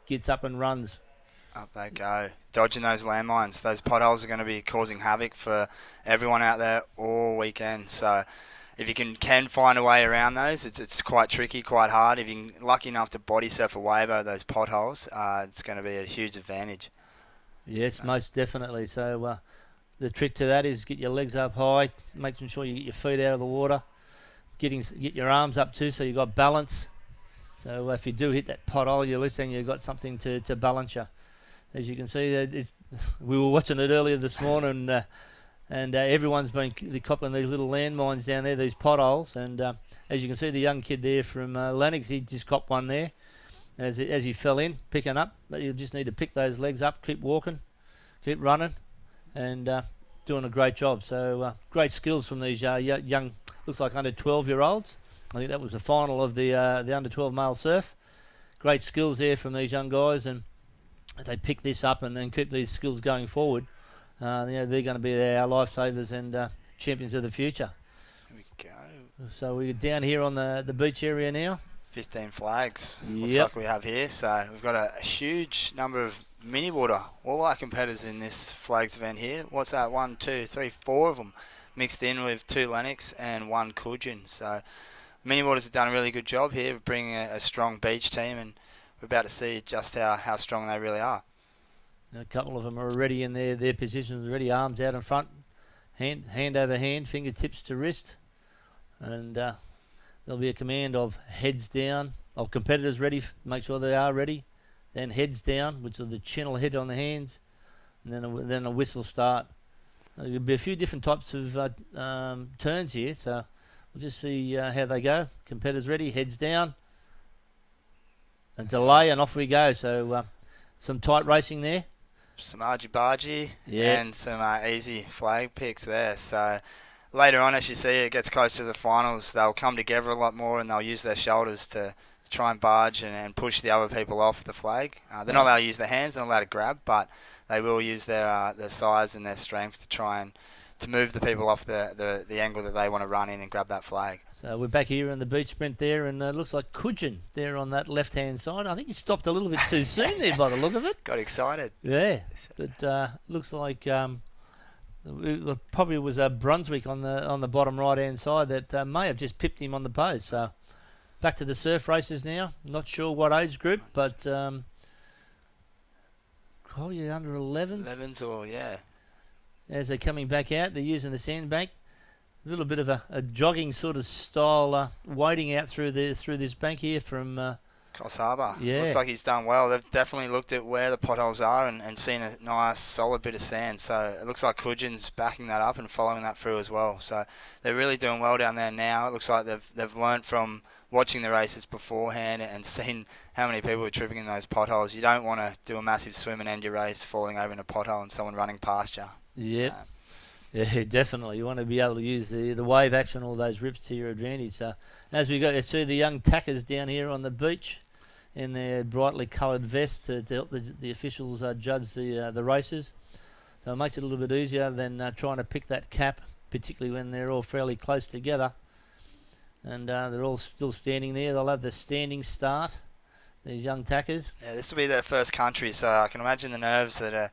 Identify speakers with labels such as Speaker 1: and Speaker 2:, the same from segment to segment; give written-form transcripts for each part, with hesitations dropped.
Speaker 1: gets up and runs.
Speaker 2: Up they go, dodging those landmines. Those potholes are going to be causing havoc for everyone out there all weekend. So if you can find a way around those, it's quite tricky, quite hard. If you're lucky enough to body surf a wave over those potholes, it's going to be a huge advantage.
Speaker 1: Yes, most definitely. So the trick to that is get your legs up high, making sure you get your feet out of the water, get your arms up too so you've got balance. So if you do hit that pothole, you're listening, you've got something to balance you. As you can see, we were watching it earlier this morning, and everyone's been copping these little landmines down there, these potholes. And as you can see, the young kid there from Lennox, he just copped one there as he fell in, picking up. But you just need to pick those legs up, keep walking, keep running, and doing a great job. So great skills from these young, looks like under 12-year-olds. I think that was the final of the under 12 male surf. Great skills there from these young guys, and if they pick this up and then keep these skills going forward, they're going to be our lifesavers and champions of the future.
Speaker 2: Here we go.
Speaker 1: So we're down here on the beach area now.
Speaker 2: 15 flags, looks like we have here. So we've got a huge number of mini water, all our competitors in this flags event here. What's that? 1, 2, 3, 4 of them mixed in with 2 Lennox and 1 Cudgen. So mini waters have done a really good job here of bringing a strong beach team, and we're about to see just how strong they really are.
Speaker 1: A couple of them are already in their positions, already arms out in front, hand over hand, fingertips to wrist, and there'll be a command of heads down, of competitors ready, make sure they are ready, then heads down, which is the chin will hit on the hands, and then a whistle start. There'll be a few different types of turns here, so we'll just see how they go. Competitors ready, heads down, a delay, and off we go. So some tight racing there.
Speaker 2: Some argy-bargy and some easy flag picks there. So later on, as you see, it gets close to the finals, they'll come together a lot more and they'll use their shoulders to try and barge and push the other people off the flag. They're not allowed to use their hands, they're not allowed to grab, but they will use their size and their strength to try and to move the people off the angle that they want to run in and grab that flag.
Speaker 1: So we're back here in the beach sprint there, and it looks like Cudgen there on that left-hand side. I think he stopped a little bit too soon there by the look of it.
Speaker 2: Got excited.
Speaker 1: Yeah, but looks like it probably was Brunswick on the bottom right-hand side that may have just pipped him on the post. So back to the surf races now. Not sure what age group, but probably under 11s.
Speaker 2: 11s or, yeah.
Speaker 1: As they're coming back out, they're using the sandbank. A little bit of a jogging sort of style wading out through this bank here from
Speaker 2: Coffs Harbour.
Speaker 1: Yeah.
Speaker 2: Looks like he's done well. They've definitely looked at where the potholes are and seen a nice solid bit of sand. So it looks like Cudgen's backing that up and following that through as well. So they're really doing well down there now. It looks like they've learnt from watching the races beforehand and seen how many people are tripping in those potholes. You don't want to do a massive swim and end your race falling over in a pothole and someone running past you.
Speaker 1: Yep.
Speaker 2: So.
Speaker 1: Yeah, definitely. You want to be able to use the wave action, all those rips to your advantage. So as we go to see the young tackers down here on the beach in their brightly coloured vests to help the officials judge the races. So it makes it a little bit easier than trying to pick that cap, particularly when they're all fairly close together. And they're all still standing there. They'll have the standing start, these young tackers.
Speaker 2: Yeah, this will be their first country, so I can imagine the nerves that are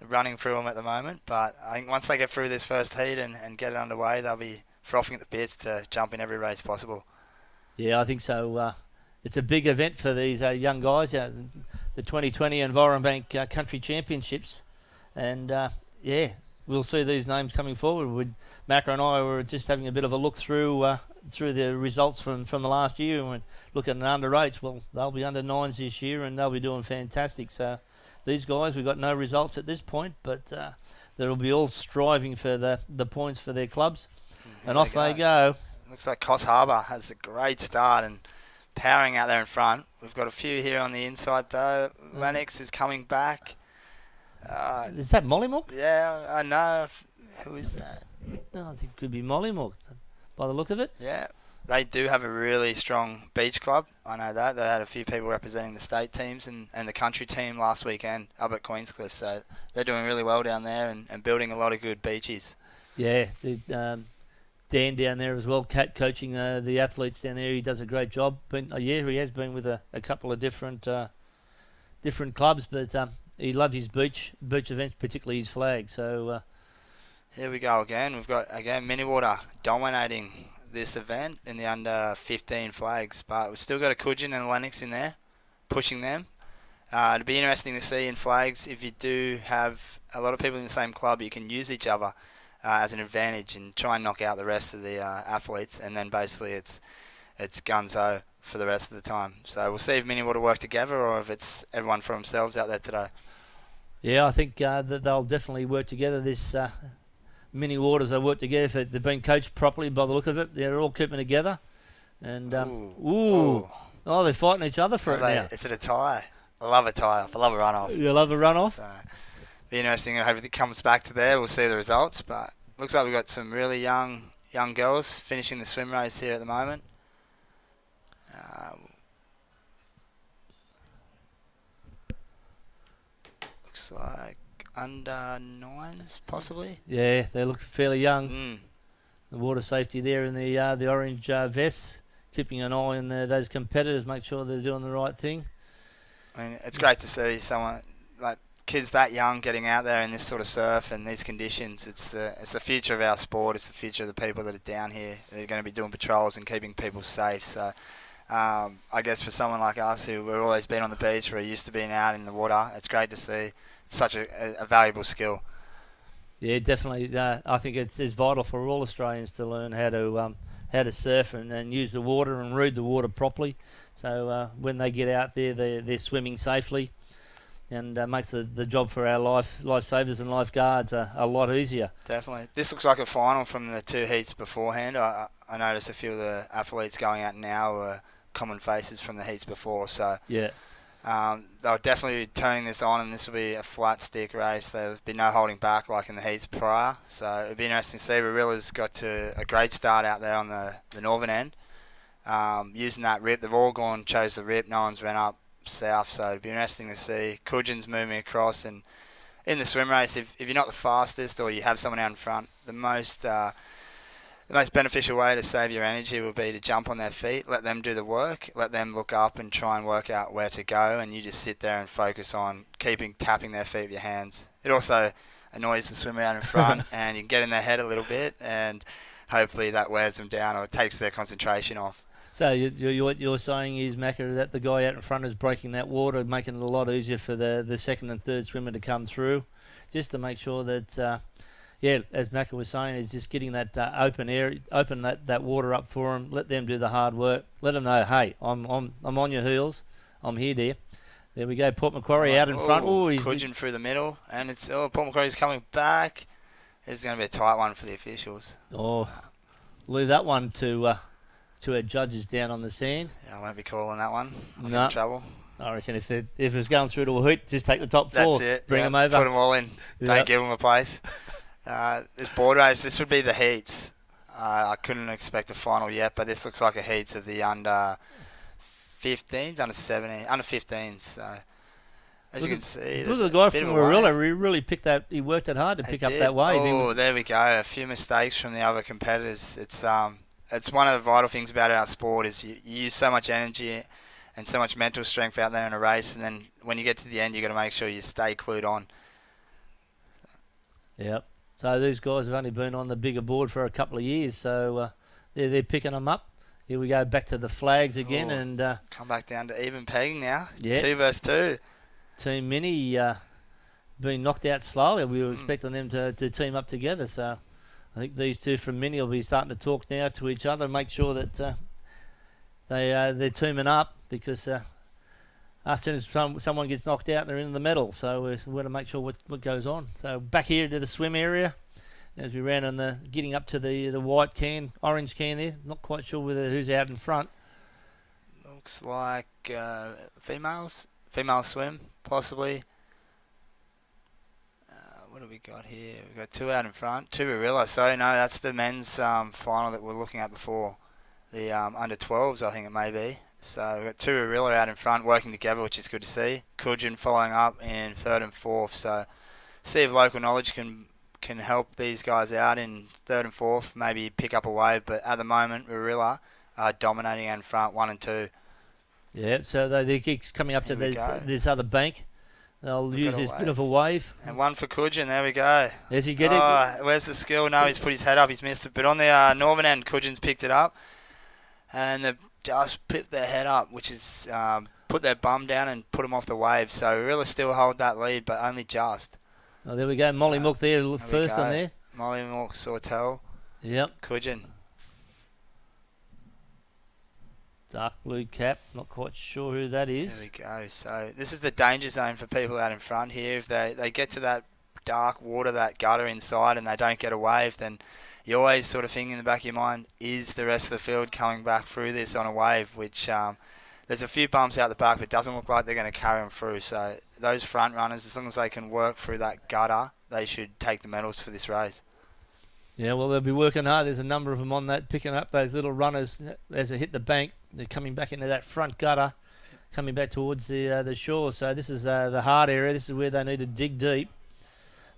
Speaker 2: running through them at the moment. But I think once they get through this first heat and get it underway, they'll be frothing at the bits to jump in every race possible.
Speaker 1: Yeah, I think so. It's a big event for these young guys, the 2020 Envirobank Country Championships. And, we'll see these names coming forward. Macca and I were just having a bit of a look through the results from the last year and looking at under 8s. Well, they'll be under 9s this year and they'll be doing fantastic. So these guys, we've got no results at this point, but they'll be all striving for the points for their clubs. And off they go.
Speaker 2: Looks like Coffs Harbour has a great start and powering out there in front. We've got a few here on the inside though. Lennox is coming back.
Speaker 1: Is that Mollymook?
Speaker 2: Yeah, I know. Who is that?
Speaker 1: No, I think it could be Mollymook by the look of it.
Speaker 2: Yeah, they do have a really strong beach club. I know that. They had a few people representing the state teams and the country team last weekend up at Queenscliff. So they're doing really well down there and building a lot of good beaches.
Speaker 1: Yeah, Dan down there as well, coaching the athletes down there. He does a great job. He has been with a couple of different different clubs, but he loved his beach events, particularly his flag. So
Speaker 2: here we go again. We've got again Miniwater dominating this event in the under 15 flags, but we've still got a Cudgen and a Lennox in there, pushing them. It'd be interesting to see in flags if you do have a lot of people in the same club, you can use each other as an advantage and try and knock out the rest of the athletes, and then basically it's gunzo for the rest of the time. So we'll see if Miniwater work together or if it's everyone for themselves out there today.
Speaker 1: Yeah, I think that they'll definitely work together. This mini waters, they work together. If they've been coached properly by the look of it, they're all keeping together. And they're fighting each other for it now.
Speaker 2: It's at a tie. I love a tie-off. I love a run-off.
Speaker 1: You love a run-off?
Speaker 2: So, be interesting. I hope it comes back to there. We'll see the results. But looks like we've got some really young girls finishing the swim race here at the moment. Looks like under 9s, possibly.
Speaker 1: Yeah, they look fairly young.
Speaker 2: Mm.
Speaker 1: The water safety there in the orange vests, keeping an eye on those competitors, make sure they're doing the right thing.
Speaker 2: I mean, it's great to see someone like kids that young getting out there in this sort of surf and these conditions. It's the future of our sport. It's the future of the people that are down here. They're going to be doing patrols and keeping people safe. So I guess for someone like us who we've always been on the beach, we're used to being out in the water, it's great to see. It's such a valuable skill.
Speaker 1: Yeah, definitely. I think it's vital for all Australians to learn how to surf and use the water and read the water properly. So when they get out there, they're swimming safely, and makes the job for our lifesavers and lifeguards a lot easier.
Speaker 2: Definitely. This looks like a final from the 2 heats beforehand. I noticed a few of the athletes going out now were common faces from the heats before. So
Speaker 1: yeah.
Speaker 2: They'll definitely be turning this on, and this will be a flat stick race. There'll be no holding back like in the heats prior. So it'll be interesting to see. Rarilla's got to a great start out there on the northern end. Using that rip, they've all chose the rip. No one's ran up south, so it'll be interesting to see. Cudgen's moving across, and in the swim race, if you're not the fastest or you have someone out in front, the most beneficial way to save your energy will be to jump on their feet, let them do the work, let them look up and try and work out where to go, and you just sit there and focus on tapping their feet with your hands. It also annoys the swimmer out in front, and you can get in their head a little bit, and hopefully that wears them down or takes their concentration off.
Speaker 1: So what you're saying is, Macca, that the guy out in front is breaking that water, making it a lot easier for the second and third swimmer to come through, just to make sure that, as Macca was saying, is just getting that open that water up for them. Let them do the hard work. Let them know, hey, I'm on your heels. I'm here, dear. There we go. Port Macquarie out in front. Oh,
Speaker 2: Cudgen through the middle, and it's Port Macquarie's coming back. This is going to be a tight one for the officials.
Speaker 1: Oh, leave that one to our judges down on the sand.
Speaker 2: Yeah, I won't be calling that one. I'll get
Speaker 1: No.
Speaker 2: in trouble.
Speaker 1: I reckon if it's going through to a hoot, just take the top four.
Speaker 2: That's it.
Speaker 1: Bring them over.
Speaker 2: Put them all in.
Speaker 1: Yeah.
Speaker 2: Don't give them a place. This board race, this would be the heats. I couldn't expect a final yet, but this looks like a heats of the under 15s, under 17, under 15s. So as you can see,
Speaker 1: look at the guy from Warilla. He really picked that. He worked it hard to pick up that wave.
Speaker 2: Oh, there we go. A few mistakes from the other competitors. It's one of the vital things about our sport is you use so much energy and so much mental strength out there in a race, and then when you get to the end, you got to make sure you stay clued on.
Speaker 1: Yep. So these guys have only been on the bigger board for a couple of years, so they're picking them up. Here we go back to the flags again, and
Speaker 2: come back down to even pegging now.
Speaker 1: Yeah.
Speaker 2: 2 versus 2.
Speaker 1: Team Mini being knocked out slowly. We were expecting them to team up together, so I think these two from Mini will be starting to talk now to each other and make sure that they're teaming up, because as soon as someone gets knocked out, they're in the medal. So we want to make sure what goes on. So back here to the swim area, as we ran on getting up to the white can, orange can there. Not quite sure who's out in front.
Speaker 2: Looks like female swim, possibly. What do we got here? We've got 2 out in front. 2 Rarilla. So, no, that's the men's final that we're looking at before. The under 12s, I think it may be. So we've got 2 Rarilla out in front working together, which is good to see. Cudgen following up in 3rd and 4th. So see if local knowledge can help these guys out in 3rd and 4th, maybe pick up a wave. But at the moment, Rarilla are dominating out in front, 1 and 2.
Speaker 1: Yeah, so they keep coming up to this other bank. They'll use this bit of a wave.
Speaker 2: And one for Cudgen, there we go.
Speaker 1: Does he get it?
Speaker 2: Where's the skill? No, he's put his head up, he's missed it. But on the northern end, Cudgen's picked it up. And they've just picked their head up, which is put their bum down and put them off the wave. So we really still hold that lead, but only just.
Speaker 1: Oh, there we go. Molly Mook there first on there.
Speaker 2: Molly Mook, Sawtell.
Speaker 1: Yep.
Speaker 2: Cudgen.
Speaker 1: Dark blue cap, not quite sure who that is.
Speaker 2: There we go. So this is the danger zone for people out in front here. If they get to that dark water, that gutter inside, and they don't get a wave, then you always sort of think in the back of your mind, is the rest of the field coming back through this on a wave? Which there's a few bumps out the back, but it doesn't look like they're going to carry them through. So those front runners, as long as they can work through that gutter, they should take the medals for this race.
Speaker 1: Yeah, well, they'll be working hard. There's a number of them on that, picking up those little runners as they hit the bank. They're coming back into that front gutter, coming back towards the shore. So this is the hard area. This is where they need to dig deep,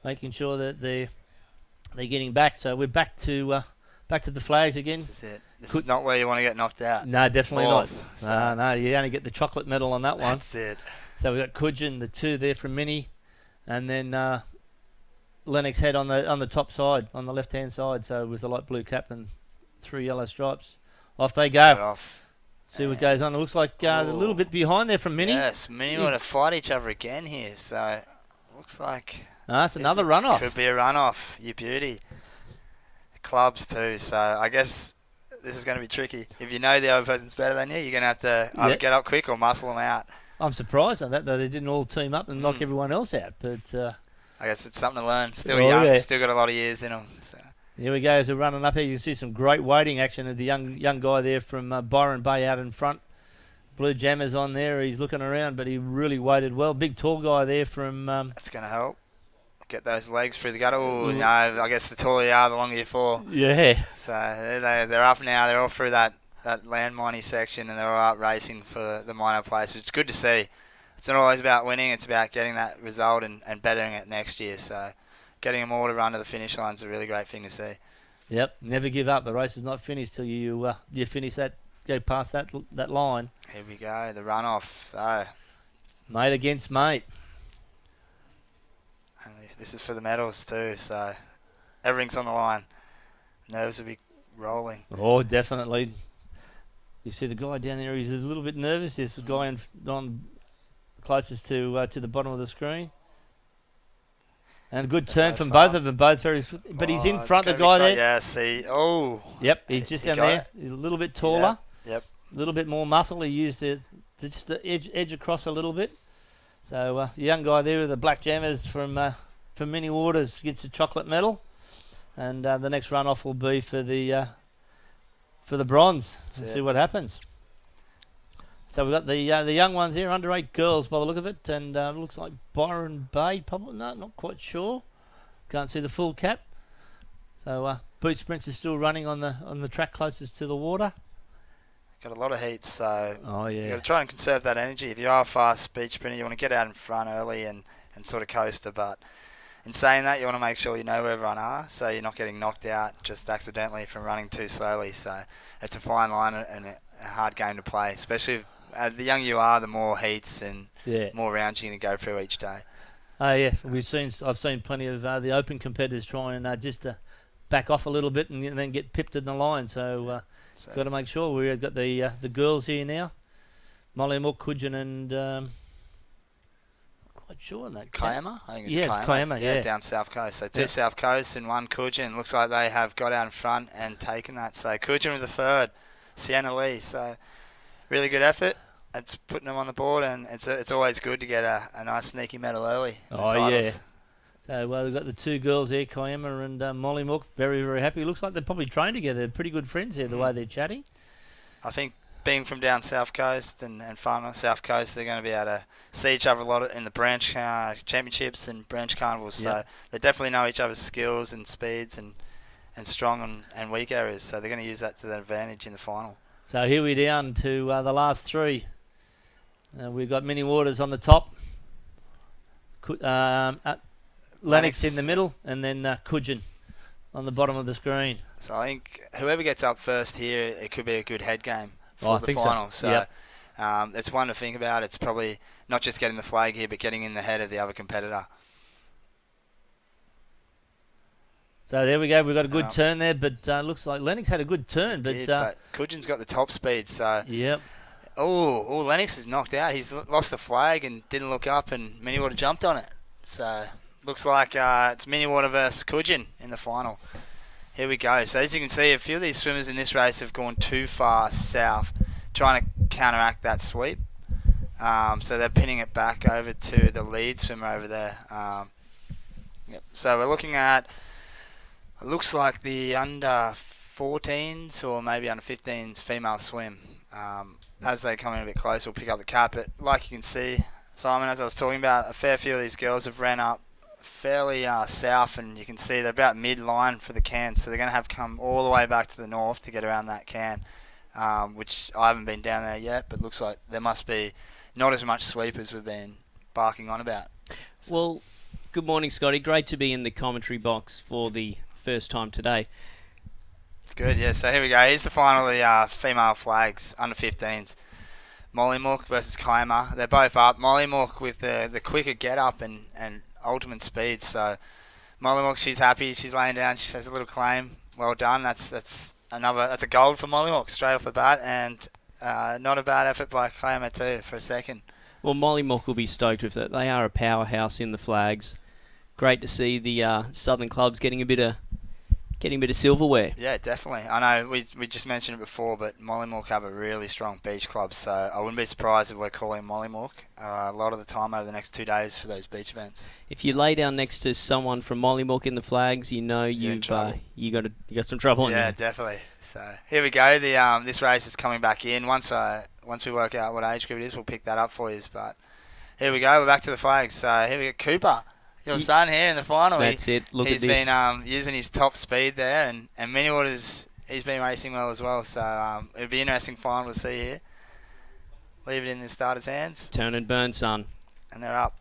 Speaker 1: making sure that they're getting back. So we're back to the flags again.
Speaker 2: This is it. This is not where you want to get knocked out.
Speaker 1: No, definitely not.
Speaker 2: So
Speaker 1: No, you only get the chocolate medal on that one.
Speaker 2: That's it.
Speaker 1: So we've got Cudgen, the two there from Minnie, and then Lennox Head on the top side, on the left-hand side. So with the light blue cap and 3 yellow stripes. Off they go.
Speaker 2: Off.
Speaker 1: See what goes on. It looks like a little bit behind there from Minnie.
Speaker 2: Yes, Minnie want to fight each other again here. So looks like
Speaker 1: that's another runoff.
Speaker 2: Could be a runoff. You beauty. Clubs too. So I guess this is going to be tricky. If you know the other person's better than you, you're going to have to either get up quick or muscle them out. I'm
Speaker 1: surprised at that they didn't all team up and knock everyone else out. But
Speaker 2: I guess it's something to learn. Still young. Still got a lot of years in them. So.
Speaker 1: Here we go as we're running up here. You can see some great waiting action of the young guy there from Byron Bay out in front. Blue jammers on there. He's looking around, but he really waited well. Big tall guy there from...
Speaker 2: That's going to help. Get those legs through the gutter. Oh, no, I guess the taller you are, the longer you fall.
Speaker 1: Yeah.
Speaker 2: So they're up now. They're all through that landminey section, and they're all out racing for the minor place. It's good to see. It's not always about winning. It's about getting that result and bettering it next year. So... getting them all to run to the finish line is a really great thing to see.
Speaker 1: Yep, never give up. The race is not finished till you finish that, go past that line.
Speaker 2: Here we go, the runoff. So,
Speaker 1: mate against mate.
Speaker 2: This is for the medals too. So, everything's on the line. Nerves will be rolling.
Speaker 1: Oh, definitely. You see the guy down there. He's a little bit nervous. There's the guy on closest to the bottom of the screen. And a good turn from both of them, but he's in front, the guy there.
Speaker 2: Yeah, see. Oh.
Speaker 1: Yep, he's just down there. He's a little bit taller.
Speaker 2: Yep.
Speaker 1: A little bit more muscle. He used just the edge across a little bit. So the young guy there with the black jammers from Mini Waters gets a chocolate medal. And the next runoff will be for the bronze. Let's see what happens. So we've got the young ones here, under 8 girls by the look of it, and looks like Byron Bay, probably not quite sure. Can't see the full cap. So Boot Sprints is still running on the track closest to the water.
Speaker 2: Got a lot of heats, so
Speaker 1: you
Speaker 2: got to try and conserve that energy. If you are a fast beach sprinter, you want to get out in front early and sort of coaster. But in saying that, you want to make sure you know where everyone are, so you're not getting knocked out just accidentally from running too slowly. So it's a fine line and a hard game to play, especially if the younger you are, the more heats and more rounds you can go through each day.
Speaker 1: I've seen plenty of the open competitors try and just back off a little bit and then get pipped in the line. So got to make sure. We've got the girls here now. Molly Mook, Cudgen, and not quite sure on that.
Speaker 2: Kiama? I think it's Kiama. Yeah, down South Coast. So 2 South Coast and 1 Cudgen. Looks like they have got out in front and taken that. So Cudgen with the 3rd, Sienna Lee. So really good effort. It's putting them on the board, and it's always good to get a nice sneaky medal early.
Speaker 1: Yeah. So we've got the 2 girls there, Kiama and Molly Mook. Very, very happy. Looks like they've probably trained together. They're pretty good friends here, the way they're chatting.
Speaker 2: I think being from down South Coast and fun on South Coast, they're going to be able to see each other a lot in the branch championships and branch carnivals. So they definitely know each other's skills and speeds and strong and weak areas. So they're going to use that to their advantage in the final. So
Speaker 1: here we're down to the last 3. We've got Mini Waters on the top, Lennox in the middle, and then Cudgen on the bottom of the screen.
Speaker 2: So I think whoever gets up first here, it could be a good head game for the final. So It's one to think about. It's probably not just getting the flag here, but getting in the head of the other competitor.
Speaker 1: So there we go. We've got a good turn there, but looks like Lennox had a good turn.
Speaker 2: But Cudgen's got the top speed, so...
Speaker 1: Yep.
Speaker 2: Oh, Lennox is knocked out. He's lost the flag and didn't look up, and Miniwater jumped on it. So looks like it's Miniwater versus Cudgen in the final. Here we go. So as you can see, a few of these swimmers in this race have gone too far south, trying to counteract that sweep. So they're pinning it back over to the lead swimmer over there. Yep. So we're looking at... It looks like the under 14s or maybe under 15s female swim. As they come in a bit closer, we'll pick up the cap. But like you can see, Simon, as I was talking about, a fair few of these girls have ran up fairly south, and you can see they're about mid-line for the can. So they're going to have to come all the way back to the north to get around that can, which I haven't been down there yet, but looks like there must be not as much sweep as we've been barking on about.
Speaker 3: So. Well, good morning, Scotty. Great to be in the commentary box for the first time today.
Speaker 2: It's good, yeah. So here we go. Here's the final of the female flags, under 15s. Mollymook versus Kaima. They're both up. Mollymook with the quicker get up and ultimate speed. So Mollymook, she's happy. She's laying down. She has a little claim. Well done. That's a gold for Mollymook straight off the bat, and not a bad effort by Kaima too for a second.
Speaker 3: Well, Mollymook will be stoked with it. They are a powerhouse in the flags. Great to see the Southern clubs getting a bit of silverware.
Speaker 2: Yeah, definitely. I know we just mentioned it before, but Mollymook have a really strong beach club, so I wouldn't be surprised if we're calling Mollymook a lot of the time over the next 2 days for those beach events.
Speaker 3: If you lay down next to someone from Mollymook in the flags, you know you got some trouble on you.
Speaker 2: Yeah, definitely. So here we go. The this race is coming back in. Once we work out what age group it is, we'll pick that up for you. But here we go. We're back to the flags. So here we go. Cooper. You're starting here in the final.
Speaker 3: That's it. Look at this.
Speaker 2: He's been using his top speed there, and Miniwater's he's been racing well as well. So it'll be an interesting final to see here. Leave it in the starter's hands.
Speaker 3: Turn and burn, son.
Speaker 2: And they're up.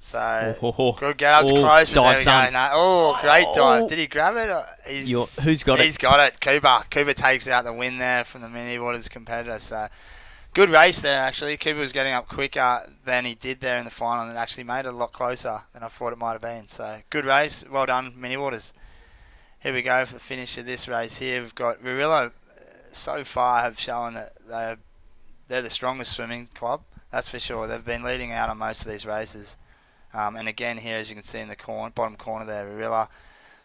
Speaker 2: So good get up close.
Speaker 3: Dive, son.
Speaker 2: No. Great dive. Did he grab it?
Speaker 3: Who's got it?
Speaker 2: He's got it. Cooper takes out the win there from the Miniwater's competitor. So good race there, actually. Cooper was getting up quicker than he did there in the final, and it actually made it a lot closer than I thought it might have been. So, good race. Well done, Miniwaters. Here we go for the finish of this race here. We've got Ririllo so far have shown that they're the strongest swimming club. That's for sure. They've been leading out on most of these races. And again here, as you can see in the bottom corner there, Ririlla. A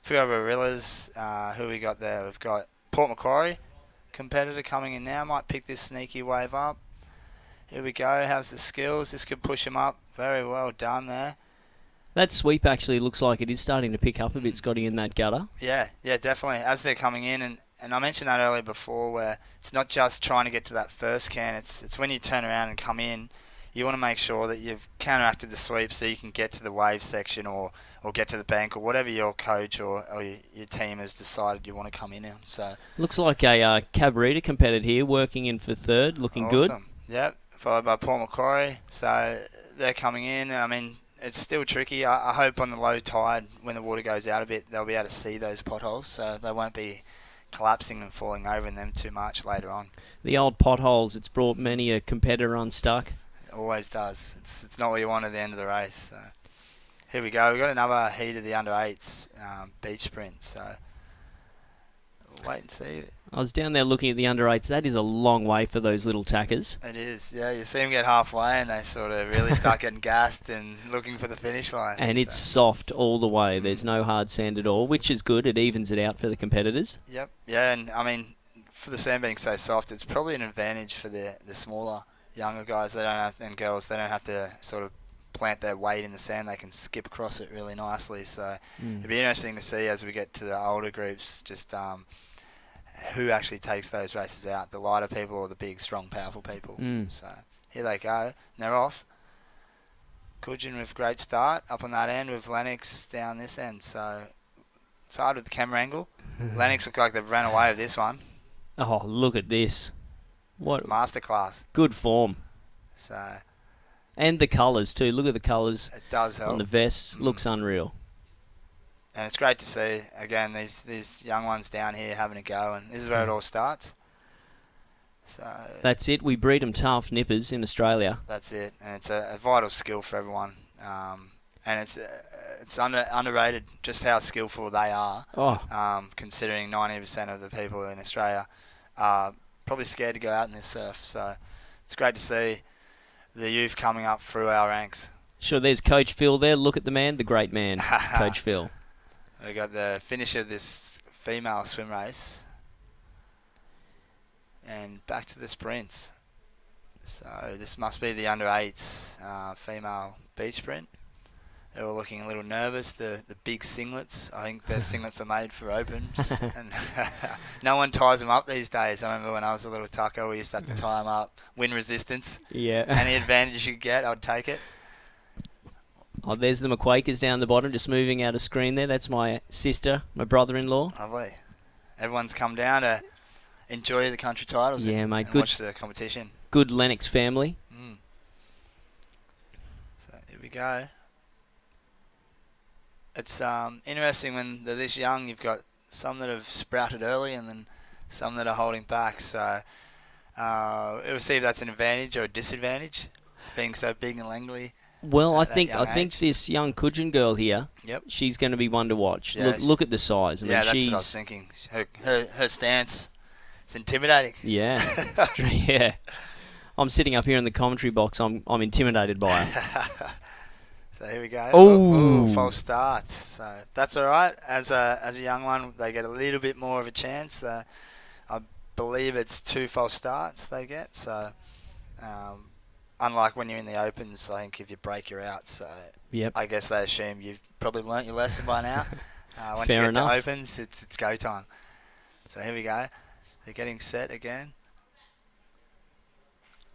Speaker 2: few other Ririllas. Who we got there? We've got Port Macquarie. Competitor coming in now, might pick this sneaky wave up. Here we go. How's the skills? This could push him up. Very well done there.
Speaker 3: That sweep actually looks like it is starting to pick up a bit, Scotty, in that gutter.
Speaker 2: Yeah, definitely. As they're coming in, and I mentioned that earlier before, where it's not just trying to get to that first can. It's when you turn around and come in, you want to make sure that you've counteracted the sweep so you can get to the wave section or get to the bank or whatever your coach or your team has decided you want to come in on. So
Speaker 3: looks like a Cabarita competitor here working in for third, looking
Speaker 2: awesome.
Speaker 3: Good.
Speaker 2: Yep, followed by Port Macquarie. So they're coming in. I mean, it's still tricky. I hope on the low tide, when the water goes out a bit, they'll be able to see those potholes, so they won't be collapsing and falling over in them too much later on.
Speaker 3: The old potholes, it's brought many a competitor unstuck.
Speaker 2: It always does. It's not what you want at the end of the race. So here we go. We've got another heat of the under-8s beach sprint, so we'll wait and see.
Speaker 3: I was down there looking at the under-8s. That is a long way for those little tackers.
Speaker 2: It is, yeah. You see them get halfway and they sort of really start getting gassed and looking for the finish line.
Speaker 3: And it's soft all the way. There's no hard sand at all, which is good. It evens it out for the competitors.
Speaker 2: Yep, yeah, and I mean, for the sand being so soft, it's probably an advantage for the smaller, younger guys. And girls, they don't have to sort of plant their weight in the sand. They can skip across it really nicely. So it'd be interesting to see as we get to the older groups, just who actually takes those races out, the lighter people or the big, strong, powerful people. So here they go, and they're off. Cudgen with a great start up on that end with Lennox down this end. So it's hard with the camera angle. Lennox look like they've ran away with this one.
Speaker 3: Oh, look at this. What
Speaker 2: masterclass.
Speaker 3: Good form.
Speaker 2: So,
Speaker 3: and the colours too. Look at the colours.
Speaker 2: It does help.
Speaker 3: On the vests. Looks unreal.
Speaker 2: And it's great to see, again, these young ones down here having a go. And this is where it all starts. So
Speaker 3: That's it. We breed them tough, nippers, in Australia.
Speaker 2: that's it, and it's a vital skill for everyone. And it's underrated just how skillful they are. Considering 90% of the people in Australia are probably scared to go out in this surf. So it's great to see the youth coming up through our ranks.
Speaker 3: Sure, there's Coach Phil there. Look at the man, the great man, Coach Phil.
Speaker 2: We got the finish of this female swim race. And back to the sprints. So this must be the under-8s female beach sprint. They're all looking a little nervous. The big singlets. I think their singlets are made for opens. And no one ties them up these days. I remember when I was a little tucker, we used to have to tie them up. Wind resistance.
Speaker 3: Yeah.
Speaker 2: Any advantage you could get, I'd take it.
Speaker 3: Oh, there's the McQuakers down the bottom, just moving out of screen there. That's my sister, my brother-in-law.
Speaker 2: Lovely. Everyone's come down to enjoy the country titles and watch the competition.
Speaker 3: Good Lennox family.
Speaker 2: So here we go. It's interesting when they're this young. You've got some that have sprouted early and then some that are holding back. So we'll see if that's an advantage or a disadvantage, being so big and lanky.
Speaker 3: Well, I think this young Cudgen girl here,
Speaker 2: yep,
Speaker 3: she's going to be one to watch.
Speaker 2: Yeah,
Speaker 3: look at the size. I mean,
Speaker 2: that's what I was thinking. Her stance, it's intimidating.
Speaker 3: Yeah, yeah. I'm sitting up here in the commentary box. I'm intimidated by her.
Speaker 2: So here we go.
Speaker 3: Oh,
Speaker 2: false start. So that's all right. As a young one, they get a little bit more of a chance. I believe it's 2 false starts they get. So unlike when you're in the opens, I think if you break, you're out. So
Speaker 3: yep.
Speaker 2: I guess they assume you've probably learnt your lesson by now. Once
Speaker 3: Fair
Speaker 2: you get
Speaker 3: enough.
Speaker 2: to opens, it's go time. So here we go. They're getting set again.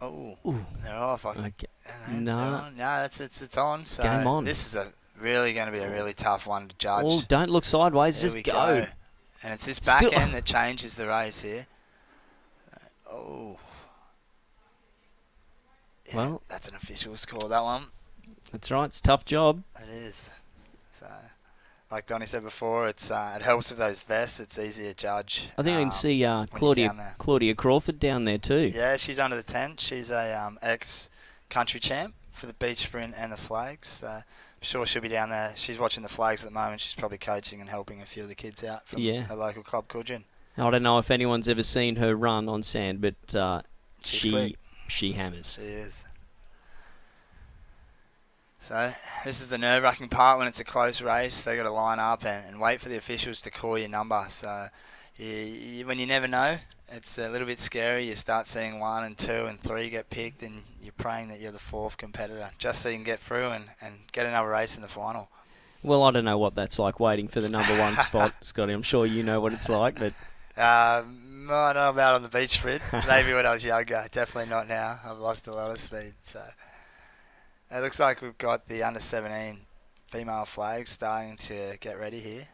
Speaker 2: Oh, they're off.
Speaker 3: No,
Speaker 2: it's on. So
Speaker 3: game on.
Speaker 2: This is really going to be a really tough one to judge.
Speaker 3: Oh, don't look sideways.
Speaker 2: There
Speaker 3: just
Speaker 2: we
Speaker 3: go.
Speaker 2: And it's this back end that changes the race here. Yeah,
Speaker 3: well,
Speaker 2: that's an official score, that one.
Speaker 3: That's right. It's a tough job.
Speaker 2: It is. So, like Donnie said before, it helps with those vests. It's easy to judge.
Speaker 3: I think I can see Claudia Crawford down there too.
Speaker 2: Yeah, she's under the tent. She's a ex-country champ for the beach sprint and the flags. So I'm sure she'll be down there. She's watching the flags at the moment. She's probably coaching and helping a few of the kids out from her local club, Cudgen.
Speaker 3: I don't know if anyone's ever seen her run on sand, but she hammers.
Speaker 2: She is. So this is the nerve-wracking part when it's a close race. They got to line up and wait for the officials to call your number. So when you never know, it's a little bit scary. You start seeing 1 and 2 and 3 get picked, and you're praying that you're the 4th competitor just so you can get through and get another race in the final.
Speaker 3: Well, I don't know what that's like waiting for the number 1 spot, Scotty. I'm sure you know what it's like, but
Speaker 2: I don't know about on the beach sprint. Maybe when I was younger. Definitely not now. I've lost a lot of speed. So it looks like we've got the under-17 female flags starting to get ready here.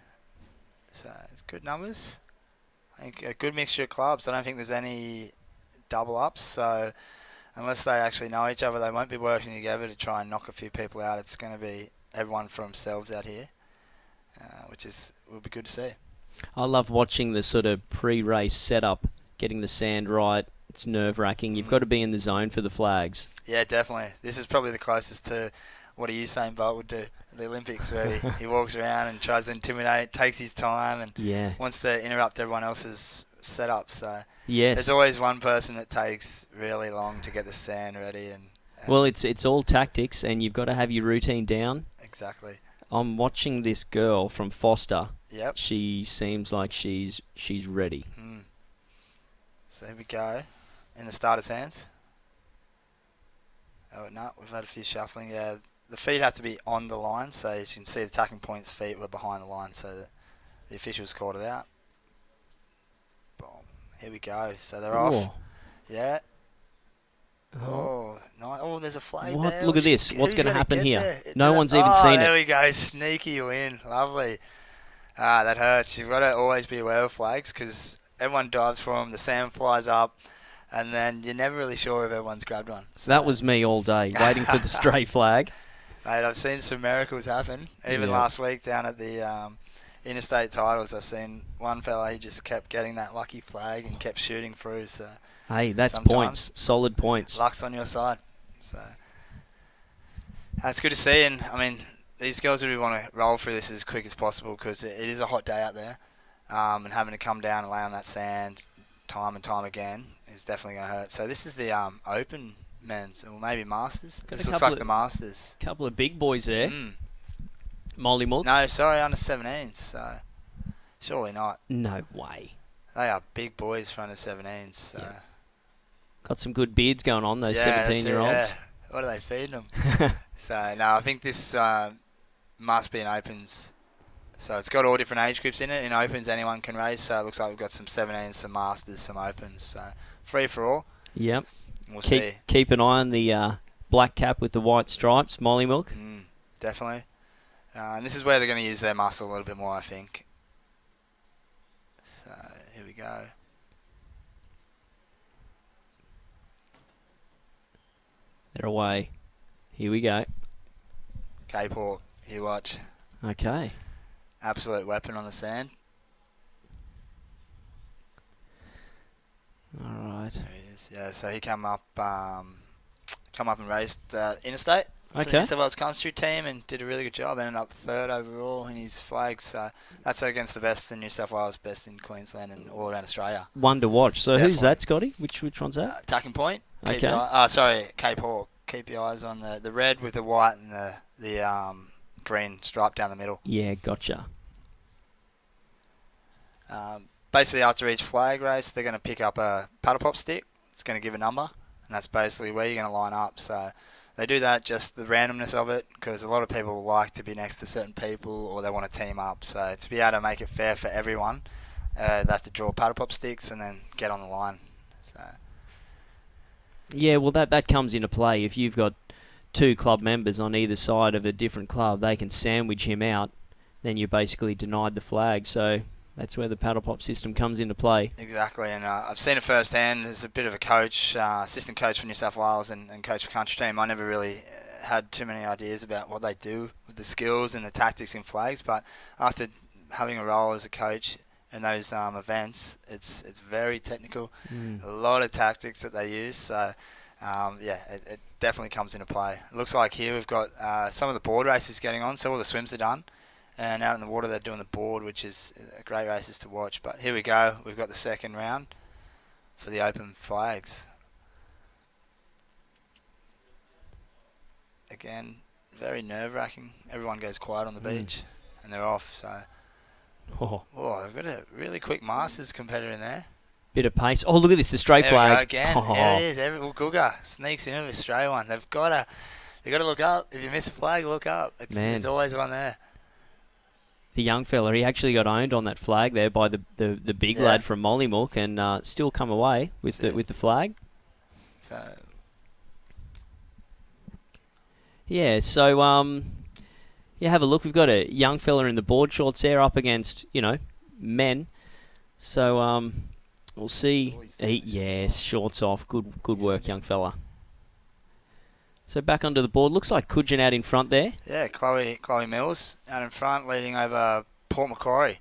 Speaker 2: So it's good numbers. I think a good mixture of clubs. I don't think there's any double ups. So unless they actually know each other, they won't be working together to try and knock a few people out. It's going to be everyone for themselves out here, which will be good to see.
Speaker 3: I love watching the sort of pre-race setup, getting the sand right. It's nerve-wracking. You've got to be in the zone for the flags.
Speaker 2: Yeah, definitely. This is probably the closest to what a Usain Bolt would do at the Olympics, where he walks around and tries to intimidate, takes his time, and wants to interrupt everyone else's setup. So there's always one person that takes really long to get the sand ready. And
Speaker 3: well, it's all tactics, and you've got to have your routine down.
Speaker 2: Exactly.
Speaker 3: I'm watching this girl from Foster.
Speaker 2: Yep.
Speaker 3: She seems like she's ready.
Speaker 2: So here we go. In the starter's hands. Oh, no, we've had a few shuffling. Yeah, the feet have to be on the line, so you can see the tacking point's feet were behind the line, so the officials called it out. Boom. Here we go. So they're off. Yeah. Oh, no. Oh, there's a flag there.
Speaker 3: Look at this. What's going to happen here?
Speaker 2: There?
Speaker 3: No one's even seen it.
Speaker 2: There we go. Sneaky win. Lovely. That hurts. You've got to always be aware of flags because everyone dives for them. The sand flies up. And then you're never really sure if everyone's grabbed one. So
Speaker 3: that was me all day, waiting for the stray flag.
Speaker 2: Mate, I've seen some miracles happen. Even last week down at the interstate titles. I've seen one fella, he just kept getting that lucky flag and kept shooting through. So
Speaker 3: Hey, that's points. Solid points.
Speaker 2: Luck's on your side. So that's good to see. And I mean, these girls really want to roll through this as quick as possible because it is a hot day out there, and having to come down and lay on that sand time and time again is definitely going to hurt. So this is the Open men's, or maybe Masters. This looks like the Masters.
Speaker 3: Couple of big boys there. Molly Mook.
Speaker 2: No, sorry, under 17s. So surely not.
Speaker 3: No way.
Speaker 2: They are big boys for under 17s. So.
Speaker 3: Yeah. Got some good beards going on, those 17-year-olds.
Speaker 2: Yeah. What are they feeding them? So, no, I think this must be an Opens. So it's got all different age groups in it. In Opens, anyone can race. So it looks like we've got some 17s, some Masters, some Opens. So free for all.
Speaker 3: Yep.
Speaker 2: We'll see.
Speaker 3: Keep an eye on the black cap with the white stripes, Molly Milk.
Speaker 2: Definitely. And this is where they're going to use their muscle a little bit more, I think. So here we go.
Speaker 3: They're away. Here we go.
Speaker 2: Cape Hawk, you watch.
Speaker 3: Okay.
Speaker 2: Absolute weapon on the sand.
Speaker 3: All right.
Speaker 2: There he is. Yeah, so he come up and raced interstate for the
Speaker 3: Okay.
Speaker 2: New South Wales country team and did a really good job. Ended up third overall in his flag. So that's against the best in New South Wales, best in Queensland and all around Australia.
Speaker 3: One to watch. So
Speaker 2: Definitely.
Speaker 3: who's that, Scotty? Which one's that?
Speaker 2: Tacking Point.
Speaker 3: Okay.
Speaker 2: Sorry, Cape Hawk. Keep your eyes on the red with the white and the green stripe down the middle.
Speaker 3: Yeah, gotcha.
Speaker 2: Basically, after each flag race, they're going to pick up a paddle pop stick. It's going to give a number, and that's basically where you're going to line up. So they do that, just the randomness of it, because a lot of people like to be next to certain people or they want to team up. So to be able to make it fair for everyone, they have to draw paddle pop sticks and then get on the line. So.
Speaker 3: Yeah, well, that comes into play. If you've got two club members on either side of a different club, they can sandwich him out, then you're basically denied the flag. So that's where the paddle pop system comes into play.
Speaker 2: Exactly, and I've seen it firsthand. As a bit of a coach, assistant coach for New South Wales and coach for country team, I never really had too many ideas about what they do with the skills and the tactics in flags, but after having a role as a coach in those events, it's very technical. A lot of tactics that they use. So it definitely comes into play. It looks like here we've got some of the board races getting on. So all the swims are done, and out in the water they're doing the board, which is great races to watch. But here we go. We've got the second round for the Open flags. Again, very nerve-wracking. Everyone goes quiet on the beach, and they're off. So. Oh, they've got a really quick Masters competitor in there.
Speaker 3: Bit of pace. Oh, look at this, the straight
Speaker 2: there
Speaker 3: flag.
Speaker 2: We go again. There it is. Guga sneaks in with a stray one. They've got to look up. If you miss a flag, look up. There's always one there.
Speaker 3: The young fella, he actually got owned on that flag there by the big lad from Mollymook and still come away with the flag.
Speaker 2: So.
Speaker 3: Yeah, so have a look. We've got a young fella in the board shorts there up against, men. So we'll see. Shorts off. Good work, young fella. So back onto the board. Looks like Cudgen out in front there.
Speaker 2: Yeah, Chloe Mills out in front, leading over Port Macquarie.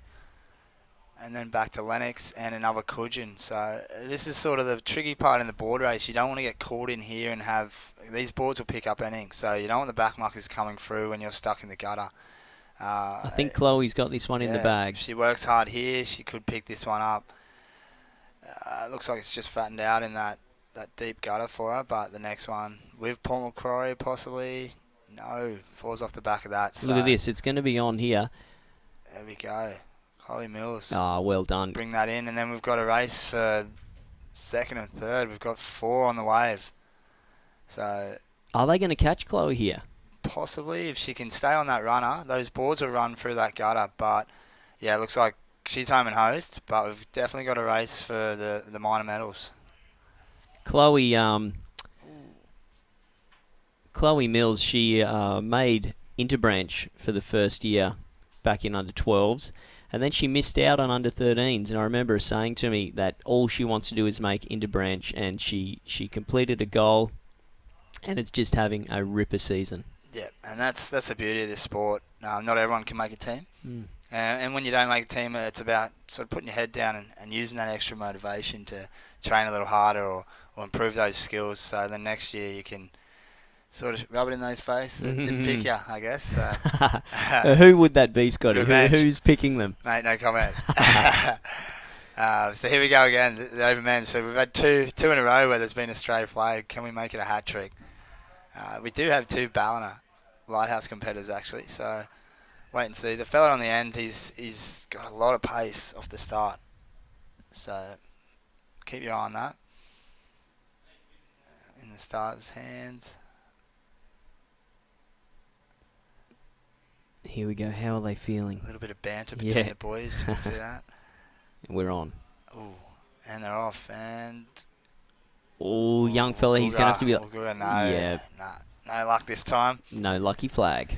Speaker 2: And then back to Lennox and another Cudgen. So this is sort of the tricky part in the board race. You don't want to get caught in here and have... These boards will pick up innings. So you don't want the back muckers coming through when you're stuck in the gutter.
Speaker 3: I think Chloe's got this one in the bag.
Speaker 2: If she works hard here, she could pick this one up. Looks like it's just fattened out in that deep gutter for her. But the next one with Port Macquarie possibly... No, falls off the back of that. So
Speaker 3: look at this. It's going to be on here.
Speaker 2: There we go. Chloe Mills.
Speaker 3: Well done.
Speaker 2: Bring that in, and then we've got a race for second and third. We've got 4 on the wave. So
Speaker 3: are they going to catch Chloe here?
Speaker 2: Possibly, if she can stay on that runner. Those boards will run through that gutter, but yeah, it looks like she's home and host. But we've definitely got a race for the minor medals.
Speaker 3: Chloe Mills, she made Interbranch for the first year back in under 12s. And then she missed out on under 13s, and I remember her saying to me that all she wants to do is make Interbranch, and she completed a goal, and it's just having a ripper season.
Speaker 2: Yeah, and that's the beauty of this sport. Not everyone can make a team. And when you don't make a team, it's about sort of putting your head down and using that extra motivation to train a little harder or improve those skills. So then next year you can sort of rub it in those face that didn't pick you, I guess. So.
Speaker 3: Who would that be, Scotty? Who's picking them?
Speaker 2: Mate, no comment. So here we go again, the Overmen. So we've had two in a row where there's been a stray flag. Can we make it a hat trick? We do have 2 Ballina Lighthouse competitors actually. So wait and see. The fella on the end, he's got a lot of pace off the start. So keep your eye on that. In the starter's hands.
Speaker 3: Here we go. How are they feeling?
Speaker 2: A little bit of banter between the boys. You can see that.
Speaker 3: We're on.
Speaker 2: Ooh, and they're off. And
Speaker 3: young fella, he's going to have to be.
Speaker 2: No luck this time.
Speaker 3: No lucky flag.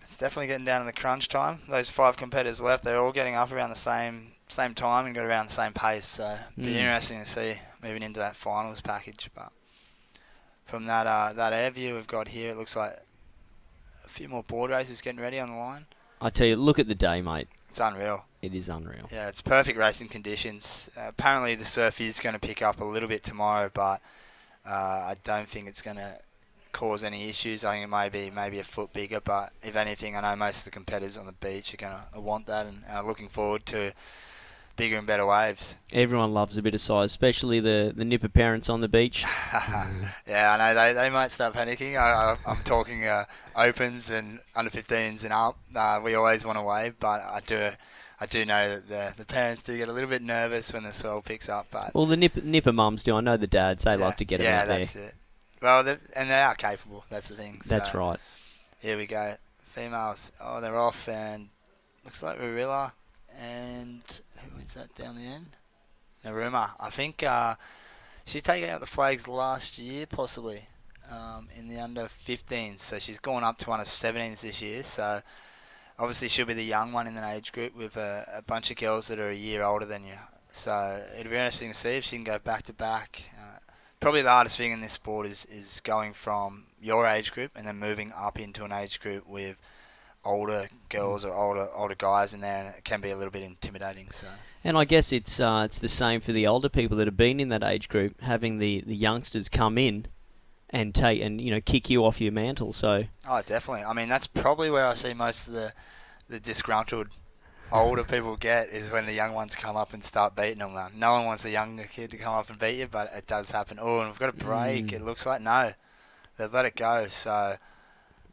Speaker 2: It's definitely getting down to the crunch time. Those 5 competitors left, they're all getting up around the same time and got around the same pace. So it'll be interesting to see moving into that finals package. But from that air view we've got here, it looks like a few more board races getting ready on the line.
Speaker 3: I tell you, look at the day, mate.
Speaker 2: It's unreal.
Speaker 3: It is unreal.
Speaker 2: Yeah, it's perfect racing conditions. Apparently the surf is going to pick up a little bit tomorrow, but I don't think it's going to cause any issues. I think it may be a foot bigger, but if anything, I know most of the competitors on the beach are going to want that and are looking forward to bigger and better waves.
Speaker 3: Everyone loves a bit of size, especially the nipper parents on the beach.
Speaker 2: Yeah, I know they might start panicking. I'm talking opens and under 15s and up. We always want to wave, but I do know that the parents do get a little bit nervous when the swell picks up. But
Speaker 3: well, the nipper mums do. I know the dads, they like to get them out there. Yeah,
Speaker 2: that's it. Well, and they are capable. That's the thing.
Speaker 3: That's right.
Speaker 2: Here we go. Females. Oh, they're off, and looks like Rarilla. And who is that down the end? Naruma. I think she's taken out the flags last year, possibly, in the under 15s. So she's gone up to under 17s this year. So obviously she'll be the young one in the age group with a bunch of girls that are a year older than you. So it'll be interesting to see if she can go back to back. Probably the hardest thing in this sport is going from your age group and then moving up into an age group with older girls or older guys in there, and it can be a little bit intimidating. So. And
Speaker 3: I guess it's the same for the older people that have been in that age group, having the youngsters come in and kick you off your mantle. So.
Speaker 2: Oh, definitely. I mean, that's probably where I see most of the disgruntled older people get is when the young ones come up and start beating them. No one wants a younger kid to come up and beat you, but it does happen. Oh, and we've got a break. It looks like no, they've let it go. So,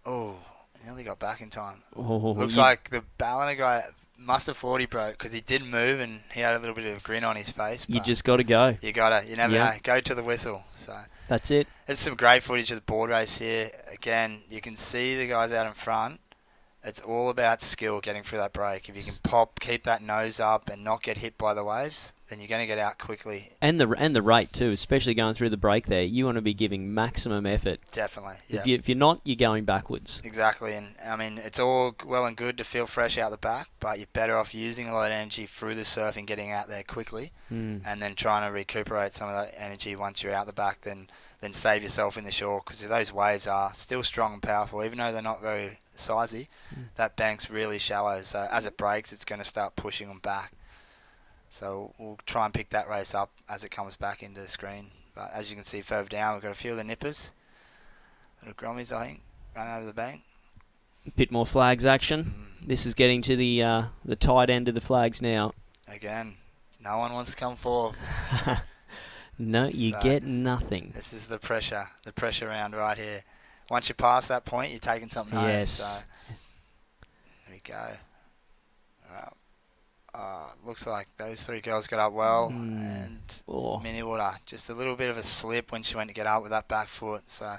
Speaker 2: nearly got back in time. Looks like the Ballina guy must have thought he broke because he did move and he had a little bit of a grin on his face.
Speaker 3: You just got to go.
Speaker 2: You never know. Go to the whistle. So
Speaker 3: that's it.
Speaker 2: There's some great footage of the board race here. Again, you can see the guys out in front. It's all about skill getting through that break. If you can keep that nose up and not get hit by the waves, then you're going to get out quickly.
Speaker 3: And the rate too, especially going through the break there. You want to be giving maximum effort.
Speaker 2: Definitely. Yeah.
Speaker 3: If you're not, you're going backwards.
Speaker 2: Exactly. And I mean, it's all well and good to feel fresh out the back, but you're better off using a lot of energy through the surf and getting out there quickly, and then trying to recuperate some of that energy once you're out the back. Then save yourself in the shore, because those waves are still strong and powerful, even though they're not very sizey. That bank's really shallow, so as it breaks, it's going to start pushing them back. So we'll try and pick that race up as it comes back into the screen. But as you can see further down, we've got a few of the nippers, little grommies, I think, running over the bank.
Speaker 3: A bit more flags action. This is getting to the tight end of the flags now.
Speaker 2: Again, no one wants to come forward.
Speaker 3: No, you get nothing.
Speaker 2: This is the pressure round right here. Once you pass that point, you're taking something home.
Speaker 3: Yes.
Speaker 2: So there we go. Looks like those 3 girls got up well, and Minnie Water just a little bit of a slip when she went to get up with that back foot. So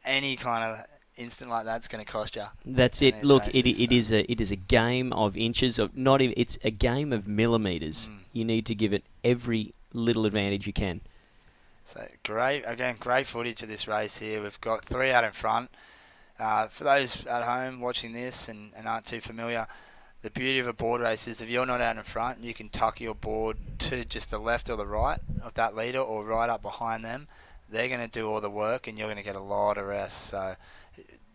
Speaker 2: any kind of instant like that's going to cost you.
Speaker 3: That's it. Look, races, it is a game of inches of not even. It's a game of millimeters. You need to give it every little advantage you can.
Speaker 2: So great footage of this race here. We've got 3 out in front. For those at home watching this and aren't too familiar, the beauty of a board race is if you're not out in front, you can tuck your board to just the left or the right of that leader or right up behind them. They're going to do all the work and you're going to get a lot of rest. So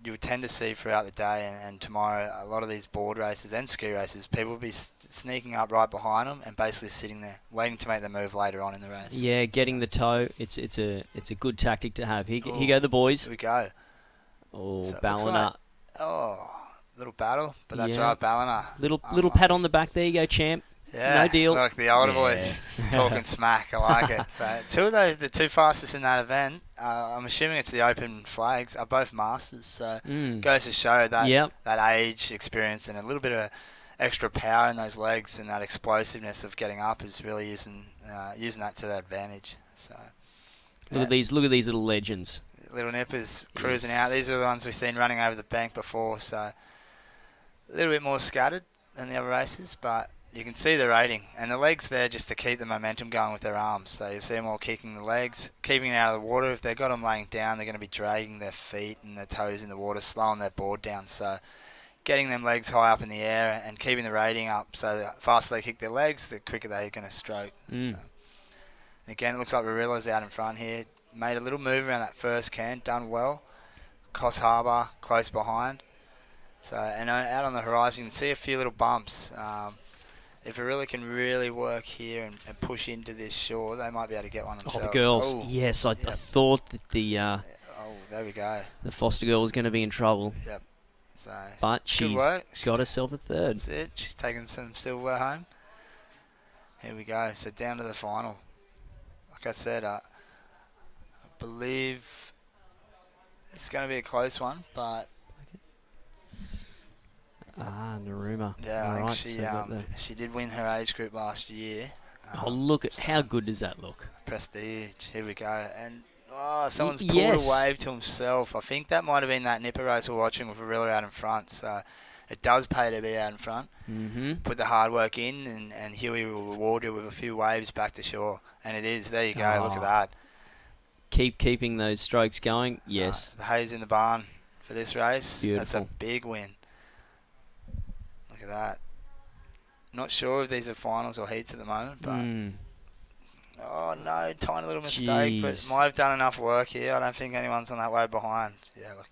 Speaker 2: you would tend to see throughout the day and tomorrow, a lot of these board races and ski races, people will be sneaking up right behind them and basically sitting there waiting to make the move later on in the race.
Speaker 3: Yeah, getting the toe. It's a good tactic to have. Here go the boys.
Speaker 2: Here we go.
Speaker 3: Oh,
Speaker 2: So
Speaker 3: Ballina.
Speaker 2: Little battle, but that's
Speaker 3: Yeah.
Speaker 2: right, Ballina.
Speaker 3: Little pat on the back. There you go, champ.
Speaker 2: Yeah,
Speaker 3: No deal.
Speaker 2: Look, the older
Speaker 3: Yeah.
Speaker 2: boys talking smack. I like it. So two of those, the two fastest in that event, I'm assuming it's the open flags, are both masters. So goes to show that that age, experience, and a little bit of extra power in those legs and that explosiveness of getting up is really using that to their advantage. So
Speaker 3: Look at these little legends.
Speaker 2: Little nippers cruising out. These are the ones we've seen running over the bank before. So a little bit more scattered than the other races, but you can see the rating, and the legs there just to keep the momentum going with their arms. So you see them all kicking the legs, keeping it out of the water. If they've got them laying down, they're going to be dragging their feet and their toes in the water, slowing their board down. So getting them legs high up in the air and keeping the rating up, so the faster they kick their legs, the quicker they're going to stroke. So, and again, it looks like Rarilla's out in front here. Made a little move around that first can, done well. Coss Harbour close behind. So, and out on the horizon, you can see a few little bumps. If Arilla can really work here and push into this shore, they might be able to get one themselves.
Speaker 3: Oh, the girls. Yes, I thought that
Speaker 2: there we go.
Speaker 3: The Foster girl was going to be in trouble.
Speaker 2: Yep. So,
Speaker 3: but she's got herself a third.
Speaker 2: That's it. She's taken some silverware home. Here we go. So down to the final. Like I said, I believe it's going to be a close one, but...
Speaker 3: Naruma.
Speaker 2: Yeah, I think she did win her age group last year.
Speaker 3: Look at how good does that look?
Speaker 2: Prestige. Here we go. And someone's pulled a wave to himself. I think that might have been that nipper race we're watching with Arilla out in front. So it does pay to be out in front. Put the hard work in, and Huey will reward you with a few waves back to shore. And it is. There you go. Look at that.
Speaker 3: Keeping those strokes going. Yes.
Speaker 2: The hay's in the barn for this race.
Speaker 3: Beautiful.
Speaker 2: That's a big win. Look at that. Not sure if these are finals or heats at the moment, but oh no, tiny little mistake, but might have done enough work here. I don't think anyone's on that way behind. Yeah, look.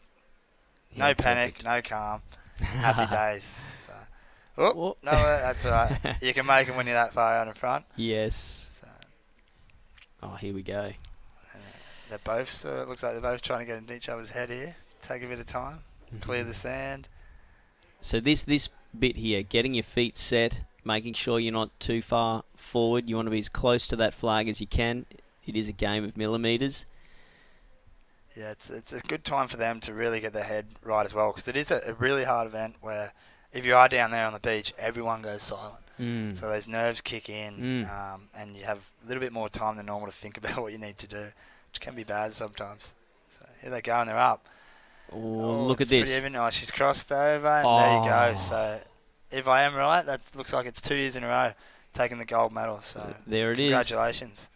Speaker 2: No panic, no calm. Happy days. So, no, that's all right. You can make them when you're that far out in front.
Speaker 3: Yes.
Speaker 2: So,
Speaker 3: here we go.
Speaker 2: They're both, so it looks like they're both trying to get into each other's head here. Take a bit of time, clear the sand.
Speaker 3: So this bit here, getting your feet set, making sure you're not too far forward. You want to be as close to that flag as you can. It is a game of millimetres.
Speaker 2: Yeah, it's a good time for them to really get their head right as well, because it is a really hard event where if you are down there on the beach, everyone goes silent. So those nerves kick in, and you have a little bit more time than normal to think about what you need to do, which can be bad sometimes. So here they go, and they're up.
Speaker 3: Look at this.
Speaker 2: Pretty even. She's crossed over, and there you go. So if I am right, that looks like it's 2 years in a row taking the gold medal. So
Speaker 3: there it is.
Speaker 2: Congratulations.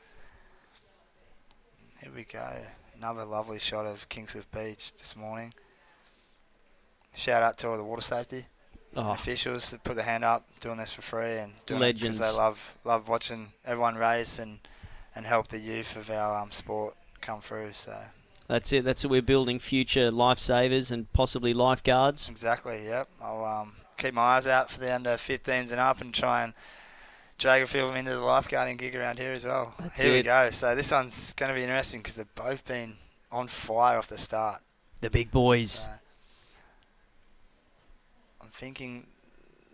Speaker 2: Here we go. Another lovely shot of Kingscliff Beach this morning. Shout out to all the water safety officials that put their hand up, doing this for free and doing it because they love watching everyone race and help the youth of our sport come through. So
Speaker 3: that's it. That's it. We're building future lifesavers and possibly lifeguards.
Speaker 2: Exactly. Yep. I'll keep my eyes out for the under 15s and up and try and drag a few of them into the lifeguarding gig around here as well. Here we go. So this one's going to be interesting because they've both been on fire off the start.
Speaker 3: The big boys.
Speaker 2: I'm thinking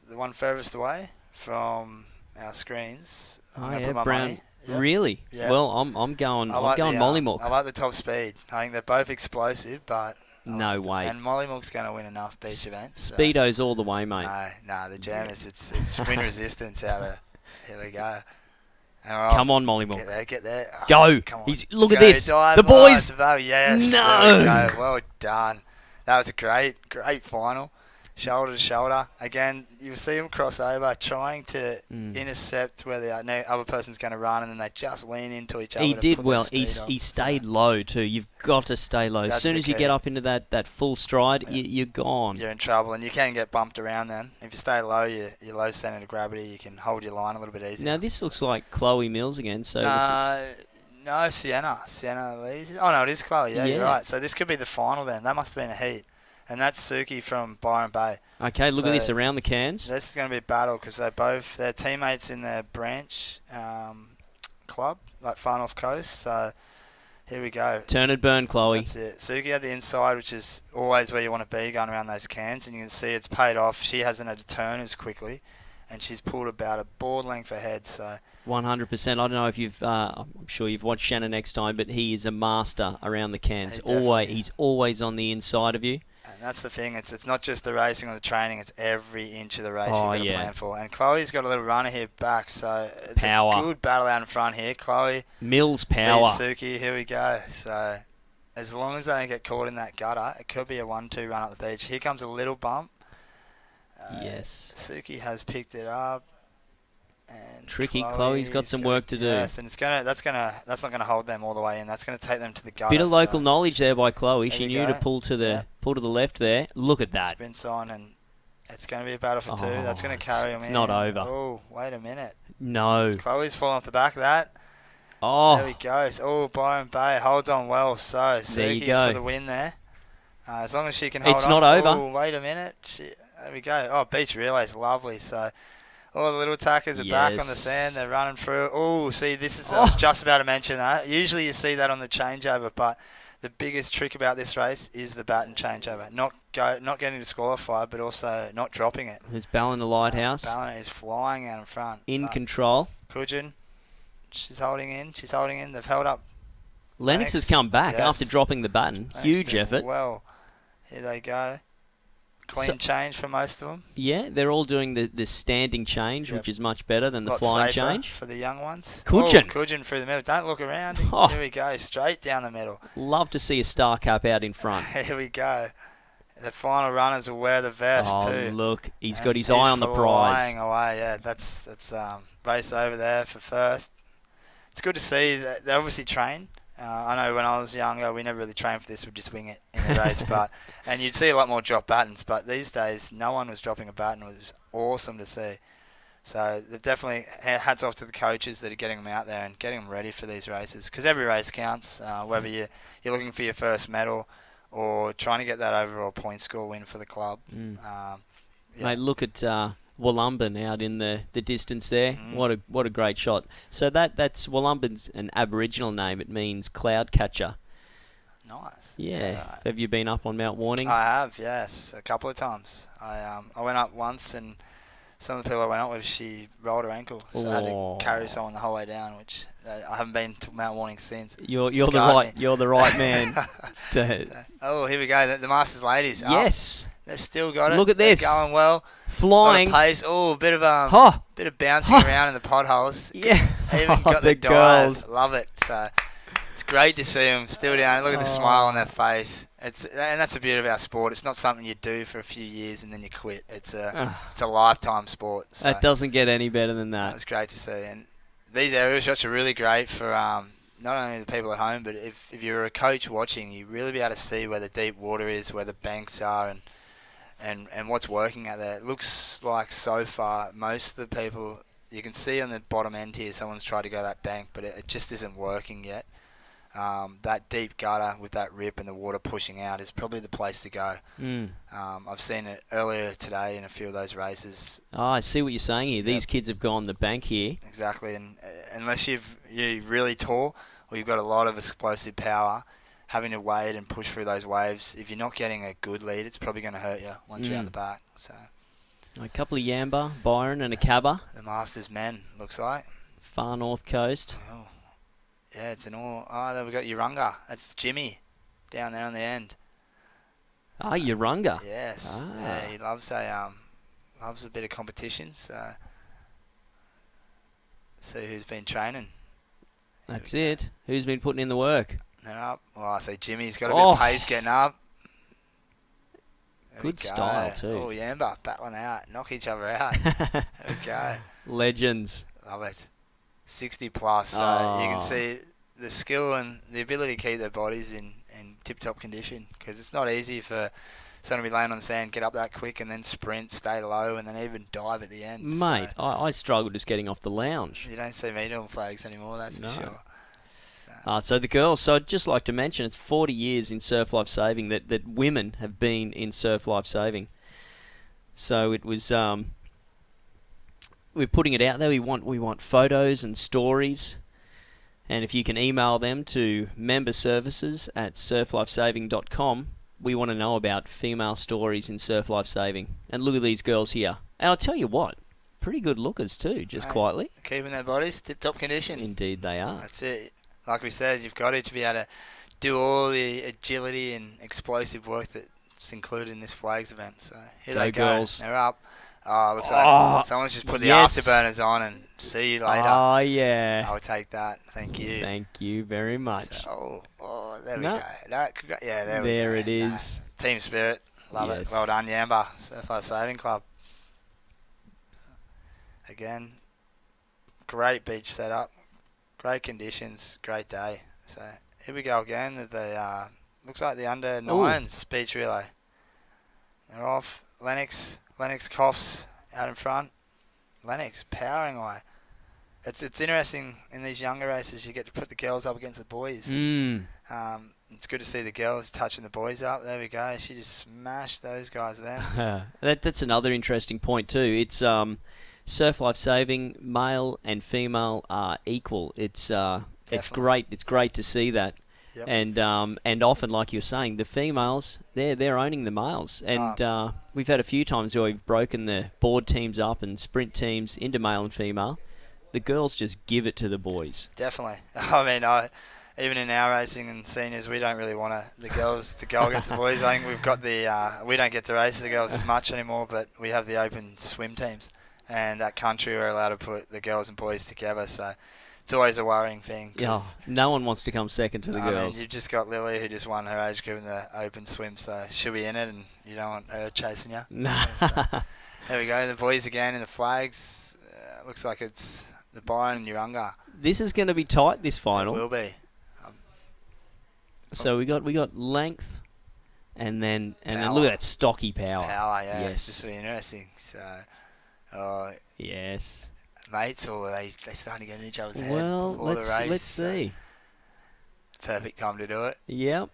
Speaker 2: the one furthest away from our screens. I'm going to put my money.
Speaker 3: Yep. Really?
Speaker 2: Yep.
Speaker 3: Well, I'm going Mollymook.
Speaker 2: I like the top speed. I think they're both explosive, but
Speaker 3: no way.
Speaker 2: And Mollymook's going to win enough beach events.
Speaker 3: Speedo's all the way, mate.
Speaker 2: No, the jam is it's wind resistance out there. Here we go.
Speaker 3: Come on, Mollymook.
Speaker 2: Get there.
Speaker 3: Go.
Speaker 2: Come on.
Speaker 3: Look at this. The boys.
Speaker 2: Yes.
Speaker 3: No.
Speaker 2: There we go. Well done. That was a great final. Shoulder to shoulder. Again, you'll see them cross over, trying to intercept where the other person's going to run, and then they just lean into each other.
Speaker 3: He did well. He stayed low, too. You've got to stay low. As soon as you get up into that full stride, you're gone.
Speaker 2: You're in trouble, and you can get bumped around then. If you stay low, you're low center of gravity. You can hold your line a little bit easier.
Speaker 3: Now, this looks like Chloe Mills again. So
Speaker 2: no, Sienna Lees. Oh, no, it is Chloe. Yeah, you're right. So this could be the final then. That must have been a heat. And that's Suki from Byron Bay.
Speaker 3: Okay, look at this around the cans.
Speaker 2: This is going to be a battle because they're teammates in their branch club, like far north coast. So here we go.
Speaker 3: Turn and burn, Chloe.
Speaker 2: That's it. Suki had the inside, which is always where you want to be going around those cans, and you can see it's paid off. She hasn't had to turn as quickly, and she's pulled about a board length ahead. So
Speaker 3: 100%. I don't know if you've. I'm sure you've watched Shannon next time, but he is a master around the cans. He's always on the inside of you.
Speaker 2: And that's the thing. It's not just the racing or the training. It's every inch of the race you've got to plan for. And Chloe's got a little runner here back, so it's a good battle out in front here. Chloe
Speaker 3: Mills power.
Speaker 2: Suki, here we go. So as long as they don't get caught in that gutter, it could be a 1-2 run up the beach. Here comes a little bump.
Speaker 3: Yes.
Speaker 2: Suki has picked it up. And
Speaker 3: tricky. Chloe's got some work to do.
Speaker 2: Yes, and that's not gonna hold them all the way in. That's gonna take them to the gutter.
Speaker 3: Bit of local knowledge there by Chloe. She knew to pull to the left there. Look at that.
Speaker 2: Spins on, and it's gonna be a battle for two. That's gonna carry them in.
Speaker 3: It's not over.
Speaker 2: Oh, wait a minute.
Speaker 3: No.
Speaker 2: Chloe's falling off the back of that.
Speaker 3: Oh.
Speaker 2: There he goes. Oh, Byron Bay holds on well. So Suki for the win there. As long as she can hold on.
Speaker 3: It's not over.
Speaker 2: Oh, wait a minute. There we go. Oh, beach relays, lovely. So. All the little attackers are back on the sand. They're running through. Oh, see, I was just about to mention that. Usually you see that on the changeover, but the biggest trick about this race is the baton changeover. Not getting disqualified, but also not dropping it.
Speaker 3: There's Ballin the Lighthouse.
Speaker 2: Ballin is flying out in front.
Speaker 3: In control.
Speaker 2: Cudgen, she's holding in. They've held up.
Speaker 3: Lennox has come back after dropping the baton. Huge effort.
Speaker 2: Well, here they go. Clean change for most of them.
Speaker 3: Yeah, they're all doing the standing change, which is much better than the flying change.
Speaker 2: For the young ones.
Speaker 3: Cudgen.
Speaker 2: Cudgen through the middle. Don't look around. Here we go. Straight down the middle.
Speaker 3: Love to see a star cup out in front.
Speaker 2: Here we go. The final runners will wear the vest too.
Speaker 3: Oh, look. He's got his eye on the prize.
Speaker 2: Flying away. Yeah, that's race over there for first. It's good to see that they obviously train. I know when I was younger, we never really trained for this. We'd just wing it in the race, and you'd see a lot more drop battens. But these days, no one was dropping a baton. It was awesome to see. So they've definitely hats off to the coaches that are getting them out there and getting them ready for these races. Because every race counts. Whether you're looking for your first medal or trying to get that overall point score win for the club.
Speaker 3: Mate, look at Wollumben out in the distance there. What a great shot. So that's Wollumben's an Aboriginal name. It means cloud catcher.
Speaker 2: Nice.
Speaker 3: Yeah. Right. Have you been up on Mount Warning?
Speaker 2: I have, yes, a couple of times. I went up once, and some of the people I went up with, she rolled her ankle, so I had to carry someone the whole way down, which I haven't been to Mount Warning since.
Speaker 3: You're the right man.
Speaker 2: Oh, here we go. The Masters ladies.
Speaker 3: Yes.
Speaker 2: They've still got it.
Speaker 3: Look at this.
Speaker 2: They're going well.
Speaker 3: Flying.
Speaker 2: A lot of pace. Oh, a bit of bouncing around in the potholes.
Speaker 3: Yeah.
Speaker 2: Even got the dive. Love it. So it's great to see them still down. Look at the smile on their face. And that's the beauty of our sport. It's not something you do for a few years and then you quit. It's a lifetime sport. So
Speaker 3: that doesn't get any better than that.
Speaker 2: It's great to see. And these aerial shots are really great for not only the people at home, but if you're a coach watching, you really be able to see where the deep water is, where the banks are, and what's working out there. It looks like so far most of the people, you can see on the bottom end here, someone's tried to go that bank, but it just isn't working yet. That deep gutter with that rip and the water pushing out is probably the place to go. I've seen it earlier today in a few of those races.
Speaker 3: Oh, I see what you're saying here. These kids have gone the bank here.
Speaker 2: Exactly, and unless you're really tall or you've got a lot of explosive power, having to wade and push through those waves, if you're not getting a good lead, it's probably going to hurt you once you're out the back. So
Speaker 3: a couple of Yamba, Byron, and a Cabba.
Speaker 2: The Masters men, looks like.
Speaker 3: Far north coast.
Speaker 2: Oh. Yeah, it's an all. Oh, there we got Urunga. That's Jimmy down there on the end.
Speaker 3: Ah, Urunga.
Speaker 2: Yes. Ah. Yeah, he loves a bit of competition. So see who's been training.
Speaker 3: That's it. Who's been putting in the work?
Speaker 2: They're up. Well, I say Jimmy's got a bit of pace getting up.
Speaker 3: Good style too.
Speaker 2: Oh, Yamba battling out, knock each other out. There we go.
Speaker 3: Legends.
Speaker 2: Love it. 60 plus. So you can see the skill and the ability to keep their bodies in tip-top condition, because it's not easy for someone to be laying on the sand, get up that quick, and then sprint, stay low, and then even dive at the end.
Speaker 3: Mate,
Speaker 2: so
Speaker 3: I struggle just getting off the lounge.
Speaker 2: You don't see me doing flags anymore, that's for sure. So
Speaker 3: So the girls, so I'd just like to mention it's 40 years in surf life saving that women have been in surf life saving. So it was, we're putting it out there. We want photos and stories. And if you can email them to memberservices@surflifesaving.com, we want to know about female stories in surf life saving. And look at these girls here. And I'll tell you what, pretty good lookers too, just quietly.
Speaker 2: Keeping their bodies tip-top condition.
Speaker 3: Indeed they are.
Speaker 2: That's it. Like we said, you've got to be able to do all the agility and explosive work that's included in this flags event. So here they go.
Speaker 3: Girls.
Speaker 2: They're up. Oh, looks like someone's just put the afterburners on and see you later.
Speaker 3: Oh, yeah.
Speaker 2: I'll take that. Thank you.
Speaker 3: Thank you very much.
Speaker 2: So, there we go. There we go.
Speaker 3: There it is.
Speaker 2: Team spirit. Love it. Well done, Yamba. Surf Life Saving Club. Again, great beach setup. Great conditions, great day. So here we go again. The looks like the under 9s beach relay. They're off. Lennox coughs out in front. Lennox powering away. It's interesting in these younger races. You get to put the girls up against the boys. It's good to see the girls touching the boys up. There we go. She just smashed those guys there.
Speaker 3: That's another interesting point too. It's surf life saving, male and female are equal. It's great. It's great to see that.
Speaker 2: Yep.
Speaker 3: And often, like you're saying, the females they're owning the males. And we've had a few times where we've broken the board teams up and sprint teams into male and female. The girls just give it to the boys.
Speaker 2: Definitely. I mean, even in our racing and seniors, we don't really want the girls to go against the boys. I think we've got we don't get to race the girls as much anymore, but we have the open swim teams. And at country, we're allowed to put the girls and boys together, so it's always a worrying thing.
Speaker 3: Yeah, no one wants to come second to the girls.
Speaker 2: I mean, you've just got Lily, who just won her age group in the open swim, so she'll be in it, and you don't want her chasing you.
Speaker 3: No.
Speaker 2: So, there we go, the boys again in the flags. Looks like it's the Byron and Urunga.
Speaker 3: This is going to be tight, this final.
Speaker 2: It will be.
Speaker 3: So we got length, and then look at that stocky power.
Speaker 2: Power, yeah.
Speaker 3: Yes.
Speaker 2: It's just really interesting. So,
Speaker 3: yes.
Speaker 2: Mates, or they starting to get in each other's head
Speaker 3: before
Speaker 2: the race.
Speaker 3: Let's see.
Speaker 2: Perfect time to do it.
Speaker 3: Yep.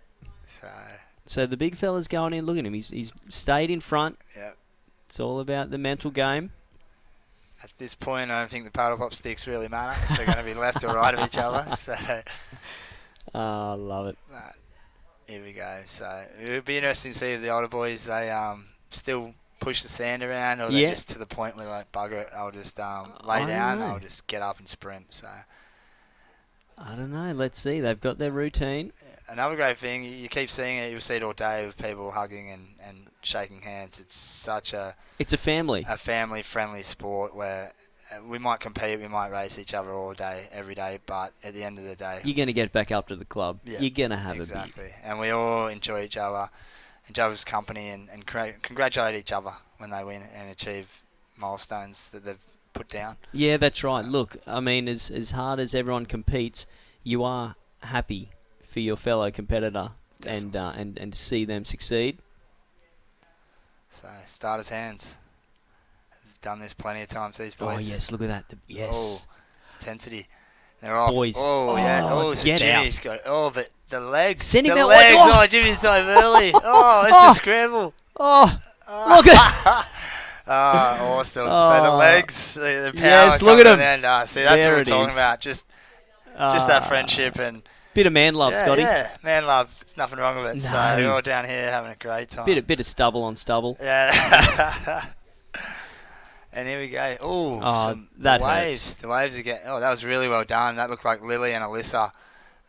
Speaker 3: So the big fella's going in. Look at him. He's stayed in front.
Speaker 2: Yep.
Speaker 3: It's all about the mental game.
Speaker 2: At this point, I don't think the paddle pop sticks really matter. They're going to be left or right of each other. So.
Speaker 3: I love it.
Speaker 2: But here we go. So it would be interesting to see if the older boys they still push the sand around, or they're just to the point where like bugger it. I'll just lay down. I'll just get up and sprint. So
Speaker 3: I don't know. Let's see. They've got their routine.
Speaker 2: Another great thing, you keep seeing it. You'll see it all day with people hugging and shaking hands. It's a family-friendly sport where we might compete, we might race each other all day, every day, but at the end of the day,
Speaker 3: you're going to get back up to the club. Yeah, you're going to have
Speaker 2: a
Speaker 3: beer.
Speaker 2: And we all enjoy each other's company, and congratulate each other when they win and achieve milestones that they've put down.
Speaker 3: Yeah, that's right. Look, I mean, as hard as everyone competes, you are happy for your fellow competitor and to see them succeed.
Speaker 2: So, starters' hands. I've done this plenty of times, these boys.
Speaker 3: Oh, yes, look at that. Yes.
Speaker 2: Oh, intensity. They're off.
Speaker 3: Boys.
Speaker 2: Oh, yeah. Oh, so Jimmy's got it. Oh, but the legs.
Speaker 3: Sending
Speaker 2: the
Speaker 3: that
Speaker 2: legs.
Speaker 3: one.
Speaker 2: Oh, Jimmy's dive early. Oh, it's a scramble.
Speaker 3: Oh, look at
Speaker 2: awesome. So the legs, the power.
Speaker 3: Yes, look at him.
Speaker 2: See, that's what we're talking about. Just that friendship and
Speaker 3: bit of man love, Scotty.
Speaker 2: Yeah, man love. There's nothing wrong with it.
Speaker 3: No.
Speaker 2: So we're all down here having a great time.
Speaker 3: Bit of stubble on stubble.
Speaker 2: Yeah. And here we go.
Speaker 3: That
Speaker 2: waves.
Speaker 3: hurts.
Speaker 2: The waves again. Oh, that was really well done. That looked like Lily and Alyssa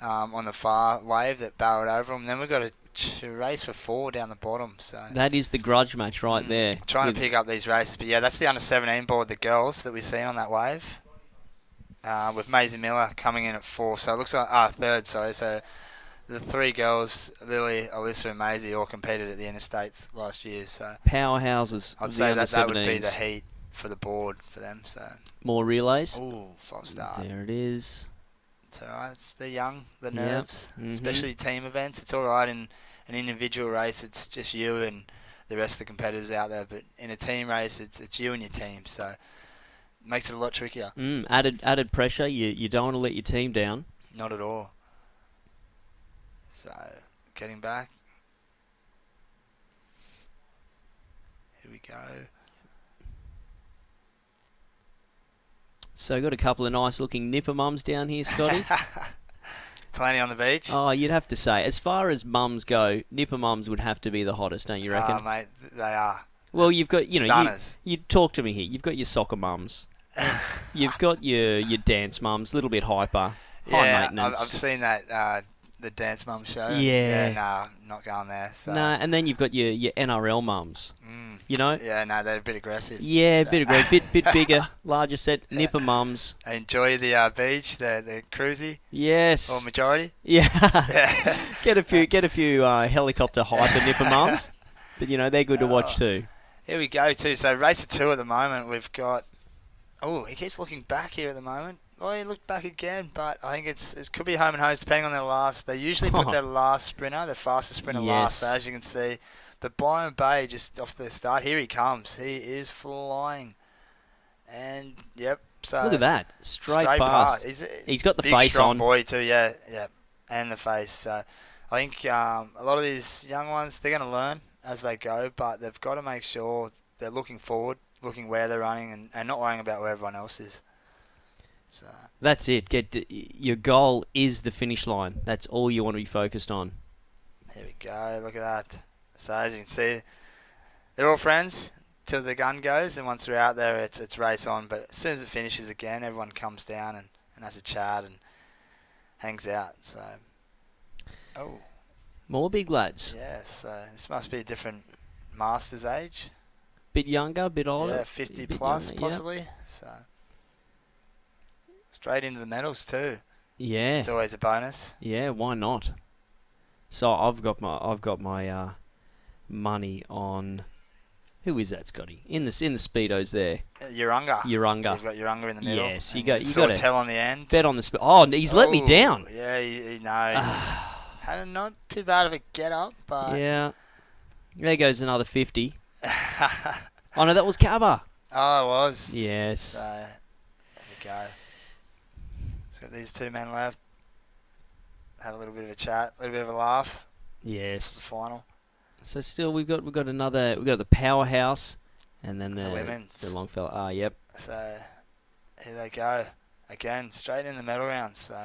Speaker 2: on the far wave that barreled over them. Then we've got a race for 4 down the bottom. So
Speaker 3: that is the grudge match right there.
Speaker 2: Trying to pick up these races. But yeah, that's the under-17 board, the girls that we've seen on that wave. With Maisie Miller coming in at 4th. So it looks like, third, sorry. So the 3 girls, Lily, Alyssa and Maisie, all competed at the interstates last year. So
Speaker 3: powerhouses.
Speaker 2: I'd say that would be the heat for the board for them. So
Speaker 3: more relays.
Speaker 2: Ooh, false start.
Speaker 3: There it is.
Speaker 2: It's alright. It's the young, the nerves,
Speaker 3: Mm-hmm.
Speaker 2: especially team events. It's alright in an individual race. It's just you and the rest of the competitors out there. But in a team race, it's you and your team. So it makes it a lot trickier.
Speaker 3: Added pressure. You don't want to let your team down.
Speaker 2: Not at all. So, getting back. Here we go.
Speaker 3: So got a couple of nice looking nipper mums down here, Scotty.
Speaker 2: Plenty on the beach.
Speaker 3: Oh, you'd have to say, as far as mums go, nipper mums would have to be the hottest, don't you reckon?
Speaker 2: Oh, mate, they are.
Speaker 3: Well, you've got, you know,
Speaker 2: Stunners.
Speaker 3: you talk to me here. You've got your soccer mums. You've got your dance mums, a little bit hyper, high
Speaker 2: Yeah,
Speaker 3: maintenance.
Speaker 2: I've seen that, the Dance Mum show.
Speaker 3: Yeah.
Speaker 2: Nah, not going there. So.
Speaker 3: Nah, and then you've got your NRL mums. You know?
Speaker 2: Yeah, no, they're a bit aggressive.
Speaker 3: Yeah,
Speaker 2: so.
Speaker 3: a bit aggressive, bit bigger, larger set, nipper mums.
Speaker 2: They enjoy the beach, the cruisy,
Speaker 3: Yes.
Speaker 2: or majority.
Speaker 3: Yeah.
Speaker 2: Yeah.
Speaker 3: get a few helicopter hyper nipper mums, but you know they're good to watch too.
Speaker 2: Here we go too. So race 2 at the moment. We've got. Oh, he keeps looking back here at the moment. Oh, he looked back again, but I think it could be home and hose depending on their last. They usually put their last sprinter, their fastest sprinter last. So as you can see, but Byron Bay just off the start. Here he comes. He is flying, and yep. So
Speaker 3: Look at that, straight past. He's got the
Speaker 2: big,
Speaker 3: face
Speaker 2: strong
Speaker 3: on.
Speaker 2: boy too. Yeah, and the face. So I think a lot of these young ones, they're going to learn as they go, but they've got to make sure they're looking forward, looking where they're running, and not worrying about where everyone else is. So
Speaker 3: That's it. Your goal is the finish line. That's all you want to be focused on.
Speaker 2: here we go. Look at that. So as you can see, they're all friends till the gun goes, and once we're out there, it's race on. But as soon as it finishes again, everyone comes down and has a chat and hangs out. So,
Speaker 3: More big lads.
Speaker 2: yeah. So this must be a different master's age.
Speaker 3: Bit younger, bit older.
Speaker 2: Yeah, 50
Speaker 3: bit
Speaker 2: plus
Speaker 3: younger, yeah.
Speaker 2: possibly. So straight into the medals too.
Speaker 3: Yeah.
Speaker 2: It's always a bonus.
Speaker 3: Yeah, why not? So I've got my money on. Who is that, Scotty? In the speedos there.
Speaker 2: Urunga.
Speaker 3: Urunga.
Speaker 2: You've got Urunga in the middle.
Speaker 3: Yes, you
Speaker 2: and
Speaker 3: got
Speaker 2: Sawtell
Speaker 3: to
Speaker 2: on the end.
Speaker 3: bet on the Oh, he's let me down.
Speaker 2: Yeah, he knows. Had not too bad of a get up, but
Speaker 3: Yeah. There goes another 50. Oh no, that was Cabba.
Speaker 2: Oh, it was.
Speaker 3: Yes.
Speaker 2: So there we go. So got these two men left. Have a little bit of a chat, a little bit of a laugh.
Speaker 3: Yes.
Speaker 2: The final.
Speaker 3: So still we've got the powerhouse, and then
Speaker 2: The
Speaker 3: the
Speaker 2: women's.
Speaker 3: long fella. Ah, yep.
Speaker 2: So here they go again, straight in the medal round. So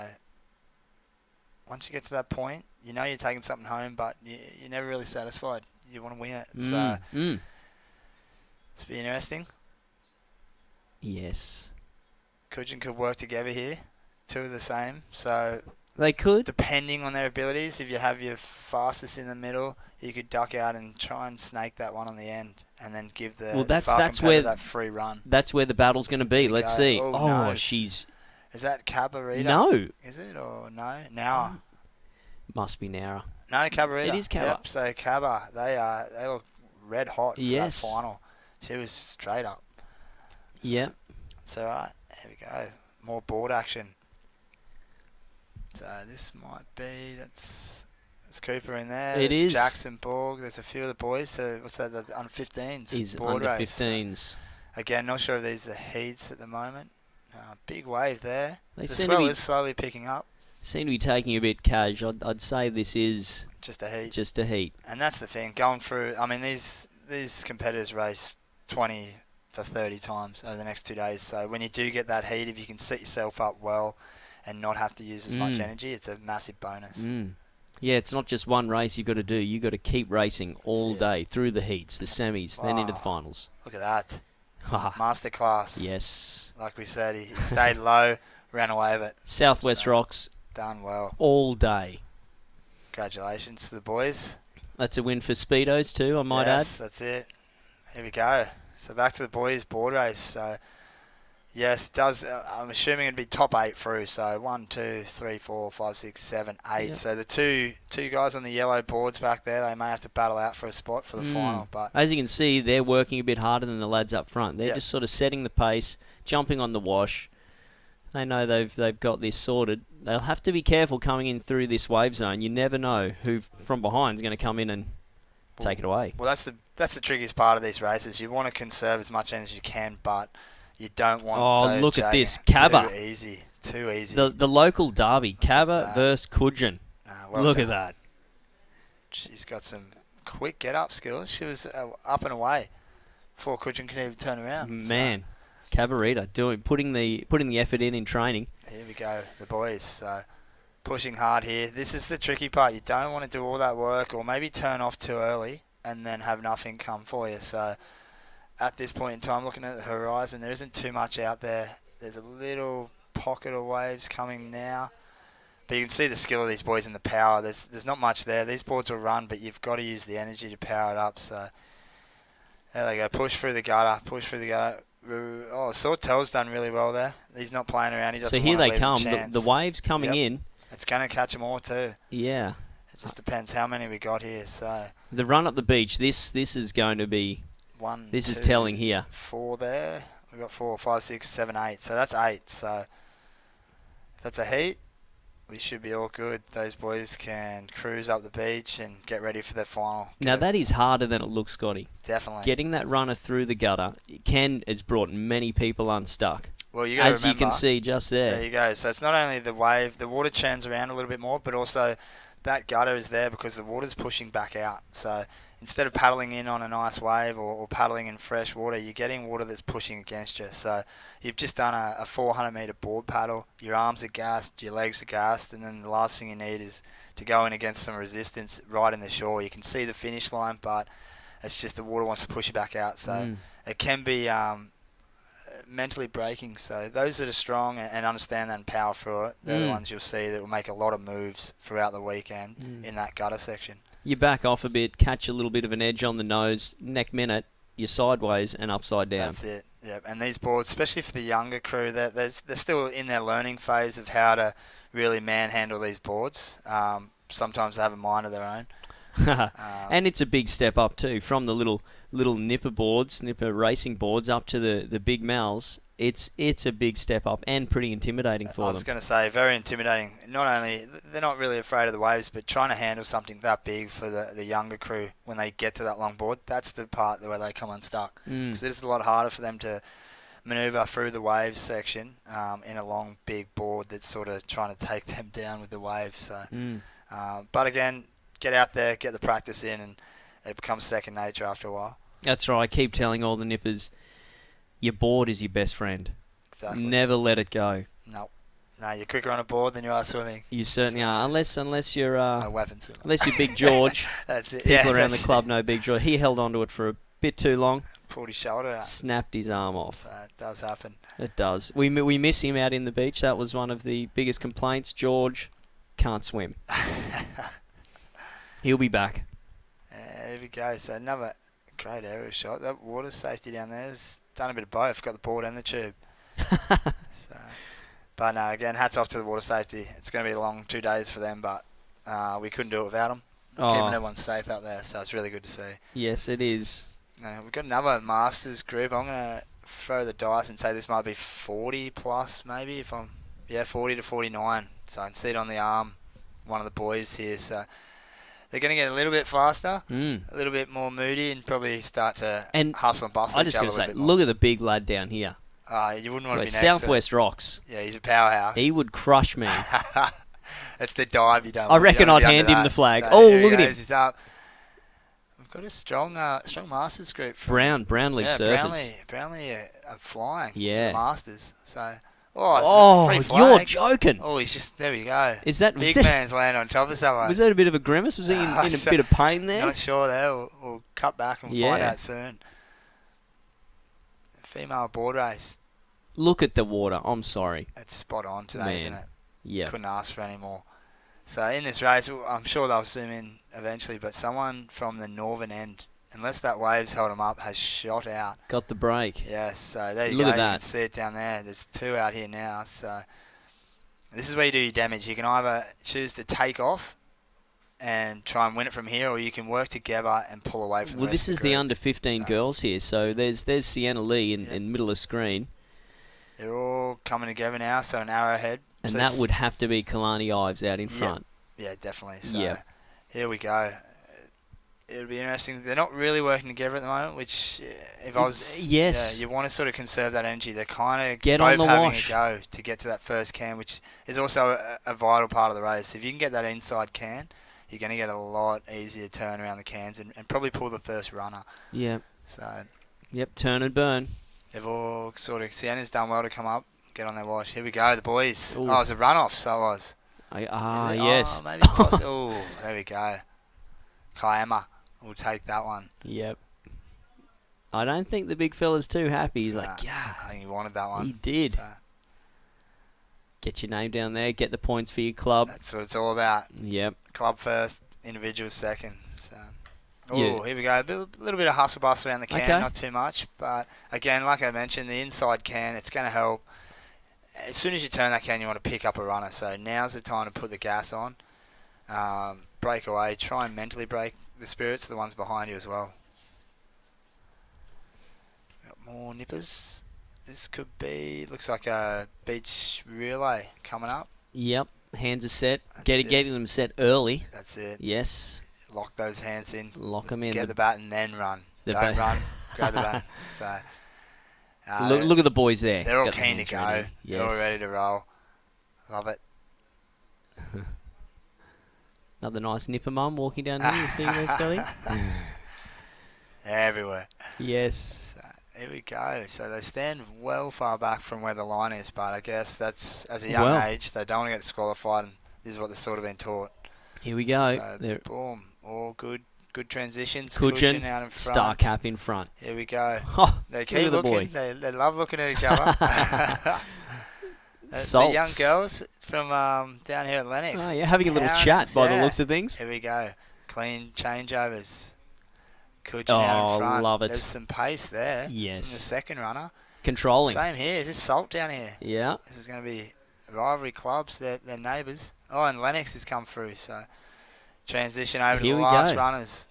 Speaker 2: once you get to that point, you know you're taking something home, but you're never really satisfied. You want to win it. So it's be interesting.
Speaker 3: Yes.
Speaker 2: Cudgen could work together here. Two are the same. So
Speaker 3: They could.
Speaker 2: depending on their abilities, if you have your fastest in the middle, you could duck out and try and snake that one on the end, and then give the
Speaker 3: that's
Speaker 2: far competitor
Speaker 3: where
Speaker 2: that free run.
Speaker 3: That's where the battle's going to be. Let's
Speaker 2: go.
Speaker 3: see.
Speaker 2: Oh,
Speaker 3: Oh,
Speaker 2: no.
Speaker 3: she's
Speaker 2: Is that Cabarita?
Speaker 3: no.
Speaker 2: Is it or no? Now.
Speaker 3: Must be Nara.
Speaker 2: No, Cabarita.
Speaker 3: It is Cabba.
Speaker 2: Yep, so Cabba, they look red hot for
Speaker 3: Yes.
Speaker 2: that final. She was straight up.
Speaker 3: Yeah.
Speaker 2: It's all right. Here we go. More board action. So this might be that's Cooper in there.
Speaker 3: It
Speaker 2: There's
Speaker 3: is.
Speaker 2: Jackson Borg. There's a few of the boys. So what's that? The under 15s.
Speaker 3: He's
Speaker 2: board
Speaker 3: under
Speaker 2: race.
Speaker 3: 15s.
Speaker 2: Again, not sure if these are heats at the moment. Big wave there.
Speaker 3: They
Speaker 2: The
Speaker 3: seem to
Speaker 2: swell
Speaker 3: be
Speaker 2: is slowly picking up.
Speaker 3: seem to be taking a bit cash. I'd say this is
Speaker 2: Just a heat.
Speaker 3: just a heat.
Speaker 2: And that's the thing. Going through. I mean, these competitors race 20 to 30 times over the next 2 days. So when you do get that heat, if you can set yourself up well and not have to use as much energy, it's a massive bonus.
Speaker 3: Yeah, it's not just one race you've got to do. You've got to keep racing all
Speaker 2: it.
Speaker 3: day through the heats, the semis, then into the finals.
Speaker 2: Look at that. Masterclass.
Speaker 3: Yes.
Speaker 2: Like we said, he stayed low, ran away with it.
Speaker 3: Southwest
Speaker 2: So,
Speaker 3: Rocks
Speaker 2: Done well.
Speaker 3: all day.
Speaker 2: Congratulations to the boys.
Speaker 3: That's a win for Speedos too, I might
Speaker 2: Yes, that's it. Here we go. So back to the boys board race. So yes, it does. I'm assuming it'd be top 8 through. So 1, 2, 3, 4, 5, 6, 7, 8.
Speaker 3: Yep.
Speaker 2: So the two guys on the yellow boards back there, they may have to battle out for a spot for the final. But
Speaker 3: add. As you can see, they're working a bit harder than the lads up front. They're
Speaker 2: Yep.
Speaker 3: just sort of setting the pace, jumping on the wash. They know they've got this sorted. They'll have to be careful coming in through this wave zone. You never know who from behind is going to come in and take it away.
Speaker 2: well, that's the trickiest part of these races. You want to conserve as much energy as you can, but you don't want.
Speaker 3: Oh, look at this. Cabba.
Speaker 2: Too easy.
Speaker 3: The local derby, Cabba versus Cudgen.
Speaker 2: Well
Speaker 3: Look
Speaker 2: done.
Speaker 3: at that.
Speaker 2: She's got some quick get-up skills. She was up and away before Cudgen could even turn around.
Speaker 3: Man, Cabarita putting the effort in training.
Speaker 2: Here we go, the boys. So pushing hard here. This is the tricky part. You don't want to do all that work or maybe turn off too early and then have nothing come for you. So at this point in time, looking at the horizon, there isn't too much out there. There's a little pocket of waves coming now. But you can see the skill of these boys and the power. There's not much there. These boards will run, but you've got to use the energy to power it up. So there they go. Push through the gutter. Push through the gutter. Oh, Sawtell's done really well there. He's not playing around. He doesn't
Speaker 3: So here
Speaker 2: want to
Speaker 3: they
Speaker 2: leave
Speaker 3: come. The waves coming in.
Speaker 2: It's going to catch them all too.
Speaker 3: Yeah.
Speaker 2: It just depends how many we got here. So
Speaker 3: the run up the beach. This is going to be. This is telling here.
Speaker 2: 4 there. We've got 4, 5, 6, 7, 8. So that's 8. So if that's a heat, we should be all good. Those boys can cruise up the beach and get ready for their final.
Speaker 3: Now that is harder than it looks, Scotty.
Speaker 2: Definitely.
Speaker 3: Getting that runner through the gutter has brought many people unstuck.
Speaker 2: Well, you got to remember,
Speaker 3: as you can see just there.
Speaker 2: There you go. So it's not only the wave, the water churns around a little bit more, but also that gutter is there because the water's pushing back out. So instead of paddling in on a nice wave or paddling in fresh water, you're getting water that's pushing against you. So you've just done a 400-metre board paddle. Your arms are gassed, your legs are gassed, and then the last thing you need is to go in against some resistance right in the shore. You can see the finish line, but it's just the water wants to push you back out. So it can be mentally breaking. So those that are strong and understand that and power through it, they're the ones you'll see that will make a lot of moves throughout the weekend in that gutter section.
Speaker 3: You back off a bit, catch a little bit of an edge on the nose, next minute, you're sideways and upside down.
Speaker 2: That's it, yep. And these boards, especially for the younger crew, they're still in their learning phase of how to really manhandle these boards. Sometimes they have a mind of their own.
Speaker 3: And it's a big step up too, from the little nipper racing boards up to the big mals. It's a big step up and pretty intimidating for them.
Speaker 2: I was going to say, very intimidating. Not only, they're not really afraid of the waves, but trying to handle something that big for the younger crew when they get to that long board, that's the part where they come unstuck. Because it is a lot harder for them to manoeuvre through the waves section in a long, big board that's sort of trying to take them down with the waves. So, but again, get out there, get the practice in, and it becomes second nature after a while.
Speaker 3: That's right. I keep telling all the nippers, your board is your best friend.
Speaker 2: Exactly.
Speaker 3: Never let it go.
Speaker 2: No, you're quicker on a board than you are swimming.
Speaker 3: You certainly are, unless you're
Speaker 2: a weapon swimmer.
Speaker 3: Unless you're Big George.
Speaker 2: That's it.
Speaker 3: People around the club know Big George. He held onto it for a bit too long.
Speaker 2: Pulled his shoulder out.
Speaker 3: Snapped his arm off.
Speaker 2: So it does happen.
Speaker 3: It does. We miss him out in the beach. That was one of the biggest complaints. George can't swim. He'll be back.
Speaker 2: There we go. So another great aerial shot. That water safety down there has done a bit of both. Got the board and the tube. But no, again, hats off to the water safety. It's going to be a long 2 days for them, but we couldn't do it without them. Keeping everyone safe out there, so it's really good to see.
Speaker 3: Yes, it is.
Speaker 2: We've got another Masters group. I'm going to throw the dice and say this might be 40 plus, maybe. 40 to 49. So I can see it on the arm, one of the boys here. So they're going to get a little bit faster, a little bit more moody, and probably start to hustle and bustle.
Speaker 3: I just got to say, look at the big lad down here.
Speaker 2: You wouldn't want to be next
Speaker 3: Southwest Rocks.
Speaker 2: Yeah, he's a powerhouse.
Speaker 3: He would crush me.
Speaker 2: It's the dive you don't.
Speaker 3: I reckon I'd hand him the flag.
Speaker 2: So
Speaker 3: look at him.
Speaker 2: He's up. We've got a strong Masters group.
Speaker 3: Brownlee surfers.
Speaker 2: Brownlee are flying.
Speaker 3: Yeah.
Speaker 2: For the Masters. So.
Speaker 3: You're
Speaker 2: Free flag.
Speaker 3: joking.
Speaker 2: He's just, there we go.
Speaker 3: Is that
Speaker 2: big man's land on top of someone?
Speaker 3: Was that a bit of a grimace? Was he in a bit of pain there?
Speaker 2: Not sure there. We'll cut back and find out soon. Female board race.
Speaker 3: Look at the water. I'm sorry.
Speaker 2: It's spot on today, isn't it?
Speaker 3: Yeah.
Speaker 2: Couldn't ask for any more. So in this race, I'm sure they'll zoom in eventually, but someone from the northern end, unless that wave's held them up, has shot out.
Speaker 3: Got the break.
Speaker 2: Yes, so there you
Speaker 3: Look
Speaker 2: go.
Speaker 3: at that.
Speaker 2: You can see it down there. There's 2 out here now. So this is where you do your damage. You can either choose to take off and try and win it from here, or you can work together and pull away from the rest
Speaker 3: this
Speaker 2: of
Speaker 3: is
Speaker 2: the
Speaker 3: the under 15 girls here. So there's Sienna Lee in middle of screen.
Speaker 2: They're all coming together now, so an arrowhead.
Speaker 3: And that would have to be Kalani Ives out in front.
Speaker 2: Yeah, definitely. So here we go. It'll be interesting. They're not really working together at the moment, which if I was...
Speaker 3: Yes.
Speaker 2: You want to sort of conserve that energy. They're kind of
Speaker 3: both
Speaker 2: having
Speaker 3: wash.
Speaker 2: a go to get to that first can, which is also a vital part of the race. If you can get that inside can, you're going to get a lot easier turn around the cans and probably pull the first runner.
Speaker 3: Yeah.
Speaker 2: So.
Speaker 3: Yep, turn and burn.
Speaker 2: They've all sort of... Sienna's done well to come up, get on their watch. Here we go, the boys.
Speaker 3: Ooh.
Speaker 2: Oh, it was a runoff, so it was.
Speaker 3: Yes.
Speaker 2: Oh, maybe possible. Oh, there we go. Kiama will take that one.
Speaker 3: Yep. I don't think the big fella's too happy. He's like,
Speaker 2: I think he wanted that one.
Speaker 3: He did.
Speaker 2: So.
Speaker 3: Get your name down there. Get the points for your club.
Speaker 2: That's what it's all about.
Speaker 3: Yep.
Speaker 2: Club first, individual second. So. Oh,
Speaker 3: Yeah.
Speaker 2: Here we go. A little bit of hustle bustle around the can,
Speaker 3: Okay.
Speaker 2: not too much. But again, like I mentioned, the inside can, it's going to help. As soon as you turn that can, you want to pick up a runner. So now's the time to put the gas on. Break away. Try and mentally break the spirits, the ones behind you as well. Got more nippers. This could be, looks like a beach relay coming up.
Speaker 3: Yep. Hands are set.
Speaker 2: That's
Speaker 3: Getting them set early.
Speaker 2: That's it.
Speaker 3: Yes.
Speaker 2: Lock those hands in.
Speaker 3: Lock them in.
Speaker 2: Get the bat and then run.
Speaker 3: The
Speaker 2: Don't
Speaker 3: bat.
Speaker 2: run. Grab the bat. So
Speaker 3: Look at the boys there.
Speaker 2: they're all
Speaker 3: Got the
Speaker 2: keen to
Speaker 3: hands
Speaker 2: go.
Speaker 3: ready.
Speaker 2: They're all
Speaker 3: Yes.
Speaker 2: ready to roll. Love it.
Speaker 3: Another nice nipper mum walking down here. You see there, Scotty?
Speaker 2: They're everywhere.
Speaker 3: Yes.
Speaker 2: So, here we go. So they stand well far back from where the line is, but I guess that's, as a young age, they don't want to get disqualified, and this is what they've sort of been taught.
Speaker 3: Here we go.
Speaker 2: So, boom. All good transitions.
Speaker 3: Cudgen,
Speaker 2: out in front.
Speaker 3: star cap in front.
Speaker 2: Here we go.
Speaker 3: Oh,
Speaker 2: They keep
Speaker 3: look at the
Speaker 2: looking.
Speaker 3: boy.
Speaker 2: They love looking at each other. The
Speaker 3: Salts.
Speaker 2: young girls from down here at Lennox.
Speaker 3: Oh, yeah, having a little
Speaker 2: Pounders,
Speaker 3: chat by the
Speaker 2: yeah.
Speaker 3: looks of things.
Speaker 2: Here we go. Clean changeovers. Cudgen out in front.
Speaker 3: Love it.
Speaker 2: There's some pace there.
Speaker 3: Yes.
Speaker 2: In the second runner.
Speaker 3: Controlling.
Speaker 2: Same here. Is this Salt down here?
Speaker 3: Yeah.
Speaker 2: This is going to be rivalry clubs. They're neighbours. Oh, and Lennox has come through. So transition over
Speaker 3: Here
Speaker 2: to the
Speaker 3: we
Speaker 2: last
Speaker 3: go.
Speaker 2: runners.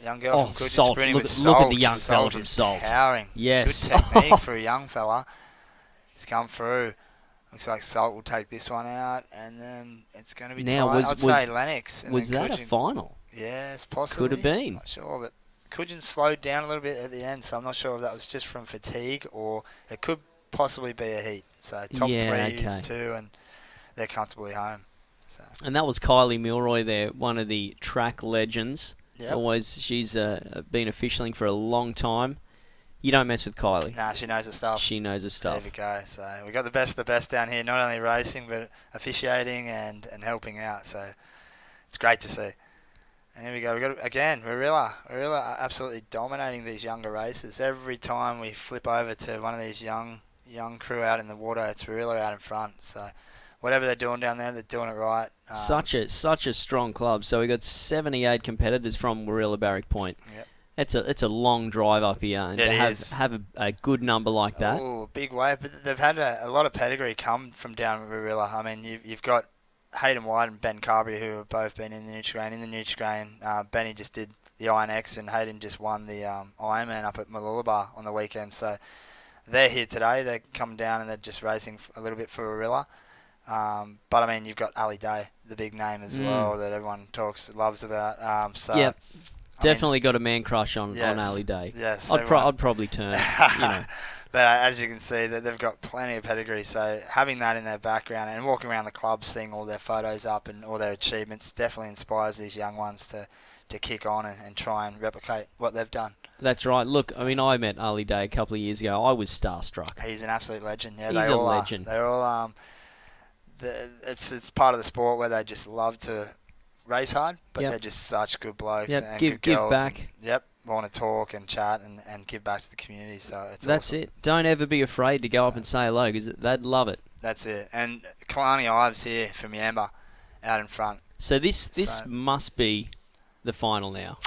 Speaker 2: Young girl from Cudgen
Speaker 3: Salt.
Speaker 2: sprinting
Speaker 3: Look
Speaker 2: with
Speaker 3: at
Speaker 2: Salt.
Speaker 3: the young fella
Speaker 2: Salt
Speaker 3: from
Speaker 2: is
Speaker 3: Salt.
Speaker 2: powering.
Speaker 3: Yes.
Speaker 2: It's good technique for a young fella. He's come through. Looks like Salt will take this one out, and then it's going to be
Speaker 3: Now,
Speaker 2: tight. I'd say Lennox. And
Speaker 3: Was
Speaker 2: then
Speaker 3: that a
Speaker 2: Cudgen.
Speaker 3: final?
Speaker 2: Yes, possibly.
Speaker 3: Could have been.
Speaker 2: Not sure, but Cudgen slowed down a little bit at the end, so I'm not sure if that was just from fatigue or it could possibly be a heat. So top
Speaker 3: Yeah,
Speaker 2: three,
Speaker 3: okay.
Speaker 2: 2, and they're comfortably home. So.
Speaker 3: And that was Kylie Milroy there, one of the track legends.
Speaker 2: Yep.
Speaker 3: Always, she's been officialing for a long time. You don't mess with Kylie.
Speaker 2: Nah, she knows her stuff.
Speaker 3: She knows her stuff.
Speaker 2: There we go. So we got the best of the best down here, not only racing but officiating and helping out. So it's great to see. And here we go. We got again Warilla are absolutely dominating these younger races. Every time we flip over to one of these young crew out in the water, it's Warilla out in front. So whatever they're doing down there, they're doing it right.
Speaker 3: Such a strong club. So we got 78 competitors from Warilla Barrack Point.
Speaker 2: Yep.
Speaker 3: It's a long drive up here, and
Speaker 2: It
Speaker 3: to
Speaker 2: is.
Speaker 3: have a good number like that.
Speaker 2: Oh, big wave. But they've had a lot of pedigree come from down Warilla. I mean, you've got Hayden White and Ben Carberry, who have both been in the Nutrigrain. Benny just did the Iron X, and Hayden just won the Ironman up at Mooloolaba on the weekend. So they're here today. They're coming down and they're just racing a little bit for Warilla. But I mean, you've got Ali Day, the big name as well that everyone loves about. So
Speaker 3: yep. Definitely got a man crush on
Speaker 2: Yes.
Speaker 3: Ali Day.
Speaker 2: Yes,
Speaker 3: I'd probably turn.
Speaker 2: But as you can see, they've got plenty of pedigree. So having that in their background and walking around the club, seeing all their photos up and all their achievements, definitely inspires these young ones to kick on and try and replicate what they've done.
Speaker 3: That's right. Look, I mean, I met Ali Day a couple of years ago. I was starstruck.
Speaker 2: He's an absolute legend. Yeah,
Speaker 3: He's
Speaker 2: they
Speaker 3: a
Speaker 2: all
Speaker 3: legend.
Speaker 2: Are. They're all. It's part of the sport where they just love to race hard, but
Speaker 3: Yep.
Speaker 2: they're just such good blokes
Speaker 3: Yep,
Speaker 2: and
Speaker 3: give
Speaker 2: good girls.
Speaker 3: back.
Speaker 2: And, want to talk and chat and give back to the community. So it's
Speaker 3: That's
Speaker 2: awesome.
Speaker 3: it. Don't ever be afraid to go up and say hello, because they'd love it.
Speaker 2: That's it. And Kalani Ives here from Yamba out in front.
Speaker 3: So this
Speaker 2: So-
Speaker 3: must be the final now.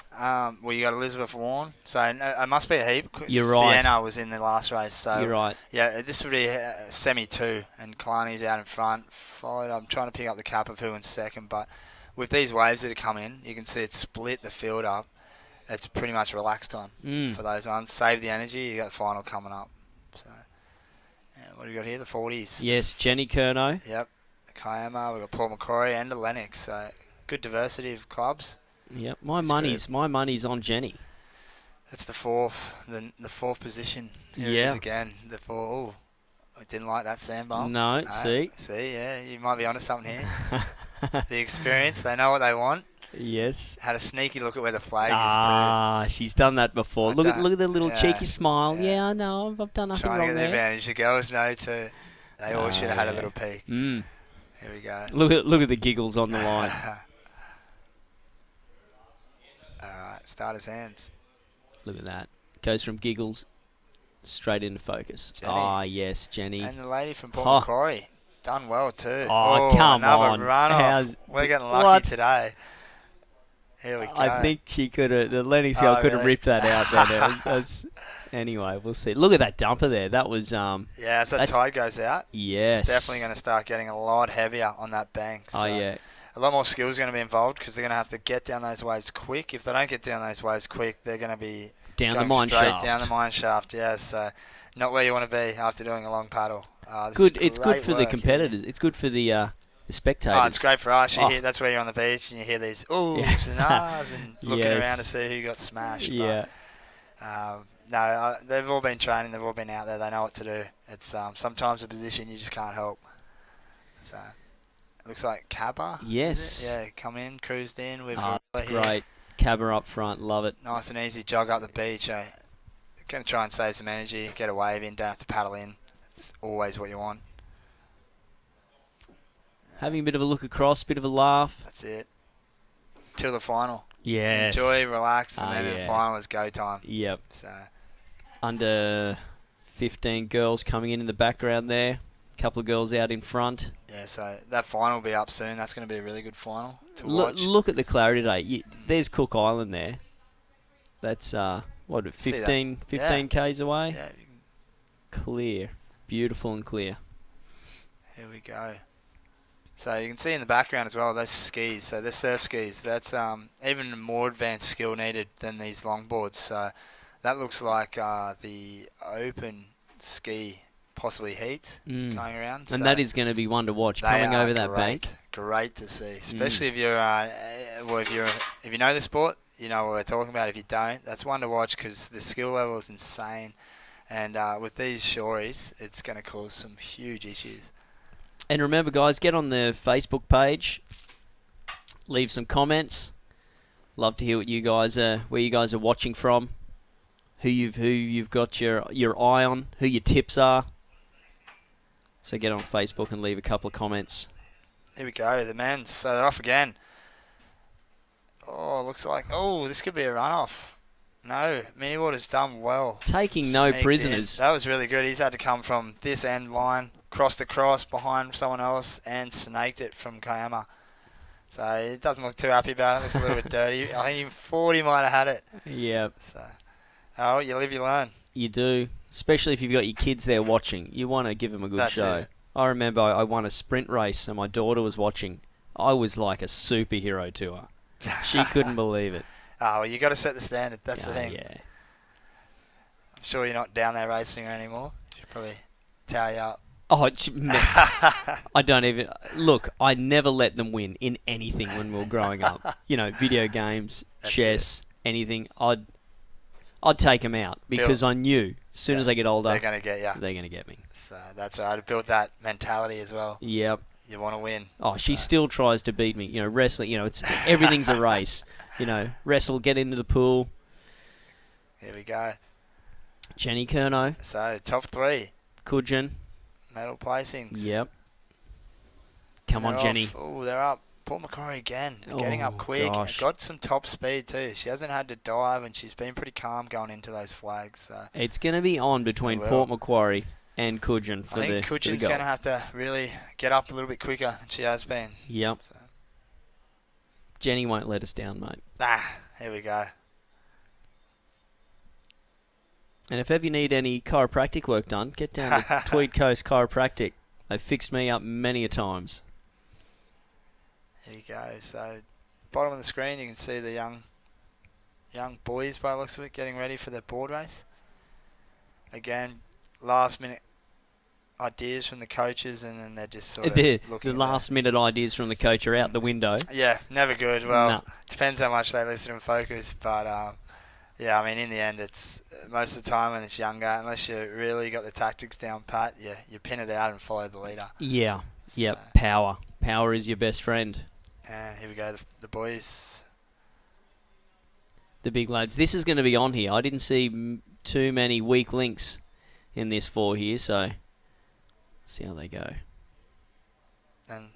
Speaker 2: Well, you got Elizabeth Warren, so no, it must be a heap.
Speaker 3: You're right.
Speaker 2: Sienna was in the last race, so
Speaker 3: You're right.
Speaker 2: yeah, this would be semi 2, and Kalani's out in front. Followed, I'm trying to pick up the cap of who in second, but with these waves that are coming, you can see it split the field up. It's pretty much relaxed time for those ones. Save the energy. You got the final coming up. So, what do we got here? The 40s.
Speaker 3: Yes, Jenny Curnow.
Speaker 2: Yep. The Kiama. We've got Paul McCrory and the Lennox. So good diversity of clubs.
Speaker 3: Yep.
Speaker 2: That's
Speaker 3: My money's on Jenny.
Speaker 2: That's the fourth position. Here it
Speaker 3: Yeah.
Speaker 2: is again. The four. Oh, I didn't like that sandbar.
Speaker 3: No, see?
Speaker 2: See, yeah, you might be onto something here. The experience, they know what they want.
Speaker 3: Yes.
Speaker 2: Had a sneaky look at where the flag is
Speaker 3: Ah, she's done that before. Look at the little
Speaker 2: yeah,
Speaker 3: cheeky smile.
Speaker 2: yeah.
Speaker 3: Yeah, I know. I've done nothing
Speaker 2: Trying to
Speaker 3: wrong
Speaker 2: get the
Speaker 3: there.
Speaker 2: advantage. The girls know too. They all should have had a
Speaker 3: yeah.
Speaker 2: little peek.
Speaker 3: Mm.
Speaker 2: Here we go.
Speaker 3: Look at the giggles on the line.
Speaker 2: Alright, starter's hands.
Speaker 3: Look at that. Goes from giggles straight into focus.
Speaker 2: Jenny.
Speaker 3: Ah, yes, Jenny.
Speaker 2: And the lady from Port
Speaker 3: Oh.
Speaker 2: Macquarie. Done well too.
Speaker 3: Oh, come
Speaker 2: another
Speaker 3: on.
Speaker 2: run-off. We're getting lucky
Speaker 3: What?
Speaker 2: today. Here we go.
Speaker 3: I think she could have, the Lennox girl could have
Speaker 2: really?
Speaker 3: ripped that out then. Anyway, we'll see. Look at that dumper there. That was,
Speaker 2: Yeah, as that tide goes out,
Speaker 3: yes.
Speaker 2: it's definitely going to start getting a lot heavier on that bank. So
Speaker 3: Oh, yeah.
Speaker 2: a lot more skills going to be involved because they're going to have to get down those waves quick. If they don't get down those waves quick, they're going to be
Speaker 3: Down
Speaker 2: going
Speaker 3: the mine
Speaker 2: straight
Speaker 3: shaft.
Speaker 2: down the mine shaft. Yeah, so not where you want to be after doing a long paddle.
Speaker 3: It's good for the competitors. It's good for the spectators.
Speaker 2: Oh, it's great for us. That's where you're on the beach and you hear these oohs and ahs and looking around to see who got smashed.
Speaker 3: Yeah.
Speaker 2: But, they've all been training. They've all been out there. They know what to do. It's sometimes a position you just can't help. So it looks like Cabba.
Speaker 3: Yes.
Speaker 2: Yeah, come in, cruised in with.
Speaker 3: That's great. Cabba up front. Love it.
Speaker 2: Nice and easy jog up the beach. Going to try and save some energy, get a wave in, don't have to paddle in. It's always what you want.
Speaker 3: Having a bit of a look across, bit of a laugh.
Speaker 2: That's it. Till the final.
Speaker 3: Yes.
Speaker 2: Enjoy, relax, and then in the final is go time.
Speaker 3: Yep.
Speaker 2: So
Speaker 3: under 15 girls coming in the background there. A couple of girls out in front.
Speaker 2: Yeah, so that final will be up soon. That's going to be a really good final to watch.
Speaker 3: Look at the clarity today. There's Cook Island there. That's, 15 Ks away?
Speaker 2: Yeah.
Speaker 3: Clear. Beautiful and clear.
Speaker 2: Here we go. So you can see in the background as well, those skis. So they're surf skis. That's even more advanced skill needed than these longboards. So that looks like the open ski, possibly heats going around.
Speaker 3: And
Speaker 2: so
Speaker 3: that is going to be one to watch coming over that bank.
Speaker 2: Great to see, especially if you're if you know the sport, you know what we're talking about. If you don't, that's one to watch because the skill level is insane. And with these shories, it's going to cause some huge issues.
Speaker 3: And remember, guys, get on the Facebook page, leave some comments. Love to hear what you guys where you guys are watching from, who you've got your eye on, who your tips are. So get on Facebook and leave a couple of comments.
Speaker 2: Here we go, the men's. So they're off again. Oh, looks like this could be a runoff. No, Miniwater's done well.
Speaker 3: Taking no
Speaker 2: Sneaked
Speaker 3: prisoners.
Speaker 2: in. That was really good. He's had to come from this end line, crossed across behind someone else, and snaked it from Kayama. So it doesn't look too happy about it. Looks a little bit dirty. I think 40 might have had it.
Speaker 3: Yeah.
Speaker 2: So, you live, you learn.
Speaker 3: You do, especially if you've got your kids there watching. You want to give them a good show.
Speaker 2: It.
Speaker 3: I remember I won a sprint race and my daughter was watching. I was like a superhero to her. She couldn't believe it.
Speaker 2: Oh, well, you got to set the standard. That's the thing.
Speaker 3: Yeah.
Speaker 2: I'm sure you're not down there racing her anymore. She'll probably towel you up.
Speaker 3: Oh, I don't even... Look, I never let them win in anything when we were growing up. You know, video games, chess, anything. I'd take them out because I knew as soon as they get older...
Speaker 2: They're going to get you.
Speaker 3: They're going to get me.
Speaker 2: So that's right. I built that mentality as well.
Speaker 3: Yep.
Speaker 2: You want to win.
Speaker 3: Oh, she still tries to beat me. You know, wrestling, it's everything's a race. You know, wrestle, get into the pool.
Speaker 2: Here we go.
Speaker 3: Jenny Curnow.
Speaker 2: So, top 3.
Speaker 3: Cudgen.
Speaker 2: Medal placings.
Speaker 3: Yep. Come on, Jenny.
Speaker 2: Oh, they're up. Port Macquarie again. Getting up quick.
Speaker 3: Gosh.
Speaker 2: Got some top speed too. She hasn't had to dive and she's been pretty calm going into those flags. So
Speaker 3: it's going to be on between Port Macquarie and Cudgen for
Speaker 2: I think Cudgen's going to have to really get up a little bit quicker than she has been.
Speaker 3: Yep.
Speaker 2: So.
Speaker 3: Jenny won't let us down, mate.
Speaker 2: Here we go.
Speaker 3: And if ever you need any chiropractic work done, get down to Tweed Coast Chiropractic. They've fixed me up many a times.
Speaker 2: Here you go. So, bottom of the screen, you can see the young boys, by the looks of it, getting ready for their board race. Again, last minute ideas from the coaches, and then they're just sort of looking.
Speaker 3: The last minute ideas from the coach are out the window.
Speaker 2: Yeah, never good. Well, depends how much they listen and focus, but yeah, I mean, in the end, it's most of the time when it's younger, unless you really got the tactics down pat, you pin it out and follow the leader.
Speaker 3: Yeah,
Speaker 2: So,
Speaker 3: Power Power is your best friend.
Speaker 2: Here we go, the boys.
Speaker 3: The big lads. This is going to be on here. I didn't see too many weak links in this 4 here, so see how they go.
Speaker 2: And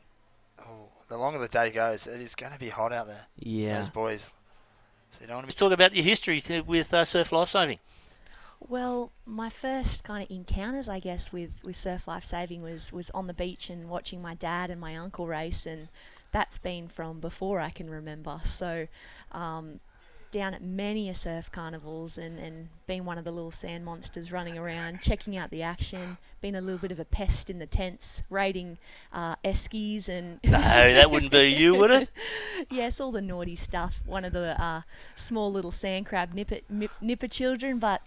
Speaker 2: the longer the day goes, it is going to be hot out there.
Speaker 3: Yeah.
Speaker 2: Those boys. So you don't want to
Speaker 1: Let's talk about your history with surf lifesaving.
Speaker 4: Well, my first kind of encounters, I guess, with surf lifesaving was on the beach and watching my dad and my uncle race, and that's been from before I can remember. So down at many a surf carnivals and being one of the little sand monsters running around, checking out the action, being a little bit of a pest in the tents, raiding eskies and...
Speaker 1: No, that wouldn't be you, would it?
Speaker 4: Yes, all the naughty stuff. One of the small little sand crab nipper children, but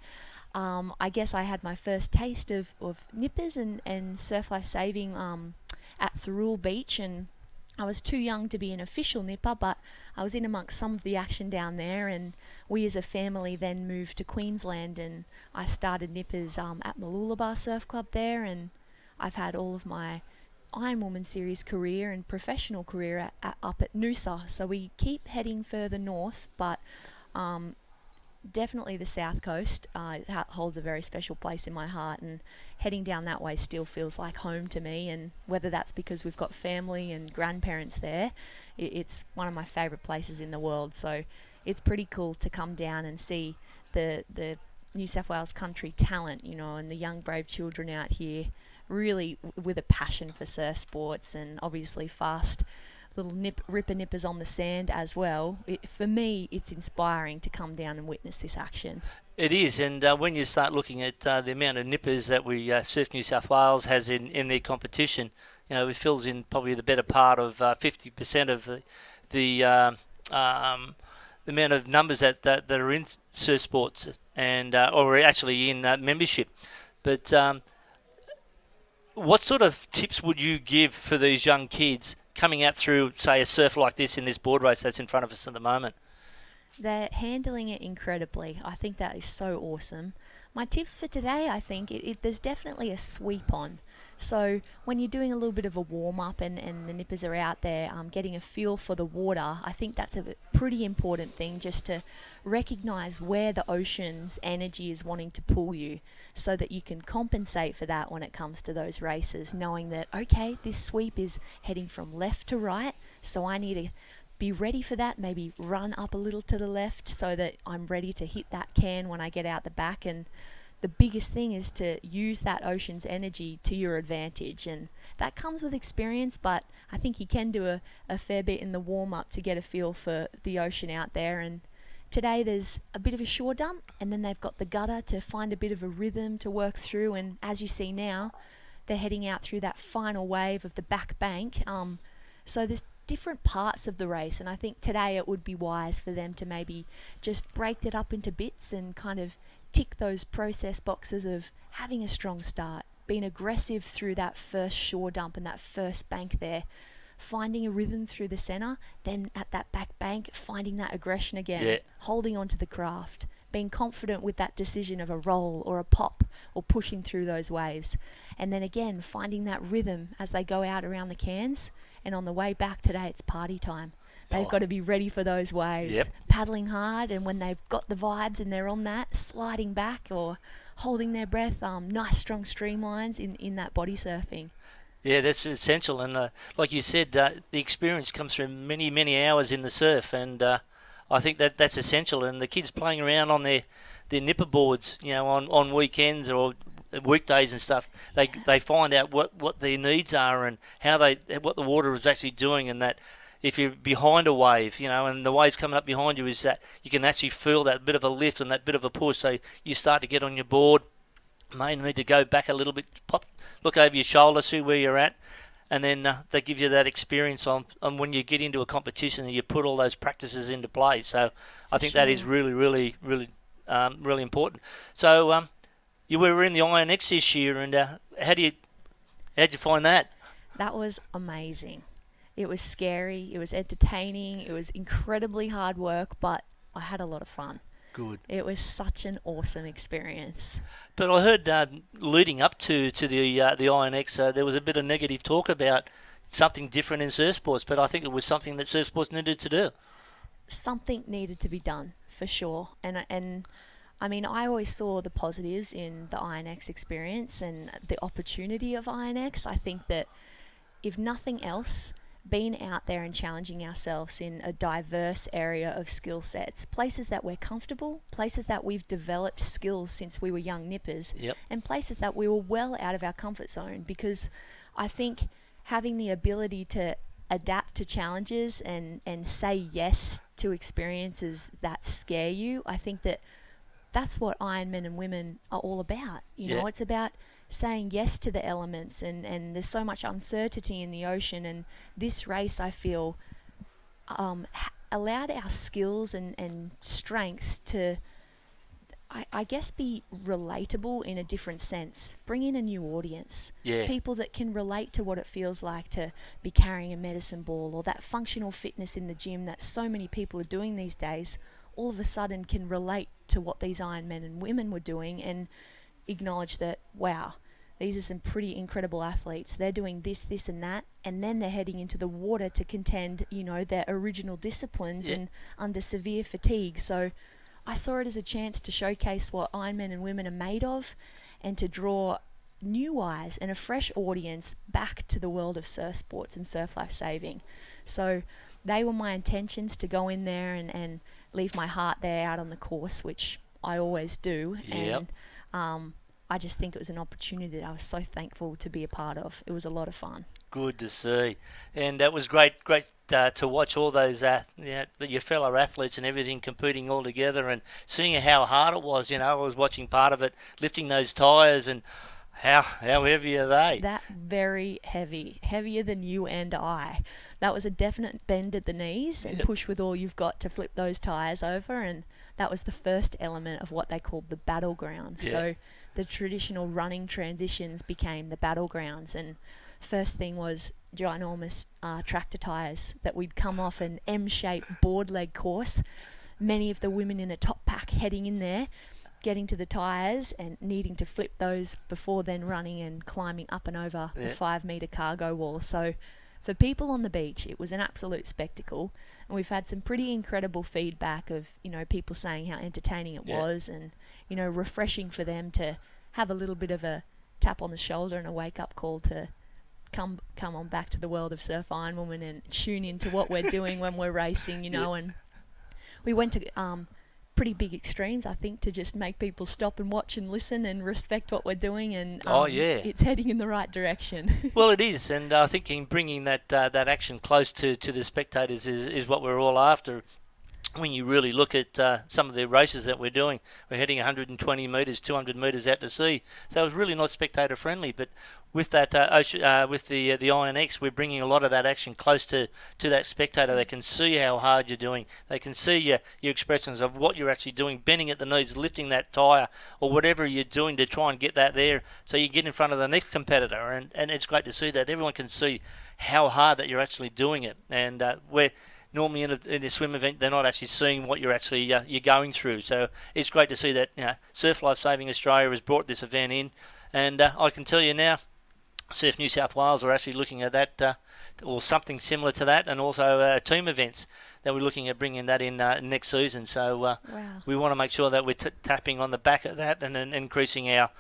Speaker 4: I guess I had my first taste of nippers and surf life saving at Thirroul Beach, and I was too young to be an official nipper, but I was in amongst some of the action down there, and we as a family then moved to Queensland, and I started nippers at Mooloolaba Surf Club there, and I've had all of my Ironwoman Series career and professional career up at Noosa. So we keep heading further north, but definitely the South Coast holds a very special place in my heart, and heading down that way still feels like home to me, and whether that's because we've got family and grandparents there, it's one of my favourite places in the world. So it's pretty cool to come down and see the New South Wales country talent, you know, and the young brave children out here really with a passion for surf sports, and obviously fast little ripper nippers on the sand as well. For me, it's inspiring to come down and witness this action.
Speaker 1: It is, and when you start looking at the amount of nippers that we Surf New South Wales has in their competition, you know, it fills in probably the better part of 50% of the amount of numbers that are in surf sports and or actually in membership. But what sort of tips would you give for these young kids coming out through, say, a surf like this in this board race that's in front of us at the moment?
Speaker 4: They're handling it incredibly. I think that is so awesome. My tips for today, I think, there's definitely a sweep on. So when you're doing a little bit of a warm-up and the nippers are out there getting a feel for the water, I think that's a pretty important thing, just to recognise where the ocean's energy is wanting to pull you, so that you can compensate for that when it comes to those races, knowing that, okay, this sweep is heading from left to right, so I need to be ready for that, maybe run up a little to the left so that I'm ready to hit that can when I get out the back. And the biggest thing is to use that ocean's energy to your advantage, and that comes with experience, but I think you can do a fair bit in the warm-up to get a feel for the ocean out there. And today there's a bit of a shore dump, and then they've got the gutter to find a bit of a rhythm to work through, and as you see now, they're heading out through that final wave of the back bank. So there's different parts of the race, and I think today it would be wise for them to maybe just break it up into bits and kind of tick those process boxes of having a strong start, being aggressive through that first shore dump and that first bank there, finding a rhythm through the centre, then at that back bank finding that aggression again, holding on to the craft, being confident with that decision of a roll or a pop or pushing through those waves, and then again finding that rhythm as they go out around the cans. And on the way back today, it's party time. They've got to be ready for those waves, paddling hard, and when they've got the vibes and they're on that, sliding back or holding their breath, nice strong streamlines in that body surfing.
Speaker 1: Yeah, that's essential, and like you said, the experience comes from many, many hours in the surf, and I think that's essential. And the kids playing around on their nipper boards, you know, on weekends or weekdays and stuff, they find out what their needs are and what the water is actually doing, and that if you're behind a wave, you know, and the wave's coming up behind you, is that you can actually feel that bit of a lift and that bit of a push. So you start to get on your board, may need to go back a little bit, look over your shoulder, see where you're at, and then they give you that experience on when you get into a competition and you put all those practices into play. So I think that is really, really, really, really important. So you were in the INX this year, and how'd you find that?
Speaker 4: That was amazing. It was scary, it was entertaining, it was incredibly hard work, but I had a lot of fun.
Speaker 1: Good.
Speaker 4: It was such an awesome experience.
Speaker 1: But I heard leading up to the INX, there was a bit of negative talk about something different in surf sports, but I think it was something that surf sports needed to do.
Speaker 4: Something needed to be done, for sure. And I mean, I always saw the positives in the INX experience and the opportunity of INX. I think that if nothing else, being out there and challenging ourselves in a diverse area of skill sets, places that we're comfortable, places that we've developed skills since we were young nippers,
Speaker 1: Yep.
Speaker 4: and places that we were well out of our comfort zone. Because I think having the ability to adapt to challenges and say yes to experiences that scare you, I think that's what Ironmen and women are all about. You know, it's about saying yes to the elements, and there's so much uncertainty in the ocean, and this race, I feel, allowed our skills and strengths to, I guess, be relatable in a different sense. Bring in a new audience.
Speaker 1: Yeah.
Speaker 4: People that can relate to what it feels like to be carrying a medicine ball, or that functional fitness in the gym that so many people are doing these days, all of a sudden can relate to what these Ironmen and women were doing and acknowledge that, wow, these are some pretty incredible athletes. They're doing this, this and that, and then they're heading into the water to contend, you know, their original disciplines and under severe fatigue. So I saw it as a chance to showcase what Ironmen and women are made of, and to draw new eyes and a fresh audience back to the world of surf sports and surf life saving. So they were my intentions, to go in there and leave my heart there out on the course, which I always do.
Speaker 1: Yep.
Speaker 4: And I just think it was an opportunity that I was so thankful to be a part of. It was a lot of fun.
Speaker 1: Good to see, and that was great to watch all those your fellow athletes and everything competing all together, and seeing how hard it was. You know, I was watching part of it, lifting those tyres, and how heavy are they?
Speaker 4: That very heavy, heavier than you and I. That was a definite bend at the knees and push with all you've got to flip those tyres over, and that was the first element of what they called the battlegrounds. So the traditional running transitions became the battlegrounds, and first thing was ginormous tractor tyres that we'd come off an M-shaped board leg course. Many of the women in a top pack heading in there, getting to the tyres and needing to flip those before then running and climbing up and over the 5-metre cargo wall. So for people on the beach, it was an absolute spectacle, and we've had some pretty incredible feedback of, you know, people saying how entertaining it was, and, you know, refreshing for them to have a little bit of a tap on the shoulder and a wake-up call to come on back to the world of Surf Ironwoman and tune into what we're doing when we're racing, you know. And we went to pretty big extremes, I think, to just make people stop and watch and listen and respect what we're doing, and it's heading in the right direction.
Speaker 1: Well, it is, and I think in bringing that action close to the spectators is what we're all after. When you really look at some of the races that we're doing, we're heading 120 metres, 200 metres out to sea, so it's really not spectator friendly. But with that with the INX, we're bringing a lot of that action close to that spectator. They can see how hard you're doing. They can see your expressions of what you're actually doing, bending at the knees, lifting that tyre, or whatever you're doing to try and get that there, so you get in front of the next competitor. And it's great to see that everyone can see how hard that you're actually doing it. And we're normally in a swim event, they're not actually seeing what you're actually you're going through. So it's great to see that, you know, Surf Life Saving Australia has brought this event in, and I can tell you now, Surf New South Wales are actually looking at that, or something similar to that, and also team events that we're looking at bringing that in next season. So we want to make sure that we're tapping on the back of that and increasing our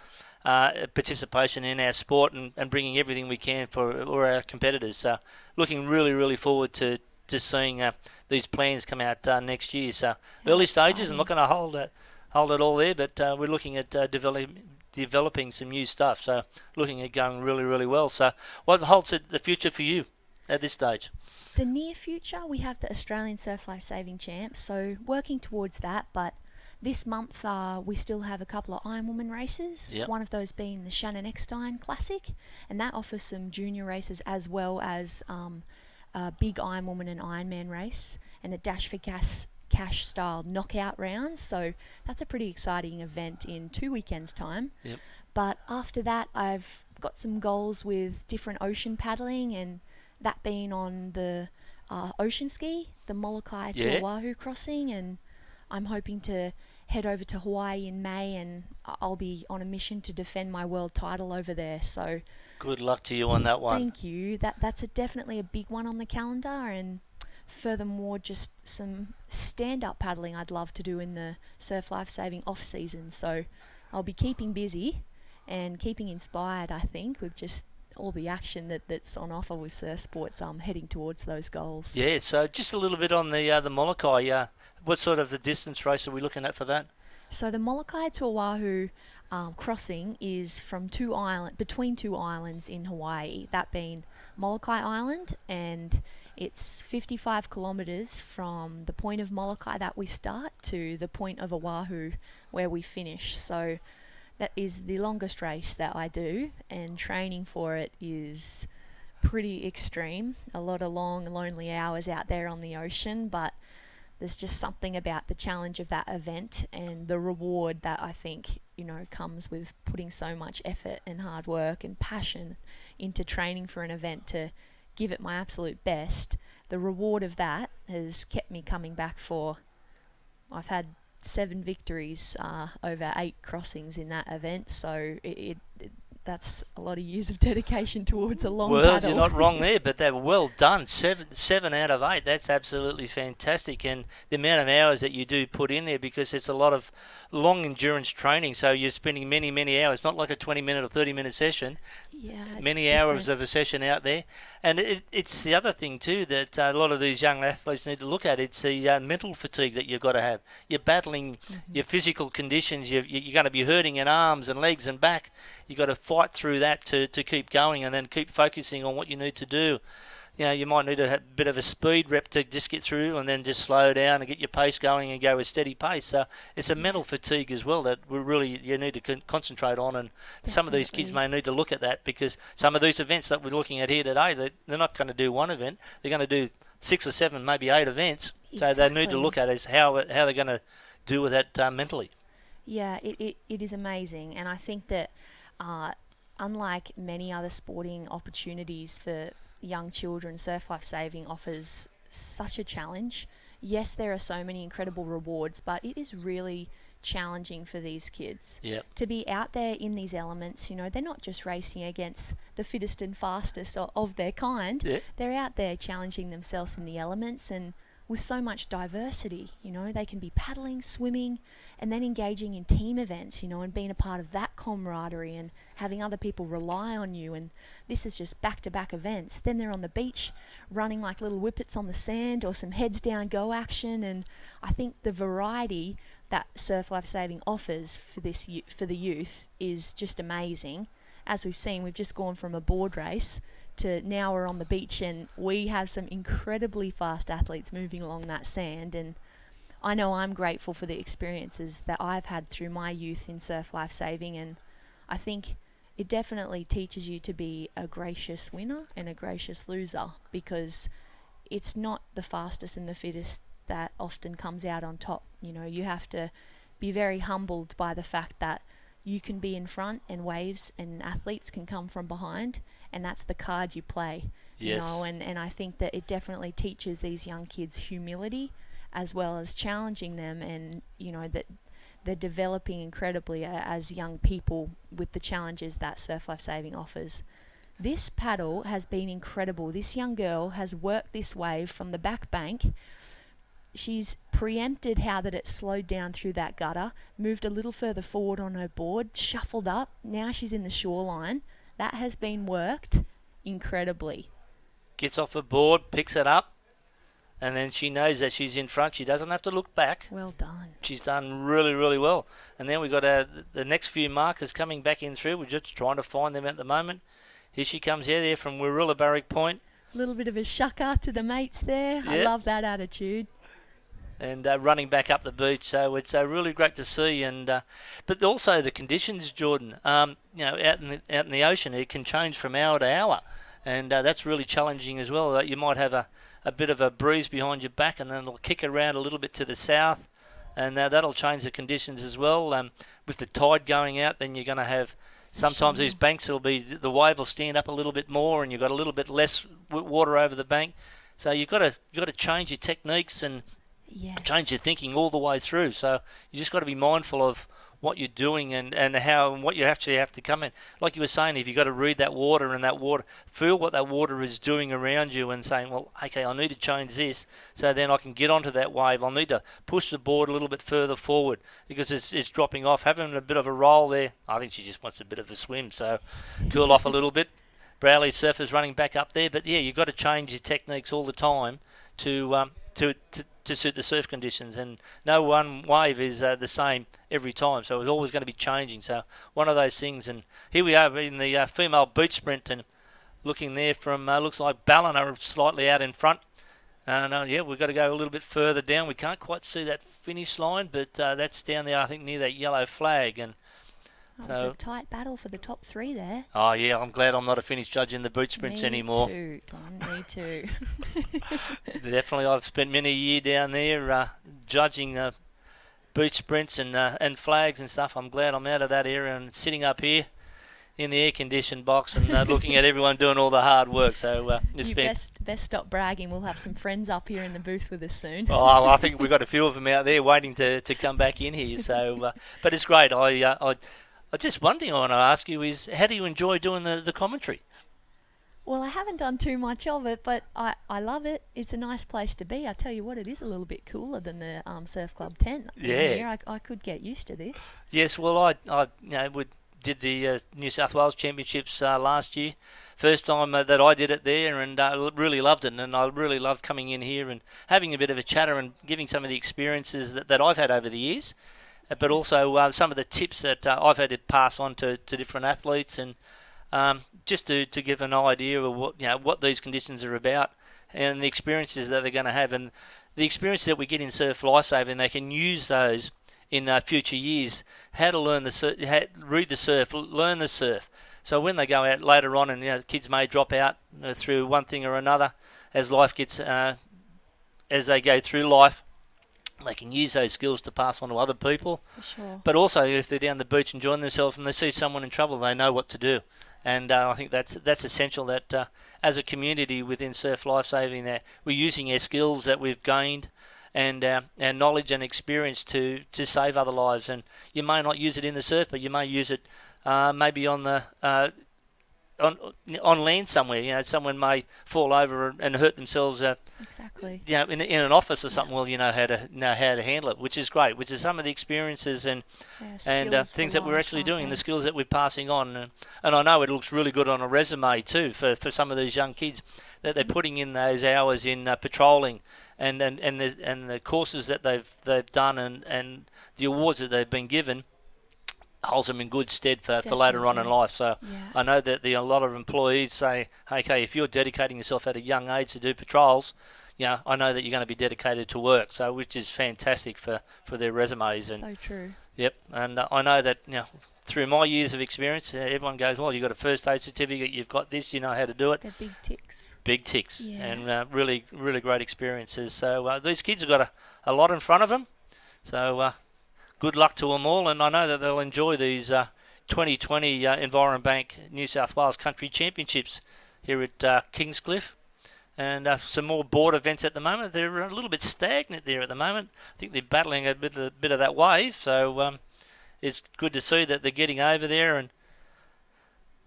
Speaker 1: participation in our sport and bringing everything we can for our competitors. So looking really, really forward to seeing these plans come out next year. So early stages, I'm not going to hold it all there, but we're looking at developing some new stuff. So looking at going really, really well. So what holds the future for you at this stage?
Speaker 4: The near future, we have the Australian Surf Life Saving Champs, so working towards that. But this month we still have a couple of Ironwoman races, one of those being the Shannon Eckstein Classic, and that offers some junior races as well as a big Ironwoman and Ironman race, and a Dash for Cash style knockout rounds. So that's a pretty exciting event in 2 weekends' time. But after that, I've got some goals with different ocean paddling, and that being on the ocean ski, the Molokai to Oahu crossing, and I'm hoping to head over to Hawaii in May, and I'll be on a mission to defend my world title over there. So
Speaker 1: Good luck to you on that one.
Speaker 4: thank you. That's definitely a big one on the calendar, and furthermore, just some stand-up paddling I'd love to do in the surf life-saving off-season. So I'll be keeping busy and keeping inspired, I think, with just all the action that's on offer with surf sports. I'm heading towards those goals.
Speaker 1: Yeah, so just a little bit on the Molokai. What sort of the distance race are we looking at for that?
Speaker 4: So the Molokai to Oahu crossing is from between two islands in Hawaii, that being Molokai Island, and it's 55 kilometres from the point of Molokai that we start to the point of Oahu where we finish. So that is the longest race that I do, and training for it is pretty extreme. A lot of long, lonely hours out there on the ocean, but there's just something about the challenge of that event and the reward that I think, comes with putting so much effort and hard work and passion into training for an event to give it my absolute best. The reward of that has kept me coming back I've had 7 victories over 8 crossings in that event, so that's a lot of years of dedication towards a long paddle.
Speaker 1: You're not wrong there, but they were well done. Seven out of 8. That's absolutely fantastic, and the amount of hours that you do put in there, because it's a lot of long endurance training. So you're spending many, many hours, not like a 20-minute or 30-minute session.
Speaker 4: Yeah,
Speaker 1: many hours of a session out there, and it's the other thing too that a lot of these young athletes need to look at. It's the mental fatigue that you've got to have. You're battling your physical conditions. You're going to be hurting in arms and legs and back. You've got to fight through that to keep going, and then keep focusing on what you need to do. You might need a bit of a speed rep to just get through, and then just slow down and get your pace going and go with steady pace. So it's a mental fatigue as well that you need to concentrate on, and some of these kids may need to look at that, because some of these events that we're looking at here today, they're not going to do one event. They're going to do 6 or 7, maybe 8 events. So they need to look at is how they're going to deal with that mentally.
Speaker 4: Yeah, it is amazing, and I think that unlike many other sporting opportunities for young children, surf life saving offers such a challenge. Yes, there are so many incredible rewards, but it is really challenging for these kids to be out there in these elements. They're not just racing against the fittest and fastest of their kind. They're out there challenging themselves in the elements, and with so much diversity. They can be paddling, swimming, and then engaging in team events, and being a part of that camaraderie and having other people rely on you. And this is just back-to-back events. Then they're on the beach running like little whippets on the sand, or some heads down go action. And I think the variety that surf life saving offers for the youth is just amazing. As we've seen, we've just gone from a board race to now we're on the beach, and we have some incredibly fast athletes moving along that sand. And I know I'm grateful for the experiences that I've had through my youth in surf life saving, and I think it definitely teaches you to be a gracious winner and a gracious loser, because it's not the fastest and the fittest that often comes out on top. You have to be very humbled by the fact that you can be in front and waves and athletes can come from behind, and that's the card you play.
Speaker 1: Yes.
Speaker 4: And I think that it definitely teaches these young kids humility as well as challenging them, and that they're developing incredibly as young people with the challenges that surf life saving offers. This paddle has been incredible. This young girl has worked this wave from the back bank. She's preempted how that it slowed down through that gutter, moved a little further forward on her board, shuffled up. Now she's in the shoreline. That has been worked incredibly.
Speaker 1: Gets off her board, picks it up, and then she knows that she's in front. She doesn't have to look back.
Speaker 4: Well done.
Speaker 1: She's done really, really well. And then we've got the next few markers coming back in through. We're just trying to find them at the moment. Here she comes there from Warilla Barrack Point.
Speaker 4: A little bit of a shucker to the mates there. I love that attitude.
Speaker 1: And running back up the beach, so it's really great to see. And but also the conditions, Jordan. Out in the ocean, it can change from hour to hour, and that's really challenging as well. You might have a bit of a breeze behind your back, and then it'll kick around a little bit to the south, and that'll change the conditions as well. With the tide going out, then you're going to have sometimes these banks the wave will stand up a little bit more, and you've got a little bit less water over the bank. So you've got to change your techniques and
Speaker 4: Yes.
Speaker 1: change your thinking all the way through. So you just got to be mindful of what you're doing and how and what you actually have to come in. Like you were saying, if you've got to read that water and that water, feel what that water is doing around you and saying, well, okay, I need to change this so then I can get onto that wave. I'll need to push the board a little bit further forward because it's dropping off. Having a bit of a roll there, I think she just wants a bit of a swim, so cool off a little bit. Browley surfer's running back up there, but yeah, you've got to change your techniques all the time to suit the surf conditions, and no one wave is the same every time, so it's always going to be changing. So one of those things, and here we are in the female beach sprint, and looking there from looks like Ballina slightly out in front, and yeah, we've got to go a little bit further down. We can't quite see that finish line, but that's down there, I think, near that yellow flag, and
Speaker 4: It was a tight battle for the top 3 there.
Speaker 1: oh yeah, I'm glad I'm not a finish judge in the boot sprints anymore.
Speaker 4: Me too, Don, me too.
Speaker 1: Definitely, I've spent many a year down there judging boot sprints and flags and stuff. I'm glad I'm out of that area and sitting up here in the air-conditioned box and looking at everyone doing all the hard work. So it's
Speaker 4: You
Speaker 1: been.
Speaker 4: best stop bragging. We'll have some friends up here in the booth with us soon.
Speaker 1: Oh, I think we've got a few of them out there waiting to come back in here. So, but it's great. I just one thing I want to ask you is, how do you enjoy doing the commentary?
Speaker 4: Well, I haven't done too much of it, but I love it. It's a nice place to be. I tell you what, it is a little bit cooler than the surf club tent.
Speaker 1: Yeah.
Speaker 4: Here. I could get used to this.
Speaker 1: Yes, well, we did the New South Wales Championships last year. First time that I did it there, and really loved it. And I really loved coming in here and having a bit of a chatter and giving some of the experiences that I've had over the years, but also some of the tips that I've had to pass on to different athletes, and just to give an idea of what these conditions are about and the experiences that they're going to have, and the experiences that we get in surf lifesaving. They can use those in future years. How to learn the surf, read the surf, learn the surf. So when they go out later on, and kids may drop out through one thing or another as life gets as they go through life, they can use those skills to pass on to other people.
Speaker 4: For sure.
Speaker 1: But also, if they're down the beach enjoying themselves and they see someone in trouble, they know what to do. And I think that's essential, that as a community within surf lifesaving, that we're using our skills that we've gained and our knowledge and experience to save other lives. And you may not use it in the surf, but you may use it maybe on the on land somewhere. Someone may fall over and hurt themselves.
Speaker 4: Exactly.
Speaker 1: In an office or something. Well, you know how to handle it, which is great. Which is some of the experiences and things that we're actually doing, the skills that we're passing on. And I know it looks really good on a resume too for some of these young kids, that they're putting in those hours in patrolling and the courses that they've done and the awards that they've been given. Holds them in good stead for later on in life. So I know that a lot of employees say, okay, if you're dedicating yourself at a young age to do patrols, I know that you're going to be dedicated to work. So which is fantastic for their resumes. And
Speaker 4: so true.
Speaker 1: Yep, and I know that through my years of experience, everyone goes, well, you've got a first aid certificate, you've got this, you know how to do it.
Speaker 4: They're big ticks.
Speaker 1: Big ticks, and really, really great experiences. So these kids have got a lot in front of them. So good luck to them all, and I know that they'll enjoy these 2020 Envirobank New South Wales Country Championships here at Kingscliff. And some more board events at the moment. They're a little bit stagnant there at the moment. I think they're battling a bit of that wave, so it's good to see that they're getting over there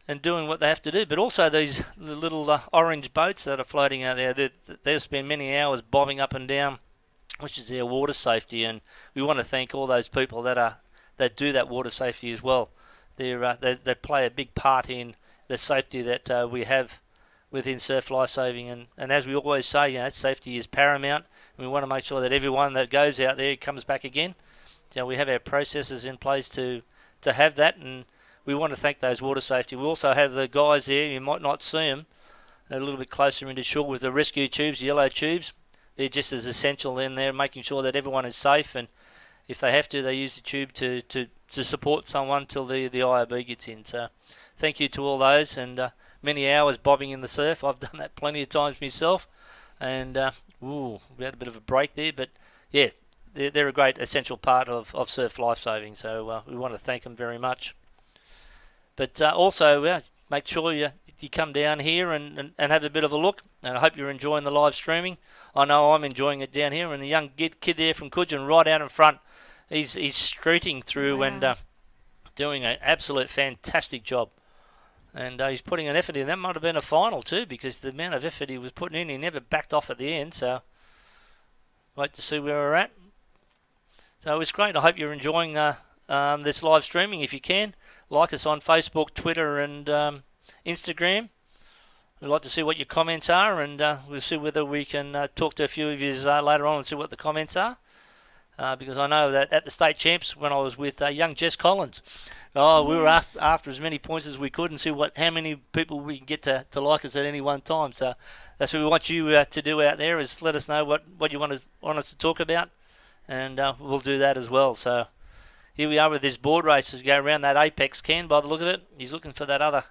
Speaker 1: and doing what they have to do. But also the little orange boats that are floating out there, they'll spend many hours bobbing up and down, which is their water safety, and we want to thank all those people that do that water safety as well. They play a big part in the safety that we have within surf lifesaving, and as we always say, safety is paramount, and we want to make sure that everyone that goes out there comes back again. We have our processes in place to have that, and we want to thank those water safety. We also have the guys there, you might not see them, a little bit closer into shore with the rescue tubes, the yellow tubes. They're just as essential in there, making sure that everyone is safe, and if they have to, they use the tube to support someone till the IRB gets in. So thank you to all those, and many hours bobbing in the surf. I've done that plenty of times myself, and we had a bit of a break there, but yeah, they're a great essential part of surf lifesaving, so we want to thank them very much. But also, make sure you you come down here and have a bit of a look. And I hope you're enjoying the live streaming. I know I'm enjoying it down here. And the young kid there from Cudgen right out in front, he's streeting through and doing an absolute fantastic job. And he's putting an effort in. That might have been a final too, because the amount of effort he was putting in, he never backed off at the end. So, wait to see where we're at. So it's great. I hope you're enjoying this live streaming. If you can, like us on Facebook, Twitter, and Instagram. We'd like to see what your comments are, and we'll see whether we can talk to a few of you later on and see what the comments are. Because I know that at the state champs, when I was with young Jess Collins, we were after as many points as we could and see how many people we can get to like us at any one time. So that's what we want you to do out there, is let us know what you want us to talk about, and we'll do that as well. So here we are with this board race as we go around that apex can. By the look of it, he's looking for that other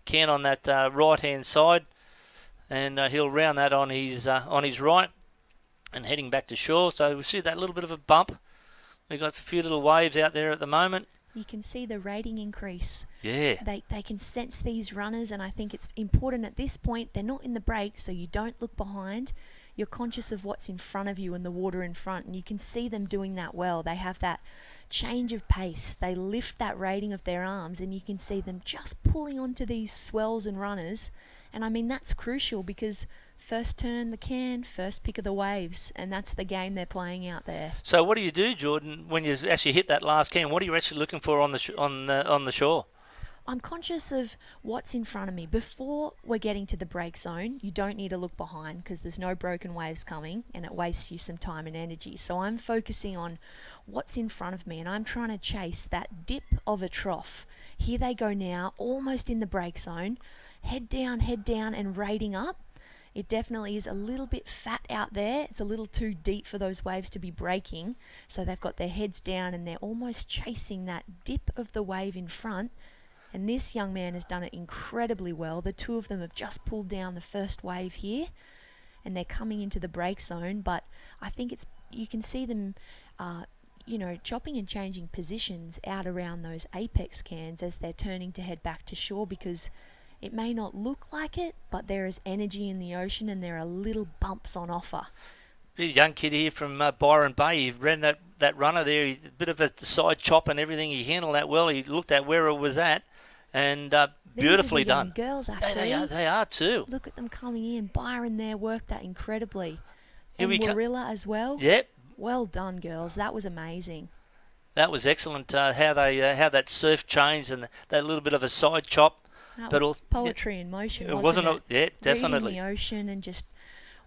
Speaker 1: can on that right-hand side, and he'll round that on his right and heading back to shore. So we see that little bit of a bump. We've got a few little waves out there at the moment.
Speaker 4: You can see the rating increase.
Speaker 1: Yeah.
Speaker 4: They can sense these runners, and I think it's important at this point. They're not in the break, so you don't look behind. You're conscious of what's in front of you and the water in front, and you can see them doing that well. They have that change of pace. They lift that rating of their arms, and you can see them just pulling onto these swells and runners. And I mean, that's crucial, because first turn the can, first pick of the waves, and that's the game they're playing out there.
Speaker 1: So what do you do, Jordan, when you actually hit that last can? What are you actually looking for on the shore?
Speaker 4: I'm conscious of what's in front of me. Before we're getting to the break zone, you don't need to look behind, because there's no broken waves coming and it wastes you some time and energy. So I'm focusing on what's in front of me, and I'm trying to chase that dip of a trough. Here they go now, almost in the break zone. Head down and rating up. It definitely is a little bit fat out there. It's a little too deep for those waves to be breaking. So they've got their heads down and they're almost chasing that dip of the wave in front. And this young man has done it incredibly well. The two of them have just pulled down the first wave here, and they're coming into the break zone. But I think you can see them, chopping and changing positions out around those apex cans as they're turning to head back to shore, because it may not look like it, but there is energy in the ocean and there are little bumps on offer.
Speaker 1: A young kid here from Byron Bay. He ran that runner there. A bit of a side chop and everything. He handled that well. He looked at where it was at, and beautifully
Speaker 4: These are the
Speaker 1: done.
Speaker 4: young girls, actually.
Speaker 1: They are too.
Speaker 4: Look at them coming in. Byron there worked that incredibly.
Speaker 1: Here
Speaker 4: And Warilla as well.
Speaker 1: Yep.
Speaker 4: Well done, girls. That was amazing.
Speaker 1: That was excellent. How that surf changed and that little bit of a side chop.
Speaker 4: That was poetry in motion, wasn't it?
Speaker 1: Yeah, definitely.
Speaker 4: Reading the ocean and just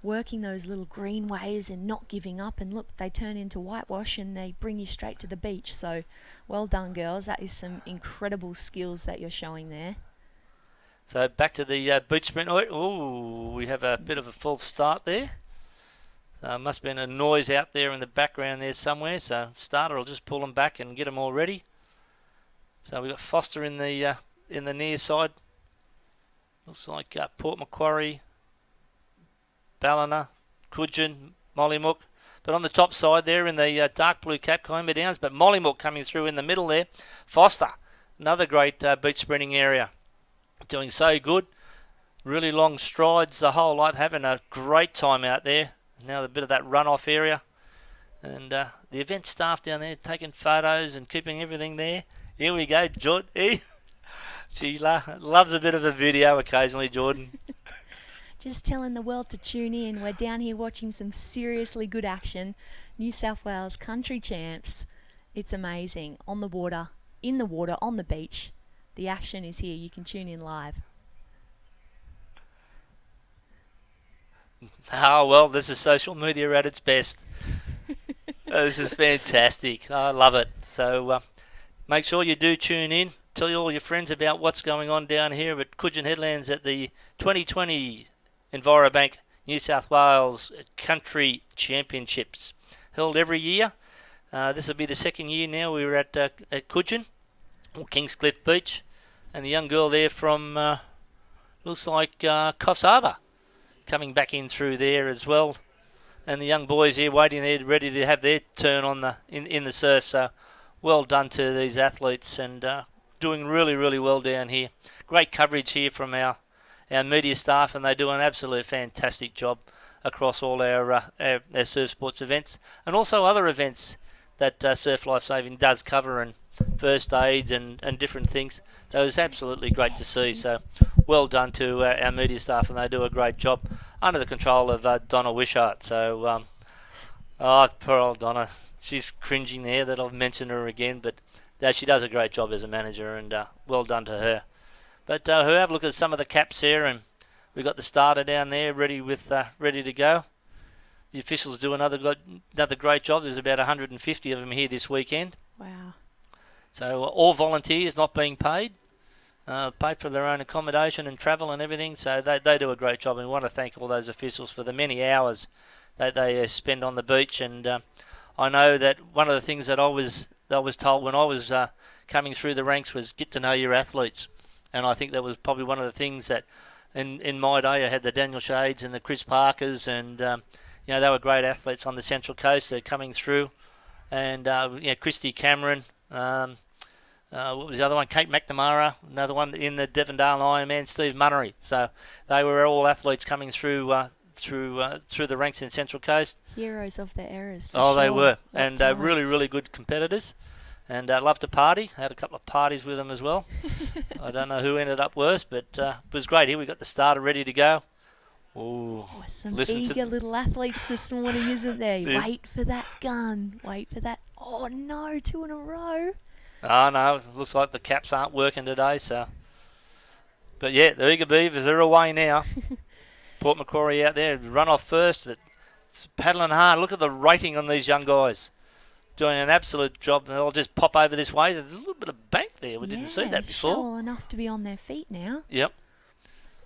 Speaker 4: working those little green waves and not giving up. And look, they turn into whitewash and they bring you straight to the beach. So well done, girls. That is some incredible skills that you're showing there.
Speaker 1: So back to the beach sprint. Oh, we have a bit of a false start there. Must have been a noise out there in the background there somewhere. So starter will just pull them back and get them all ready. So we've got Foster in the near side. Looks like Port Macquarie, Ballina, Cudgen, Mollymook. But on the top side there in the dark blue cap, Coimba Downs, but Mollymook coming through in the middle there. Foster, another great beach sprinting area. Doing so good. Really long strides, the whole lot, having a great time out there. Now a bit of that runoff area. And the event staff down there taking photos and keeping everything there. Here we go, Jordan. She loves a bit of a video occasionally, Jordan.
Speaker 4: Just telling the world to tune in. We're down here watching some seriously good action. New South Wales country champs. It's amazing. On the water, in the water, on the beach. The action is here. You can tune in live.
Speaker 1: Oh, well, this is social media at its best. This is fantastic. I love it. So make sure you do tune in. Tell all your friends about what's going on down here at Cudgen Headlands at the 2020 Envirobank New South Wales Country Championships, held every year. This will be the second year now. We were at Cudgen, or Kingscliff Beach, and the young girl there from looks like Coffs Harbour coming back in through there as well, and the young boys here waiting there ready to have their turn on in the surf. So well done to these athletes, and doing really, really well down here. Great coverage here from our our media staff, and they do an absolute fantastic job across all our surf sports events, and also other events that Surf Lifesaving does cover, and first aids and different things. So it's absolutely great to see. So well done to our media staff, and they do a great job under the control of Donna Wishart. So poor old Donna, she's cringing there that I've mentioned her again, but she does a great job as a manager, and well done to her. But have a look at some of the caps there, and we've got the starter down there ready to go. The officials do another great job. There's about 150 of them here this weekend.
Speaker 4: Wow.
Speaker 1: So all volunteers, not being paid for their own accommodation and travel and everything. So they do a great job, and we want to thank all those officials for the many hours that they spend on the beach. And I know that one of the things that I was told when I was coming through the ranks was get to know your athletes. And I think that was probably one of the things that in my day I had the Daniel Shades and the Chris Parkers, and they were great athletes on the Central Coast. They're coming through, and Christy Cameron. What was the other one? Kate McNamara, another one in the Devondale Ironman, Steve Munnery. So they were all athletes coming through the ranks in Central Coast.
Speaker 4: Heroes of their eras.
Speaker 1: They were, and really, really good competitors. And loved to party. Had a couple of parties with them as well. I don't know who ended up worse, but it was great. Here we got the starter ready to go. Ooh,
Speaker 4: some eager little athletes this morning, isn't there?
Speaker 1: Yeah.
Speaker 4: Wait for that gun. Wait for that. Oh no, 2 in a row.
Speaker 1: Oh no, it looks like the caps aren't working today. So, but yeah, the Eager Beavers are away now. Port Macquarie out there, run off first, but it's paddling hard. Look at the rating on these young guys. Doing an absolute job, and they'll just pop over this way. There's a little bit of bank there. We didn't see that before.
Speaker 4: Shallow enough to be on their feet now.
Speaker 1: Yep.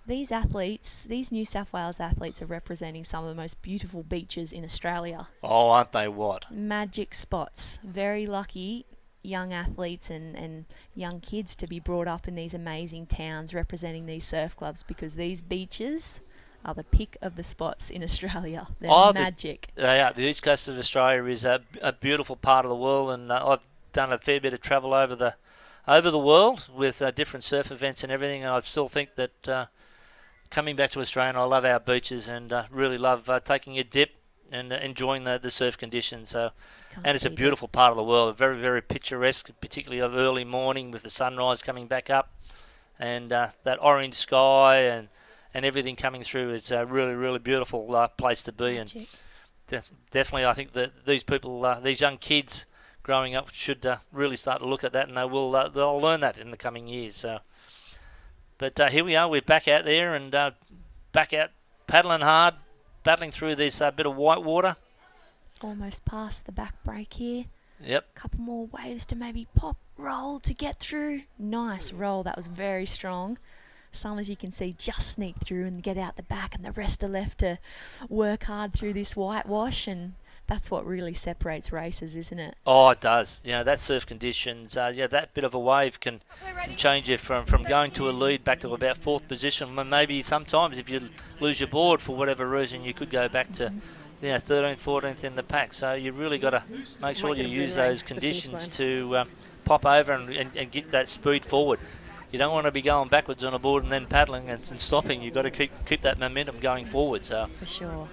Speaker 4: These athletes, these New South Wales athletes, are representing some of the most beautiful beaches in Australia.
Speaker 1: Oh, aren't they what?
Speaker 4: Magic spots. Very lucky young athletes and young kids to be brought up in these amazing towns representing these surf clubs, because these beaches are the pick of the spots in Australia. They're magic.
Speaker 1: They are. The east coast of Australia is a beautiful part of the world, and I've done a fair bit of travel over the world with different surf events and everything, and I still think that coming back to Australia, I love our beaches and really love taking a dip and enjoying the surf conditions. So, and it's a beautiful part of the world, very, very picturesque, particularly of early morning with the sunrise coming back up, and that orange sky and everything coming through. It's a really, really beautiful place to be.
Speaker 4: Magic.
Speaker 1: And definitely I think that these people, these young kids growing up should really start to look at that, and they'll learn that in the coming years. So, but here we are, we're back out there and back out paddling hard, battling through this bit of white water.
Speaker 4: Almost past the back break here.
Speaker 1: Yep.
Speaker 4: Couple more waves to maybe pop, roll to get through. Nice roll, that was very strong. Some, as you can see, just sneak through and get out the back, and the rest are left to work hard through this whitewash, and that's what really separates races, isn't it?
Speaker 1: Oh, it does. That surf conditions, that bit of a wave can change you from going to a lead back to about 4th position. Maybe sometimes if you lose your board for whatever reason, you could go back to 13th, 14th in the pack. So you really got to make sure you use those conditions to pop over and get that speed forward. You don't want to be going backwards on a board and then paddling and stopping. You've got to keep that momentum going forward. So
Speaker 4: for sure.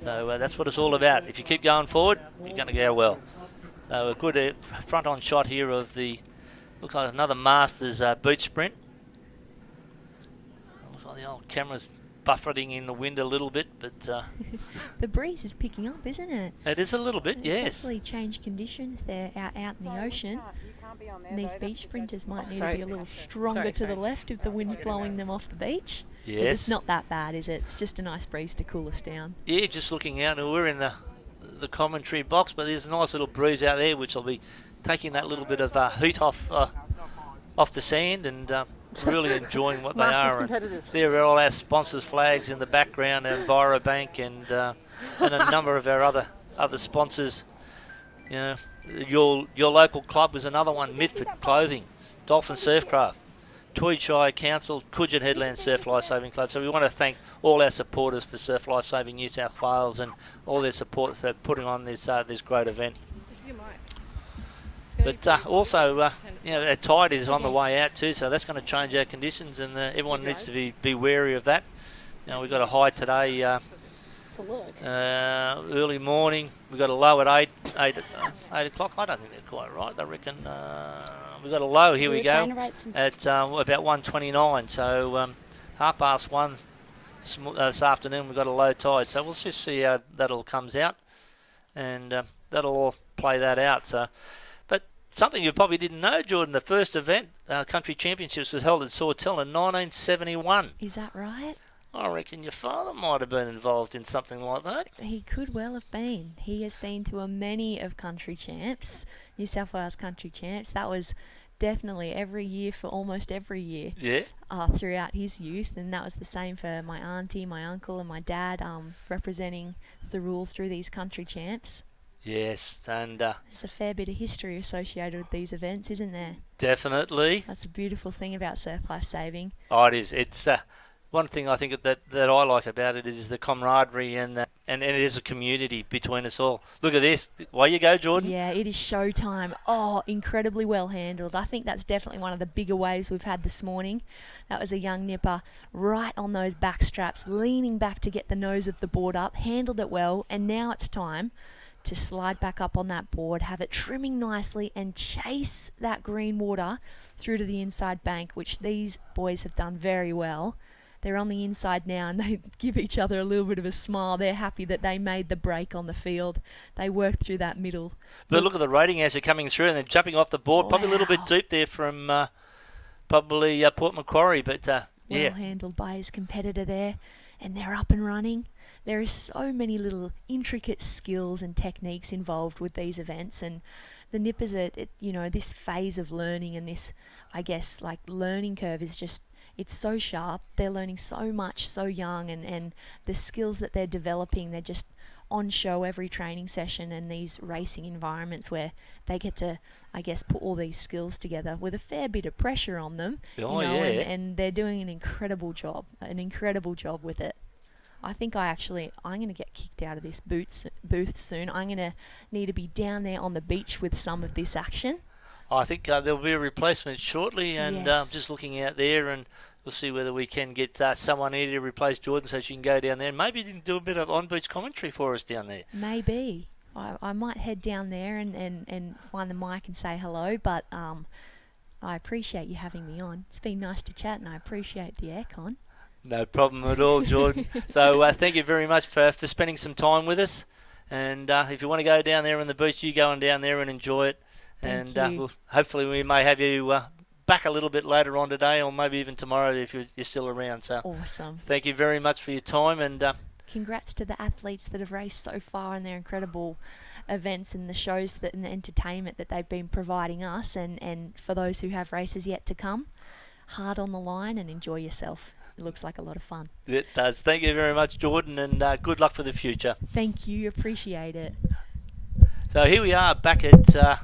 Speaker 1: So that's what it's all about. If you keep going forward, you're going to go well. So a good front-on shot here of looks like another Masters beach sprint. Looks like the old camera's buffeting in the wind a little bit, but
Speaker 4: the breeze is picking up, isn't it?
Speaker 1: It is a little bit, yes.
Speaker 4: Definitely changed conditions there out in the ocean. And these beach sprinters might need to be a little stronger to the left if the wind's blowing them off the beach.
Speaker 1: Yes.
Speaker 4: But it's not that bad, is it? It's just a nice breeze to cool us down.
Speaker 1: Yeah, just looking out, and we're in the commentary box, but there's a nice little breeze out there which will be taking that little bit of heat off the sand, and really enjoying what they are. There are all our sponsors' flags in the background, Envirobank and a number of our other sponsors. Your local club is another one, Midford Clothing, Dolphin Surfcraft, Tweed Shire Council, Cudgen Headland Surf Lifesaving Club. So we want to thank all our supporters for Surf Lifesaving New South Wales and all their support for putting on this great event.
Speaker 5: This is your mic.
Speaker 1: But also, our tide is on the way out too, so that's going to change our conditions, and everyone needs to be wary of that. We've got a high today. Early morning, we got a low at 8 o'clock. I don't think they're quite right. I reckon we got a low. Here we go at about 1:29. So 1:30 this afternoon we got a low tide. So we'll just see how that all comes out, and that'll all play that out. So, but something you probably didn't know, Jordan. The first event, Country Championships, was held at Sawtell in 1971.
Speaker 4: Is that right?
Speaker 1: I reckon your father might have been involved in something like that.
Speaker 4: He could well have been. He has been to a many of country champs, New South Wales country champs. That was definitely every year for almost every year.
Speaker 1: Yeah.
Speaker 4: Throughout his youth, and that was the same for my auntie, my uncle, and my dad, representing the rule through these country champs.
Speaker 1: Yes, and
Speaker 4: there's a fair bit of history associated with these events, isn't there?
Speaker 1: Definitely.
Speaker 4: That's a beautiful thing about surf life saving.
Speaker 1: Oh, it is. It's one thing I think that I like about it is the camaraderie and it is a community between us all. Look at this. Away you go, Jordan.
Speaker 4: Yeah, it is showtime. Oh, incredibly well handled. I think that's definitely one of the bigger waves we've had this morning. That was a young nipper right on those back straps, leaning back to get the nose of the board up, handled it well, and now it's time to slide back up on that board, have it trimming nicely, and chase that green water through to the inside bank, which these boys have done very well. They're on the inside now, and they give each other a little bit of a smile. They're happy that they made the break on the field. They worked through that middle.
Speaker 1: But look at the rating as they're coming through, and they're jumping off the board. Wow. Probably a little bit deep there from probably Port Macquarie, but yeah.
Speaker 4: Well handled by his competitor there, and they're up and running. There are so many little intricate skills and techniques involved with these events, and the nippers at this phase of learning, and this, I guess, like learning curve is just, it's so sharp. They're learning so much so young, and the skills that they're developing, they're just on show every training session, and these racing environments where they get to, I guess, put all these skills together with a fair bit of pressure on them. And they're doing an incredible job with it. I think I'm going to get kicked out of this booth soon. I'm going to need to be down there on the beach with some of this action.
Speaker 1: I think there'll be a replacement shortly, and
Speaker 4: yes.
Speaker 1: Just looking out there, and we'll see whether we can get someone here to replace Jordan so she can go down there and maybe do a bit of on-beach commentary for us down there.
Speaker 4: Maybe. I might head down there and find the mic and say hello, but I appreciate you having me on. It's been nice to chat, and I appreciate the aircon.
Speaker 1: No problem at all, Jordan. So thank you very much for spending some time with us. And if you want to go down there on the beach, you go on down there and enjoy it. Hopefully we may have you back a little bit later on today, or maybe even tomorrow if you're still around. So
Speaker 4: awesome.
Speaker 1: Thank you very much for your time, and
Speaker 4: congrats to the athletes that have raced so far in their incredible events and the shows and the entertainment that they've been providing us, and for those who have races yet to come, hard on the line and enjoy yourself. It looks like a lot of fun.
Speaker 1: It does. Thank you very much, Jordan, and good luck for the future.
Speaker 4: Thank you. Appreciate it.
Speaker 1: So here we are back at...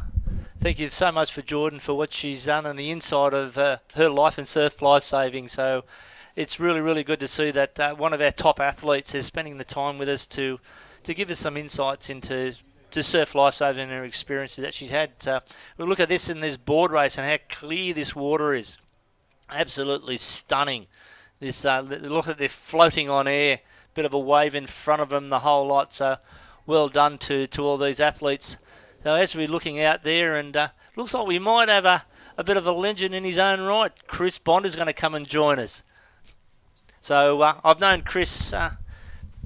Speaker 1: thank you so much for Jordan for what she's done on the inside of her life and surf life saving. So it's really, really good to see that one of our top athletes is spending the time with us to give us some insights into surf life saving and her experiences that she's had. We'll look at this in this board race and how clear this water is. Absolutely stunning. This look at they're floating on air, bit of a wave in front of them, the whole lot. So well done to all these athletes. So as we're looking out there, and looks like we might have a bit of a legend in his own right. Chris Bond is going to come and join us. So I've known Chris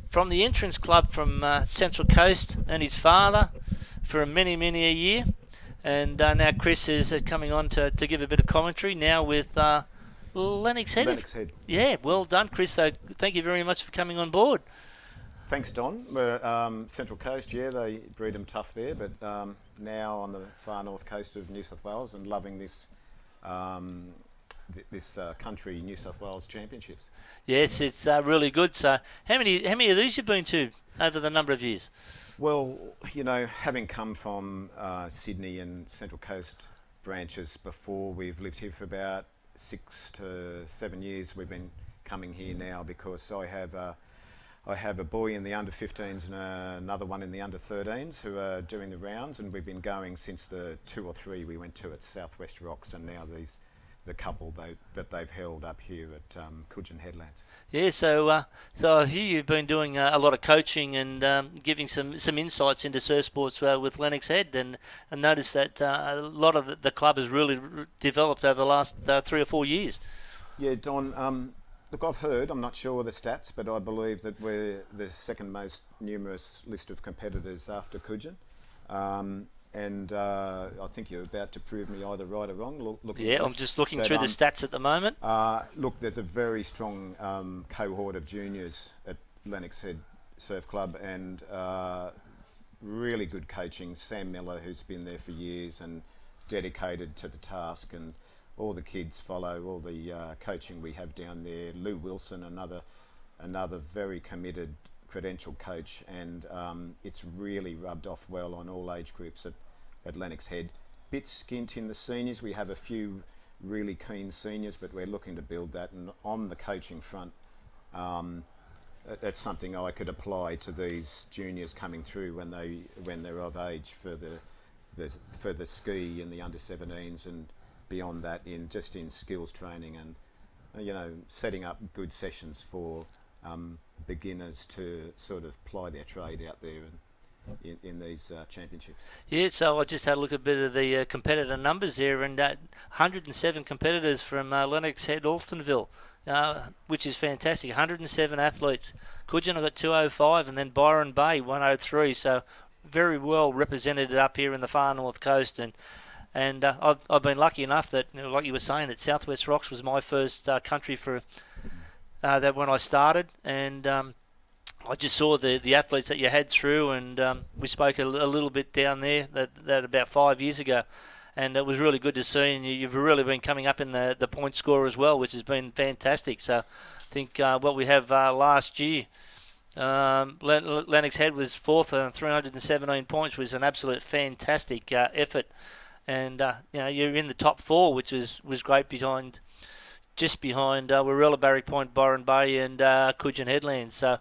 Speaker 1: from the entrance club from Central Coast, and his father for many a year. And now Chris is coming on to give a bit of commentary now with Lennox Head.
Speaker 5: Lennox Head.
Speaker 1: Yeah, well done, Chris. So thank you very much for coming on board.
Speaker 5: Thanks, Don. Central Coast, they breed them tough there, but now on the far north coast of New South Wales, and loving this country New South Wales championships.
Speaker 1: Yes, it's really good. So how many of these you've been to over the number of years?
Speaker 5: Well, having come from Sydney and Central Coast branches before, we've lived here for about 6 to 7 years. We've been coming here now because I have I have a boy in the under-15s and another one in the under-13s who are doing the rounds, and we've been going since the 2 or 3 we went to at Southwest Rocks, and now the couple that they've held up here at Cudgen Headlands.
Speaker 1: Yeah, so I hear you've been doing a lot of coaching and giving some insights into surf sports with Lennox Head, and I noticed that a lot of the club has really developed over the last 3 or 4 years.
Speaker 5: Yeah, Don. Look, I've heard, I'm not sure of the stats, but I believe that we're the second most numerous list of competitors after Cudgen. And I think you're about to prove me either right or wrong.
Speaker 1: I'm just looking through the stats at the moment.
Speaker 5: Look, there's a very strong cohort of juniors at Lennox Head Surf Club, and really good coaching. Sam Miller, who's been there for years and dedicated to the task, and all the kids follow all the coaching we have down there. Lou Wilson, another very committed credential coach, and it's really rubbed off well on all age groups at Lennox Head. Bit skint in the seniors. We have a few really keen seniors, but we're looking to build that. And on the coaching front, that's something I could apply to these juniors coming through when they're of age for the ski and the under-17s, and beyond that in skills training and setting up good sessions for beginners to sort of ply their trade out there and in these championships.
Speaker 1: Yeah, so I just had a look at a bit of the competitor numbers there, and 107 competitors from Lennox Head, Alstonville, which is fantastic. 107 athletes. Cudgen, I got 205, and then Byron Bay 103. So very well represented up here in the far north coast, and I've been lucky enough that, like you were saying, that Southwest Rocks was my first country for that when I started, and I just saw the athletes that you had through, and we spoke a little bit down there that about 5 years ago, and it was really good to see, and you've really been coming up in the point score as well, which has been fantastic. So I think what we have last year, Lennox Head was fourth on 317 points, was an absolute fantastic effort. And you're in the top 4, which was great, just behind Warrella, Barry Point, Byron Bay, and Cudgen Headland. So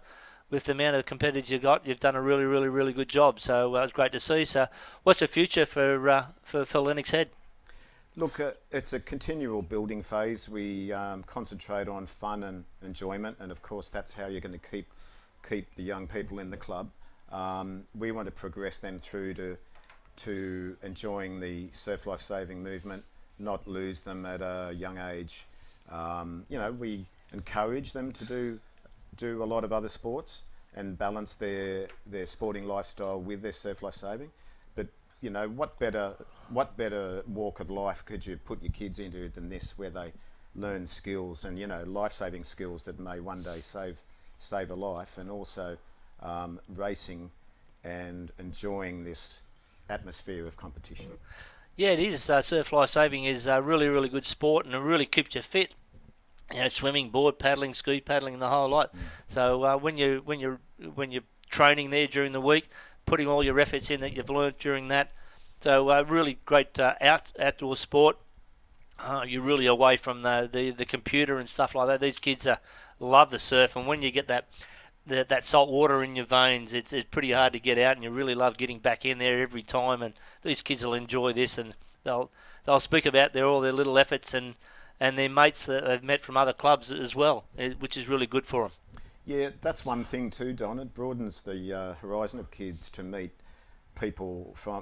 Speaker 1: with the amount of competitors you got, you've done a really, really, really good job. So it was great to see. So what's the future for Lennox Head?
Speaker 5: Look, it's a continual building phase. We concentrate on fun and enjoyment, and of course that's how you're going to keep the young people in the club. We want to progress them through to enjoying the surf life saving movement, not lose them at a young age. We encourage them to do a lot of other sports and balance their sporting lifestyle with their surf life saving. But what better walk of life could you put your kids into than this, where they learn skills and life saving skills that may one day save a life, and also racing and enjoying this atmosphere of competition.
Speaker 1: Yeah, it is. Surf life saving is a really, really good sport, and it really keeps you fit. Swimming, board paddling, ski paddling, the whole lot. So when you're training there during the week, putting all your efforts in that you've learnt during that. So really great outdoor sport. You're really away from the computer and stuff like that. These kids love the surf, and when you get that salt water in your veins, it's pretty hard to get out, and you really love getting back in there every time. And these kids will enjoy this, and they'll speak about all their little efforts and their mates that they've met from other clubs as well, which is really good for them.
Speaker 5: Yeah, that's one thing too, Don. It broadens the horizon of kids to meet people for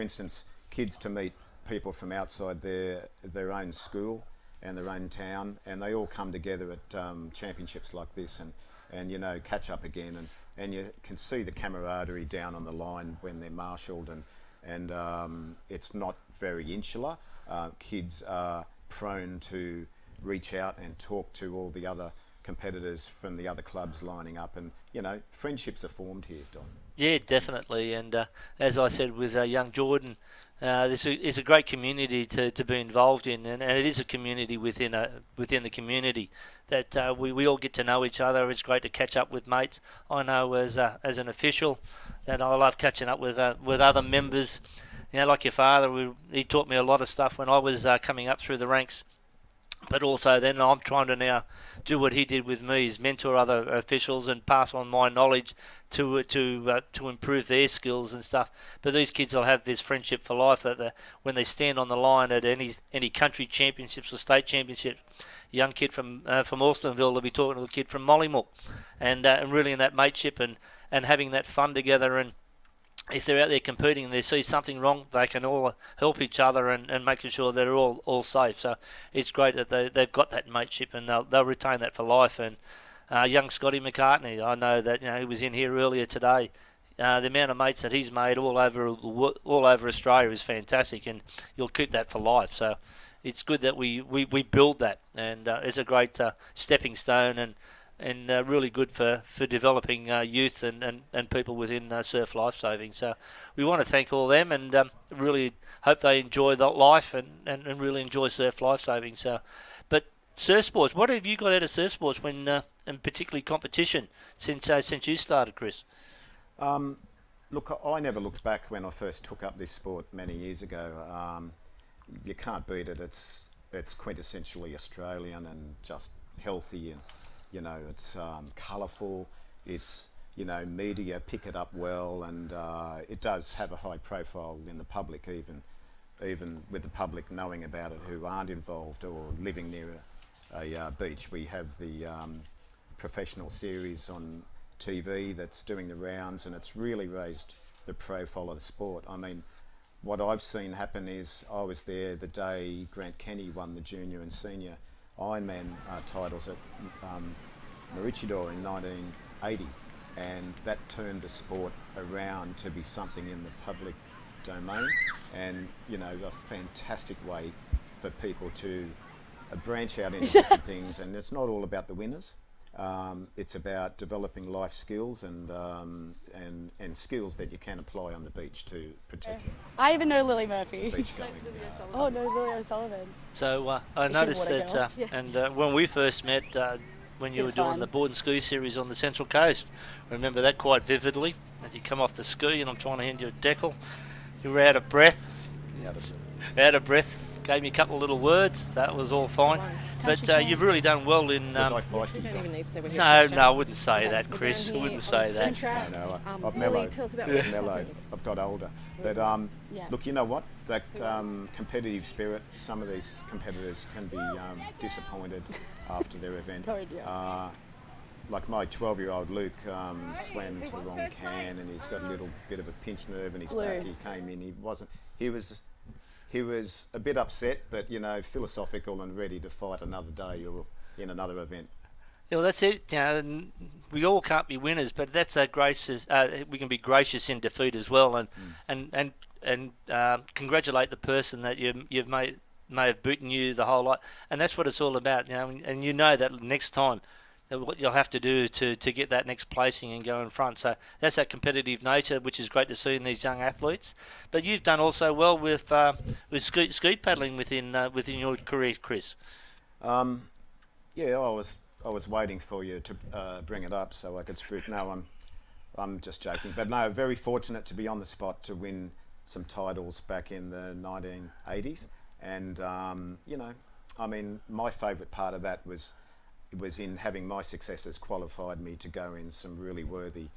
Speaker 5: instance, kids to meet people from outside their own school and their own town, and they all come together at championships like this and catch up again, and you can see the camaraderie down on the line when they're marshalled, and it's not very insular. Kids are prone to reach out and talk to all the other competitors from the other clubs lining up, and friendships are formed here, Don. Yeah,
Speaker 1: definitely. And as I said with young Jordan, this is a great community to be involved in, and it is a community within the community that we all get to know each other. It's great to catch up with mates. I know as an official that I love catching up with other members. Like your father, he taught me a lot of stuff when I was coming up through the ranks. But also then I'm trying to now do what he did with me, is mentor other officials and pass on my knowledge to improve their skills and stuff. But these kids will have this friendship for life, that when they stand on the line at any country championships or state championships, a young kid from Alstonville will be talking to a kid from Mollymook, and really in that mateship and having that fun together. And if they're out there competing and they see something wrong, they can all help each other and making sure they're all safe. So it's great that they've got that mateship, and they'll retain that for life. And young Scotty McCartney, I know that he was in here earlier today. The amount of mates that he's made all over Australia is fantastic, and you'll keep that for life. So it's good that we build that, and it's a great stepping stone and really good for developing youth and people within surf lifesaving. So we want to thank all them, and really hope they enjoy that life and really enjoy surf lifesaving. So, but surf sports, what have you got out of surf sports when, and particularly competition, since you started, Chris?
Speaker 5: Look, I never looked back when I first took up this sport many years ago. You can't beat it. It's quintessentially Australian and just healthy, and it's colourful. It's media pick it up well, and it does have a high profile in the public, even with the public knowing about it who aren't involved or living near a beach. We have the professional series on TV that's doing the rounds, and it's really raised the profile of the sport. I mean, what I've seen happen is, I was there the day Grant Kenny won the junior and senior Ironman titles at Maroochydore in 1980, and that turned the sport around to be something in the public domain, and a fantastic way for people to branch out into different things. And it's not all about the winners. It's about developing life skills and skills that you can apply on the beach to protect you.
Speaker 6: I even know Lily Murphy.
Speaker 5: Oh,
Speaker 6: no, Lily O'Sullivan.
Speaker 1: So I noticed that, and when we first met, when you were doing the board and ski series on the Central Coast, I remember that quite vividly. As you come off the ski and I'm trying to hand you a decal, you were out of breath. Out of breath. Gave me a couple of little words. That was all fine. But you've really done well in...
Speaker 5: Was I feisty?
Speaker 1: No, I wouldn't say that, Chris. I wouldn't say that.
Speaker 5: No, I've mellowed. I've got older. But look, you know what? That competitive spirit, some of these competitors can be disappointed after their event. Like my 12-year-old Luke swam to the wrong can, and he's got a little bit of a pinched nerve in his back. He came in, he was a bit upset, but philosophical and ready to fight another day or in another event.
Speaker 1: Yeah, well, that's it. We all can't be winners, but that's gracious. We can be gracious in defeat as well, and congratulate the person that you've may have beaten you the whole lot, and that's what it's all about. And that next time, what you'll have to do to get that next placing and go in front. So that's that competitive nature, which is great to see in these young athletes. But you've done also well with ski paddling within your career, Chris.
Speaker 5: Yeah, I was waiting for you to bring it up so I could speak. No, I'm just joking. But no, very fortunate to be on the spot to win some titles back in the 1980s. And my favourite part of that was in having my successes qualified me to go in some really worthy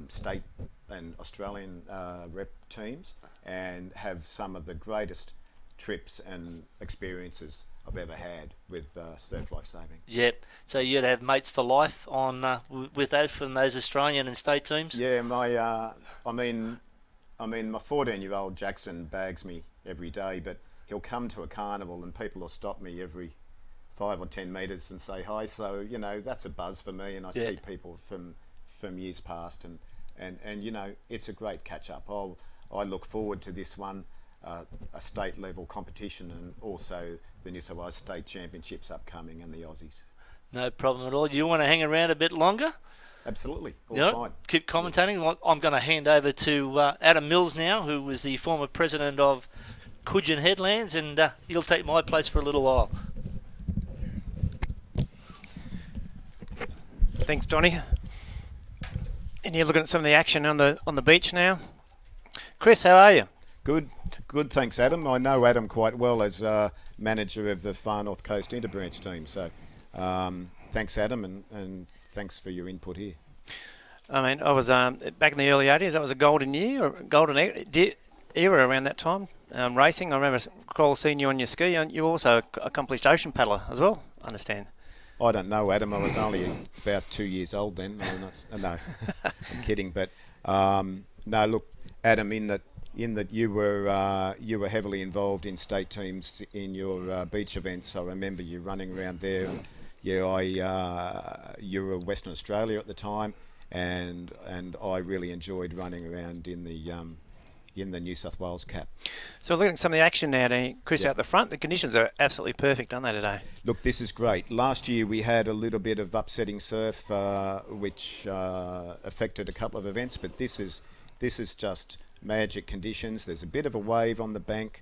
Speaker 5: state and Australian rep teams and have some of the greatest trips and experiences I've ever had with surf lifesaving.
Speaker 1: Yep. So you'd have mates for life on with those from those Australian and state teams.
Speaker 5: Yeah, my 14-year-old Jackson bags me every day, but he'll come to a carnival and people will stop me every 5 or 10 metres and say hi. So that's a buzz for me, and I see people from years past, and it's a great catch up. I look forward to this one. A state level competition, and also the New South Wales State Championships upcoming and the Aussies.
Speaker 1: No problem at all. Do you want to hang around a bit longer?
Speaker 5: Absolutely.
Speaker 1: Fine. Keep commentating. I'm going to hand over to Adam Mills now, who was the former president of Cudgen Headlands, and he'll take my place for a little while.
Speaker 7: Thanks, Donny. And you're looking at some of the action on the beach now. Chris, how are you?
Speaker 5: Good, thanks, Adam. I know Adam quite well as manager of the Far North Coast Interbranch team. So thanks, Adam, and thanks for your input here.
Speaker 7: I mean, I was back in the early 80s. That was a golden year, or golden era around that time. Racing. I remember Kroll seeing you on your ski, and you also accomplished ocean paddler as well. I understand.
Speaker 5: I don't know, Adam. I was only about 2 years old then. No, I'm kidding. But no, look, Adam, in that you were heavily involved in state teams in your beach events. I remember you running around there. And, you were Western Australia at the time, and I really enjoyed running around in the New South Wales Cap.
Speaker 7: So looking at some of the action now, Chris,
Speaker 5: Yep.
Speaker 7: out the front, the conditions are absolutely perfect, aren't they, today?
Speaker 5: Look, this is great. Last year we had a little bit of upsetting surf, which affected a couple of events, but this is just magic conditions. There's a bit of a wave on the bank.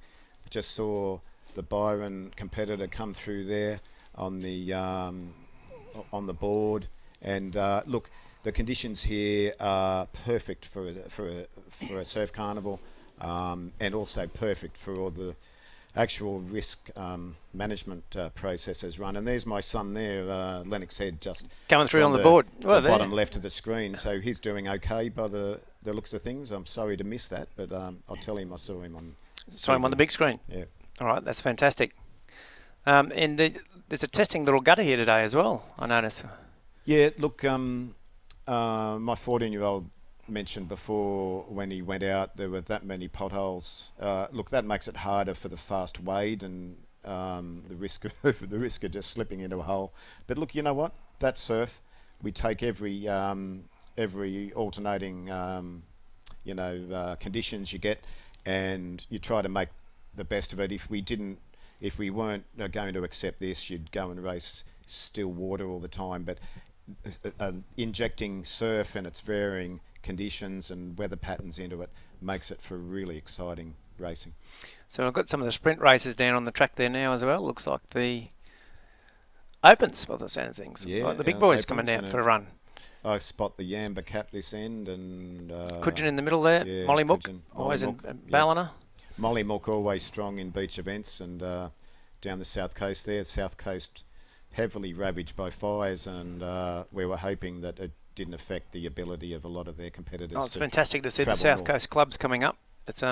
Speaker 5: Just saw the Byron competitor come through there on the board, and look, the conditions here are perfect for a surf carnival, and also perfect for all the actual risk management processes run. And there's my son there, Lennox Head, just
Speaker 7: Coming through on the board. Well,
Speaker 5: the
Speaker 7: there.
Speaker 5: bottom left of the screen. So he's doing okay by the looks of things. I'm sorry to miss that, but I'll tell him I saw him on.
Speaker 7: Saw him on the big screen.
Speaker 5: Yeah.
Speaker 7: All right, that's fantastic. And there's a testing little gutter here today as well, I notice.
Speaker 5: Yeah, look, my 14-year-old mentioned before when he went out there were that many potholes. Look, that makes it harder for the fast wade and the risk of just slipping into a hole. But look, you know what? That's surf. We take every alternating conditions you get, and you try to make the best of it. If we weren't going to accept this, you'd go and race still water all the time. But injecting surf and its varying conditions and weather patterns into it makes it for really exciting racing.
Speaker 7: So I've got some of the sprint races down on the track there now as well. Looks like the Opens, by the sound of things.
Speaker 5: Yeah,
Speaker 7: Like the big boys
Speaker 5: Opens
Speaker 7: coming down
Speaker 5: and
Speaker 7: for a run.
Speaker 5: I spot the Yamba Cap this end, and
Speaker 7: Cudgen in the middle there.
Speaker 5: yeah,
Speaker 7: Molly Mook,
Speaker 5: Cudgen,
Speaker 7: always in
Speaker 5: Molly Mook,
Speaker 7: Ballina.
Speaker 5: Molly Mook always strong in beach events, and down the south coast there. South coast heavily ravaged by fires, and we were hoping that it didn't affect the ability of a lot of their competitors.
Speaker 7: Oh, it's
Speaker 5: to
Speaker 7: fantastic to see the
Speaker 5: travel
Speaker 7: South
Speaker 5: north.
Speaker 7: Coast clubs coming up. It's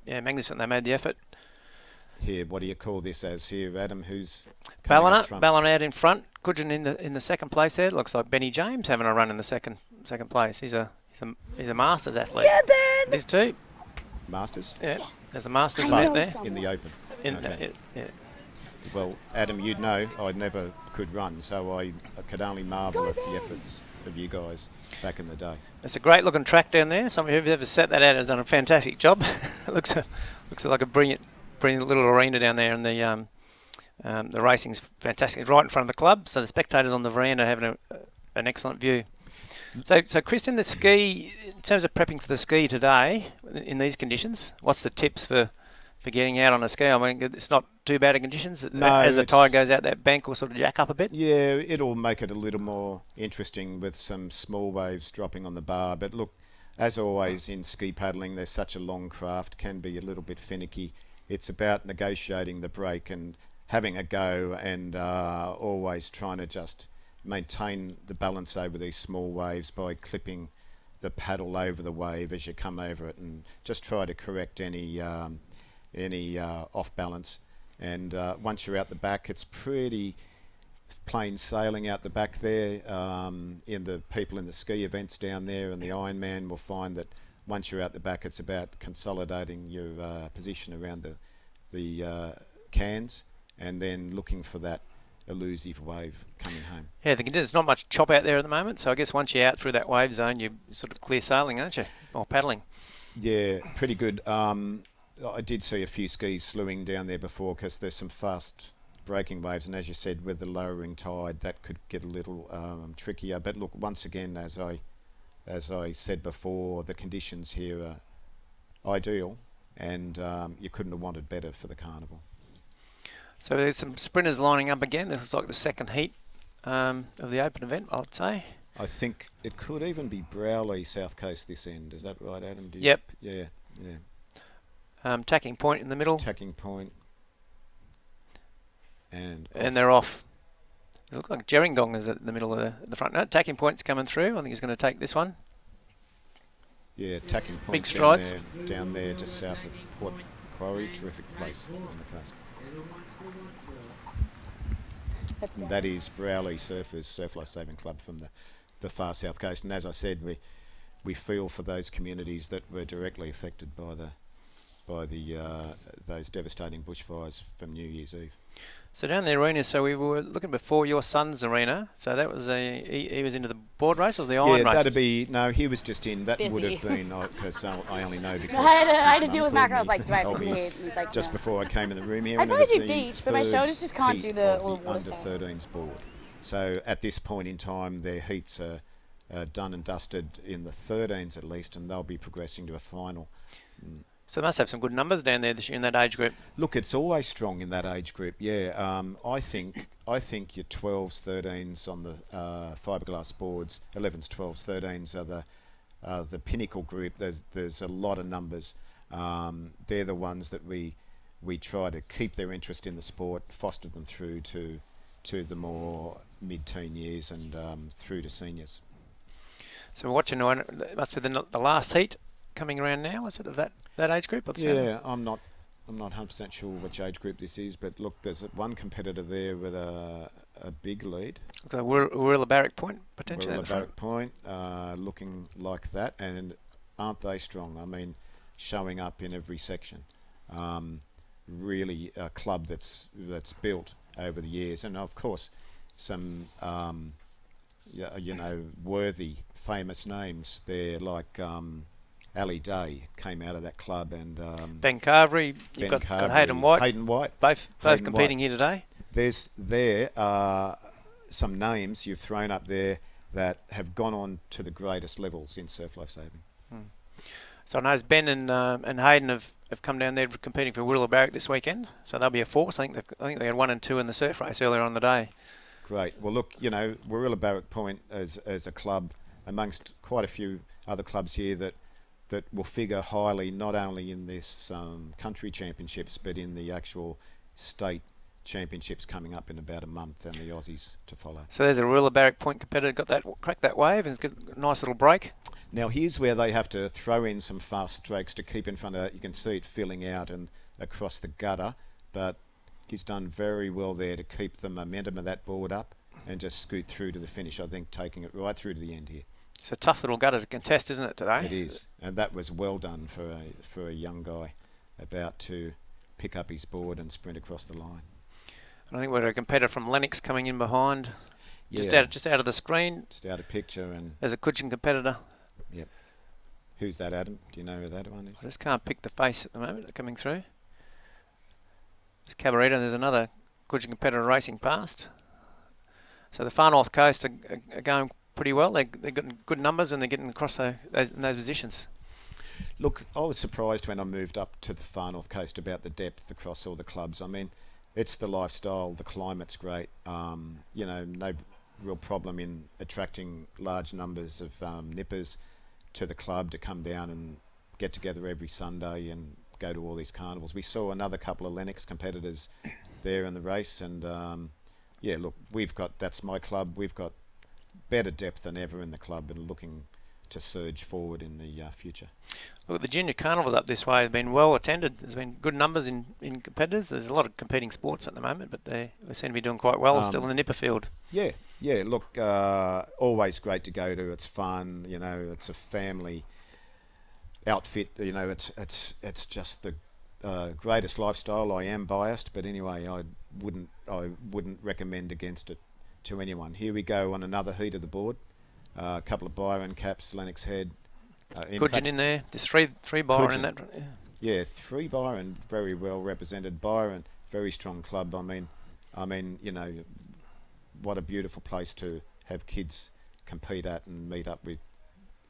Speaker 7: magnificent. They made the effort.
Speaker 5: Here, what do you call this as here, Adam? Who's
Speaker 7: Ballina out in front. Cudgen in the second place there. Looks like Benny James having a run in the second place. He's a Masters athlete.
Speaker 6: Yeah, Ben!
Speaker 7: These two.
Speaker 5: Masters?
Speaker 7: Yeah. There's a Masters
Speaker 6: I
Speaker 7: event
Speaker 6: know
Speaker 7: there.
Speaker 6: some.
Speaker 5: In the Open. Okay.
Speaker 7: Yeah.
Speaker 5: Well, Adam, you'd know I never could run, so I could only marvel at the efforts of you guys back in the day.
Speaker 7: It's a great looking track down there. Somebody who's ever set that out has done a fantastic job. looks like a brilliant little arena down there, and the racing's fantastic. It's right in front of the club, so the spectators on the veranda are having an excellent view. So Kristen, the ski, in terms of prepping for the ski today, in these conditions, what's the tips for getting out on a ski? I mean, it's not too bad of conditions.
Speaker 5: No,
Speaker 7: as the
Speaker 5: it's-
Speaker 7: tide goes out, that bank will sort of jack up a bit.
Speaker 5: Yeah, it'll make it a little more interesting with some small waves dropping on the bar. But look, as always in ski paddling, there's such a long craft, can be a little bit finicky. It's about negotiating the break and having a go, and always trying to just maintain the balance over these small waves by clipping the paddle over the wave as you come over it, and just try to correct any off balance. And once you're out the back, it's pretty plain sailing out the back there. In the people in the ski events down there and the Ironman will find that once you're out the back, it's about consolidating your position around the cans, and then looking for that elusive wave coming home.
Speaker 7: Yeah, there's not much chop out there at the moment, so I guess once you're out through that wave zone, you're sort of clear sailing, aren't you? Or paddling.
Speaker 5: Yeah, pretty good. I did see a few skis slewing down there before because there's some fast breaking waves, and as you said, with the lowering tide, that could get a little trickier. But look, once again, as I said before, the conditions here are ideal, and you couldn't have wanted better for the carnival.
Speaker 7: So there's some sprinters lining up again. This looks like the second heat of the Open event, I'd say.
Speaker 5: I think it could even be Browley South Coast this end. Is that right, Adam?
Speaker 7: Yep.
Speaker 5: Yeah.
Speaker 7: Tacking point in the middle.
Speaker 5: Tacking point. And
Speaker 7: they're off. It looks like Gerringong is at the middle of the front. No, attacking points coming through. I think he's going to take this one.
Speaker 5: Yeah, attacking points
Speaker 7: Big strides.
Speaker 5: down there just south of Port Quarry. Terrific place on the coast. And that is Browley Surfers Surf Life Saving Club from the far south coast. And as I said, we feel for those communities that were directly affected by those devastating bushfires from New Year's Eve.
Speaker 7: So down the arena, so we were looking before your son's arena. So that was he was into the board race or the iron races?
Speaker 5: He was just in. That would have been, because I only know because
Speaker 6: I had to deal with Macro. I was like, do I compete? He was like,
Speaker 5: just before I came in the room here.
Speaker 6: I'd probably do beach, but my shoulders just can't do the water
Speaker 5: under
Speaker 6: stuff.
Speaker 5: 13s board. So at this point in time, their heats are done and dusted in the 13s at least, and they'll be progressing to a final.
Speaker 7: So they must have some good numbers down there this year in that age group.
Speaker 5: Look, it's always strong in that age group. Yeah, I think your 12s, 13s on the fiberglass boards, 11s, 12s, 13s are the pinnacle group. There's a lot of numbers. They're the ones that we try to keep their interest in the sport, foster them through to the more mid-teen years and through to seniors.
Speaker 7: So we're watching. It must be the last heat coming around now. Is it of that age group?
Speaker 5: Yeah, I'm not 100% sure which age group this is, but look, there's one competitor there with a big lead.
Speaker 7: So Warilla Barrack Point potentially.
Speaker 5: Warilla Barrack Point, looking like that, and aren't they strong? I mean, showing up in every section. Really a club that's built over the years, and of course some worthy, famous names there like. Ali Day came out of that club, and
Speaker 7: Ben Carvery, you've got Hayden White, both competing here today.
Speaker 5: There are some names you've thrown up there that have gone on to the greatest levels in surf life saving.
Speaker 7: So I noticed Ben and Hayden have come down there competing for Warilla Barrack this weekend, so they'll be a force. I think they had 1 and 2 in the surf race earlier on the day.
Speaker 5: Great. Well, look, Warilla Barrack Point as a club amongst quite a few other clubs here that will figure highly not only in this country championships but in the actual state championships coming up in about a month, and the Aussies to follow.
Speaker 7: So there's a Warilla Barrack Point competitor cracked that wave and it's got a nice little break.
Speaker 5: Now here's where they have to throw in some fast strokes to keep in front of that. You can see it filling out and across the gutter, but he's done very well there to keep the momentum of that board up and just scoot through to the finish. I think taking it right through to the end here.
Speaker 7: It's a tough little gutter to contest, isn't it, today?
Speaker 5: It is, and that was well done for a young guy about to pick up his board and sprint across the line.
Speaker 7: And I think we're a competitor from Lennox coming in behind, just out of the screen.
Speaker 5: Just out of picture, and
Speaker 7: there's a Cudgen competitor.
Speaker 5: Yep. Who's that, Adam? Do you know who that one is?
Speaker 7: I just can't pick the face at the moment coming through. There's Cabarita, and there's another Cudgen competitor racing past. So the far north coast are going pretty well. They've got good numbers and they're getting across those positions.
Speaker 5: Look, I was surprised when I moved up to the far north coast about the depth across all the clubs. I mean, it's the lifestyle, the climate's great. No real problem in attracting large numbers of nippers to the club to come down and get together every Sunday and go to all these carnivals. We saw another couple of Lennox competitors there in the race, and look, that's my club. We've got better depth than ever in the club and looking to surge forward in the future.
Speaker 7: Look, the junior carnivals up this way have been well attended. There's been good numbers in competitors. There's a lot of competing sports at the moment, but they seem to be doing quite well still in the nipper field. Yeah.
Speaker 5: Look, always great to go to. It's fun. It's a family outfit. It's just the greatest lifestyle. I am biased, but anyway, I wouldn't recommend against it to anyone. Here we go on another heat of the board. A couple of Byron caps, Lennox Head.
Speaker 7: Cudgen in there. There's three Byron
Speaker 5: Cudgen.
Speaker 7: in that.
Speaker 5: Yeah, 3 Byron, very well represented. Byron, very strong club. I mean, what a beautiful place to have kids compete at and meet up with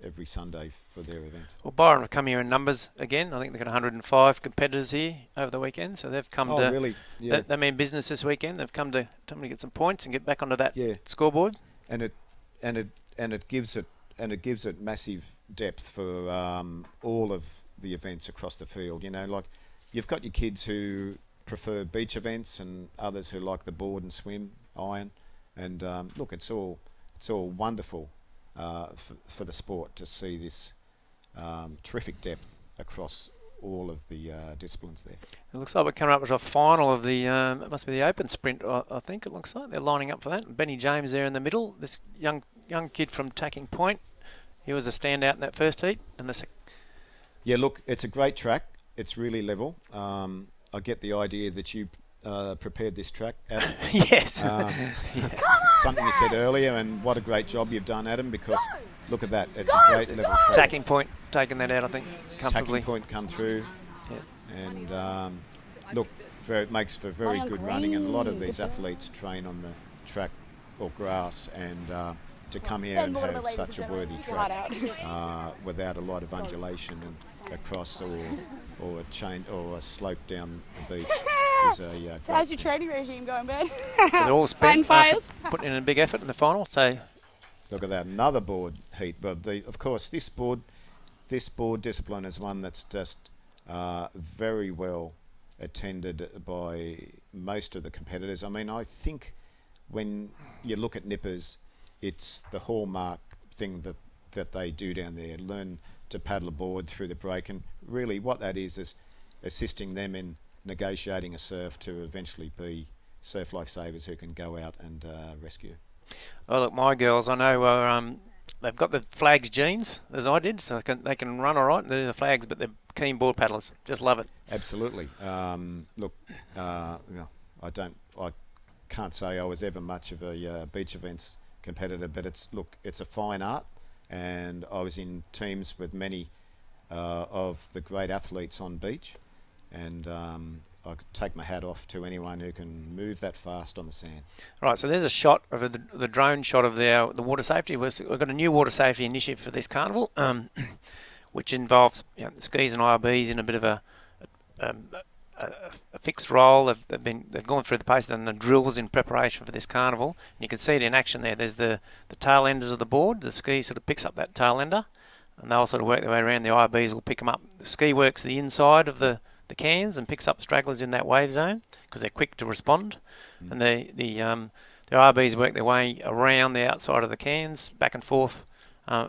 Speaker 5: every Sunday for their events.
Speaker 7: Well, Byron have come here in numbers again. I think they've got 105 competitors here over the weekend, so they've come to.
Speaker 5: Really? Yeah.
Speaker 7: They mean business this weekend. They've come to get some points and get back onto that scoreboard.
Speaker 5: And it gives it massive depth for all of the events across the field. Like you've got your kids who prefer beach events, and others who like the board and swim, iron. And look, it's all wonderful for the sport to see this terrific depth across all of the disciplines there.
Speaker 7: It looks like we're coming up to a final of the, it must be the open sprint, I think it looks like. They're lining up for that. Benny James there in the middle. This young kid from Tacking Point, he was a standout in that first heat. And
Speaker 5: yeah, look, it's a great track. It's really level. I get the idea that you prepared this track, Adam.
Speaker 7: Yes.
Speaker 5: Something you said earlier, and what a great job you've done, Adam, because look at that. It's a great level track.
Speaker 7: Tacking Point taking that out, I think, comfortably.
Speaker 5: Tacking Point come through. Yeah. And look, it makes for very good running, and a lot of these athletes train on the track or grass, and to come here and have such a worthy track without a lot of undulation and across or a chain or a slope down the beach is a
Speaker 6: So how's your training regime going, Ben?
Speaker 7: So they're all spent after putting in a big effort in the final. So
Speaker 5: look at that, another board heat. But of course, this board discipline is one that's just very well attended by most of the competitors. I mean, I think when you look at nippers, it's the hallmark thing that they do down there. Learn to paddle a board through the break, and really what that is assisting them in negotiating a surf to eventually be surf lifesavers who can go out and rescue.
Speaker 7: Oh, look, my girls, I know they've got the flags genes as I did, so they can run all right. They're the flags, but they're keen board paddlers. Just love it.
Speaker 5: Absolutely. Look, I can't say I was ever much of a beach events competitor, but it's a fine art, and I was in teams with many of the great athletes on beach, and I could take my hat off to anyone who can move that fast on the sand.
Speaker 7: Right, so there's a shot of the drone shot of the water safety. We've got a new water safety initiative for this carnival, which involves the skis and IRBs in a bit of a fixed role. They've gone through the paces and the drills in preparation for this carnival. And you can see it in action there. There's the tail enders of the board. The ski sort of picks up that tail ender, and they'll sort of work their way around. The IRBs will pick them up. The ski works the inside of the cans and picks up stragglers in that wave zone because they're quick to respond. And the IRBs work their way around the outside of the cans, back and forth,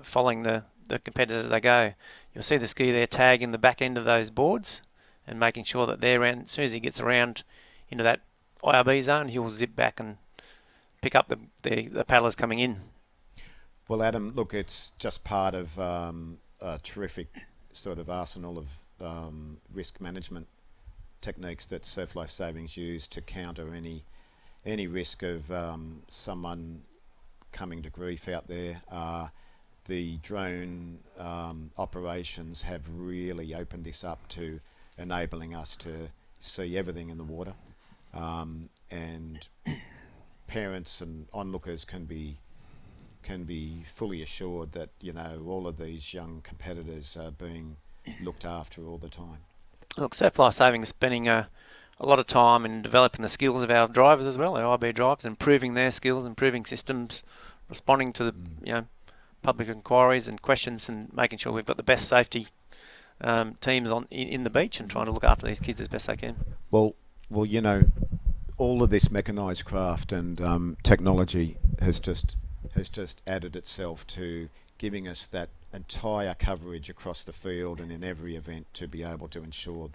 Speaker 7: following the competitors as they go. You'll see the ski there tag in the back end of those boards, and making sure that they're around. As soon as he gets around into that IRB zone, he will zip back and pick up the paddlers coming in.
Speaker 5: Well, Adam, look, it's just part of a terrific sort of arsenal of risk management techniques that Surf Life Savings use to counter any risk of someone coming to grief out there. The drone operations have really opened this up to enabling us to see everything in the water, and parents and onlookers can be fully assured that all of these young competitors are being looked after all the time.
Speaker 7: Look, Surf Life Saving is spending a lot of time in developing the skills of our drivers as well, our IB drivers, improving their skills, improving systems, responding to the public inquiries and questions, and making sure we've got the best safety teams in the beach, and trying to look after these kids as best they can.
Speaker 5: Well, all of this mechanised craft and technology has just added itself to giving us that entire coverage across the field and in every event to be able to ensure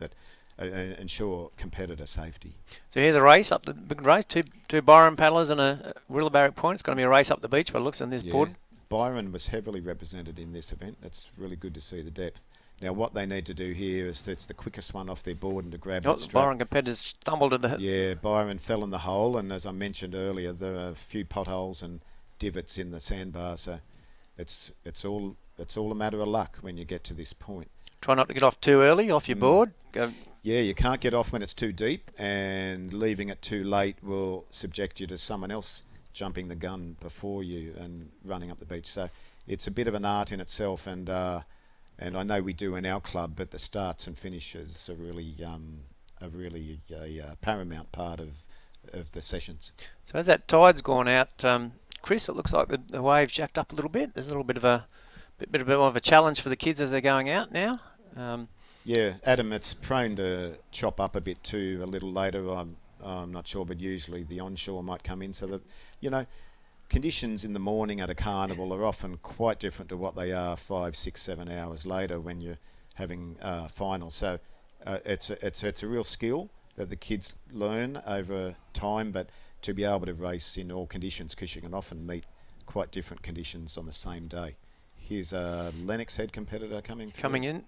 Speaker 5: competitor safety.
Speaker 7: So here's a race up the big race, two Byron paddlers and a Rivalry Point. It's going to be a race up the beach by the looks on this board.
Speaker 5: Byron was heavily represented in this event. That's really good to see the depth. Now what they need to do here is it's the quickest one off their board and to grab that strap.
Speaker 7: Byron competitors stumbled into it.
Speaker 5: Yeah, Byron fell in the hole, and as I mentioned earlier, there are a few potholes and divots in the sandbar, so it's all a matter of luck when you get to this point.
Speaker 7: Try not to get off too early off your board. Go.
Speaker 5: Yeah, you can't get off when it's too deep, and leaving it too late will subject you to someone else jumping the gun before you and running up the beach. So it's a bit of an art in itself, and I know we do in our club, but the starts and finishes are really a paramount part of the sessions. So
Speaker 7: as that tide's gone out, Chris, it looks like the wave's jacked up a little bit. There's a little bit of a challenge for the kids as they're going out now.
Speaker 5: Yeah, Adam, it's prone to chop up a bit too a little later. I'm not sure, but usually the onshore might come in. So that, you know, conditions in the morning at a carnival are often quite different to what they are 5, 6, 7 hours later when you're having finals. So it's a real skill that the kids learn over time, but to be able to race in all conditions, because you can often meet quite different conditions on the same day. Here's a Lennox Head competitor coming
Speaker 7: in.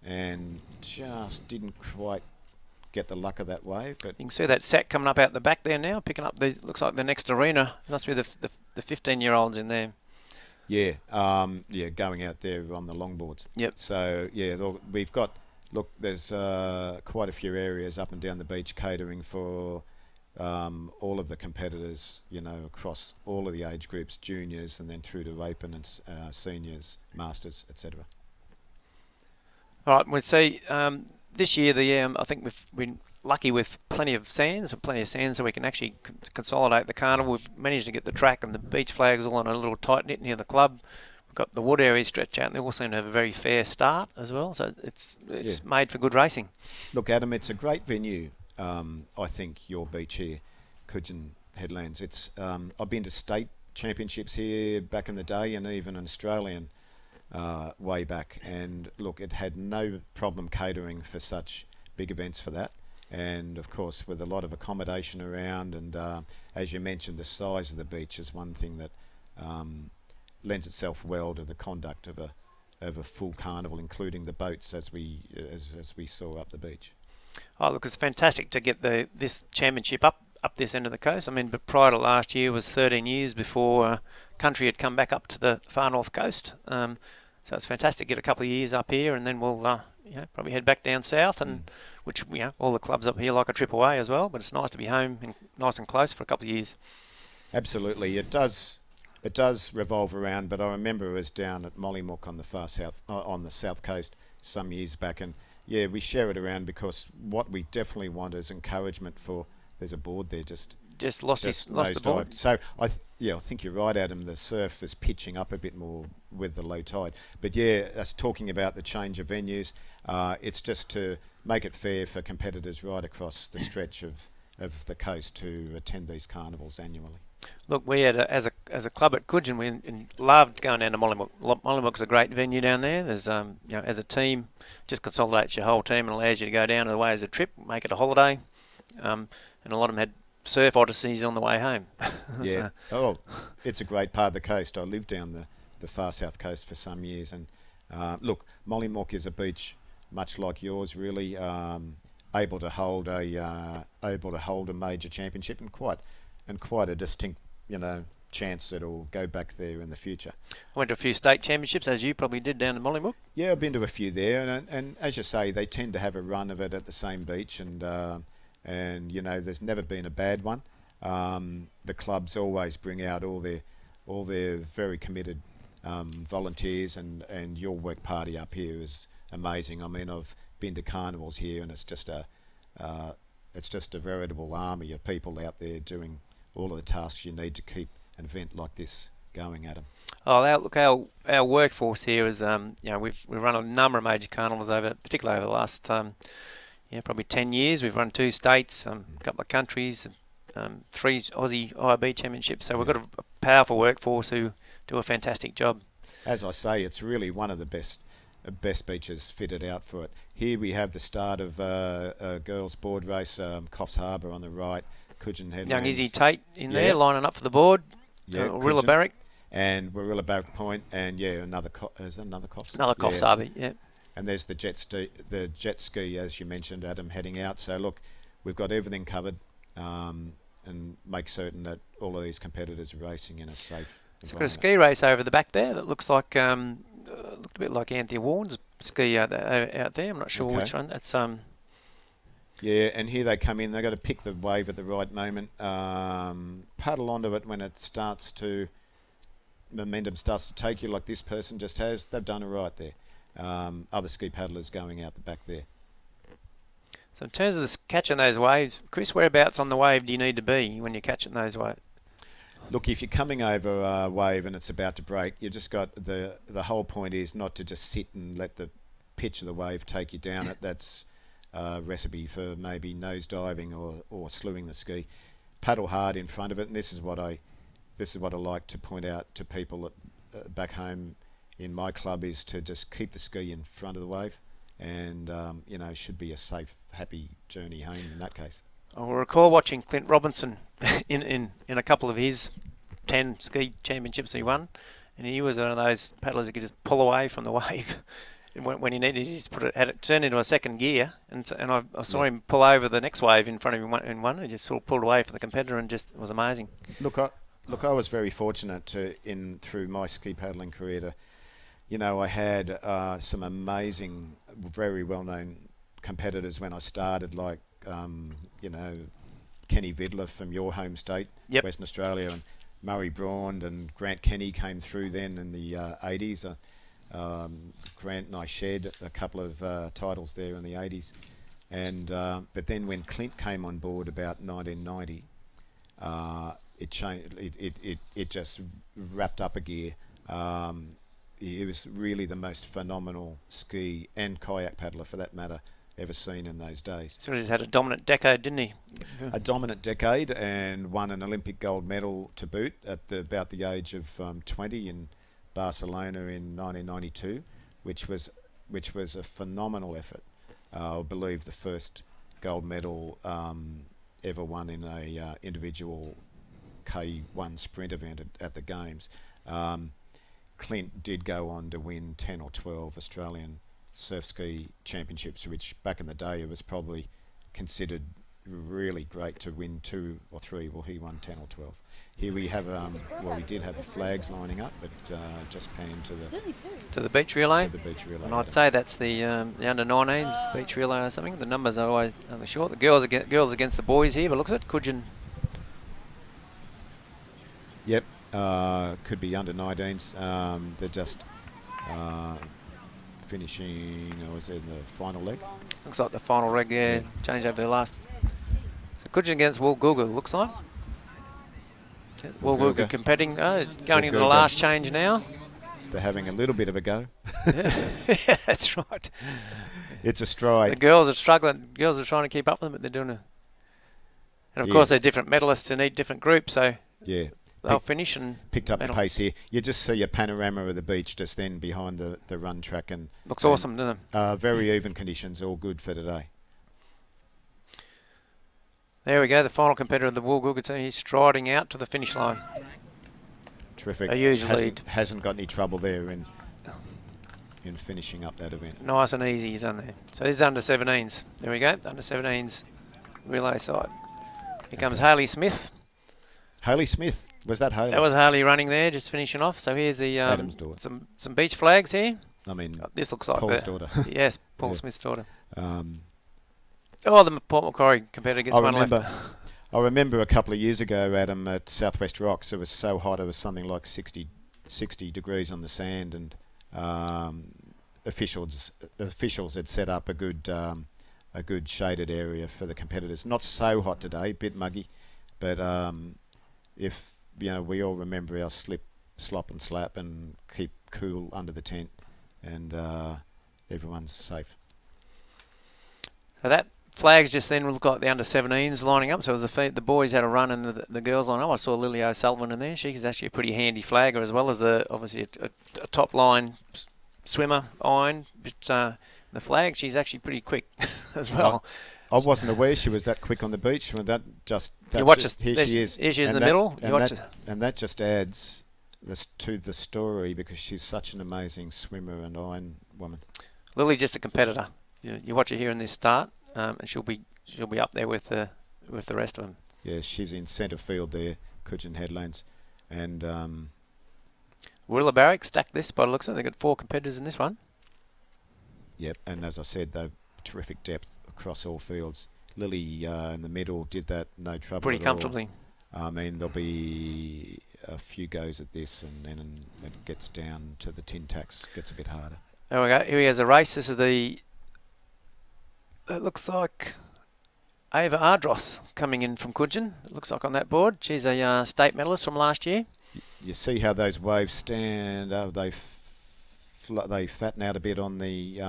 Speaker 5: And just didn't quite get the luck of that wave. But
Speaker 7: you can see that sack coming up out the back there now, picking up the, looks like the next arena. It must be the 15-year-olds in there.
Speaker 5: Yeah, going out there on the longboards.
Speaker 7: Yep.
Speaker 5: So, yeah, we've got, there's quite a few areas up and down the beach catering for all of the competitors, you know, across all of the age groups, juniors and then through to open and seniors, masters, etc.
Speaker 7: All right, we'll see. This year, I think we've been lucky with plenty of sand, so we can actually consolidate the carnival. We've managed to get the track and the beach flags all on a little tight knit near the club. We've got the wood area stretched out, and they all seem to have a very fair start as well. So it's made for good racing.
Speaker 5: Look, Adam, it's a great venue. I think your beach here, Cudgen Headlands. It's I've been to state championships here back in the day, and even an Australian. Way back, and look, it had no problem catering for such big events for that, and of course with a lot of accommodation around, and as you mentioned, the size of the beach is one thing that lends itself well to the conduct of a full carnival, including the boats as we saw up the beach.
Speaker 7: Oh, look, it's fantastic to get this championship up this end of the coast. I mean, but prior to last year was 13 years before country had come back up to the far north coast. So it's fantastic to get a couple of years up here, and then we'll probably head back down south, and which all the clubs up here like a trip away as well. But it's nice to be home and nice and close for a couple of years.
Speaker 5: Absolutely, it does revolve around. But I remember it was down at Mollymook on the far south, on the south coast, some years back, and yeah, we share it around because what we definitely want is encouragement for. There's a board there just
Speaker 7: lost the board.
Speaker 5: So I think you're right, Adam. The surf is pitching up a bit more with the low tide. But yeah, us talking about the change of venues, it's just to make it fair for competitors right across the stretch of the coast to attend these carnivals annually.
Speaker 7: Look, we had as a club at Cudgen, we loved going down to Mollymook. Mollymook's a great venue down there. There's as a team, just consolidates your whole team and allows you to go down the way as a trip, make it a holiday, and a lot of them had surf odysseys on the way home.
Speaker 5: Yeah. Oh, it's a great part of the coast. I lived down the far south coast for some years, and look, Mollymook is a beach much like yours, really able to hold a major championship, and quite a distinct, chance that it'll go back there in the future.
Speaker 7: I went to a few state championships, as you probably did down in Mollymook.
Speaker 5: Yeah, I've been to a few there, and as you say, they tend to have a run of it at the same beach, and there's never been a bad one. The clubs always bring out all their very committed volunteers, and your work party up here is amazing. I mean, I've been to carnivals here, and it's just a veritable army of people out there doing all of the tasks you need to keep an event like this going, Adam.
Speaker 7: Oh, our workforce here is we've run a number of major carnivals particularly over the last probably 10 years. We've run 2 states, a couple of countries, 3 Aussie IB championships. So we've got a powerful workforce who do a fantastic job.
Speaker 5: As I say, it's really one of the best beaches fitted out for it. Here we have the start of a girls' board race, Coffs Harbour on the right, Cudgen Headlands.
Speaker 7: Young Izzy Tate in there, lining up for the board.
Speaker 5: Yeah,
Speaker 7: Warilla Barrack.
Speaker 5: And Warilla Barrack Point, and another is that another Coffs?
Speaker 7: Another Coffs Harbour, yeah.
Speaker 5: And there's the jet ski, as you mentioned, Adam, heading out. So look, we've got everything covered, and make certain that all of these competitors are racing in a safe.
Speaker 7: It's got a ski race over the back there that looks like looked a bit like Anthea Warren's ski out there. I'm not sure which one. That's
Speaker 5: Yeah, and here they come in. They've got to pick the wave at the right moment. Paddle onto it when momentum starts to take you, like this person just has. They've done it right there. Other ski paddlers going out the back there.
Speaker 7: So in terms of catching those waves, Chris, whereabouts on the wave do you need to be when you're catching those waves?
Speaker 5: Look, if you're coming over a wave and it's about to break, you just got the whole point is not to just sit and let the pitch of the wave take you down it. That's a recipe for maybe nose diving or slewing the ski. Paddle hard in front of it, and this is what I like to point out to people back home in my club, is to just keep the ski in front of the wave, and should be a safe, happy journey home in that case.
Speaker 7: I will recall watching Clint Robinson in a couple of his 10 ski championships he won, and he was one of those paddlers who could just pull away from the wave. When he needed, he just had it turn into a second gear, and I saw him pull over the next wave in front of him in one, and just sort of pulled away from the competitor, and just, it was amazing.
Speaker 5: Look, I was very fortunate through my ski paddling career I had some amazing, very well-known competitors when I started, like Kenny Vidler from your home state, Western Australia, and Murray Braund and Grant Kenny came through then in the 80s. Grant and I shared a couple of titles there in the 80s, and but then when Clint came on board about 1990, it changed. It just wrapped up a gear. He was really the most phenomenal ski and kayak paddler, for that matter, ever seen in those days.
Speaker 7: So he just had a dominant decade, didn't he?
Speaker 5: A dominant decade, and won an Olympic gold medal to boot at about the age of 20 in Barcelona in 1992, which was a phenomenal effort. I believe the first gold medal ever won in a individual K1 sprint event at the Games. Clint did go on to win 10 or 12 Australian surf ski championships, which back in the day it was probably considered really great to win 2 or 3. Well, he won 10 or 12. Here we have, we did have the flags lining up, but just panned to the
Speaker 7: beach relay.
Speaker 5: To the beach relay.
Speaker 7: And I'd say that's the under 19s beach relay or something. The numbers are always short. The girls against the boys here, but looks at Cudgen.
Speaker 5: Yep, could be under 19s. They're just finishing. Was it in the final leg?
Speaker 7: Looks like the final leg. Yeah, changed over the last. So Cudgen against Woolgoolga, looks like. Woolgoolga competing. It's going into the last change now.
Speaker 5: They're having a little bit of a go.
Speaker 7: Yeah, that's right.
Speaker 5: It's a stride.
Speaker 7: The girls are struggling. Girls are trying to keep up with them, but they're doing and of course they're different medalists in each different group, so they'll finish and
Speaker 5: picked up the pace here. You just see a panorama of the beach just then behind the run track, and
Speaker 7: looks awesome, doesn't it?
Speaker 5: Very even conditions, all good for today.
Speaker 7: There we go, the final competitor of the Woolgoolga team. He's striding out to the finish line.
Speaker 5: Terrific.
Speaker 7: A huge lead.
Speaker 5: Hasn't got any trouble there in finishing up that event.
Speaker 7: Nice and easy he's done there. So this is under 17s. There we go, under 17s relay side. Here comes Hayley Smith.
Speaker 5: Hayley Smith, was that Hayley?
Speaker 7: That was Hayley running there, just finishing off. So here's the
Speaker 5: Adam's daughter.
Speaker 7: some beach flags here.
Speaker 5: I mean,
Speaker 7: this looks like
Speaker 5: Paul's daughter.
Speaker 7: Yes, Paul Smith's daughter. The Port Macquarie competitor gets one left.
Speaker 5: I remember a couple of years ago, Adam, at Southwest Rocks, it was so hot, it was something like 60 degrees on the sand, and officials had set up a good shaded area for the competitors. Not so hot today, a bit muggy, but if we all remember our slop and slap, and keep cool under the tent, and everyone's safe.
Speaker 7: So that flags just then look like the under 17s lining up. So the boys had a run and the girls line up. I saw Lily O'Sullivan in there. She's actually a pretty handy flagger, as well as obviously a top line swimmer, iron. But the flag, she's actually pretty quick as well.
Speaker 5: I wasn't aware she was that quick on the beach. When here she is.
Speaker 7: Here she is in the middle.
Speaker 5: And that just adds to the story, because she's such an amazing swimmer and iron woman.
Speaker 7: Lily's just a competitor. You watch her here in this start, and she'll be up there with the rest of them.
Speaker 5: Yes, she's in centre field there, Cudgen Headlands, and
Speaker 7: Willa Barrack stacked this by the looks of it. They've got 4 competitors in this one.
Speaker 5: Yep, and as I said, they've terrific depth across all fields. Lily in the middle did that no trouble.
Speaker 7: Pretty comfortably.
Speaker 5: I mean, there'll be a few goes at this, and then it gets down to the tin tacks, gets a bit harder.
Speaker 7: There we go. Here he has a race. This is it looks like Ava Ardross coming in from Cudgen. It looks like on that board. She's a state medalist from last year.
Speaker 5: You see how those waves stand. They they fatten out a bit on the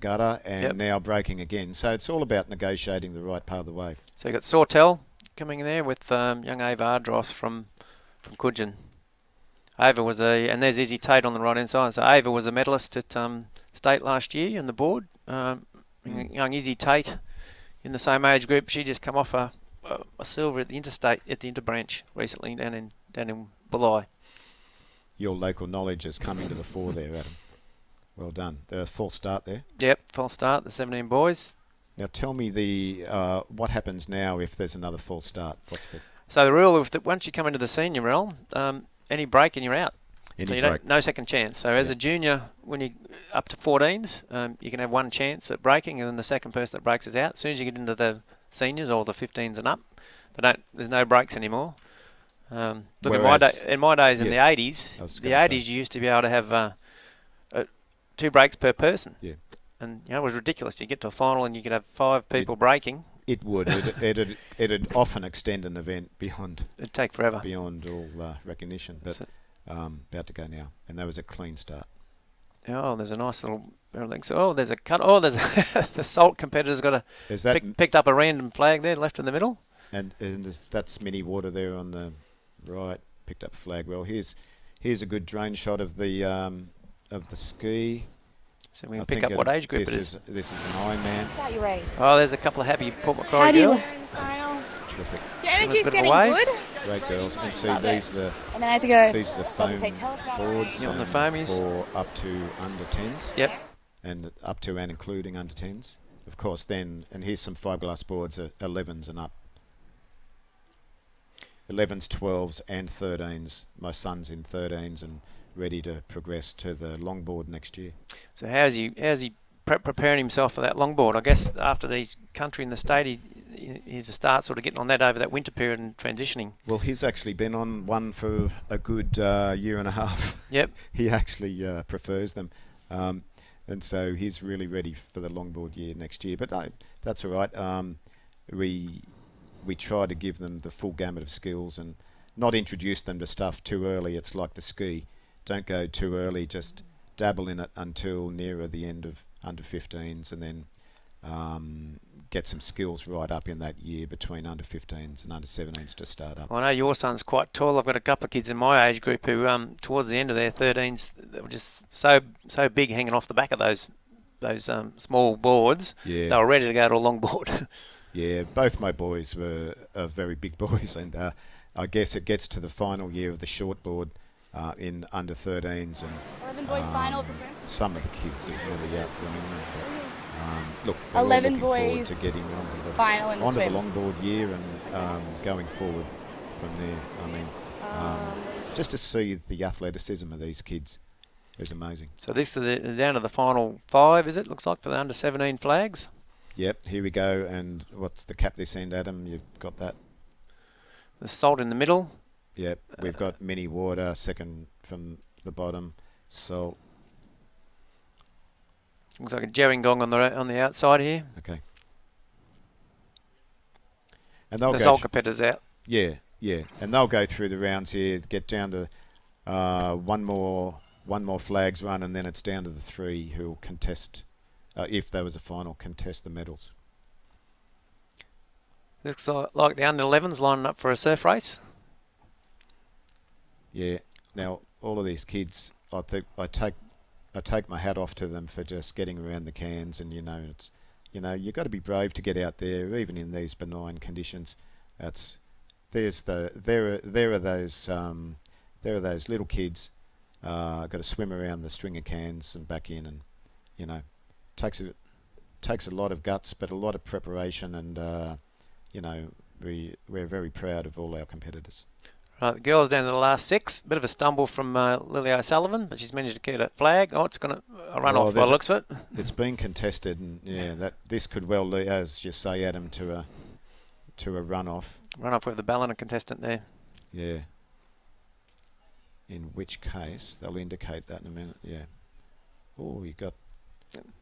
Speaker 5: gutter, and now breaking again. So it's all about negotiating the right part of the wave.
Speaker 7: So you got Sawtell coming in there with young Ava Ardross from Cudgen. Ava was and there's Izzy Tate on the right hand side. So Ava was a medalist at state last year on the board. Young Izzy Tate in the same age group. She just come off a silver at the interstate at the interbranch recently down in Bulli.
Speaker 5: Your local knowledge is coming to the fore there, Adam. Well done. The false start there.
Speaker 7: Yep, false start. The 17 boys.
Speaker 5: Now tell me what happens now if there's another false start.
Speaker 7: So the rule is that once you come into the senior realm, any break and you're out. No second chance. So as a junior, when you up to 14s, you can have one chance at breaking, and then the second person that breaks is out. As soon as you get into the seniors or the 15s and up, there's no breaks anymore. Look, in my days in the 80s, you used to be able to have 2 breaks per person.
Speaker 5: Yeah.
Speaker 7: And it was ridiculous. You get to a final and you could have 5 people breaking.
Speaker 5: It would. It'd often extend an event beyond.
Speaker 7: It'd take forever.
Speaker 5: Beyond all recognition. But about to go now, and that was a clean start.
Speaker 7: Oh, there's a nice little thing. So, there's a cut. Oh, there's the Salt competitor's got picked up a random flag there, left in the middle.
Speaker 5: And that's Mini Water there on the right. Picked up a flag. Well, here's a good drone shot of the ski.
Speaker 7: So we can pick up what age group it is.
Speaker 5: This is an Ironman.
Speaker 6: Start your race.
Speaker 7: Oh, there's a couple of happy Port Macquarie girls.
Speaker 5: Terrific.
Speaker 6: Your energy's getting good.
Speaker 5: Great girls. And see, these are the foam boards
Speaker 7: on the foamies
Speaker 5: for up to under 10s.
Speaker 7: Yep.
Speaker 5: And up to and including under 10s. Of course, then, and here's some fiberglass boards at 11s and up. 11s, 12s and 13s. My son's in 13s and ready to progress to the longboard next year.
Speaker 7: So how's he preparing himself for that longboard? I guess after these country in the state, he's a start sort of getting on that over that winter period and transitioning.
Speaker 5: Well, he's actually been on one for a good year and a half.
Speaker 7: Yep.
Speaker 5: He actually prefers them. And so he's really ready for the longboard year next year. But that's all right. We try to give them the full gamut of skills and not introduce them to stuff too early. It's like the ski. Don't go too early. Just dabble in it until nearer the end of under 15s, and then get some skills right up in that year between under 15s and under 17s to start up.
Speaker 7: Well, I know your son's quite tall. I've got a couple of kids in my age group who, towards the end of their 13s, they were just so big hanging off the back of those small boards.
Speaker 5: Yeah.
Speaker 7: They were ready to go to a longboard.
Speaker 5: Yeah, both my boys were very big boys, and I guess it gets to the final year of the shortboard in under 13s, and
Speaker 6: 11 boys final.
Speaker 5: some of the kids are really outrunning them. But, look,
Speaker 6: 11
Speaker 5: forward
Speaker 6: boys
Speaker 5: to getting
Speaker 6: onto
Speaker 5: the longboard year and going forward from there. I mean, just to see the athleticism of these kids is amazing.
Speaker 7: So this is down to the final 5, is it? Looks like for the under 17 flags.
Speaker 5: Yep, here we go. And what's the cap this end, Adam? You've got that.
Speaker 7: The Salt in the middle.
Speaker 5: Yep, we've got Mini Water second from the bottom. Salt.
Speaker 7: Looks like a Gerringong on the outside here.
Speaker 5: Okay. And they'll
Speaker 7: the
Speaker 5: go
Speaker 7: Salt competitors out.
Speaker 5: Yeah, and they'll go through the rounds here, get down to one more flags run, and then it's down to the 3 who will contest, if there was a final, contest the medals.
Speaker 7: Looks like the under 11s lining up for a surf race.
Speaker 5: Yeah. Now all of these kids, I think I take my hat off to them for just getting around the cans, and you've got to be brave to get out there, even in these benign conditions. There are those little kids got to swim around the string of cans and back in, and takes a lot of guts, but a lot of preparation, and we're very proud of all our competitors.
Speaker 7: Right, the girls down to the last 6. Bit of a stumble from Lily O'Sullivan, but she's managed to get a flag. Oh, it's going to run off by the looks of it.
Speaker 5: It's been contested, and this could well lead, as you say, Adam, to a run-off.
Speaker 7: Run-off with the Ballina contestant there.
Speaker 5: Yeah. In which case, they'll indicate that in a minute, yeah. Oh, you got...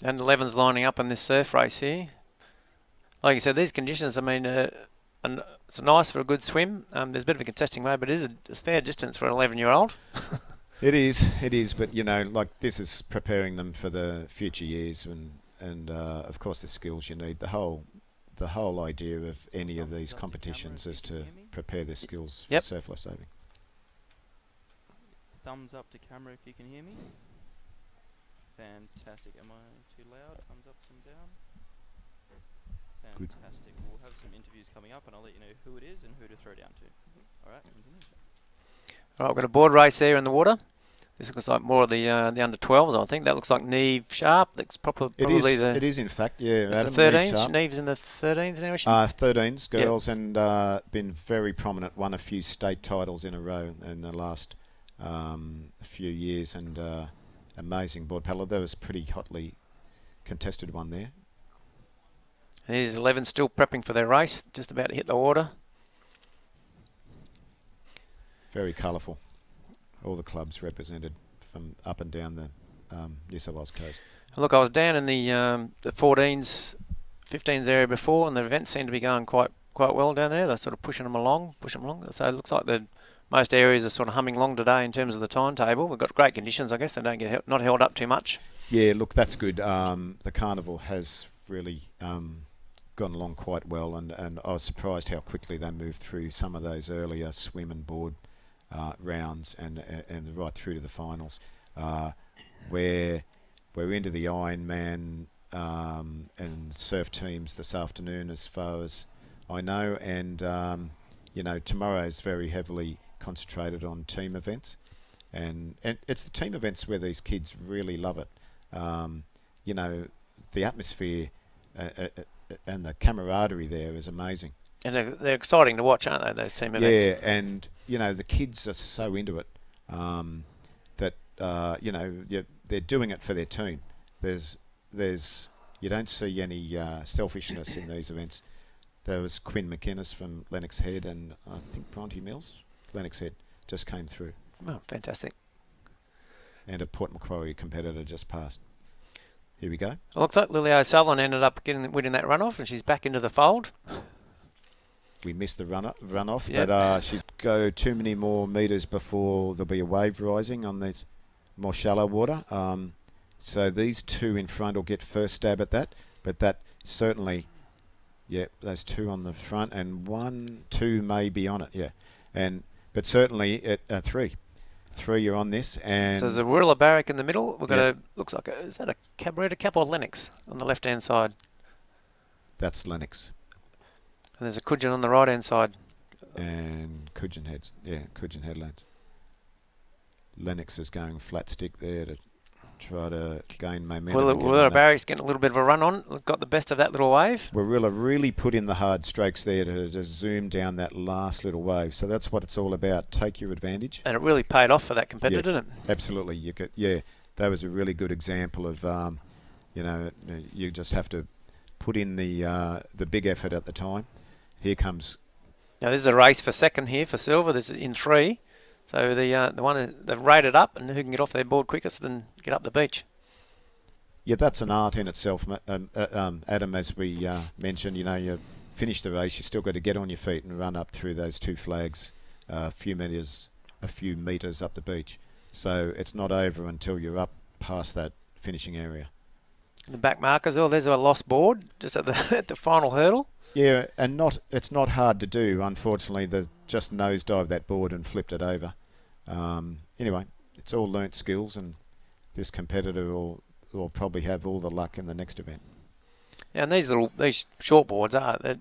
Speaker 7: And 11's lining up in this surf race here. Like you said, these conditions, I mean... and it's nice for a good swim. There's a bit of a contesting way, but it is a fair distance for an 11-year-old.
Speaker 5: It is, but like this is preparing them for the future years, and of course the skills you need. The whole idea of any of these competitions is to prepare their skills for surf life saving.
Speaker 8: Thumbs up to camera if you can hear me. Fantastic. Am I too loud? Thumbs up, thumbs down. Fantastic. We'll have some interviews coming up, and I'll let you know who it is and who to throw down to. All right.
Speaker 7: All right, we've got a board race there in the water. This looks like more of the under 12s, I think. That looks like Neve Sharp. That's probably
Speaker 5: it is in fact, yeah.
Speaker 7: The 13s. Neve's in the 13s now, is she?
Speaker 5: 13s girls, and been very prominent. Won a few state titles in a row in the last few years, and amazing board paddler. That was pretty hotly contested one there.
Speaker 7: Here's 11 still prepping for their race, just about to hit the water.
Speaker 5: Very colourful. All the clubs represented from up and down the New South Wales coast.
Speaker 7: Look, I was down in the 14s, 15s area before, and the events seem to be going quite well down there. They're sort of pushing them along. So it looks like most areas are sort of humming along today in terms of the timetable. We've got great conditions, I guess. They don't get not held up too much.
Speaker 5: Yeah, look, that's good. The carnival has really gone along quite well, and I was surprised how quickly they moved through some of those earlier swim and board rounds and right through to the finals. We're into the Ironman and surf teams this afternoon, as far as I know, and tomorrow is very heavily concentrated on team events, and it's the team events where these kids really love it. The atmosphere and the camaraderie there is amazing.
Speaker 7: And they're exciting to watch, aren't they, those team events?
Speaker 5: Yeah, and, the kids are so into it that, they're doing it for their team. You don't see any selfishness in these events. There was Quinn McInnes from Lennox Head, and I think Bronte Mills, Lennox Head, just came through.
Speaker 7: Oh, fantastic.
Speaker 5: And a Port Macquarie competitor just passed. Here we go.
Speaker 7: It looks like Lily O'Sullivan ended up winning that runoff, and she's back into the fold.
Speaker 5: We missed the runoff, but she's go too many more metres before there'll be a wave rising on this more shallow water. So these two in front will get first stab at that, but that certainly, those two on the front, and 2 may be on it, but certainly at 3 you're on this, and
Speaker 7: so there's a Warilla Barrack in the middle. We've got looks like is that a Cabaretta Cap or Lennox on the left hand side?
Speaker 5: That's Lennox.
Speaker 7: And there's a Cudgen on the right hand side.
Speaker 5: And Cudgen Headlands. Lennox is going flat stick there to try to gain momentum.
Speaker 7: Warilla Barrack's getting a little bit of a run on. Got the best of that little wave.
Speaker 5: Warilla really put in the hard strokes there to just zoom down that last little wave. So that's what it's all about. Take your advantage.
Speaker 7: And it really paid off for that competitor, didn't it?
Speaker 5: Absolutely. That was a really good example of, you just have to put in the big effort at the time. Here comes.
Speaker 7: Now this is a race for second here for silver. This is in 3. So the one they've rated up, and who can get off their board quickest and get up the beach.
Speaker 5: Yeah, that's an art in itself, Adam. As we mentioned, you finish the race, you still got to get on your feet and run up through those 2 flags, a few meters up the beach. So it's not over until you're up past that finishing area.
Speaker 7: The back markers, there's a lost board just at the final hurdle.
Speaker 5: Yeah, and it's not hard to do. Unfortunately, they just nosedived that board and flipped it over. Anyway, it's all learnt skills, and this competitor will probably have all the luck in the next event.
Speaker 7: Yeah, and these short boards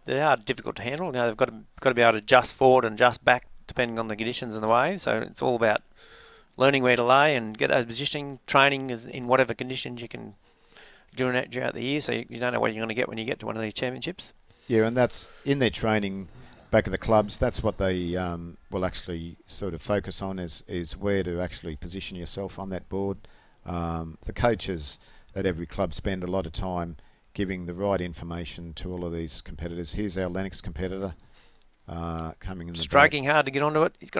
Speaker 7: they are difficult to handle. They've got to be able to adjust forward and adjust back depending on the conditions and the waves. So it's all about learning where to lay and get those positioning. Training is in whatever conditions you can do throughout the year, so you don't know what you're going to get when you get to one of these championships. Yeah,
Speaker 5: and that's in their training back at the clubs. That's what they will actually sort of focus on is where to actually position yourself on that board. The coaches at every club spend a lot of time giving the right information to all of these competitors. Here's our Lennox competitor coming in the
Speaker 7: striking hard to get onto it. He's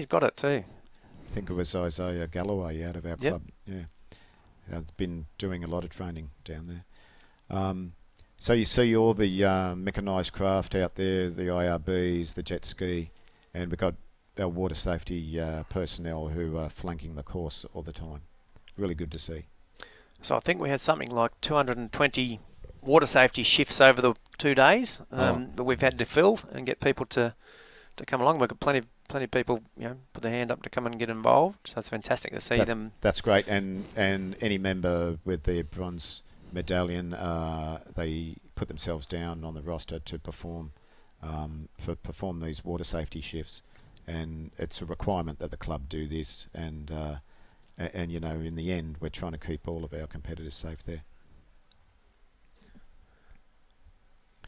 Speaker 7: got it too.
Speaker 5: I think it was Isaiah Galloway out of our club. Yeah, I've been doing a lot of training down there. So you see all the mechanised craft out there, the IRBs, the jet ski, and we've got our water safety personnel who are flanking the course all the time. Really good to see.
Speaker 7: So I think we had something like 220 water safety shifts over the 2 days that we've had to fill and get people to come along. We've got plenty of people, put their hand up to come and get involved. So it's fantastic to see them.
Speaker 5: That's great. And any member with their bronze medallion, they put themselves down on the roster to perform these water safety shifts. And it's a requirement that the club do this. And in the end, we're trying to keep all of our competitors safe there.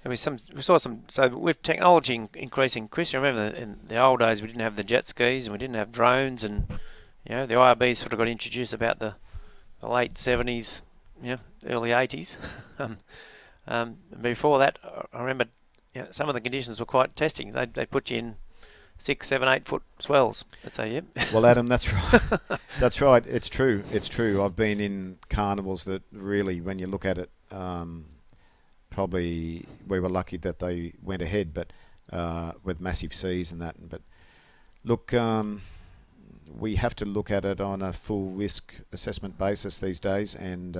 Speaker 7: We saw some. So with technology increasing, Chris, you remember in the old days we didn't have the jet skis and we didn't have drones, and the IRB sort of got introduced about the late 70s, early 80s. Before that, I remember some of the conditions were quite testing. They put you in 6, 7, 8 foot swells. That's how you.
Speaker 5: Well, Adam, that's right. That's right. It's true. I've been in carnivals that really, when you look at it, probably we were lucky that they went ahead, but with massive seas and that. But look, we have to look at it on a full risk assessment basis these days and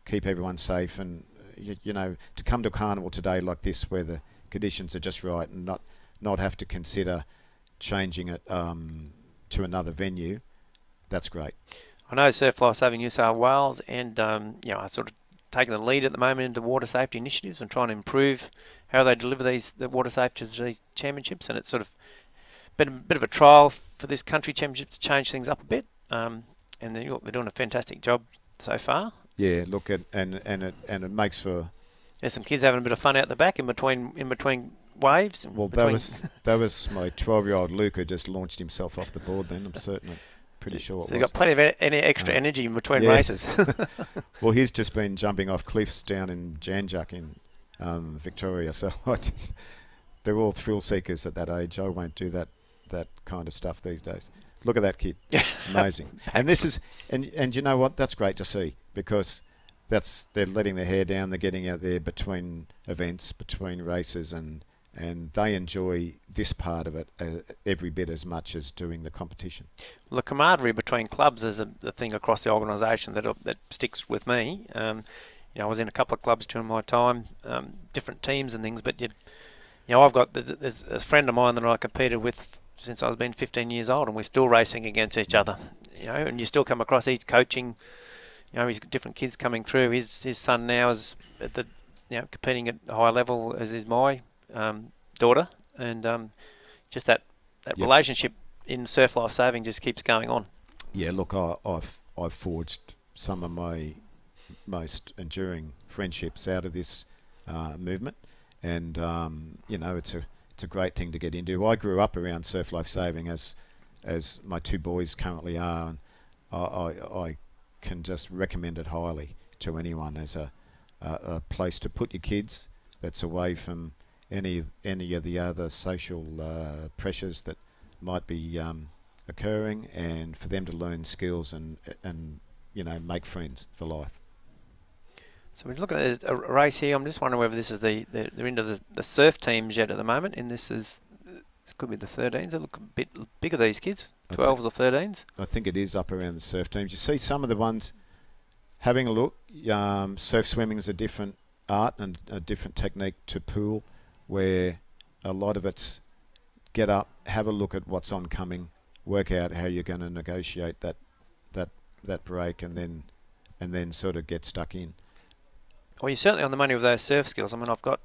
Speaker 5: keep everyone safe. And to come to a carnival today like this, where the conditions are just right, and not have to consider changing it to another venue, that's great.
Speaker 7: I know Surf Life Saving New South Wales and I sort of taking the lead at the moment into water safety initiatives and trying to improve how they deliver the water safety to these championships, and it's sort of been a bit of a trial for this country championship to change things up a bit, and they're doing a fantastic job so far.
Speaker 5: Yeah, look, and it makes for.
Speaker 7: There's some kids having a bit of fun out the back in between waves.
Speaker 5: Well, that was my 12-year-old Luke who just launched himself off the board. Then I'm certain. Pretty sure.
Speaker 7: So you've got plenty of extra energy in between races.
Speaker 5: Well, he's just been jumping off cliffs down in Janjuk in Victoria. So they're all thrill seekers at that age. I won't do that kind of stuff these days. Look at that kid, amazing. And this is and you know what? That's great to see, because they're letting their hair down. They're getting out there between events, between races, and they enjoy this part of it every bit as much as doing the competition.
Speaker 7: Well, the camaraderie between clubs is a thing across the organisation that sticks with me. I was in a couple of clubs during my time, different teams and things, but I've got there's a friend of mine that I competed with since I was been 15 years old, and we're still racing against each other. And you still come across each coaching. He's got different kids coming through. His son now is at the competing at a high level, as is my daughter, and just that relationship in surf life saving just keeps going on. Yeah,
Speaker 5: look, I've forged some of my most enduring friendships out of this movement, and it's a great thing to get into. I grew up around surf life saving, as my two boys currently are, and I can just recommend it highly to anyone as a place to put your kids that's away from any of the other social pressures that might be occurring, and for them to learn skills and make friends for life.
Speaker 7: So we're looking at a race here. I'm just wondering whether this is they're into the surf teams yet at the moment, and this could be the 13s. They look a bit bigger, these kids, 12s or 13s.
Speaker 5: I think it is up around the surf teams. You see some of the ones having a look. Surf swimming is a different art and a different technique to pool, where a lot of it's get up, have a look at what's oncoming, work out how you're going to negotiate that break, and then sort of get stuck in.
Speaker 7: Well, you're certainly on the money with those surf skills. I mean, I've got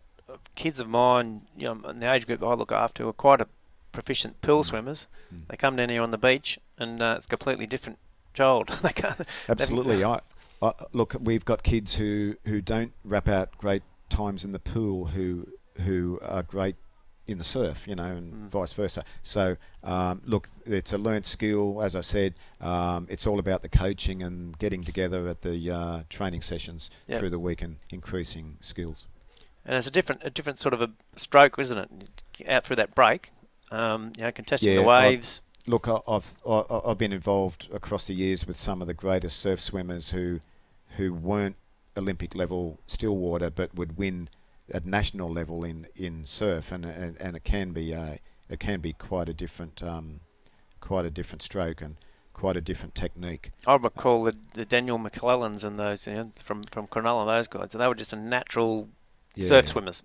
Speaker 7: kids of mine, in the age group I look after, who are quite a proficient pool swimmers. They come down here on the beach, and it's a completely different child. They can't.
Speaker 5: Absolutely. Look, we've got kids who don't rap out great times in the pool, who are great in the surf, and vice versa. So, look, it's a learnt skill. As I said, it's all about the coaching and getting together at the training sessions through the week and increasing skills.
Speaker 7: And it's a different sort of a stroke, isn't it? Out through that break, contesting the waves.
Speaker 5: I've been involved across the years with some of the greatest surf swimmers who weren't Olympic level still water, but would win at national level in surf, and it can be it can be quite a different stroke and quite a different technique.
Speaker 7: I recall the Daniel McClellans and those, from Cronulla, those guys. And they were just a natural surf swimmers.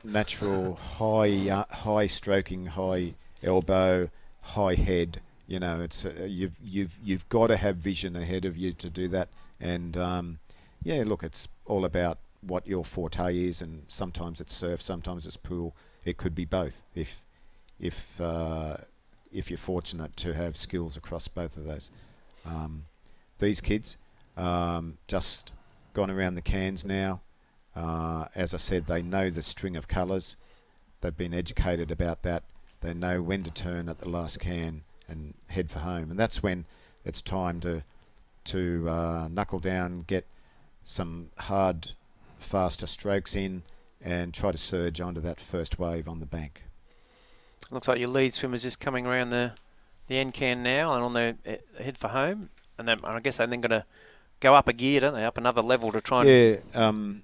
Speaker 5: Natural high stroking, high elbow, high head. It's you've got to have vision ahead of you to do that. And look, it's all about what your forte is, and sometimes it's surf, sometimes it's pool. It could be both if you're fortunate to have skills across both of those. These kids just gone around the cans now. As I said, they know the string of colours. They've been educated about that. They know when to turn at the last can and head for home. And that's when it's time to knuckle down, get some hard, faster strokes in, and try to surge onto that first wave on the bank.
Speaker 7: Looks like your lead swimmer's just coming around the end can now and on their head for home. And then I guess they're then going to go up a gear, don't they? Up another level to try and...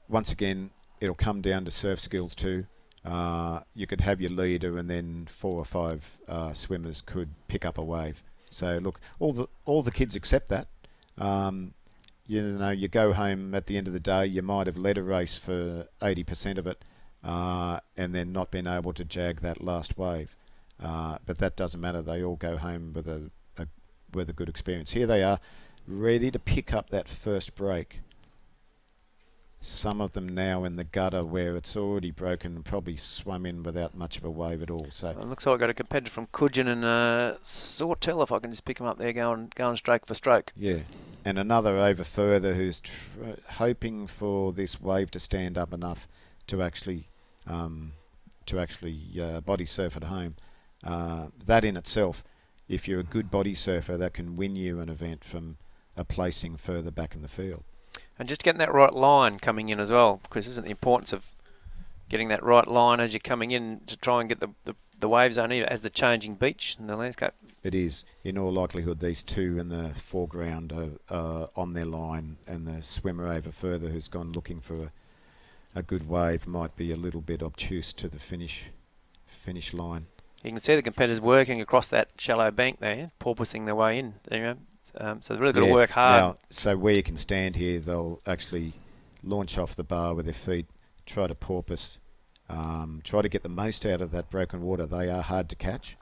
Speaker 5: once again, it'll come down to surf skills too. You could have your leader and then 4 or 5 swimmers could pick up a wave. So look, all the kids accept that. You go home at the end of the day, you might have led a race for 80% of it and then not been able to jag that last wave. But that doesn't matter. They all go home with a good experience. Here they are, ready to pick up that first break. Some of them now in the gutter where it's already broken and probably swum in without much of a wave at all. So
Speaker 7: it looks like we've got a competitor from Cudgen and Sawtell, if I can just pick him up there, going stroke for stroke.
Speaker 5: Yeah, and another over further who's hoping for this wave to stand up enough to actually body surf at home. That in itself, if you're a good body surfer, that can win you an event from a placing further back in the field.
Speaker 7: And just getting that right line coming in as well, Chris, isn't the importance of getting that right line as you're coming in to try and get the wave zone as the changing beach in the landscape?
Speaker 5: It is. In all likelihood, these two in the foreground are on their line, and the swimmer over further who's gone looking for a good wave might be a little bit obtuse to the finish line.
Speaker 7: You can see the competitors working across that shallow bank there, porpoising their way in. So they're really got to work hard.
Speaker 5: Now, so where you can stand here, they'll actually launch off the bar with their feet, try to porpoise, try to get the most out of that broken water. They are hard to catch.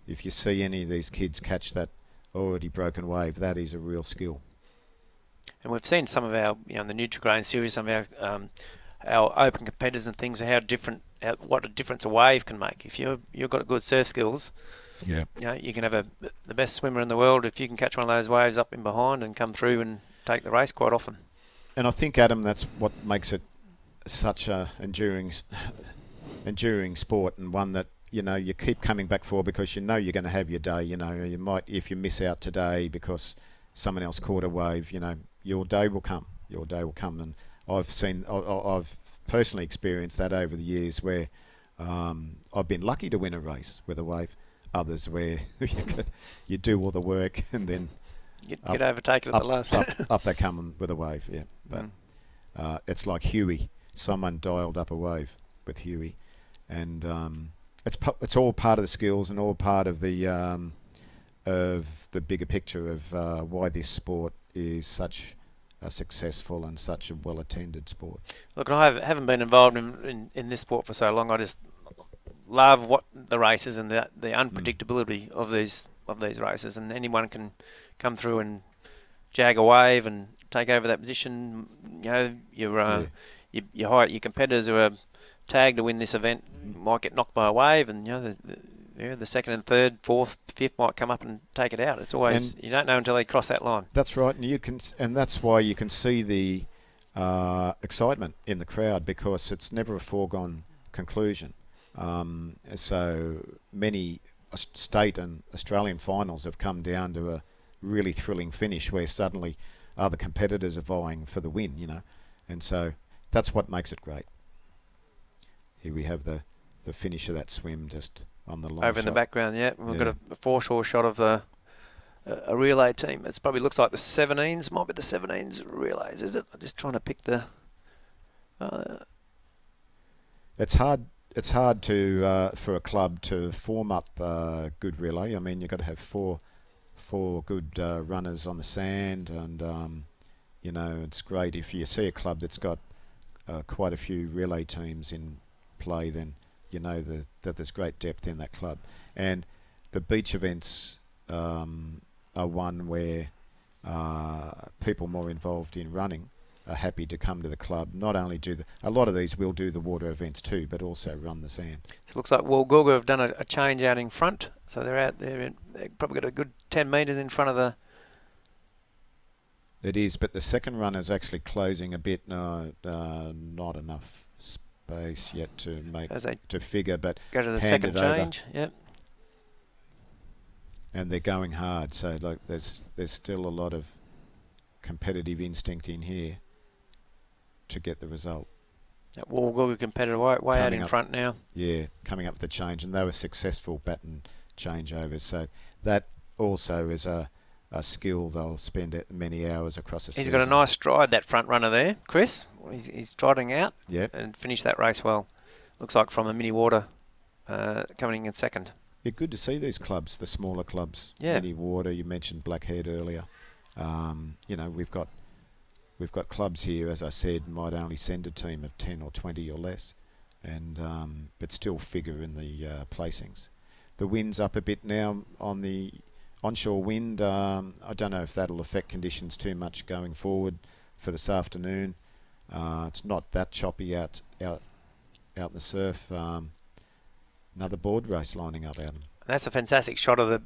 Speaker 5: If you see any of these kids catch that already broken wave, that is a real skill.
Speaker 7: And we've seen some of our, the Nutrigrain series, some of our open competitors and things, what a difference a wave can make. If you've got good surf skills, you can have the best swimmer in the world if you can catch one of those waves up in behind and come through and take the race quite often.
Speaker 5: And I think, Adam, that's what makes it such a enduring sport, and one that you keep coming back for, because you're going to have your day. You might, if you miss out today because someone else caught a wave, your day will come. Your day will come, and I've personally experienced that over the years where I've been lucky to win a race with a wave. Others where you do all the work and then
Speaker 7: get overtaken at the last minute.
Speaker 5: up they come with a wave, yeah. But it's like Huey. Someone dialed up a wave with Huey, and it's all part of the skills and all part of the bigger picture of why this sport is such a successful and such a well-attended sport.
Speaker 7: Look, I haven't been involved in this sport for so long. I just love what the races and the unpredictability of these races, and anyone can come through and jag a wave and take over that position. Your competitors who are tagged to win this event might get knocked by a wave, and the second and third, fourth, fifth might come up and take it out. It's always, you don't know until they cross that line.
Speaker 5: That's right, and that's why you can see the excitement in the crowd, because it's never a foregone conclusion. So many state and Australian finals have come down to a really thrilling finish where suddenly other competitors are vying for the win, and so that's what makes it great. Here we have the finish of that swim just on the long
Speaker 7: over in
Speaker 5: shot.
Speaker 7: the background. We've got a foreshore shot of a relay team. It probably looks like the 17s. Might be the 17s relays, is it? I'm just trying to pick the...
Speaker 5: It's hard it's hard to for a club to form up good relay. I mean, you've got to have four good runners on the sand, and you know, it's great if you see a club that's got quite a few relay teams in play, then you know that there's great depth in that club. And the beach events are one where people more involved in running are happy to come to the club. Not only do a lot of these will do the water events too, but also run the sand.
Speaker 7: It looks like Woolgoolga have done a change out in front, so they're out there. They've probably got a good 10 metres in front of the.
Speaker 5: It is, but the second runner's actually closing a bit. Not enough space yet to make to figure, but
Speaker 7: go to the second change. Yep.
Speaker 5: And they're going hard, so like there's still a lot of competitive instinct in here to get the result.
Speaker 7: That Woolgoolga competitor way out in front now.
Speaker 5: Yeah, coming up the change, and they were successful baton changeovers. So that also is a skill they'll spend many hours across the season.
Speaker 7: He's got a nice stride, that front runner there, Chris. He's trotting out and finished that race well. Looks like from a mini water coming in second.
Speaker 5: Yeah, good to see these clubs, the smaller clubs.
Speaker 7: Yeah.
Speaker 5: Mini water, you mentioned Blackhead earlier. You know, we've got clubs here, as I said, might only send a team of 10 or 20 or less, and but still figure in the placings. The wind's up a bit now on the onshore wind. I don't know if that'll affect conditions too much going forward for this afternoon. It's not that choppy out in the surf. Another board race lining up, Adam.
Speaker 7: That's a fantastic shot of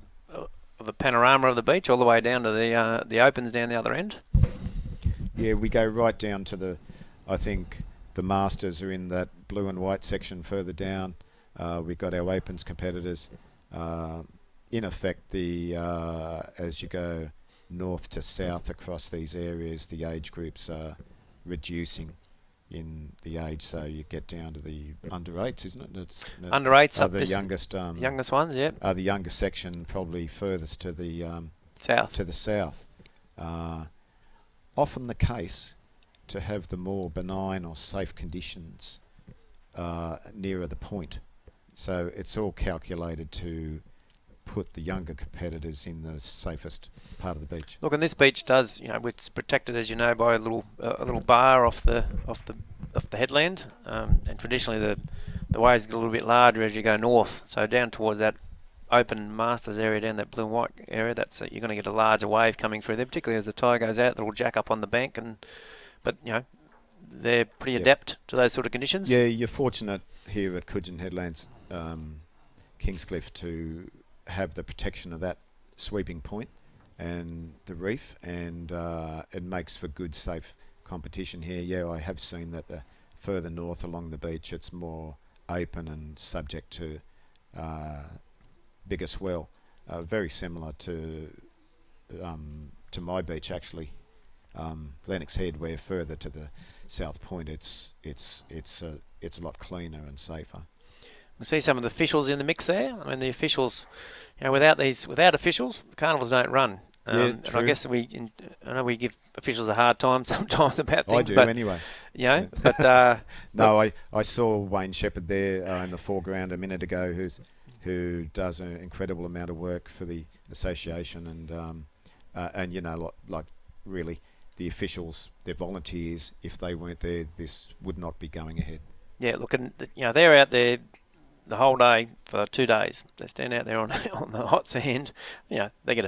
Speaker 7: the panorama of the beach all the way down to the opens down the other end.
Speaker 5: Yeah, we go right down to I think the Masters are in that blue and white section further down. We've got our Opens competitors. In effect, as you go north to south across these areas, the age groups are reducing in the age, so you get down to the under 8s, isn't it?
Speaker 7: Under 8s
Speaker 5: are
Speaker 7: up
Speaker 5: the youngest
Speaker 7: ones, yeah.
Speaker 5: Are the youngest section probably furthest to the
Speaker 7: south.
Speaker 5: To the south. Often the case to have the more benign or safe conditions nearer the point. So it's all calculated to put the younger competitors in the safest part of the beach.
Speaker 7: Look, and this beach does, it's protected, as you know, by a little bar off the headland, and traditionally the waves get a little bit larger as you go north. So down towards that open Masters area, down that blue and white area, you're going to get a larger wave coming through there, particularly as the tide goes out. That'll jack up on the bank, but they're pretty adept to those sort of conditions.
Speaker 5: Yeah, you're fortunate here at Cudgen Headlands, Kingscliff, to have the protection of that sweeping point and the reef, and it makes for good, safe competition here. Yeah, I have seen that further north along the beach, it's more open and subject to bigger swell. Very similar to my beach, actually. Lennox Head, where further to the south point, it's a lot cleaner and safer.
Speaker 7: We see some of the officials in the mix there. I mean, the officials, without officials, the carnivals don't run. And I guess I know we give officials a hard time sometimes about things.
Speaker 5: I do, anyway.
Speaker 7: But
Speaker 5: no, I saw Wayne Shepherd there in the foreground a minute ago, who does an incredible amount of work for the association, and like really, the officials, they're volunteers. If they weren't there, this would not be going ahead.
Speaker 7: Yeah, look, and they're out there the whole day for 2 days. They stand out there on the hot sand. They get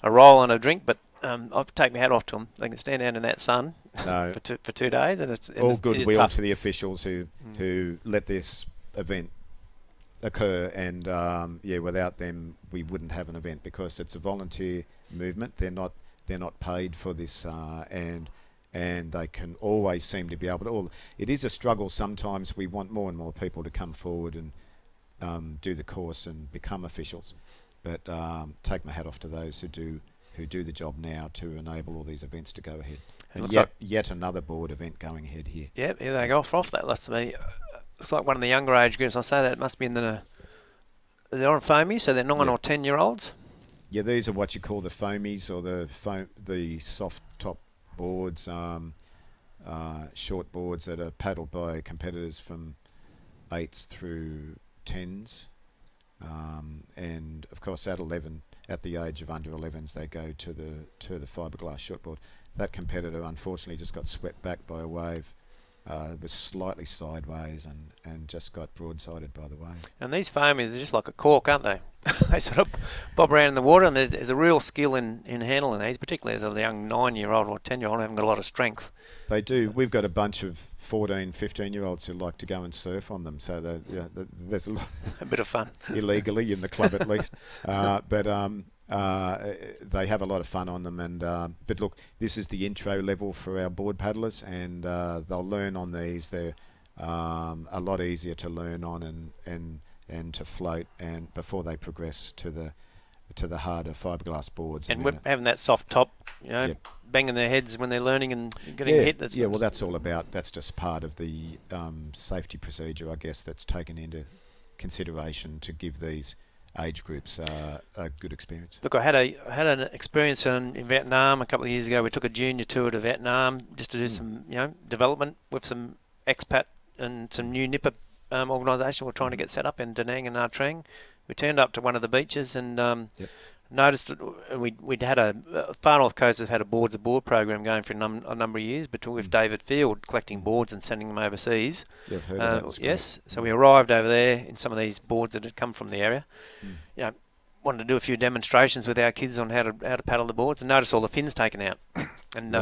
Speaker 7: a roll and a drink, but I'll take my hat off to them. They can stand out in that sun for 2 days, and it's
Speaker 5: all goodwill
Speaker 7: tough
Speaker 5: to the officials who let this event occur. And without them, we wouldn't have an event, because it's a volunteer movement. They're not paid for this, and they can always seem to be able to. It is a struggle sometimes. We want more and more people to come forward and do the course and become officials, but take my hat off to those who do the job now to enable all these events to go ahead. And yet another board event going ahead here.
Speaker 7: Yep, here they go off that. Looks like one of the younger age groups. I say that it must be in they're on foamy, so they're 9 or 10-year-olds.
Speaker 5: Yeah, these are what you call the foamies, or the soft top boards, short boards that are paddled by competitors from 8s through 10s. And of course at the age of under 11s, they go to the fiberglass shortboard. That competitor unfortunately just got swept back by a wave. It was slightly sideways and just got broadsided by the wave.
Speaker 7: And these foamies are just like a cork, aren't they? They sort of bob around in the water, and there's a real skill in handling these, particularly as a young 9-year-old or 10-year-old who haven't got a lot of strength.
Speaker 5: They do. We've got a bunch of 14, 15-year-olds who like to go and surf on them, so there's a lot
Speaker 7: a bit of fun.
Speaker 5: illegally in the club at least. They have a lot of fun on them, and but look, this is the intro level for our board paddlers, and they'll learn on these. They're a lot easier to learn on and to float, and before they progress to the harder fiberglass boards.
Speaker 7: And having that soft top,
Speaker 5: Yep.
Speaker 7: banging their heads when they're learning and getting hit.
Speaker 5: Well, that's all about. That's just part of the safety procedure, I guess, that's taken into consideration to give these age groups a good experience.
Speaker 7: Look, I had an experience in Vietnam a couple of years ago. We took a junior tour to Vietnam just to do some development with some expat and some new nipper organisation we're trying to get set up in Da Nang and Nha Trang. We turned up to one of the beaches and noticed we'd had a Far North Coast has had a boards aboard program going for a number of years, but with David Field collecting boards and sending them overseas.
Speaker 5: Yeah, I've heard of that.
Speaker 7: Yes, so we arrived over there in some of these boards that had come from the area. Wanted to do a few demonstrations with our kids on how to paddle the boards, and noticed all the fins taken out. And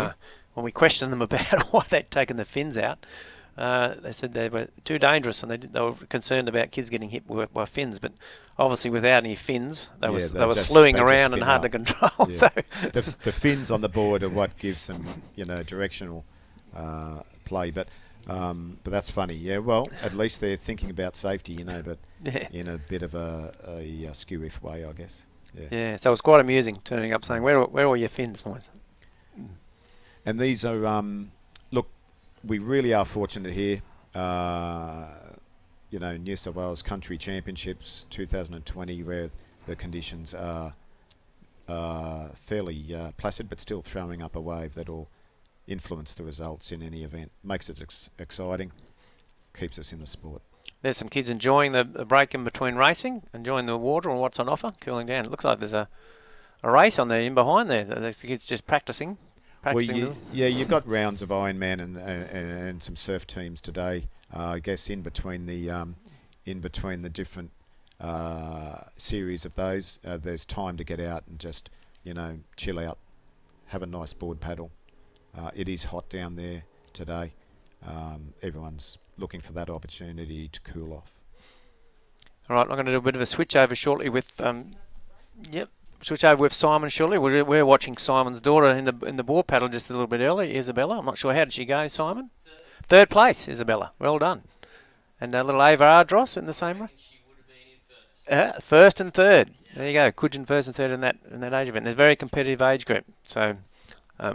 Speaker 7: when we questioned them about why they'd taken the fins out, they said they were too dangerous, and they were concerned about kids getting hit by fins. But obviously, without any fins, they were slewing around and hard to control.
Speaker 5: Yeah.
Speaker 7: So
Speaker 5: the fins on the board are what gives them, directional play. But that's funny. Yeah. Well, at least they're thinking about safety, but in a bit of a skew-if way, I guess. Yeah.
Speaker 7: Yeah. So it was quite amusing turning up saying, "Where are your fins, boys?"
Speaker 5: And these are look. We really are fortunate here. New South Wales Country Championships 2020, where the conditions are fairly placid, but still throwing up a wave that'll influence the results in any event. Makes it exciting, keeps us in the sport.
Speaker 7: There's some kids enjoying the break in between racing, enjoying the water and what's on offer, cooling down. It looks like there's a race on there in behind there. The kids just practicing.
Speaker 5: You've got rounds of Ironman and some surf teams today. I guess in between the different series of those, there's time to get out and just chill out, have a nice board paddle. It is hot down there today. Everyone's looking for that opportunity to cool off.
Speaker 7: All right, I'm going to do a bit of a switch over shortly with switch over with Simon shortly. We're watching Simon's daughter in the board paddle just a little bit early, Isabella. I'm not sure, how did she go, Simon? Third place, Isabella. Well done. And a little Ava Ardross in the same race. She would have been in first and third. There you go. Cudgen first and third in that age event. There's a very competitive age group. So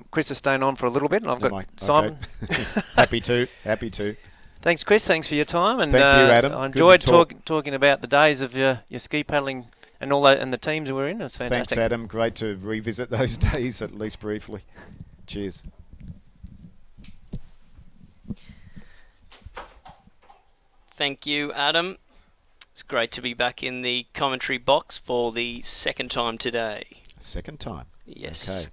Speaker 7: Chris is staying on for a little bit, and I've got Simon.
Speaker 5: Okay. Happy to.
Speaker 7: Thanks, Chris. Thanks for your time. And
Speaker 5: thank you, Adam.
Speaker 7: I enjoyed talking about the days of your ski paddling and all that, and the teams we're in. It was fantastic.
Speaker 5: Thanks, Adam. Great to revisit those days, at least briefly. Cheers.
Speaker 3: Thank you, Adam. It's great to be back in the commentary box for the second time today.
Speaker 5: Second time.
Speaker 3: Yes.
Speaker 5: Okay.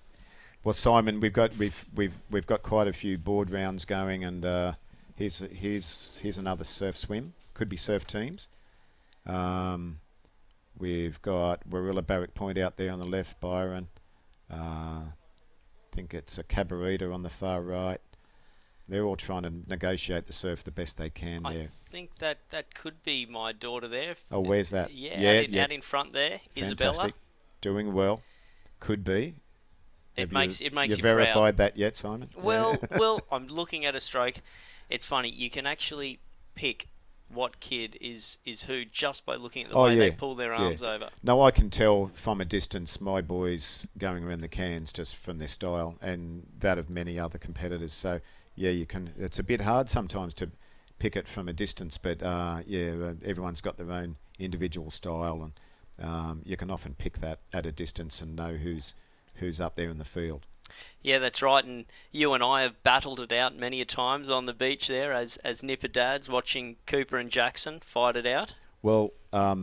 Speaker 5: Well, Simon, we've got quite a few board rounds going, and here's another surf swim. Could be surf teams. We've got Warilla Barrack Point out there on the left, Byron. I think it's a Cabarita on the far right. They're all trying to negotiate the surf the best they can there.
Speaker 3: I think that could be my daughter there.
Speaker 5: Oh, where's that?
Speaker 3: Out in front there,
Speaker 5: Fantastic.
Speaker 3: Isabella.
Speaker 5: Doing well. Could be.
Speaker 3: It makes you
Speaker 5: verified
Speaker 3: proud.
Speaker 5: That yet, Simon?
Speaker 3: Well, I'm looking at a stroke. It's funny, you can actually pick what kid is who just by looking at the way they pull their arms over.
Speaker 5: No, I can tell from a distance my boys going around the cans just from their style and that of many other competitors. So yeah, you can. It's a bit hard sometimes to pick it from a distance, but everyone's got their own individual style, and you can often pick that at a distance and know who's up there in the field.
Speaker 3: Yeah, that's right. And you and I have battled it out many a times on the beach there as nipper dads watching Cooper and Jackson fight it out.
Speaker 5: Well, I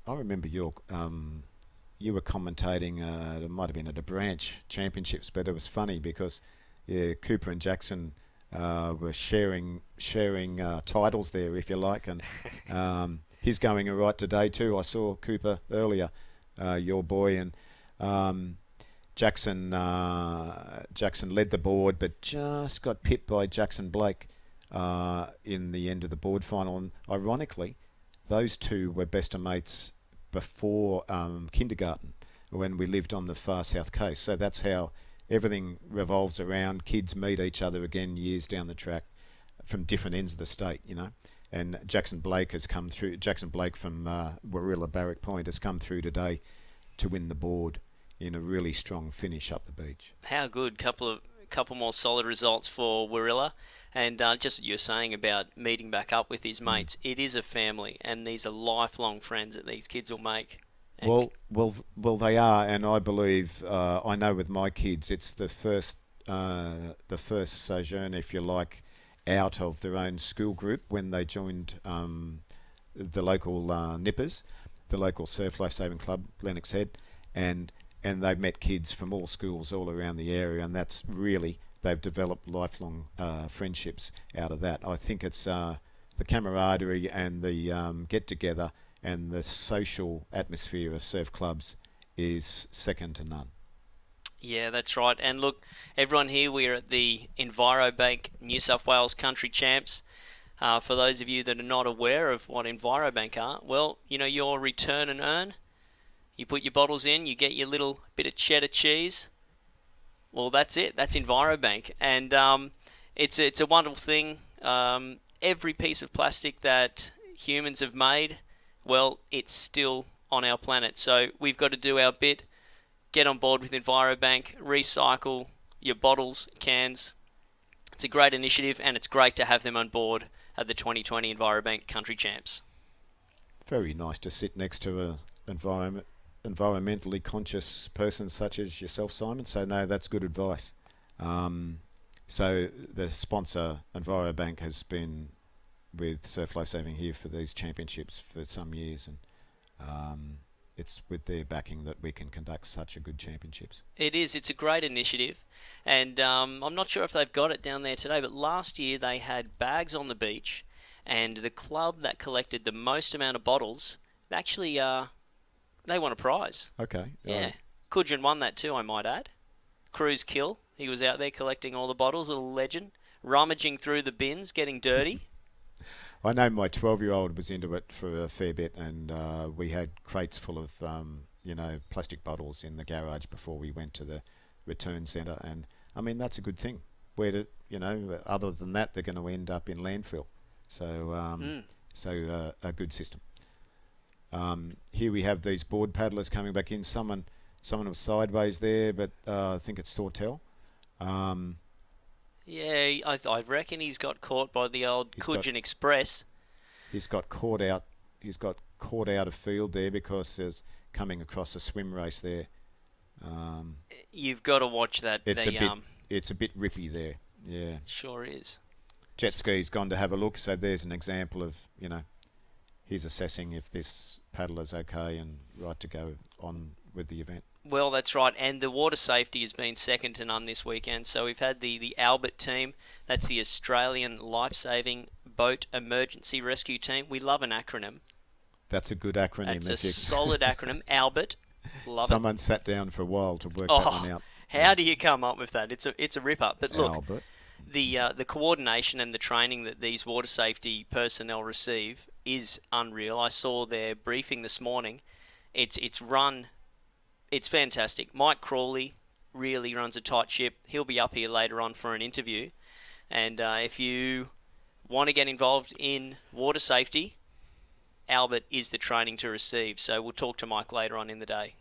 Speaker 5: remember you were commentating. It might have been at the Branch Championships, but it was funny because Cooper and Jackson were sharing titles there, if you like, and he's going all right today too. I saw Cooper earlier, your boy, and Jackson led the board, but just got pipped by Jackson Blake in the end of the board final. And ironically, those two were best of mates before kindergarten when we lived on the far south coast. So that's how everything revolves around. Kids meet each other again years down the track from different ends of the state, you know. And Jackson Blake has come through. Jackson Blake from Warilla Barrack Point has come through today to win the board in a really strong finish up the beach.
Speaker 3: How good. Couple more solid results for Warilla. And just what you were saying about meeting back up with his mates, it is a family, and these are lifelong friends that these kids will make. And
Speaker 5: Well, they are, and I believe I know with my kids, it's the first sojourn, if you like, out of their own school group when they joined the local nippers, the local surf lifesaving club, Lennox Head, and they've met kids from all schools all around the area, and that's really. They've developed lifelong friendships out of that. I think it's the camaraderie and the get-together and the social atmosphere of surf clubs is second to none.
Speaker 3: Yeah, that's right. And look, everyone here, we're at the Envirobank New South Wales Country Champs. For those of you that are not aware of what Envirobank are, well, you know, your return and earn. You put your bottles in, you get your little bit of cheddar cheese. Well, that's it. That's Envirobank. And it's a wonderful thing. Every piece of plastic that humans have made, well, it's still on our planet. So we've got to do our bit. Get on board with Envirobank. Recycle your bottles, cans. It's a great initiative, and it's great to have them on board at the 2020 Envirobank Country Champs.
Speaker 5: Very nice to sit next to an environmentally conscious person such as yourself, Simon. So no, that's good advice. So the sponsor, Envirobank, has been with Surf Lifesaving here for these championships for some years, and it's with their backing that we can conduct such a good championships.
Speaker 3: It is. It's a great initiative, and I'm not sure if they've got it down there today, but last year they had bags on the beach, and the club that collected the most amount of bottles actually they won a prize.
Speaker 5: Okay.
Speaker 3: Yeah. Cudgen won that too, I might add. Cruz Kill. He was out there collecting all the bottles, little legend. Rummaging through the bins, getting dirty.
Speaker 5: I know my 12-year-old was into it for a fair bit, and we had crates full of, plastic bottles in the garage before we went to the return centre. And, I mean, that's a good thing. Other than that, they're going to end up in landfill. So, a good system. Here we have these board paddlers coming back in. Someone was sideways there, but I think it's Sawtell.
Speaker 3: Yeah, I reckon he's got caught by the old Cudgen Express.
Speaker 5: He's got caught out. He's got caught out of field there because there's coming across a swim race there.
Speaker 3: You've got to watch that.
Speaker 5: It's a bit rippy there. Yeah,
Speaker 3: sure is.
Speaker 5: Jet ski's gone to have a look, so there's an example of he's assessing if this paddler's okay and right to go on with the event.
Speaker 3: Well, that's right, and the water safety has been second to none this weekend. So we've had the Albert team, that's the Australian Life-Saving Boat Emergency Rescue Team. We love an acronym.
Speaker 5: That's a good acronym.
Speaker 3: It's a solid acronym, Albert. Love
Speaker 5: Someone sat down for a while to work that one out.
Speaker 3: How do you come up with that? It's a rip-up. But look,
Speaker 5: Albert.
Speaker 3: The coordination and the training that these water safety personnel receive is unreal. I saw their briefing this morning. It's run. It's fantastic. Mike Crawley really runs a tight ship. He'll be up here later on for an interview. And if you want to get involved in water safety, Albert is the training to receive. So we'll talk to Mike later on in the day.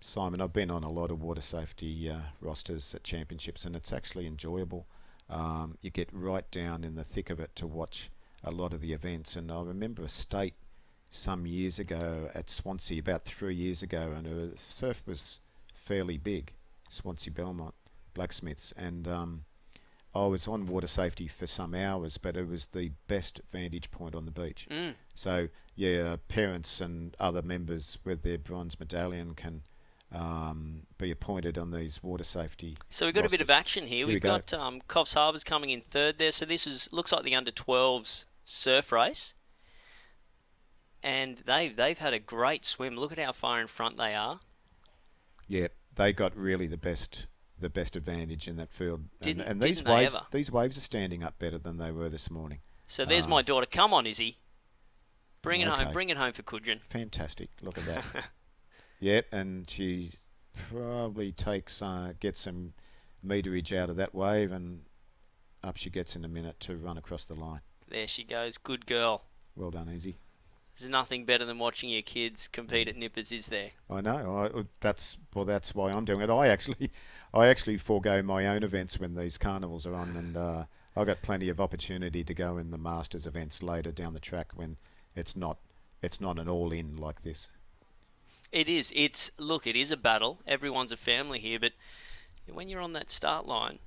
Speaker 5: Simon, I've been on a lot of water safety rosters at championships, and it's actually enjoyable. You get right down in the thick of it to watch a lot of the events. And I remember a state some years ago at Swansea, about 3 years ago, and the surf was fairly big. Swansea Belmont Blacksmiths, and I was on water safety for some hours, but it was the best vantage point on the beach. So yeah, parents and other members with their bronze medallion can be appointed on these water safety.
Speaker 3: So we've got a bit of action here. We've got Coffs Harbour's coming in third there. So this looks like the under-12s surf race, and they've had a great swim. Look at how far in front they are.
Speaker 5: Yeah, they got really the best advantage in that field. And
Speaker 3: these
Speaker 5: waves are standing up better than they were this morning.
Speaker 3: So there's my daughter. Come on, Izzy. Bring it home. Bring it home for Cudgen.
Speaker 5: Fantastic. Look at that. Yep, and she probably gets some meterage out of that wave, and up she gets in a minute to run across the line.
Speaker 3: There she goes. Good girl.
Speaker 5: Well done, Izzy.
Speaker 3: There's nothing better than watching your kids compete at Nippers, is there?
Speaker 5: I know. That's why I'm doing it. I actually forego my own events when these carnivals are on, and I got plenty of opportunity to go in the Masters events later down the track when it's not an all-in like this.
Speaker 3: It is. It is a battle. Everyone's a family here, but when you're on that start line,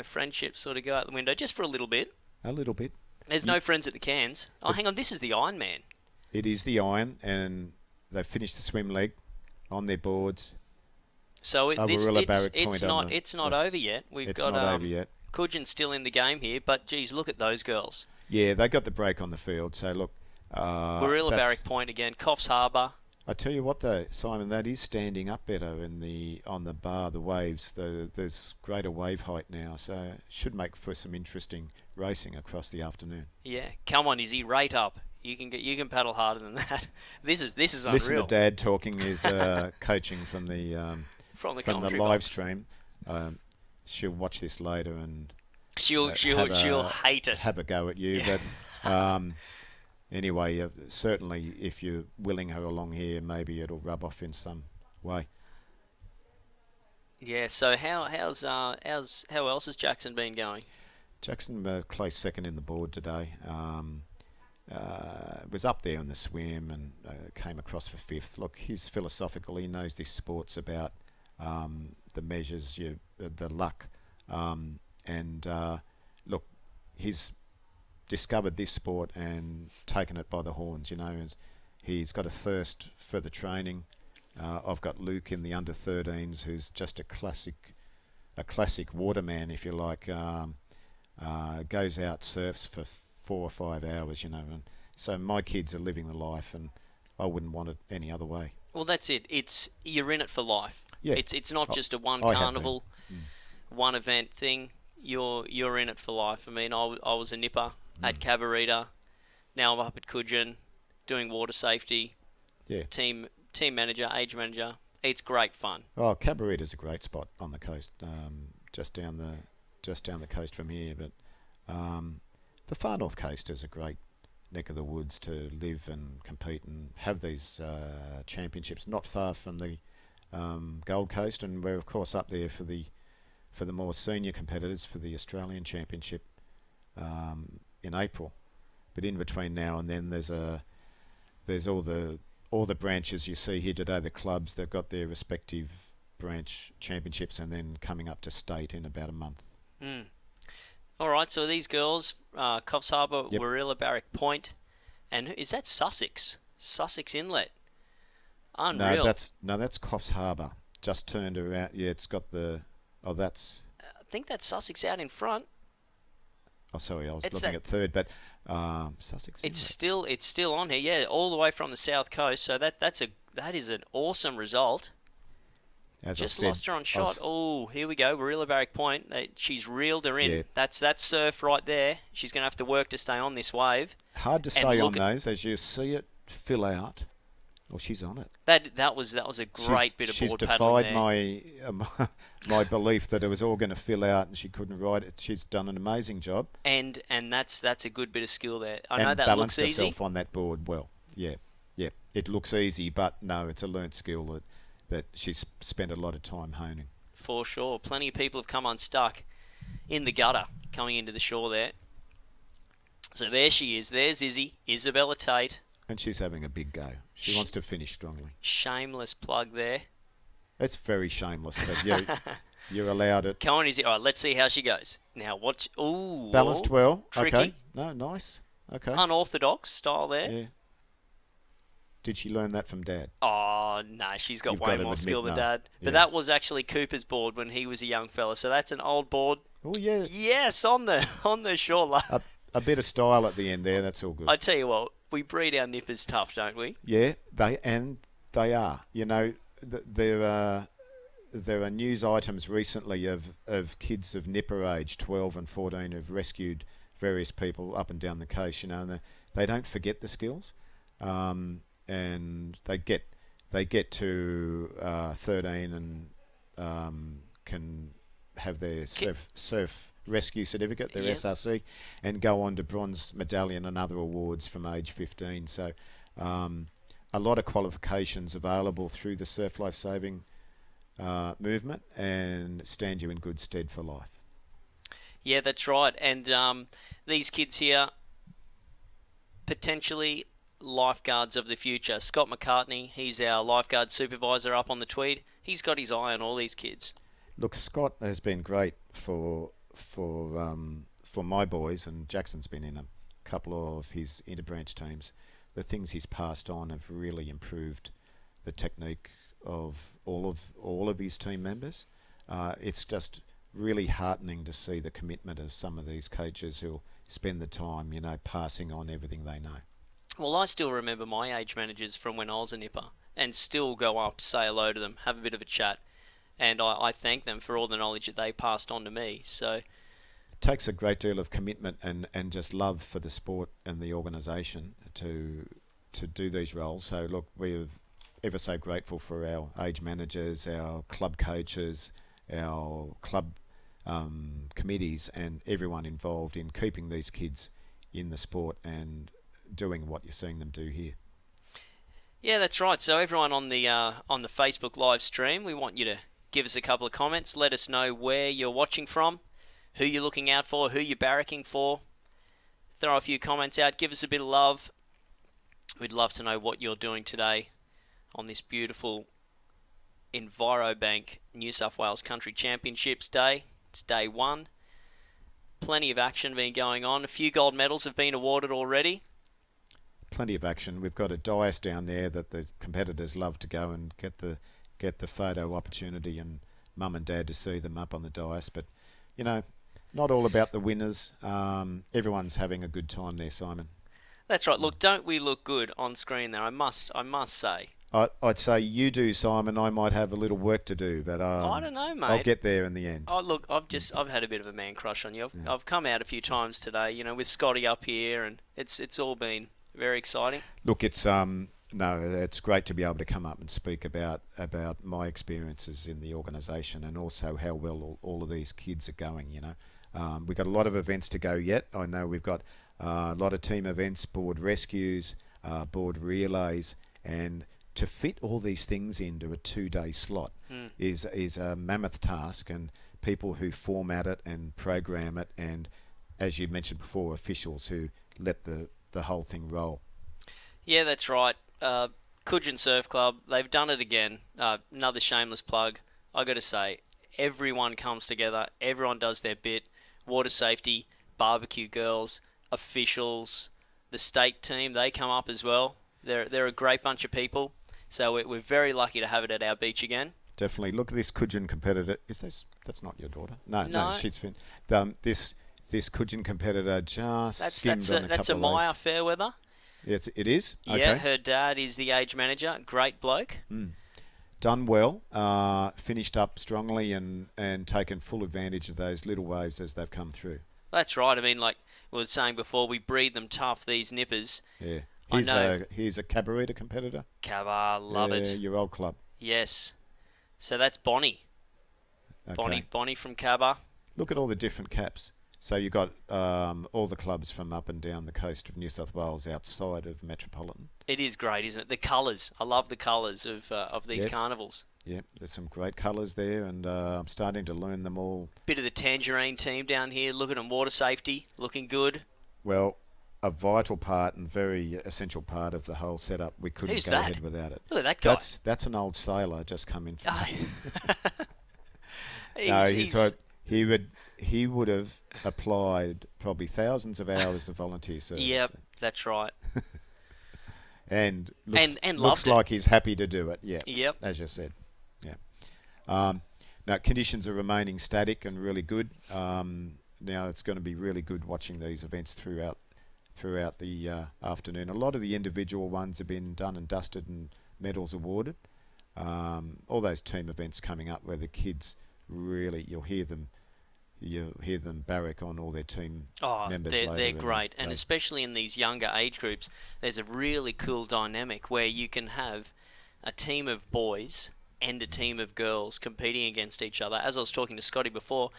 Speaker 3: friendships sort of go out the window just for a little bit.
Speaker 5: A little bit.
Speaker 3: There's no friends at the Cairns. Oh, hang on. This is the Iron Man.
Speaker 5: It is the Iron, and they've finished the swim leg on their boards.
Speaker 3: So it's not over yet.
Speaker 5: It's not over yet.
Speaker 3: Cudgen's still in the game here, but geez, look at those girls.
Speaker 5: Yeah, they got the break on the field. So look,
Speaker 3: Warilla Barrack Point again. Coffs Harbour.
Speaker 5: I tell you what, though, Simon, that is standing up better on the bar, the waves. There's greater wave height now, so it should make for some interesting racing across the afternoon.
Speaker 3: Yeah, come on, Izzy, rate up. You can paddle harder than that. This is unreal.
Speaker 5: Listen to Dad talking. Is coaching from the live stream. She'll watch this later and
Speaker 3: she'll hate it.
Speaker 5: Have a go at you, but. Anyway, certainly if you're willing her along here, maybe it'll rub off in some way.
Speaker 3: Yeah. So how else has Jackson been going?
Speaker 5: Jackson placed second in the board today. Was up there in the swim and came across for fifth. Look, he's philosophical. He knows this sport's about the measures, the luck, and look, he's discovered this sport and taken it by the horns, and he's got a thirst for the training. I've got Luke in the under 13s, who's just a classic waterman, if you like. Goes out, surfs for 4 or 5 hours, and so my kids are living the life, and I wouldn't want it any other way.
Speaker 3: Well, that's it. You're in it for life.
Speaker 5: Yeah.
Speaker 3: It's not just a one carnival, one event thing. You're in it for life. I mean, I was a nipper at Cabarita. Now I'm up at Cudgen doing water safety. Yeah. Team manager, age manager. It's great fun.
Speaker 5: Oh, Cabarita's a great spot on the coast, just down the coast from here. But the far north coast is a great neck of the woods to live and compete and have these championships. Not far from the Gold Coast, and we're of course up there for the more senior competitors for the Australian Championship in April. But in between now and then, there's all the branches you see here today. The clubs, they've got their respective branch championships, and then coming up to state in about a month.
Speaker 3: All right, so these girls, Coffs Harbour, Warilla Barrack Point, and is that Sussex Inlet? Unreal.
Speaker 5: No, that's Coffs Harbour. Just turned around. Yeah, it's got the. Oh, that's.
Speaker 3: I think that's Sussex out in front.
Speaker 5: Oh, sorry, I was looking at third, but Sussex.
Speaker 3: It's still on here. Yeah, all the way from the south coast. So that is an awesome result.
Speaker 5: As
Speaker 3: Just
Speaker 5: I said,
Speaker 3: lost her on shot. Oh, here we go. Warilla Barrack Point. She's reeled her in. Yeah. That's surf right there. She's going to have to work to stay on this wave.
Speaker 5: Hard to stay on those as you see it fill out. Well, she's on it.
Speaker 3: That was a great bit of board
Speaker 5: She's
Speaker 3: paddling
Speaker 5: defied my belief that it was all going to fill out and she couldn't ride it. She's done an amazing job.
Speaker 3: And that's a good bit of skill there. I know that looks easy.
Speaker 5: Balanced herself on that board well. Yeah. It looks easy, but no, it's a learnt skill that she's spent a lot of time honing.
Speaker 3: For sure. Plenty of people have come unstuck in the gutter coming into the shore there. So there she is. There's Izzy, Isabella Tate.
Speaker 5: And she's having a big go. She wants to finish strongly.
Speaker 3: Shameless plug there.
Speaker 5: It's very shameless that you're allowed it.
Speaker 3: Come on, is it? All right, let's see how she goes. Now, watch. Ooh.
Speaker 5: Balanced well.
Speaker 3: Tricky.
Speaker 5: Okay. No, nice. Okay.
Speaker 3: Unorthodox style there.
Speaker 5: Yeah. Did she learn that from Dad?
Speaker 3: Oh, no, she's got
Speaker 5: You've
Speaker 3: way
Speaker 5: got to
Speaker 3: more skill
Speaker 5: admit,
Speaker 3: than
Speaker 5: no.
Speaker 3: Dad. But
Speaker 5: Yeah.
Speaker 3: that was actually Cooper's board when he was a young fella. So that's an old board.
Speaker 5: Oh, yeah.
Speaker 3: Yes, on the shore.
Speaker 5: A bit of style at the end there. That's all good.
Speaker 3: I tell you what, we breed our nippers tough, don't we?
Speaker 5: Yeah, they are. You know, there are news items recently of kids of nipper age, 12 and 14, who've rescued various people up and down the coast. You know, and they don't forget the skills, and they get to 13 and can have their surf rescue certificate, their SRC, and go on to bronze medallion and other awards from age 15. So a lot of qualifications available through the surf life saving movement and stand you in good stead for life.
Speaker 3: Yeah, that's right. And these kids here, potentially lifeguards of the future. Scott McCartney, he's our lifeguard supervisor up on the Tweed. He's got his eye on all these kids.
Speaker 5: Look, Scott has been great for my boys, and Jackson's been in a couple of his interbranch teams. The things he's passed on have really improved the technique of all of his team members. It's just really heartening to see the commitment of some of these coaches who'll spend the time, you know, passing on everything they know.
Speaker 3: Well, I still remember my age managers from when I was a nipper and still go up, say hello to them, have a bit of a chat, and I thank them for all the knowledge that they passed on to me. So
Speaker 5: it takes a great deal of commitment and just love for the sport and the organisation to do these roles. So look, we're ever so grateful for our age managers, our club coaches, our club committees, and everyone involved in keeping these kids in the sport and doing what you're seeing them do here.
Speaker 3: yeah, that's right. So everyone on the Facebook live stream, we want you to give us a couple of comments. Let us know where you're watching from, who you're looking out for, who you're barracking for. Throw a few comments out. Give us a bit of love. We'd love to know what you're doing today on this beautiful Envirobank New South Wales Country Championships Day. It's day one. Plenty of action been going on. A few gold medals have been awarded already.
Speaker 5: Plenty of action. We've got a dais down there that the competitors love to go and get the photo opportunity, and mum and dad to see them up on the dais. But, you know, not all about the winners. Everyone's having a good time there, Simon.
Speaker 3: That's right. Look, don't we look good on screen there? I must say.
Speaker 5: I'd say you do, Simon. I might have a little work to do, but
Speaker 3: I don't know, mate.
Speaker 5: I'll get there in the end.
Speaker 3: Oh, look, I've had a bit of a man crush on you. I've come out a few times today, you know, with Scotty up here, and it's all been very exciting.
Speaker 5: Look, it's it's great to be able to come up and speak about my experiences in the organisation and also how well all of these kids are going. You know, we've got a lot of events to go yet. I know we've got a lot of team events, board rescues, board relays, and to fit all these things into a 2-day slot is a mammoth task, and people who format it and program it, and as you mentioned before, officials who let the whole thing roll.
Speaker 3: Yeah, that's right. Cudgen Surf Club, they've done it again. Another shameless plug. I got to say, everyone comes together. Everyone does their bit. Water safety, barbecue girls, officials, the state team, they come up as well. They're a great bunch of people. So we're very lucky to have it at our beach again.
Speaker 5: Definitely. Look at this Cudgen competitor. That's not your daughter? No, she's fin. This Cudgen competitor just skimmed on a couple of
Speaker 3: That's a Maya
Speaker 5: waves.
Speaker 3: Fairweather.
Speaker 5: It is? Okay.
Speaker 3: Yeah, her dad is the age manager. Great bloke.
Speaker 5: Done well. Finished up strongly and taken full advantage of those little waves as they've come through.
Speaker 3: That's right. I mean, like we were saying before, we breed them tough, these nippers.
Speaker 5: Yeah. He's a cabareta competitor.
Speaker 3: Cabar, love it.
Speaker 5: Your old club.
Speaker 3: Yes. So that's Bonnie.
Speaker 5: Okay.
Speaker 3: Bonnie from Cabar.
Speaker 5: Look at all the different caps. So you've got all the clubs from up and down the coast of New South Wales outside of Metropolitan.
Speaker 3: It is great, isn't it? The colours. I love the colours of these carnivals.
Speaker 5: Yeah, there's some great colours there, and I'm starting to learn them all.
Speaker 3: Bit of the Tangerine team down here. Look at them, water safety, looking good.
Speaker 5: Well, a vital part and very essential part of the whole setup. We couldn't
Speaker 3: Who's
Speaker 5: go
Speaker 3: that?
Speaker 5: ahead without it.
Speaker 3: Look at that guy.
Speaker 5: That's an old sailor just come in.
Speaker 3: Oh.
Speaker 5: He would have applied probably thousands of hours of volunteer service.
Speaker 3: Yep, that's right.
Speaker 5: And
Speaker 3: and
Speaker 5: looks
Speaker 3: loved
Speaker 5: like he's happy to do it. Yeah.
Speaker 3: Yep.
Speaker 5: As you said. Yeah. Now conditions are remaining static and really good. Now it's going to be really good watching these events throughout the afternoon. A lot of the individual ones have been done and dusted and medals awarded. All those team events coming up where the kids really, you'll hear them barrack on all their team members later.
Speaker 3: They're great, and especially in these younger age groups, there's a really cool dynamic where you can have a team of boys and a team of girls competing against each other. As I was talking to Scotty before,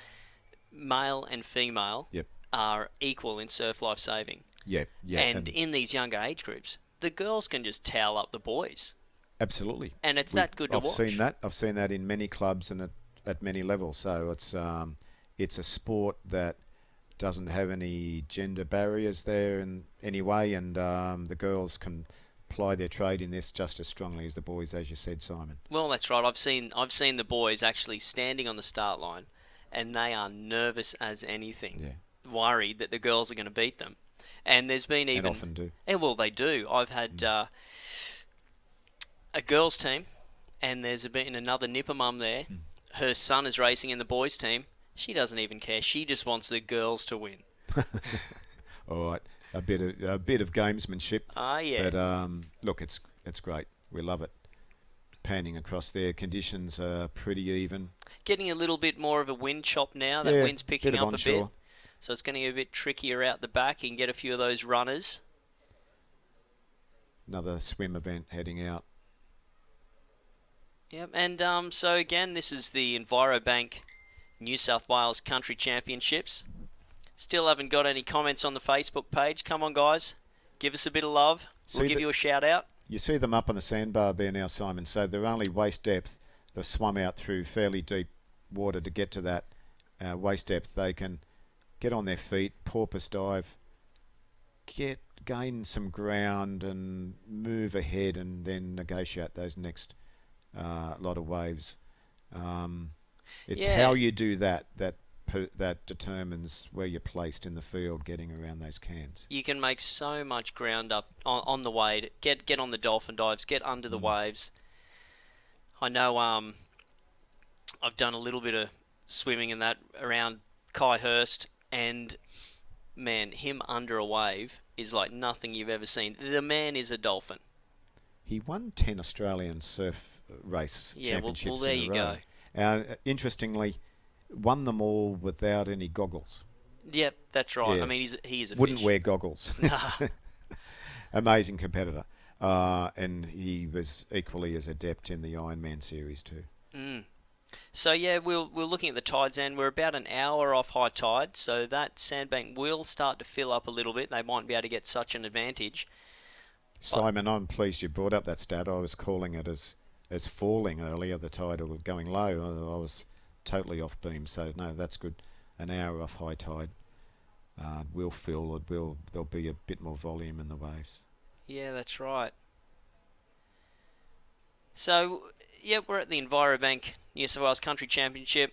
Speaker 3: male and female are equal in surf life saving.
Speaker 5: Yeah.
Speaker 3: And in these younger age groups, the girls can just towel up the boys.
Speaker 5: Absolutely.
Speaker 3: And that good to watch.
Speaker 5: I've seen that in many clubs and at many levels. So it's a sport that doesn't have any gender barriers there in any way, and the girls can ply their trade in this just as strongly as the boys, as you said, Simon.
Speaker 3: Well, that's right. I've seen the boys actually standing on the start line, and they are nervous as anything, worried that the girls are going to beat them. And there's been even...
Speaker 5: And often do.
Speaker 3: And well, they do. I've had a girls' team, and there's been another nipper mum there. Her son is racing in the boys' team. She doesn't even care. She just wants the girls to win.
Speaker 5: All right. A bit of gamesmanship.
Speaker 3: Yeah.
Speaker 5: But look, it's great. We love it. Panning across there. Conditions are pretty even.
Speaker 3: Getting a little bit more of a wind chop now. That wind's picking up a bit. So it's going to get a bit trickier out the back. You can get a few of those runners.
Speaker 5: Another swim event heading out.
Speaker 3: Yep. And so again, this is the Envirobank New South Wales Country Championships. Still haven't got any comments on the Facebook page. Come on, guys. Give us a bit of love. We'll give you a shout out.
Speaker 5: You see them up on the sandbar there now, Simon. So they're only waist depth. They've swum out through fairly deep water to get to that waist depth. They can get on their feet, porpoise dive, gain some ground and move ahead, and then negotiate those next lot of waves. It's how you do that determines where you're placed in the field getting around those cans.
Speaker 3: You can make so much ground up on the way. Get on the dolphin dives, get under the waves. I know I've done a little bit of swimming in that around Kai Hurst, and man, him under a wave is like nothing you've ever seen. The man is a dolphin.
Speaker 5: He won 10 Australian surf race championships.
Speaker 3: Well, there you go.
Speaker 5: Interestingly, won them all without any goggles.
Speaker 3: Yep, that's right.
Speaker 5: Yeah.
Speaker 3: I mean, he is a
Speaker 5: Wouldn't
Speaker 3: fish.
Speaker 5: wear goggles. Amazing competitor. And he was equally as adept in the Ironman series too.
Speaker 3: So yeah, we're looking at the tides, and we're about an hour off high tide, so that sandbank will start to fill up a little bit. They might be able to get such an advantage.
Speaker 5: Simon, I'm pleased you brought up that stat. I was calling it as falling earlier, the tide, or going low. I was totally off beam, so no, that's good. An hour off high tide will fill. There'll be a bit more volume in the waves.
Speaker 3: Yeah, that's right. So, yeah, we're at the Envirobank New South Wales Country Championship.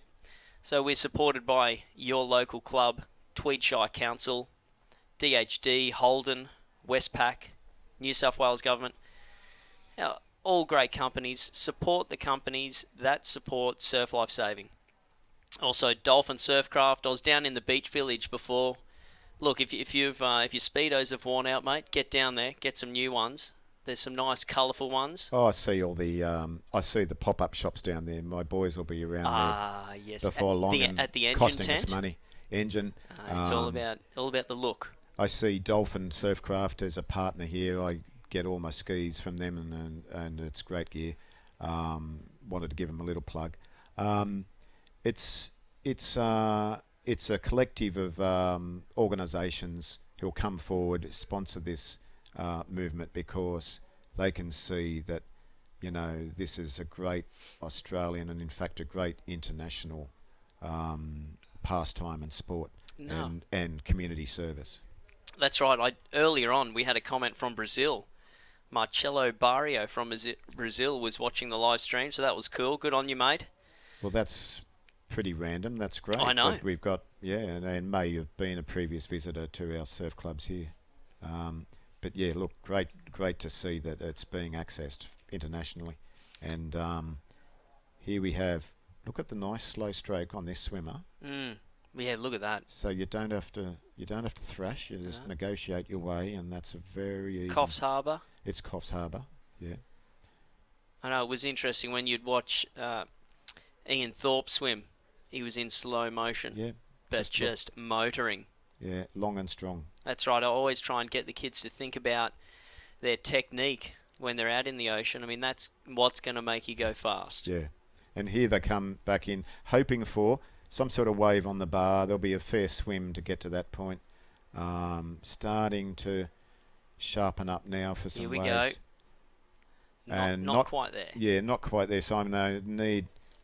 Speaker 3: So we're supported by your local club, Tweedshire Council, DHD, Holden, Westpac, New South Wales Government. Now, all great companies. Support the companies that support surf life saving. Also, Dolphin Surfcraft. I was down in the beach village before. Look, if your speedos have worn out, mate, get down there, get some new ones. There's some nice, colourful ones.
Speaker 5: Oh, I see all the the pop-up shops down there. My boys will be around there
Speaker 3: yes.
Speaker 5: before long,
Speaker 3: at the engine
Speaker 5: costing
Speaker 3: tent?
Speaker 5: us money. Engine.
Speaker 3: It's all about the look.
Speaker 5: I see Dolphin Surfcraft as a partner here. I get all my skis from them, and it's great gear. Wanted to give them a little plug. It's a collective of organisations who'll come forward, sponsor this movement, because they can see that, this is a great Australian and in fact a great international pastime and sport and community service.
Speaker 3: That's right. Earlier on, we had a comment from Brazil. Marcelo Barrio from Brazil was watching the live stream, so that was cool. Good on you, mate.
Speaker 5: Well, that's pretty random. That's great.
Speaker 3: I know.
Speaker 5: But we've got, and may have been a previous visitor to our surf clubs here. But yeah, look, great to see that it's being accessed internationally. And here we have, look at the nice slow stroke on this swimmer.
Speaker 3: Yeah, look at that.
Speaker 5: So you don't have to thrash. You just negotiate your way, and that's a very even.
Speaker 3: Coffs Harbour.
Speaker 5: It's Coffs Harbour. Yeah.
Speaker 3: I know it was interesting when you'd watch Ian Thorpe swim. He was in slow motion.
Speaker 5: Yeah.
Speaker 3: But just motoring.
Speaker 5: Yeah, long and strong.
Speaker 3: That's right. I always try and get the kids to think about their technique when they're out in the ocean. I mean, that's what's going to make you go fast.
Speaker 5: Yeah. And here they come back in, hoping for some sort of wave on the bar. There'll be a fair swim to get to that point. Starting to sharpen up now for some waves.
Speaker 3: Here we go. Not quite there.
Speaker 5: Yeah, not quite there, Simon. Though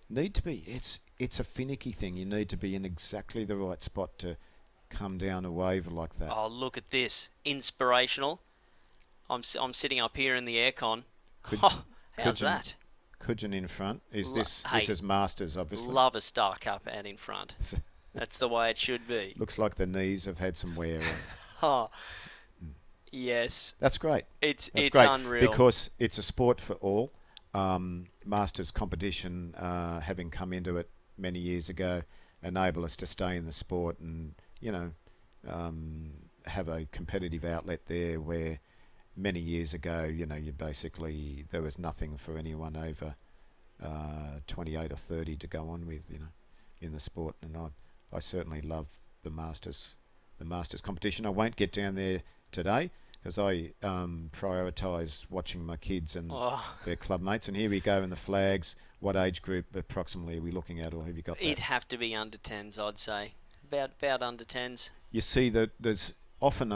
Speaker 5: need to be. It's a finicky thing. You need to be in exactly the right spot to come down a wave like that.
Speaker 3: Oh, look at this. Inspirational. I'm sitting up here in the aircon. How's that?
Speaker 5: Cudgen in front. This is Masters, obviously.
Speaker 3: Love a Star Cup out in front. That's the way it should be.
Speaker 5: Looks like the knees have had some wear.
Speaker 3: Oh, yes.
Speaker 5: That's great.
Speaker 3: It's
Speaker 5: great
Speaker 3: unreal.
Speaker 5: Because it's a sport for all. Masters competition, having come into it many years ago, enable us to stay in the sport and, have a competitive outlet there where many years ago, you basically, there was nothing for anyone over 28 or 30 to go on with, in the sport. And I certainly love the Masters competition. I won't get down there today because I prioritise watching my kids and their club mates. And here we go in the flags. What age group approximately are we looking at, or have you got that?
Speaker 3: It'd have to be under 10s, I'd say. About under 10s.
Speaker 5: You see that there's often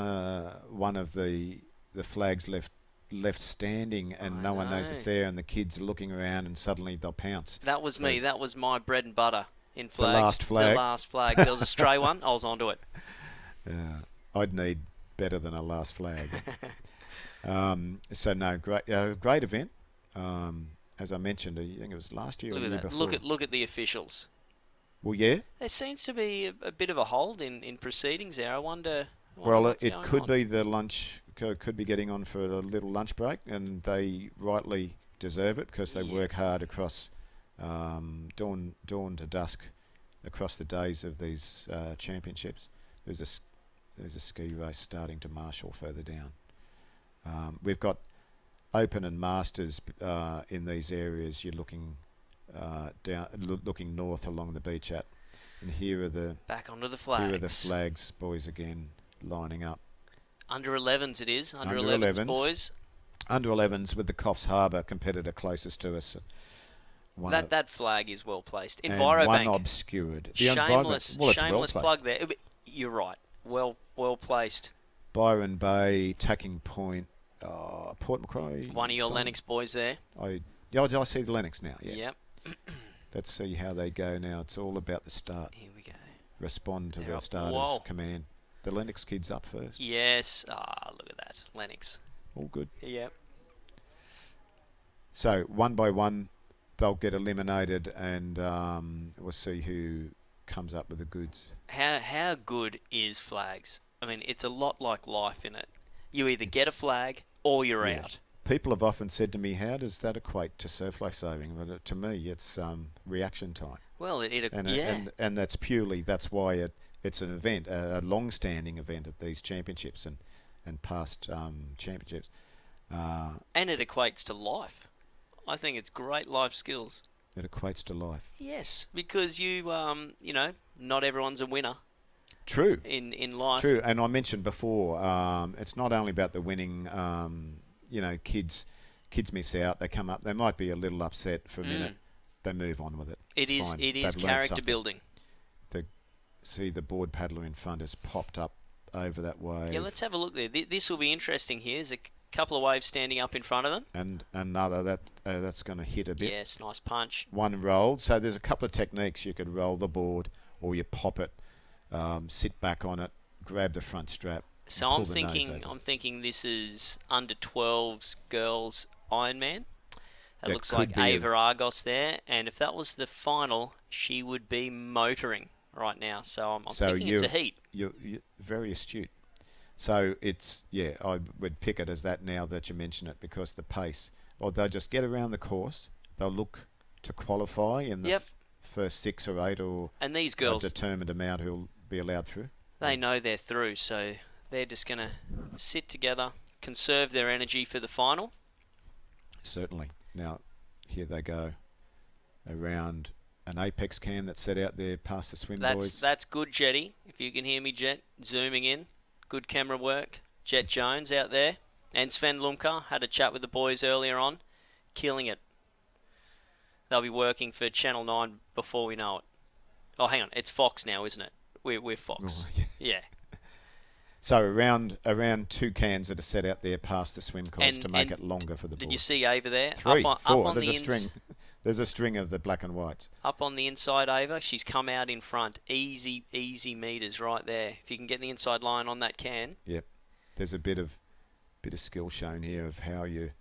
Speaker 5: one of the flags left standing and no one knows it's there, and the kids are looking around and suddenly they'll pounce.
Speaker 3: That was me. That was my bread and butter in flags.
Speaker 5: The last flag.
Speaker 3: There was a stray one. I was onto it.
Speaker 5: I'd need better than a last flag. So no, great event. As I mentioned, I think it was last year or the year before.
Speaker 3: Look at the officials.
Speaker 5: Well, yeah.
Speaker 3: There seems to be a bit of a hold in proceedings there. I wonder
Speaker 5: it could be the lunch. Could be getting on for a little lunch break, and they rightly deserve it because they work hard across dawn to dusk across the days of these championships. There's a ski race starting to marshal further down. We've got Open and Masters in these areas. You're looking looking north along the beach and here are the
Speaker 3: back onto the flags.
Speaker 5: Here are the flags, boys, again lining up.
Speaker 3: Under 11s it is. Under 11s, boys.
Speaker 5: Under 11s with the Coffs Harbour competitor closest to us.
Speaker 3: That flag is well placed. Envirobank.
Speaker 5: One obscured.
Speaker 3: Shameless plug there. You're right. Well placed.
Speaker 5: Byron Bay, Tacking Point, Port Macquarie.
Speaker 3: One of your Lennox boys there.
Speaker 5: I see the Lennox now. Yeah.
Speaker 3: Yep.
Speaker 5: Let's see how they go now. It's all about the start.
Speaker 3: Here we go.
Speaker 5: Respond to the starter's command. The Lennox kids up first.
Speaker 3: Yes. Look at that. Lennox.
Speaker 5: All good.
Speaker 3: Yep.
Speaker 5: So, one by one, they'll get eliminated and we'll see who comes up with the goods.
Speaker 3: How good is flags? I mean, it's a lot like life in it. You either get a flag or you're out.
Speaker 5: People have often said to me, how does that equate to surf life saving? But to me, it's reaction time.
Speaker 3: Well,
Speaker 5: and that's why it's an event, a long-standing event at these championships and past championships.
Speaker 3: And it equates to life. I think it's great life skills.
Speaker 5: It equates to life.
Speaker 3: Yes, because not everyone's a winner.
Speaker 5: True.
Speaker 3: In life.
Speaker 5: True, and I mentioned before, it's not only about the winning. Kids miss out. They come up. They might be a little upset for a minute. They move on with it.
Speaker 3: It is character building.
Speaker 5: See the board paddler in front has popped up over that wave.
Speaker 3: Yeah, let's have a look there. This will be interesting here. There's a couple of waves standing up in front of them.
Speaker 5: And another that's going to hit a bit.
Speaker 3: Yes, nice punch.
Speaker 5: One rolled. So there's a couple of techniques. You could roll the board or you pop it, sit back on it, grab the front strap.
Speaker 3: So
Speaker 9: pull the nose over.
Speaker 3: I'm thinking this is under 12s girls Ironman. That
Speaker 9: That
Speaker 3: looks
Speaker 9: could
Speaker 3: like
Speaker 9: be a-
Speaker 3: Ava Argos there, and if that was the final, she would be motoring right now. So I'm thinking it's a heat.
Speaker 9: You're very astute. So it's, yeah, I would pick it as that now that you mention it, because the pace, well, they'll just get around the course. They'll look to qualify in the first 6 or 8 or
Speaker 3: And these girls,
Speaker 9: a determined amount who'll be allowed through.
Speaker 3: they know they're through, so they're just going to sit together, conserve their energy for the final.
Speaker 9: Certainly. Now, here they go around an apex can that's set out there past the swim boys.
Speaker 3: That's good, Jetty. If you can hear me, Jet, zooming in. Good camera work. Jet Jones out there. And Sven Lumka had a chat with the boys earlier on. Killing it. They'll be working for Channel 9 before we know it. Oh, hang on. It's Fox now, isn't it? We're Fox.
Speaker 9: Oh,
Speaker 3: yeah.
Speaker 9: So around 2 cans that are set out there past the swim course to make it longer for the boys.
Speaker 3: Did you see Ava there?
Speaker 9: 3,
Speaker 3: up
Speaker 9: 4.
Speaker 3: on
Speaker 9: There's
Speaker 3: the
Speaker 9: a string. There's a string of the black and whites.
Speaker 3: Up on the inside, Ava. She's come out in front. Easy meters right there. If you can get the inside line on that can.
Speaker 9: Yep. There's a bit of skill shown here of how you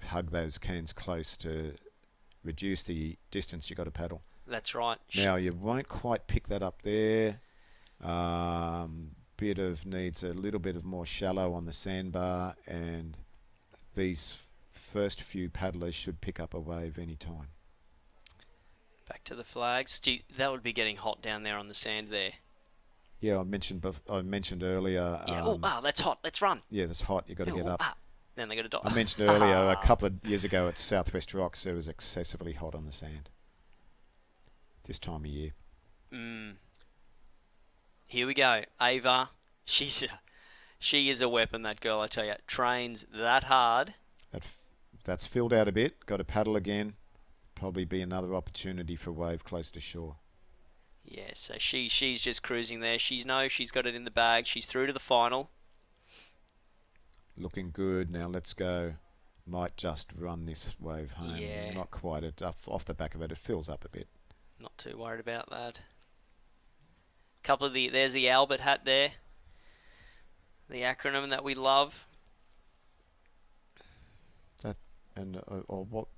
Speaker 9: hug those cans close to reduce the distance you got to paddle.
Speaker 3: That's right.
Speaker 9: Now you won't quite pick that up there. Needs a little bit of more shallow on the sandbar, and these first few paddlers should pick up a wave any time.
Speaker 3: Back to the flags. That would be getting hot down there on the sand there.
Speaker 9: Yeah, I mentioned earlier.
Speaker 3: Yeah. That's hot. Let's run.
Speaker 9: Yeah, that's hot. You got to get up.
Speaker 3: Then they got to die.
Speaker 9: I mentioned earlier a couple of years ago at Southwest Rocks, it was excessively hot on the sand. This time of year.
Speaker 3: Here we go. Ava, she is a weapon, that girl, I tell you. Trains that hard.
Speaker 9: That's filled out a bit. Got to paddle again. Probably be another opportunity for a wave close to shore.
Speaker 3: Yeah, so she's just cruising there. She's got it in the bag. She's through to the final.
Speaker 9: Looking good. Now let's go. Might just run this wave home.
Speaker 3: Yeah.
Speaker 9: Not quite. Off the back of it, it fills up a bit.
Speaker 3: Not too worried about that. There's the Albert hat there. The acronym that we love.
Speaker 9: I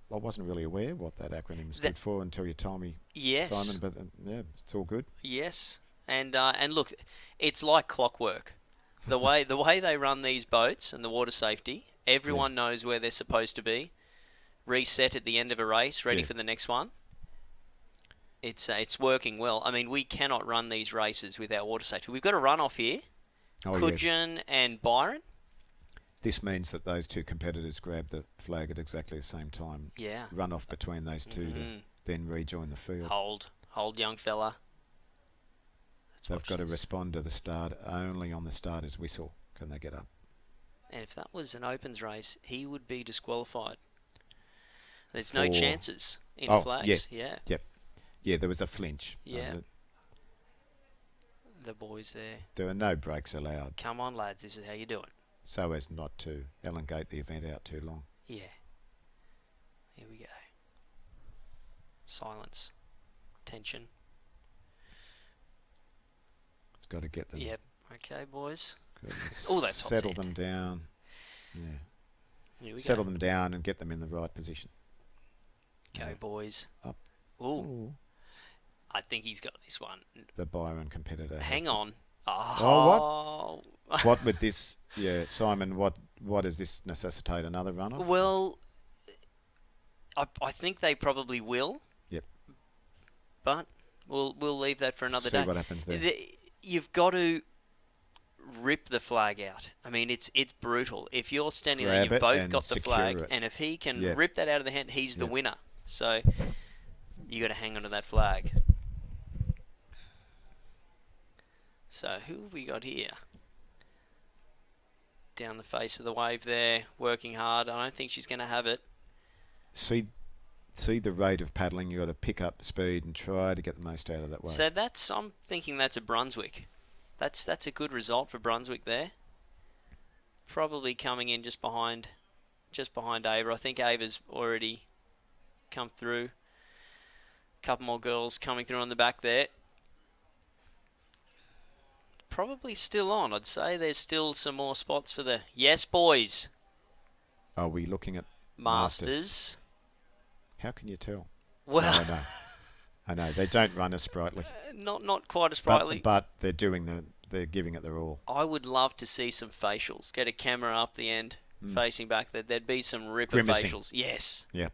Speaker 9: wasn't really aware what that acronym was good for until you told me,
Speaker 3: yes,
Speaker 9: Simon. But yeah, it's all good.
Speaker 3: Yes, and look, it's like clockwork. The way they run these boats and the water safety, everyone knows where they're supposed to be. Reset at the end of a race, ready for the next one. It's working well. I mean, we cannot run these races without water safety. We've got a runoff here. Cudgen and Byron.
Speaker 9: This means that those two competitors grab the flag at exactly the same time.
Speaker 3: Yeah.
Speaker 9: Run off between those two to then rejoin the field.
Speaker 3: Hold, young fella.
Speaker 9: They've got to respond to the start. Only on the starter's whistle can they get up.
Speaker 3: And if that was an opens race, he would be disqualified. There's no chances in flags. Yeah.
Speaker 9: Yep. Yeah, there was a flinch.
Speaker 3: Yeah. The boys there.
Speaker 9: There are no breaks allowed.
Speaker 3: Come on, lads. This is how you do it.
Speaker 9: So as not to elongate the event out too long.
Speaker 3: Yeah. Here we go. Silence. Tension.
Speaker 9: It's got to get them.
Speaker 3: Yep. Okay, boys. Oh, that's hot
Speaker 9: settle
Speaker 3: sand.
Speaker 9: them down. Yeah.
Speaker 3: Here we
Speaker 9: Settle
Speaker 3: go.
Speaker 9: them down and get them in the right position.
Speaker 3: Go, boys.
Speaker 9: Up.
Speaker 3: Ooh. I think he's got this one.
Speaker 9: The Byron competitor.
Speaker 3: Hang on.
Speaker 9: Oh, what? What with this? Yeah, Simon. What does this necessitate? Another runoff?
Speaker 3: Well, I think they probably will.
Speaker 9: Yep.
Speaker 3: But we'll leave that for another day.
Speaker 9: See what happens there.
Speaker 3: You've got to rip the flag out. I mean, it's brutal. If you're standing there, you've both got the flag, and if he can rip that out of the hand, he's the winner. So you got to hang on to that flag. So who have we got here? Down the face of the wave there, working hard. I don't think she's going to have it.
Speaker 9: See the rate of paddling. You got to pick up speed and try to get the most out of that wave.
Speaker 3: So I'm thinking that's a Brunswick. That's a good result for Brunswick there. Probably coming in just behind Ava. I think Ava's already come through. A couple more girls coming through on the back there. probably still on. I'd say there's still some more spots for the Yes Boys
Speaker 9: Are we looking at
Speaker 3: Masters.
Speaker 9: How can you tell?
Speaker 3: Well,
Speaker 9: No, I know they don't run as sprightly,
Speaker 3: not quite as brightly.
Speaker 9: but they're they're giving it their all.
Speaker 3: I would love to see some facials. Get a camera up the end, facing back. There'd be some ripper
Speaker 9: Grimacing.
Speaker 3: facials. Yes.
Speaker 9: Yeah.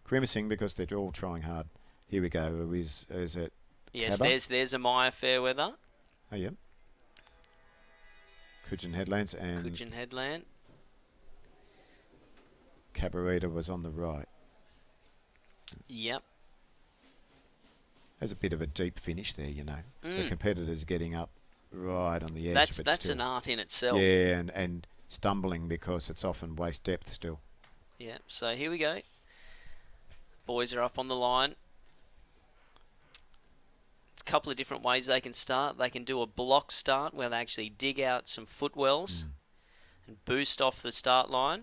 Speaker 9: Grimacing because they're all trying hard. Here we go. Is it?
Speaker 3: Yes,
Speaker 9: Cabba?
Speaker 3: there's a Maya Fairweather.
Speaker 9: Oh, yeah. Cudgen Headlands and
Speaker 3: Cudgen Headland.
Speaker 9: Cabarita was on the right.
Speaker 3: Yep.
Speaker 9: There's a bit of a deep finish there, you know. The competitors getting up right on the edge.
Speaker 3: That's
Speaker 9: but still,
Speaker 3: an art in itself.
Speaker 9: Yeah, and stumbling because it's often waist depth still.
Speaker 3: Yeah, so here we go. Boys are up on the line. It's a couple of different ways they can start. They can do a block start where they actually dig out some footwells and boost off the start line.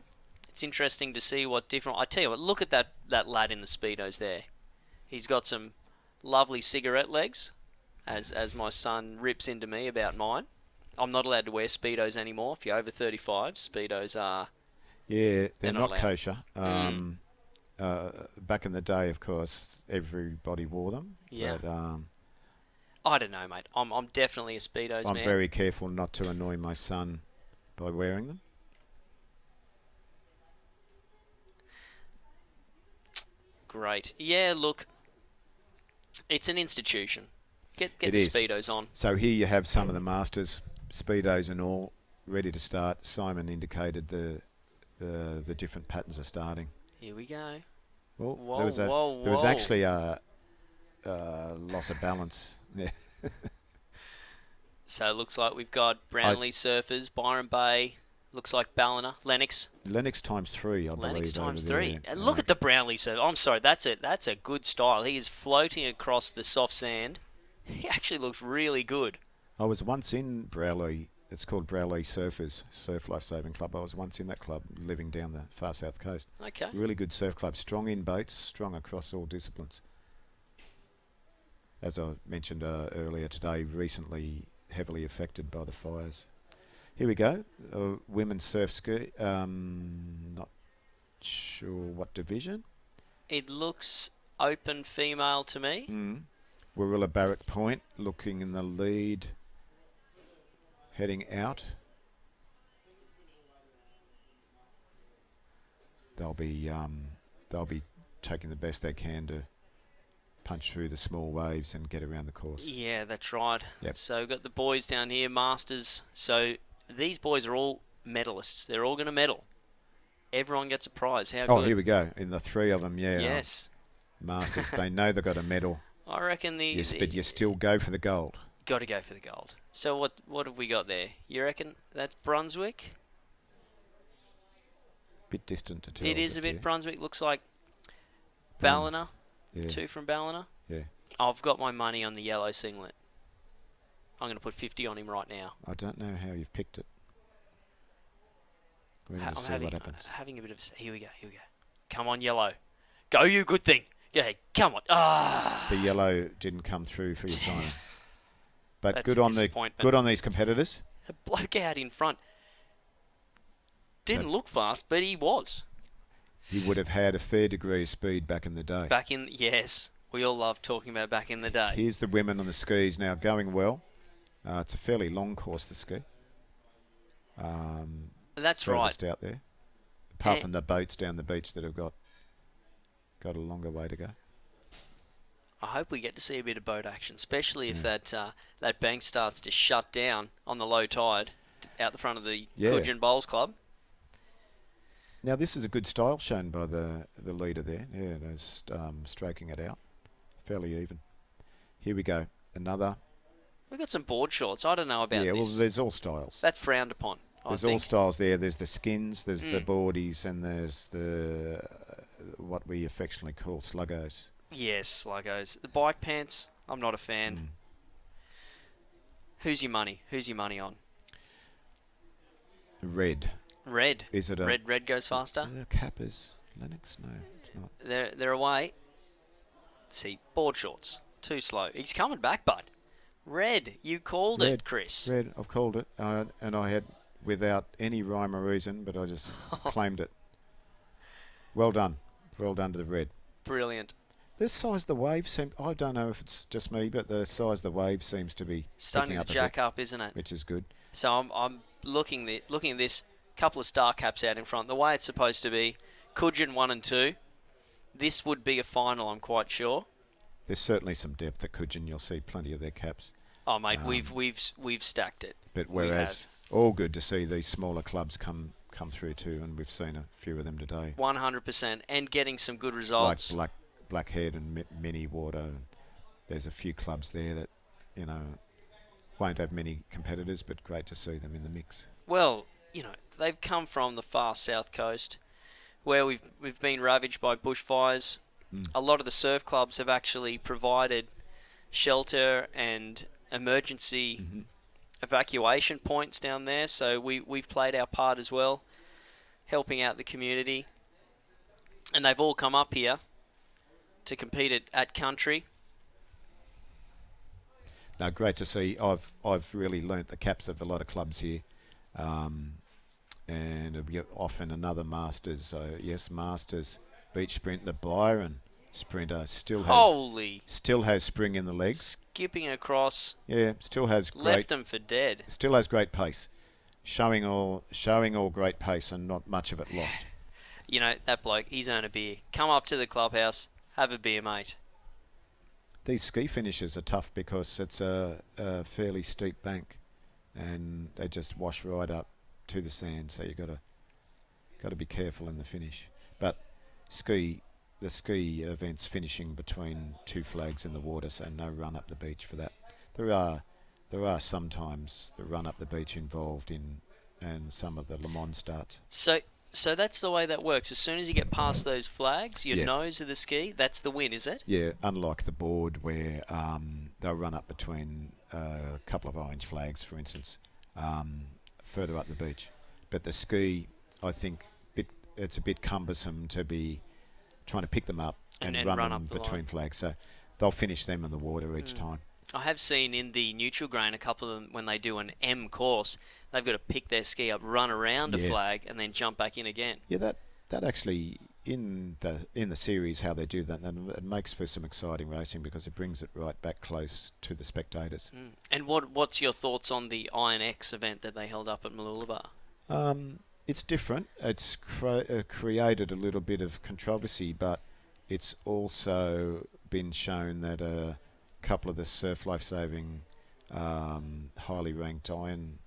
Speaker 3: It's interesting to see what different... I tell you what, look at that lad in the Speedos there. He's got some lovely cigarette legs, as my son rips into me about mine. I'm not allowed to wear Speedos anymore. If you're over 35, Speedos are...
Speaker 9: Yeah, they're
Speaker 3: not
Speaker 9: not kosher. Back in the day, of course, everybody wore them.
Speaker 3: Yeah.
Speaker 9: But,
Speaker 3: I don't know, mate. I'm definitely a Speedos
Speaker 9: I'm
Speaker 3: man.
Speaker 9: very careful not to annoy my son by wearing them.
Speaker 3: Great. Yeah, look, it's an institution. Get
Speaker 9: It
Speaker 3: the
Speaker 9: is.
Speaker 3: Speedos on.
Speaker 9: So here you have some of the Masters, Speedos and all, ready to start. Simon indicated the different patterns are starting.
Speaker 3: Here we go.
Speaker 9: Well,
Speaker 3: Whoa,
Speaker 9: there was
Speaker 3: whoa.
Speaker 9: actually a loss of balance. Yeah.
Speaker 3: So it looks like we've got Brownlee Surfers, Byron Bay, looks like Ballina, Lennox.
Speaker 9: Lennox times 3, I
Speaker 3: Lennox
Speaker 9: believe.
Speaker 3: times
Speaker 9: over
Speaker 3: 3.
Speaker 9: there.
Speaker 3: And look at the Brownlee surf. I'm sorry, that's a good style. He is floating across the soft sand. He actually looks really good.
Speaker 9: I was once in Browley. It's called Browley Surfers, Surf Life Saving Club. I was once in that club, living down the far south coast.
Speaker 3: Okay.
Speaker 9: Really good surf club, strong in boats, strong across all disciplines. As I mentioned earlier today, recently heavily affected by the fires. Here we go, women's surf ski. Not sure what division.
Speaker 3: It looks open female to me.
Speaker 9: Warilla Barrack Point looking in the lead, heading out. They'll be taking the best they can to punch through the small waves and get around the course.
Speaker 3: Yeah, that's right.
Speaker 9: Yep.
Speaker 3: So we've got the boys down here, Masters. So these boys are all medalists. They're all going to medal. Everyone gets a prize. How good.
Speaker 9: Here we go. In the 3 of them, yeah.
Speaker 3: Yes.
Speaker 9: Masters, they know they've got a medal.
Speaker 3: I reckon
Speaker 9: Yes, but you still go for the gold.
Speaker 3: Got to go for the gold. So what have we got there? You reckon that's Brunswick?
Speaker 9: Bit distant to tell.
Speaker 3: It is
Speaker 9: just
Speaker 3: a bit
Speaker 9: here.
Speaker 3: Brunswick. Looks like
Speaker 9: Bruns.
Speaker 3: Ballina.
Speaker 9: Yeah.
Speaker 3: 2 from Ballina.
Speaker 9: Yeah.
Speaker 3: I've got my money on the yellow singlet. I'm going to put 50 on him right now.
Speaker 9: I don't know how you've picked it. We're going to see what happens.
Speaker 3: Having a bit of... Here we go. Come on, yellow. Go, you good thing. Yeah, come on. Ah.
Speaker 9: The yellow didn't come through for you, Simon. But
Speaker 3: That's
Speaker 9: good
Speaker 3: a
Speaker 9: on
Speaker 3: disappointment.
Speaker 9: these competitors.
Speaker 3: The bloke out in front didn't look fast, but he was.
Speaker 9: He would have had a fair degree of speed back in the day.
Speaker 3: Yes. We all love talking about back in the day.
Speaker 9: Here's the women on the skis now going well. It's a fairly long course to ski.
Speaker 3: That's right.
Speaker 9: Furthest out there. Apart from the boats down the beach that have got a longer way to go.
Speaker 3: I hope we get to see a bit of boat action, especially if that bank starts to shut down on the low tide out the front of the Cudgen Bowls Club.
Speaker 9: Now this is a good style shown by the leader there. Yeah, stroking it out. Fairly even. Here we go. Another.
Speaker 3: We've got some board shorts. I don't know about this.
Speaker 9: Yeah, well, there's all styles.
Speaker 3: That's frowned upon.
Speaker 9: There's all styles there. There's the skins, there's the boardies, and there's the what we affectionately call sluggos.
Speaker 3: Yes, sluggos. The bike pants, I'm not a fan. Who's your money? Who's your money on?
Speaker 9: Red.
Speaker 3: Red.
Speaker 9: Is it a
Speaker 3: red goes faster?
Speaker 9: Cappers. Lennox? No, it's not.
Speaker 3: They're away. Let's see, board shorts. Too slow. He's coming back, bud. Red. You called it, Chris.
Speaker 9: Red. I've called it, and I had without any rhyme or reason, but I just claimed it. Well done. Well done to the red.
Speaker 3: Brilliant.
Speaker 9: The size of the wave I don't know if it's just me, but the size of the wave seems to be
Speaker 3: starting to jack up, isn't it?
Speaker 9: Which is good.
Speaker 3: So I'm looking at this. Couple of star caps out in front. The way it's supposed to be, Cudgen 1 and 2. This would be a final, I'm quite sure.
Speaker 9: There's certainly some depth at Cudgen. You'll see plenty of their caps.
Speaker 3: Oh, mate, we've stacked it.
Speaker 9: But whereas all good to see these smaller clubs come through too, and we've seen a few of them today.
Speaker 3: 100%, and getting some good results.
Speaker 9: Like Blackhead and Mini Water. There's a few clubs there that, won't have many competitors, but great to see them in the mix.
Speaker 3: Well, they've come from the far south coast, where we've been ravaged by bushfires. A lot of the surf clubs have actually provided shelter and emergency evacuation points down there, so we've played our part as well, helping out the community. And they've all come up here to compete at country.
Speaker 9: No, great to see. I've really learnt the caps of a lot of clubs here. And it'll be often another Masters. Masters beach sprint. The Byron sprinter still has spring in the legs.
Speaker 3: Skipping across.
Speaker 9: Yeah, still has
Speaker 3: left them for dead.
Speaker 9: Still has great pace, showing all great pace and not much of it lost.
Speaker 3: That bloke, he's earned a beer. Come up to the clubhouse, have a beer, mate.
Speaker 9: These ski finishes are tough because it's a fairly steep bank, and they just wash right up to the sand. So you got to be careful in the finish. But the ski events finishing between two flags in the water, so no run up the beach for that. There are sometimes the run up the beach involved in some of the Le Mans starts.
Speaker 3: So that's the way that works. As soon as you get past those flags, your nose of the ski, that's the win, is it?
Speaker 9: Yeah, unlike the board where they'll run up between a couple of orange flags, for instance, further up the beach. But the ski, I think, it's a bit cumbersome to be trying to pick them up and run them between flags. So they'll finish them in the water each time.
Speaker 3: I have seen in the neutral grain a couple of them when they do an M course, they've got to pick their ski up, run around a flag, and then jump back in again. Yeah,
Speaker 9: that actually in the series how they do that, and it makes for some exciting racing because it brings it right back close to the spectators.
Speaker 3: And what's your thoughts on the Iron X event that they held up at Mooloolaba?
Speaker 9: It's different. It's created a little bit of controversy, but it's also been shown that a couple of the surf lifesaving highly ranked iron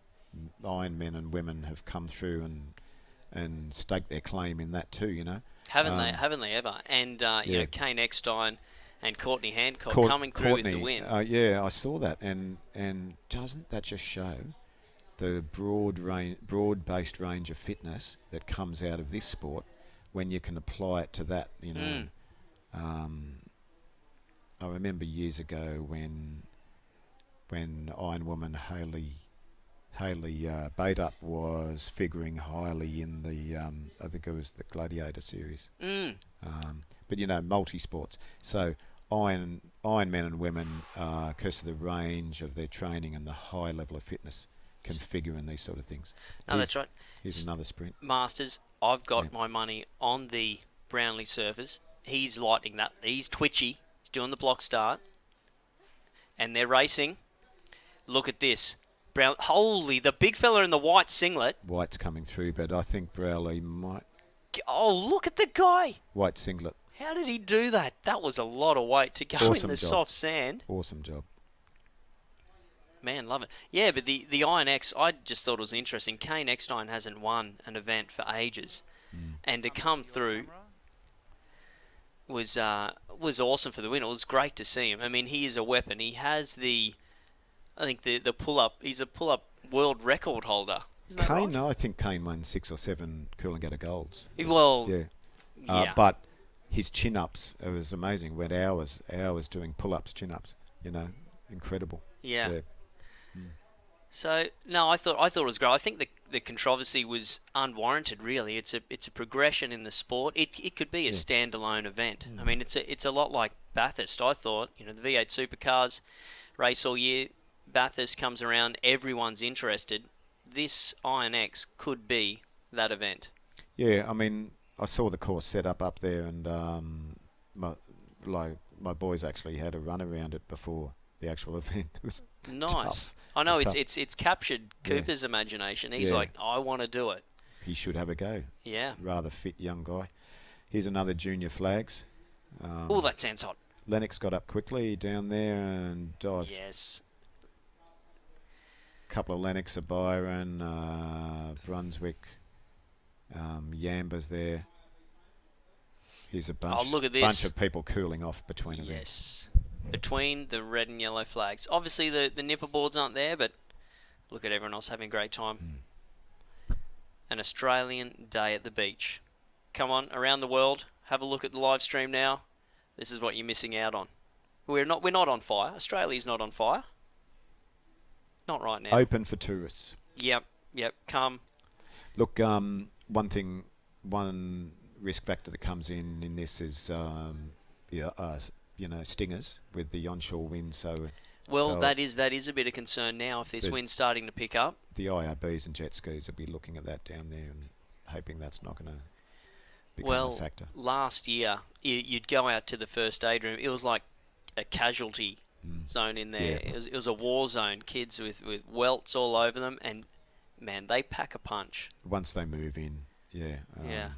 Speaker 9: men and women have come through and staked their claim in that too.
Speaker 3: Haven't they ever? And Kane Eckstein and Courtney Hancock coming through with the win.
Speaker 9: I saw that, and doesn't that just show the broad-based range of fitness that comes out of this sport when you can apply it to that? I remember years ago when Iron Woman Hayley Baitup was figuring highly in the I think it was the Gladiator series. But multi-sports. So Iron men and women, because of the range of their training and the high level of fitness, can figure in these sort of things.
Speaker 3: No, that's right.
Speaker 9: Here's another sprint.
Speaker 3: Masters, I've got my money on the Brownlee surfers. He's lightning that. He's twitchy. He's doing the block start. And they're racing. Look at this. Holy, the big fella in the white singlet.
Speaker 9: White's coming through, but I think Browley might.
Speaker 3: Oh, look at the guy.
Speaker 9: White singlet.
Speaker 3: How did he do that? That was a lot of weight to go in the soft sand.
Speaker 9: Awesome job.
Speaker 3: Man, love it. Yeah, but the Iron X, I just thought it was interesting. Kane Eckstein hasn't won an event for ages. And to come through was awesome for the win. It was great to see him. I mean, he is a weapon. He has the pull-up. He's a pull-up world record holder. Isn't that right?
Speaker 9: No, I think Kane won 6 or 7 Coolangatta golds.
Speaker 3: Well,
Speaker 9: yeah. But his chin-ups, it was amazing. Went hours doing pull-ups, chin-ups. Incredible.
Speaker 3: Yeah. So no, I thought it was great. I think the controversy was unwarranted. Really, it's a progression in the sport. It could be a standalone event. I mean, it's a lot like Bathurst. I thought the V8 supercars race all year. Bathurst comes around, everyone's interested. This INX could be that event.
Speaker 9: Yeah, I mean, I saw the course set up there, and my boys actually had a run around it before the actual event. It was
Speaker 3: Nice.
Speaker 9: tough.
Speaker 3: I know
Speaker 9: It was
Speaker 3: it's captured Cooper's imagination. He's
Speaker 9: Yeah.
Speaker 3: like, I want to do it.
Speaker 9: He should have a go.
Speaker 3: Yeah.
Speaker 9: Rather fit young guy. Here's another junior flags.
Speaker 3: Oh, that sounds hot.
Speaker 9: Lennox got up quickly down there and dived.
Speaker 3: Yes.
Speaker 9: Couple of Lennox, a Byron, Brunswick, Yamba's there. Here's a bunch.
Speaker 3: Oh, look at this.
Speaker 9: Bunch of people cooling off between events.
Speaker 3: Yes. Between the red and yellow flags. Obviously, the nipper boards aren't there, but look at everyone else having a great time. An Australian day at the beach. Come on, around the world, have a look at the live stream now. This is what you're missing out on. We're not on fire. Australia's not on fire. Not right now.
Speaker 9: Open for tourists.
Speaker 3: Yep. Come.
Speaker 9: Look, one risk factor that comes in this is, stingers with the onshore wind. So,
Speaker 3: Well, that is a bit of concern now if this wind's starting to pick up.
Speaker 9: The IRBs and jet skis will be looking at that down there and hoping that's not going to become a factor.
Speaker 3: Last year, you'd go out to the first aid room. It was like a casualty zone in there.
Speaker 9: Yeah.
Speaker 3: It was a war zone. Kids with welts all over them, and man, they pack a punch.
Speaker 9: Once they move in, yeah.
Speaker 3: Yeah.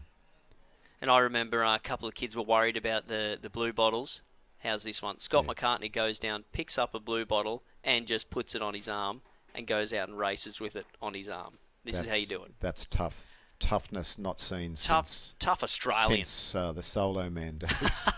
Speaker 3: And I remember a couple of kids were worried about the blue bottles. How's this one? Scott McCartney goes down, picks up a blue bottle, and just puts it on his arm and goes out and races with it on his arm. This is how you do it.
Speaker 9: That's tough. Toughness not seen
Speaker 3: Tough Australian.
Speaker 9: since the Solo Man days.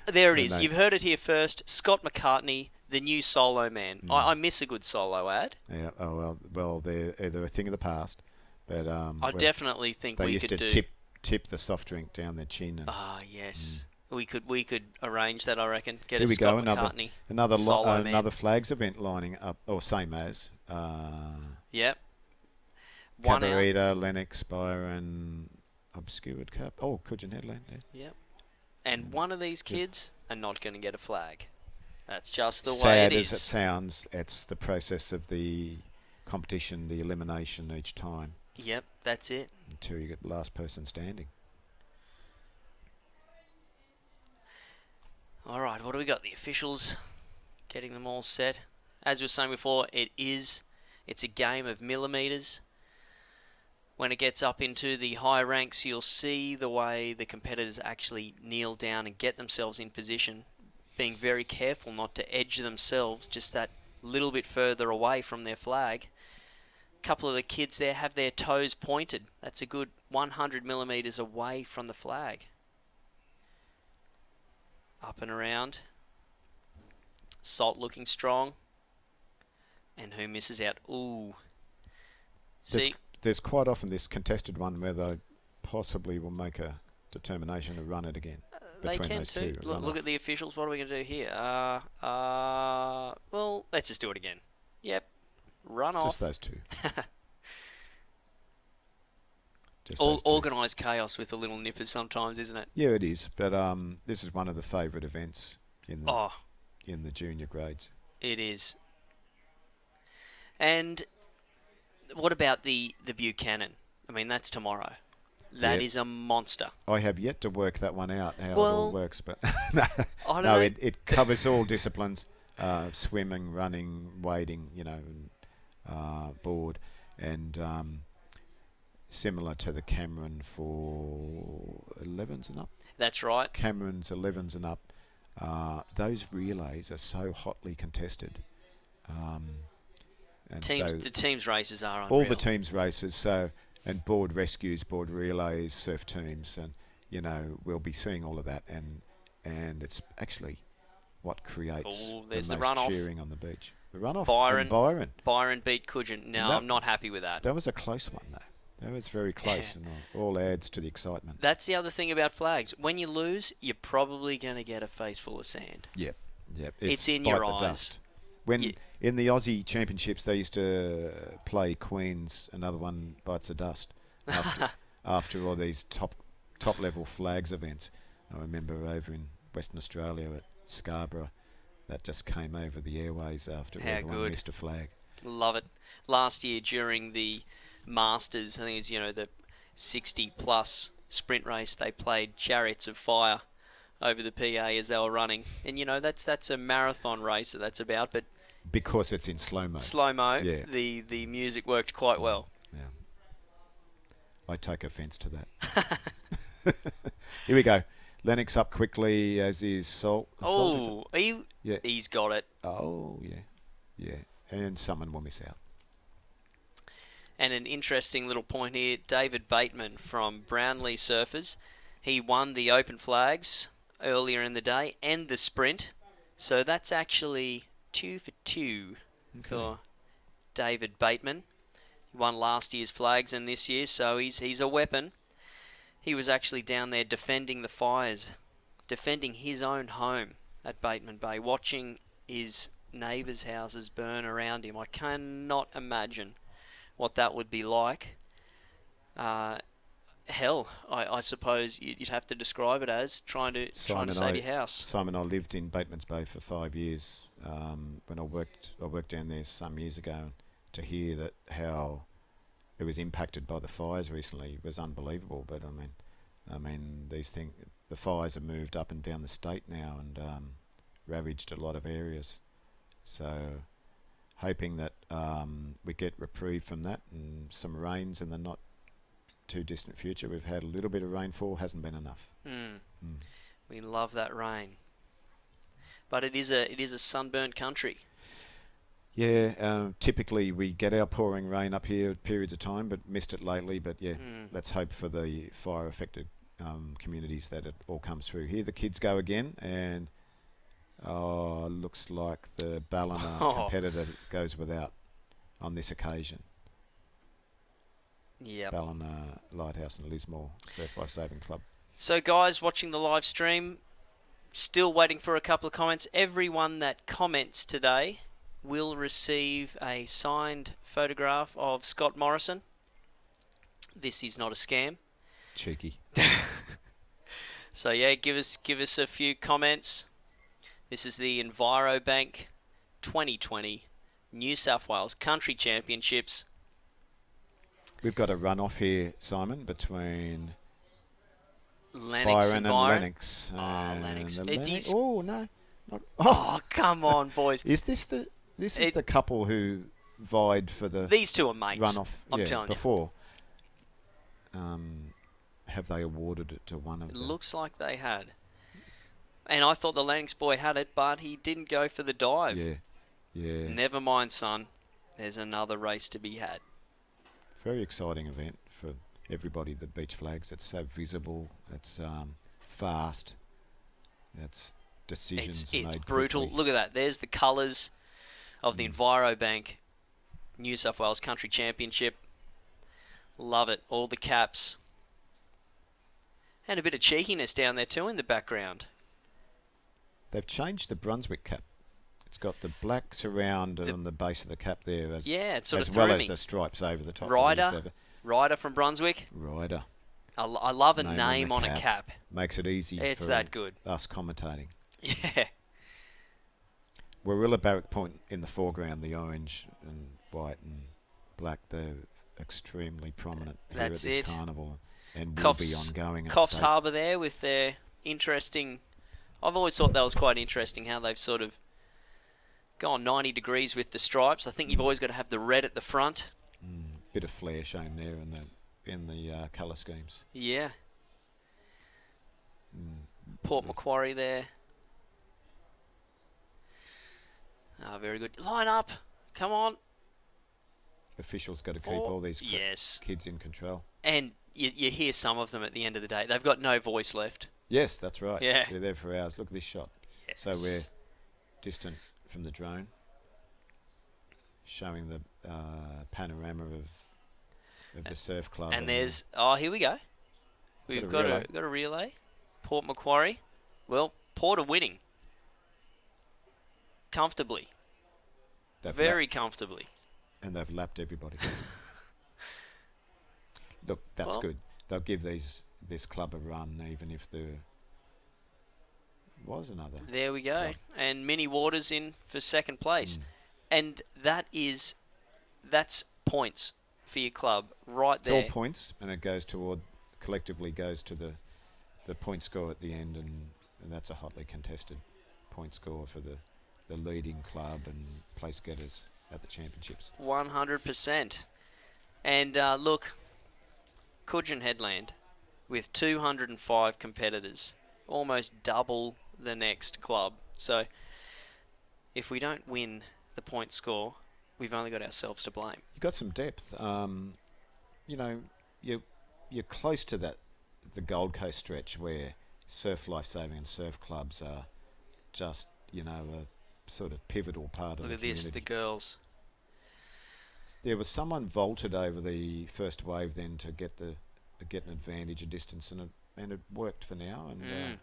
Speaker 3: There it is. You've heard it here first. Scott McCartney, the new Solo Man. I miss a good solo ad.
Speaker 9: Yeah. Oh well. They're a thing of the past. But
Speaker 3: I definitely think
Speaker 9: they
Speaker 3: we
Speaker 9: used
Speaker 3: could
Speaker 9: to
Speaker 3: do.
Speaker 9: tip the soft drink down their chin.
Speaker 3: Yes. We could arrange that. I reckon. Get
Speaker 9: Here
Speaker 3: a
Speaker 9: we
Speaker 3: Scott
Speaker 9: go.
Speaker 3: McCartney.
Speaker 9: Another
Speaker 3: Man.
Speaker 9: flags event lining up, or same as.
Speaker 3: Yep. One out.
Speaker 9: Cabarita, Lennox, Byron, Obscured Cup. Oh, Cudgen Headland. Yeah.
Speaker 3: Yep. And one of these kids are not going to get a flag. That's just the way
Speaker 9: Sad
Speaker 3: it
Speaker 9: as
Speaker 3: is.
Speaker 9: it sounds, it's the process of the competition, the elimination each time.
Speaker 3: Yep, that's it.
Speaker 9: Until you get the last person standing.
Speaker 3: All right, what do we got? The officials getting them all set. As we were saying before, it's a game of millimetres. When it gets up into the high ranks, you'll see the way the competitors actually kneel down and get themselves in position, being very careful not to edge themselves just that little bit further away from their flag. A couple of the kids there have their toes pointed. That's a good 100 millimetres away from the flag. Up and around. Salt looking strong. And who misses out? Ooh. See?
Speaker 9: There's quite often this contested one where they possibly will make a determination to run it again.
Speaker 3: They
Speaker 9: between
Speaker 3: can
Speaker 9: those
Speaker 3: too.
Speaker 9: two.
Speaker 3: Look at the officials. What are we going to do here? Well, let's just do it again. Yep. Run off.
Speaker 9: Just those two.
Speaker 3: Organised chaos with the little nippers sometimes, isn't it?
Speaker 9: Yeah, it is. But this is one of the favourite events in the junior grades.
Speaker 3: It is. And what about the Buchanan? I mean, that's tomorrow. That is a monster.
Speaker 9: I have yet to work that one out, how it all works. But it covers all disciplines, swimming, running, wading, board, and similar to the Cameron for 11s and up.
Speaker 3: That's right.
Speaker 9: Cameron's 11s and up. Those relays are so hotly contested. And
Speaker 3: the teams races are unreal.
Speaker 9: All the teams races, and board rescues, board relays, surf teams, and we'll be seeing all of that, and it's actually what creates the most cheering on the beach. The runoff.
Speaker 3: Byron beat Cudgen. No, I'm not happy with that.
Speaker 9: That was a close one though. That was very close, and all adds to the excitement.
Speaker 3: That's the other thing about flags. When you lose, you're probably going to get a face full of sand.
Speaker 9: Yep.
Speaker 3: It's in your eyes.
Speaker 9: Dust. When in the Aussie Championships, they used to play Queens, another one bites the dust, after all these top level flags events. I remember over in Western Australia at Scarborough, that just came over the airways after
Speaker 3: How
Speaker 9: everyone
Speaker 3: good.
Speaker 9: missed a flag.
Speaker 3: Love it. Last year during the Masters, I think it was, you know, the 60-plus sprint race, they played Chariots of Fire over the PA as they were running. And, you know, that's a marathon race that that's about, but
Speaker 9: Because it's in slow-mo.
Speaker 3: slow-mo,
Speaker 9: Yeah.
Speaker 3: the music worked quite well.
Speaker 9: Yeah. I take offence to that. Here we go. Lennox up quickly, as is Salt.
Speaker 3: Oh,
Speaker 9: Yeah.
Speaker 3: he's got it.
Speaker 9: Oh, yeah. Yeah. And someone will miss out.
Speaker 3: And an interesting little point here, David Bateman from Brownlee Surfers. He won the Open Flags earlier in the day and the sprint. So that's actually 2 for 2 for David Bateman. He won last year's flags and this year, so he's a weapon. He was actually down there defending the fires, defending his own home at Bateman Bay, watching his neighbours' houses burn around him. I cannot imagine what that would be like. Hell, I suppose you'd have to describe it as trying to save your house.
Speaker 9: Simon, I lived in Bateman's Bay for 5 years. When I worked down there some years ago, to hear that how it was impacted by the fires recently was unbelievable. But I mean, these things, the fires have moved up and down the state now and ravaged a lot of areas. So, hoping that we get reprieve from that and some rains in the not too distant future. We've had a little bit of rainfall, hasn't been enough.
Speaker 3: We love that rain, but it is a sunburnt country.
Speaker 9: Yeah, typically we get our pouring rain up here at periods of time, but missed it lately. But yeah, let's hope for the fire-affected communities that it all comes through. Here the kids go again, and looks like the Ballina competitor goes without on this occasion.
Speaker 3: Yep.
Speaker 9: Ballina Lighthouse and Lismore Surf Life Saving Club.
Speaker 3: So guys watching the live stream, still waiting for a couple of comments. Everyone that comments today will receive a signed photograph of Scott Morrison. This is not a scam.
Speaker 9: Cheeky.
Speaker 3: So yeah, give us a few comments. This is the Envirobank 2020 New South Wales Country Championships.
Speaker 9: We've got a run-off here, Simon, between
Speaker 3: Lennox
Speaker 9: Byron and Lennox.
Speaker 3: Lennox.
Speaker 9: Oh, no.
Speaker 3: Oh, come on, boys.
Speaker 9: Is this the couple who vied for the
Speaker 3: These two are mates.
Speaker 9: runoff?
Speaker 3: I'm telling
Speaker 9: before. Have they awarded it to one of them?
Speaker 3: It looks like they had. And I thought the Lennox boy had it, but he didn't go for the dive.
Speaker 9: Yeah.
Speaker 3: Never mind, son. There's another race to be had.
Speaker 9: Very exciting event for everybody. The beach flags. It's so visible. It's fast. It's decisions
Speaker 3: It's
Speaker 9: made
Speaker 3: brutal.
Speaker 9: quickly.
Speaker 3: Look at that. There's the colours of the Envirobank New South Wales Country Championship. Love it. All the caps. And a bit of cheekiness down there too in the background.
Speaker 9: They've changed the Brunswick cap. It's got the black surround on the base of the cap there, as
Speaker 3: it sort of
Speaker 9: as well
Speaker 3: threw
Speaker 9: as
Speaker 3: me.
Speaker 9: the stripes over the top.
Speaker 3: Ryder from Brunswick.
Speaker 9: Ryder.
Speaker 3: I love a
Speaker 9: Name
Speaker 3: name
Speaker 9: on
Speaker 3: on
Speaker 9: the
Speaker 3: a cap.
Speaker 9: Makes it easy
Speaker 3: It's
Speaker 9: for
Speaker 3: that good.
Speaker 9: us commentating.
Speaker 3: Yeah.
Speaker 9: Warilla Barrack Point in the foreground, the orange and white and black, they're extremely prominent here
Speaker 3: That's
Speaker 9: at this
Speaker 3: it.
Speaker 9: carnival and will be ongoing. at
Speaker 3: Coffs
Speaker 9: state.
Speaker 3: Harbour there with their interesting... I've always thought that was quite interesting how they've sort of gone 90 degrees with the stripes. I think you've always got to have the red at the front.
Speaker 9: Bit of flair shown there in the colour schemes.
Speaker 3: Yeah. Port Macquarie there. Very good. Line up. Come on.
Speaker 9: Officials got to keep all these kids in control.
Speaker 3: And you hear some of them at the end of the day. They've got no voice left.
Speaker 9: Yes, that's right.
Speaker 3: Yeah.
Speaker 9: They're there for hours. Look at this shot.
Speaker 3: Yes.
Speaker 9: So we're distant from the drone, showing the panorama of the surf club.
Speaker 3: And there's... here we go. We've got a relay. Port Macquarie. Well, Port are winning. Comfortably. Very comfortably.
Speaker 9: And they've lapped everybody. Look, that's good. They'll give this club a run, even if was another.
Speaker 3: There we go.
Speaker 9: club.
Speaker 3: And Mini Waters in for second place. And that's points for your club right
Speaker 9: It's
Speaker 3: there.
Speaker 9: all points, and it goes collectively goes to the point score at the end, and that's a hotly contested point score for the leading club and place getters at the championships.
Speaker 3: 100%. And look, Cudgen Headland with 205 competitors, almost double the next club. So if we don't win the point score, we've only got ourselves to blame.
Speaker 9: You've got some depth. You know, you're close to the Gold Coast stretch where surf lifesaving and surf clubs are just, you know, a sort of pivotal part of
Speaker 3: Look
Speaker 9: the
Speaker 3: at this,
Speaker 9: community.
Speaker 3: the girls.
Speaker 9: There was someone vaulted over the first wave then to get an advantage, a distance, and it worked for now. And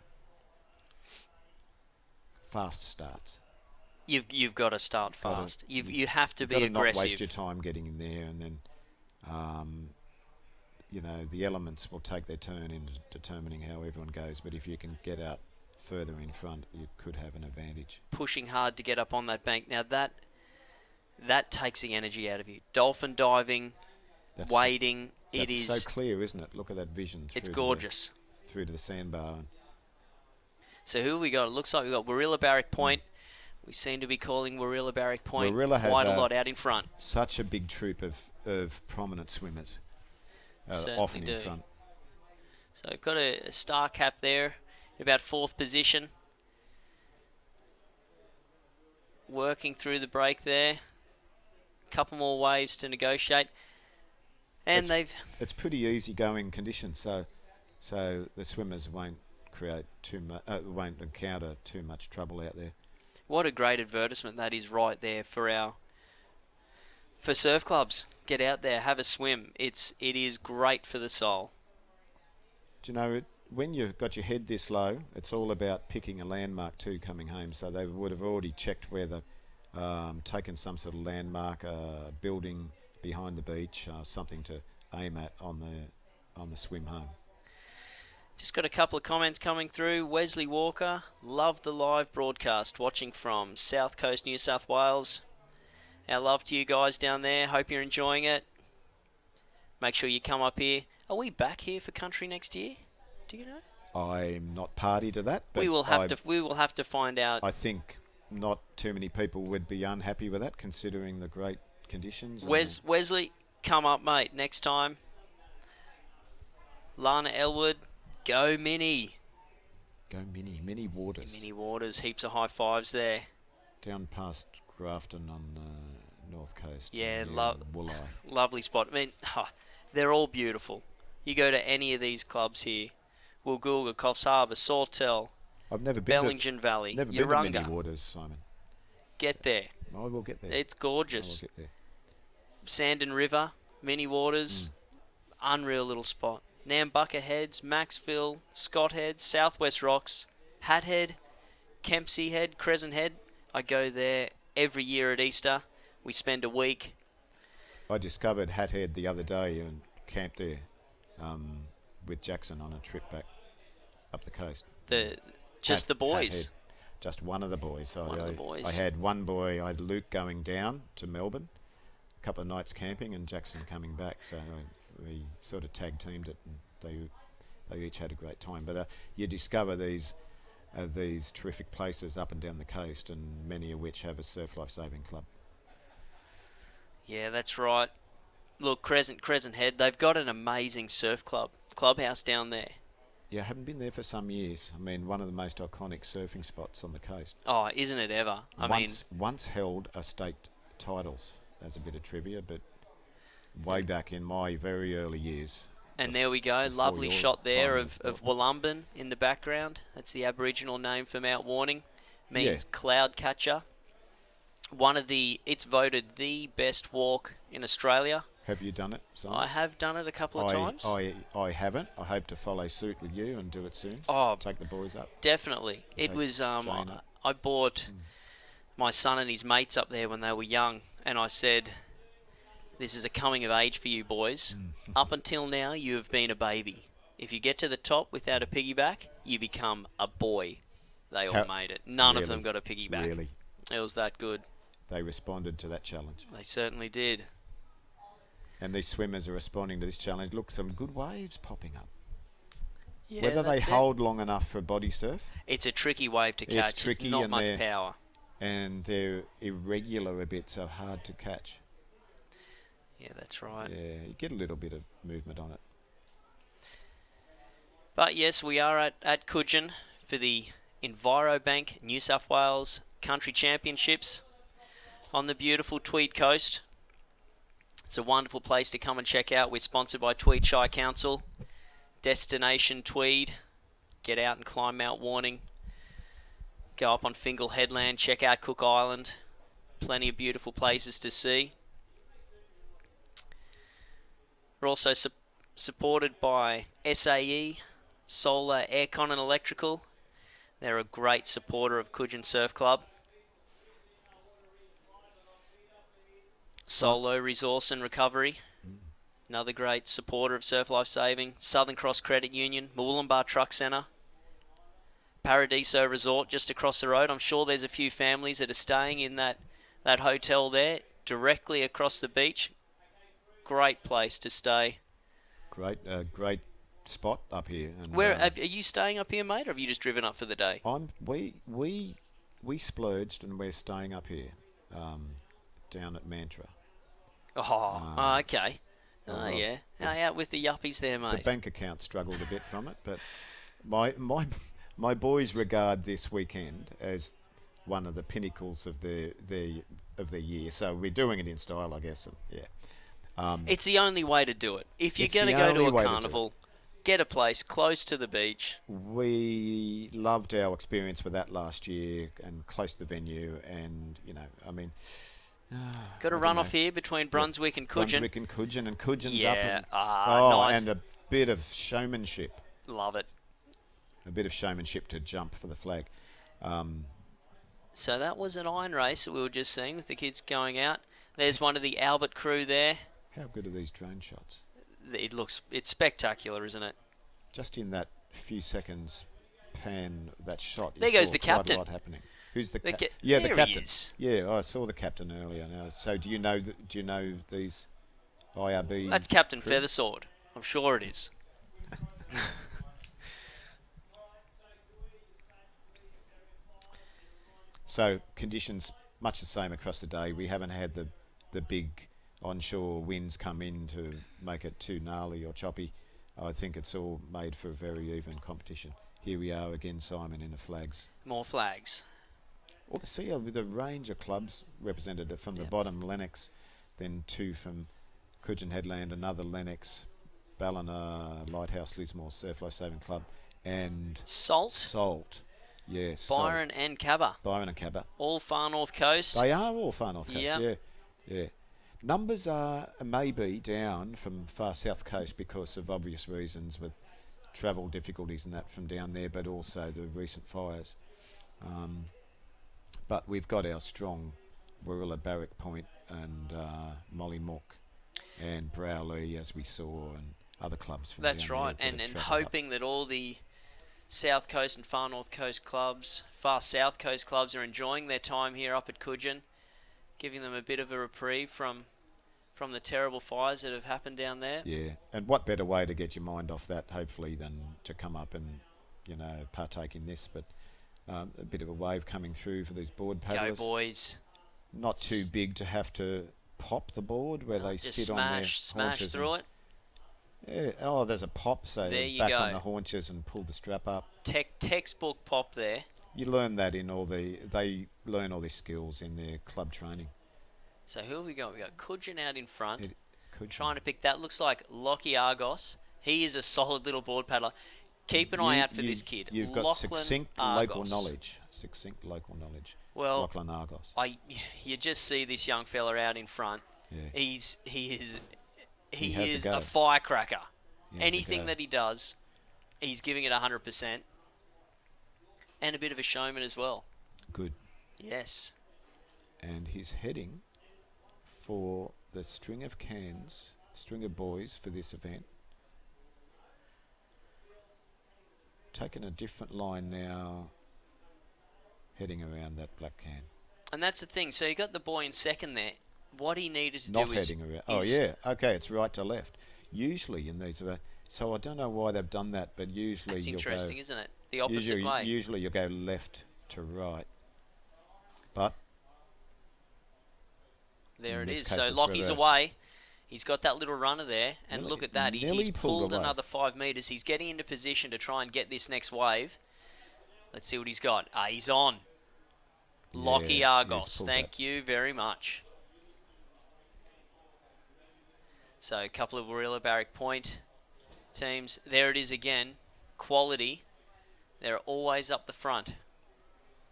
Speaker 9: fast starts.
Speaker 3: You've got to start fast. You have to be
Speaker 9: You've got to
Speaker 3: aggressive.
Speaker 9: not waste your time getting in there, and then you know, the elements will take their turn in determining how everyone goes. But if you can get out further in front, you could have an advantage.
Speaker 3: Pushing hard to get up on that bank. Now that takes the energy out of you. Dolphin diving, wading.
Speaker 9: That's
Speaker 3: It is
Speaker 9: so clear, isn't it? Look at that vision.
Speaker 3: It's gorgeous.
Speaker 9: Through to the sandbar.
Speaker 3: So who have we got? It looks like we've got Warilla Barrack Point. We seem to be calling Warilla Barrack Point
Speaker 9: Warilla has
Speaker 3: quite a lot out in front.
Speaker 9: Such a big troop of prominent swimmers.
Speaker 3: Certainly
Speaker 9: Often
Speaker 3: do.
Speaker 9: in front.
Speaker 3: So we've got a star cap there, in about 4th position. Working through the break there. Couple more waves to negotiate. And
Speaker 9: it's pretty easy going conditions, so the swimmers won't won't encounter too much trouble out there.
Speaker 3: What a great advertisement that is right there for surf clubs. Get out there, have a swim. It is great for the soul.
Speaker 9: Do you know, when you've got your head this low, it's all about picking a landmark too coming home. So they would have already checked where taken some sort of landmark, building behind the beach, something to aim at on the swim home.
Speaker 3: Just got a couple of comments coming through. Wesley Walker, love the live broadcast, watching from South Coast, New South Wales. Our love to you guys down there. Hope you're enjoying it. Make sure you come up here. Are we back here for country next year? Do you know?
Speaker 9: I'm not party to that. But
Speaker 3: we will have to find out.
Speaker 9: I think not too many people would be unhappy with that, considering the great conditions.
Speaker 3: Wesley, come up, mate, next time. Lana Elwood, go Mini.
Speaker 9: Go Mini Waters.
Speaker 3: Mini Waters, heaps of high fives there.
Speaker 9: Down past Grafton on the north coast.
Speaker 3: Yeah,
Speaker 9: Wooleye.
Speaker 3: Lovely spot. I mean, they're all beautiful. You go to any of these clubs here, Woolgoolga, Coffs Harbour, Sawtell,
Speaker 9: I've never been
Speaker 3: Bellingen Valley,
Speaker 9: never
Speaker 3: Urunga.
Speaker 9: been to Mini Waters, Simon.
Speaker 3: Get there.
Speaker 9: I will get there.
Speaker 3: It's gorgeous.
Speaker 9: I will get there.
Speaker 3: Sandon River, Mini Waters, unreal little spot. Nambucca Heads, Maxville, Scott Heads, Southwest Rocks, Hat Head, Kempsey Head, Crescent Head. I go there every year at Easter. We spend a week.
Speaker 9: I discovered Hat Head the other day and camped there with Jackson on a trip back up the coast.
Speaker 3: Just the boys.
Speaker 9: Just one of the boys. So
Speaker 3: one of the boys.
Speaker 9: I had one boy. I had Luke going down to Melbourne, a couple of nights camping, and Jackson coming back. So we sort of tag teamed it, and they each had a great time. But you discover these terrific places up and down the coast, and many of which have a surf life-saving club.
Speaker 3: Yeah, that's right. Look, Crescent Head, they've got an amazing surf clubhouse down there.
Speaker 9: Yeah, I haven't been there for some years. I mean, one of the most iconic surfing spots on the coast.
Speaker 3: Oh, isn't it ever?
Speaker 9: Once held a state titles, as a bit of trivia, but way back in my very early years.
Speaker 3: And there we go, lovely shot there of Wollumben in the background. That's the Aboriginal name for Mount Warning. Means cloud catcher. It's voted the best walk in Australia.
Speaker 9: Have you done it, Simon?
Speaker 3: I have done it a couple of times.
Speaker 9: I haven't. I hope to follow suit with you and do it soon.
Speaker 3: Oh,
Speaker 9: take the boys up.
Speaker 3: Definitely. It was. I brought my son and his mates up there when they were young, and I said, "This is a coming of age for you boys. Up until now, you have been a baby. If you get to the top without a piggyback, you become a boy. they all made it. None of them got a piggyback.
Speaker 9: Really?
Speaker 3: It was that good.
Speaker 9: They responded to that challenge.
Speaker 3: They certainly did.
Speaker 9: And these swimmers are responding to this challenge. Look, some good waves popping up.
Speaker 3: Yeah,
Speaker 9: Whether they
Speaker 3: that's it.
Speaker 9: hold long enough for a body surf.
Speaker 3: It's a tricky wave to catch.
Speaker 9: It's tricky,
Speaker 3: not
Speaker 9: and
Speaker 3: much power.
Speaker 9: And they're irregular a bit, so hard to catch.
Speaker 3: Yeah, that's right.
Speaker 9: Yeah, you get a little bit of movement on it.
Speaker 3: But yes, we are at Cudgen for the Envirobank New South Wales Country Championships on the beautiful Tweed Coast. It's a wonderful place to come and check out. We're sponsored by Tweed Shire Council. Destination Tweed. Get out and climb Mount Warning. Go up on Fingal Headland. Check out Cook Island. Plenty of beautiful places to see. We're also supported by SAE, Solar, Aircon and Electrical. They're a great supporter of Cudgen Surf Club. Solo Resource and Recovery, another great supporter of Surf Life Saving. Southern Cross Credit Union, Moolumbar Truck Centre, Paradiso Resort just across the road. I'm sure there's a few families that are staying in that hotel there, directly across the beach. Great place to stay.
Speaker 9: Great spot up here. And,
Speaker 3: Where are you staying up here, mate, or have you just driven up for the day?
Speaker 9: We splurged and we're staying up here, down at Mantra.
Speaker 3: Okay. Yeah. Out with the yuppies there, mate.
Speaker 9: The bank account struggled a bit from it, but my boys regard this weekend as one of the pinnacles of the year. So we're doing it in style, I guess. And, yeah.
Speaker 3: It's the only way to do it. If you're going to go to a carnival, get a place close to the beach.
Speaker 9: We loved our experience with that last year and close to the venue, and
Speaker 3: got a run off here between Brunswick and Cudgen.
Speaker 9: And Cudgen's
Speaker 3: yeah.
Speaker 9: up.
Speaker 3: Nice.
Speaker 9: And a bit of showmanship.
Speaker 3: Love it.
Speaker 9: A bit of showmanship to jump for the flag.
Speaker 3: So that was an iron race that we were just seeing with the kids going out. There's one of the Albert crew there.
Speaker 9: How good are these drone shots?
Speaker 3: It's spectacular, isn't it?
Speaker 9: Just in that few seconds pan, that shot.
Speaker 3: There goes the captain.
Speaker 9: Quite a lot happening. Who's the captain?
Speaker 3: Yeah,
Speaker 9: the
Speaker 3: there
Speaker 9: captain.
Speaker 3: He is.
Speaker 9: Yeah, I saw the captain earlier. Now, so do you know these IRB?
Speaker 3: That's Captain
Speaker 9: crew?
Speaker 3: Feathersword. I'm sure it is.
Speaker 9: So conditions much the same across the day. We haven't had the big onshore winds come in to make it too gnarly or choppy. I think it's all made for a very even competition. Here we are again, Simon, in the flags.
Speaker 3: More flags.
Speaker 9: Well, see, with a range of clubs represented from the bottom, Lennox, then two from Cudgen Headland, another Lennox, Ballina, Lighthouse, Lismore, Surf Life Saving Club, and
Speaker 3: Salt.
Speaker 9: Yes.
Speaker 3: Byron and Cabba.
Speaker 9: All
Speaker 3: far north coast.
Speaker 9: They are all far north coast.
Speaker 3: Yep.
Speaker 9: Yeah. Numbers are maybe down from far south coast because of obvious reasons with travel difficulties and that from down there, but also the recent fires. But we've got our strong Warilla, Barrack Point and Mollymook and Browley, as we saw, and other clubs from
Speaker 3: That's
Speaker 9: down
Speaker 3: right,
Speaker 9: there
Speaker 3: and hoping that all the South Coast and Far North Coast clubs, Far South Coast clubs are enjoying their time here up at Cudgen, giving them a bit of a reprieve from the terrible fires that have happened down there.
Speaker 9: Yeah, and what better way to get your mind off that, hopefully, than to come up and, partake in this. But a bit of a wave coming through for these board paddlers.
Speaker 3: Go, boys.
Speaker 9: Not too big to have to pop the board where they sit on their haunches.
Speaker 3: Smash through it.
Speaker 9: Yeah. There's a pop, so
Speaker 3: there you
Speaker 9: back
Speaker 3: go.
Speaker 9: on the haunches and pull the strap up.
Speaker 3: Textbook pop there.
Speaker 9: You learn that they learn all these skills in their club training.
Speaker 3: So who have we got? We got Cudgen out in front, trying to pick that. Looks like Lockie Argos. He is a solid little board paddler. Keep an eye out for this kid.
Speaker 9: You've got
Speaker 3: Lachlan
Speaker 9: succinct
Speaker 3: Argos.
Speaker 9: local knowledge.
Speaker 3: Well,
Speaker 9: Lachlan Argos.
Speaker 3: You just see this young fella out in front.
Speaker 9: Yeah.
Speaker 3: He is
Speaker 9: a
Speaker 3: a firecracker.
Speaker 9: He has
Speaker 3: Anything
Speaker 9: a go.
Speaker 3: that he does, he's giving it 100%. And a bit of a showman as well.
Speaker 9: Good.
Speaker 3: Yes.
Speaker 9: And he's heading for the string of boys for this event. Taking a different line now heading around that black can.
Speaker 3: And that's the thing. So you got the boy in second there. What he needed to
Speaker 9: Not
Speaker 3: do is...
Speaker 9: heading around. Oh, yeah. Okay, it's right to left. Usually in these... So I don't know why they've done that, but usually
Speaker 3: That's
Speaker 9: you'll
Speaker 3: interesting,
Speaker 9: go...
Speaker 3: isn't it? The opposite way.
Speaker 9: Usually you'll go left to right. But...
Speaker 3: There it
Speaker 9: this
Speaker 3: is.
Speaker 9: case
Speaker 3: So
Speaker 9: it's
Speaker 3: Lockie's
Speaker 9: reversed.
Speaker 3: away. He's got that little runner there. And
Speaker 9: Nearly-
Speaker 3: look at that.
Speaker 9: nearly
Speaker 3: He's
Speaker 9: pulled
Speaker 3: pulled
Speaker 9: away.
Speaker 3: another 5 metres. He's getting into position to try and get this next wave. Let's see what he's got. He's on. Lockie
Speaker 9: he's
Speaker 3: Argos.
Speaker 9: pulled
Speaker 3: Thank
Speaker 9: that.
Speaker 3: you very much. So a couple of Warilla Barrack Point teams. There it is again. Quality. They're always up the front.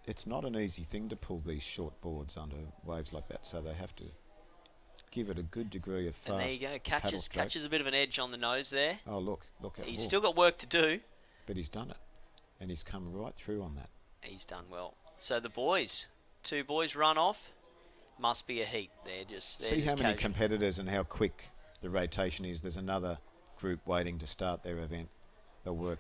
Speaker 9: It's not an easy thing to pull these short boards under waves like that, so they have to give it a good degree of fast
Speaker 3: And there you go.
Speaker 9: paddle stroke.
Speaker 3: Catches a bit of an edge on the nose there.
Speaker 9: Oh, look at
Speaker 3: He's still got work to do.
Speaker 9: But he's done it. And he's come right through on that.
Speaker 3: He's done well. So the boys, 2 boys run off. Must be a heat. They're just
Speaker 9: See how many
Speaker 3: casual.
Speaker 9: competitors and how quick the rotation is. There's another group waiting to start their event. They'll work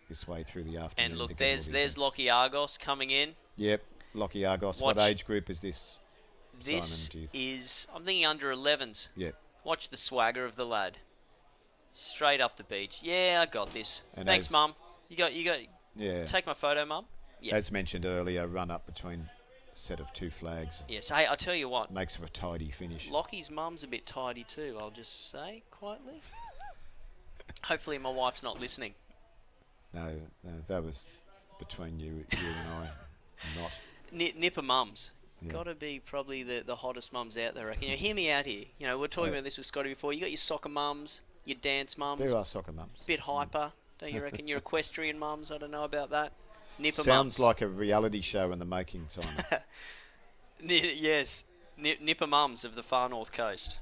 Speaker 9: this way through the afternoon.
Speaker 3: And look,
Speaker 9: to get all
Speaker 3: there's
Speaker 9: the events.
Speaker 3: Lockie Argos coming in.
Speaker 9: Yep, Lockie Argos.
Speaker 3: Watch-
Speaker 9: What age group is this?
Speaker 3: This
Speaker 9: Simon, do you
Speaker 3: is, I'm thinking under 11s.
Speaker 9: Yep.
Speaker 3: Watch the swagger of the lad. Straight up the beach. Yeah, I got this.
Speaker 9: And
Speaker 3: Thanks,
Speaker 9: as-
Speaker 3: Mum. You got.
Speaker 9: Yeah.
Speaker 3: Take my photo, Mum. Yeah.
Speaker 9: As mentioned earlier, run up between a set of 2 flags.
Speaker 3: Yes. Hey, I tell you what.
Speaker 9: Makes for a tidy finish.
Speaker 3: Lockie's mum's a bit tidy too. I'll just say quietly. Hopefully, my wife's not listening.
Speaker 9: No, that was between you and I. Not.
Speaker 3: Nipper mums.
Speaker 9: Yeah.
Speaker 3: Got to be probably the hottest mums out there, I reckon. You know, hear me out here. You know, we're talking about this with Scotty before. You got your soccer mums, your dance mums.
Speaker 9: There are soccer mums.
Speaker 3: Bit hyper, don't you reckon? Your equestrian mums, I don't know about that. Nipper
Speaker 9: Sounds
Speaker 3: mums.
Speaker 9: like a reality show in the making, Simon.
Speaker 3: Yes, Nipper mums of the far north coast.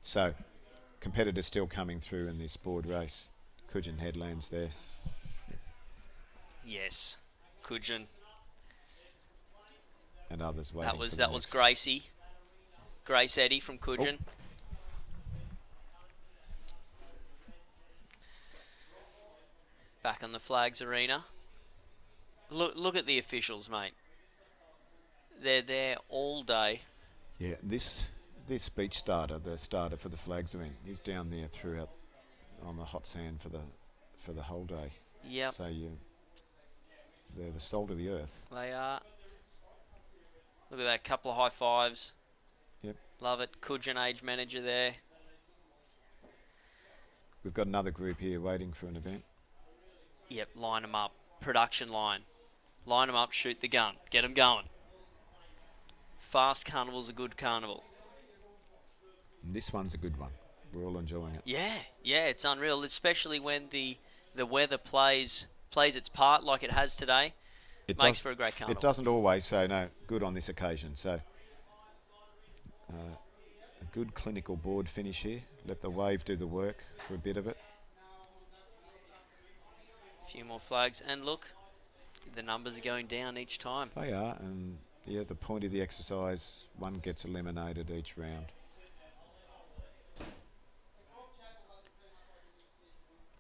Speaker 9: So, competitors still coming through in this board race. Cudgen Headlands there.
Speaker 3: Yes, Cudgen.
Speaker 9: And others waiting.
Speaker 3: That was
Speaker 9: for the
Speaker 3: was
Speaker 9: next.
Speaker 3: Gracie, Grace Eddy from Cudgen. Back on the Flags Arena. Look at the officials, mate. They're there all day.
Speaker 9: Yeah, this beach starter, the starter for the flags event, is down there throughout on the hot sand for the whole day.
Speaker 3: Yep.
Speaker 9: So they're the salt of the earth.
Speaker 3: They are. Look at that, couple of high fives.
Speaker 9: Yep.
Speaker 3: Love it. Cudgen age manager there.
Speaker 9: We've got another group here waiting for an event.
Speaker 3: Yep, line them up. Production line. Line them up, shoot the gun. Get them going. Fast carnival's a good carnival.
Speaker 9: And this one's a good one. We're all enjoying it.
Speaker 3: Yeah, it's unreal, especially when the weather plays its part like it has today.
Speaker 9: It
Speaker 3: Makes
Speaker 9: does-
Speaker 3: for a great carnival.
Speaker 9: It doesn't always, so no, good on this occasion. So a good clinical board finish here. Let the wave do the work for a bit of it.
Speaker 3: A few more flags, and look, the numbers are going down each time.
Speaker 9: They are, and yeah, the point of the exercise, one gets eliminated each round.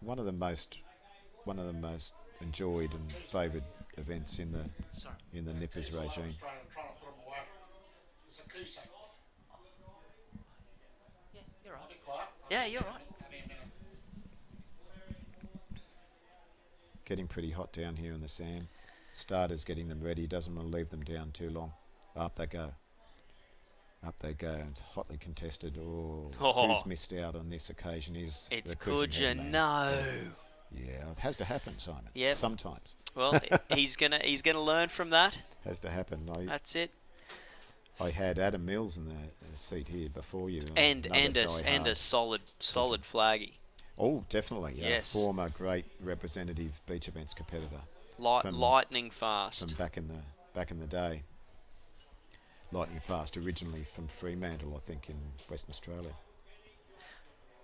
Speaker 9: One of the most enjoyed and favoured events in the Nippers regime.
Speaker 3: Yeah, you're right. Yeah, you're right.
Speaker 9: Getting pretty hot down here in the sand. Starters getting them ready, doesn't want to leave them down too long. Up they go. Up they go, and hotly contested. Oh, who's missed out on this occasion is
Speaker 3: It's
Speaker 9: the Cudgen
Speaker 3: Cudgen.
Speaker 9: Headland.
Speaker 3: No.
Speaker 9: Yeah, it has to happen, Simon.
Speaker 3: Yep.
Speaker 9: Sometimes.
Speaker 3: Well, he's gonna learn from that.
Speaker 9: Has to happen.
Speaker 3: That's it.
Speaker 9: I had Adam Mills in the seat here before you.
Speaker 3: And
Speaker 9: another
Speaker 3: a
Speaker 9: diehard.
Speaker 3: solid flaggy.
Speaker 9: Oh, definitely.
Speaker 3: Yes.
Speaker 9: Former great representative beach events competitor.
Speaker 3: Lightning fast.
Speaker 9: From back in the day. Lightning fast, originally from Fremantle, I think, in Western Australia.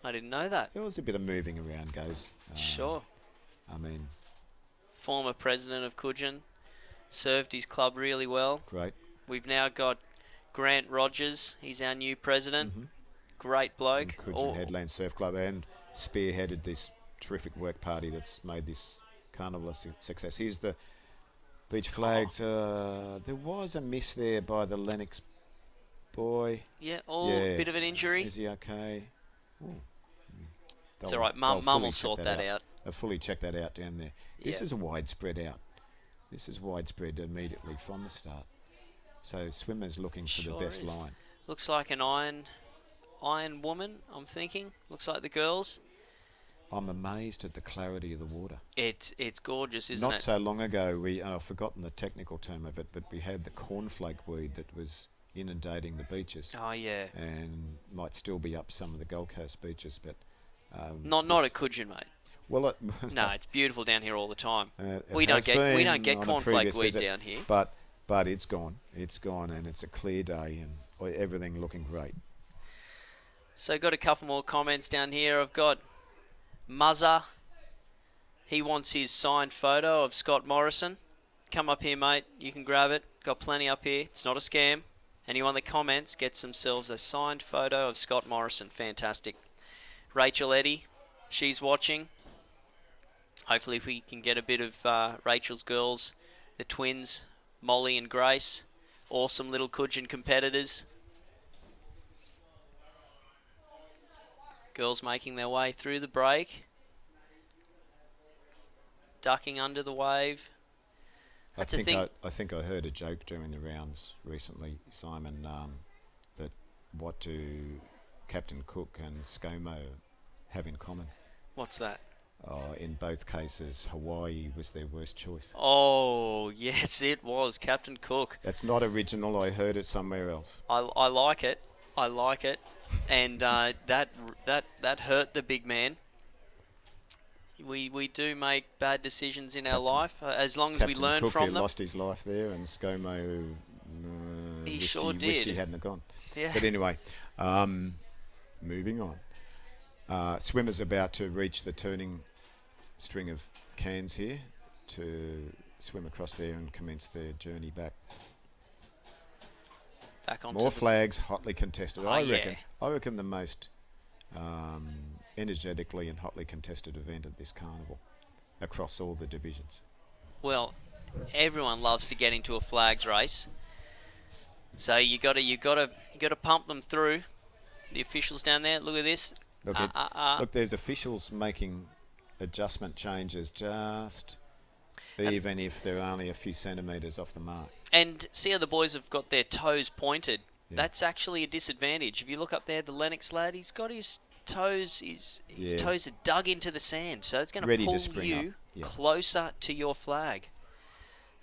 Speaker 3: I didn't know that.
Speaker 9: There was a bit of moving around goes.
Speaker 3: Sure.
Speaker 9: I mean,
Speaker 3: Former president of Cudgen, served his club really well.
Speaker 9: great.
Speaker 3: We've now got Grant Rogers. He's our new president. Great bloke.
Speaker 9: Cudgen Headland Surf Club, and spearheaded this terrific work party that's made this carnival a success. Here's the beach flags. There was a miss there by the Lennox boy.
Speaker 3: Yeah, a bit of an injury.
Speaker 9: Is he okay? Ooh.
Speaker 3: It's all right. Mum will sort that out.
Speaker 9: They'll fully check that out down there. This is a widespread out. This is widespread immediately from the start. So swimmers looking for the best line.
Speaker 3: Looks like an iron woman, I'm thinking. Looks like the girls.
Speaker 9: I'm amazed at the clarity of the water.
Speaker 3: It's gorgeous, isn't it?
Speaker 9: Not so long ago, I've forgotten the technical term of it, but we had the cornflake weed that was inundating the beaches.
Speaker 3: Oh, yeah.
Speaker 9: And might still be up some of the Gold Coast beaches, but...
Speaker 3: not at Cudgen, mate.
Speaker 9: Well,
Speaker 3: no, it's beautiful down here all the time.
Speaker 9: We don't get
Speaker 3: cornflake weed down here.
Speaker 9: But it's gone. It's gone, and it's a clear day, and everything looking great.
Speaker 3: So got a couple more comments down here. I've got Muzza. He wants his signed photo of Scott Morrison. Come up here, mate. You can grab it. Got plenty up here. It's not a scam. Anyone that comments gets themselves a signed photo of Scott Morrison. Fantastic. Rachel Eddy, she's watching. Hopefully we can get a bit of Rachel's girls, the twins, Molly and Grace. Awesome little Cudgen competitors. Girls making their way through the break. Ducking under the wave.
Speaker 9: I think I heard a joke during the rounds recently, Simon, that what do Captain Cook and ScoMo have in common?
Speaker 3: What's that?
Speaker 9: In both cases, Hawaii was their worst choice.
Speaker 3: Oh, yes, it was. Captain Cook.
Speaker 9: That's not original. I heard it somewhere else.
Speaker 3: I like it. I like it. And that hurt the big man. We do make bad decisions in our life, as long as we learn
Speaker 9: Cook,
Speaker 3: from
Speaker 9: who
Speaker 3: them.
Speaker 9: Lost his life there, and ScoMo
Speaker 3: he
Speaker 9: wished
Speaker 3: sure did.
Speaker 9: Wished he hadn't have gone.
Speaker 3: Yeah.
Speaker 9: But anyway, moving on. Swimmers about to reach the turning string of cans here to swim across there and commence their journey back.
Speaker 3: Back on
Speaker 9: more flags, hotly contested.
Speaker 3: Oh,
Speaker 9: I reckon the most energetically and hotly contested event of this carnival across all the divisions.
Speaker 3: Well, everyone loves to get into a flags race, so you got to pump them through. The officials down there, look at this.
Speaker 9: Look, there's officials making adjustment changes even if they're only a few centimetres off the mark.
Speaker 3: And see how the boys have got their toes pointed. Yeah. That's actually a disadvantage. If you look up there, the Lennox lad, he's got his toes, his toes are dug into the sand, so it's going to pull you closer to your flag.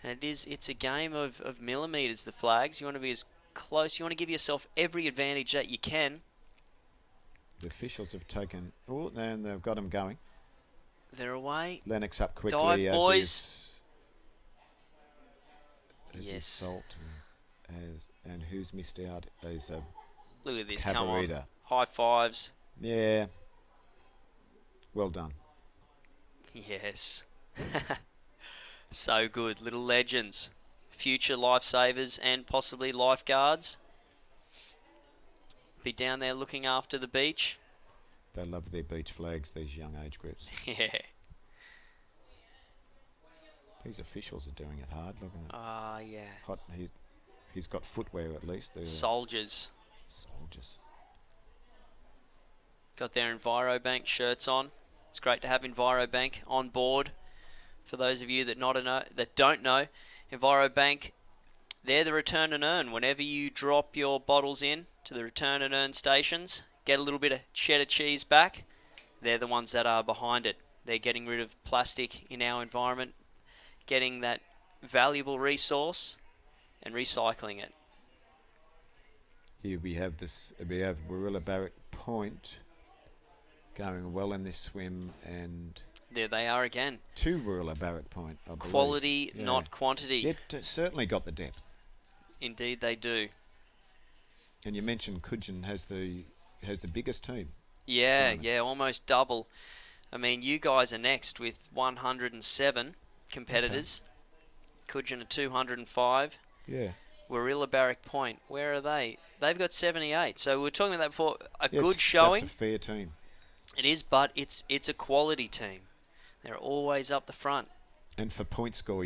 Speaker 3: And it's a game of millimetres, the flags. You want to be as close. You want to give yourself every advantage that you can.
Speaker 9: The officials have taken... Oh, and they've got them going.
Speaker 3: They're away.
Speaker 9: Lennox up quickly.
Speaker 3: Dive, boys.
Speaker 9: Yes. Salt and who's missed out is a...
Speaker 3: Look at this,
Speaker 9: Cabarita.
Speaker 3: Come on. High fives.
Speaker 9: Yeah. Well done.
Speaker 3: Yes. So good. Little legends. Future lifesavers and possibly lifeguards. Be down there looking after the beach.
Speaker 9: They love their beach flags, these young age groups.
Speaker 3: Yeah.
Speaker 9: These officials are doing it hard. Look at that.
Speaker 3: Yeah.
Speaker 9: Hot. He's got footwear at least.
Speaker 3: Soldiers.
Speaker 9: Soldiers.
Speaker 3: Got their Envirobank shirts on. It's great to have Envirobank on board. For those of you that don't know, Envirobank, they're the return and earn. Whenever you drop your bottles in to the return and earn stations, get a little bit of cheddar cheese back, they're the ones that are behind it. They're getting rid of plastic in our environment, getting that valuable resource and recycling it.
Speaker 9: Here we have Warilla Barrack Point going well in this swim, and
Speaker 3: there they are again.
Speaker 9: 2 Warilla Barrack Point, I believe.
Speaker 3: Quality, not quantity.
Speaker 9: Yet certainly got the depth.
Speaker 3: Indeed they do.
Speaker 9: And you mentioned Cudgen has the biggest team.
Speaker 3: Yeah, almost double. I mean, you guys are next with 107 competitors. Okay. Cudgen are 205.
Speaker 9: Yeah.
Speaker 3: Warilla Barrack Point, where are they? They've got 78. So we were talking about that before. A good showing.
Speaker 9: That's a fair team.
Speaker 3: It is, but it's a quality team. They're always up the front.
Speaker 9: And for point score,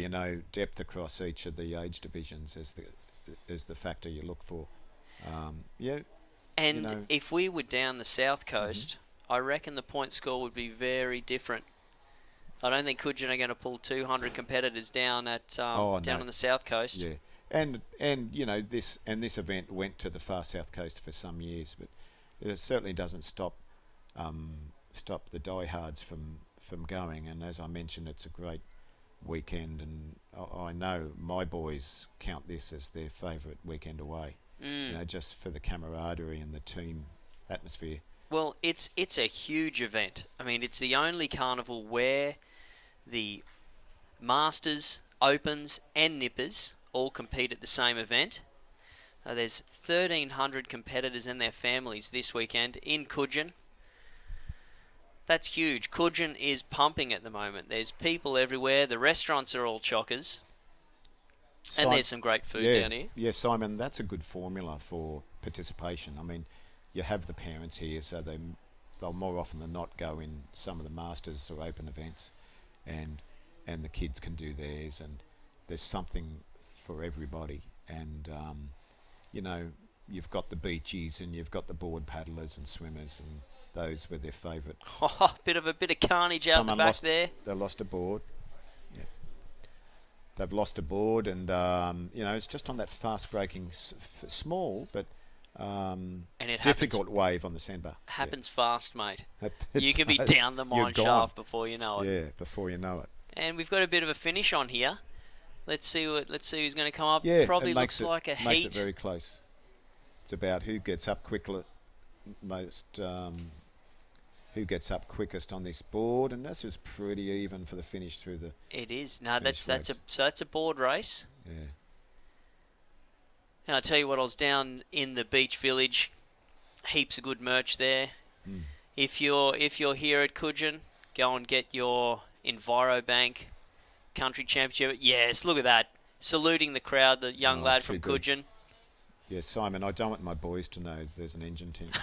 Speaker 9: depth across each of the age divisions is the factor you look for.
Speaker 3: And if we were down the south coast, I reckon the point score would be very different. I don't think Cudgen are going to pull 200 competitors down at down on the south coast.
Speaker 9: Yeah, and this event went to the far south coast for some years, but it certainly doesn't stop the diehards from going. And as I mentioned, it's a great weekend, and I know my boys count this as their favourite weekend away. Just for the camaraderie and the team atmosphere.
Speaker 3: Well, it's a huge event. I mean, it's the only carnival where the Masters, Opens and Nippers all compete at the same event. There's 1,300 competitors and their families this weekend in Cudgen. That's huge. Cudgen is pumping at the moment. There's people everywhere. The restaurants are all chockers. And there's some great food down here.
Speaker 9: Yeah, Simon, that's a good formula for participation. I mean, you have the parents here, so they'll more often than not go in some of the Masters or Open events, and the kids can do theirs, and there's something for everybody. And you've got the beachies, and you've got the board paddlers and swimmers, and those were their favourite.
Speaker 3: Bit of carnage out the back there.
Speaker 9: They lost a board. Yeah, they've lost a board, and it's just on that fast-breaking, small but
Speaker 3: and it
Speaker 9: difficult wave on the sandbar.
Speaker 3: Happens fast, mate. You can be down the mine shaft before you know it.
Speaker 9: Yeah, before you know it.
Speaker 3: And we've got a bit of a finish on here. Let's see who's going to come up.
Speaker 9: Yeah,
Speaker 3: probably looks like a heat.
Speaker 9: Makes it very close. It's about who gets up who gets up quickest on this board, and that's just pretty even for the finish through the.
Speaker 3: It is. No, that's a board race.
Speaker 9: Yeah.
Speaker 3: And I tell you what, I was down in the beach village. Heaps of good merch there. If you're here at Cudgen, go and get your Envirobank Country Championship. Yes, look at that. Saluting the crowd, the young lad from Cudgen.
Speaker 9: Yeah, Simon, I don't want my boys to know there's an engine tent.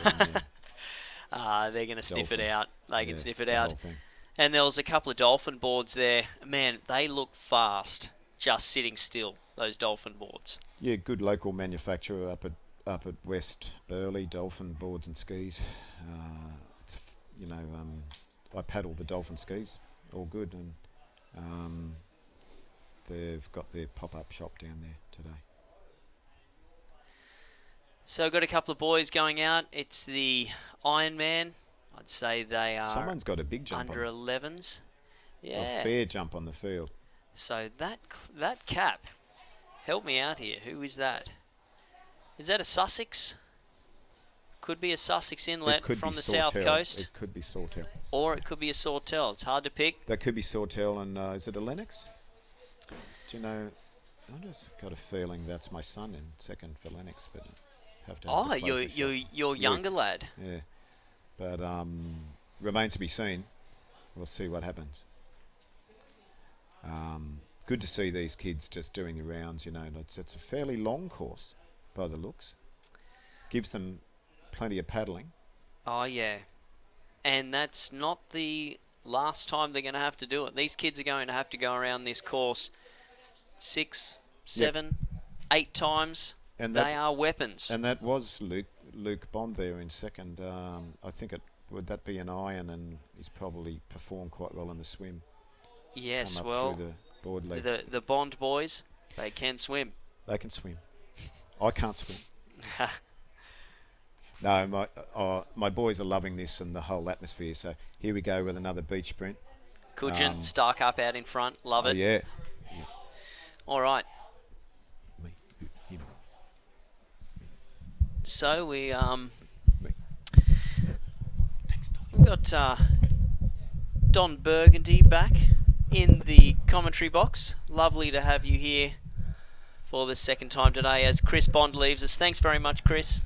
Speaker 3: They're going to sniff it out. They can sniff it out. And there was a couple of dolphin boards there. Man, they look fast, just sitting still, those dolphin boards.
Speaker 9: Yeah, good local manufacturer up at West Burleigh, dolphin boards and skis. I paddle the dolphin skis, all good, and they've got their pop-up shop down there today.
Speaker 3: So got a couple of boys going out. It's the Ironman. I'd say they are.
Speaker 9: Someone's got a big jump
Speaker 3: under 11s. Yeah.
Speaker 9: A fair jump on the field.
Speaker 3: So that cap. Help me out here. Who is that? Is that a Sussex? Could be a Sussex inlet from the south coast.
Speaker 9: It could be Sawtell.
Speaker 3: Or it could be a Sawtell. It's hard to pick.
Speaker 9: That could be Sawtell, and is it a Lennox? Do you know? I just got a feeling that's my son in second for Lennox, but.
Speaker 3: Your younger lad.
Speaker 9: Yeah, but remains to be seen. We'll see what happens. Good to see these kids just doing the rounds. It's a fairly long course by the looks. Gives them plenty of paddling.
Speaker 3: Oh yeah, and that's not the last time they're going to have to do it. These kids are going to have to go around this course 6, 7, 8 times. And they are weapons.
Speaker 9: And that was Luke Bond there in second. I think would that be an iron, and he's probably performed quite well in the swim.
Speaker 3: Yes, well, the Bond boys, they can swim.
Speaker 9: They can swim. I can't swim. No, my boys are loving this and the whole atmosphere. So here we go with another beach sprint.
Speaker 3: Cudgen, Stark up out in front. Love it.
Speaker 9: Yeah.
Speaker 3: All right. So we've got Don Burgundy back in the commentary box. Lovely to have you here for the second time today as Chris Bond leaves us. Thanks very much, Chris.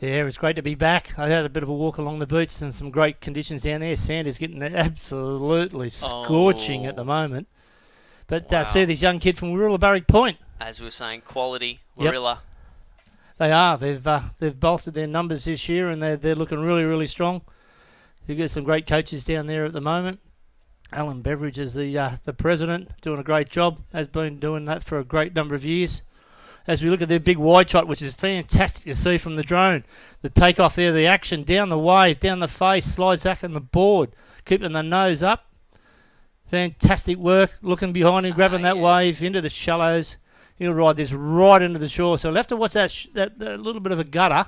Speaker 1: Yeah, it's great to be back. I had a bit of a walk along the beach and some great conditions down there. Sand is getting absolutely scorching at the moment. But see this young kid from Warilla Barrack Point.
Speaker 3: As we were saying, quality, Warilla.
Speaker 1: They are. They've bolstered their numbers this year, and they're looking really, really strong. You've got some great coaches down there at the moment. Alan Beveridge is the president, doing a great job. Has been doing that for a great number of years. As we look at their big wide shot, which is fantastic to see from the drone. The takeoff there, the action, down the wave, down the face, slides back on the board, keeping the nose up. Fantastic work, looking behind him, grabbing that wave into the shallows. He'll ride this right into the shore. So we'll have to watch that little bit of a gutter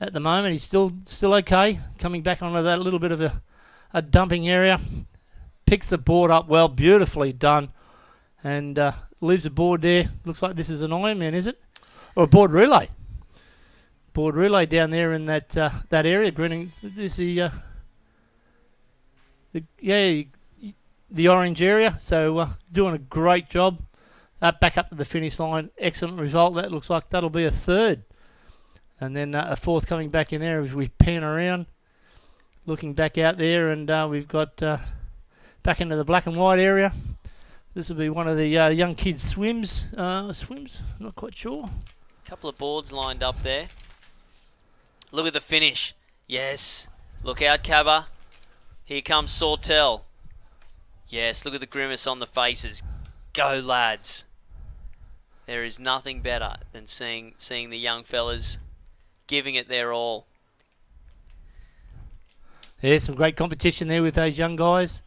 Speaker 1: at the moment. He's still okay, coming back onto that little bit of a dumping area. Picks the board up well, beautifully done. And leaves the board there. Looks like this is an Ironman, is it? Or a board relay. Board relay down there in that area. Grinning. This is the orange area. So doing a great job. Back up to the finish line. Excellent result. That looks like that'll be a third. And then a fourth coming back in there as we pan around. Looking back out there, and we've got back into the black and white area. This will be one of the young kids' swims. Not quite sure.
Speaker 3: Couple of boards lined up there. Look at the finish. Yes. Look out, Cabba. Here comes Sawtell. Yes, look at the grimace on the faces. Go, lads. There is nothing better than seeing the young fellas giving it their all.
Speaker 1: Yeah, some great competition there with those young guys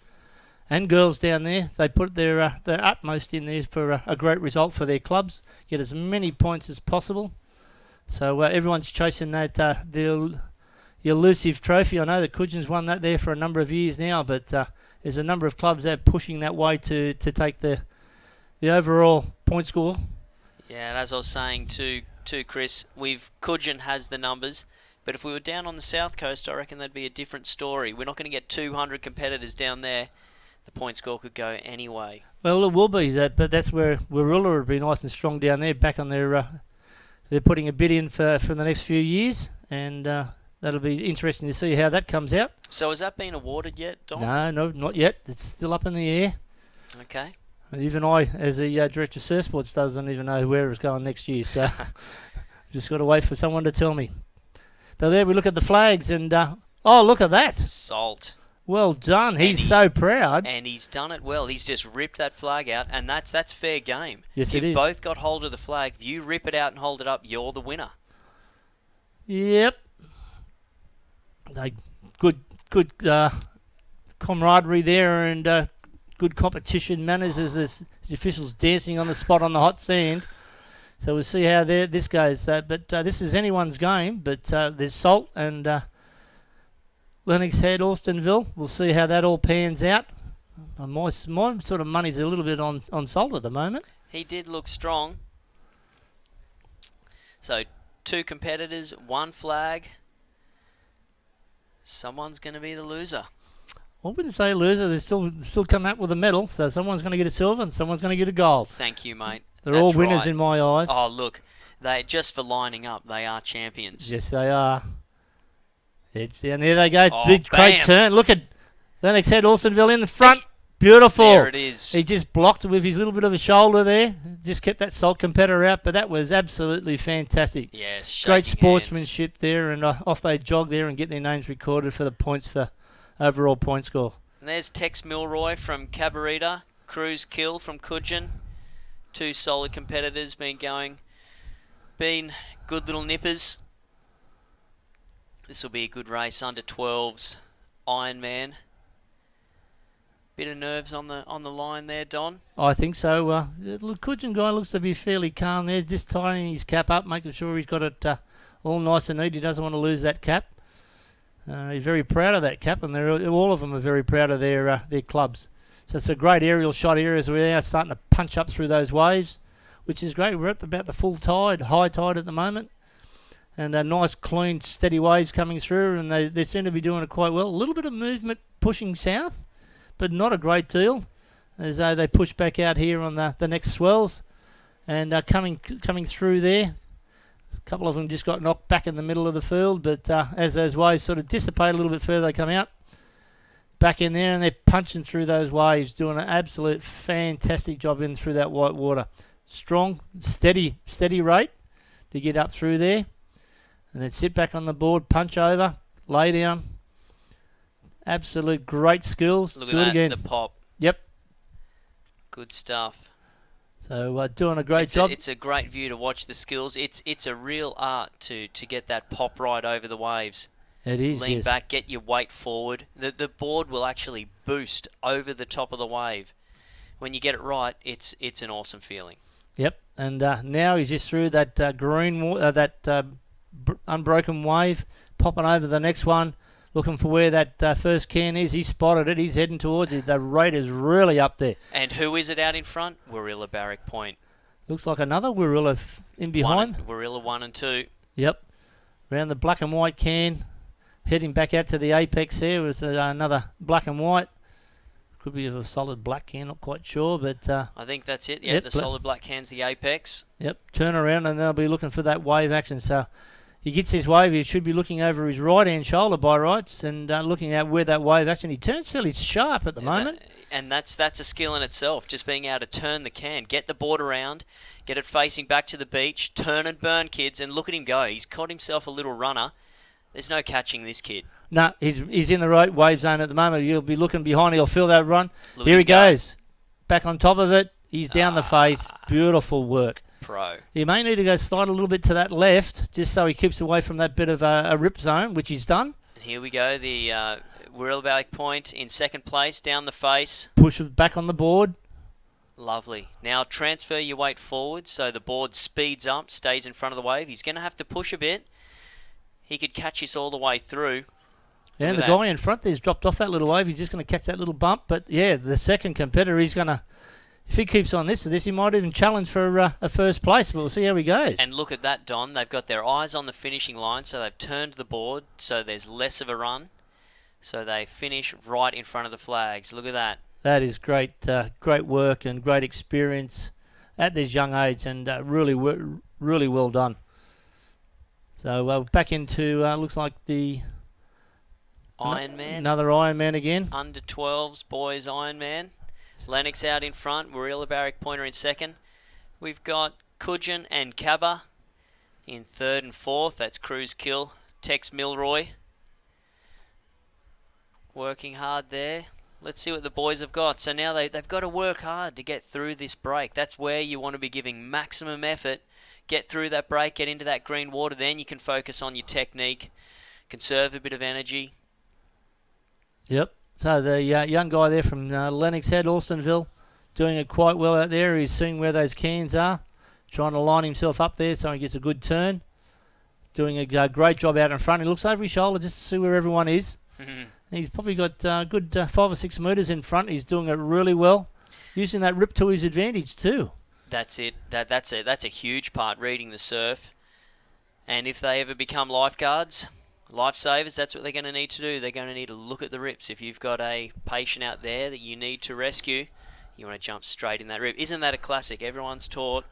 Speaker 1: and girls down there. They put their utmost in there for a great result for their clubs. Get as many points as possible. So everyone's chasing that the elusive trophy. I know that Cudgen's won that there for a number of years now, but there's a number of clubs that are pushing that way to take the overall point score.
Speaker 3: Yeah, and as I was saying to Chris, Cudgen has the numbers. But if we were down on the south coast, I reckon that'd be a different story. We're not going to get 200 competitors down there. The point score could go any way. Well,
Speaker 1: it will be that, but that's where Warilla would be nice and strong down there. Back on their, they're putting a bid in for the next few years, and that'll be interesting to see how that comes out.
Speaker 3: So has that been awarded yet, Don?
Speaker 1: No, not yet. It's still up in the air.
Speaker 3: Okay.
Speaker 1: And even I, as the director of Surf Sports, doesn't even know where it's going next year. So just got to wait for someone to tell me. But there we look at the flags, and oh, look at that.
Speaker 3: Salt.
Speaker 1: Well done. He's so proud.
Speaker 3: And he's done it well. He's just ripped that flag out, and that's fair game.
Speaker 1: Yes, it is.
Speaker 3: You've both got hold of the flag. If you rip it out and hold it up, you're the winner.
Speaker 1: Yep. Good camaraderie there, and good competition manners as the officials dancing on the spot on the hot sand. So we'll see how this goes. But this is anyone's game. But there's Salt and Lennox Head, Alstonville. We'll see how that all pans out. My sort of money's a little bit on Salt at the moment.
Speaker 3: He did look strong. So 2 competitors, 1 flag. Someone's going to be the loser.
Speaker 1: I wouldn't say loser. They still come out with a medal. So someone's going to get a silver and someone's going to get a gold.
Speaker 3: Thank you, mate.
Speaker 1: They're all winners in my eyes.
Speaker 3: Oh, look. They just for lining up, they are champions.
Speaker 1: Yes, they are. It's down there they go.
Speaker 3: Oh,
Speaker 1: Big, great turn. Look at Lennox Head, Alstonville in the front. Beautiful.
Speaker 3: There it is.
Speaker 1: He just blocked with his little bit of a shoulder there. Just kept that Salt competitor out, but that was absolutely fantastic.
Speaker 3: Yes,
Speaker 1: great sportsmanship there, and off they jog there and get their names recorded for the points for overall point score.
Speaker 3: And there's Tex Milroy from Cabarita, Cruz Kill from Cudgen. 2 solid competitors been good little nippers. This will be a good race, under 12s, Ironman. Bit of nerves on the line there, Don.
Speaker 1: I think so. The Cudgen guy looks to be fairly calm there, just tying his cap up, making sure he's got it all nice and neat. He doesn't want to lose that cap. He's very proud of that cap, and all of them are very proud of their clubs. So it's a great aerial shot here as we're now starting to punch up through those waves, which is great. We're at about the full tide, high tide at the moment. And nice, clean, steady waves coming through, and they seem to be doing it quite well. A little bit of movement pushing south, but not a great deal, as they push back out here on the next swells. And coming through there, a couple of them just got knocked back in the middle of the field, but as those waves sort of dissipate a little bit further, they come out. Back in there, and they're punching through those waves, doing an absolute fantastic job in through that white water. Strong, steady rate. to get up through there. And then sit back on the board, punch over, lay down. Absolute great skills.
Speaker 3: Look
Speaker 1: Do
Speaker 3: at
Speaker 1: it
Speaker 3: that,
Speaker 1: again.
Speaker 3: the pop.
Speaker 1: Yep.
Speaker 3: Good stuff.
Speaker 1: So doing a great job.
Speaker 3: It's a great view to watch the skills. It's a real art to get that pop right over the waves.
Speaker 1: It is,
Speaker 3: Lean
Speaker 1: yes.
Speaker 3: back, get your weight forward. The board will actually boost over the top of the wave. When you get it right, it's an awesome feeling.
Speaker 1: Yep. And now he's just through that unbroken wave, popping over the next one, looking for where that first can is. He spotted it. He's heading towards it. The rate is really up there.
Speaker 3: And who is it out in front? Warilla Barrack Point.
Speaker 1: Looks like another Warilla in behind.
Speaker 3: Warilla 1 and 2.
Speaker 1: Yep. Around the black and white can. Heading back out to the apex there was another black and white. Could be a solid black can, not quite sure, but...
Speaker 3: I think that's it. Yeah, the solid black can's the apex.
Speaker 1: Yep, turn around and they'll be looking for that wave action. So he gets his wave, he should be looking over his right-hand shoulder by rights and looking at where that wave action... He turns fairly sharp at the moment.
Speaker 3: And that's a skill in itself, just being able to turn the can, get the board around, get it facing back to the beach, turn and burn, kids, and look at him go. He's caught himself a little runner. There's no catching this kid.
Speaker 1: No, he's in the right wave zone at the moment. He'll be looking behind. He'll feel that run. Here he goes. Back on top of it. He's down the face. Beautiful work.
Speaker 3: Pro.
Speaker 1: He may need to go slide a little bit to that left just so he keeps away from that bit of a rip zone, which he's done.
Speaker 3: And here we go. The Warilla Barrack Point in second place, down the face.
Speaker 1: Push it back on the board.
Speaker 3: Lovely. Now transfer your weight forward so the board speeds up, stays in front of the wave. He's going to have to push a bit. He could catch us all the way through.
Speaker 1: Yeah, the guy in front there's dropped off that little wave. He's just going to catch that little bump. But, yeah, the second competitor, he's going to... If he keeps on this, he might even challenge for a first place. But we'll see how he goes.
Speaker 3: And look at that, Don. They've got their eyes on the finishing line, so they've turned the board so there's less of a run. So they finish right in front of the flags. Look at that.
Speaker 1: That is great work and great experience at this young age, and really well done. So back into, looks like the...
Speaker 3: Ironman.
Speaker 1: Another Ironman again.
Speaker 3: Under 12s, boys Ironman. Lennox out in front. Warilla Barrack Pointer in second. We've got Cudgen and Cabba in third and fourth. That's Cruz Kill. Tex Milroy. Working hard there. Let's see what the boys have got. So now they've got to work hard to get through this break. That's where you want to be giving maximum effort. Get through that break, get into that green water. Then you can focus on your technique. Conserve a bit of energy.
Speaker 1: Yep. So the young guy there from Lennox Head, Alstonville, doing it quite well out there. He's seeing where those cans are, trying to line himself up there so he gets a good turn. Doing a great job out in front. He looks over his shoulder just to see where everyone is. He's probably got good 5 or 6 metres in front. He's doing it really well, using that rip to his advantage too.
Speaker 3: That's it. That's a huge part, reading the surf. And if they ever become lifeguards, lifesavers, that's what they're going to need to do. They're going to need to look at the rips. If you've got a patient out there that you need to rescue, you want to jump straight in that rip. Isn't that a classic? Everyone's taught,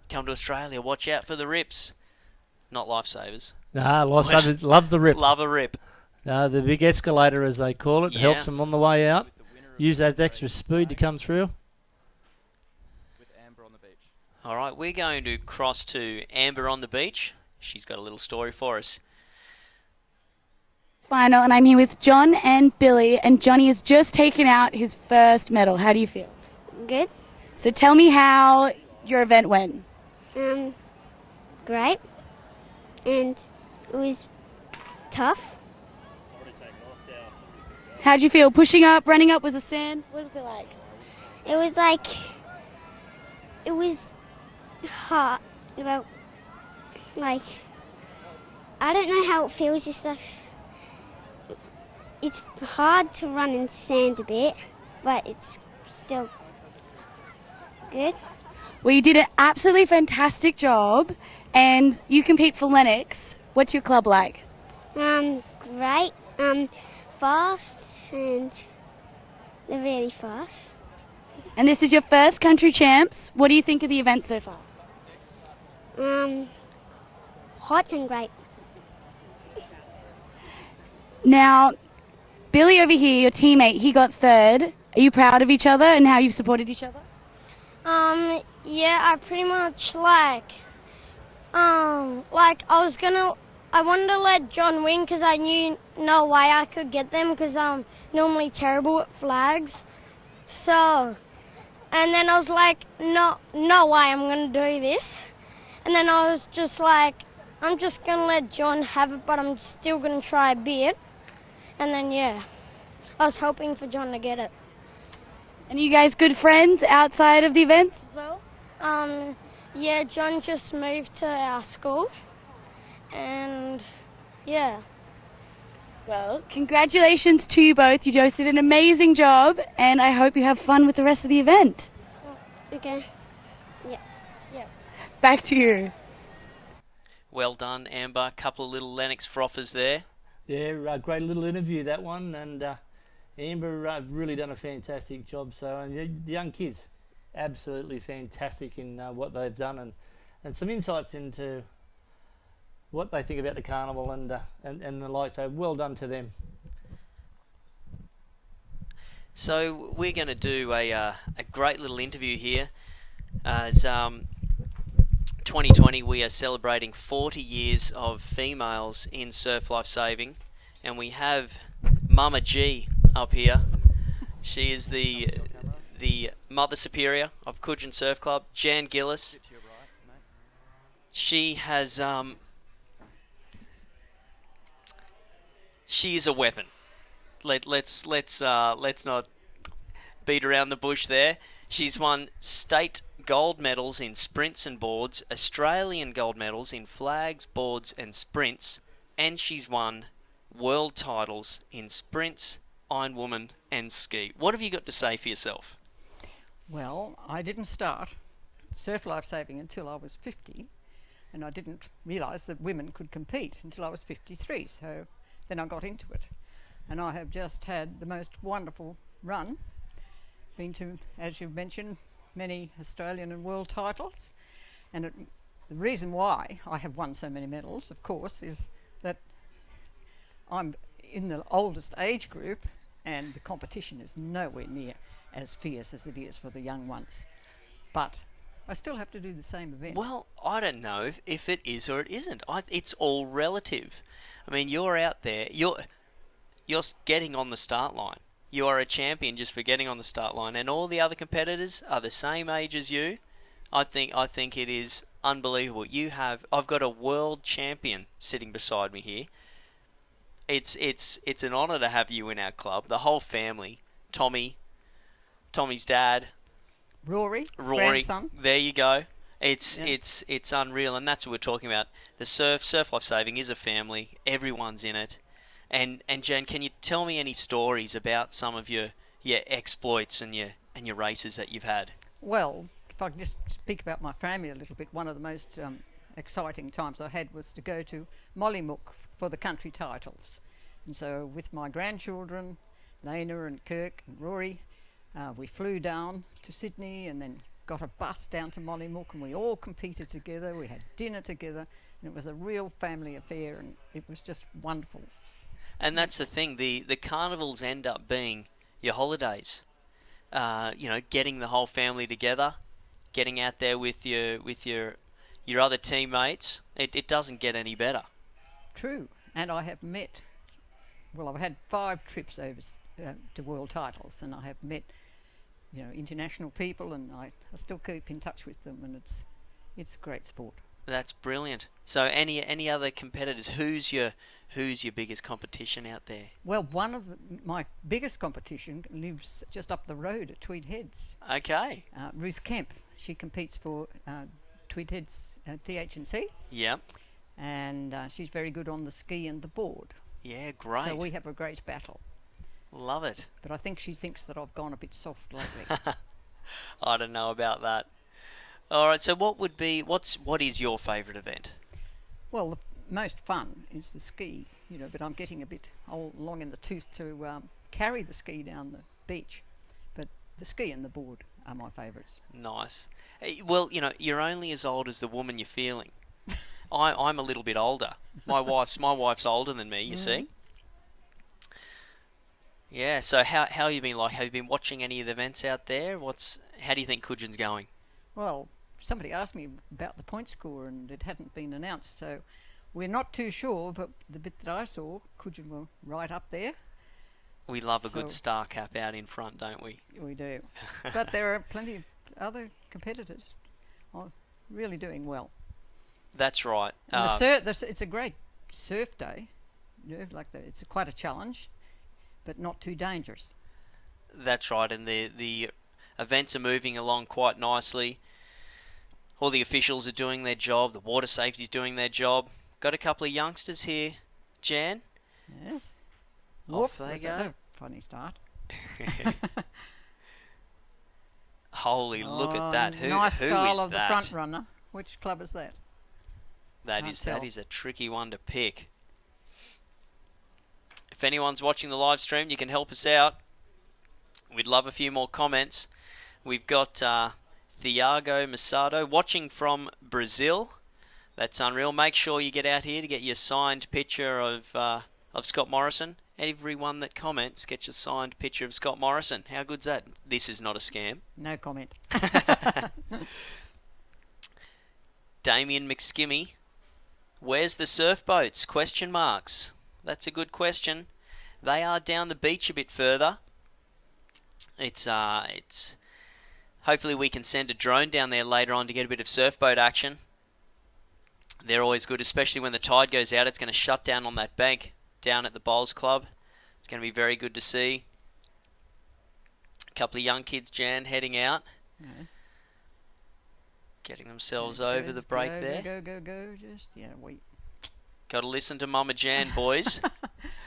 Speaker 3: come to Australia, watch out for the rips. Not lifesavers.
Speaker 1: Nah, lifesavers love the rip.
Speaker 3: Love a rip.
Speaker 1: The big escalator, as they call it, helps them on the way out. Use that extra speed to come through.
Speaker 3: All right, we're going to cross to Amber on the beach. She's got a little story for us.
Speaker 10: Final, and I'm here with John and Billy, and Johnny has just taken out his first medal. How do you feel?
Speaker 11: Good.
Speaker 10: So tell me how your event went.
Speaker 11: Great. And it was tough.
Speaker 10: How'd you feel? Pushing up, running up, was it sand? What was it like?
Speaker 11: It was hard. I don't know how it feels. It's hard to run in sand a bit, but it's still good.
Speaker 10: Well, you did an absolutely fantastic job, and you compete for Lennox. What's your club like?
Speaker 11: Great. Fast, and they're really fast.
Speaker 10: And this is your first country champs. What do you think of the event so far?
Speaker 11: Hot and great.
Speaker 10: Now, Billy over here, your teammate, he got third. Are you proud of each other and how you've supported each other?
Speaker 11: Yeah, I pretty much Like I wanted to let John win because I knew no way I could get them because I'm normally terrible at flags. So, and then I was like, no way I'm going to do this. And then I was just like, I'm just going to let John have it, but I'm still going to try a bit. And then, yeah, I was hoping for John to get it.
Speaker 10: And you guys good friends outside of the events as well?
Speaker 11: Yeah, John just moved to our school. And, yeah.
Speaker 10: Well, congratulations to you both. You both did an amazing job, and I hope you have fun with the rest of the event.
Speaker 11: Okay. Yeah.
Speaker 10: Yeah. Back to you.
Speaker 3: Well done, Amber. Couple of little Lennox frothers there.
Speaker 1: Yeah, great little interview, that one. And Amber really done a fantastic job. So, and the young kids, absolutely fantastic in what they've done, and some insights into what they think about the carnival and the like. So well done to them.
Speaker 3: So we're going to do a great little interview here. As 2020, we are celebrating 40 years of females in surf life saving, and we have Mama G up here. She is the Mother Superior of Cudgen Surf Club, Jan Gillis. She has she is a weapon. Let's not beat around the bush there. She's won state gold medals in sprints and boards, Australian gold medals in flags, boards and sprints, and she's won world titles in sprints, Ironwoman and ski. What have you got to say for yourself?
Speaker 12: Well, I didn't start surf life saving until I was 50, and I didn't realise that women could compete until I was 53, so then I got into it. And I have just had the most wonderful run. Been to, as you've mentioned, many Australian and world titles. And the reason why I have won so many medals, of course, is that I'm in the oldest age group, and the competition is nowhere near as fierce as it is for the young ones. But I still have to do the same event.
Speaker 3: Well, I don't know if it is or it isn't. It's all relative. I mean, you're out there. You're getting on the start line. You are a champion just for getting on the start line, and all the other competitors are the same age as you. I think it is unbelievable. I've got a world champion sitting beside me here. It's an honour to have you in our club. The whole family, Tommy's dad,
Speaker 12: Rory, grandson.
Speaker 3: There you go. It's unreal, and that's what we're talking about. The surf life saving is a family. Everyone's in it. And Jen, can you tell me any stories about some of your exploits and your races that you've had?
Speaker 12: Well, if I can just speak about my family a little bit, one of the most exciting times I had was to go to Mollymook for the country titles. And so with my grandchildren, Lena and Kirk and Rory, we flew down to Sydney and then got a bus down to Mollymook, and we all competed together. We had dinner together, and it was a real family affair, and it was just wonderful.
Speaker 3: And that's the thing. The carnivals end up being your holidays. Getting the whole family together, getting out there with your other teammates. It doesn't get any better.
Speaker 12: True. And I have met. Well, I've had 5 trips over to world titles, and I have met, international people, and I still keep in touch with them, and it's great sport.
Speaker 3: That's brilliant. So, any other competitors? Who's your biggest competition out there?
Speaker 12: Well, one of my biggest competition lives just up the road at Tweed Heads.
Speaker 3: Okay.
Speaker 12: Ruth Kemp. She competes for Tweed Heads DH&C.
Speaker 3: Yep.
Speaker 12: And she's very good on the ski and the board.
Speaker 3: Yeah, great.
Speaker 12: So we have a great battle.
Speaker 3: Love it.
Speaker 12: But I think she thinks that I've gone a bit soft lately.
Speaker 3: I don't know about that. All right, so what is your favourite event?
Speaker 12: Well, the most fun is the ski, but I'm getting a bit long in the tooth to carry the ski down the beach. But the ski and the board are my favourites.
Speaker 3: Nice. Well, you're only as old as the woman you're feeling. I'm a little bit older. My wife's older than me, you see. Yeah, so how have you been like? Have you been watching any of the events out there? How do you think Cudgen's going?
Speaker 12: Well, somebody asked me about the point score and it hadn't been announced, so we're not too sure, but the bit that I saw, Cudgen were right up there.
Speaker 3: We love a good star cap out in front, don't we?
Speaker 12: We do. But there are plenty of other competitors really doing well.
Speaker 3: That's right.
Speaker 12: And it's a great surf day. You know, it's quite a challenge, but not too dangerous.
Speaker 3: That's right, and the events are moving along quite nicely. All the officials are doing their job. The water safety's doing their job. Got a couple of youngsters here, Jan.
Speaker 12: Yes.
Speaker 3: Off they go.
Speaker 12: A funny start.
Speaker 3: Holy, look at that.
Speaker 12: Nice
Speaker 3: who
Speaker 12: style
Speaker 3: is
Speaker 12: of
Speaker 3: that?
Speaker 12: the front runner. Which club is that?
Speaker 3: That is a tricky one to pick. If anyone's watching the live stream, you can help us out. We'd love a few more comments. We've got Thiago Masado watching from Brazil. That's unreal. Make sure you get out here to get your signed picture of Scott Morrison. Everyone that comments gets your signed picture of Scott Morrison. How good's that? This is not a scam.
Speaker 12: No comment.
Speaker 3: Damien McSkimmy. Where's the surf boats? Question marks. That's a good question. They are down the beach a bit further. It's hopefully we can send a drone down there later on to get a bit of surf boat action. They're always good, especially when the tide goes out. It's going to shut down on that bank down at the Bowls Club. It's going to be very good to see. A couple of young kids, Jan, heading out.
Speaker 12: Yes.
Speaker 3: Getting themselves over the break there.
Speaker 12: Go. Just, wait.
Speaker 3: Got to listen to Mama Jan, boys.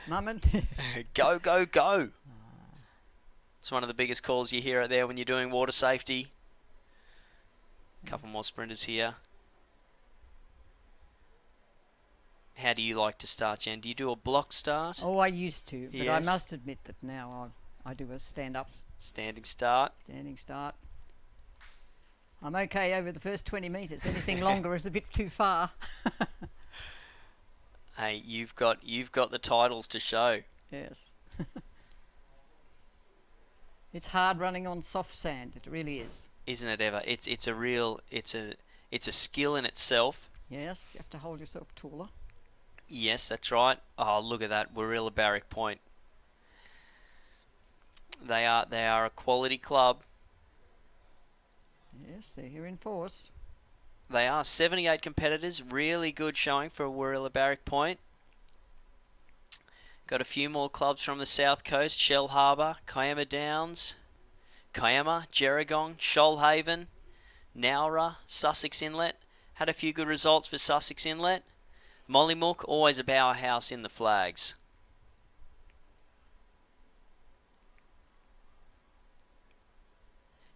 Speaker 12: Mama.
Speaker 3: Go. It's one of the biggest calls you hear out there when you're doing water safety. A couple more sprinters here. How do you like to start, Jan? Do you do a block start?
Speaker 12: Oh, I used to, but
Speaker 3: yes.
Speaker 12: I must admit that now I do a stand-up.
Speaker 3: Standing start.
Speaker 12: Standing start. I'm okay over the first 20 metres. Anything longer is a bit too far.
Speaker 3: Hey, you've got the titles to show.
Speaker 12: Yes. It's hard running on soft sand. It really is.
Speaker 3: Isn't it ever? It's a skill in itself.
Speaker 12: Yes, you have to hold yourself taller.
Speaker 3: Yes, that's right. Oh, look at that, Warilla Barrack Point. They are a quality club.
Speaker 12: Yes, they're here in force.
Speaker 3: They are 78 competitors. Really good showing for Warilla Barrack Point. Got a few more clubs from the south coast: Shell Harbour, Kiama Downs, Kiama, Gerringong, Shoalhaven, Nowra, Sussex Inlet. Had a few good results for Sussex Inlet. Mollymook, always a powerhouse in the flags.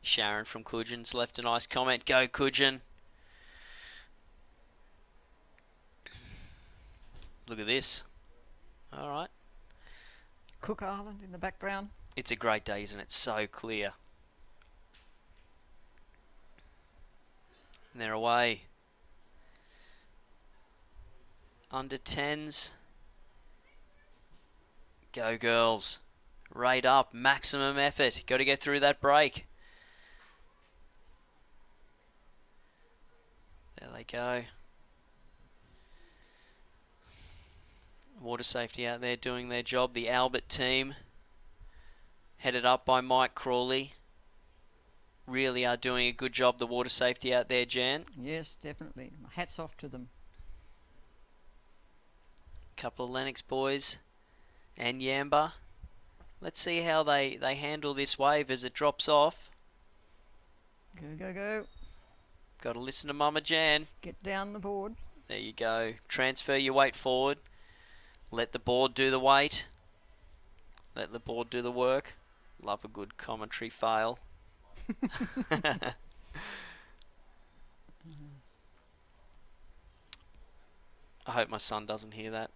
Speaker 3: Sharon from Cudgen's left a nice comment. Go Cudgen. Look at this. All right.
Speaker 12: Cook Island in the background.
Speaker 3: It's a great day, isn't it? So clear. And they're away. Under 10s. Go girls. Rate up. Maximum effort. Got to get through that break. There they go. Water safety out there doing their job. The Albert team, headed up by Mike Crawley, really are doing a good job, the water safety out there, Jan.
Speaker 12: Yes, definitely. Hats off to them.
Speaker 3: Couple of Lennox boys and Yamba. Let's see how they handle this wave as it drops off.
Speaker 12: Go.
Speaker 3: Got to listen to Mama Jan.
Speaker 12: Get down the board.
Speaker 3: There you go. Transfer your weight forward. Let the board do the weight. Let the board do the work. Love a good commentary fail. I hope my son doesn't hear that.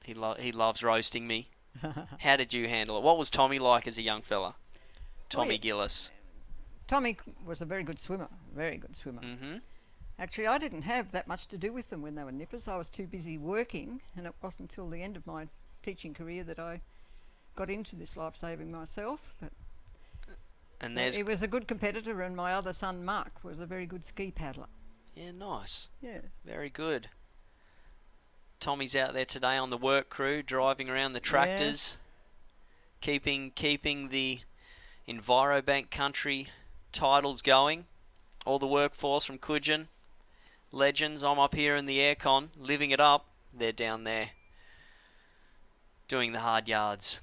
Speaker 3: He loves roasting me. How did you handle it? What was Tommy like as a young fella? Tommy Gillis.
Speaker 12: Tommy was a very good swimmer. Very good swimmer.
Speaker 3: Mm-hmm.
Speaker 12: Actually, I didn't have that much to do with them when they were nippers. I was too busy working, and it wasn't until the end of my teaching career that I got into this life-saving myself. But
Speaker 3: And there's...
Speaker 12: He was a good competitor, and my other son, Mark, was a very good ski paddler.
Speaker 3: Yeah, nice.
Speaker 12: Yeah.
Speaker 3: Very good. Tommy's out there today on the work crew, driving around the tractors, keeping the Envirobank country titles going. All the workforce from Cudgen. Legends, I'm up here in the aircon, living it up. They're down there doing the hard yards.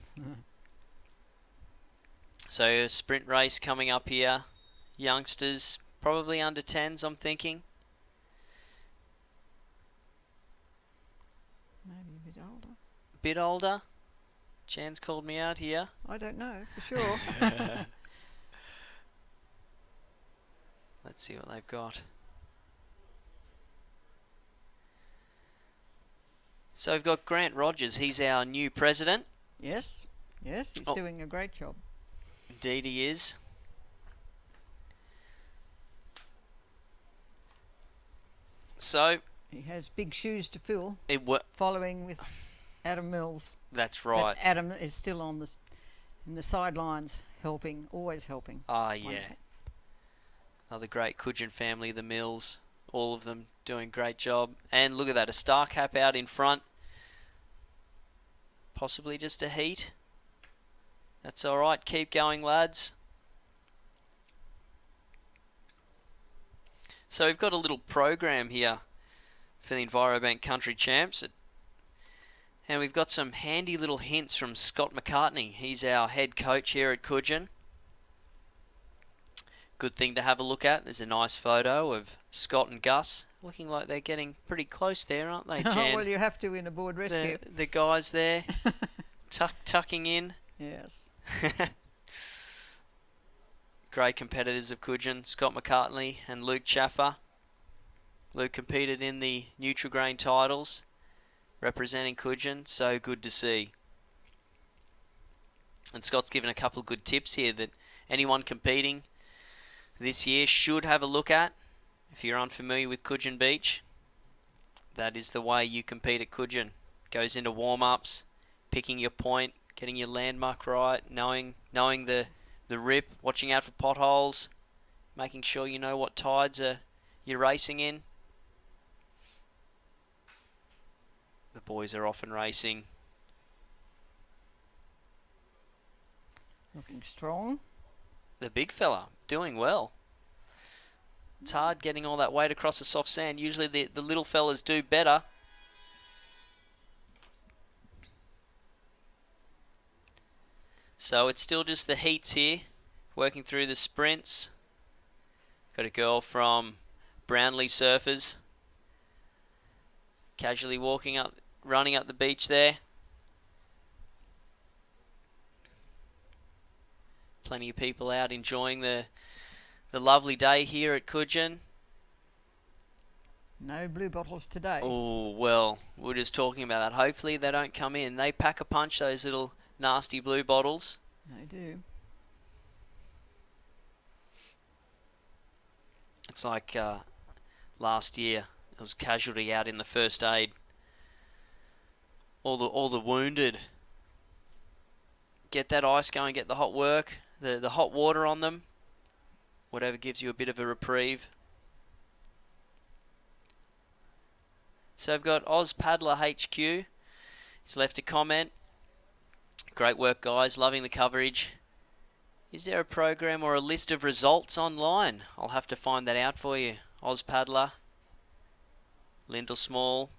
Speaker 3: So a sprint race coming up here. Youngsters, probably under 10s, I'm thinking.
Speaker 12: Maybe a bit older.
Speaker 3: Bit older. Chan's called me out here.
Speaker 12: I don't know, for sure.
Speaker 3: Let's see what they've got. So we've got Grant Rogers. He's our new president.
Speaker 12: Yes, he's doing a great job.
Speaker 3: Indeed he is. So
Speaker 12: he has big shoes to fill.
Speaker 3: Following
Speaker 12: with Adam Mills.
Speaker 3: That's right.
Speaker 12: But Adam is still in the sidelines, always helping.
Speaker 3: Ah, yeah. Another great Cudgen family, the Mills, all of them doing a great job. And look at that, a star cap out in front. Possibly just a heat. That's all right. Keep going, lads. So we've got a little program here for the Envirobank Country Champs. And we've got some handy little hints from Scott McCartney. He's our head coach here at Cudgen. Good thing to have a look at. There's a nice photo of Scott and Gus. Looking like they're getting pretty close there, aren't they, Jan?
Speaker 12: Oh, well, you have to in a board rescue.
Speaker 3: The guys there, tucking in.
Speaker 12: Yes.
Speaker 3: Great competitors of Cudgen, Scott McCartney and Luke Chaffer. Luke competed in the Nutrigrain titles, representing Cudgen. So good to see. And Scott's given a couple of good tips here that anyone competing this year should have a look at. If you're unfamiliar with Cudgen Beach, that is the way you compete at Cudgen. Goes into warm-ups, picking your point, getting your landmark right, knowing the rip, watching out for potholes, making sure you know what tides you're racing in. The boys are often racing.
Speaker 12: Looking strong.
Speaker 3: The big fella doing well. It's hard getting all that weight across the soft sand. Usually the little fellas do better. So it's still just the heats here, working through the sprints. Got a girl from Brownlee Surfers, casually running up the beach there. Plenty of people out enjoying the lovely day here at Cudgen.
Speaker 12: No blue bottles today.
Speaker 3: Oh, well, we're just talking about that. Hopefully they don't come in. They pack a punch, those little nasty blue bottles.
Speaker 12: They do.
Speaker 3: It's like last year. There was casualty out in the first aid. All the wounded. Get that ice going, get the hot work, the hot water on them. Whatever gives you a bit of a reprieve. So I've got Oz Paddler HQ. He's left a comment. Great work, guys. Loving the coverage. Is there a program or a list of results online? I'll have to find that out for you. Oz Paddler. Lyndall Small.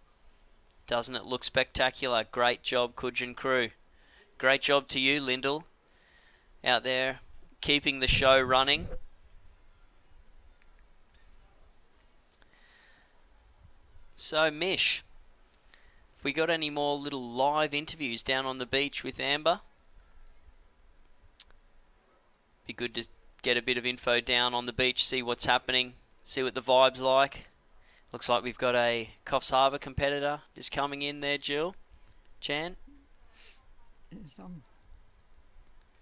Speaker 3: Doesn't it look spectacular? Great job, Cudgen crew. Great job to you, Lyndall. Out there, keeping the show running. So, Mish, if we got any more little live interviews down on the beach with Amber, be good to get a bit of info down on the beach, see what's happening, see what the vibe's like. Looks like we've got a Coffs Harbour competitor just coming in there, Jill. Chan?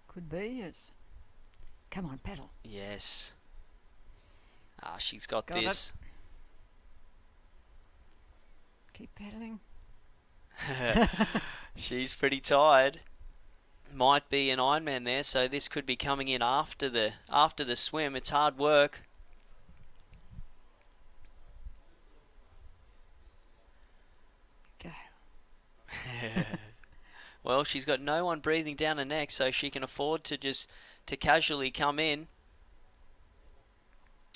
Speaker 12: Could be, yes. Come on, paddle.
Speaker 3: Yes. Ah, she's got this.
Speaker 12: It. Keep paddling.
Speaker 3: She's pretty tired. might be an Ironman there, so this could be coming in after the swim. It's hard work.
Speaker 12: Go.
Speaker 3: Well, she's got no one breathing down her neck, so she can afford to just to casually come in.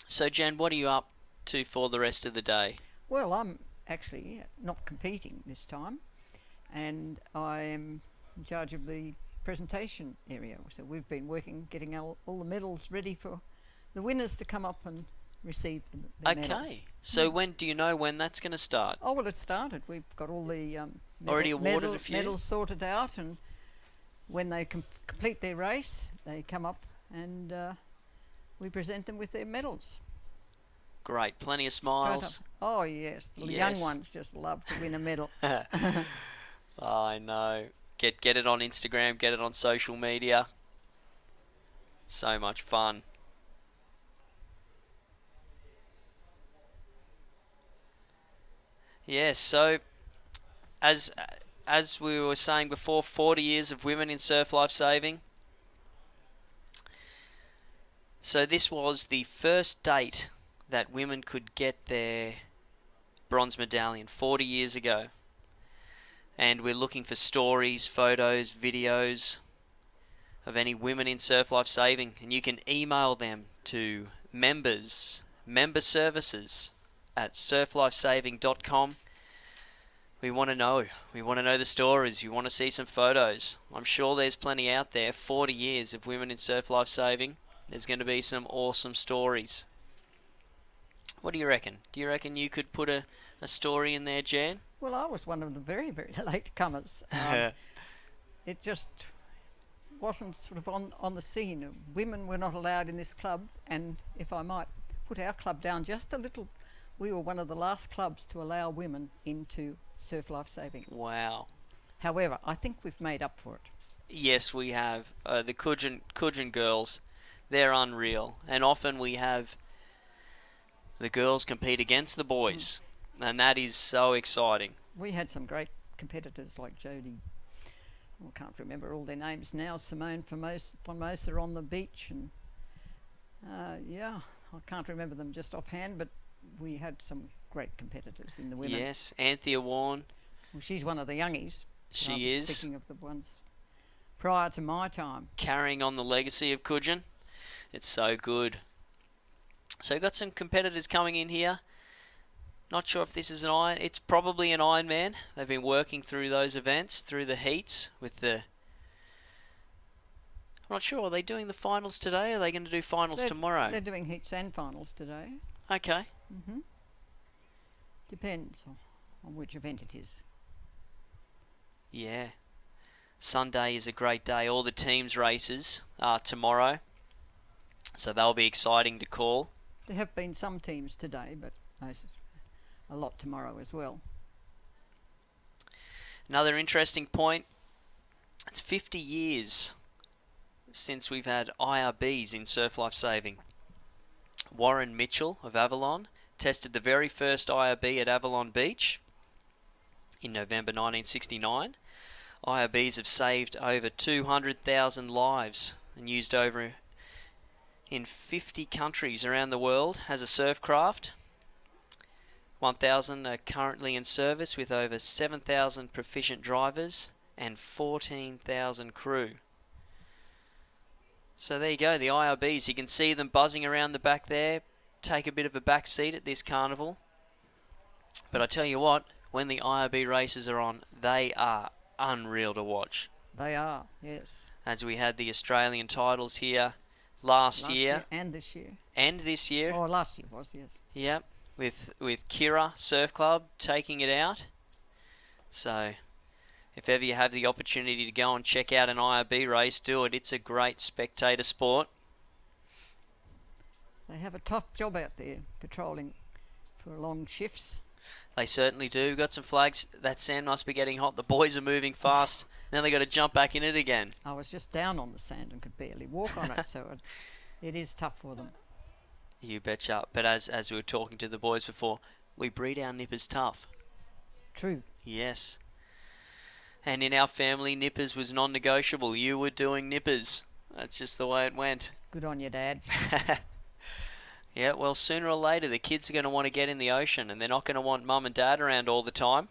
Speaker 3: So, Jen, what are you up to for the rest of the day?
Speaker 12: Well, I'm actually not competing this time, and I am in charge of the presentation area. So we've been working, getting all the medals ready for the winners to come up and receive the medals.
Speaker 3: Okay. So when do you know when that's going to start?
Speaker 12: Oh, well, it started. We've got all the
Speaker 3: already awarded a few
Speaker 12: medals sorted out, and when they complete their race, they come up and we present them with their medals.
Speaker 3: Great, plenty of smiles.
Speaker 12: Oh yes, the
Speaker 3: Yes.
Speaker 12: young ones just love to win a medal.
Speaker 3: I know. Get it on Instagram, get it on social media. So much fun. Yes, so as we were saying before, 40 years of women in surf life saving. So this was the first date that women could get their bronze medallion 40 years ago. And we're looking for stories, photos, videos of any women in surf life saving, and you can email them to member services at surflifesaving.com. We want to know the stories. We want to see some photos. I'm sure there's plenty out there. 40 years of women in surf life saving. There's going to be some awesome stories. What do you reckon? Do you reckon you could put a story in there, Jan?
Speaker 12: Well, I was one of the very, very late comers. It just wasn't sort of on the scene. Women were not allowed in this club, and if I might put our club down just a little, we were one of the last clubs to allow women into surf life saving.
Speaker 3: Wow.
Speaker 12: However, I think we've made up for it.
Speaker 3: Yes, we have. The Cudgen girls, they're unreal. And often we have the girls compete against the boys. And that is so exciting.
Speaker 12: We had some great competitors like Jodie. I can't remember all their names now. Simone Formosa on the beach, and I can't remember them just offhand, but we had some great competitors in the women.
Speaker 3: Yes, Anthea Warren.
Speaker 12: Well, she's one of the youngies.
Speaker 3: She is.
Speaker 12: Speaking of the ones prior to my time.
Speaker 3: Carrying on the legacy of Cudgen. It's so good. So we've got some competitors coming in here. Not sure if this is it's probably an Ironman. They've been working through those events, through the heats with the... I'm not sure, are they doing the finals today, or are they going to do finals tomorrow?
Speaker 12: They're doing heats and finals today.
Speaker 3: Okay.
Speaker 12: Depends on which event it is.
Speaker 3: Yeah. Sunday is a great day. All the teams races are tomorrow. So they'll be exciting to call.
Speaker 12: There have been some teams today, but a lot tomorrow as well.
Speaker 3: Another interesting point, it's 50 years since we've had IRBs in surf life saving. Warren Mitchell of Avalon tested the very first IRB at Avalon Beach in November 1969. IRBs have saved over 200,000 lives and used over in 50 countries around the world as a surf craft. 1,000 are currently in service with over 7,000 proficient drivers and 14,000 crew. So there you go, the IRBs. You can see them buzzing around the back there. Take a bit of a back seat at this carnival. But I tell you what, when the IRB races are on, they are unreal to watch.
Speaker 12: They are, yes.
Speaker 3: As we had the Australian titles here last year.
Speaker 12: And this year.
Speaker 3: And this year.
Speaker 12: Oh, last year was, yes.
Speaker 3: Yep. With Kira Surf Club taking it out. So, if ever you have the opportunity to go and check out an IRB race, do it. It's a great spectator sport.
Speaker 12: They have a tough job out there, patrolling for long shifts.
Speaker 3: They certainly do. Got some flags. That sand must be getting hot. The boys are moving fast. Now they got to jump back in it again.
Speaker 12: I was just down on the sand and could barely walk on it, so it is tough for them.
Speaker 3: You betcha. But as we were talking to the boys before, we breed our nippers tough.
Speaker 12: True.
Speaker 3: Yes. And in our family, nippers was non-negotiable. You were doing nippers. That's just the way it went.
Speaker 12: Good on you, Dad.
Speaker 3: Yeah, well, sooner or later, the kids are going to want to get in the ocean, and they're not going to want mum and dad around all the time.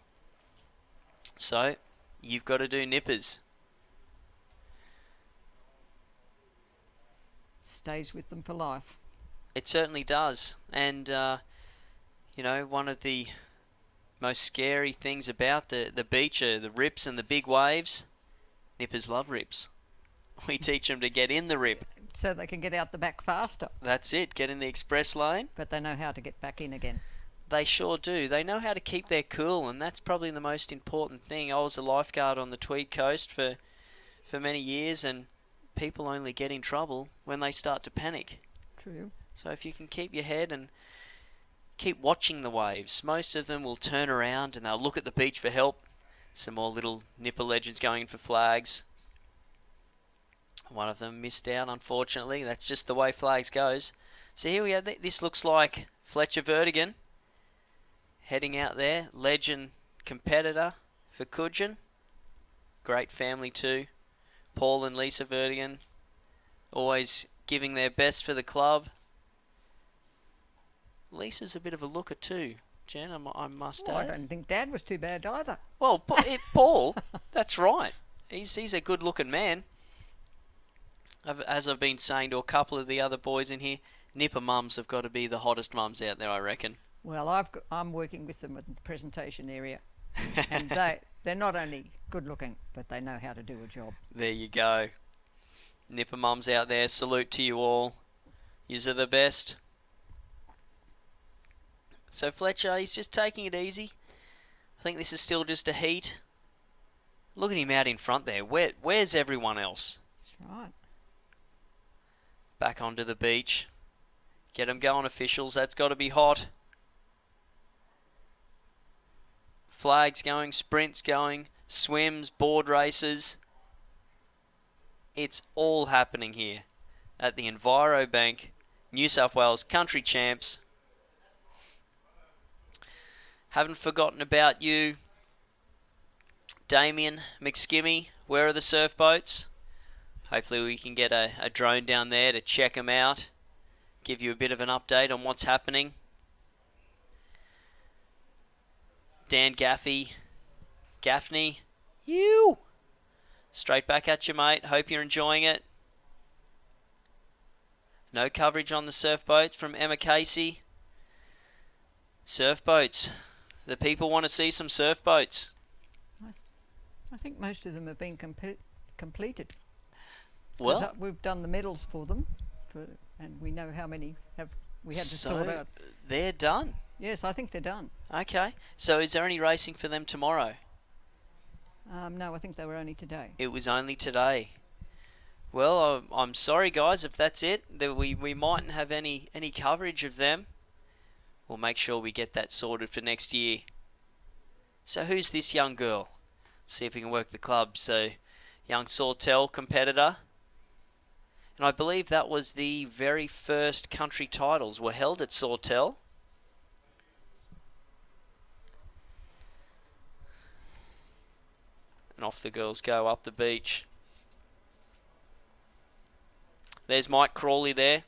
Speaker 3: So, you've got to do nippers.
Speaker 12: Stays with them for life.
Speaker 3: It certainly does. And, you know, one of the most scary things about the beach are the rips and the big waves. Nippers love rips. We teach them to get in the rip.
Speaker 12: So they can get out the back faster.
Speaker 3: That's it, get in the express lane.
Speaker 12: But they know how to get back in again.
Speaker 3: They sure do. They know how to keep their cool, and that's probably the most important thing. I was a lifeguard on the Tweed Coast for many years, and people only get in trouble when they start to panic.
Speaker 12: True.
Speaker 3: So if you can keep your head and keep watching the waves, most of them will turn around and they'll look at the beach for help. Some more little nipper legends going in for flags. One of them missed out, unfortunately. That's just the way flags goes. So here we are. This looks like Fletcher Vertigan heading out there. Legend competitor for Cudgen. Great family too. Paul and Lisa Vertigan always giving their best for the club. Lisa's a bit of a looker too, Jen, I must add.
Speaker 12: I don't think Dad was too bad either.
Speaker 3: Well, Paul, that's right. He's a good-looking man. As I've been saying to a couple of the other boys in here, nipper mums have got to be the hottest mums out there, I reckon.
Speaker 12: Well, I'm working with them in the presentation area, and they're not only good-looking, but they know how to do a job.
Speaker 3: There you go. Nipper mums out there, salute to you all. Yous are the best. So Fletcher, he's just taking it easy. I think this is still just a heat. Look at him out in front there. Where's everyone else?
Speaker 12: That's right.
Speaker 3: Back onto the beach. Get them going, officials. That's got to be hot. Flags going, sprints going, swims, board races. It's all happening here at the Envirobank New South Wales Country Champs. Haven't forgotten about you, Damien McSkimmy. Where are the surf boats? Hopefully we can get a drone down there to check them out. Give you a bit of an update on what's happening. Dan Gaffney. You! Straight back at you, mate. Hope you're enjoying it. No coverage on the surf boats from Emma Casey. Surf boats. The people want to see some surf boats.
Speaker 12: I think most of them have been completed.
Speaker 3: Well,
Speaker 12: we've done the medals for them, and we know how many we had to sort out.
Speaker 3: They're done.
Speaker 12: Yes, I think they're done.
Speaker 3: Okay. So is there any racing for them tomorrow?
Speaker 12: No, I think they were only today.
Speaker 3: It was only today. Well, I'm sorry, guys, if that's it. We mightn't have any coverage of them. We'll make sure we get that sorted for next year. So who's this young girl? See if we can work the club. So, young Sawtell competitor. And I believe that was the very first country titles were held at Sawtell. And off the girls go up the beach. There's Mike Crawley there.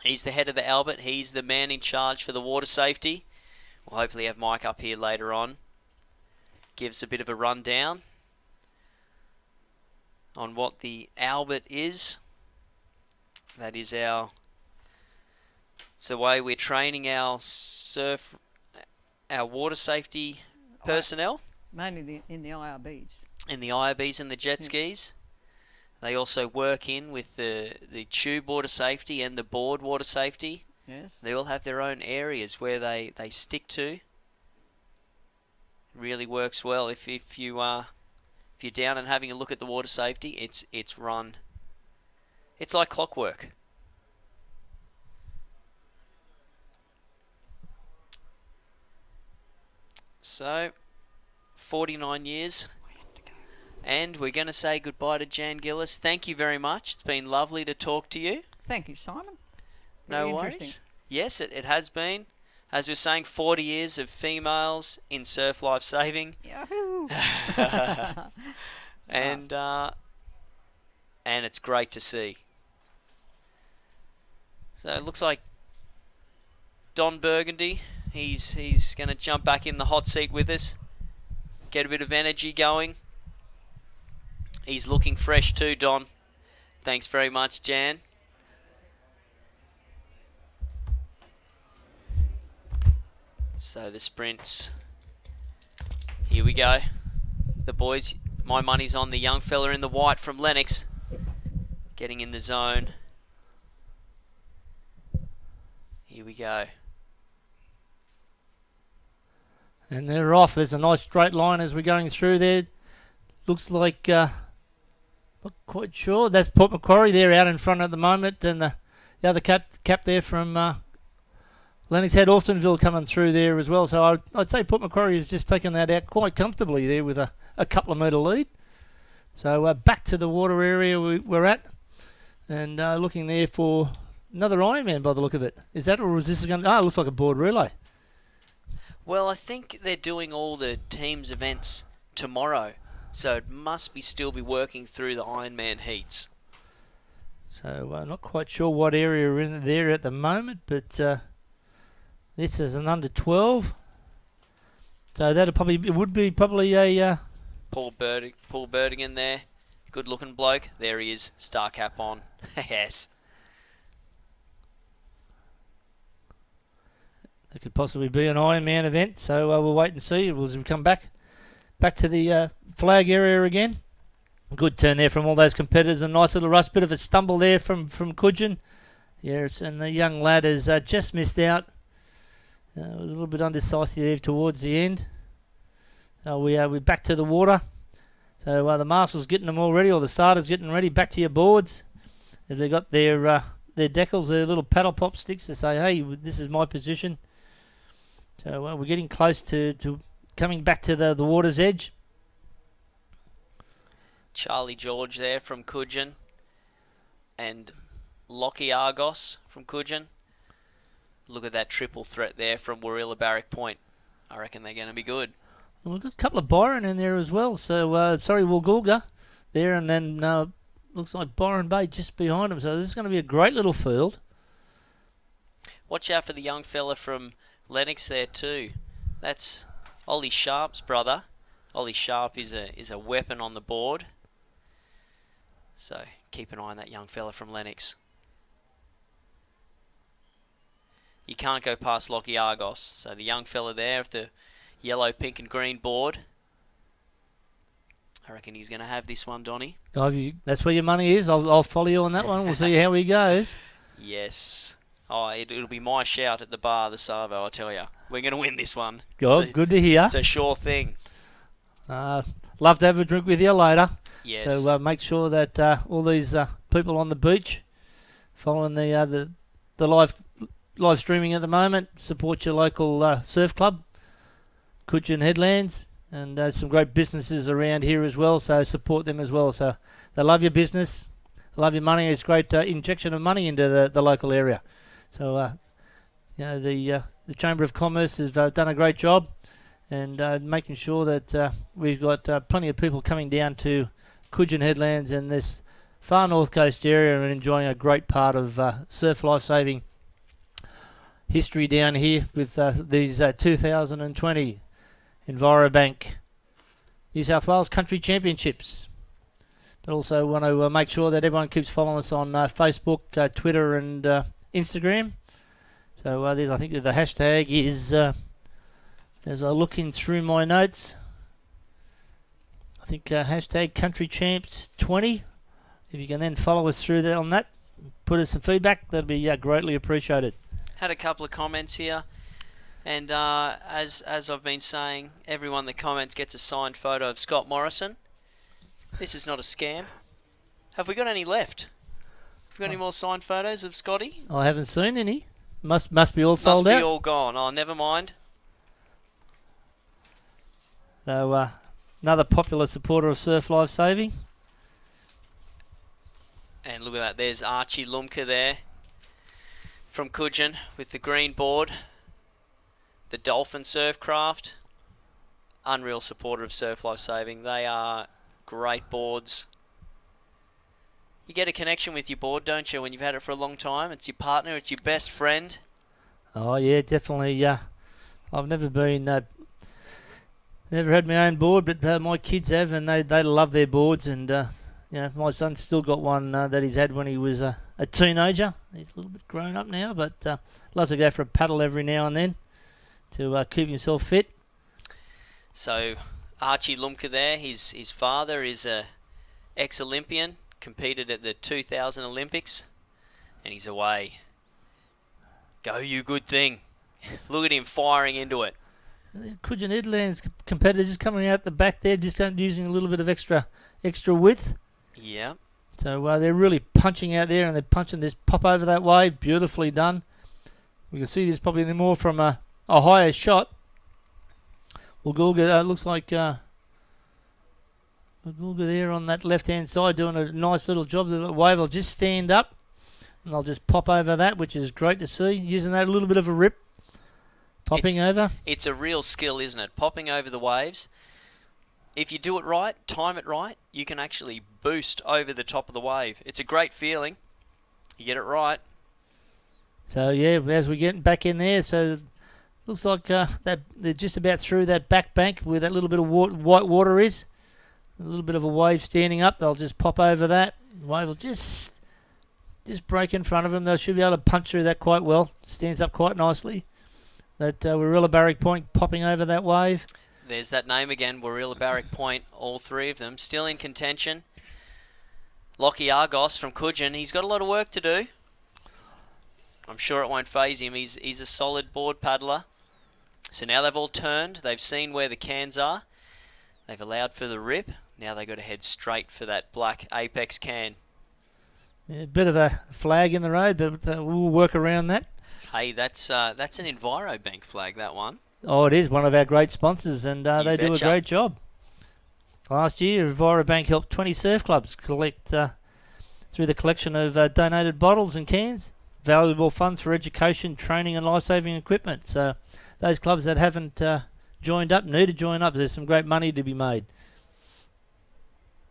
Speaker 3: He's the head of the Albert. He's the man in charge for the water safety. We'll hopefully have Mike up here later on. Gives a bit of a rundown on what the Albert is. That is it's the way we're training our water safety personnel.
Speaker 12: Mainly in the IRBs.
Speaker 3: In the IRBs and the jet skis. They also work in with the tube water safety and the board water safety.
Speaker 12: Yes.
Speaker 3: They all have their own areas where they stick to. Really works well. If you're down and having a look at the water safety, it's run. It's like clockwork. So, 49 years. And we're going to say goodbye to Jan Gillis. Thank you very much. It's been lovely to talk to you.
Speaker 12: Thank you, Simon.
Speaker 3: No
Speaker 12: Very
Speaker 3: worries.
Speaker 12: interesting.
Speaker 3: Yes, it has been. As we were saying, 40 years of females in surf life saving.
Speaker 12: Yahoo!
Speaker 3: And it's great to see. So it looks like Don Burgundy, he's going to jump back in the hot seat with us, get a bit of energy going. He's looking fresh too, Don. Thanks very much, Jan. So the sprints. Here we go. The boys, my money's on the young fella in the white from Lennox. Getting in the zone. Here we go.
Speaker 1: And they're off. There's a nice straight line as we're going through there. Looks like, not quite sure. That's Port Macquarie there out in front at the moment. And the other cap there from Lennox had Alstonville coming through there as well. So I'd say Port Macquarie has just taken that out quite comfortably there with a couple of metre lead. So back to the water area we're at. And looking there for another Ironman by the look of it. Is that, or is this going to... Oh, it looks like a board relay.
Speaker 3: Well, I think they're doing all the teams' events tomorrow. So it must still be working through the Ironman heats.
Speaker 1: So not quite sure what area we're in there at the moment, but this is an under 12. So it would be probably a
Speaker 3: Paul Berdigan there, good looking bloke. There he is, star cap on. Yes.
Speaker 1: It could possibly be an Ironman event, so we'll wait and see. As we come back to the flag area again. Good turn there from all those competitors. A nice little rush. Bit of a stumble there from Cudgen. Yeah, and the young lad has just missed out. A little bit undecisive towards the end. We're back to the water. So the marshal's getting them all ready, or the starter's getting ready. Back to your boards. If they've got their decals, their little paddle pop sticks to say, hey, this is my position. So we're getting close to coming back to the water's edge.
Speaker 3: Charlie George there from Cudgen. And Lockie Argos from Cudgen. Look at that triple threat there from Warilla Barrack Point. I reckon they're going to be good.
Speaker 1: Well, we've got a couple of Byron in there as well. So, Woolgoolga there, and then looks like Byron Bay just behind him. So this is going to be a great little field.
Speaker 3: Watch out for the young fella from Lennox there too. That's Ollie Sharp's brother. Ollie Sharp is a weapon on the board. So keep an eye on that young fella from Lennox. You can't go past Lockie Argos. So the young fella there with the yellow, pink and green board. I reckon he's going to have this one, Donny.
Speaker 1: That's where your money is. I'll follow you on that one. We'll see how he goes.
Speaker 3: Yes. Oh, it'll be my shout at the bar, the Savo, I tell you. We're going to win this one.
Speaker 1: Good to hear.
Speaker 3: It's a sure thing.
Speaker 1: Love to have a drink with you later.
Speaker 3: Yes.
Speaker 1: So make sure that all these people on the beach following the live streaming at the moment, support your local surf club, Cudgen Headlands, and some great businesses around here as well, so support them as well. So they love your business, they love your money. It's a great injection of money into the local area. So the Chamber of Commerce has done a great job, and making sure that we've got plenty of people coming down to Cudgen Headlands and this far north coast area and enjoying a great part of surf life-saving history down here with these 2020 Envirobank New South Wales Country Championships. But also want to make sure that everyone keeps following us on Facebook, Twitter and Instagram. So I think the hashtag is, as I'm looking through my notes, I think hashtag Country Champs 20. If you can then follow us through that on that, put us some feedback, that'd be greatly appreciated.
Speaker 3: Had a couple of comments here, and as I've been saying, everyone that comments gets a signed photo of Scott Morrison. This is not a scam. Have we got any left? Have we got any more signed photos of Scotty?
Speaker 1: I haven't seen any. Must be all sold out.
Speaker 3: Must be all gone. Oh, never mind.
Speaker 1: So another popular supporter of surf life saving.
Speaker 3: And look at that. There's Archie Lumka there from Cudgen with the green board. the Dolphin Surfcraft. Unreal supporter of surf life saving. They are great boards. You get a connection with your board, don't you, when you've had it for a long time? It's your partner, it's your best friend.
Speaker 1: Oh yeah, definitely. I've never been, never had my own board, but my kids have, and they love their boards. And my son's still got one that he's had when he was a teenager. He's a little bit grown up now, but loves to go for a paddle every now and then to keep himself fit.
Speaker 3: So Archie Lumka there, his father is a ex-Olympian, competed at the 2000 Olympics, and he's away. Go you good thing. Look at him firing into it.
Speaker 1: Cudgen Headland's competitors just coming out the back there, just using a little bit of extra width.
Speaker 3: Yeah.
Speaker 1: So they're really punching out there, and they're punching this pop over that wave. Beautifully done. We can see this probably more from a higher shot. Well, Gulga looks like Gulga there on that left-hand side doing a nice little job. The wave will just stand up, and they'll just pop over that, which is great to see. Using that a little bit of a rip, popping over.
Speaker 3: It's a real skill, isn't it? Popping over the waves. If you do it right, time it right, you can actually boost over the top of the wave. It's a great feeling. You get it right.
Speaker 1: So, yeah, as we're getting back in there, so looks like that they're just about through that back bank where that little bit of white water is. A little bit of a wave standing up. They'll just pop over that. The wave will just break in front of them. They should be able to punch through that quite well. Stands up quite nicely. That Warilla Barrack Point popping over that wave.
Speaker 3: There's that name again, Warilla Barrack Point. All three of them still in contention. Lockie Argos from Cudgen, he's got a lot of work to do. I'm sure it won't faze him. He's a solid board paddler. So now they've all turned. They've seen where the cans are. They've allowed for the rip. Now they've got to head straight for that black apex can.
Speaker 1: Yeah, a bit of a flag in the road, but we'll work around that.
Speaker 3: Hey, that's an Envirobank flag, that one.
Speaker 1: Oh, it is one of our great sponsors, and they do a great job. Last year, Envirobank helped 20 surf clubs collect through the collection of donated bottles and cans, valuable funds for education, training, and life-saving equipment. So those clubs that haven't joined up need to join up. There's some great money to be made.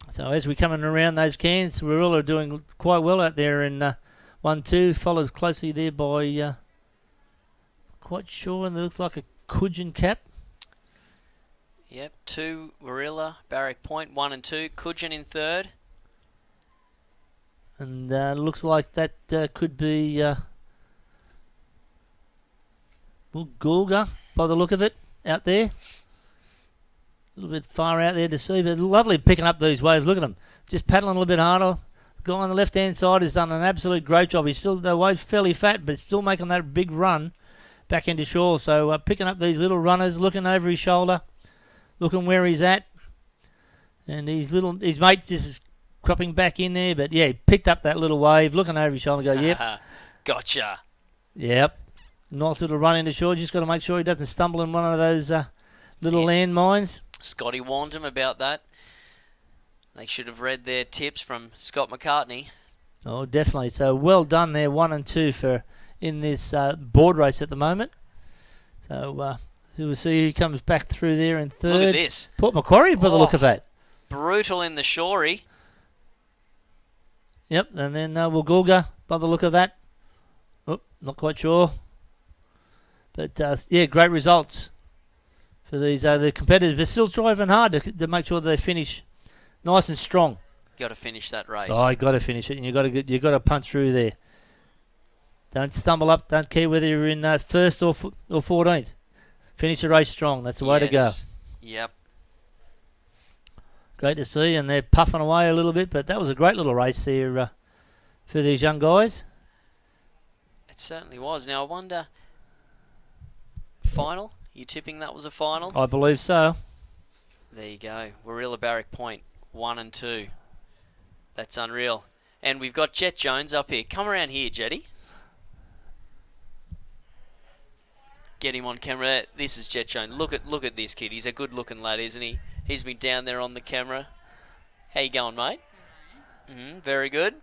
Speaker 1: So as we're coming around those cans, we're all doing quite well out there in 1-2, followed closely there by quite sure, and it looks like a Cudgen cap.
Speaker 3: Yep, 2 Warilla Barrack Point, 1 and 2. Cudgen in third.
Speaker 1: And looks like that could be Gulga by the look of it out there. A little bit far out there to see, but lovely picking up these waves. Look at them, just paddling a little bit harder. The guy on the left-hand side has done an absolute great job. He's still, the wave's fairly fat, but still making that big run back into shore. So picking up these little runners, looking over his shoulder, looking where he's at, and his mate just is cropping back in there. But yeah, he picked up that little wave, looking over his shoulder, and go, yep,
Speaker 3: gotcha.
Speaker 1: Yep, nice little run into shore. Just got to make sure he doesn't stumble in one of those little landmines.
Speaker 3: Scotty warned him about that. They should have read their tips from Scott McCartney.
Speaker 1: Oh, definitely. So well done there, 1 and 2 for in this board race at the moment. So we'll see who comes back through there in third.
Speaker 3: Look at this.
Speaker 1: Port Macquarie by the look of that.
Speaker 3: Brutal in the shorey.
Speaker 1: Yep, and then Gulga by the look of that. Oh, not quite sure. But yeah, great results for these the competitors. They're still driving hard to make sure that they finish nice and strong.
Speaker 3: Got to finish that race.
Speaker 1: Oh, you got to finish it, and you got to punch through there. Don't stumble up. Don't care whether you're in first or 14th. Finish the race strong. That's the way to go.
Speaker 3: Yep.
Speaker 1: Great to see, and they're puffing away a little bit, but that was a great little race there for these young guys.
Speaker 3: It certainly was. Now I wonder, final? You tipping that was a final?
Speaker 1: I believe so.
Speaker 3: There you go. Warilla Barrack Point, 1 and 2. That's unreal. And we've got Jet Jones up here. Come around here, Jetty. Get him on camera. This is Jet Jones. Look at this kid. He's a good-looking lad, isn't he? He's been down there on the camera. How you going, mate? Very good.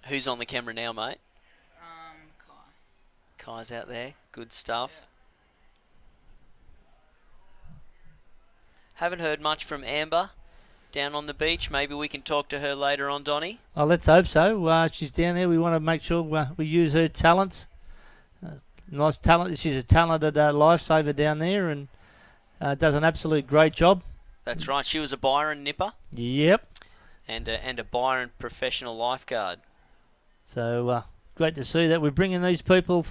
Speaker 3: Who's on the camera now, mate? Kai's out there. Good stuff. Haven't heard much from Amber down on the beach. Maybe we can talk to her later on, Donnie.
Speaker 1: Well, let's hope so. She's down there. We want to make sure we use her talents. Nice talent. She's a talented lifesaver down there and does an absolute great job.
Speaker 3: That's right. She was a Byron nipper.
Speaker 1: Yep.
Speaker 3: And a Byron professional lifeguard.
Speaker 1: So great to see that we're bringing these people,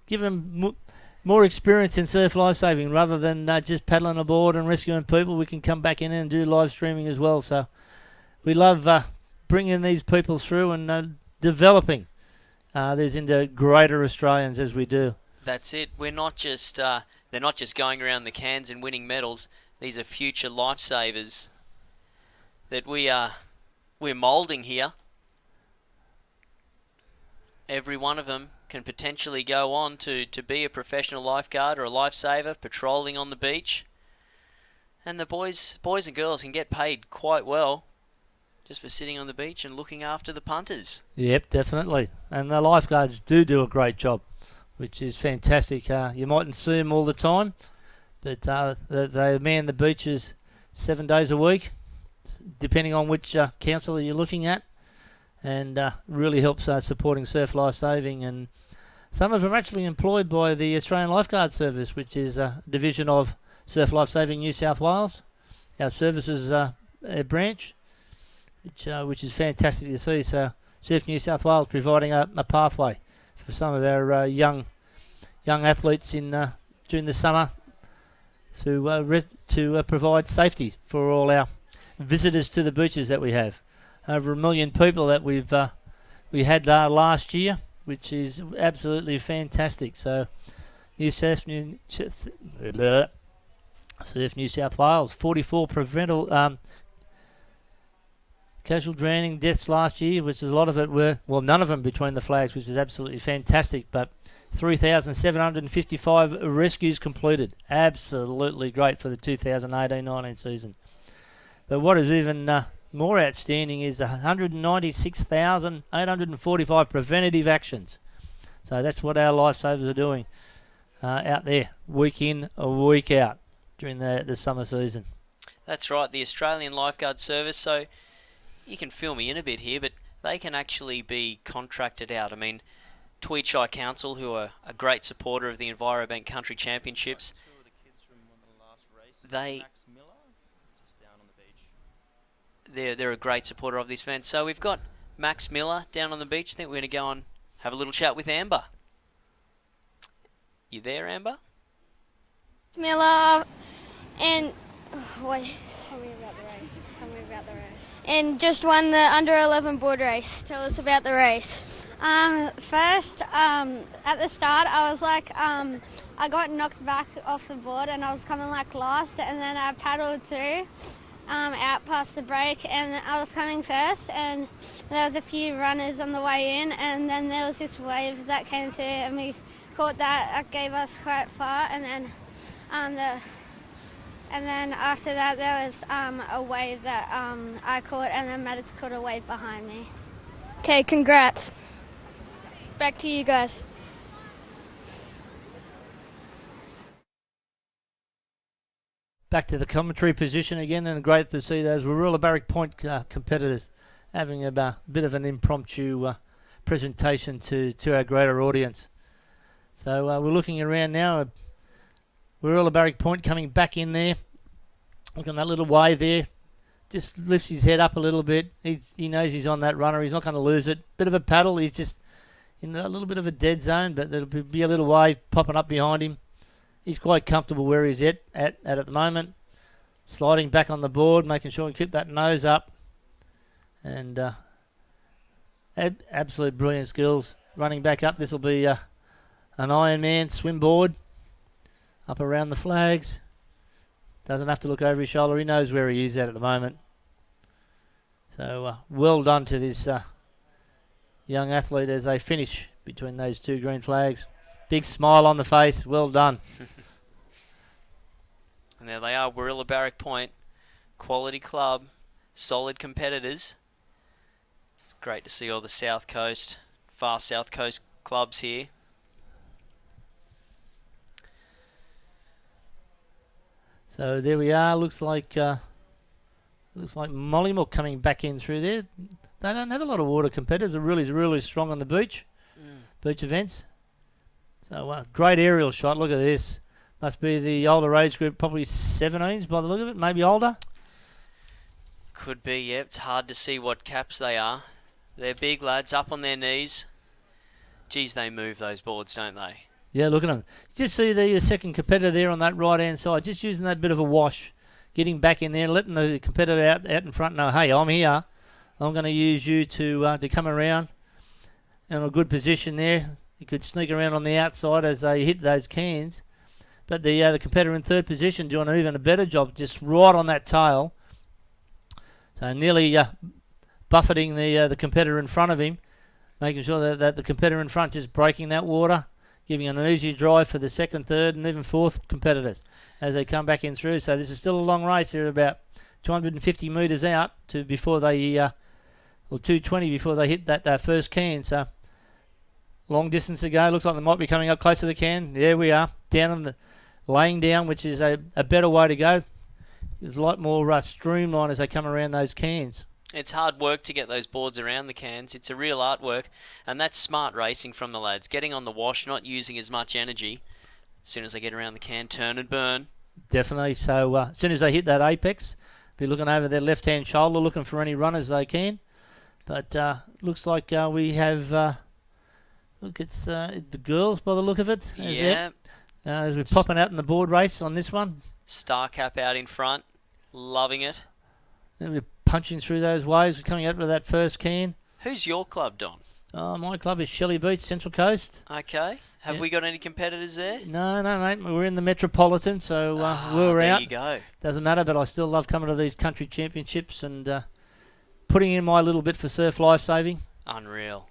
Speaker 1: give them more experience in surf lifesaving rather than just paddling aboard and rescuing people. We can come back in and do live streaming as well. So we love bringing these people through and developing these into greater Australians as we do.
Speaker 3: That's it. We're not just they're not just going around the cans and winning medals. These are future lifesavers that we're moulding here. Every one of them can potentially go on to be a professional lifeguard or a lifesaver patrolling on the beach. And the boys and girls can get paid quite well just for sitting on the beach and looking after the punters.
Speaker 1: Yep, definitely. And the lifeguards do a great job, which is fantastic. You mightn't see them all the time, but they man the beaches 7 days a week, depending on which council you're looking at, and really helps supporting surf lifesaving. And some of them are actually employed by the Australian Lifeguard Service, which is a division of Surf Lifesaving New South Wales, our services branch, which is fantastic to see. So Surf New South Wales providing a pathway for some of our young athletes in during the summer to provide safety for all our visitors to the beaches that we have. Over 1 million people that we had last year, which is absolutely fantastic. So Surf New South Wales, 44 preventable casual drowning deaths last year, which is a lot of it were, well, none of them between the flags, which is absolutely fantastic, but 3,755 rescues completed. Absolutely great for the 2018-19 season. But what is even more outstanding is 196,845 preventative actions. So that's what our lifesavers are doing out there, week in, a week out, during the summer season.
Speaker 3: That's right, the Australian Lifeguard Service. So you can fill me in a bit here, but they can actually be contracted out. I mean, Tweed Shire Council, who are a great supporter of the Envirobank Country Championships, they're a great supporter of this event. So we've got Max Miller down on the beach. I think we're going to go and have a little chat with Amber. You there, Amber?
Speaker 11: Miller, and wait. Tell me about the race. And just won the under 11 board race. Tell us about the race.
Speaker 13: First, at the start, I was like, I got knocked back off the board and I was coming like last, and then I paddled through out past the break, and I was coming first, and there was a few runners on the way in, and then there was this wave that came through and we caught that. That gave us quite far, and then after that there was a wave that I caught, and then Maddox caught a wave behind me.
Speaker 11: Okay, congrats. Back to you guys.
Speaker 1: Back to the commentary position again, and great to see those Warilla Barrack Point competitors having a bit of an impromptu presentation to our greater audience. So we're looking around now. Warilla Barrack Point coming back in there. Look at that little wave there. Just lifts his head up a little bit. He knows he's on that runner. He's not going to lose it. Bit of a paddle. He's just in a little bit of a dead zone, but there'll be a little wave popping up behind him. He's quite comfortable where he's at the moment. Sliding back on the board, making sure he keep that nose up. And absolute brilliant skills. Running back up, this will be an Ironman swim board. Up around the flags. Doesn't have to look over his shoulder. He knows where he is at the moment. So well done to this young athlete as they finish between those two green flags. Big smile on the face. Well done.
Speaker 3: And there they are, Warilla Barrack Point. Quality club. Solid competitors. It's great to see all the South Coast, far South Coast clubs here.
Speaker 1: So there we are. Looks like Mollymook coming back in through there. They don't have a lot of water competitors. They're really strong on the beach events. So great aerial shot. Look at this. Must be the older age group, probably 17s by the look of it, maybe older.
Speaker 3: Could be, yeah. It's hard to see what caps they are. They're big lads, up on their knees. Geez, they move those boards, don't they?
Speaker 1: Yeah, look at them. Just see the second competitor there on that right-hand side, just using that bit of a wash, getting back in there, letting the competitor out in front know, hey, I'm here. I'm going to use you to come around in a good position there. You could sneak around on the outside as they hit those cans. But the competitor in third position doing even a better job, just right on that tail. So nearly buffeting the competitor in front of him, making sure that the competitor in front just breaking that water, giving an easy drive for the second, third, and even fourth competitors as they come back in through. So this is still a long race. They're about 250 metres out to before they, or 220 before they hit that first can. So long distance to go. Looks like they might be coming up close to the can. There we are, down on the laying down, which is a better way to go. There's a lot more streamlined as they come around those cans.
Speaker 3: It's hard work to get those boards around the cans. It's a real artwork, and that's smart racing from the lads. Getting on the wash, not using as much energy. As soon as they get around the can, turn and burn.
Speaker 1: Definitely. So as soon as they hit that apex, be looking over their left-hand shoulder, looking for any runners they can. But looks like we have... look, it's the girls by the look of it.
Speaker 3: Yeah.
Speaker 1: As we're popping out in the board race on this one.
Speaker 3: Star Cap out in front. Loving it.
Speaker 1: And we're punching through those waves. We're coming out to that first can.
Speaker 3: Who's your club, Don?
Speaker 1: My club is Shelley Beach, Central Coast.
Speaker 3: Okay. Have we got any competitors there?
Speaker 1: No, mate. We're in the Metropolitan, so we're out.
Speaker 3: There you go.
Speaker 1: Doesn't matter, but I still love coming to these country championships and putting in my little bit for surf lifesaving.
Speaker 3: Unreal.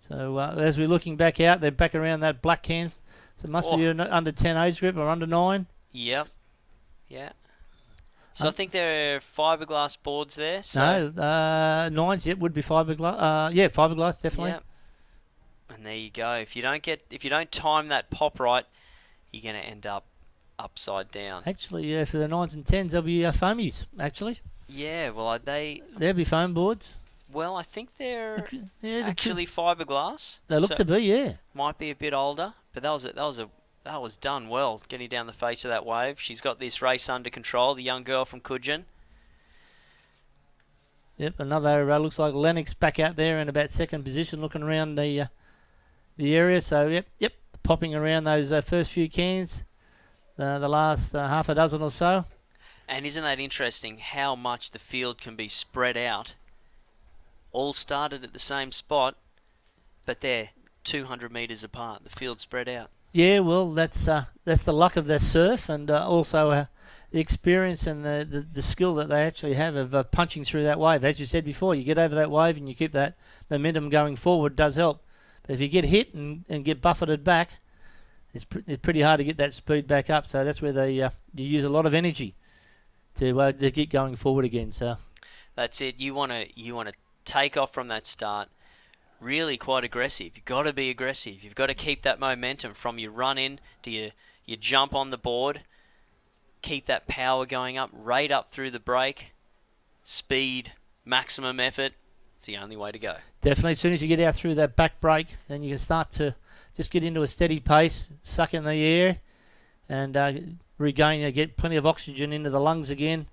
Speaker 1: So as we're looking back out, they're back around that black can. So it must be an under 10 age group or under 9.
Speaker 3: Yep. Yeah. So I think there are fiberglass boards there. So
Speaker 1: no, 9s. Yep, would be fiberglass. Yeah, fiberglass definitely.
Speaker 3: Yep. And there you go. If you don't time that pop right, you're going to end up upside down.
Speaker 1: Actually, yeah, for the 9s and 10s, there'll be foamies. Actually.
Speaker 3: Yeah. Well,
Speaker 1: there'll be foam boards.
Speaker 3: Well, I think they're actually fiberglass.
Speaker 1: They look to be, yeah.
Speaker 3: Might be a bit older, but that was done well, getting down the face of that wave. She's got this race under control, the young girl from Cudgen.
Speaker 1: Yep, another looks like Lennox back out there in about second position, looking around the area. So yep, popping around those first few cans, the last half a dozen or so.
Speaker 3: And isn't that interesting how much the field can be spread out? All started at the same spot, but they're 200 metres apart. The field spread out.
Speaker 1: Yeah, well, that's the luck of their surf, and also the experience and the skill that they actually have of punching through that wave. As you said before, you get over that wave and you keep that momentum going forward, does help. But if you get hit and get buffeted back, it's pretty hard to get that speed back up. So that's where you use a lot of energy to get going forward again. So
Speaker 3: that's it. You want to take off from that start. Really quite aggressive. You've got to be aggressive. You've got to keep that momentum from your run in to your jump on the board. Keep that power going up, right up through the break. Speed, maximum effort. It's the only way to go.
Speaker 1: Definitely. As soon as you get out through that back break, then you can start to just get into a steady pace, suck in the air, and regain, get plenty of oxygen into the lungs again.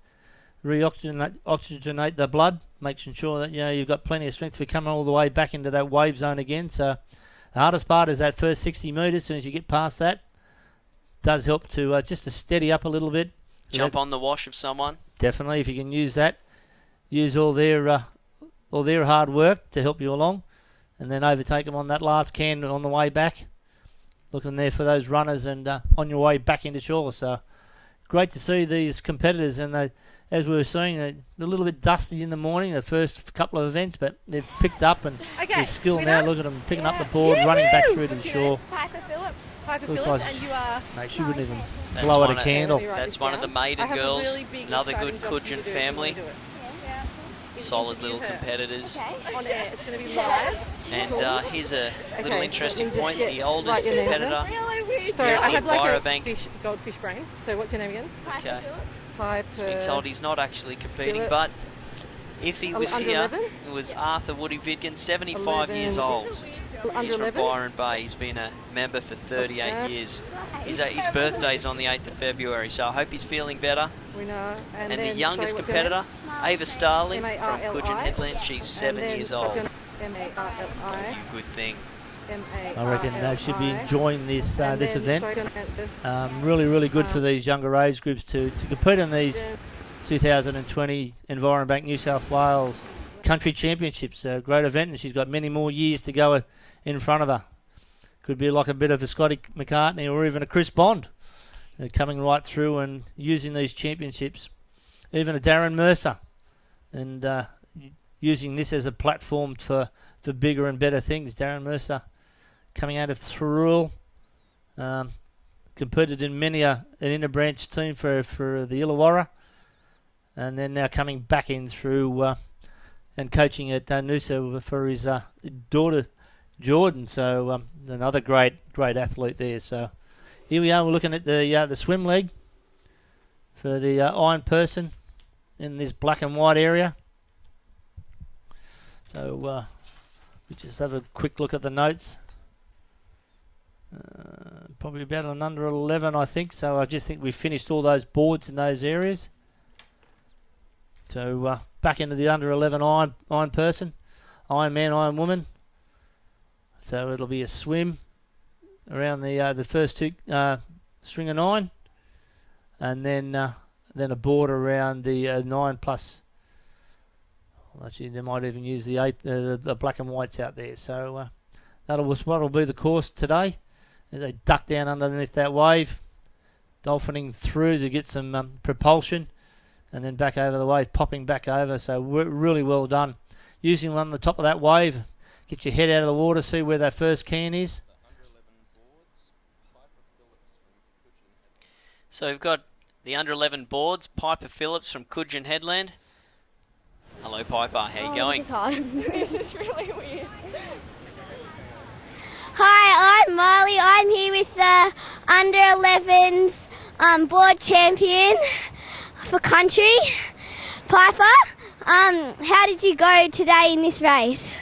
Speaker 1: Oxygenate the blood, making sure that you've got plenty of strength for coming all the way back into that wave zone again. So the hardest part is that first 60 metres. As soon as you get past that, does help to just to steady up a little bit.
Speaker 3: Jump on the wash of someone.
Speaker 1: Definitely, if you can use that, use all their hard work to help you along, and then overtake them on that last can on the way back. Looking there for those runners and on your way back into shore. So great to see these competitors, and as we were seeing, they're a little bit dusty in the morning, the first couple of events, but they've picked up and their skill now. Look at them picking up the board, running back through to the shore.
Speaker 6: Piper Phillips.
Speaker 1: Looks like,
Speaker 6: and you are...
Speaker 1: mate, she wouldn't even blow out a candle.
Speaker 3: That's one of the maiden girls, another good Cudgen family. Solid little competitors.
Speaker 6: On air, it's going to be live.
Speaker 3: And here's a little interesting point. The oldest competitor
Speaker 14: Sorry, I have like a
Speaker 3: Envirobank.
Speaker 14: goldfish brain. So what's your name again?
Speaker 3: Okay.
Speaker 14: Piper.
Speaker 3: He's been told he's not actually competing, but if he was
Speaker 14: Under
Speaker 3: here,
Speaker 14: 11?
Speaker 3: it was Arthur Woody Vidgen, 75
Speaker 14: 11.
Speaker 3: years old.
Speaker 14: Under
Speaker 3: He's from
Speaker 14: 11?
Speaker 3: Byron Bay. He's been a member for 38 years. His birthday's on the 8th of February, so I hope he's feeling better.
Speaker 14: We know.
Speaker 3: And
Speaker 14: then,
Speaker 3: the youngest
Speaker 14: sorry, what's your
Speaker 3: competitor, Ava Starling from
Speaker 14: M-A-R-L-I.
Speaker 3: Cudgen Headland, she's 7
Speaker 14: then
Speaker 3: years
Speaker 14: what's
Speaker 3: old.
Speaker 14: your M-A-R-L-I.
Speaker 3: Good thing.
Speaker 1: I reckon they should be enjoying this this event.
Speaker 14: Sorry,
Speaker 1: Really good for these younger age groups to compete in these 2020 Envirobank New South Wales Country Championships. A great event, and she's got many more years to go in front of her. Could be like a bit of a Scotty McCartney or even a Chris Bond coming right through and using these championships. Even a Darren Mercer, and using this as a platform for bigger and better things. Darren Mercer coming out of Thurrool, competed in many an interbranch team for the Illawarra, and then now coming back in through and coaching at Noosa for his daughter Jordan. So another great athlete there. So here we are. We're looking at the swim leg for the iron person in this black and white area. So we just have a quick look at the notes. Probably about an under 11, I think. So I just think we finished all those boards in those areas. So back into the under 11 iron person, iron man, iron woman. So it'll be a swim around the first two string of 9, and then a board around the 9 plus. Well, actually, they might even use the 8, the black and whites out there. So that'll be the course today. As they duck down underneath that wave, dolphining through to get some propulsion, and then back over the wave, popping back over. So really well done. Using on the top of that wave, get your head out of the water, see where that first can is.
Speaker 3: So we've got the under 11 boards, Piper Phillips from Cudgen Headland. Hello Piper, how you going?
Speaker 11: This is hard.
Speaker 6: This is really weird.
Speaker 11: Hi, I'm Marley. I'm here with the under 11s board champion for country, Piper. How did you go today in this race?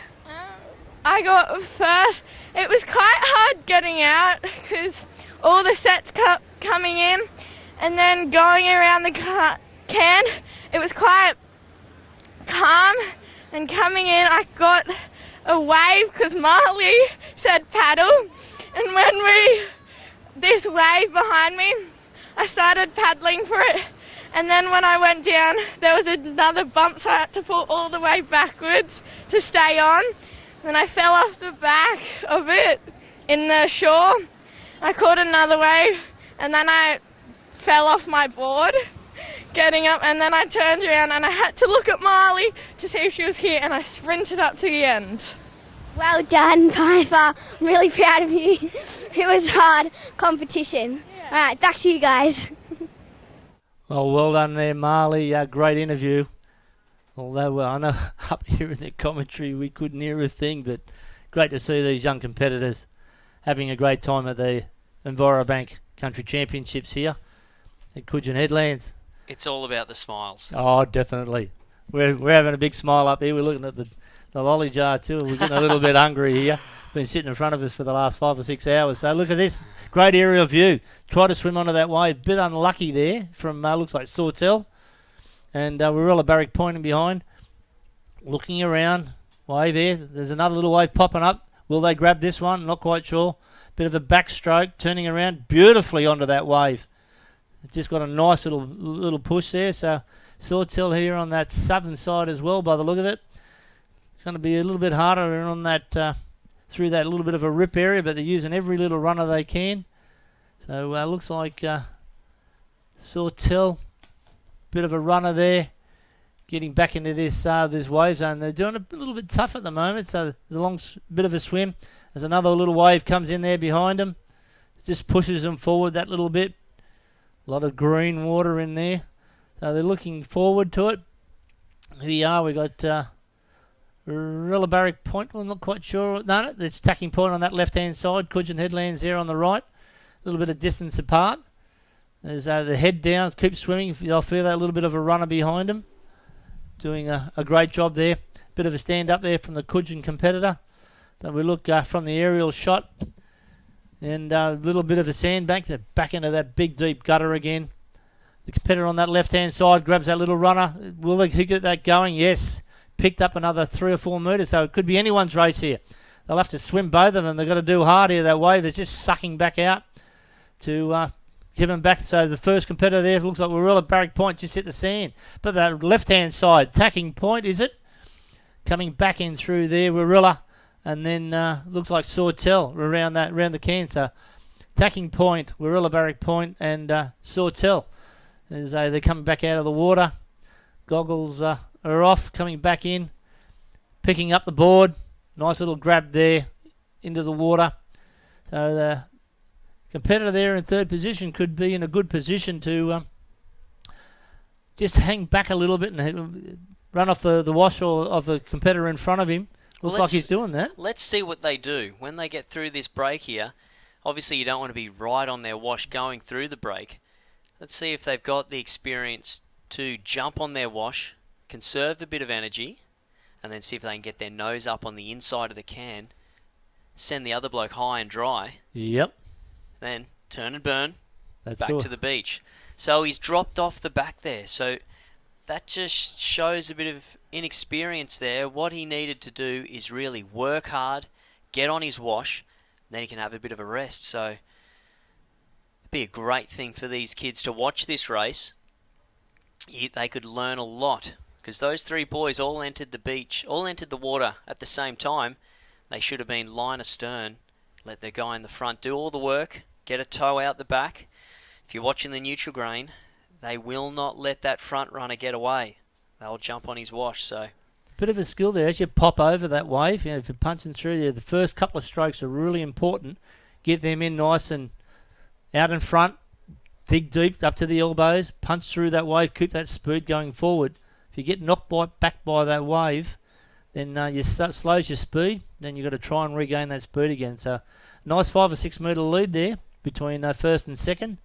Speaker 6: I got first. It was quite hard getting out because all the sets kept coming in, and then going around the can, it was quite calm, and coming in I got a wave because Marley said paddle, and when this wave behind me, I started paddling for it, and then when I went down there was another bump, so I had to pull all the way backwards to stay on, and I fell off the back of it in the shore. I caught another wave, and then I fell off my board getting up, and then I turned around and I had to look at Marley to see if she was here, and I sprinted up to the end.
Speaker 11: Well done, Piper. I'm really proud of you. It was hard competition. Yeah. All right, back to you guys.
Speaker 1: Well done there, Marley. Great interview. Although I know up here in the commentary we couldn't hear a thing, but great to see these young competitors having a great time at the Envirobank Country Championships here at Cudgen Headlands.
Speaker 3: It's all about the smiles.
Speaker 1: Oh, definitely. We're having a big smile up here. We're looking at the lolly jar too. We're getting a little bit hungry here. Been sitting in front of us for the last 5 or 6 hours. So look at this great aerial view. Try to swim onto that wave. Bit unlucky there from looks like Sawtell, and Warilla Barrack pointing behind, looking around. Wave there. There's another little wave popping up. Will they grab this one? Not quite sure. Bit of a backstroke, turning around beautifully onto that wave. Just got a nice little push there. So Sawtell here on that southern side as well, by the look of it. It's going to be a little bit harder on that through that little bit of a rip area, but they're using every little runner they can. So looks like Sawtell, bit of a runner there, getting back into this wave zone. They're doing it a little bit tough at the moment, so there's a long bit of a swim. There's another little wave comes in there behind them, just pushes them forward that little bit. A lot of green water in there, so they're looking forward to it. Here we are. We got Warilla Barrack Point. I'm not quite sure. No, it's tacking point on that left-hand side. Cudgen Headlands there on the right. little bit of distance apart. As the head down, keep swimming. They'll feel that little bit of a runner behind them. Doing a great job there. Bit of a stand up there from the Cudgen competitor. But we look from the aerial shot. And a little bit of a sandbank to back into that big deep gutter again. The competitor on that left-hand side grabs that little runner. Will they get that going? Yes. Picked up another 3 or 4 metres, so it could be anyone's race here. They'll have to swim both of them. They've got to do hard here. That wave is just sucking back out to give them back. So the first competitor there looks like Warilla Barrack Point just hit the sand. But that left-hand side, tacking point, is it? Coming back in through there, Warilla. And then looks like Sawtell around the can. So tacking point, Warilla Barrack Point and Sawtell. As they're coming back out of the water. Goggles are off, coming back in. Picking up the board. Nice little grab there into the water. So the competitor there in third position could be in a good position to just hang back a little bit and run off the wash of the competitor in front of him. Looks like he's doing that.
Speaker 3: Let's see what they do when they get through this break here. Obviously, you don't want to be right on their wash going through the break. Let's see if they've got the experience to jump on their wash, conserve a bit of energy, and then see if they can get their nose up on the inside of the can, send the other bloke high and dry.
Speaker 1: Yep.
Speaker 3: Then turn and burn,
Speaker 1: That's
Speaker 3: back to the beach. So he's dropped off the back there. So that just shows a bit of inexperience there. What he needed to do is really work hard, get on his wash, then he can have a bit of a rest. So it'd be a great thing for these kids to watch this race. They could learn a lot because those 3 boys all entered the beach, all entered the water at the same time. They should have been line astern, let their guy in the front do all the work, get a tow out the back. If you're watching the neutral grain, they will not let that front runner get away. They'll jump on his wash. So
Speaker 1: bit of a skill there as you pop over that wave. You know, if you're punching through there, the first couple of strokes are really important. Get them in nice and out in front. Dig deep up to the elbows. Punch through that wave. Keep that speed going forward. If you get knocked back by that wave, then you slows your speed. Then you've got to try and regain that speed again. So nice 5 or 6 metre lead there between first and second.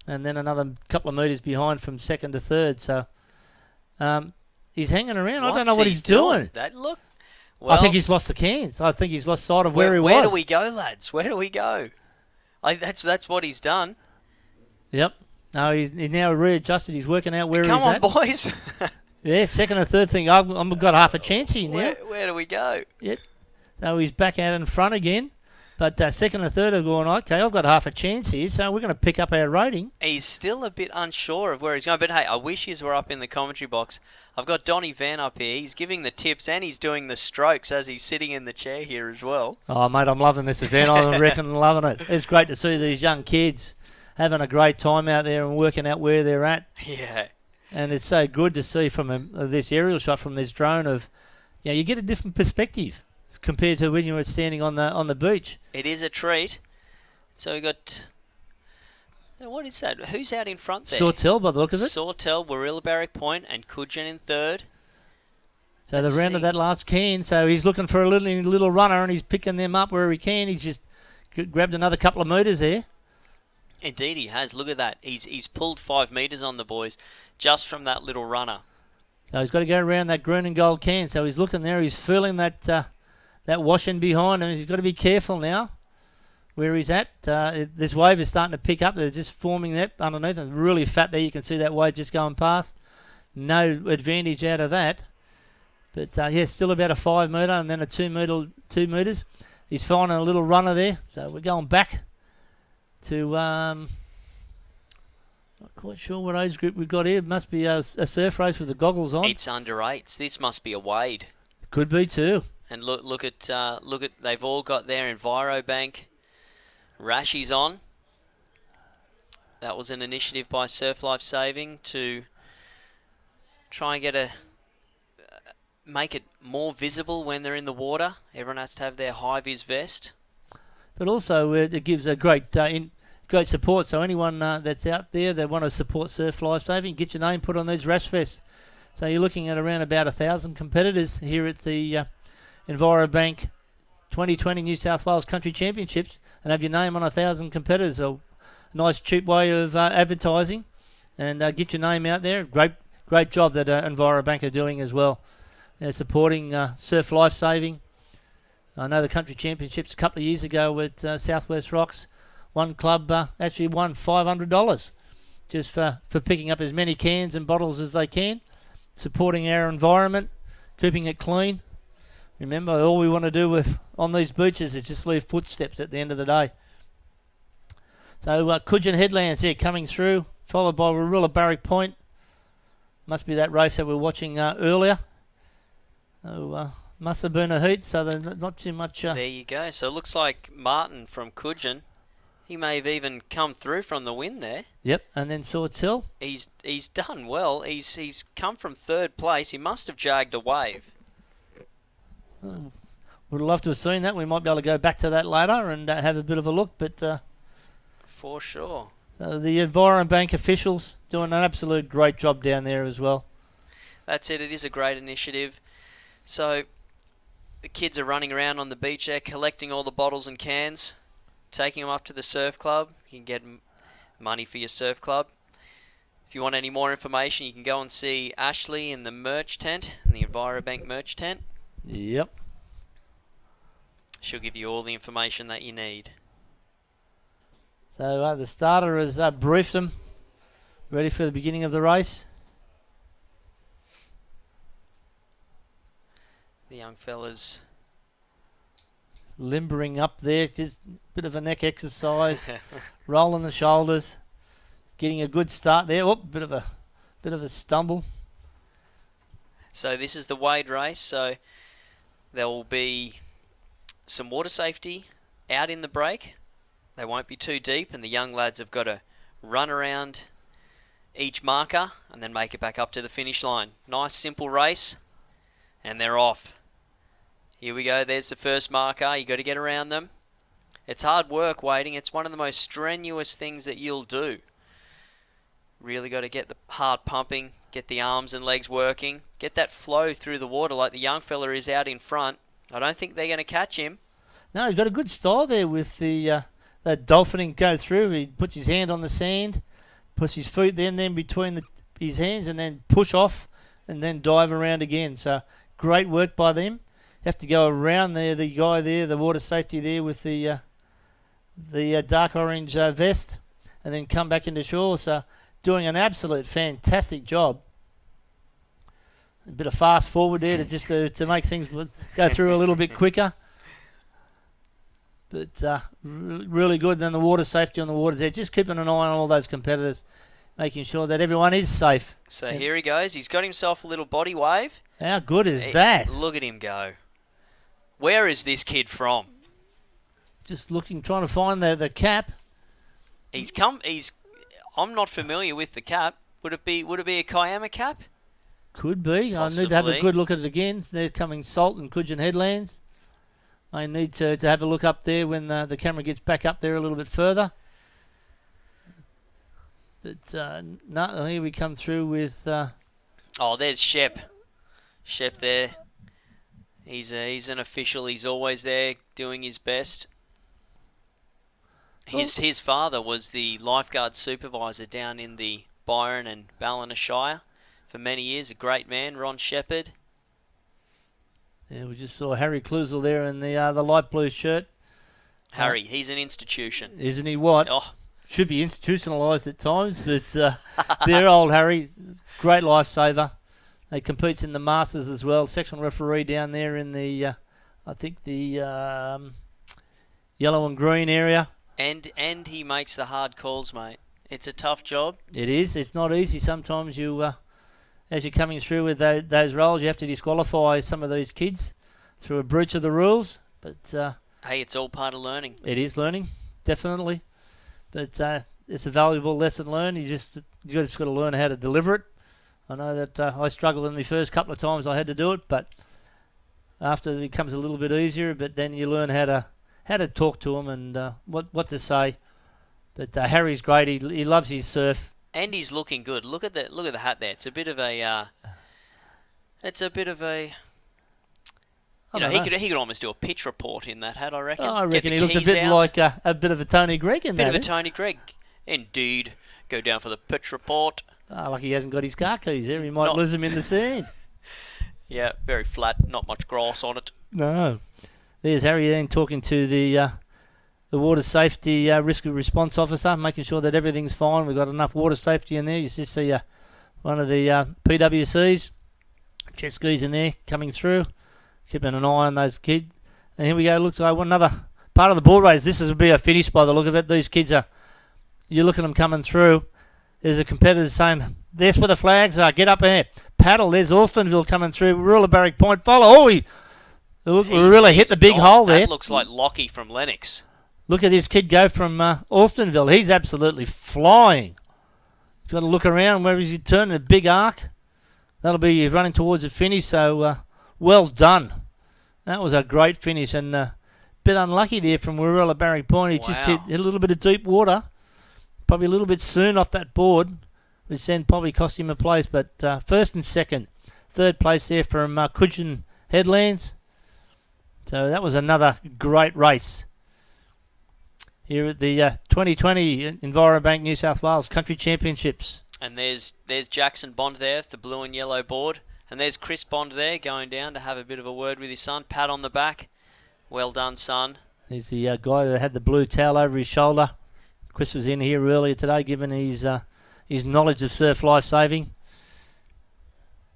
Speaker 1: And then another couple of metres behind from second to third. So he's hanging around. I don't know what he's doing.
Speaker 3: That look.
Speaker 1: Well, I think he's lost the cans. I think he's lost sight of where he was.
Speaker 3: Where do we go, lads? Where do we go? That's what he's done.
Speaker 1: Yep. No, he's now readjusted. He's working out where he's at.
Speaker 3: Come on, boys.
Speaker 1: Yeah, second or third thing. I've got half a chance here now.
Speaker 3: Where do we go?
Speaker 1: Yep. So he's back out in front again. But second and third are going, okay, I've got half a chance here, so we're going to pick up our rating.
Speaker 3: He's still a bit unsure of where he's going. But, hey, I wish he were up in the commentary box. I've got Donnie Van up here. He's giving the tips and he's doing the strokes as he's sitting in the chair here as well.
Speaker 1: Oh, mate, I'm loving this event. I reckon I'm loving it. It's great to see these young kids having a great time out there and working out where they're at.
Speaker 3: Yeah.
Speaker 1: And it's so good to see from this aerial shot from this drone of, you get a different perspective compared to when you were standing on the beach.
Speaker 3: It is a treat. So we got... What is that? Who's out in front there?
Speaker 1: Sawtell, by the look of it.
Speaker 3: Sawtell, Warilla Barrack Point, and Cudgen in third.
Speaker 1: So the round of that last can. So he's looking for a little runner, and he's picking them up where he can. He's just grabbed another couple of metres there.
Speaker 3: Indeed, he has. Look at that. He's pulled 5 metres on the boys just from that little runner.
Speaker 1: So he's got to go around that green and gold can. So he's looking there. He's feeling that washing behind him. He's got to be careful now where he's at. This wave is starting to pick up. They're just forming that underneath. And really fat there. You can see that wave just going past. No advantage out of that. But, still about a 5 metre and then a 2 metres. He's finding a little runner there. So we're going back to... not quite sure what age group we've got here. It must be a surf race with the goggles on.
Speaker 3: It's under 8s. This must be a wade.
Speaker 1: Could be too.
Speaker 3: And look at they've all got their Envirobank rashies on. That was an initiative by Surf Life Saving to try and make it more visible when they're in the water. Everyone has to have their high vis vest.
Speaker 1: But also it gives a great support. So anyone that's out there that want to support Surf Life Saving, get your name put on these rash vests. So you're looking at around about 1,000 competitors here at the Envirobank 2020 New South Wales Country Championships and have your name on 1,000 competitors. A nice cheap way of advertising and get your name out there. Great job that Envirobank are doing as well. They're supporting surf lifesaving. I know the Country Championships a couple of years ago with Southwest Rocks. One club actually won $500 just for picking up as many cans and bottles as they can, supporting our environment, keeping it clean. Remember, all we want to do on these beaches is just leave footsteps at the end of the day. So Cudgen Headlands there coming through, followed by Warilla Barrack Point. Must be that race that we were watching earlier. Must have been a heat, so there's not too much...
Speaker 3: There you go. So it looks like Martin from Cudgen, he may have even come through from the win there.
Speaker 1: Yep, and then Swords Hill.
Speaker 3: He's done well. He's come from third place. He must have jagged a wave.
Speaker 1: Would love to have seen that. We might be able to go back to that later and have a bit of a look, but...
Speaker 3: For sure.
Speaker 1: So the Envirobank officials doing an absolute great job down there as well.
Speaker 3: That's it. It is a great initiative. So the kids are running around on the beach there, collecting all the bottles and cans, taking them up to the surf club. You can get money for your surf club. If you want any more information, you can go and see Ashley in the merch tent, in the Envirobank merch tent.
Speaker 1: Yep.
Speaker 3: She'll give you all the information that you need.
Speaker 1: So the starter has briefed them, ready for the beginning of the race.
Speaker 3: The young fellas
Speaker 1: limbering up there, just a bit of a neck exercise, rolling the shoulders, getting a good start there. Whoop, bit of a stumble.
Speaker 3: So this is the wade race. So there will be some water safety out in the break. They won't be too deep, and the young lads have got to run around each marker and then make it back up to the finish line. Nice, simple race, and they're off. Here we go. There's the first marker. You got to get around them. It's hard work wading. It's one of the most strenuous things that you'll do. Really got to get the heart pumping, get the arms and legs working, get that flow through the water like the young fella is out in front. I don't think they're going to catch him.
Speaker 1: No, he's got a good style there with the that dolphining go through. He puts his hand on the sand, puts his feet then between his hands, and then push off and then dive around again. So great work by them. You have to go around there, the guy there, the water safety there with the dark orange vest, and then come back into shore. So doing an absolute fantastic job. A bit of fast forward there to make things go through a little bit quicker. But really good. Then the water safety on the waters there. Just keeping an eye on all those competitors, making sure that everyone is safe.
Speaker 3: So here he goes. He's got himself a little body wave.
Speaker 1: How good is that?
Speaker 3: Look at him go. Where is this kid from?
Speaker 1: Just looking, trying to find the cap.
Speaker 3: I'm not familiar with the cap. Would it be a Kiama cap?
Speaker 1: Could be.
Speaker 3: Possibly.
Speaker 1: I need to have a good look at it again. They're coming Salt and Cudgen Headlands. I need to have a look up there when the camera gets back up there a little bit further. But no, here we come through with...
Speaker 3: there's Shep. Shep there. He's an official. He's always there doing his best. His father was the lifeguard supervisor down in the Byron and Ballina Shire for many years. A great man, Ron Shepherd.
Speaker 1: Yeah, we just saw Harry Cluzel there in the light blue shirt.
Speaker 3: Harry, he's an institution.
Speaker 1: Isn't he what?
Speaker 3: Oh.
Speaker 1: Should be institutionalised at times, but dear old Harry, great lifesaver. He competes in the Masters as well. Sectional referee down there in the, I think the yellow and green area.
Speaker 3: And he makes the hard calls, mate. It's a tough job.
Speaker 1: It is. It's not easy. Sometimes you... as you're coming through with those roles, you have to disqualify some of these kids through a breach of the rules. But
Speaker 3: hey, it's all part of learning.
Speaker 1: It is learning, definitely. But it's a valuable lesson learned. You just got to learn how to deliver it. I know that I struggled in the first couple of times I had to do it, but after it becomes a little bit easier. But then you learn how to talk to them and what to say. But Harry's great. He loves his surf.
Speaker 3: And he's looking good. Look at the hat there. It's a bit of a You know, he could almost do a pitch report in that hat, I reckon.
Speaker 1: I
Speaker 3: Get
Speaker 1: reckon
Speaker 3: the
Speaker 1: he looks a
Speaker 3: keys
Speaker 1: bit
Speaker 3: out.
Speaker 1: like a bit of a Tony Gregg in
Speaker 3: Bit
Speaker 1: that.
Speaker 3: of a Tony Gregg. Indeed. Go down for the pitch report.
Speaker 1: Like he hasn't got his car keys there. He might lose them in the sand.
Speaker 3: Yeah, very flat. Not much grass on it.
Speaker 1: No. There's Harry then talking to the water safety risk response officer, making sure that everything's fine. We've got enough water safety in there. You just see one of the PWCs, jet skis in there coming through, keeping an eye on those kids. And here we go. Looks like another part of the board race. This will be a finish by the look of it. These kids you look at them coming through. There's a competitor saying, there's where the flags are. Get up there. Paddle. There's Alstonville coming through. Rural Barrack Point. Follow. Oh, we really hit the big hole there.
Speaker 3: That looks like Lockie from Lennox.
Speaker 1: Look at this kid go from Alstonville. He's absolutely flying. He's got to look around. Where is he turning? A big arc. That'll be running towards a finish. So well done. That was a great finish. And a bit unlucky there from Rural Barrack Point. He just hit a little bit of deep water. Probably a little bit soon off that board, which then probably cost him a place. But first and second. Third place there from Cudgen Headlands. So that was another great race here at the 2020 Envirobank New South Wales Country Championships.
Speaker 3: And there's Jackson Bond there, the blue and yellow board. And there's Chris Bond there going down to have a bit of a word with his son. Pat on the back. Well done, son.
Speaker 1: He's the guy that had the blue towel over his shoulder. Chris was in here earlier today giving his knowledge of surf life saving.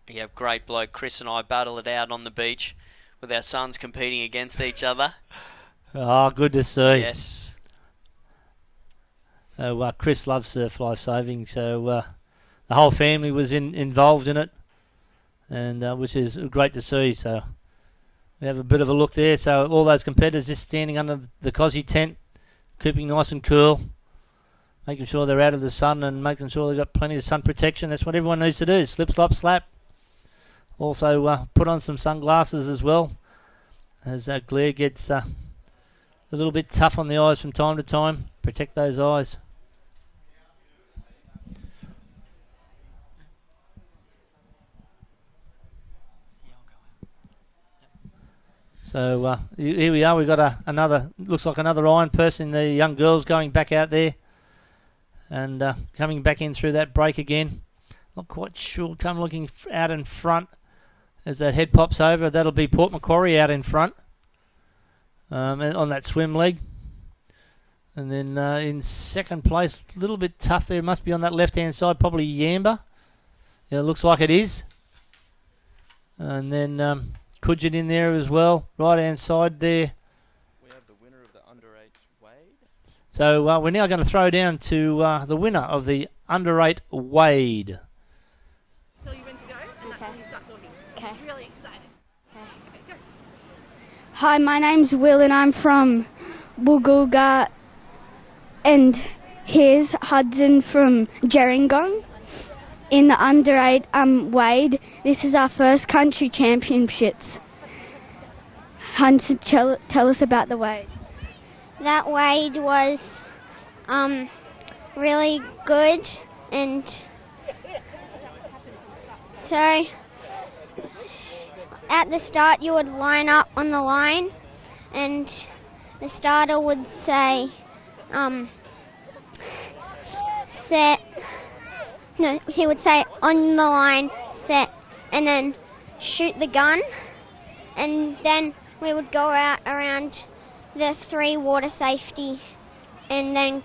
Speaker 3: Yeah, great bloke. Chris and I battle it out on the beach with our sons competing against each other.
Speaker 1: Oh, good to see.
Speaker 3: Yes.
Speaker 1: So Chris loves surf life saving, so the whole family was involved in it, and which is great to see. So we have a bit of a look there. So all those competitors just standing under the Cosy tent, keeping nice and cool, making sure they're out of the sun and making sure they've got plenty of sun protection. That's what everyone needs to do. Slip, slop, slap. Also put on some sunglasses as well, as glare gets a little bit tough on the eyes from time to time. Protect those eyes. So here we are. We've got another, looks like another iron person. The young girls going back out there and coming back in through that break again. Not quite sure. Come looking out in front as that head pops over. That'll be Port Macquarie out in front on that swim leg. And then in second place, a little bit tough there. Must be on that left-hand side, probably Yamba. Yeah, it looks like it is. And then Cudgen in there as well, right-hand side there.
Speaker 8: We have the winner of the under-8 Wade.
Speaker 1: So we're now going to throw down to the winner of the under-8 Wade.
Speaker 14: Tell you when to go, and that's when you start talking.
Speaker 10: Okay.
Speaker 14: Really excited.
Speaker 10: Okay.
Speaker 14: Go.
Speaker 10: Hi, my name's Will and I'm from Woolgoolga, and here's Hudson from Gerringong. In the under-8 Wade, this is our first country championships. Hudson, tell us about the Wade.
Speaker 11: That wade was really good, and so at the start you would line up on the line, and the starter would say set. No, he would say on the line, set, and then shoot the gun, and then we would go out around the 3 water safety and then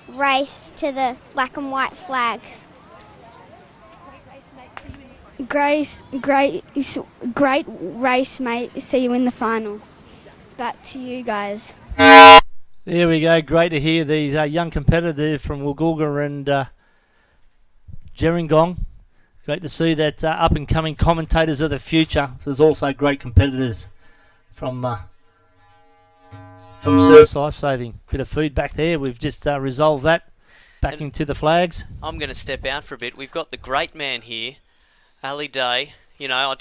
Speaker 11: race to the black and white flags.
Speaker 10: Great race, mate. See you in the final. Back to you guys.
Speaker 1: There we go. Great to hear these young competitors from Woolgoolga and Gerringong. Great to see that up-and-coming commentators of the future. There's also great competitors from Surf Life Saving. Bit of feedback there. We've just resolved that. Back into the flags.
Speaker 3: I'm going to step out for a bit. We've got the great man here, Ali Day. You know, I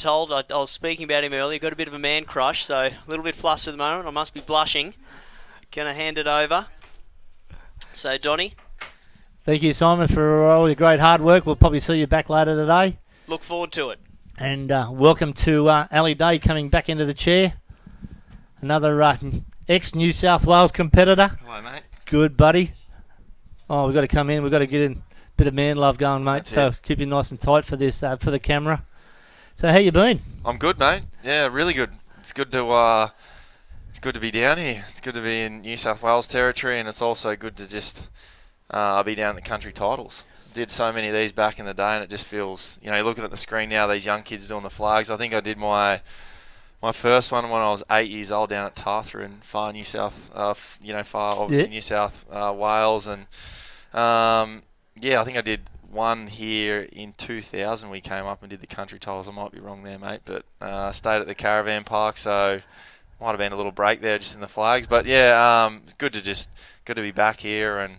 Speaker 3: was speaking about him earlier. Got a bit of a man crush, so a little bit flustered at the moment. I must be blushing. Going to hand it over. So, Donnie.
Speaker 1: Thank you, Simon, for all your great hard work. We'll probably see you back later today.
Speaker 3: Look forward to it.
Speaker 1: And welcome to Ali Day coming back into the chair. another ex-New South Wales competitor.
Speaker 15: Hello, mate.
Speaker 1: Good, buddy. Oh, we've got to come in. We've got to get in a bit of man love going, mate.
Speaker 15: That's
Speaker 1: so
Speaker 15: it.
Speaker 1: keep you nice and tight for this, for the camera. So how you been?
Speaker 15: I'm good, mate. Yeah, really good. It's good to be down here. It's good to be in New South Wales territory, and it's also good to just be down at the country titles. Did so many of these back in the day, and it just feels, you're looking at the screen now, these young kids doing the flags. I think I did my first one when I was 8 years old down at Tarthra in far New South, far obviously New South Wales, and I think I did one here in 2000. We came up and did the country titles. I might be wrong there, mate, but stayed at the caravan park, so might have been a little break there just in the flags. But good to be back here, and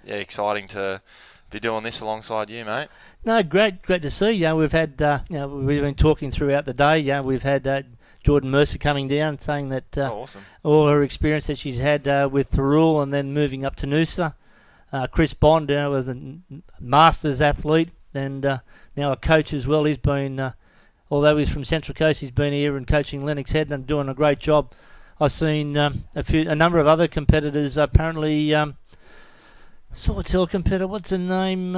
Speaker 15: exciting to be doing this alongside you, mate.
Speaker 1: No, great to see you. We've had, we've been talking throughout the day. We've had Jordan Mercer coming down saying that
Speaker 15: awesome.
Speaker 1: all her experience that she's had with Thirroul and then moving up to Noosa. Chris Bond was a Masters athlete and now a coach as well. He's been, although he's from Central Coast, he's been here and coaching Lennox Head and doing a great job. I've seen a number of other competitors. Apparently, saw a competitor. What's her name?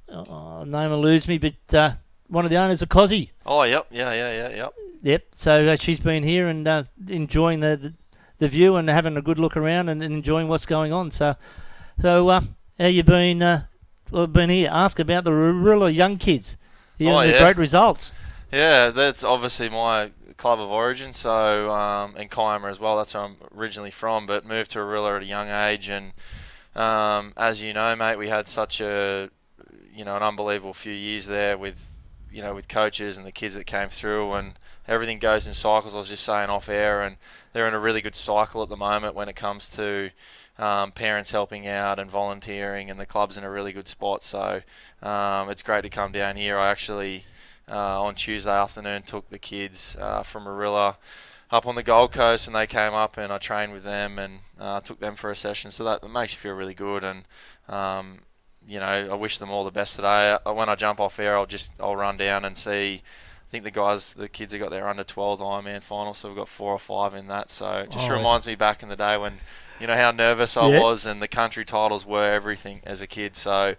Speaker 1: Name eludes me, but one of the owners of Cozzy.
Speaker 15: Oh, yep, yep.
Speaker 1: Yep. So she's been here and enjoying the view and having a good look around and enjoying what's going on. So how you been? I've been here. Ask about the Rilla young kids. The great results.
Speaker 15: Yeah, that's obviously my club of origin. So and Kiama as well. That's where I'm originally from, but moved to Rilla at a young age. And as you know, mate, we had such an unbelievable few years there with coaches and the kids that came through, and everything goes in cycles. I was just saying off air, and they're in a really good cycle at the moment when it comes to parents helping out and volunteering, and the club's in a really good spot. So it's great to come down here. I actually on Tuesday afternoon took the kids from Arilla up on the Gold Coast, and they came up and I trained with them and took them for a session. So that makes you feel really good, and I wish them all the best today. When I jump off air, I'll run down and see. I think the kids have got their under 12 Ironman final, so we've got 4 or 5 in that. So it just reminds me back in the day when, how nervous I was, and the country titles were everything as a kid. So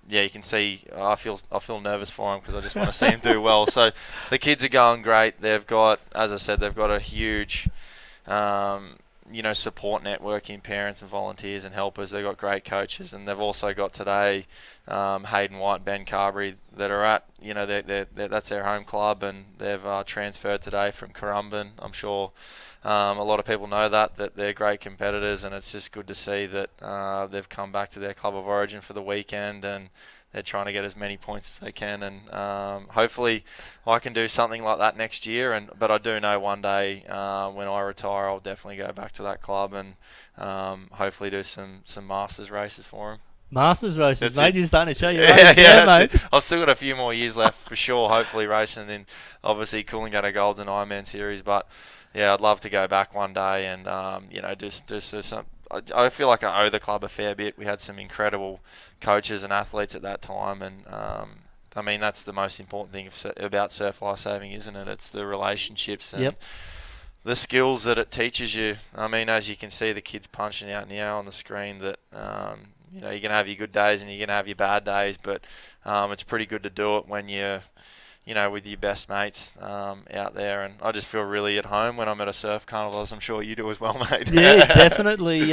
Speaker 15: you can see I feel nervous for them because I just want to see them do well. So the kids are going great. They've got, as I said, they've got a huge support network in parents and volunteers and helpers. They've got great coaches, and they've also got today Hayden White and Ben Carberry that are at, that's their home club, and they've transferred today from Currumbin. I'm sure a lot of people know that they're great competitors, and it's just good to see that they've come back to their club of origin for the weekend, and they're trying to get as many points as they can, and hopefully I can do something like that next year. But I do know one day when I retire, I'll definitely go back to that club and hopefully do some Masters races for them.
Speaker 1: Masters races,
Speaker 15: that's
Speaker 1: mate.
Speaker 15: It.
Speaker 1: You're starting to show your
Speaker 15: age,
Speaker 1: mate.
Speaker 15: It. I've still got a few more years left for sure. Hopefully racing in obviously Coolangatta Golds and Ironman series, but I'd love to go back one day and just some. I feel like I owe the club a fair bit. We had some incredible coaches and athletes at that time, and that's the most important thing about surf lifesaving, isn't it? It's the relationships and the skills that it teaches you. As you can see, the kids punching out now on the screen that you're going to have your good days and you're going to have your bad days, but it's pretty good to do it when you're with your best mates out there. And I just feel really at home when I'm at a surf carnival, as I'm sure you do as well, mate.
Speaker 1: Yeah, definitely.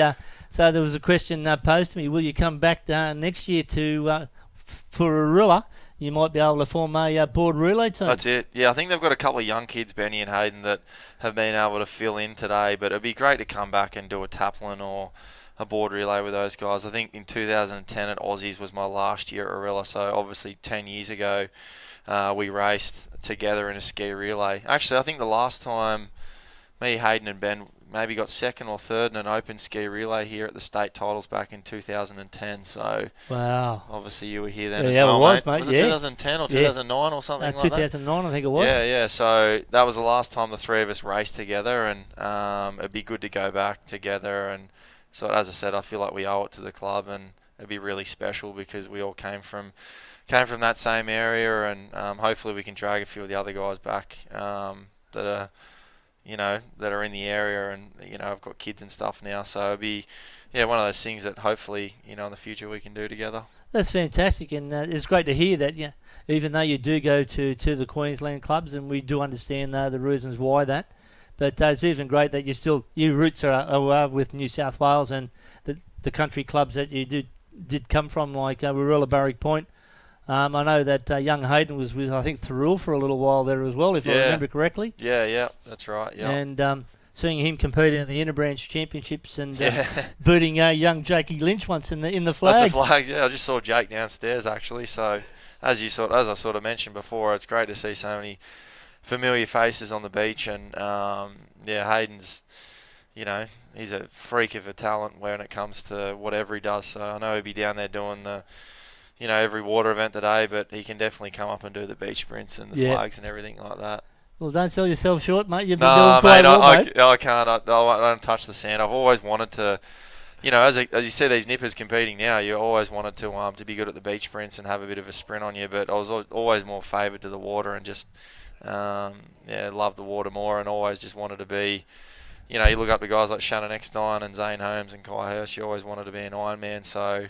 Speaker 1: So there was a question posed to me, will you come back next year for Arilla? You might be able to form a board relay team.
Speaker 15: That's it. Yeah, I think they've got a couple of young kids, Benny and Hayden, that have been able to fill in today, but it'd be great to come back and do a Taplin or a board relay with those guys. I think in 2010 at Aussies was my last year at Arilla, so obviously 10 years ago we raced together in a ski relay. Actually, I think the last time me, Hayden and Ben maybe got second or third in an open ski relay here at the state titles back in 2010. So
Speaker 1: wow,
Speaker 15: obviously you were here then as well,
Speaker 1: mate.
Speaker 15: Was it 2010 or 2009 or something like that?
Speaker 1: 2009 I think it was.
Speaker 15: Yeah. So that was the last time the three of us raced together, and it'd be good to go back together. And so as I said, I feel like we owe it to the club, and it'd be really special because we all came from that same area, and hopefully we can drag a few of the other guys back that are, that are in the area, and I've got kids and stuff now, so it'll be, one of those things that hopefully, in the future we can do together.
Speaker 1: That's fantastic, and it's great to hear that. Yeah, even though you do go to the Queensland clubs, and we do understand the reasons why that, but it's even great that your roots are with New South Wales and the country clubs that you did come from, like Warilla, Barrack Point. I know that young Hayden was with, I think, Thurul for a little while there as well, if I remember correctly.
Speaker 15: Yeah, that's right. Yeah.
Speaker 1: And seeing him competing in the Interbranch Championships and beating young Jakey Lynch once in the flag.
Speaker 15: That's a flag. Yeah, I just saw Jake downstairs actually. So as I sort of mentioned before, it's great to see so many familiar faces on the beach, and Hayden's, he's a freak of a talent when it comes to whatever he does. So I know he'll be down there doing the, every water event today, but he can definitely come up and do the beach sprints and the flags and everything like that.
Speaker 1: Well, don't sell yourself short, mate. You've been doing quite well, mate.
Speaker 15: I can't. I don't touch the sand. I've always wanted to, as you see these nippers competing now, you always wanted to be good at the beach sprints and have a bit of a sprint on you. But I was always more favoured to the water and just, love the water more, and always just wanted to be, you look up to guys like Shannon Eckstein and Zane Holmes and Kai Hirsch. You always wanted to be an Ironman. So,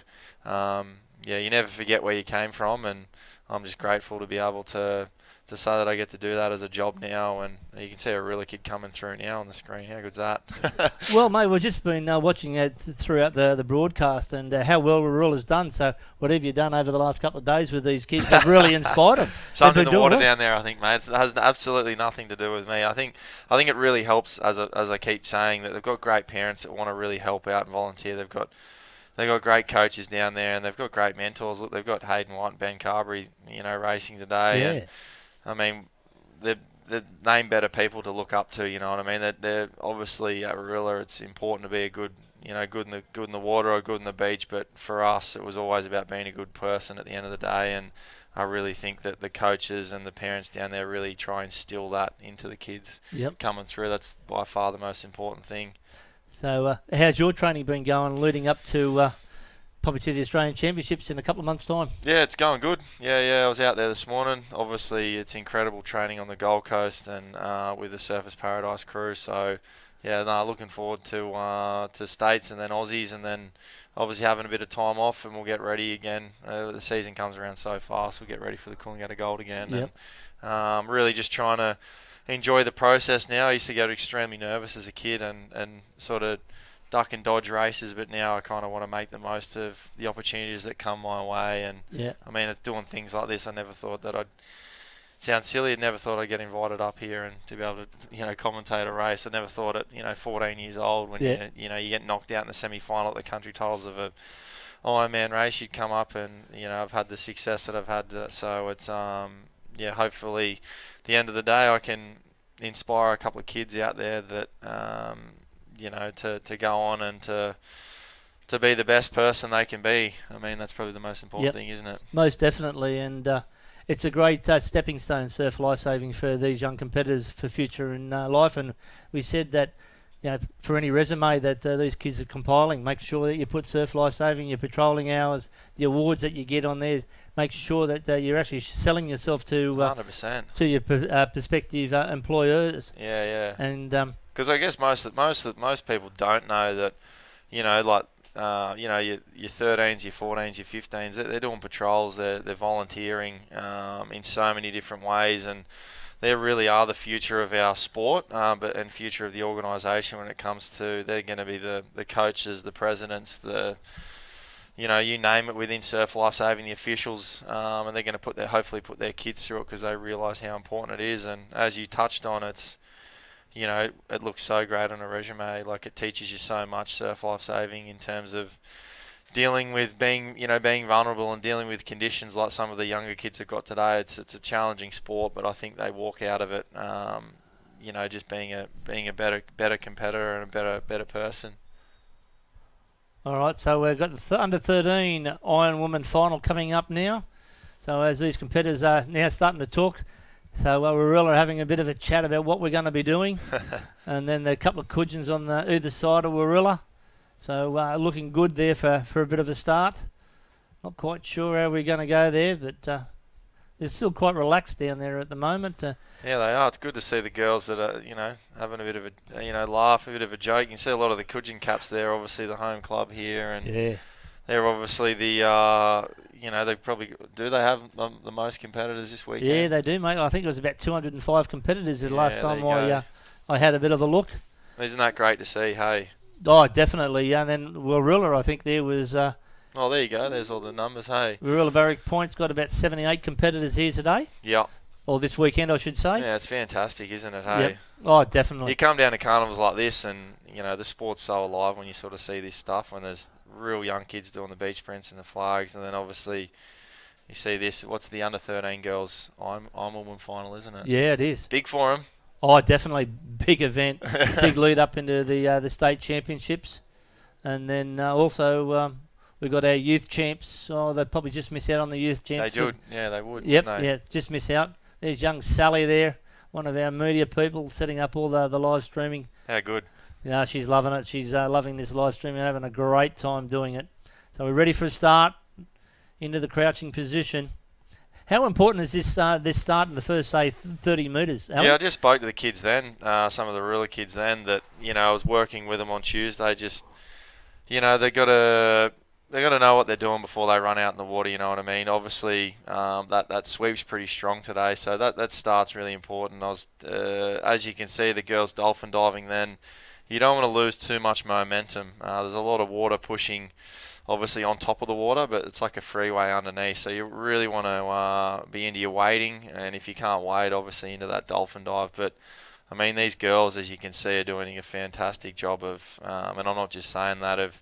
Speaker 15: you never forget where you came from, and I'm just grateful to be able to say that I get to do that as a job now, and you can see a Warilla kid coming through now on the screen. How good's that?
Speaker 1: Well, mate, we've just been watching it throughout the broadcast, and how well Warilla's done. So whatever you've done over the last couple of days with these kids have really inspired them.
Speaker 15: Something in the water down there, I think, mate. It has absolutely nothing to do with me. I think it really helps, as I keep saying, that they've got great parents that want to really help out and volunteer. They've got great coaches down there, and they've got great mentors. Look, they've got Hayden White and Ben Carberry, racing today.
Speaker 1: Yeah.
Speaker 15: And, I mean, they're named better people to look up to. You know what I mean? They're obviously at Warilla. It's important to be a good, good in the water or good in the beach. But for us, it was always about being a good person at the end of the day. And I really think that the coaches and the parents down there really try and instill that into the kids coming through. That's by far the most important thing.
Speaker 1: So, how's your training been going leading up to probably to the Australian Championships in a couple of months' time?
Speaker 15: Yeah, it's going good. Yeah, I was out there this morning. Obviously, it's incredible training on the Gold Coast and with the Surfers Paradise crew. So, looking forward to States and then Aussies, and then obviously having a bit of time off, and we'll get ready again. The season comes around so fast, we'll get ready for the Coolangatta Gold again.
Speaker 1: Yep.
Speaker 15: And really just trying to enjoy the process now. I used to get extremely nervous as a kid and sort of duck and dodge races, but now I kind of want to make the most of the opportunities that come my way. And I mean, it's doing things like this. I never thought that sound silly. I never thought I'd get invited up here and to be able to, commentate a race. I never thought at, 14 years old when you get knocked out in the semi-final at the country titles of a Ironman race, you'd come up and, I've had the success that I've had. So it's, hopefully at the end of the day I can inspire a couple of kids out there that, to go on and to be the best person they can be. I mean, that's probably the most important thing, isn't it?
Speaker 1: Most definitely, and it's a great stepping stone, surf lifesaving, for these young competitors for future in life. And we said that, for any resume that these kids are compiling, make sure that you put surf lifesaving, your patrolling hours, the awards that you get on there. Make sure that you're actually selling yourself to
Speaker 15: 100%
Speaker 1: to your prospective employers.
Speaker 15: Yeah.
Speaker 1: And
Speaker 15: because I guess most people don't know that, your 13s, your 14s, your 15s, they're doing patrols, they're volunteering in so many different ways, and they really are the future of our sport, and future of the organisation when it comes to, they're going to be the coaches, the presidents, you name it within surf lifesaving, the officials, and they're going to hopefully put their kids through it because they realise how important it is. And as you touched on, it's, it looks so great on a resume. Like, it teaches you so much, surf lifesaving, in terms of dealing with being vulnerable and dealing with conditions like some of the younger kids have got today. It's a challenging sport, but I think they walk out of it, just being a better competitor and a better person.
Speaker 1: All right, so we've got the under 13 Iron Woman final coming up now. So as these competitors are now starting to talk, so we're really having a bit of a chat about what we're going to be doing, and then a couple of Cudgens on either side of Warilla. So looking good there for a bit of a start. Not quite sure how we're going to go there, but they're still quite relaxed down there at the moment.
Speaker 15: Yeah, they are. It's good to see the girls that are, having a bit of a, laugh, a bit of a joke. You can see a lot of the Cudgen caps there, obviously the home club here, and
Speaker 1: yeah.
Speaker 15: they're obviously the, they probably, do they have the most competitors this weekend?
Speaker 1: Yeah, they do, mate. I think it was about 205 competitors the last
Speaker 15: there
Speaker 1: time
Speaker 15: you
Speaker 1: I had a bit of a look.
Speaker 15: Isn't that great to see, hey?
Speaker 1: Oh, definitely, yeah. And then Warilla, I think there was...
Speaker 15: oh, there you go. There's all the numbers, hey.
Speaker 1: Warilla Barrack Point's got about 78 competitors here today.
Speaker 15: Yeah.
Speaker 1: Or this weekend, I should say.
Speaker 15: Yeah, it's fantastic, isn't it, hey?
Speaker 1: Yep. Oh, definitely.
Speaker 15: You come down to carnivals like this and, the sport's so alive when you sort of see this stuff, when there's real young kids doing the beach sprints and the flags, and then obviously you see this. What's the under-13 girls Ironwoman final, isn't it?
Speaker 1: Yeah, it is.
Speaker 15: Big for them.
Speaker 1: Oh, definitely. Big event. Big lead up into the state championships. And then also... we've got our youth champs. Oh, they'd probably just miss out on the youth champs.
Speaker 15: They would. Yeah, they would.
Speaker 1: Yep,
Speaker 15: they?
Speaker 1: Yeah, just miss out. There's young Sally there, one of our media people, setting up all the live streaming.
Speaker 15: How good.
Speaker 1: Yeah, she's loving it. She's loving this live streaming and having a great time doing it. So we're ready for a start into the crouching position. How important is this start in the first, say, 30 metres, Alan?
Speaker 15: Yeah, I just spoke to the kids then, some of the Rilla kids then, that, I was working with them on Tuesday. Just, they got to know what they're doing before they run out in the water, you know what I mean? Obviously, that sweep's pretty strong today, so that start's really important. As you can see, the girls dolphin diving then, you don't want to lose too much momentum. There's a lot of water pushing, obviously, on top of the water, but it's like a freeway underneath, so you really want to be into your wading, and if you can't wade, obviously, into that dolphin dive. But, I mean, these girls, as you can see, are doing a fantastic job of, and I'm not just saying that, of,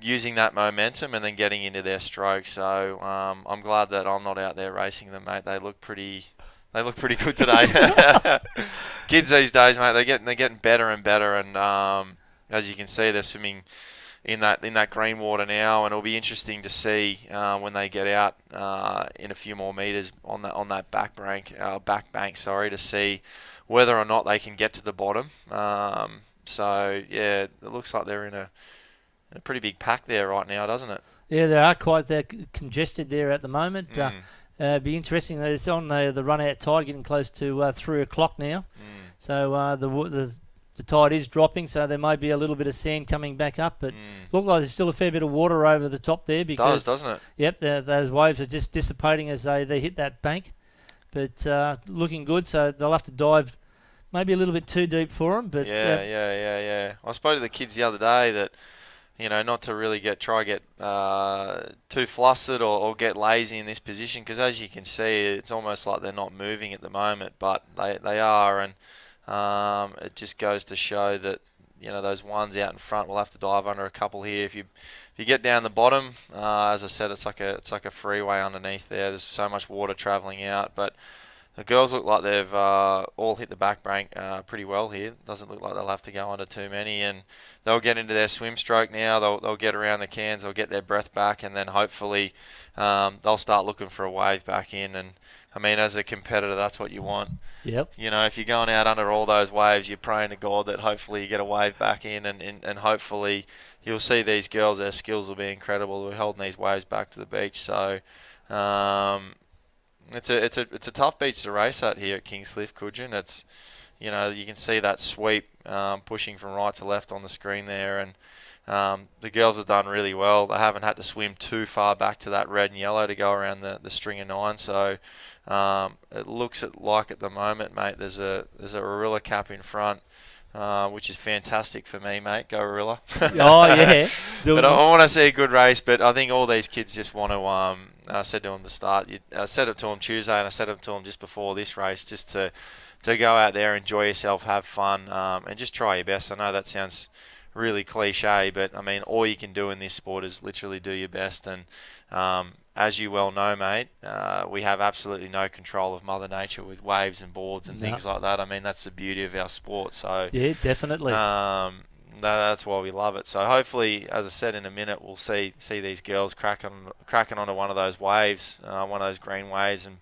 Speaker 15: using that momentum and then getting into their stroke. So I'm glad that I'm not out there racing them, mate. They look pretty good today. Kids these days, mate, they're getting better and better, and as you can see, they're swimming in that green water now, and it'll be interesting to see when they get out in a few more meters on that back bank, to see whether or not they can get to the bottom. So yeah, it looks like they're in a pretty big pack there right now, doesn't it?
Speaker 1: Yeah, they are quite congested there at the moment. Be interesting. It's on the run-out tide, getting close to 3 o'clock now. So the tide is dropping, so there may be a little bit of sand coming back up, but look like there's still a fair bit of water over the top there. Because,
Speaker 15: doesn't it?
Speaker 1: Yep, those waves are just dissipating as they hit that bank. But looking good, so they'll have to dive maybe a little bit too deep for them. But
Speaker 15: yeah. I spoke to the kids the other day that, not to really get too flustered or get lazy in this position, because as you can see, it's almost like they're not moving at the moment, but they are, and it just goes to show that those ones out in front will have to dive under a couple here. If you get down the bottom, as I said, it's like a freeway underneath there. There's so much water travelling out, but the girls look like they've all hit the back bank pretty well here. Doesn't look like they'll have to go under too many, and they'll get into their swim stroke now. They'll get around the cans, they'll get their breath back, and then hopefully they'll start looking for a wave back in. And I mean, as a competitor, that's what you want.
Speaker 1: Yep.
Speaker 15: If you're going out under all those waves, you're praying to God that hopefully you get a wave back in, and hopefully you'll see these girls, their skills will be incredible. We're holding these waves back to the beach, so it's a tough beach to race at here at Kingscliff, Cudgen. It's, you can see that sweep pushing from right to left on the screen there, and the girls have done really well. They haven't had to swim too far back to that red and yellow to go around the string of 9, so it looks like at the moment, mate, there's a Rilla cap in front, which is fantastic for me, mate. Go Rilla.
Speaker 1: Oh, yeah.
Speaker 15: But I want to see a good race, but I think all these kids just want to, I said to them to start, I said it to them Tuesday, and I said it to them just before this race, just to go out there, enjoy yourself, have fun, and just try your best. I know that sounds really cliche, but I mean, all you can do in this sport is literally do your best. And as you well know, mate, we have absolutely no control of Mother Nature with waves and boards and things like that. I mean, that's the beauty of our sport. So
Speaker 1: yeah, definitely.
Speaker 15: That's why we love it. So hopefully, as I said, in a minute, we'll see these girls cracking onto one of those waves, one of those green waves, and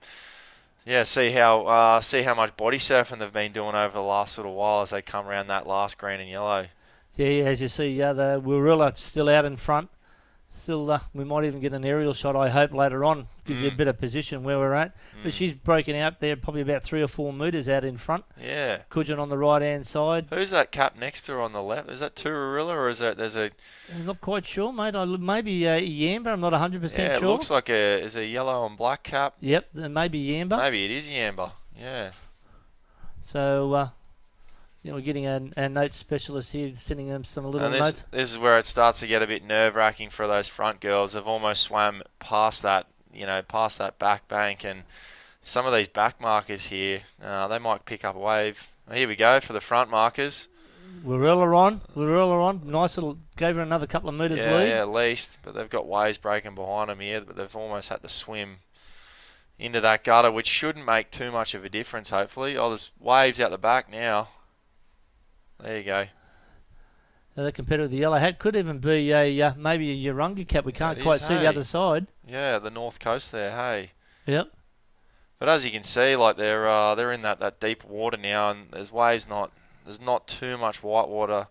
Speaker 15: yeah, see how much body surfing they've been doing over the last little while as they come around that last green and yellow.
Speaker 1: Yeah, as you see, the Warilla still out in front. Still, we might even get an aerial shot, I hope, later on. Gives you a bit of position where we're at. But she's broken out there probably about 3 or 4 metres out in front.
Speaker 15: Yeah.
Speaker 1: Cudgen on the right-hand side.
Speaker 15: Who's that cap next to her on the left? Is that Turarilla or is that there's a...
Speaker 1: I'm not quite sure, mate. Maybe Yamba. I'm not 100% sure.
Speaker 15: Yeah, it looks like is a yellow and black cap.
Speaker 1: Yep, maybe Yamba.
Speaker 15: Maybe it is Yamba, yeah.
Speaker 1: So, we're getting a note specialist here, sending them some little notes.
Speaker 15: This is where it starts to get a bit nerve-wracking for those front girls. They've almost swam past that, past that back bank, and some of these back markers here, they might pick up a wave. Here we go for the front markers.
Speaker 1: Warilla on. Nice little, gave her another couple of metres lead.
Speaker 15: Yeah, at least. But they've got waves breaking behind them here, but they've almost had to swim into that gutter, which shouldn't make too much of a difference, hopefully. Oh, there's waves out the back now. There you go.
Speaker 1: The competitor with the yellow hat could even be maybe a Urunga cap. We can't quite see the other side.
Speaker 15: Yeah, the north coast there, hey.
Speaker 1: Yep.
Speaker 15: But as you can see, like they're in that deep water now, and there's not too much white water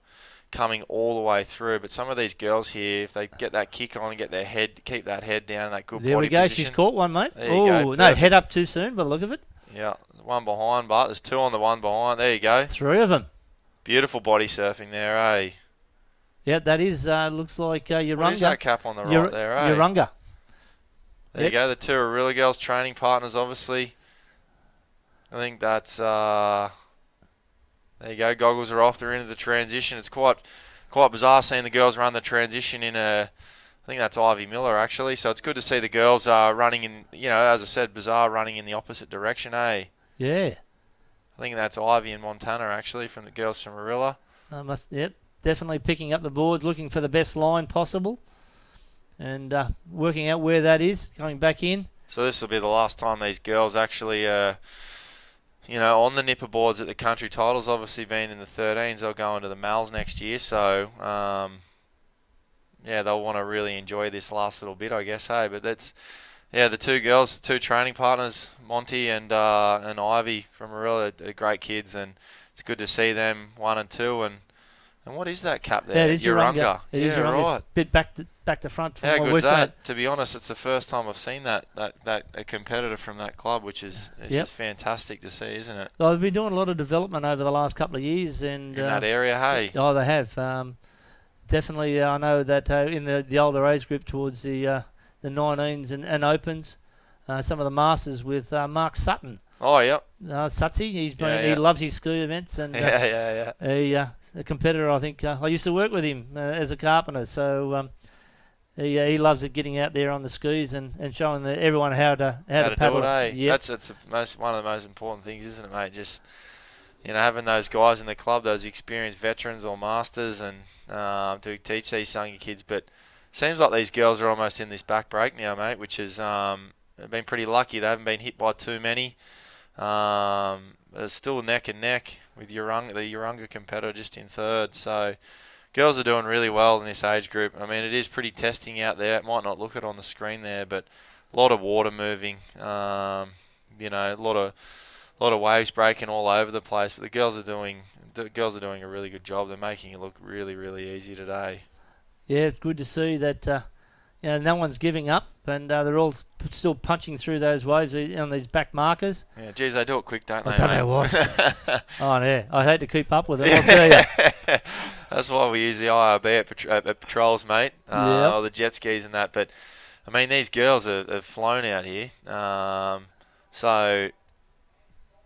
Speaker 15: coming all the way through. But some of these girls here, if they get that kick on and keep that head down in that good body position.
Speaker 1: There we go. She's caught one, mate.
Speaker 15: There you go.
Speaker 1: No, head up too soon by the look of it.
Speaker 15: Yeah, one behind, but there's 2 on the one behind. There you go.
Speaker 1: 3 of them.
Speaker 15: Beautiful body surfing there, eh?
Speaker 1: Yeah, that is, looks like Urunga.
Speaker 15: What is that cap on the right there, eh?
Speaker 1: Urunga.
Speaker 15: There you go, the Turarilla girls, training partners, obviously. I think that's, there you go, goggles are off, they're into the transition. It's quite bizarre seeing the girls run the transition in I think that's Ivy Miller, actually. So it's good to see the girls running in, as I said, bizarre running in the opposite direction, eh?
Speaker 1: Yeah.
Speaker 15: I think that's Ivy in Montana, actually, from the girls from Marilla.
Speaker 1: Yep, definitely picking up the board, looking for the best line possible, and working out where that is, coming back in.
Speaker 15: So this will be the last time these girls actually, on the nipper boards at the country titles. Obviously, being in the 13s, they'll go into the Mals next year. So, they'll want to really enjoy this last little bit, I guess. Hey, but that's. Yeah, the 2 girls, 2 training partners, Monty and Ivy from Marilla, are great kids, and it's good to see them 1 and 2. And what is that cap there?
Speaker 1: Yeah, it is Urunga. It is Urunga.
Speaker 15: Right.
Speaker 1: It's a bit back to front.
Speaker 15: How good's that? To be honest, it's the first time I've seen that a competitor from that club, which is just fantastic to see, isn't it?
Speaker 1: Well, they've been doing a lot of development over the last couple of years, and
Speaker 15: in that area, hey.
Speaker 1: Oh, they have. Definitely, I know that in the older age group towards the 19s and opens, some of the masters with Mark Sutton.
Speaker 15: Oh, yep.
Speaker 1: Sutsy, he loves his ski events, and a competitor. I think I used to work with him as a carpenter, so he loves it, getting out there on the skis and showing everyone how to paddle.
Speaker 15: Do it, eh?
Speaker 1: Yep.
Speaker 15: That's one of the most important things, isn't it, mate? Just having those guys in the club, those experienced veterans or masters, and to teach these younger kids, but. Seems like these girls are almost in this back break now, mate, which is been pretty lucky. They haven't been hit by too many. They're still neck and neck with the Urunga competitor just in 3rd. So girls are doing really well in this age group. I mean, it is pretty testing out there. It might not look it on the screen there, but a lot of water moving. A lot of waves breaking all over the place. But the girls are doing a really good job. They're making it look really, really easy today.
Speaker 1: Yeah, it's good to see that no one's giving up, and they're all still punching through those waves on these back markers.
Speaker 15: Yeah, geez, they do it quick, don't they?
Speaker 1: I don't know what. Oh, yeah. I hate to keep up with it, I'll tell you.
Speaker 15: That's why we use the IRB at patrols, mate, or the jet skis and that. But, I mean, these girls have flown out here. So,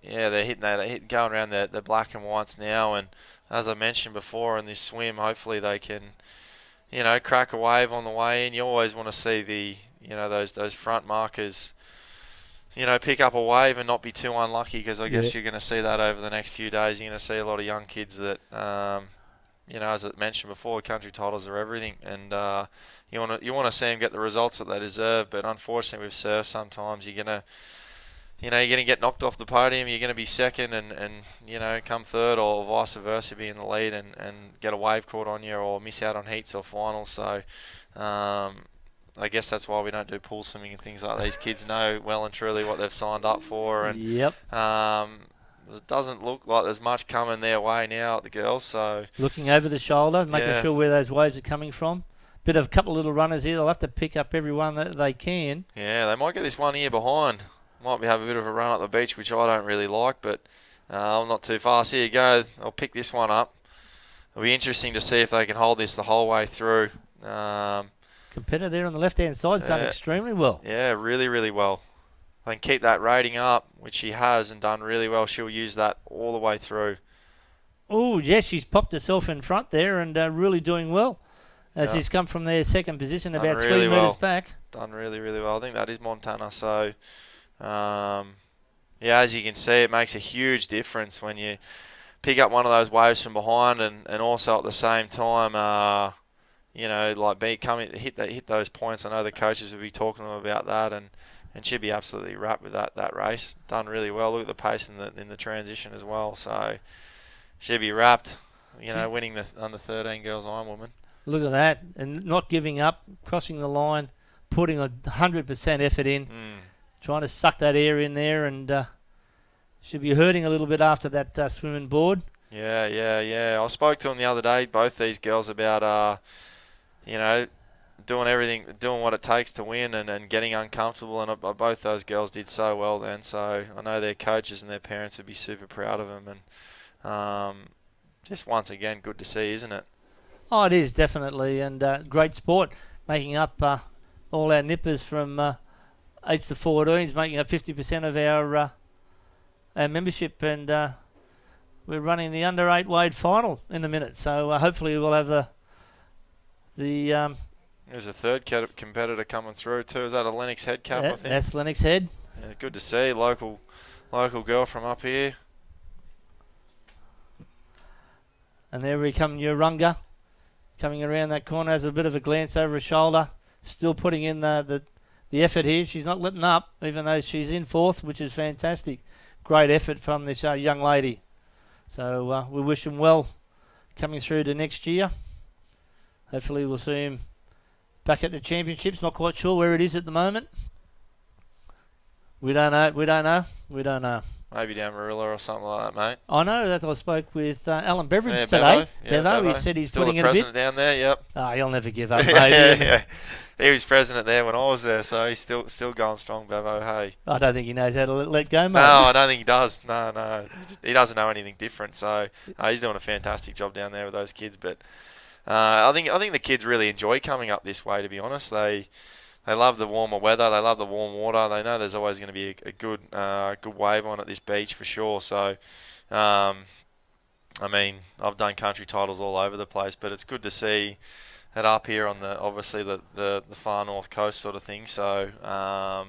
Speaker 15: yeah, they're going around the black and whites now. And as I mentioned before in this swim, hopefully they can... crack a wave on the way in. You always want to see those front markers, pick up a wave and not be too unlucky, because I guess you're going to see that over the next few days. You're going to see a lot of young kids that, as I mentioned before, country titles are everything, and you want to see them get the results that they deserve. But unfortunately, with surf, sometimes you're going to get knocked off the podium. You're going to be second and come 3rd, or vice versa, be in the lead and get a wave caught on you, or miss out on heats or finals. So I guess that's why we don't do pool swimming and things like that. These kids know well and truly what they've signed up for. And it doesn't look like there's much coming their way now at the girls. So
Speaker 1: looking over the shoulder, making sure where those waves are coming from. bit of a couple of little runners here. They'll have to pick up every one that they can.
Speaker 15: Yeah, they might get this one here behind. Might have a bit of a run up the beach, which I don't really like, but I'm not too fast. Here you go. I'll pick this one up. It'll be interesting to see if they can hold this the whole way through.
Speaker 1: Competitor there on the left-hand side's done extremely well.
Speaker 15: Yeah, really, really well. If they can keep that rating up, which she has, and done really well, she'll use that all the way through.
Speaker 1: Oh, yes, she's popped herself in front there and really doing well. She's come from their second position, about 3 metres back.
Speaker 15: Done really, really well. I think that is Montana. So, yeah, as you can see, it makes a huge difference when you pick up one of those waves from behind and also at the same time, you know, like hit those points. I know the coaches will be talking to them about that, and she'll be absolutely wrapped with that race. Done really well. Look at the pace in the transition as well. So she'll be wrapped. You know, winning the under 13 girls Ironwoman.
Speaker 1: Look at that, and not giving up, crossing the line, putting 100% effort in, trying to suck that air in there, and she'll be hurting a little bit after that swimming board.
Speaker 15: Yeah. I spoke to them the other day, both these girls, about you know, doing what it takes to win and getting uncomfortable, and both those girls did so well then. So I know their coaches and their parents would be super proud of them, and just once again, good to see, isn't it?
Speaker 1: Oh, it is, definitely, and great sport, making up all our nippers from 8s to 14s, making up 50% of our membership, and we're running the under 8 Wade final in a minute, so hopefully we'll have the
Speaker 15: There's a third competitor coming through too. Is that a Lennox Head Cup, I think?
Speaker 1: That's Lennox Head.
Speaker 15: Yeah, good to see. Local girl from up here.
Speaker 1: And there we come, Urunga, coming around that corner, has a bit of a glance over her shoulder, still putting in the effort here. She's not letting up, even though she's in fourth, which is fantastic. Great effort from this young lady. So we wish them well coming through to next year. Hopefully we'll see him back at the championships. Not quite sure where it is at the moment. We don't know.
Speaker 15: Maybe down Marilla or something like that, mate.
Speaker 1: I know that I spoke with Alan Beveridge today. Bevo, he said he's
Speaker 15: still
Speaker 1: putting
Speaker 15: the
Speaker 1: in a bit.
Speaker 15: president down there, yep.
Speaker 1: Oh, he'll never give up, mate.
Speaker 15: Yeah. He was president there when I was there, so he's still going strong, Bevo, hey.
Speaker 1: I don't think he knows how to let go, mate.
Speaker 15: No, I don't think he does. No. He doesn't know anything different, so he's doing a fantastic job down there with those kids. But I think the kids really enjoy coming up this way, to be honest. They love the warmer weather. They love the warm water. They know there's always going to be a good wave on at this beach for sure. So, I mean, I've done country titles all over the place, but it's good to see it up here on the far north coast sort of thing. So, I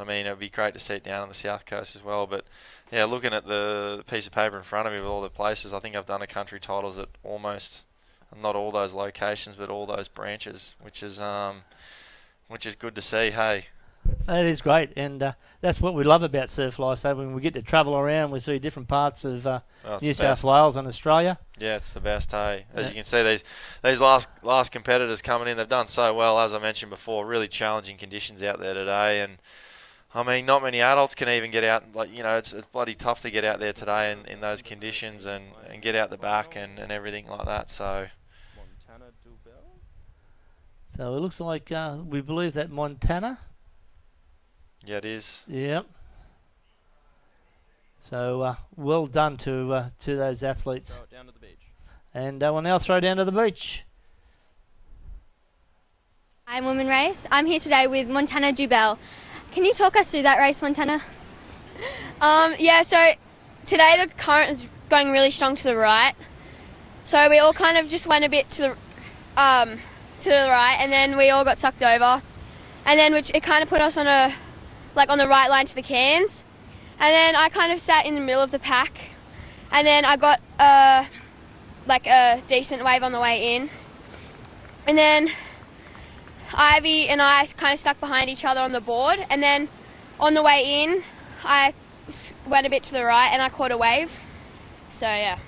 Speaker 15: mean, it would be great to see it down on the south coast as well. But yeah, looking at the piece of paper in front of me with all the places, I think I've done a country titles at almost not all those locations, but all those branches, which is good to see, hey.
Speaker 1: That is great, and that's what we love about Surf Life. So when we get to travel around, we see different parts of New South Wales and Australia.
Speaker 15: Yeah, it's the best, hey. As you can see, these last competitors coming in, they've done so well, as I mentioned before. Really challenging conditions out there today, and I mean, not many adults can even get out. Like, you know, it's bloody tough to get out there today in those conditions and get out the back and everything like that. So
Speaker 1: it looks like we believe that Montana.
Speaker 15: Yeah, it is.
Speaker 1: Yep. So well done to those athletes.
Speaker 8: Throw it down to the beach.
Speaker 1: And we'll now throw down to the beach.
Speaker 13: I'm Women Race. I'm here today with Montana Dubell. Can you talk us through that race, Montana?
Speaker 6: Yeah, so today the current is going really strong to the right. So we all kind of just went a bit to the right, and then we all got sucked over. And then it kind of put us on the right line to the cans. And then I kind of sat in the middle of the pack. And then I got a decent wave on the way in. And then Ivy and I kind of stuck behind each other on the board. And then on the way in, I went a bit to the right and I caught a wave. So, yeah.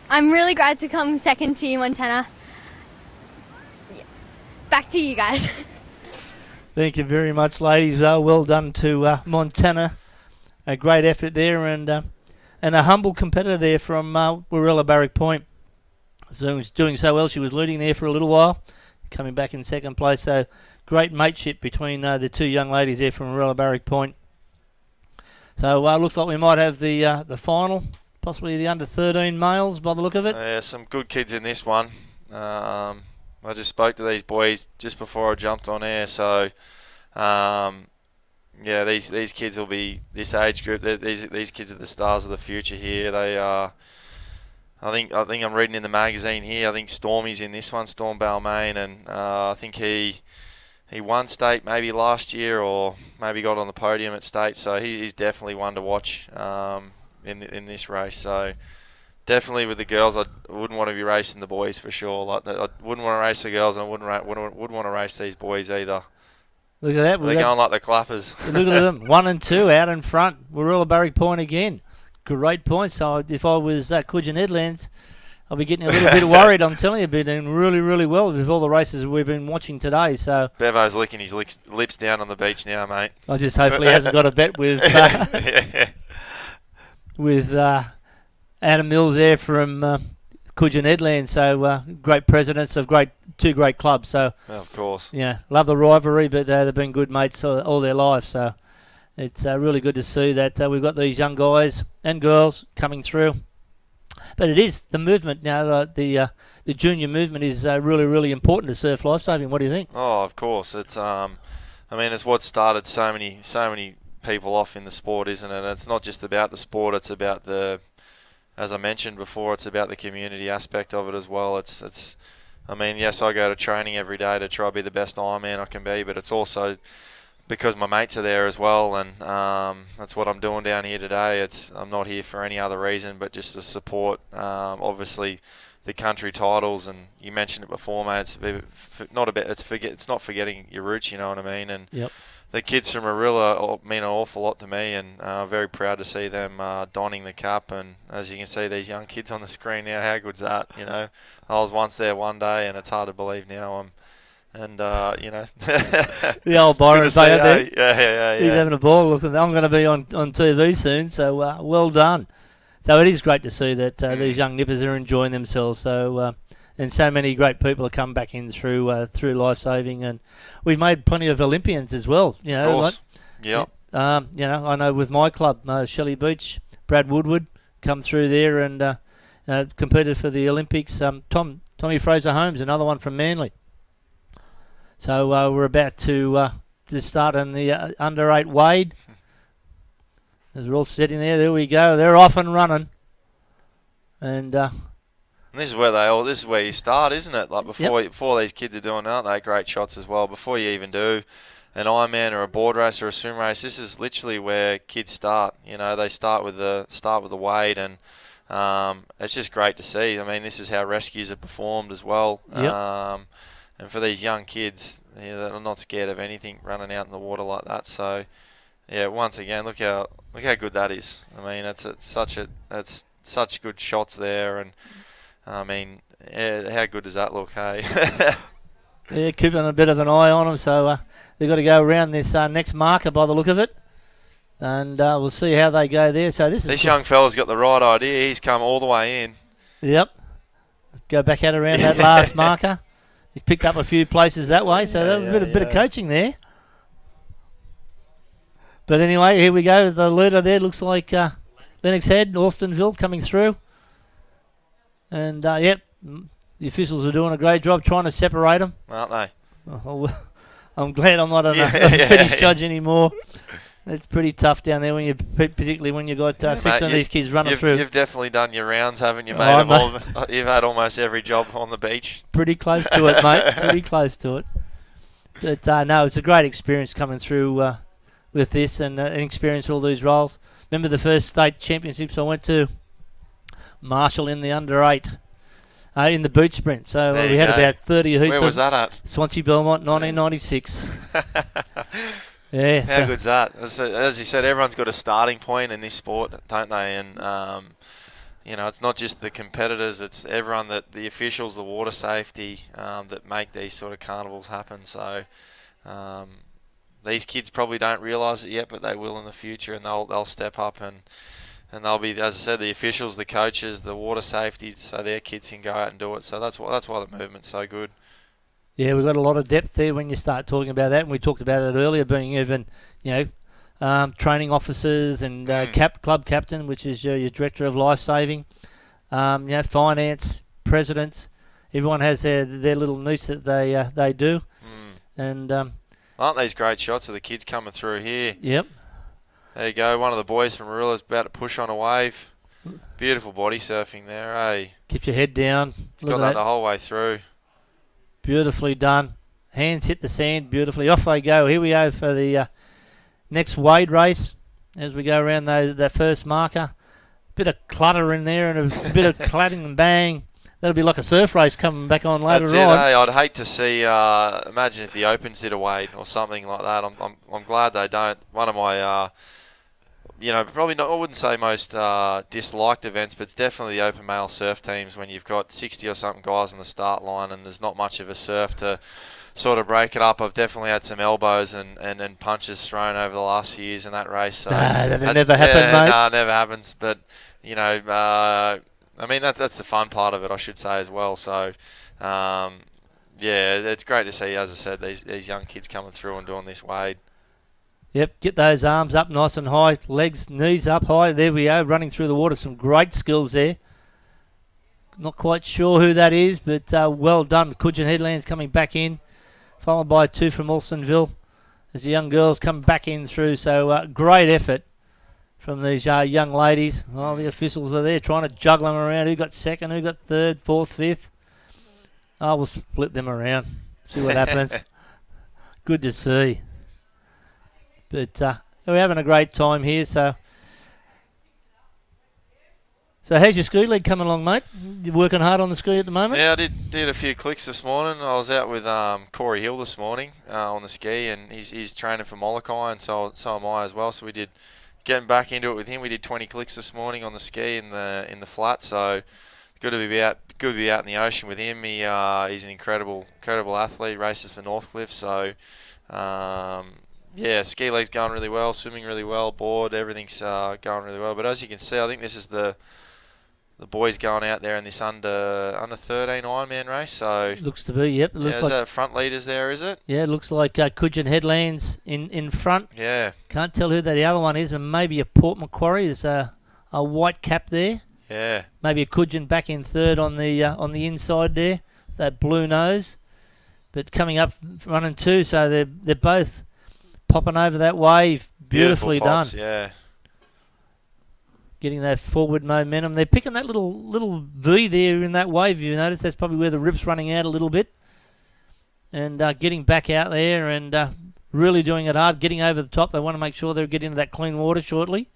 Speaker 13: I'm really glad to come second to you, Montana. Back to you guys.
Speaker 1: Thank you very much, ladies. Well done to Montana. A great effort there, and a humble competitor there from Warilla Barrack Point. doing so well. She was leading there for a little while, coming back in second place. So great mateship between the two young ladies there from Rivalry Point. So looks like we might have the final, possibly the under-13 males by the look of it.
Speaker 15: Yeah, some good kids in this one. I just spoke to these boys just before I jumped on air, so yeah, these kids will be this age group. These kids are the stars of the future here. They are. I think I'm reading in the magazine here. I think Stormy's in this one, Storm Balmain, and I think he won state maybe last year, or maybe got on the podium at state. So he's definitely one to watch in this race. So definitely with the girls, I wouldn't want to be racing the boys for sure. Like I wouldn't want to race the girls, and I wouldn't want to race these boys either.
Speaker 1: Look at that.
Speaker 15: They're going like the clappers.
Speaker 1: Look at them. 1 and 2 out in front. Warilla Point again. Great points. So if I was Cudgen Headlands, I'll be getting a little bit worried. I'm telling you, been doing really, really well with all the races we've been watching today. So
Speaker 15: Bevo's licking his lips down on the beach now, mate.
Speaker 1: I just hopefully he hasn't got a bet with with Adam Mills there from Cudgen Headland. So great presidents of two great clubs. So
Speaker 15: of course,
Speaker 1: yeah, love the rivalry, but they've been good mates all their lives. So it's really good to see that we've got these young guys and girls coming through. But it is the movement now. The junior movement is really, really important to surf lifesaving. What do you think?
Speaker 15: Oh, of course. It's I mean, it's what started so many people off in the sport, isn't it? And it's not just about the sport. It's about as I mentioned before, it's about the community aspect of it as well. It's. I mean, yes, I go to training every day to try to be the best Ironman I can be, but it's also because my mates are there as well, and that's what I'm doing down here today. I'm not here for any other reason but just to support, obviously, the country titles. And you mentioned it before, mate. It's not forgetting your roots. You know what I mean? And
Speaker 1: yep.
Speaker 15: The kids from Arilla mean an awful lot to me, and very proud to see them donning the cap. And as you can see, these young kids on the screen now, how good's that? You know, I was once there one day, and it's hard to believe now And, you know.
Speaker 1: The old Byron Bay out there.
Speaker 15: Yeah.
Speaker 1: He's having a ball. Look, I'm going to be on TV soon, so well done. So it is great to see that these young nippers are enjoying themselves. So and so many great people have come back in through lifesaving, and we've made plenty of Olympians as well. You know,
Speaker 15: of course.
Speaker 1: Like, you know, I know with my club, Shelley Beach, Brad Woodward come through there and competed for the Olympics. Tommy Fraser Holmes, another one from Manly. So we're about to start on the under-8 Wade. As we're all sitting there we go. They're off and running. And
Speaker 15: this is where this is where you start, isn't it? Like before these kids are doing, aren't they, great shots as well? Before you even do an Ironman or a board race or a swim race, this is literally where kids start. You know, they start with the Wade, and it's just great to see. I mean, this is how rescues are performed as well.
Speaker 1: Yep.
Speaker 15: And for these young kids, that are not scared of anything running out in the water like that. So, yeah, once again, look how good that is. I mean, it's such good shots there, and I mean, yeah, how good does that look, hey?
Speaker 1: Yeah, keeping a bit of an eye on them. So they've got to go around this next marker by the look of it, and we'll see how they go there. So this
Speaker 15: young fella's got the right idea. He's come all the way in.
Speaker 1: Yep. Go back out around that last marker. He's picked up a few places that way, so a bit of coaching there. But anyway, here we go. The leader there looks like Lennox Head, Alstonville coming through. And, yep, the officials are doing a great job trying to separate them.
Speaker 15: Aren't they?
Speaker 1: Oh, well, I'm glad I'm not a finished judge anymore. It's pretty tough down there particularly when you've got 6 of these kids running through.
Speaker 15: You've definitely done your rounds, haven't you, mate? You've had almost every job on the beach.
Speaker 1: Pretty close to it, mate. Pretty close to it. But no, it's a great experience coming through with this and experience all these roles. Remember the first state championships I went to? Marshall in the under-8. In the boot sprint. So we had about 30 heats.
Speaker 15: Where was that at?
Speaker 1: Swansea Belmont, 1996. Yeah.
Speaker 15: How good's that? As you said, everyone's got a starting point in this sport, don't they? And you know, it's not just the competitors; it's everyone the officials, the water safety that make these sort of carnivals happen. So these kids probably don't realise it yet, but they will in the future, and they'll step up and and they'll be, as I said, the officials, the coaches, the water safety, so their kids can go out and do it. So that's why the movement's so good.
Speaker 1: Yeah, we've got a lot of depth there when you start talking about that, and we talked about it earlier, being even, training officers and club captain, which is your director of life saving, finance, presidents. Everyone has their little niche that they do, and
Speaker 15: aren't these great shots of the kids coming through here?
Speaker 1: Yep.
Speaker 15: There you go. One of the boys from Marilla's about to push on a wave. Beautiful body surfing there, eh?
Speaker 1: Keep your head down.
Speaker 15: He's got that the whole way through.
Speaker 1: Beautifully done. Hands hit the sand beautifully. Off they go. Here we go for the next wade race as we go around that first marker. Bit of clutter in there and a bit of cladding and bang. That'll be like a surf race coming back on later on.
Speaker 15: That's it, eh? I'd hate to see, imagine if the Opens did a wade or something like that. I'm glad they don't. One of my, probably not, I wouldn't say most disliked events, but it's definitely the open male surf teams when you've got 60 or something guys on the start line and there's not much of a surf to sort of break it up. I've definitely had some elbows and punches thrown over the last few years in that race. So
Speaker 1: that'll never happen, mate.
Speaker 15: No, never happens. But, that's the fun part of it, I should say, as well. So, it's great to see, as I said, these young kids coming through and doing this wade.
Speaker 1: Yep, get those arms up nice and high, legs, knees up high. There we go, running through the water. Some great skills there. Not quite sure who that is, but well done. Cudgen Headlands coming back in, followed by two from Alstonville as the young girls come back in through. So great effort from these young ladies. Well, the officials are there trying to juggle them around. Who got second, who got third, fourth, fifth. We'll split them around, see what happens. Good to see. But we're having a great time here. So how's your ski league coming along, mate? You working hard on the ski at the moment?
Speaker 15: Yeah, I did a few clicks this morning. I was out with Corey Hill this morning on the ski, and he's training for Molokai, and so am I as well. So we did getting back into it with him. We did 20 clicks this morning on the ski in the flat. So good to be out in the ocean with him. He's an incredible athlete. Races for Northcliffe. So. Ski league's going really well, swimming really well, board, everything's going really well. But as you can see, I think this is the boys going out there in this under 13 Ironman race. So
Speaker 1: looks to be, yep.
Speaker 15: Is that front leaders there, is it?
Speaker 1: Yeah, it looks like Cudgen Headlands in front.
Speaker 15: Yeah.
Speaker 1: Can't tell who the other one is, and maybe a Port Macquarie. There's a white cap there.
Speaker 15: Yeah.
Speaker 1: Maybe a Cudgen back in third on the inside there, that blue nose. But coming up 1 and 2, so they're both popping over that wave. Beautifully
Speaker 15: pops,
Speaker 1: done.
Speaker 15: Yeah.
Speaker 1: Getting that forward momentum. They're picking that little V there in that wave. You notice that's probably where the rip's running out a little bit. And getting back out there and really doing it hard, getting over the top. They want to make sure they're getting into that clean water shortly.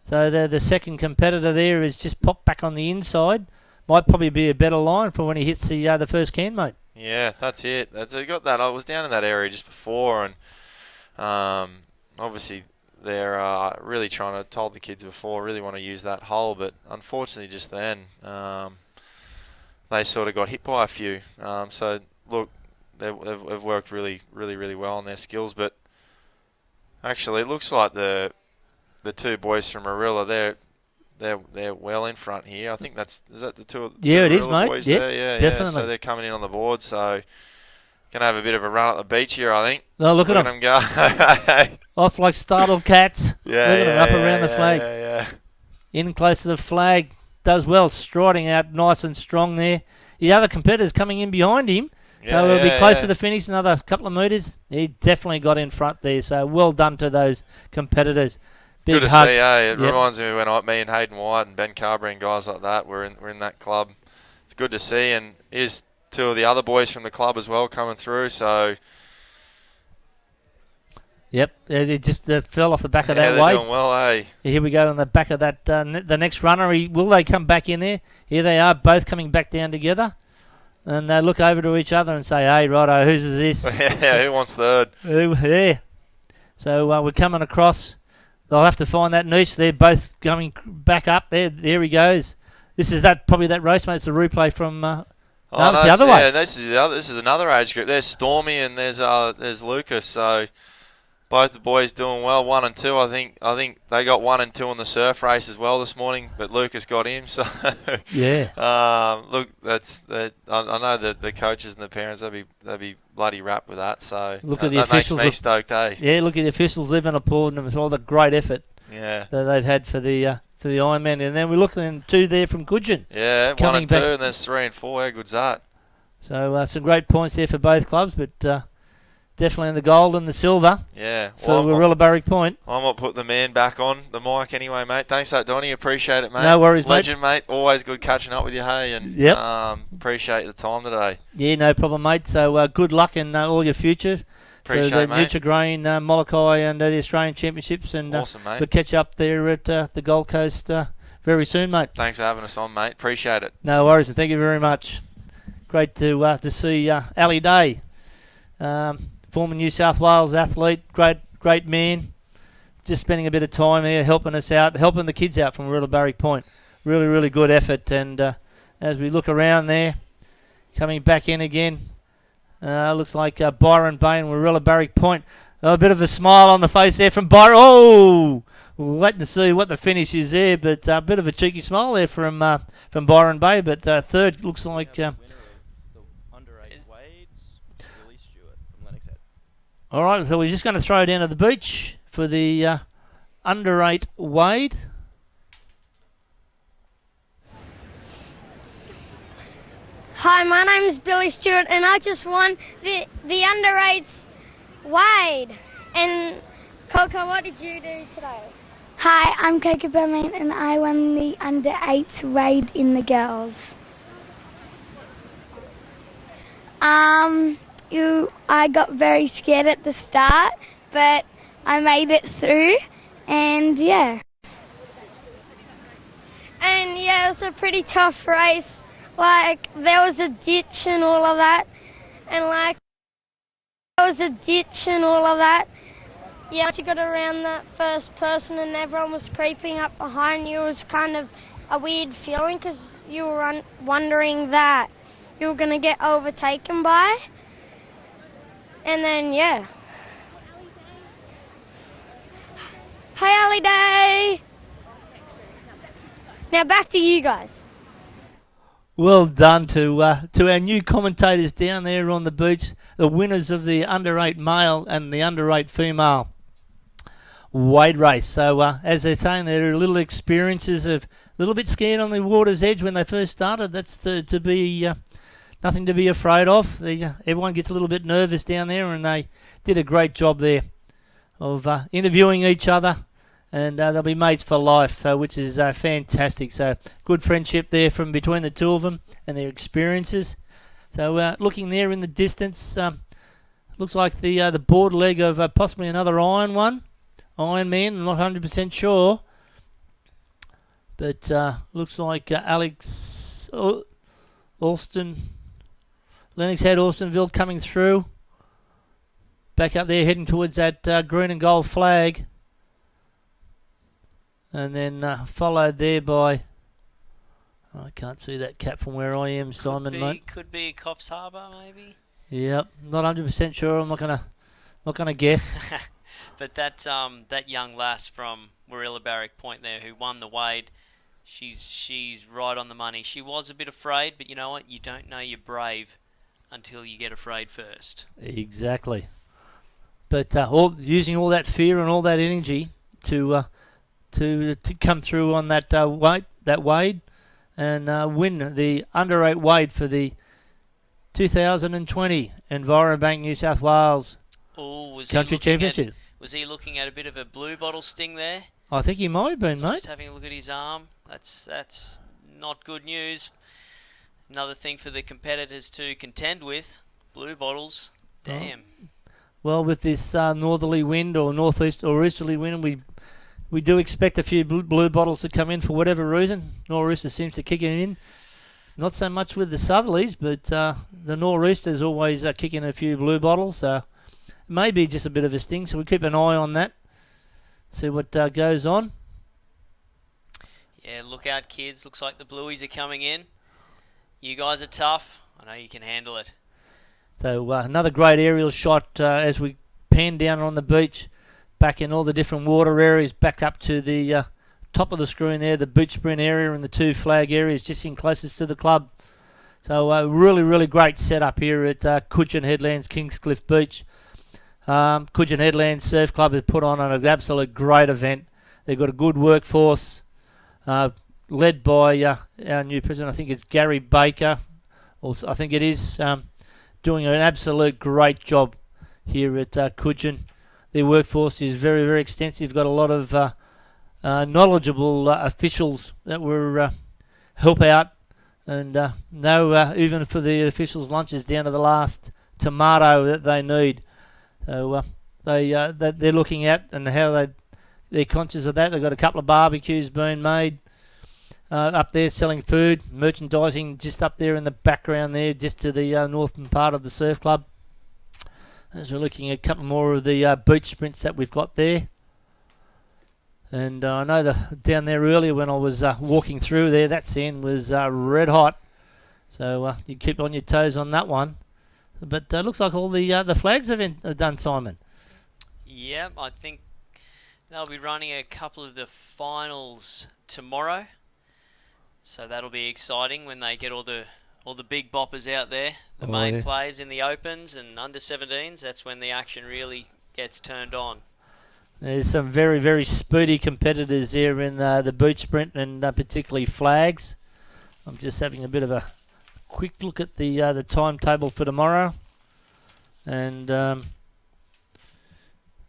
Speaker 1: So the second competitor there is just popped back on the inside. Might probably be a better line for when he hits the first can, mate.
Speaker 15: Yeah, that's it. I got that. I was down in that area just before, and obviously they're really trying to, told the kids before, really want to use that hole, but unfortunately just then they sort of got hit by a few. So look, they've worked really well on their skills, but actually it looks like the two boys from Marilla, they're well in front here. I think is that the two
Speaker 1: it is,
Speaker 15: Marilla
Speaker 1: mate.
Speaker 15: boys
Speaker 1: Yep,
Speaker 15: there? Yeah,
Speaker 1: definitely.
Speaker 15: So they're coming in on the board, so gonna have a bit of a run at the beach here, I think.
Speaker 1: Oh, look at
Speaker 15: them go.
Speaker 1: Off like startled cats.
Speaker 15: Yeah,
Speaker 1: look at them up around the flag.
Speaker 15: Yeah.
Speaker 1: In close to the flag. Does well, striding out nice and strong there. The other competitors coming in behind him. So he'll be close to the finish, another couple of metres. He definitely got in front there. So well done to those competitors. Big
Speaker 15: Good to
Speaker 1: hug.
Speaker 15: see, It reminds me when me and Hayden White and Ben Carberry and guys like that were in that club. It's good to see, and here's two of the other boys from the club as well coming through. So. Yep,
Speaker 1: they just fell off the back of that
Speaker 15: they're
Speaker 1: wave.
Speaker 15: Doing well, eh?
Speaker 1: Here we go on the back of that. The next runner, will they come back in there? Here they are, both coming back down together. And they look over to each other and say, hey, righto, whose is this?
Speaker 15: Yeah, who wants third?
Speaker 1: Yeah. So we're coming across. They'll have to find that niche. They're both coming back up. There he goes. This is probably that race, mate. It's a replay from... it's the other way.
Speaker 15: Yeah, this is another age group. There's Stormy and there's Lucas. So both the boys doing well, 1 and 2. I think they got 1 and 2 in the surf race as well this morning, but Lucas got him. So
Speaker 1: yeah.
Speaker 15: Look, I know that the coaches and the parents they'll be bloody wrapped with that. So
Speaker 1: look at the
Speaker 15: that
Speaker 1: officials.
Speaker 15: Makes me stoked, eh?
Speaker 1: Yeah, look at the officials living applauding them for all the great effort.
Speaker 15: Yeah.
Speaker 1: That they've had for the Ironman, and then we're looking at 2 there from Cudgen.
Speaker 15: Yeah, 1 and 2, and there's 3 and 4. How good's that?
Speaker 1: So some great points there for both clubs, but definitely in the gold and the silver.
Speaker 15: Yeah.
Speaker 1: For Warilla Barrick Point.
Speaker 15: I might put the man back on the mic anyway, mate. Thanks for that, Donnie. Appreciate it, mate.
Speaker 1: No worries,
Speaker 15: Legend, mate. Always good catching up with you, hey, and appreciate the time today.
Speaker 1: Yeah, no problem, mate. So good luck in all your future.
Speaker 15: Appreciate
Speaker 1: the
Speaker 15: it, mate.
Speaker 1: Nutrigrain, Molokai and the Australian Championships. And
Speaker 15: awesome, mate.
Speaker 1: We'll catch up there at the Gold Coast very soon, mate.
Speaker 15: Thanks for having us on, mate. Appreciate it.
Speaker 1: No worries, and thank you very much. Great to see Ali Day, former New South Wales athlete, great man. Just spending a bit of time here helping us out, helping the kids out from Warilla Barrick Point. Really good effort. And as we look around there, coming back in again, looks like Byron Bay and Warilla Barrick Point. A bit of a smile on the face there from Byron. Oh! We'll wait to see what the finish is there, but a bit of a cheeky smile there from Byron Bay. But third looks like... All right, so we're just going to throw down to the beach for the under 8 Wade.
Speaker 11: Hi, my name's Billy Stewart, and I just won the under 8s Wade. And Coco, what did you do today?
Speaker 10: Hi, I'm Coco Berman, and I won the under 8s Wade in the girls. I got very scared at the start, but I made it through, and yeah.
Speaker 11: And yeah, it was a pretty tough race. Like, there was a ditch and all of that, Yeah, once you got around that first person and everyone was creeping up behind you, it was kind of a weird feeling because you were wondering that you were going to get overtaken by. And then, yeah. Hi, Ali Day. Now back to you guys.
Speaker 1: Well done to our new commentators down there on the beach, the winners of the under 8 male and the under 8 female Wade race. So as they're saying, they're little experiences of a little bit scared on the water's edge when they first started. That's to be nothing to be afraid of. Everyone gets a little bit nervous down there, and they did a great job there of interviewing each other, and they'll be mates for life, so which is fantastic. So good friendship there from between the two of them and their experiences. So looking there in the distance, looks like the board leg of possibly another Ironman. I'm not 100% sure, but looks like Alex Alston. Lennox Head, Alstonville coming through. Back up there, heading towards that green and gold flag. And then followed there by... I can't see that cap from where I am, Simon, mate.
Speaker 3: Could be Coffs Harbour, maybe.
Speaker 1: Yep, not 100% sure. I'm not gonna guess.
Speaker 3: But that young lass from Warilla Barrick Point there who won the Wade, she's right on the money. She was a bit afraid, but you know what? You don't know you're brave until you get afraid first.
Speaker 1: Exactly. But using all that fear and all that energy to come through on that Wade and win the under 8 Wade for the 2020 Envirobank New South Wales Country Championship.
Speaker 3: Was he looking at a bit of a blue bottle sting there?
Speaker 1: I think he might have been, mate.
Speaker 3: Just having a look at his arm. That's not good news. Another thing for the competitors to contend with. Blue bottles. Damn.
Speaker 1: Well, with this northerly wind or northeast or easterly wind, we do expect a few blue bottles to come in for whatever reason. Nor'easter seems to kick it in. Not so much with the southerlies, but the nor'easter's always kicking a few blue bottles. Maybe just a bit of a sting, so we keep an eye on that. See what goes on.
Speaker 3: Yeah, look out, kids. Looks like the blueies are coming in. You guys are tough. I know you can handle it.
Speaker 1: So another great aerial shot as we pan down on the beach. back in all the different water areas, back up to the top of the screen there, the beach sprint area and the 2 flag areas just in closest to the club. So really, really great setup here at Cudgen Headlands, Kingscliff Beach. Cudgen Headlands Surf Club has put on an absolute great event. They've got a good workforce, led by our new president. I think it's Gary Baker, or I think it is, doing an absolute great job here at Cudgen. Their workforce is very, very extensive. Got a lot of knowledgeable officials that will help out, and even for the officials' lunches down to the last tomato that they need. So they're looking at and how they're conscious of that. They've got a couple of barbecues being made up there, selling food, merchandising just up there in the background there, just to the northern part of the surf club. As we're looking at a couple more of the beach sprints that we've got there. And I know down there earlier when I was walking through there, that sand was red hot. So you keep on your toes on that one. But looks like all the flags have done, Simon.
Speaker 3: Yeah, I think they'll be running a couple of the finals tomorrow. So that'll be exciting when they get all the big boppers out there. The main players in the Opens and under-17s, that's when the action really gets turned on.
Speaker 1: There's some very, very speedy competitors here in the beach sprint and particularly flags. I'm just having a bit of a quick look at the timetable for tomorrow. And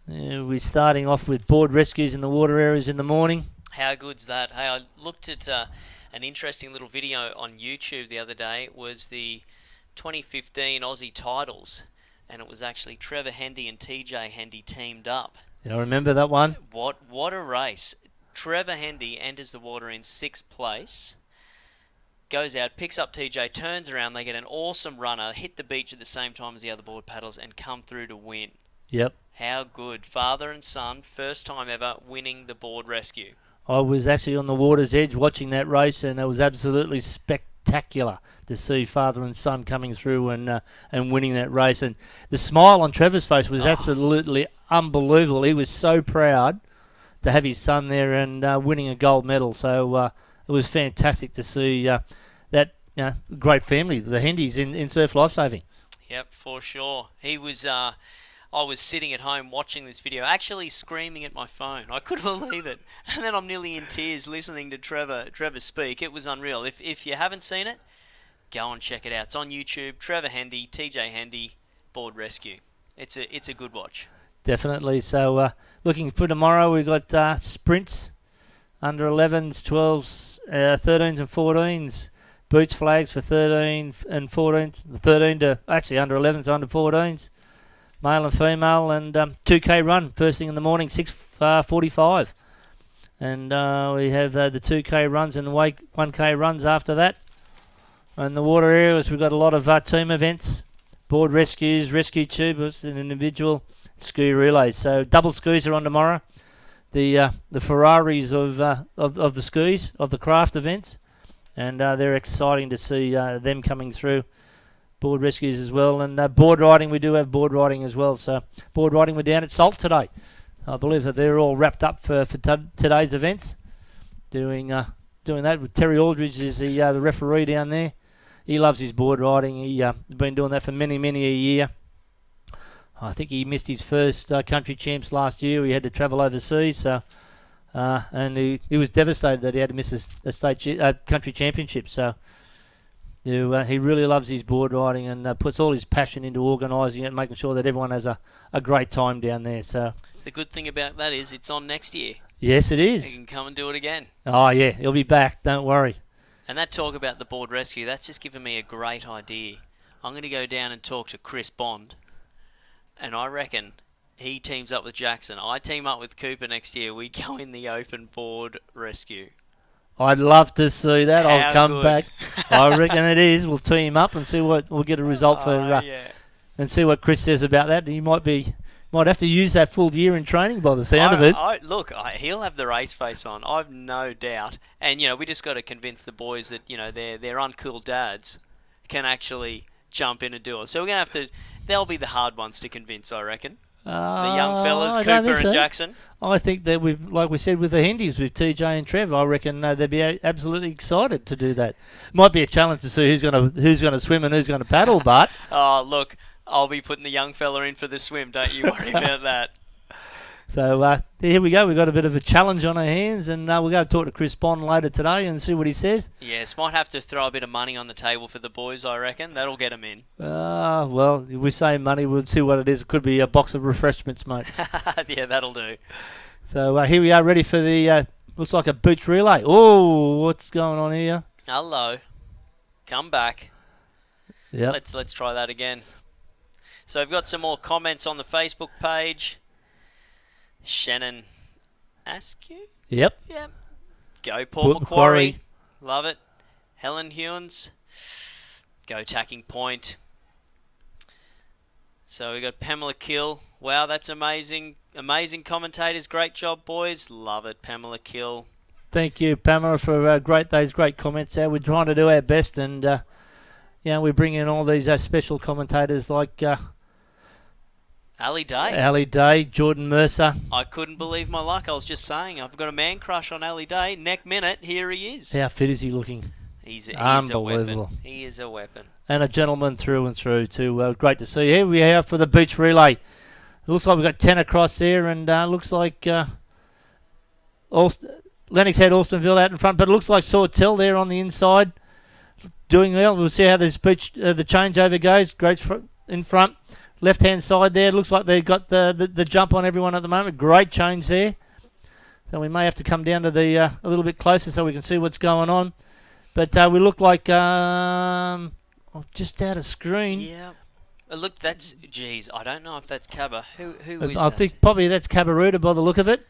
Speaker 1: we're starting off with board rescues in the water areas in the morning.
Speaker 3: How good's that? Hey, I looked at an interesting little video on YouTube the other day. It was the 2015 Aussie titles, and it was actually Trevor Hendy and TJ Hendy teamed up.
Speaker 1: Yeah, I remember that one.
Speaker 3: What a race. Trevor Hendy enters the water in 6th place, goes out, picks up TJ, turns around, they get an awesome runner, hit the beach at the same time as the other board paddles, and come through to win.
Speaker 1: Yep.
Speaker 3: How good. Father and son, first time ever winning the board rescue.
Speaker 1: I was actually on the water's edge watching that race, and it was absolutely spectacular to see father and son coming through and winning that race. And the smile on Trevor's face was absolutely unbelievable. He was so proud to have his son there and winning a gold medal. So it was fantastic to see that great family, the Hendys, in surf lifesaving.
Speaker 3: Yep, for sure. He was... I was sitting at home watching this video, actually screaming at my phone. I couldn't believe it. And then I'm nearly in tears listening to Trevor speak. It was unreal. If you haven't seen it, go and check it out. It's on YouTube. Trevor Hendy, TJ Hendy, board rescue. It's a good watch.
Speaker 1: Definitely. So looking for tomorrow, we've got sprints, under 11s, 12s, 13s and 14s. Boots flags for 13 and 14s. 13 to actually under 11s, under 14s. Male and female, and 2K run first thing in the morning, 6:45, and we have the 2K runs and the 1K runs after that. In the water areas, we've got a lot of team events, board rescues, rescue tubers, and individual ski relays. So double skis are on tomorrow. The Ferraris of the skis of the craft events, and they're exciting to see them coming through. Board rescues as well, and board riding, we do have board riding as well. So board riding, we're down at Salt today. I believe that they're all wrapped up for today's events. Doing that with Terry Aldridge is the referee down there. He loves his board riding. He's been doing that for many a year. I think he missed his first country champs last year. He had to travel overseas, so and he was devastated that he had to miss a state country championship. So. He really loves his board riding and puts all his passion into organising it and making sure that everyone has a great time down there. So
Speaker 3: the good thing about that is it's on next year.
Speaker 1: Yes, it is.
Speaker 3: He can come and do it again.
Speaker 1: Oh, yeah, he'll be back. Don't worry.
Speaker 3: And that talk about the board rescue, that's just given me a great idea. I'm going to go down and talk to Chris Bond, and I reckon he teams up with Jackson. I team up with Cooper next year. We go in the open board rescue.
Speaker 1: I'd love to see that.
Speaker 3: How
Speaker 1: I'll come
Speaker 3: good.
Speaker 1: back. I reckon it is. We'll team up and see what we'll get a result for, and see what Chris says about that. He might have to use that full year in training by the sound of it.
Speaker 3: He'll have the race face on. I've no doubt. And we just got to convince the boys that their uncool dads can actually jump in and do it. So we're gonna have to. They'll be the hard ones to convince, I reckon. The young fellas,
Speaker 1: I don't
Speaker 3: Cooper
Speaker 1: think so.
Speaker 3: and Jackson.
Speaker 1: I think that like we said with the Hindies, with TJ and Trev, I reckon they'd be absolutely excited to do that. Might be a challenge to see who's gonna swim and who's gonna paddle, but
Speaker 3: Oh, look, I'll be putting the young fella in for the swim. Don't you worry about that.
Speaker 1: so here we go. We've got a bit of a challenge on our hands, and we'll go talk to Chris Bond later today and see what he says.
Speaker 3: Yes, might have to throw a bit of money on the table for the boys, I reckon. That'll get them in.
Speaker 1: Well, if we say money, we'll see what it is. It could be a box of refreshments, mate.
Speaker 3: Yeah, that'll do.
Speaker 1: So here we are, ready for the looks like a beach relay. Oh, what's going on here?
Speaker 3: Hello. Come back.
Speaker 1: Yeah.
Speaker 3: Let's try that again. So we've got some more comments on the Facebook page. Shannon Askew?
Speaker 1: Yep.
Speaker 3: Go Paul Macquarie. Love it. Helen Hewins. Go Tacking Point. So we got Pamela Kill. Wow, that's amazing. Amazing commentators. Great job, boys. Love it, Pamela Kill.
Speaker 1: Thank you, Pamela, for those great comments there. We're trying to do our best, and we bring in all these special commentators like
Speaker 3: Ali Day.
Speaker 1: Ali Day, Jordan Mercer.
Speaker 3: I couldn't believe my luck. I was just saying, I've got a man crush on Ali Day. Next minute, here he is.
Speaker 1: How fit is he looking?
Speaker 3: He's
Speaker 1: unbelievable.
Speaker 3: A weapon. He is a weapon.
Speaker 1: And a gentleman through and through too. Great to see. Here we are for the beach relay. It looks like we've got 10 across there, and looks like Lennox had Alstonville out in front, but it looks like Sawtell there on the inside doing well. We'll see how this beach the changeover goes. Great in front. Left-hand side there. Looks like they've got the jump on everyone at the moment. Great change there. So we may have to come down to the a little bit closer so we can see what's going on. But we look like just out of screen.
Speaker 3: Yeah. Look, geez, I don't know if that's Cabba. Who is
Speaker 1: I
Speaker 3: that?
Speaker 1: think probably that's Cabarruda by the look of it.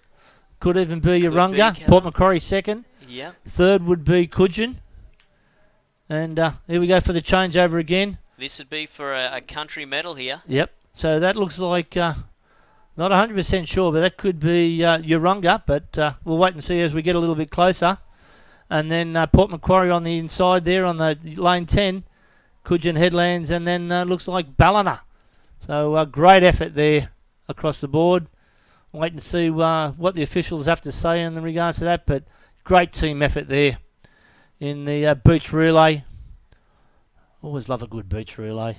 Speaker 1: Could even be Urunga.
Speaker 3: Cabba.
Speaker 1: Port Macquarie second.
Speaker 3: Yeah.
Speaker 1: Third would be Cudgen. And here we go for the changeover again.
Speaker 3: This would be for a country medal here.
Speaker 1: Yep. So that looks like, not 100% sure, but that could be Urunga. But we'll wait and see as we get a little bit closer. And then Port Macquarie on the inside there on the lane 10. Cudgen Headlands, and then looks like Ballina. So great effort there across the board. Wait and see what the officials have to say in regards to that, but great team effort there in the beach relay. Always love a good beach relay.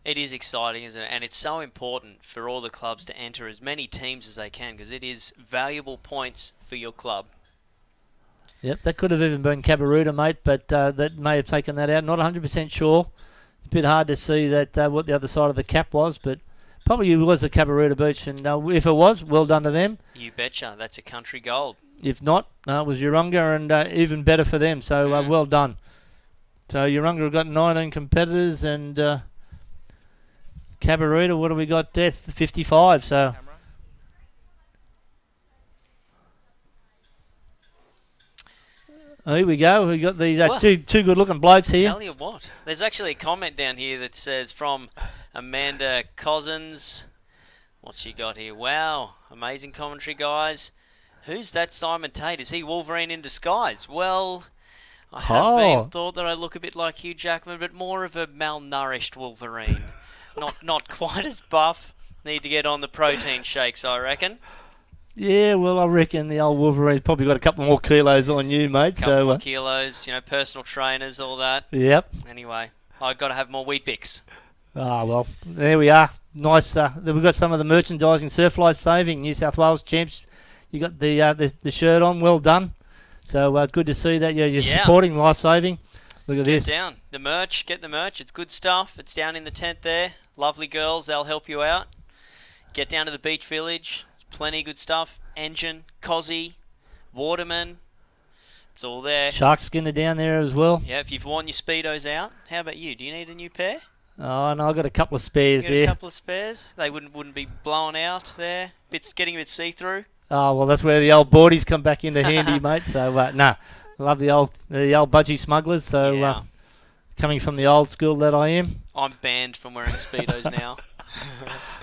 Speaker 3: It is exciting, isn't it? And it's so important for all the clubs to enter as many teams as they can because it is valuable points for your club.
Speaker 1: Yep, that could have even been Cabarruda, mate, but that may have taken that out. Not 100% sure. It's a bit hard to see that what the other side of the cap was, but probably it was a Cabarruda beach, and if it was, well done to them.
Speaker 3: You betcha. That's a country gold.
Speaker 1: If not, it was Urunga, and even better for them, so well done. So Urunga have got 19 competitors, and Cabarruda, what do we got there? 55, so... Here we go. We've got these two good-looking blokes here.
Speaker 3: Tell you what. There's actually a comment down here that says from Amanda Cousins. What's she got here? Wow. Amazing commentary, guys. Who's that Simon Tate? Is he Wolverine in disguise? Well, I have been thought that I look a bit like Hugh Jackman, but more of a malnourished Wolverine. not quite as buff. Need to get on the protein shakes, I reckon.
Speaker 1: Yeah, well, I reckon the old Wolverine's probably got a couple more kilos on you, mate.
Speaker 3: Couple more kilos, personal trainers, all that.
Speaker 1: Yep.
Speaker 3: Anyway, I've got to have more Wheat Bix.
Speaker 1: Well, there we are. Nice. We've got some of the merchandising, Surf Life Saving, New South Wales champs. You got the shirt on. Well done. So good to see that you're supporting Life Saving. Look at this.
Speaker 3: Get down. The merch. Get the merch. It's good stuff. It's down in the tent there. Lovely girls. They'll help you out. Get down to the beach village. Plenty of good stuff. Engine, Cozzy, Waterman. It's all there.
Speaker 1: Shark Skinner down there as well.
Speaker 3: Yeah, if you've worn your Speedos out. How about you? Do you need a new pair?
Speaker 1: Oh, no, I've got a couple of spares there.
Speaker 3: A couple of spares? They wouldn't be blown out there. Getting a bit see-through.
Speaker 1: Oh, well, that's where the old boardies come back into handy, mate. So, I love the old budgie smugglers. So, coming from the old school that I am.
Speaker 3: I'm banned from wearing Speedos now.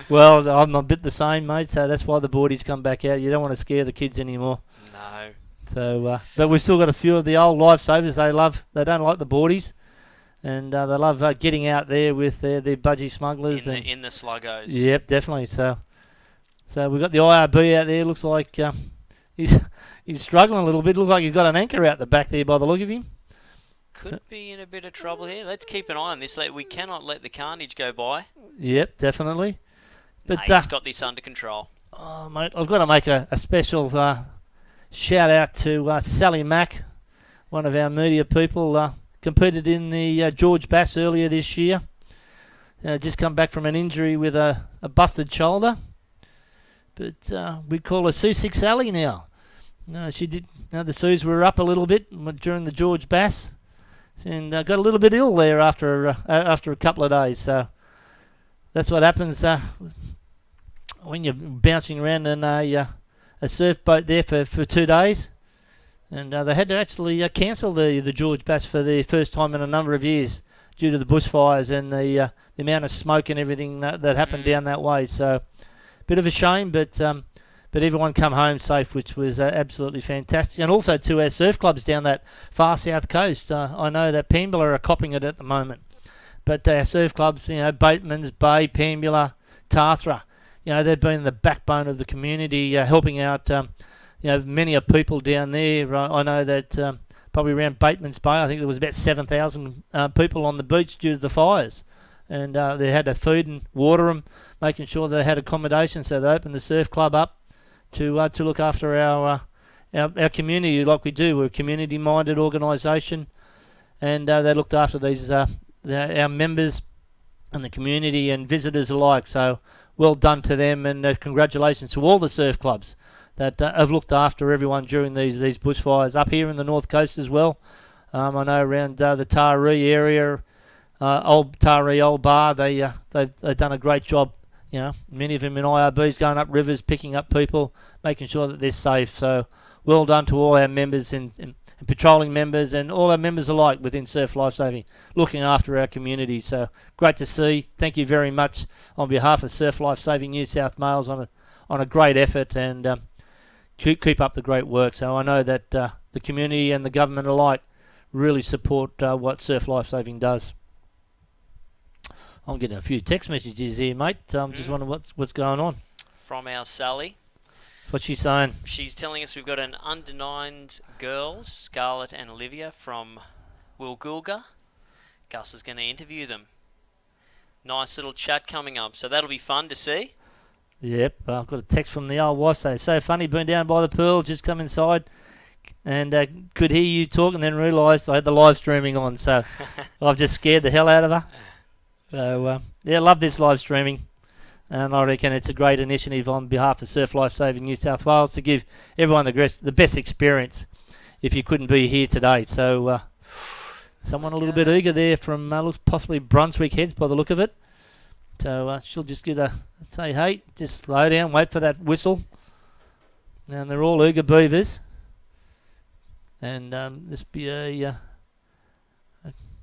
Speaker 1: Well, I'm a bit the same, mate, so that's why the boardies come back out. You don't want to scare the kids anymore.
Speaker 3: No.
Speaker 1: So, but we've still got a few of the old lifesavers. They don't like the boardies, and they love getting out there with their budgie smugglers.
Speaker 3: In the sluggos.
Speaker 1: Yep, definitely. So, So we've got the IRB out there. Looks like he's struggling a little bit. Looks like he's got an anchor out the back there by the look of him.
Speaker 3: Could be in a bit of trouble here. Let's keep an eye on this. We cannot let the carnage go by.
Speaker 1: Yep, definitely. But
Speaker 3: he's got this under control.
Speaker 1: Oh, mate, I've got to make a special shout out to Sally Mack, one of our media people. Competed in the George Bass earlier this year. Just come back from an injury with a busted shoulder. But we call her C6 Sally now. She did. The Sues were up a little bit during the George Bass, and got a little bit ill there after a couple of days. So that's what happens when you're bouncing around in a surf boat there for 2 days. And they had to actually cancel the George Bass for the first time in a number of years due to the bushfires and the amount of smoke and everything that happened down that way. So, bit of a shame, but everyone come home safe, which was absolutely fantastic. And also to our surf clubs down that far south coast. I know that Pambula are copping it at the moment, but our surf clubs, Bateman's Bay, Pambula, Tathra, they've been the backbone of the community, helping out. Many of people down there. I know that probably around Bateman's Bay, I think there was about 7,000 people on the beach due to the fires. And they had to feed and water them, making sure they had accommodation. So they opened the surf club up to look after our community like we do. We're a community-minded organisation, and they looked after these our members and the community and visitors alike. So well done to them, and congratulations to all the surf clubs that have looked after everyone during these bushfires up here in the north coast as well. I know around the Taree area, Old Bar, they've done a great job. Many of them in IRBs going up rivers, picking up people, making sure that they're safe. So well done to all our members and patrolling members and all our members alike within Surf Lifesaving, looking after our community. So great to see. Thank you very much on behalf of Surf Lifesaving New South Wales on a great effort, and keep up the great work. So I know that the community and the government alike really support what Surf Lifesaving does. I'm getting a few text messages here, mate. I'm just wondering what's going on.
Speaker 3: From our Sally.
Speaker 1: What's she saying?
Speaker 3: She's telling us we've got an under-9 girls, Scarlett and Olivia from Woolgoolga. Gus is going to interview them. Nice little chat coming up, so that'll be fun to see.
Speaker 1: Yep, I've got a text from the old wife saying, so funny, been down by the pool, just come inside and could hear you talk and then realised I had the live streaming on, so I've just scared the hell out of her. So, love this live streaming, and I reckon it's a great initiative on behalf of Surf Lifesaving New South Wales to give everyone the best experience if you couldn't be here today. So, someone a little bit eager there from possibly Brunswick Heads by the look of it. So she'll just say, hey, just slow down, wait for that whistle. And they're all eager beavers. And this be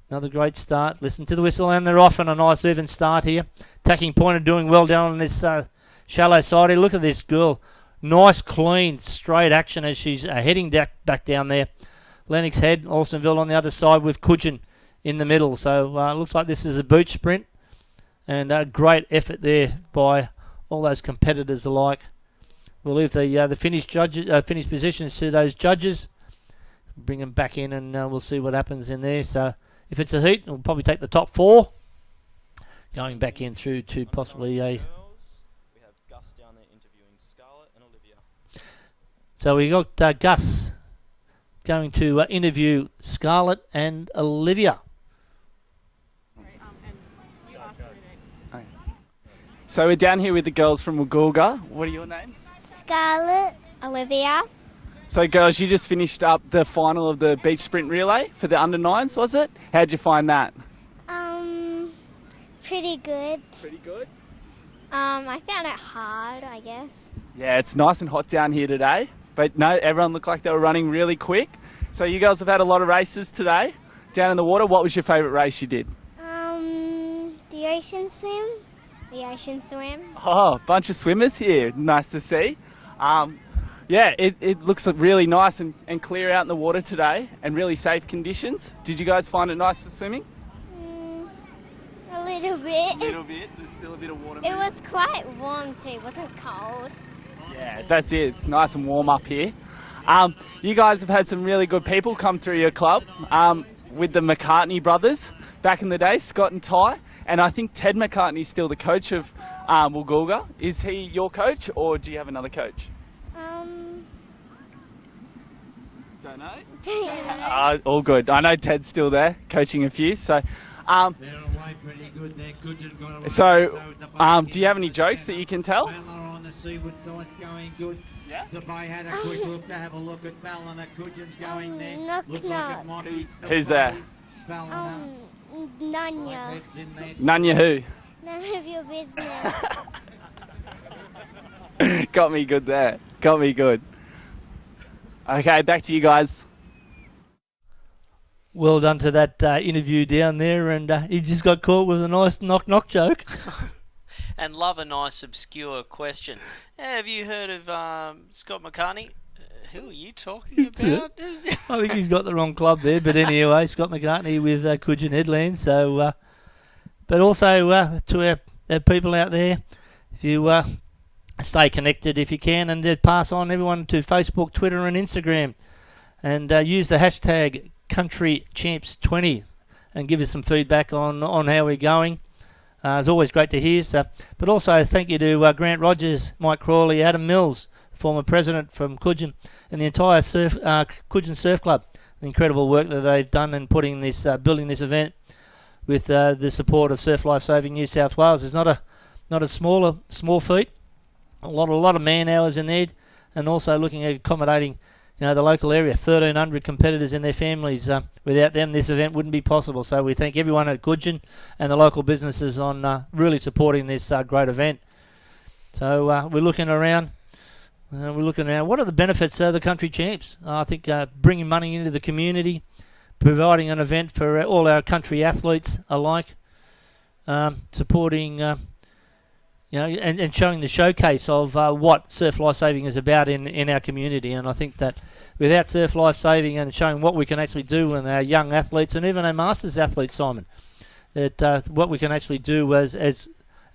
Speaker 1: another great start. Listen to the whistle, and they're off on a nice even start here. Tacking point and doing well down on this shallow side here. Look at this girl. Nice, clean, straight action as she's heading back down there. Lennox Head, Alstonville on the other side with Cudgen in the middle. So looks like this is a boot sprint. And a great effort there by all those competitors alike. We'll leave the finished positions to those judges. Bring them back in, and we'll see what happens in there. So if it's a heat, we'll probably take the top 4. Going back in through to possibly a...
Speaker 8: We have Gus down there interviewing Scarlett and Olivia.
Speaker 1: So we got Gus going to interview Scarlett and Olivia.
Speaker 16: So we're down here with the girls from Woolgoolga. What are your names?
Speaker 13: Scarlett. Olivia.
Speaker 16: So girls, you just finished up the final of the beach sprint relay for the under-9s, was it? How'd you find that?
Speaker 13: Pretty good.
Speaker 16: Pretty good?
Speaker 13: I found it hard, I guess.
Speaker 16: Yeah, it's nice and hot down here today. But no, everyone looked like they were running really quick. So you girls have had a lot of races today down in the water. What was your favourite race you did?
Speaker 13: The ocean swim. The ocean swim.
Speaker 16: Oh, bunch of swimmers here. Nice to see. It looks really nice and clear out in the water today and really safe conditions. Did you guys find it nice for swimming?
Speaker 13: A little little bit.
Speaker 16: A little bit. There's still a bit of water.
Speaker 13: It was quite warm too. It wasn't cold.
Speaker 16: Yeah, that's it. It's nice and warm up here. You guys have had some really good people come through your club with the McCartney brothers back in the day, Scott and Ty. And I think Ted McCartney's still the coach of Woolgoolga. Is he your coach, or do you have another coach? Don't know. All good. I know Ted's still there, coaching a few. So, do you have any jokes that you can tell?
Speaker 17: On the seaward side's going good.
Speaker 16: Yeah.
Speaker 17: If I had a quick look to have a look at Ballina, Cudgen's going there. Looks
Speaker 13: knock.
Speaker 17: like it might be.
Speaker 16: Who's there?
Speaker 17: Ballina.
Speaker 13: Nanya.
Speaker 16: Nanya who?
Speaker 13: None of your business.
Speaker 16: Got me good there. Got me good. Okay, back to you guys.
Speaker 1: Well done to that interview down there, and he just got caught with a nice knock joke.
Speaker 3: And love a nice obscure question. Have you heard of Scott McCartney? Who are you talking about?
Speaker 1: I think he's got the wrong club there, but anyway, Scott McCartney with Cudgen Headland. So, but also to our people out there, if you stay connected if you can, and pass on everyone to Facebook, Twitter, and Instagram, and use the hashtag CountryChamps20 and give us some feedback on how we're going. It's always great to hear. So, but also thank you to Grant Rogers, Mike Crawley, Adam Mills, former president from Cudgen, and the entire Cudgen Surf Club. The incredible work that they've done in putting this, building this event with the support of Surf Life Saving New South Wales. It's not a small feat. A lot of man hours in there, and also looking at accommodating, the local area, 1,300 competitors and their families. Without them, this event wouldn't be possible. So we thank everyone at Cudgen and the local businesses on really supporting this great event. So we're looking around. What are the benefits of the country champs? I think bringing money into the community, providing an event for all our country athletes alike, supporting. And showing the showcase of what surf life saving is about in our community. And I think that without surf life saving and showing what we can actually do with our young athletes and even our masters athletes, Simon, that what we can actually do as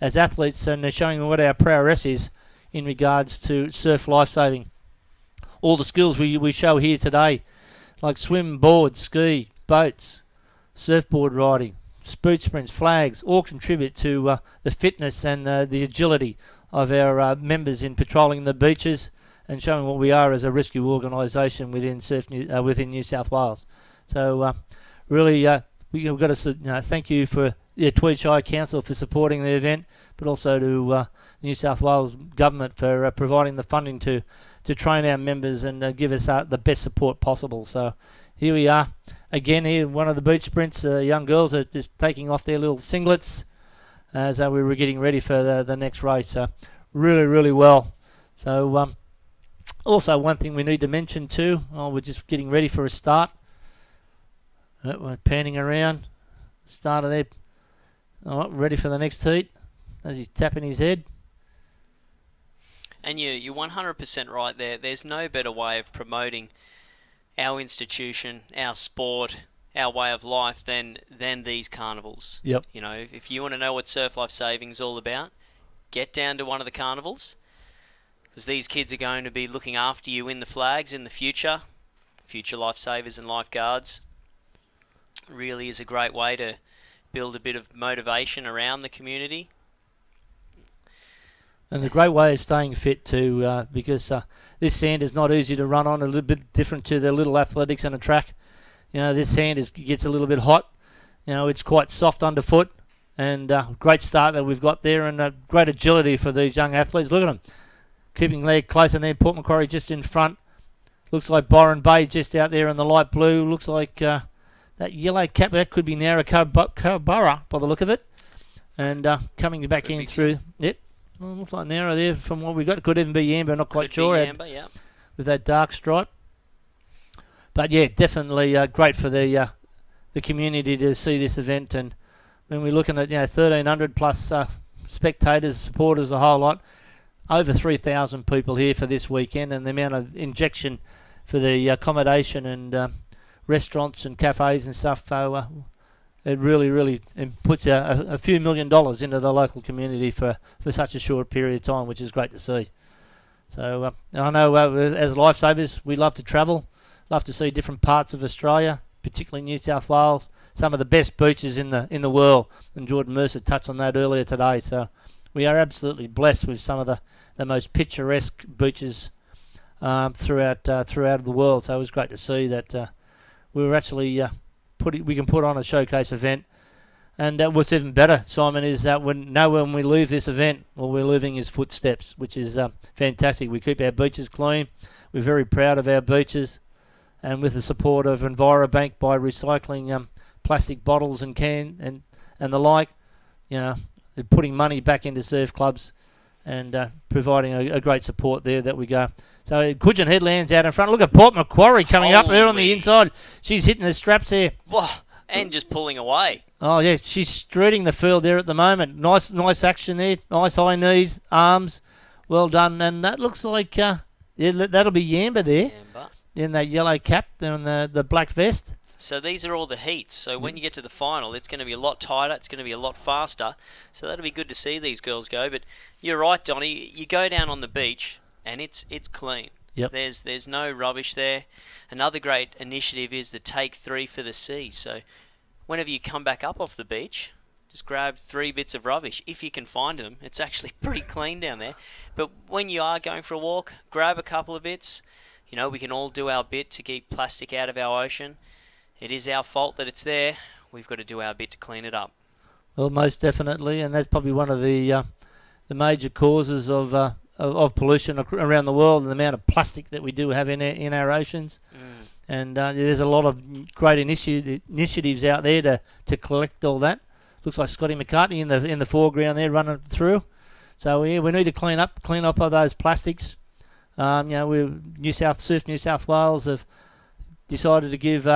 Speaker 1: athletes, and showing what our prowess is in regards to surf life saving. All the skills we show here today, like swim, board, ski, boats, surfboard riding, boot sprints, flags, all contribute to the fitness and the agility of our members in patrolling the beaches and showing what we are as a rescue organisation within within New South Wales. So really, we've got to thank you for the Tweed Shire Council for supporting the event, but also to New South Wales Government for providing the funding to train our members and give us the best support possible. So here we are. Again, here, one of the beach sprints, young girls are just taking off their little singlets as we were getting ready for the next race. Really, really well. So, also one thing we need to mention too, we're just getting ready for a start. We're panning around. Starter there. Ready for the next heat as he's tapping his head.
Speaker 3: And you're 100% right there. There's no better way of promoting our institution, our sport, our way of life than these carnivals.
Speaker 1: Yep.
Speaker 3: If you want to know what Surf Life Saving is all about, get down to one of the carnivals, because these kids are going to be looking after you in the flags in the future lifesavers and lifeguards. Really is a great way to build a bit of motivation around the community.
Speaker 1: And a great way of staying fit too, because this sand is not easy to run on, a little bit different to the little athletics and a track. This sand gets a little bit hot. It's quite soft underfoot, and great start that we've got there, and great agility for these young athletes. Look at them, keeping their close, and then Port Macquarie just in front. Looks like Byron Bay just out there in the light blue. Looks like that yellow cap, that could be Narrabirra by the look of it. And coming back in through, yep. Well, looks like Narrow there from what we got. Could even be Amber, not quite sure.
Speaker 3: Amber, yeah.
Speaker 1: With that dark stripe. But yeah, definitely great for the community to see this event. And when we're looking at 1,300 plus spectators, supporters, a whole lot, over 3,000 people here for this weekend, and the amount of injection for the accommodation and restaurants and cafes and stuff. So it really puts a few $1 million into the local community for such a short period of time, which is great to see. So I know as lifesavers, we love to travel, love to see different parts of Australia, particularly New South Wales. Some of the best beaches in the world, and Jordan Mercer touched on that earlier today. So we are absolutely blessed with some of the most picturesque beaches throughout the world. So it was great to see that we were actually we can put on a showcase event. And what's even better, Simon, is that when we leave this event, all we're leaving is footsteps, which is fantastic. We keep our beaches clean. We're very proud of our beaches, and with the support of Envirobank by recycling plastic bottles and and the like, putting money back into surf clubs and providing a great support there that we go. So Cudgen Headland's out in front. Look at Port Macquarie coming up there on the inside. She's hitting the straps here.
Speaker 3: Whoa, and just pulling away.
Speaker 1: Oh, yeah, she's streeting the field there at the moment. Nice action there. Nice high knees, arms. Well done. And that looks like that'll be Yamba there.
Speaker 3: Yamba.
Speaker 1: In that yellow cap and the black vest.
Speaker 3: So these are all the heats. So when you get to the final, it's going to be a lot tighter. It's going to be a lot faster. So that'll be good to see these girls go. But you're right, Donnie. You go down on the beach and it's clean.
Speaker 1: Yep.
Speaker 3: There's no rubbish there. Another great initiative is the Take 3 for the Sea. So whenever you come back up off the beach, just grab 3 bits of rubbish. If you can find them, it's actually pretty clean down there. But when you are going for a walk, grab a couple of bits. We can all do our bit to keep plastic out of our ocean. It is our fault that it's there. We've got to do our bit to clean it up.
Speaker 1: Well, most definitely, and that's probably one of the major causes of pollution around the world, and the amount of plastic that we do have in our oceans. And there's a lot of great initiatives out there to collect all that. Looks like Scotty McCartney in the foreground there running through. So we need to clean up all those plastics. New South Wales have decided to give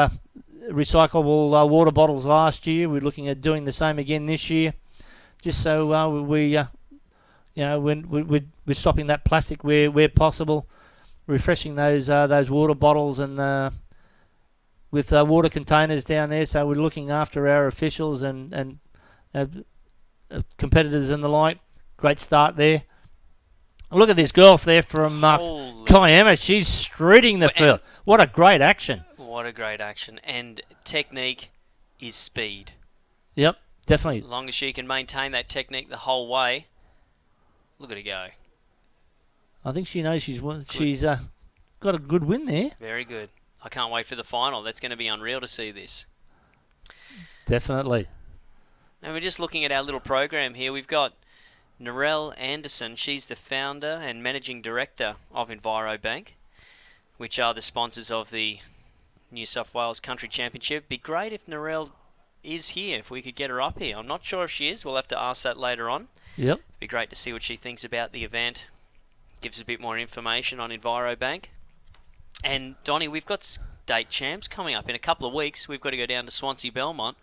Speaker 1: recyclable water bottles last year. We're looking at doing the same again this year, just so we're stopping that plastic where possible, refreshing those water bottles and with water containers down there. So we're looking after our officials and competitors and the like. Great start there. Look at this girl there from Kiama. She's streeting the field. What a great action.
Speaker 3: What a great action. And technique is speed.
Speaker 1: Yep, definitely.
Speaker 3: As long as she can maintain that technique the whole way, look at her go.
Speaker 1: I think she knows she's got a good win there.
Speaker 3: Very good. I can't wait for the final. That's going to be unreal to see this.
Speaker 1: Definitely.
Speaker 3: And we're just looking at our little program here. We've got Narelle Anderson. She's the founder and managing director of Envirobank, which are the sponsors of the New South Wales Country Championship. Be great if Narelle is here, if we could get her up here. I'm not sure if she is. We'll have to ask that later on.
Speaker 1: Yep.
Speaker 3: Be great to see what she thinks about the event. Gives a bit more information on Envirobank. And Donnie, we've got state champs coming up in a couple of weeks. We've got to go down to Swansea Belmont,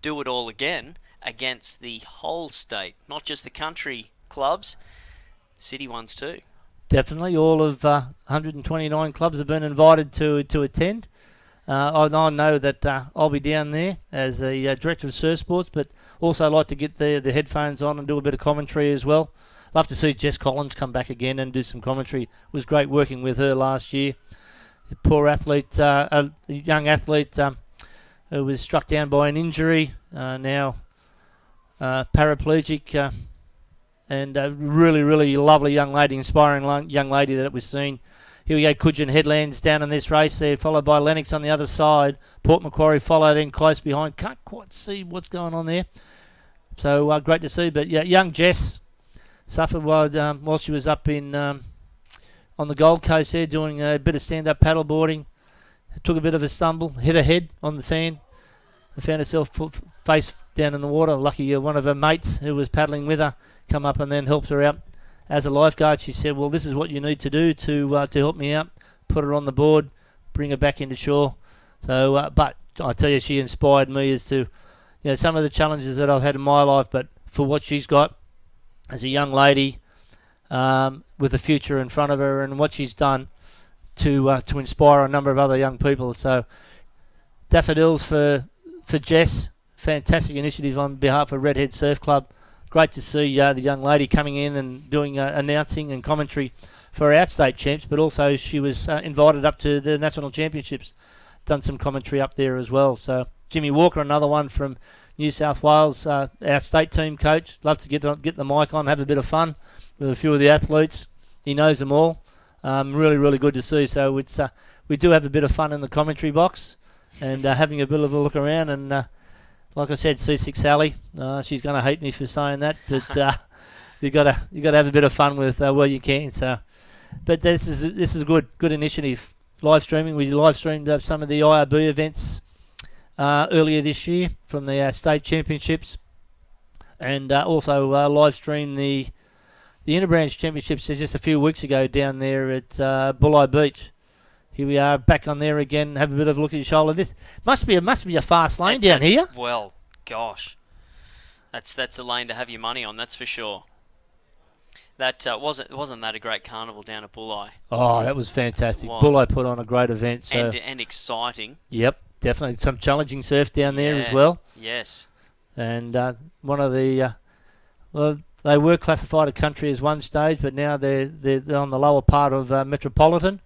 Speaker 3: do it all again against the whole state, not just the country clubs, city ones too.
Speaker 1: Definitely, all of 129 clubs have been invited to attend. I know that I'll be down there as a director of Surf Sports, but also like to get the headphones on and do a bit of commentary as well. Love to see Jess Collins come back again and do some commentary. It was great working with her last year. A poor athlete, a young athlete who was struck down by an injury, now paraplegic, and a really lovely young lady, inspiring young lady that we've seen. Here we go, Cudgen Headlands down in this race there, followed by Lennox on the other side. Port Macquarie followed in close behind. Can't quite see what's going on there. So great to see. But yeah, young Jess suffered while she was up in on the Gold Coast there, doing a bit of stand-up paddleboarding. Took a bit of a stumble, hit her head on the sand, and found herself face down in the water. Lucky one of her mates who was paddling with her come up and then helped her out. As a lifeguard, she said, well, this is what you need to do to help me out. Put her on the board, bring her back into shore. So, but I tell you, she inspired me as to some of the challenges that I've had in my life, but for what she's got as a young lady with a future in front of her and what she's done to inspire a number of other young people. So daffodils for Jess, fantastic initiative on behalf of Redhead Surf Club. Great to see the young lady coming in and doing announcing and commentary for our state champs, but also she was invited up to the national championships, done some commentary up there as well. So Jimmy Walker, another one from New South Wales, our state team coach. Love to get the mic on, have a bit of fun with a few of the athletes. He knows them all. Really, really good to see. So it's we do have a bit of fun in the commentary box and having a bit of a look around. And like I said, C6 Sally, she's going to hate me for saying that, but you got to have a bit of fun with where you can. So, but this is good initiative. Live streaming. We live streamed some of the IRB events earlier this year from the state championships, and also live streamed the Interbranch championships just a few weeks ago down there at Bulli Beach. Here we are back on there again. Have a bit of a look at your shoulder. This must be a fast lane down here.
Speaker 3: Well, gosh, that's a lane to have your money on. That's for sure. That wasn't that a great carnival down at Bulli?
Speaker 1: Oh, that was fantastic. Bulli put on a great event. So
Speaker 3: and exciting.
Speaker 1: Yep, definitely some challenging surf down there as well.
Speaker 3: Yes.
Speaker 1: And one of the they were classified a country as one stage, but now they're on the lower part of Metropolitan.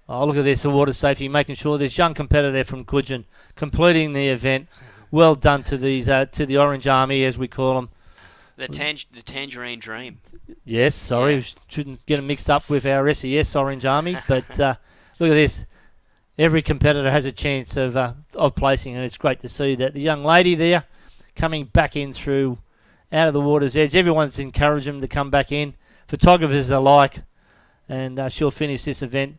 Speaker 1: Oh, look at this, the water safety, making sure this young competitor from Cudgen completing the event. Well done to these to the Orange Army, as we call them.
Speaker 3: The Tangerine Dream.
Speaker 1: Yes, sorry, shouldn't get them mixed up with our SES Orange Army. But look at this. Every competitor has a chance of placing, and it's great to see that the young lady there coming back in through out of the water's edge. Everyone's encouraged them to come back in. Photographers alike, and she'll finish this event,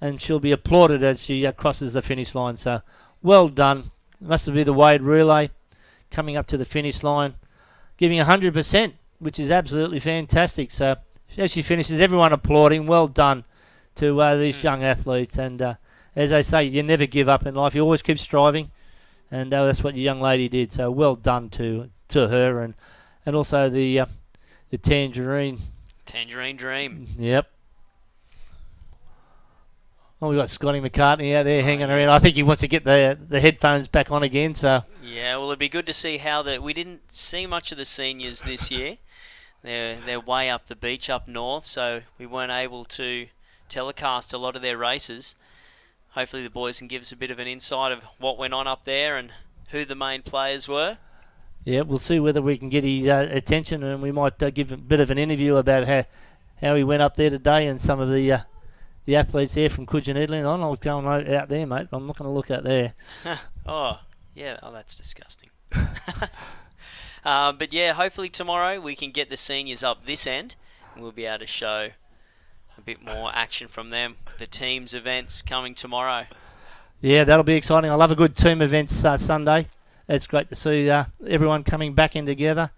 Speaker 1: and she'll be applauded as she crosses the finish line. So well done. Must be the Wade relay coming up to the finish line, giving 100%, which is absolutely fantastic. So as she finishes, everyone applauding. Well done to these young athletes. And as they say, you never give up in life. You always keep striving. And that's what the young lady did. So well done to her. And also the Tangerine
Speaker 3: Dream.
Speaker 1: Yep. Oh, we've got Scotty McCartney out there hanging around. I think he wants to get the headphones back on again. So
Speaker 3: yeah, well, it'd be good to see how we didn't see much of the seniors this year. They're way up the beach up north, so we weren't able to telecast a lot of their races. Hopefully the boys can give us a bit of an insight of what went on up there and who the main players were.
Speaker 1: Yeah, we'll see whether we can get his attention, and we might give a bit of an interview about how he went up there today and some of the athletes there from Cudgen Headland. I was going out there, mate. I'm not going to look out there.
Speaker 3: Oh, yeah. Oh, that's disgusting. But yeah, hopefully tomorrow we can get the seniors up this end, and we'll be able to show a bit more action from them. The teams events coming tomorrow.
Speaker 1: Yeah, that'll be exciting. I love a good team events Sunday. It's great to see everyone coming back in together.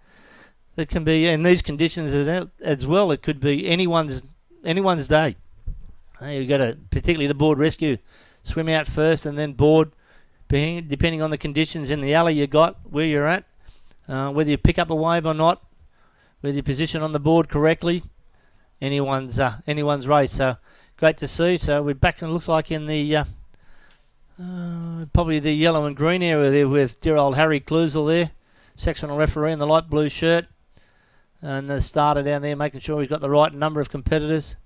Speaker 1: It can be in these conditions as well. It could be anyone's day. You've got to, particularly the board rescue, swim out first and then board, depending on the conditions in the alley you got, where you're at, whether you pick up a wave or not, whether you position on the board correctly. Anyone's race. So great to see. So we're back, and it looks like in the probably the yellow and green area there with dear old Harry Cluzel there, sectional referee in the light blue shirt, and the starter down there making sure he's got the right number of competitors.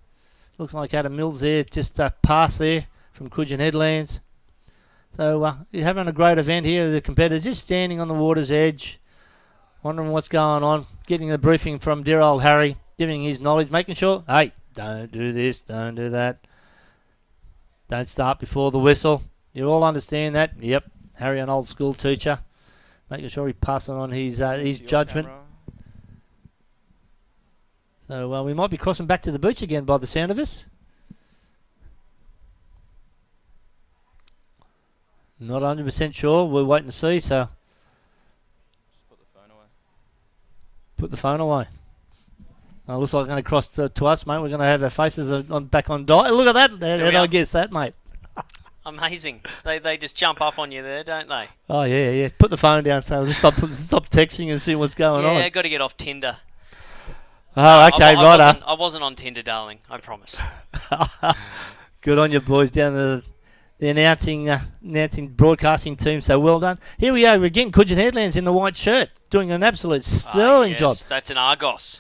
Speaker 1: Looks like Adam Mills there, just past there from Cudgen Headlands. So you're having a great event here. The competitors just standing on the water's edge, wondering what's going on, getting the briefing from dear old Harry, giving his knowledge, making sure, hey, don't do this, don't do that. Don't start before the whistle. You all understand that? Yep. Harry, an old school teacher, making sure he passes on his judgment.
Speaker 8: Camera.
Speaker 1: So we might be crossing back to the beach again by the sound of us. Not 100% sure. We'll wait and see. So
Speaker 8: Just put the phone away.
Speaker 1: Put the phone away. Looks like it's going to cross to us, mate. We're going to have our faces back on diet. Look at that. How did I guess that, mate?
Speaker 3: Amazing. They just jump up on you there, don't they?
Speaker 1: Oh, yeah. Put the phone down. So just stop texting and see what's going on.
Speaker 3: Yeah, got to get off Tinder.
Speaker 1: Oh, okay,
Speaker 3: I wasn't on Tinder, darling. I promise.
Speaker 1: Good on you, boys, down the announcing broadcasting team. So well done. Here we are again. Cudgen Headlands in the white shirt, doing an absolute sterling job.
Speaker 3: That's an Argos.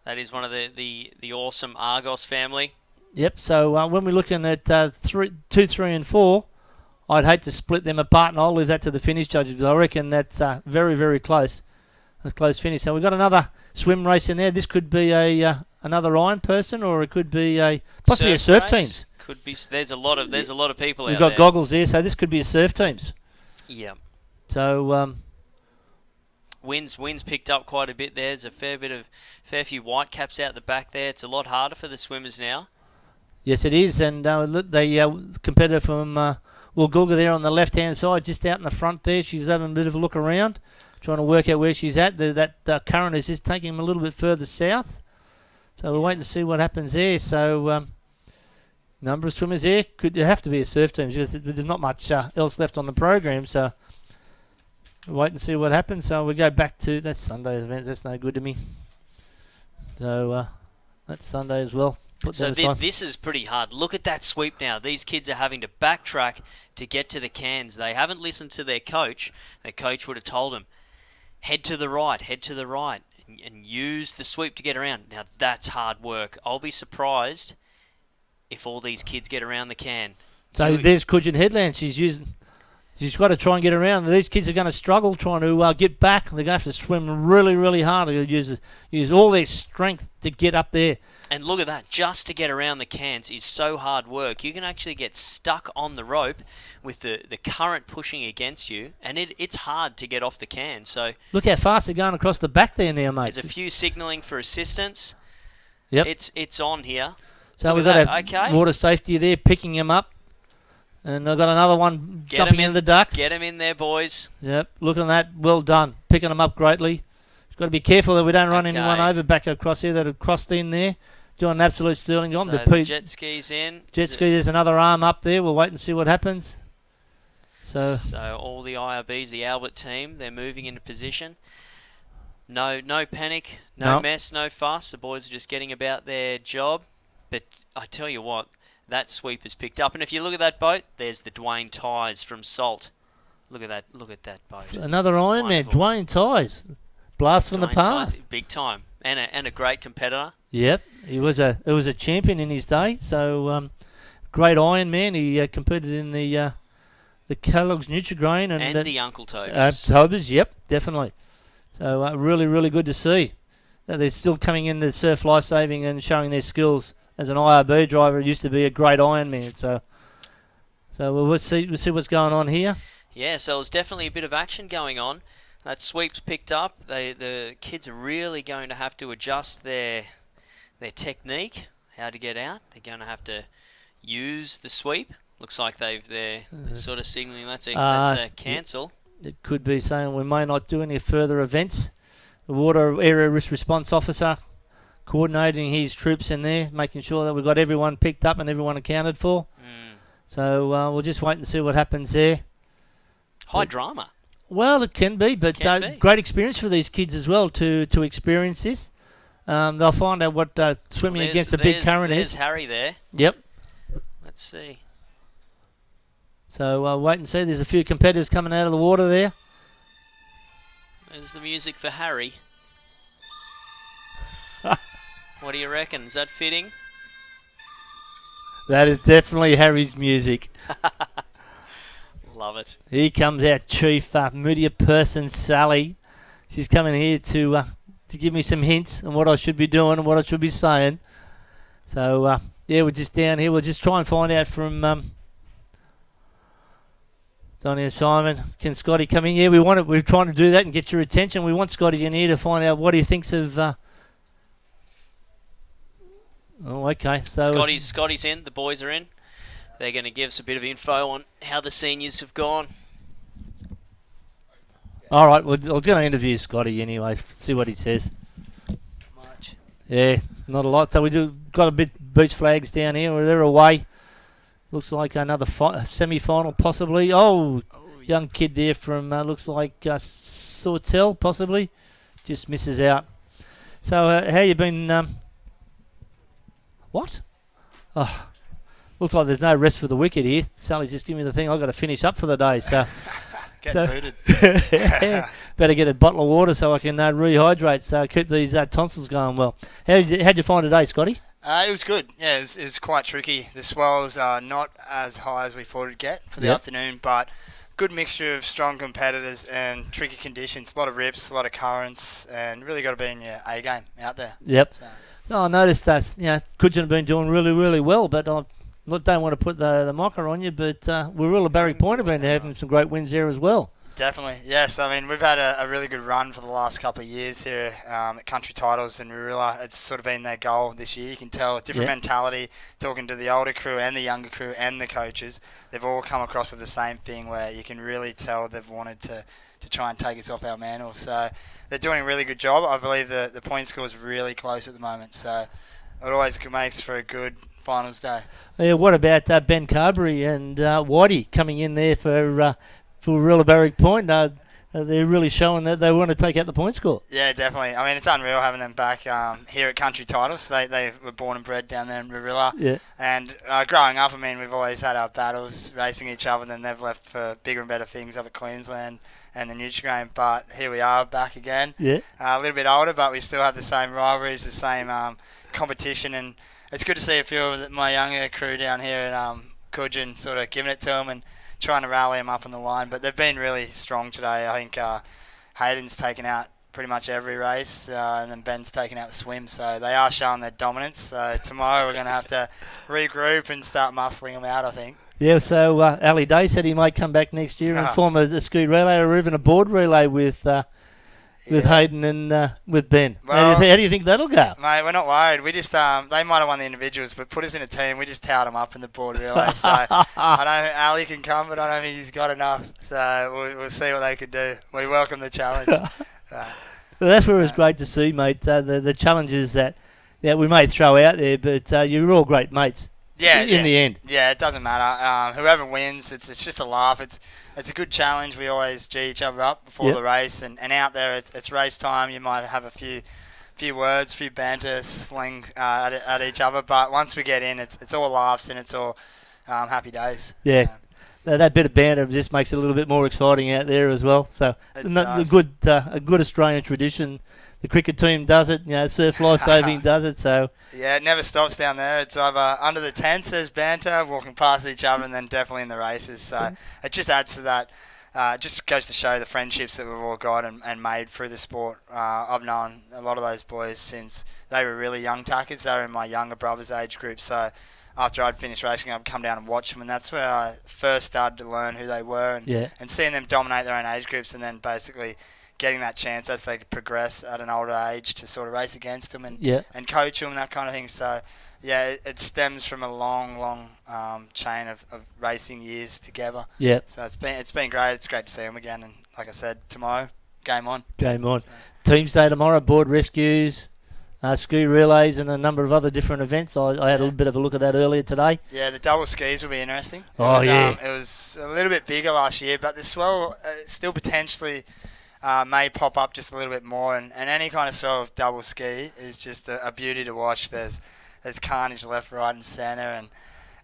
Speaker 3: That is one of the awesome Argos family.
Speaker 1: Yep. So when we're looking at 2, 3, and 4, I'd hate to split them apart, and I'll leave that to the finish judges. I reckon that's very, very close. A close finish. So we've got another swim race in there. This could be another iron person, or it could be possibly a surf teams.
Speaker 3: Could be. There's a lot of people
Speaker 1: We've
Speaker 3: out
Speaker 1: got
Speaker 3: there.
Speaker 1: goggles there, so this could be a surf teams.
Speaker 3: Yeah.
Speaker 1: So
Speaker 3: winds picked up quite a bit there. There's a fair few white caps out the back there. It's a lot harder for the swimmers now.
Speaker 1: yes, it is, and the competitor from Woolgoolga there on the left-hand side, just out in the front there. She's having a bit of a look around, trying to work out where she's at. That current is just taking them a little bit further south. So we're waiting to see what happens there. So number of swimmers there. Could have to be a surf team because there's not much else left on the program. So we'll wait and see what happens. So we go back to that Sunday event. That's no good to me. So that's Sunday as well.
Speaker 3: So this is pretty hard. Look at that sweep now. These kids are having to backtrack to get to the cans. They haven't listened to their coach. Their coach would have told them, head to the right, and use the sweep to get around. Now that's hard work. I'll be surprised if all these kids get around the can.
Speaker 1: So there's Cudgen Headland. She's got to try and get around. These kids are going to struggle trying to get back. They're going to have to swim really, really hard. They're going to use all their strength to get up there.
Speaker 3: And look at that. Just to get around the cans is so hard work. You can actually get stuck on the rope with the current pushing against you, and it's hard to get off the can. So
Speaker 1: look how fast they're going across the back there now, mate.
Speaker 3: There's a few signalling for assistance.
Speaker 1: Yep.
Speaker 3: It's on here.
Speaker 1: So we've got a water safety there picking him up. And I've got another one jumping in the duck.
Speaker 3: Get him in there, boys.
Speaker 1: Yep, look at that. Well done. Picking them up greatly. Got to be careful that we don't run anyone over back across here that have crossed in there. Doing an absolute sterling job.
Speaker 3: So the jet ski's in.
Speaker 1: Jet ski, there's another arm up there. We'll wait and see what happens. So
Speaker 3: all the IRBs, the Albert team, they're moving into position. No panic, no mess, no fuss. The boys are just getting about their job. But I tell you what, that sweep is picked up. And if you look at that boat, there's the Dwayne Ties from Salt. Look at that boat.
Speaker 1: Another Ironman, Dwayne Ties. Blast from the past.
Speaker 3: Ties, big time. And a great competitor.
Speaker 1: Yep, it was a champion in his day. So great Ironman. He competed in the Kellogg's Nutrigrain
Speaker 3: and the Uncle Toby's.
Speaker 1: Toby's, yep, definitely. So really, really good to see that they're still coming into surf lifesaving and showing their skills. As an IRB driver, it used to be a great Ironman. So we'll see what's going on here.
Speaker 3: Yeah, so there's definitely a bit of action going on. That sweep's picked up. The kids are really going to have to adjust their technique, how to get out. They're going to have to use the sweep. Looks like they're sort of signalling that's a cancel.
Speaker 1: It could be saying we may not do any further events. The Water Area Risk Response Officer coordinating his troops in there, making sure that we've got everyone picked up and everyone accounted for. So we'll just wait and see what happens there.
Speaker 3: High drama.
Speaker 1: Well, it can be, but great experience for these kids as well to experience this. They'll find out what swimming against a big current
Speaker 3: is.
Speaker 1: There's
Speaker 3: Harry there.
Speaker 1: Yep.
Speaker 3: Let's see.
Speaker 1: So wait and see. There's a few competitors coming out of the water there.
Speaker 3: There's the music for Harry. What do you reckon? Is that fitting?
Speaker 1: That is definitely Harry's music.
Speaker 3: Love it.
Speaker 1: Here comes our chief media person, Sally. She's coming here to give me some hints on what I should be doing and what I should be saying. So, yeah, we're just down here. We'll just try and find out from Donnie and Simon. Can Scotty come in? Yeah, we're trying to do that and get your attention. We want Scotty in here to find out what he thinks of... Oh, okay. So
Speaker 3: Scotty's in. The boys are in. They're going to give us a bit of info on how the seniors have gone.
Speaker 1: All right. Well, I was going to interview Scotty anyway. See what he says.
Speaker 3: Much.
Speaker 1: Yeah, not a lot. So we got a bit beach flags down here. They're away. Looks like another semi-final possibly. Oh, young kid there from looks like Sawtell possibly. Just misses out. So how you been? What? Oh, looks like there's no rest for the wicked here. Sally's just giving me the thing. I've got to finish up for the day. So
Speaker 2: Getting booted.
Speaker 1: better get a bottle of water so I can rehydrate. So keep these tonsils going well. How'd you find today, Scotty?
Speaker 2: It was good. Yeah, it was quite tricky. The swells are not as high as we thought it'd get for the afternoon, but good mixture of strong competitors and tricky conditions. A lot of rips, a lot of currents, and really got to be in your A game out there.
Speaker 1: Yep. I noticed that Cudgen have been doing really, really well, but I don't want to put the mocker on you, but Warilla Barry Point have been having some great wins there as well.
Speaker 2: Definitely, yes. I mean, we've had a really good run for the last couple of years here at Country Titles and Warilla. It's sort of been their goal this year. You can tell a different mentality, talking to the older crew and the younger crew and the coaches. They've all come across with the same thing where you can really tell they've wanted to try and take us off our mantle. So they're doing a really good job. I believe the point score is really close at the moment. So it always makes for a good finals day.
Speaker 1: Yeah, what about Ben Carberry and Whitey coming in there for Warilla Barry Point? They're really showing that they want to take out the point score.
Speaker 2: Yeah, definitely. I mean, it's unreal having them back here at Country Titles. They were born and bred down there in Warilla.
Speaker 1: Yeah.
Speaker 2: And growing up, I mean, we've always had our battles racing each other, and then they've left for bigger and better things up at Queensland and the Nutri-Grain. But here we are back again.
Speaker 1: Yeah.
Speaker 2: A little bit older, but we still have the same rivalries, the same competition. And it's good to see a few of my younger crew down here at Cudgen sort of giving it to them and trying to rally them up on the line. But they've been really strong today. I think Hayden's taken out pretty much every race, and then Ben's taken out the swim. So they are showing their dominance. So tomorrow we're going to have to regroup and start muscling them out, I think.
Speaker 1: Yeah, so Ali Day said he might come back next year and form a ski relay or even a board relay with Hayden and with Ben.
Speaker 2: Well,
Speaker 1: how do you think that'll go?
Speaker 2: Mate, we're not worried. We just they might have won the individuals, but put us in a team. We just towed them up in the board relay. So I know Ali can come, but I don't think he's got enough. So we'll see what they can do. We welcome the challenge.
Speaker 1: Well, that's where it's great to see, mate. The challenges that we may throw out there, but you're all great mates. In the end.
Speaker 2: Yeah, it doesn't matter. Whoever wins, it's just a laugh. It's a good challenge. We always G each other up before the race, and out there it's race time. You might have a few words, few banter, sling at each other, but once we get in, it's all laughs and it's all happy days.
Speaker 1: Yeah. That bit of banter just makes it a little bit more exciting out there as well. So a good Australian tradition. The cricket team does it, surf life saving does it. So
Speaker 2: yeah, it never stops down there. It's either under the tents there's banter, walking past each other, and then definitely in the races. So it just adds to that. Just goes to show the friendships that we've all got and made through the sport. I've known a lot of those boys since they were really young tackers. They were in my younger brother's age group. So after I'd finished racing, I'd come down and watch them, and that's where I first started to learn who they were and seeing them dominate their own age groups, and then basically getting that chance as they progress at an older age to sort of race against them and coach them and that kind of thing. So, yeah, it stems from a long chain of racing years together.
Speaker 1: Yeah.
Speaker 2: So it's been great. It's great to see them again. And like I said, tomorrow, game on.
Speaker 1: Game on. Teams Day tomorrow, board rescues, ski relays and a number of other different events. I had a little bit of a look at that earlier today.
Speaker 2: Yeah, the double skis will be interesting.
Speaker 1: It
Speaker 2: was a little bit bigger last year, but the swell still potentially may pop up just a little bit more, and any kind of sort of double ski is just a beauty to watch. There's carnage left, right, and centre, and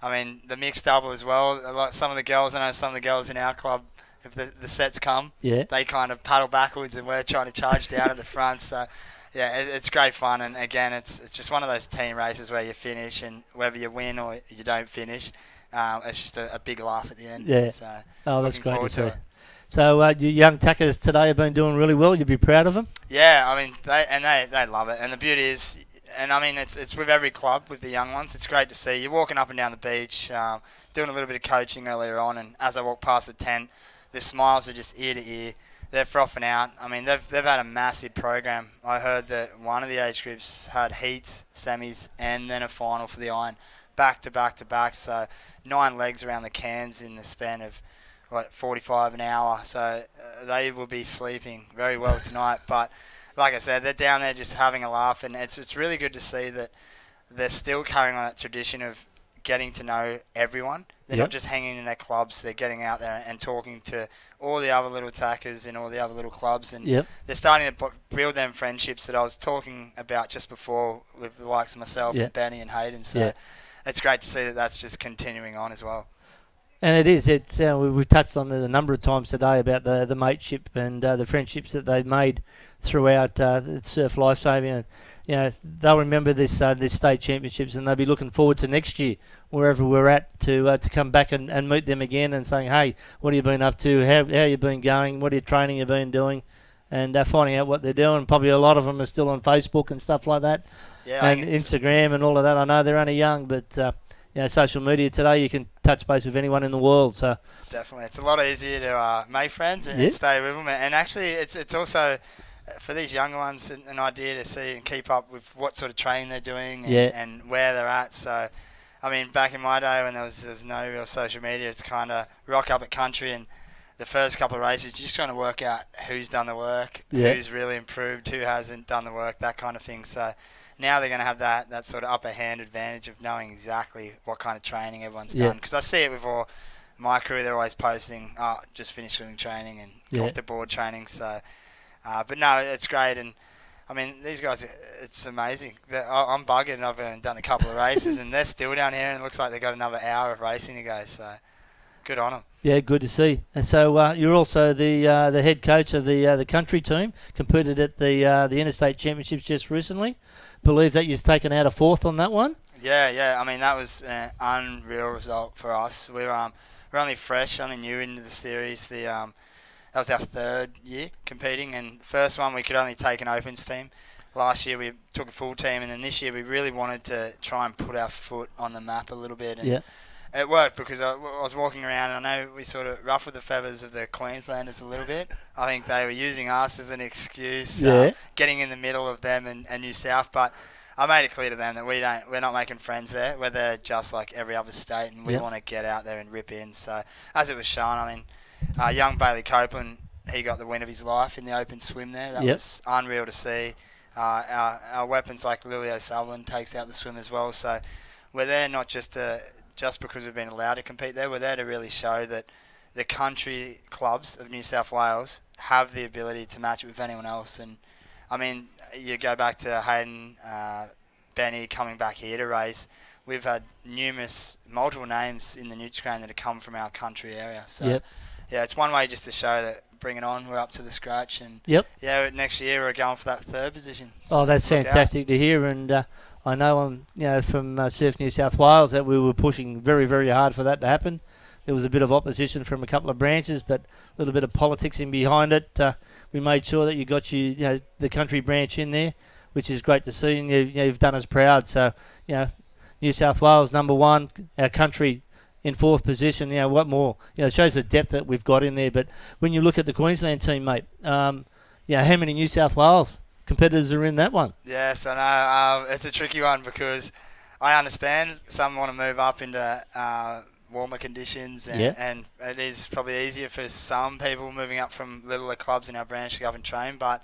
Speaker 2: I mean the mixed double as well. Some of the girls in our club, if the sets come, they kind of paddle backwards, and we're trying to charge down at the front. So yeah, it's great fun, and again, it's just one of those team races where you finish, and whether you win or you don't finish, it's just a big laugh at the end.
Speaker 1: Yeah.
Speaker 2: So
Speaker 1: that's great to see. So your young tackers today have been doing really well. You'd be proud of them.
Speaker 2: Yeah, I mean they love it, and the beauty is, and I mean it's with every club with the young ones. It's great to see. You're walking up and down the beach, doing a little bit of coaching earlier on, and as I walk past the tent, the smiles are just ear to ear. They're frothing out. I mean they've had a massive program. I heard that one of the age groups had heats, semis, and then a final for the iron, back to back to back. So 9 legs around the Cairns in the span of 45 an hour, so they will be sleeping very well tonight. But like I said, they're down there just having a laugh, and it's really good to see that they're still carrying on that tradition of getting to know everyone. They're not just hanging in their clubs, they're getting out there and talking to all the other little tackers in all the other little clubs, and they're starting to build them friendships that I was talking about just before with the likes of myself and Benny and Hayden. So it's great to see that that's just continuing on as well.
Speaker 1: And it is. It's we've touched on it a number of times today about the mateship and the friendships that they've made throughout surf lifesaving. And, they'll remember this state championships, and they'll be looking forward to next year, wherever we're at, to come back and meet them again and saying, hey, what have you been up to? How you been going? What are your training you been doing? And finding out what they're doing. Probably a lot of them are still on Facebook and stuff like that, and Instagram and all of that. I know they're only young, but social media today, you can touch base with anyone in the world. So
Speaker 2: definitely, it's a lot easier to make friends and stay with them. And actually, it's also for these younger ones an idea to see and keep up with what sort of training they're doing and where they're at. So, I mean, back in my day when there was no real social media, it's kind of rock up at country, and the first couple of races, you're just trying to work out who's done the work, who's really improved, who hasn't done the work, that kind of thing. So now they're going to have that sort of upper hand advantage of knowing exactly what kind of training everyone's done. Because I see it with all my crew, they're always posting, just finished swimming training and off the board training. So, but no, it's great. And I mean, these guys, it's amazing. I'm buggered, and I've done a couple of races, and they're still down here, and it looks like they've got another hour of racing to go. So good on them.
Speaker 1: Yeah, good to see. And so you're also the head coach of the country team. Competed at the Interstate Championships just recently. Believe that you've taken out a fourth on that one.
Speaker 2: Yeah. I mean, that was an unreal result for us. We're only fresh, only new into the series. That was our third year competing, and the first one we could only take an opens team. Last year we took a full team, and then this year we really wanted to try and put our foot on the map a little bit. And it worked because I was walking around, and I know we sort of ruffled the feathers of the Queenslanders a little bit. I think they were using us as an excuse, getting in the middle of them and New South. But I made it clear to them that we're not making friends there. We're there just like every other state, and we want to get out there and rip in. So as it was shown, I mean, young Bailey Copeland, he got the win of his life in the open swim there. That was unreal to see. Our weapons like Lily O'Sullivan takes out the swim as well. So we're there not just because we've been allowed to compete there. We're there to really show that the country clubs of New South Wales have the ability to match it with anyone else. And I mean, you go back to Hayden, Benny coming back here to race. We've had multiple names in the Newtscreen that have come from our country area. So yeah, it's one way just to show that bring it on, we're up to the scratch. And next year we're going for that third position. So
Speaker 1: that's fantastic to hear. And I know from Surf New South Wales that we were pushing very, very hard for that to happen. There was a bit of opposition from a couple of branches, but a little bit of politics in behind it. We made sure that you got the country branch in there, which is great to see, and you've done us proud. So New South Wales #1, our country in fourth position. What more? It shows the depth that we've got in there. But when you look at the Queensland team, mate, how many New South Wales competitors are in that one?
Speaker 2: Yes, I know. It's a tricky one because I understand some want to move up into warmer conditions, and it is probably easier for some people moving up from littler clubs in our branch to go up and train. But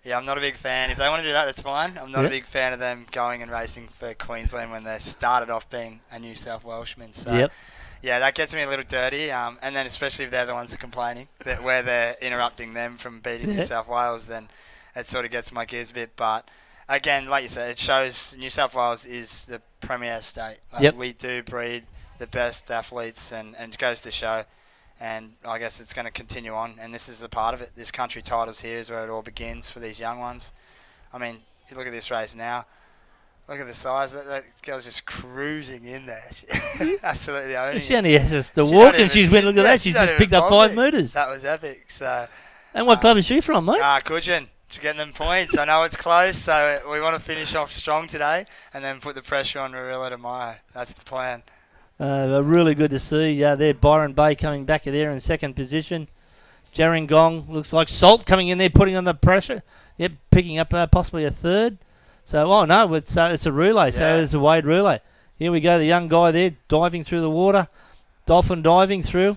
Speaker 2: I'm not a big fan. If they want to do that, that's fine. I'm not a big fan of them going and racing for Queensland when they started off being a New South Welshman. So that gets me a little dirty. And then especially if they're the ones that are complaining that where they're interrupting them from beating New South Wales, then it sort of gets my gears a bit. But again, like you said, it shows New South Wales is the premier state. We do breed the best athletes, and it goes to show. And I guess it's going to continue on, and this is a part of it. This country titles here is where it all begins for these young ones. I mean, you look at this race now. Look at the size. That girl's just cruising in there. Absolutely owning it.
Speaker 1: She only has us to walk, and she's went, look at that. She's just picked up 5 metres.
Speaker 2: That was epic. So.
Speaker 1: And what club is she from, mate?
Speaker 2: Cudgen. She's getting them points. I know it's close, so we want to finish off strong today and then put the pressure on Marilla tomorrow. That's the plan.
Speaker 1: Really good to see. There, Byron Bay coming back there in second position. Gerringong looks like Salt coming in there, putting on the pressure. Yep, picking up possibly a third. So, it's a relay. So it's a Wade relay. Here we go, the young guy there diving through the water, dolphin diving through.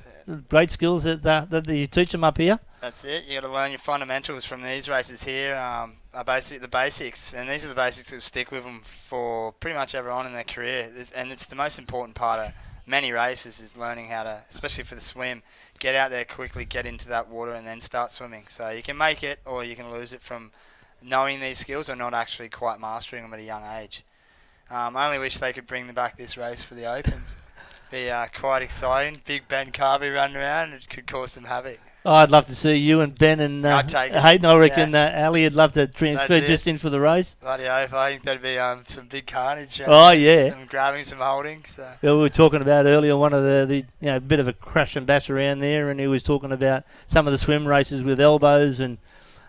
Speaker 1: Great skills that you teach them up here.
Speaker 2: That's it. You got to learn your fundamentals from these races here. Are basically the basics, and these are the basics that will stick with them for pretty much everyone in their career. And it's the most important part of many races is learning how to, especially for the swim, get out there quickly, get into that water, and then start swimming. So you can make it, or you can lose it from knowing these skills or not actually quite mastering them at a young age. Only wish they could bring back this race for the Opens. Be quite exciting. Big Ben Carby running around. It could cause some havoc.
Speaker 1: Oh, I'd love to see you and Ben and Hayden. I reckon Ali would love to transfer just in for the race.
Speaker 2: Bloody oath. I think there'd be some big carnage.
Speaker 1: Oh, yeah.
Speaker 2: Some grabbing, some holding. So.
Speaker 1: Yeah, we were talking about earlier one of the bit of a crash and bash around there, and he was talking about some of the swim races with elbows and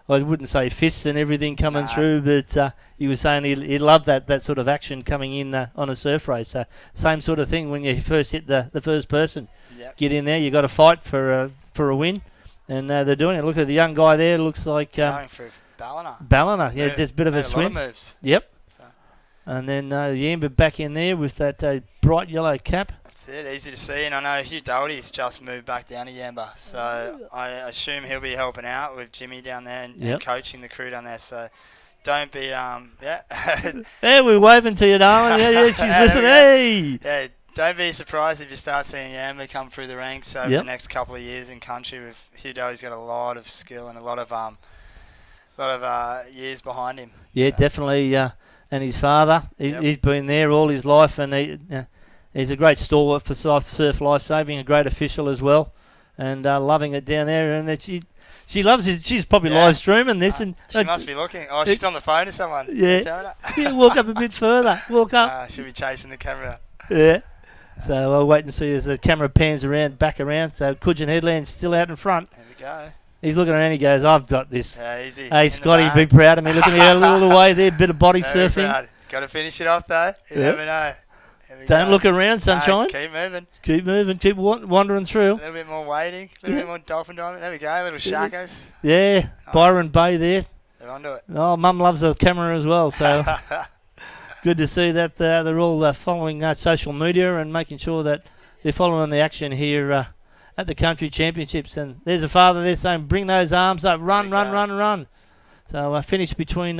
Speaker 1: I wouldn't say fists and everything coming through, but he was saying he loved that sort of action coming in on a surf race. So same sort of thing when you first hit the first person.
Speaker 2: Yep.
Speaker 1: Get in there, you got to fight for a win. And they're doing it. Look at the young guy there. Looks like
Speaker 2: going for Ballina.
Speaker 1: Ballina, yeah, just a bit of a swim.
Speaker 2: A lot of moves.
Speaker 1: Yep. So. And then the Amber back in there with that bright yellow cap.
Speaker 2: That's it. Easy to see. And I know Hugh Doherty's just moved back down to Yamba, so I assume he'll be helping out with Jimmy down there and coaching the crew down there. So don't be
Speaker 1: Hey, we're waving to you, darling. Yeah, she's listening. Hey.
Speaker 2: Yeah. Don't be surprised if you start seeing Yamba come through the ranks over the next couple of years in country. With Hugh Doherty's got a lot of skill and a lot of years behind him.
Speaker 1: Yeah, definitely. And his father, he's been there all his life, and he's a great stalwart for surf lifesaving, a great official as well, and loving it down there. And she loves it. She's probably live streaming this, and
Speaker 2: she must be looking. Oh, she's on the phone to someone.
Speaker 1: Yeah, walk up a bit further. Walk up.
Speaker 2: She'll be chasing the camera.
Speaker 1: Yeah. So I'll wait and see as the camera pans back around. So Cudgen Headland's still out in front.
Speaker 2: There we go.
Speaker 1: He's looking around. He goes, "I've got this."
Speaker 2: Yeah, easy.
Speaker 1: Hey, Scotty, be proud of me. Look at me a little way there, bit of body surfing.
Speaker 2: Got to finish it off though. You never know.
Speaker 1: Don't look around, sunshine.
Speaker 2: Keep moving.
Speaker 1: Keep moving. Keep wandering through.
Speaker 2: A little bit more wading. A little bit more dolphin diving. There we go. Little sharkos.
Speaker 1: Yeah, nice. Byron Bay there.
Speaker 2: They're onto it.
Speaker 1: Oh, Mum loves the camera as well, so good to see that they're all following social media and making sure that they're following the action here at the country championships. And there's a father there saying, "Bring those arms up, run." So I finished between.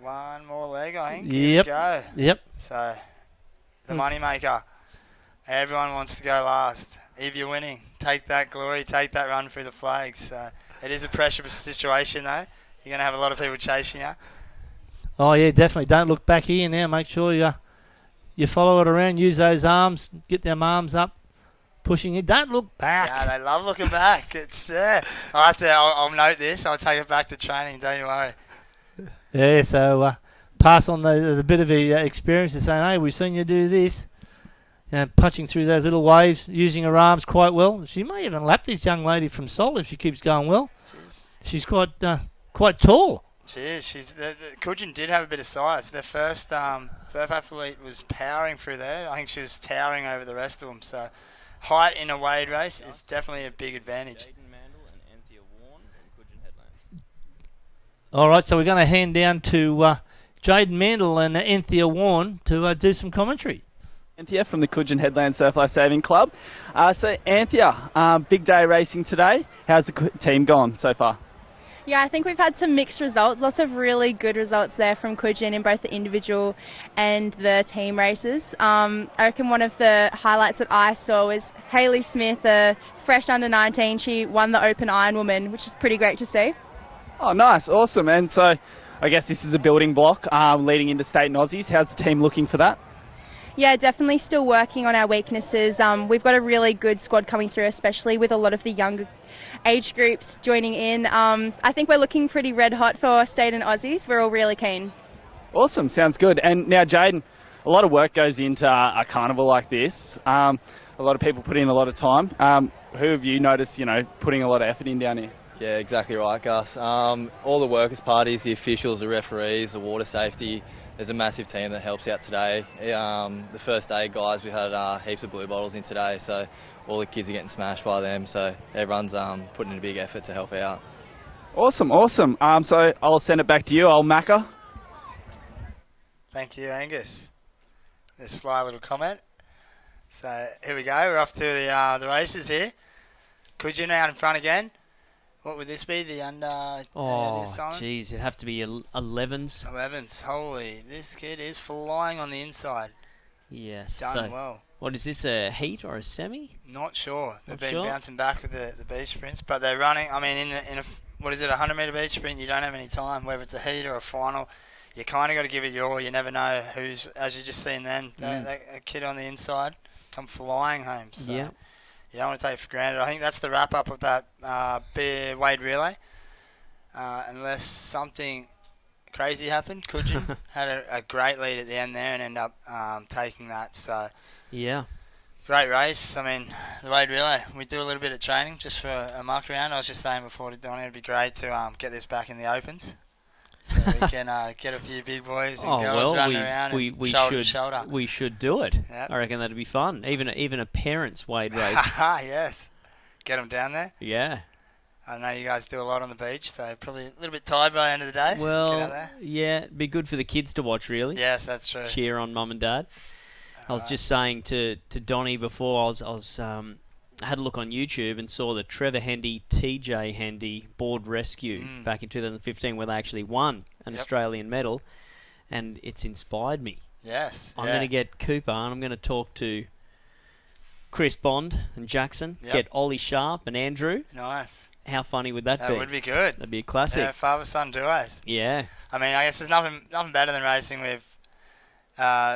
Speaker 2: One more leg, I think.
Speaker 1: Yep.
Speaker 2: Here we go.
Speaker 1: Yep.
Speaker 2: So the money maker. Everyone wants to go last. If you're winning, take that glory, take that run through the flags. So it is a pressure situation though. You're going to have a lot of people chasing you.
Speaker 1: Oh yeah, definitely. Don't look back here now. Make sure you follow it around. Use those arms. Get them arms up. Pushing it. Don't look back.
Speaker 2: Yeah, they love looking back. It's I'll note this. I'll take it back to training. Don't you worry.
Speaker 1: Yeah. So pass on the bit of experience and saying, "Hey, we've seen you do this." Punching through those little waves, using her arms quite well. She may even lap this young lady from Sol if she keeps going well. She's quite tall.
Speaker 2: She is. The Cudgen did have a bit of size. Their first athlete was powering through there. I think she was towering over the rest of them. So height in a wade race is definitely a big advantage.
Speaker 1: All right, so we're going to hand down to Jaden Mandel and Anthea Warren to do some commentary.
Speaker 16: Anthea from the Cudgen Headland Surf Life Saving Club. So Anthea, big day racing today. How's the team gone so far?
Speaker 18: Yeah, I think we've had some mixed results. Lots of really good results there from Cudgen in both the individual and the team races. I reckon one of the highlights that I saw was Hayley Smith, a fresh under 19. She won the Open Ironwoman, which is pretty great to see.
Speaker 16: Oh, nice. Awesome. And so I guess this is a building block leading into state and Aussies. How's the team looking for that?
Speaker 18: Yeah, definitely still working on our weaknesses. We've got a really good squad coming through, especially with a lot of the younger age groups joining in. I think we're looking pretty red hot for state and Aussies. We're all really keen.
Speaker 16: Awesome, sounds good. And now, Jaden, a lot of work goes into a carnival like this. A lot of people put in a lot of time. Who have you noticed, putting a lot of effort in down here?
Speaker 19: Yeah, exactly right, Gus. All the workers' parties, the officials, the referees, the water safety. There's a massive team that helps out today. The first aid guys, we had heaps of blue bottles in today, so all the kids are getting smashed by them, so everyone's putting in a big effort to help out.
Speaker 16: Awesome. So I'll send it back to you. I'll Macca.
Speaker 2: Thank you, Angus. A sly little comment. So here we go. We're off to the races here. Cudgen out in front again. What would this be? The under...
Speaker 3: Oh, jeez. It'd have to be 11s.
Speaker 2: 11s. Holy. This kid is flying on the inside.
Speaker 3: Yes.
Speaker 2: Done well.
Speaker 3: What is this, a heat or a semi?
Speaker 2: Not sure. They've been bouncing back with the beach sprints, but they're running... I mean, in a what is it, 100-metre beach sprint, you don't have any time. Whether it's a heat or a final, you kind of got to give it your all. You never know who's, as you just seen then, that kid on the inside come flying home. So
Speaker 3: Yeah.
Speaker 2: you don't want to take it for granted. I think that's the wrap-up of that beer Wade relay. Unless something crazy happened. Cudgen had a great lead at the end there and ended up taking that. So
Speaker 3: Yeah.
Speaker 2: great race. I mean, the Wade relay, we do a little bit of training just for a mark around. I was just saying before to Donnie, it'd be great to get this back in the opens. So we can get a few big boys and girls running around and shoulder to shoulder.
Speaker 3: We should do it.
Speaker 2: Yep.
Speaker 3: I reckon that'd be fun. Even a parents' Wade race.
Speaker 2: Yes. Get them down there.
Speaker 3: Yeah.
Speaker 2: I know you guys do a lot on the beach, so probably a little bit tired by the end of the day. Get out
Speaker 3: Well,
Speaker 2: there.
Speaker 3: yeah, it'd be good for the kids to watch, really.
Speaker 2: Yes, that's true.
Speaker 3: Cheer on mum and dad. I was just saying to Donnie before, I had a look on YouTube and saw the Trevor Hendy, TJ Hendy board rescue back in 2015 where they actually won an Australian medal, and it's inspired me.
Speaker 2: Yes.
Speaker 3: I'm going to get Cooper and I'm going to talk to Chris Bond and Jackson, get Ollie Sharp and Andrew.
Speaker 2: Nice.
Speaker 3: How funny would that be?
Speaker 2: That would be good.
Speaker 3: That'd be a classic.
Speaker 2: Yeah, father-son duos.
Speaker 3: Yeah.
Speaker 2: I mean, I guess there's nothing better than racing with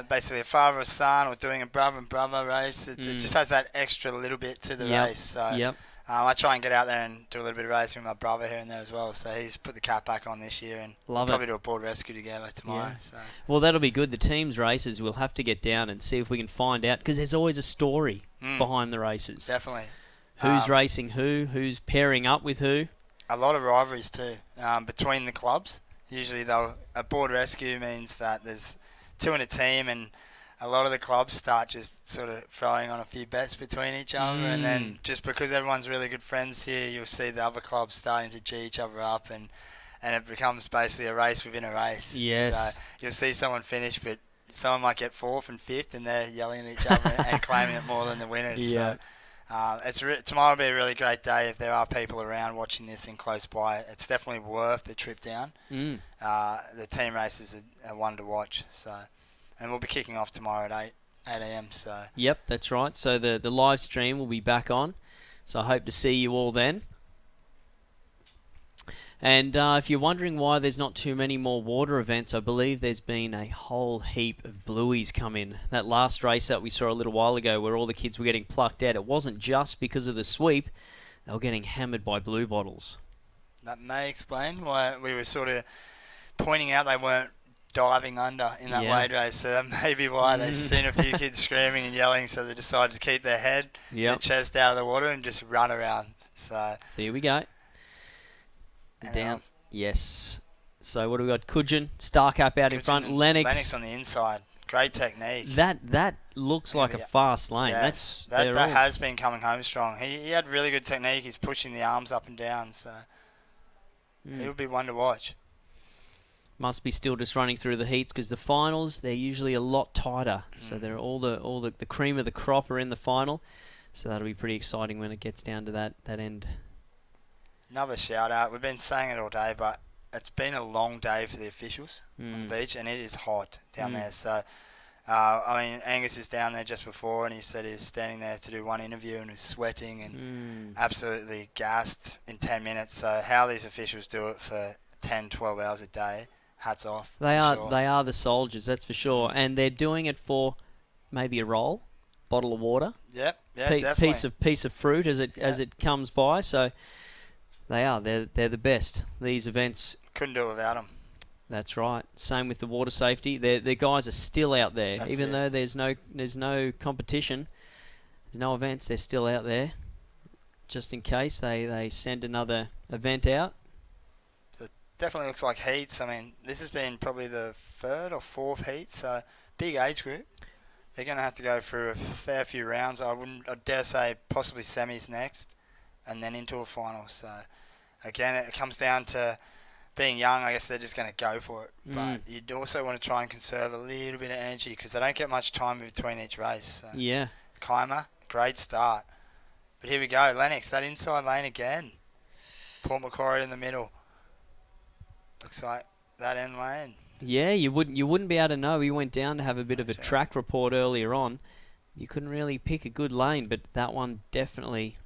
Speaker 2: basically a father or son, or doing a brother and brother race. It just has that extra little bit to the race. So I try and get out there and do a little bit of racing with my brother here and there as well. So he's put the cap back on this year, and probably do a board rescue together tomorrow.
Speaker 3: Yeah.
Speaker 2: So.
Speaker 3: Well, that'll be good. The teams races, we'll have to get down and see if we can find out, because there's always a story behind the races.
Speaker 2: Definitely.
Speaker 3: Who's racing who's pairing up with who.
Speaker 2: A lot of rivalries too between the clubs. Usually a board rescue means that there's two in a team, and a lot of the clubs start just sort of throwing on a few bets between each other, and then just because everyone's really good friends here, you'll see the other clubs starting to G each other up, and it becomes basically a race within a race.
Speaker 3: Yes.
Speaker 2: So you'll see someone finish, but someone might get fourth and fifth, and they're yelling at each other and claiming it more than the winners.
Speaker 3: Yeah.
Speaker 2: So tomorrow will be a really great day if there are people around watching this in close by. It's definitely worth the trip down. The team races are one to watch. So, and we'll be kicking off tomorrow at 8 a.m. So.
Speaker 3: Yep, that's right. So the live stream will be back on. So I hope to see you all then. And if you're wondering why there's not too many more water events, I believe there's been a whole heap of blueies come in. That last race that we saw a little while ago where all the kids were getting plucked out, it wasn't just because of the sweep. They were getting hammered by blue bottles.
Speaker 2: That may explain why we were sort of pointing out they weren't diving under in that Wade race. So that may be why they've seen a few kids screaming and yelling, so they decided to keep their head, their chest out of the water and just run around. So
Speaker 3: here we go. Down. Yes. So what do we got? Cudgen, Starcap out in front. Lennox
Speaker 2: on the inside. Great technique.
Speaker 3: That looks like a fast lane.
Speaker 2: Yes, that has been coming home strong. He had really good technique. He's pushing the arms up and down. So he would be one to watch.
Speaker 3: Must be still just running through the heats, because the finals, they're usually a lot tighter. So they're all the cream of the crop are in the final. So that'll be pretty exciting when it gets down to that end.
Speaker 2: Another shout out. We've been saying it all day, but it's been a long day for the officials on the beach, and it is hot down there. So, I mean, Angus is down there just before, and he said he's standing there to do one interview and is sweating and absolutely gassed in 10 minutes. So how these officials do it for 10, 12 hours a day, hats off.
Speaker 3: They are the soldiers, that's for sure. And they're doing it for maybe a roll, bottle of water.
Speaker 2: Yep, definitely.
Speaker 3: Piece of fruit as it comes by. So they're the best. These events
Speaker 2: couldn't do it without them.
Speaker 3: That's right. Same with the water safety. The guys are still out there, even though there's no competition, there's no events. They're still out there, just in case they send another event out.
Speaker 2: So it definitely looks like heats. I mean, this has been probably the third or fourth heat, so big age group. They're going to have to go through a fair few rounds. I dare say possibly semis next, and then into a final. So again, it comes down to being young. I guess they're just going to go for it. But you'd also want to try and conserve a little bit of energy, because they don't get much time between each race. So
Speaker 3: yeah.
Speaker 2: Keimer, great start. But here we go. Lennox, that inside lane again. Port Macquarie in the middle. Looks like that end lane.
Speaker 3: Yeah, you wouldn't be able to know. We went down to have a bit of a track report earlier on. You couldn't really pick a good lane, but that one definitely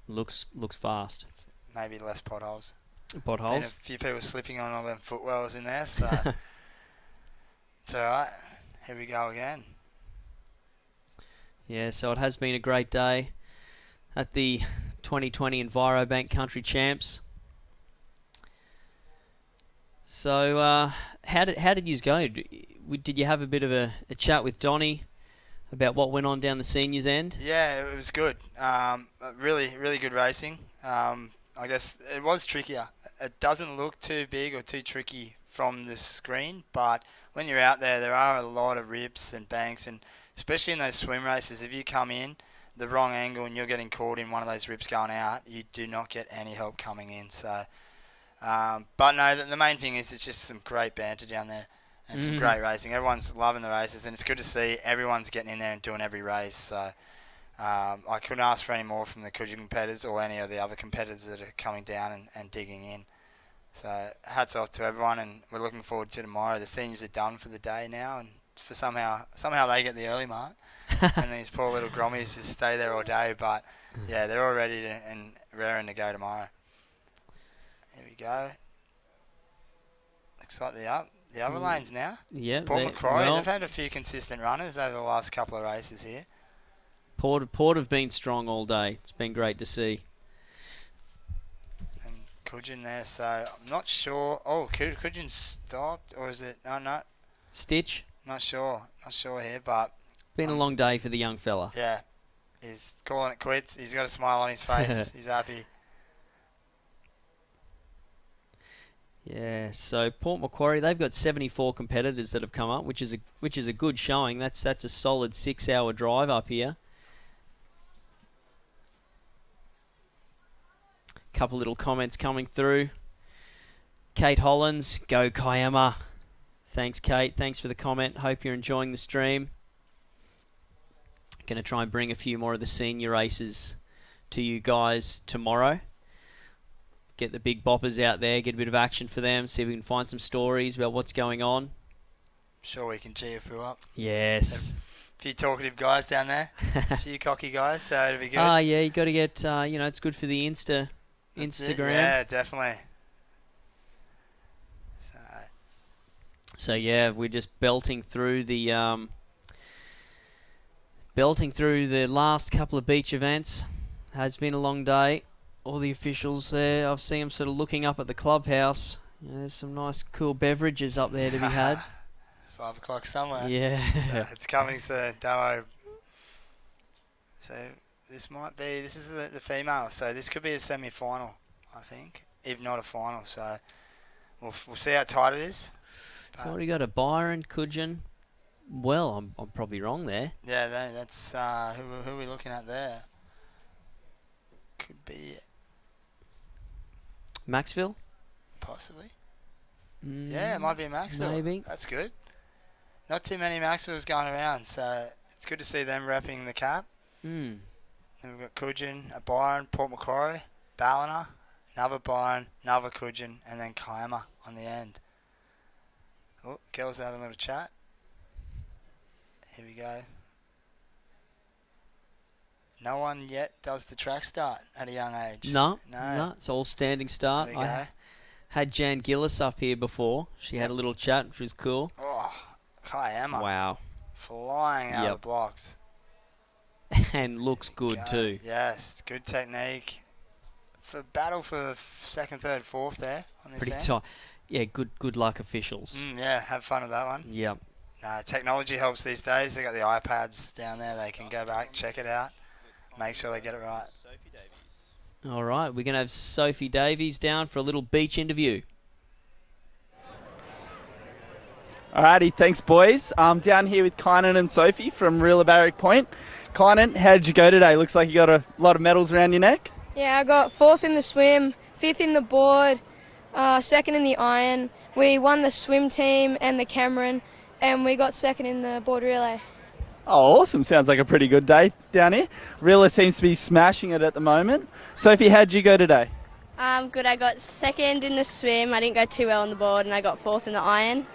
Speaker 3: looks fast.
Speaker 2: Maybe less potholes.
Speaker 3: Potholes.
Speaker 2: Been a few people slipping on all them footwells in there, so That's all right. Here we go again.
Speaker 3: Yeah, so it has been a great day at the 2020 Envirobank Country Champs. So, how did you go? Did you have a bit of a chat with Donnie about what went on down the seniors end?
Speaker 2: Yeah, it was good. Really good racing. I guess it was trickier. It doesn't look too big or too tricky from the screen, but when you're out there, there are a lot of rips and banks, and especially in those swim races, if you come in the wrong angle and you're getting caught in one of those rips going out, you do not get any help coming in. So, but no, the main thing is it's just some great banter down there and some great racing. Everyone's loving the races, and it's good to see everyone's getting in there and doing every race. So I couldn't ask for any more from the Cudgen competitors or any of the other competitors that are coming down and digging in. So hats off to everyone, and we're looking forward to tomorrow. The seniors are done for the day now, and for somehow they get the early mark, and these poor little grommies just stay there all day. But yeah, they're all ready and raring to go tomorrow. Here we go. Looks like the other lanes now.
Speaker 3: Yeah,
Speaker 2: Port Macquarie, they've had a few consistent runners over the last couple of races here.
Speaker 3: Port have been strong all day. It's been great to see.
Speaker 2: And Cudgen there, so I'm not sure. Oh, Cudgen stopped, or is it? No.
Speaker 3: Stitch?
Speaker 2: Not sure here, but
Speaker 3: Been a long day for the young fella.
Speaker 2: yeah, he's calling it quits. He's got a smile on his face. He's happy.
Speaker 3: Yeah, so Port Macquarie, they've got 74 competitors that have come up, which is a good showing. That's a solid 6-hour drive up here. Couple little comments coming through. Kate Hollins, go Kiama. Thanks, Kate. Thanks for the comment. Hope you're enjoying the stream. Going to try and bring a few more of the senior races to you guys tomorrow. Get the big boppers out there, get a bit of action for them, see if we can find some stories about what's going on.
Speaker 2: Sure we can cheer you up.
Speaker 3: Yes.
Speaker 2: A few talkative guys down there. A few cocky guys, so it'll be good.
Speaker 3: Yeah, you got to get, it's good for the Instagram.
Speaker 2: Yeah, definitely.
Speaker 3: So yeah, we're just belting through the last couple of beach events. Has been a long day. All the officials there, I've seen them sort of looking up at the clubhouse. There's some nice cool beverages up there to be had.
Speaker 2: 5 o'clock somewhere.
Speaker 3: Yeah.
Speaker 2: So it's coming soon, don't worry. So this is the female, so this could be a semi-final, I think, if not a final. So we'll see how tight it is.
Speaker 3: So we got a Byron, Cudgen. Well, I'm probably wrong there.
Speaker 2: Yeah, that's who are we looking at there? Could be
Speaker 3: Maxville?
Speaker 2: Possibly. Yeah, it might be Maxville.
Speaker 3: Maybe.
Speaker 2: That's good. Not too many Maxvilles going around, so it's good to see them wrapping the cap. Then we've got Cudgen, a Byron, Port Macquarie, Ballina, another Byron, another Cudgen, and then Kiama on the end. Oh, girls are having a little chat. Here we go. No one yet does the track start at a young age.
Speaker 3: No, it's all standing start.
Speaker 2: There we go.
Speaker 3: Had Jan Gillis up here before. She had a little chat, which was cool.
Speaker 2: Oh, Kiama.
Speaker 3: Wow.
Speaker 2: Flying out of the blocks.
Speaker 3: And looks good too.
Speaker 2: Yes, good technique. For battle for second, third, fourth there on this
Speaker 3: Pretty
Speaker 2: end.
Speaker 3: tight. Yeah, good luck officials.
Speaker 2: Yeah, have fun with that one.
Speaker 3: Yep.
Speaker 2: Technology helps these days. They got the iPads down there. They can go back, check it out, make sure they get it right.
Speaker 3: All right, we're going to have Sophie Davies down for a little beach interview.
Speaker 16: Alrighty, thanks boys. I'm down here with Kynan and Sophie from Rivalry Point. Kynan, how did you go today? Looks like you got a lot of medals around your neck.
Speaker 6: Yeah, I got 4th in the swim, 5th in the board, 2nd in the iron. We won the swim team and the Cameron, and we got 2nd in the board relay.
Speaker 16: Oh, awesome. Sounds like a pretty good day down here. Rilla seems to be smashing it at the moment. Sophie, how did you go today?
Speaker 13: Good. I got 2nd in the swim. I didn't go too well on the board, and I got 4th in the iron.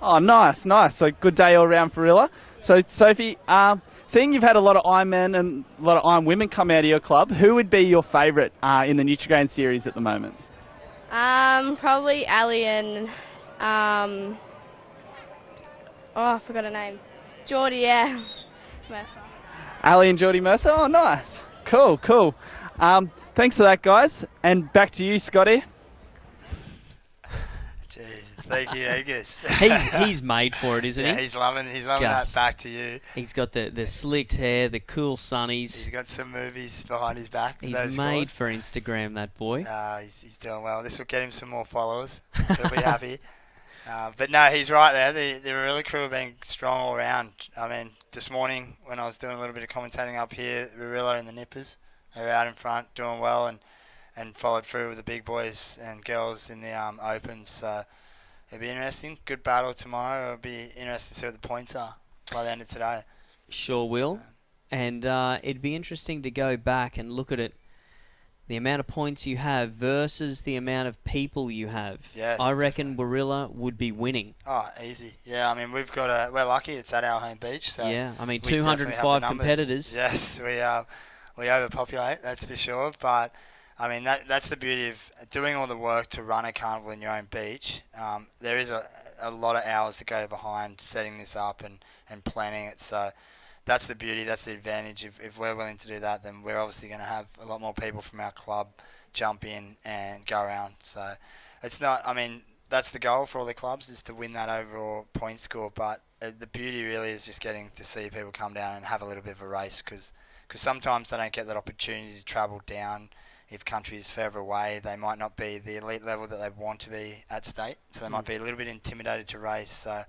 Speaker 16: Oh, nice. So good day all around for Rilla. So, Sophie, seeing you've had a lot of Ironmen and a lot of Iron women come out of your club, who would be your favourite in the Nutrigrain series at the moment?
Speaker 13: Probably Ali and
Speaker 6: I forgot her name. Geordie, yeah. Mercer.
Speaker 16: Ali and Geordie Mercer. Oh, nice. Cool, cool. Thanks for that, guys. And back to you, Scotty.
Speaker 2: Jeez, thank you, Angus.
Speaker 3: He's made for it, isn't he?
Speaker 2: Yeah, he's loving that. Back to you.
Speaker 3: He's got the slicked hair, the cool sunnies.
Speaker 2: He's got some movies behind his back.
Speaker 3: He's made for Instagram, that boy.
Speaker 2: He's doing well. This will get him some more followers. He'll be happy. But no, he's right there. The Ririlla crew have been strong all around. I mean, this morning when I was doing a little bit of commentating up here, Ririlla and the Nippers, they were out in front doing well and followed through with the big boys and girls in the Opens. So it'll be interesting. Good battle tomorrow. It'll be interesting to see what the points are by the end of today.
Speaker 3: Sure will. And it'd be interesting to go back and look at it. The amount of points you have versus the amount of people you have.
Speaker 2: Yes,
Speaker 3: I reckon Warilla would be winning.
Speaker 2: Oh, easy. Yeah, I mean, we're lucky it's at our home beach. So
Speaker 3: yeah, I mean,
Speaker 2: we
Speaker 3: 205 competitors.
Speaker 2: Yes, we overpopulate, that's for sure. But, I mean, that's the beauty of doing all the work to run a carnival in your own beach. There is a lot of hours to go behind setting this up and planning it. So that's the beauty, that's the advantage. If we're willing to do that, then we're obviously going to have a lot more people from our club jump in and go around. So it's not, I mean, that's the goal for all the clubs, is to win that overall point score. But the beauty really is just getting to see people come down and have a little bit of a race, because sometimes they don't get that opportunity to travel down. If country is further away, they might not be the elite level that they want to be at state, so they might be a little bit intimidated to race. So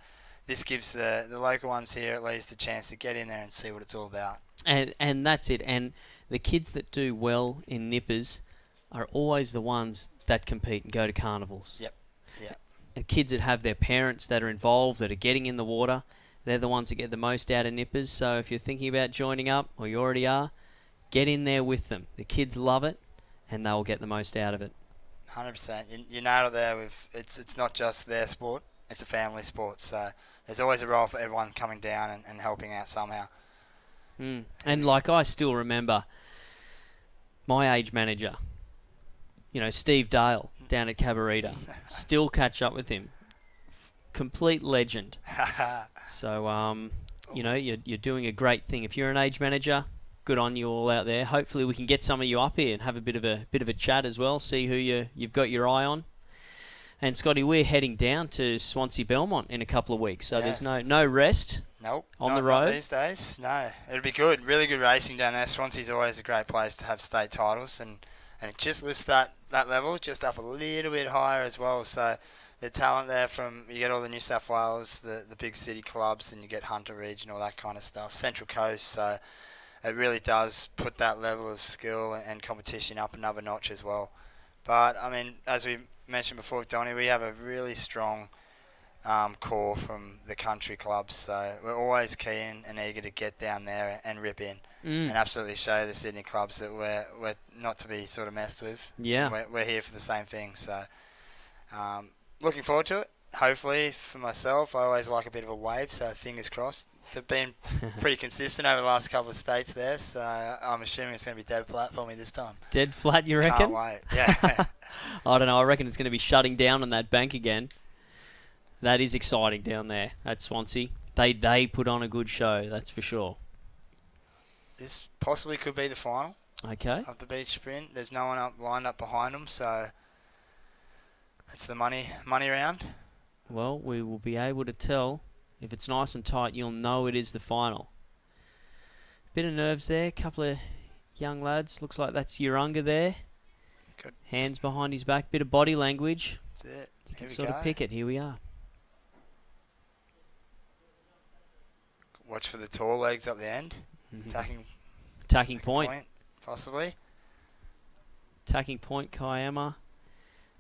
Speaker 2: this gives the local ones here at least a chance to get in there and see what it's all about.
Speaker 3: And that's it. And the kids that do well in Nippers are always the ones that compete and go to carnivals.
Speaker 2: Yep. Yep.
Speaker 3: The kids that have their parents that are involved, that are getting in the water, they're the ones that get the most out of Nippers. So if you're thinking about joining up, or you already are, get in there with them. The kids love it, and they'll get the most out of it.
Speaker 2: 100%. You nailed it there. It's not just their sport, it's a family sport. So there's always a role for everyone coming down and helping out somehow.
Speaker 3: And like, I still remember my age manager, Steve Dale down at Cabarita. Still catch up with him. Complete legend. So, you're doing a great thing. If you're an age manager, good on you all out there. Hopefully we can get some of you up here and have a bit of a chat as well, see who you've got your eye on. And Scotty, we're heading down to Swansea Belmont in a couple of weeks, so
Speaker 2: yes.
Speaker 3: There's no rest.
Speaker 2: Nope,
Speaker 3: on the road.
Speaker 2: Not these days. No, it'll be good. Really good racing down there. Swansea's always a great place to have state titles, and it just lifts that level just up a little bit higher as well. So the talent there you get all the New South Wales, the big city clubs, and you get Hunter Ridge and all that kind of stuff. Central Coast, so it really does put that level of skill and competition up another notch as well. But, I mean, as we mentioned before with Donnie, we have a really strong core from the country clubs, so we're always keen and eager to get down there and rip in and absolutely show the Sydney clubs that we're not to be sort of messed with.
Speaker 3: Yeah.
Speaker 2: We're here for the same thing, so looking forward to it. Hopefully, for myself, I always like a bit of a wave, so fingers crossed. They've been pretty consistent over the last couple of states there, so I'm assuming it's going to be dead flat for me this time.
Speaker 3: Dead flat, you reckon?
Speaker 2: Can't wait, yeah.
Speaker 3: I don't know, I reckon it's going to be shutting down on that bank again. That is exciting down there at Swansea. They put on a good show, that's for sure.
Speaker 2: This possibly could be the final of the beach sprint. There's no one lined up behind them, so it's the money round.
Speaker 3: Well, we will be able to tell. If it's nice and tight, you'll know it is the final. Bit of nerves there, couple of young lads. Looks like that's Urunga there.
Speaker 2: Good.
Speaker 3: Hands behind his back, bit of body language.
Speaker 2: That's it.
Speaker 3: You can sort of pick it. Here we are.
Speaker 2: Watch for the tall legs up the end.
Speaker 3: Attacking point.
Speaker 2: Possibly.
Speaker 3: Attacking point, Kiama.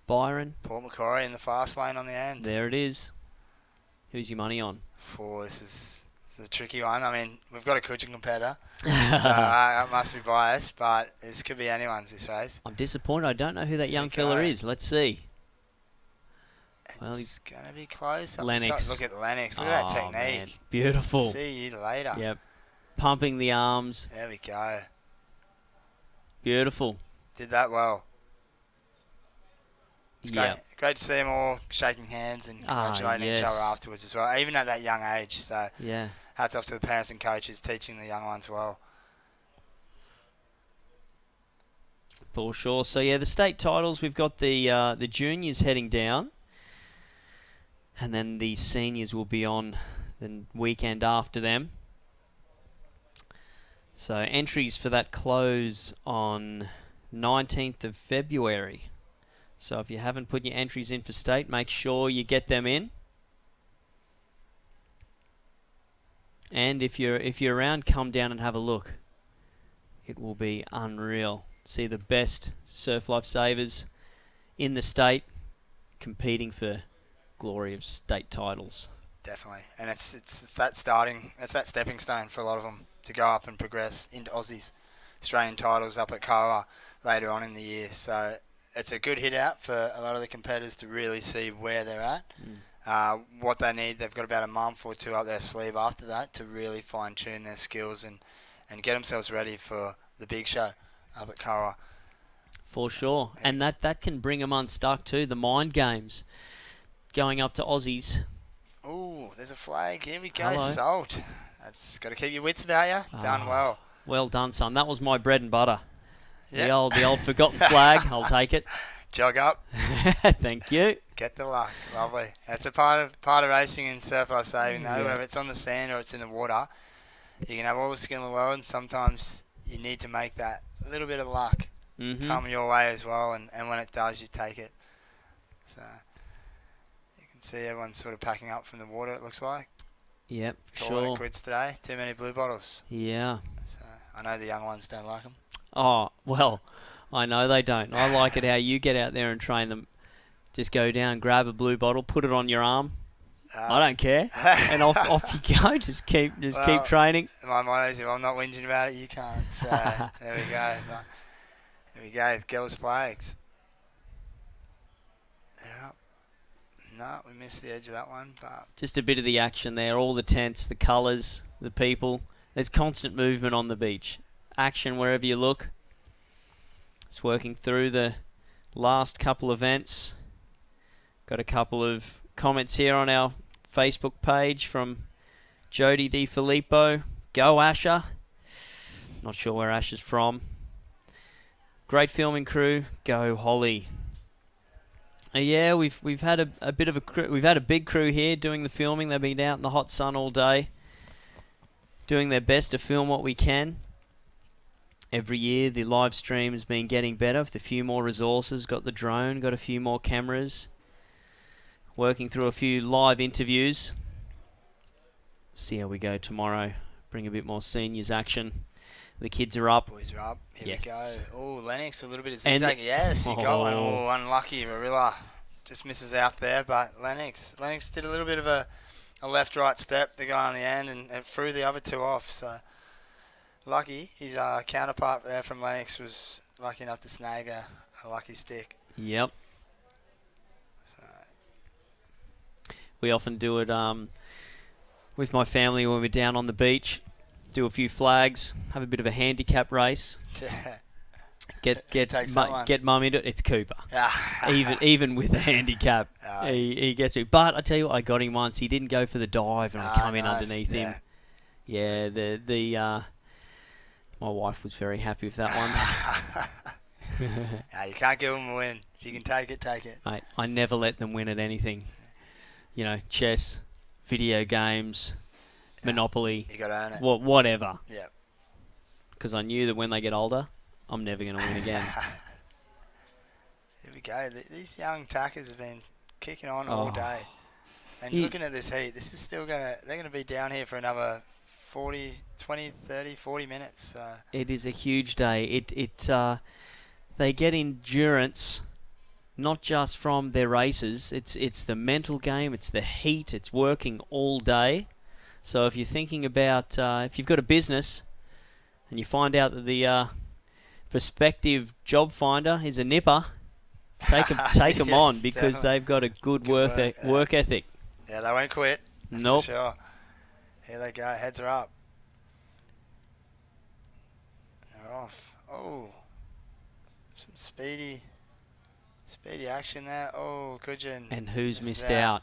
Speaker 3: Byron.
Speaker 2: Paul McCrory in the fast lane on the end.
Speaker 3: There it is. Who's your money on?
Speaker 2: This is a tricky one. I mean, we've got a Cudgen competitor, so I must be biased, but this could be anyone's, this race.
Speaker 3: I'm disappointed. I don't know who that young fella is. Let's see.
Speaker 2: Well, he's going to be close.
Speaker 3: Lennox.
Speaker 2: Look at Lennox. Look at that technique.
Speaker 3: Man. Beautiful.
Speaker 2: See you later.
Speaker 3: Yep. Pumping the arms.
Speaker 2: There we go.
Speaker 3: Beautiful.
Speaker 2: Did that well. It's great great to see them all shaking hands and congratulating each other afterwards as well, even at that young age. So
Speaker 3: yeah,
Speaker 2: hats off to the parents and coaches teaching the young ones well.
Speaker 3: For sure. So yeah, the state titles, we've got the juniors heading down, and then the seniors will be on the weekend after them. So entries for that close on 19th of February. So if you haven't put your entries in for state, make sure you get them in. And if you're around, come down and have a look. It will be unreal. See the best surf lifesavers in the state competing for glory of state titles.
Speaker 2: Definitely, and it's that stepping stone for a lot of them to go up and progress into Aussies, Australian titles up at Karawa later on in the year. So it's a good hit out for a lot of the competitors to really see where they're at, what they need. They've got about a month or two up their sleeve after that to really fine tune their skills and get themselves ready for the big show up at Karawa.
Speaker 3: For sure. And that can bring them unstuck too. The mind games going up to Aussies.
Speaker 2: Ooh, there's a flag. Here we go.
Speaker 3: Hello.
Speaker 2: Sold. That's got to keep your wits about you. Done well.
Speaker 3: Well done, son. That was my bread and butter.
Speaker 2: Yep.
Speaker 3: The old forgotten flag. I'll take it.
Speaker 2: Jog up.
Speaker 3: Thank you.
Speaker 2: Get the luck. Lovely. That's a part of racing and surf life saving though.
Speaker 3: Yeah.
Speaker 2: Whether it's on the sand or it's in the water, you can have all the skill in the world, and sometimes you need to make that little bit of luck come your way as well, and when it does, you take it. So you can see everyone's sort of packing up from the water, it looks like.
Speaker 3: Yep,
Speaker 2: Calling
Speaker 3: sure.
Speaker 2: it quits today. Too many blue bottles.
Speaker 3: Yeah.
Speaker 2: So I know the young ones don't like them.
Speaker 3: Oh, well, I know they don't. I like it how you get out there and train them. Just go down, grab a blue bottle, put it on your arm. I don't care. And off you go. Just keep training.
Speaker 2: My motto is, if I'm not whinging about it, you can't. So there we go. But there we go. Girls' flags. They're up. No, we missed the edge of that one. But
Speaker 3: Just a bit of the action there. All the tents, the colours, the people. There's constant movement on the beach. Action wherever you look. It's working through the last couple events. Got a couple of comments here on our Facebook page from Jody Di Filippo. Go Asher. Not sure where Asher's from. Great filming crew. Go Holly. Yeah, we've had a bit of a crew. We've had a big crew here doing the filming. They've been out in the hot sun all day, doing their best to film what we can. Every year the live stream has been getting better with a few more resources. Got the drone, got a few more cameras. Working through a few live interviews. See how we go tomorrow. Bring a bit more seniors action. The kids are up.
Speaker 2: Boys are up. Here we go. Oh, Lennox, a little bit of
Speaker 3: And-
Speaker 2: zigzag. Yes, you got one. Oh, unlucky. Marilla just misses out there, but Lennox did a little bit of a left-right step, the guy on the end, and threw the other two off. So lucky. His counterpart there from Lennox was lucky enough to snag a lucky stick.
Speaker 3: Yep. We often do it with my family when we're down on the beach. Do a few flags, have a bit of a handicap race. Get mum into it. It's Cooper. even with the handicap, he gets me. But I tell you what, I got him once. He didn't go for the dive, and I come in underneath him. Yeah, my wife was very happy with that one.
Speaker 2: You can't give them a win. If you can take it, take it.
Speaker 3: Mate, I never let them win at anything. You know, chess, video games, Monopoly.
Speaker 2: You got to earn it.
Speaker 3: Whatever.
Speaker 2: Yeah.
Speaker 3: Because I knew that when they get older, I'm never going to win again.
Speaker 2: Here we go. These young tackers have been kicking on all day. And looking at this heat, this is still they're going to be down here for another 20, 30, 40 minutes. So.
Speaker 3: It is a huge day. They get endurance, not just from their races. It's the mental game. It's the heat. It's working all day. So if you're thinking about if you've got a business and you find out that the prospective job finder is a nipper, take them on because they've got a good work ethic.
Speaker 2: Yeah, they won't quit.
Speaker 3: Nope.
Speaker 2: For sure. Here they go. Heads are up. They're off. Oh. Some speedy Speedy action there. Oh, Cudgen.
Speaker 3: And who's missed out?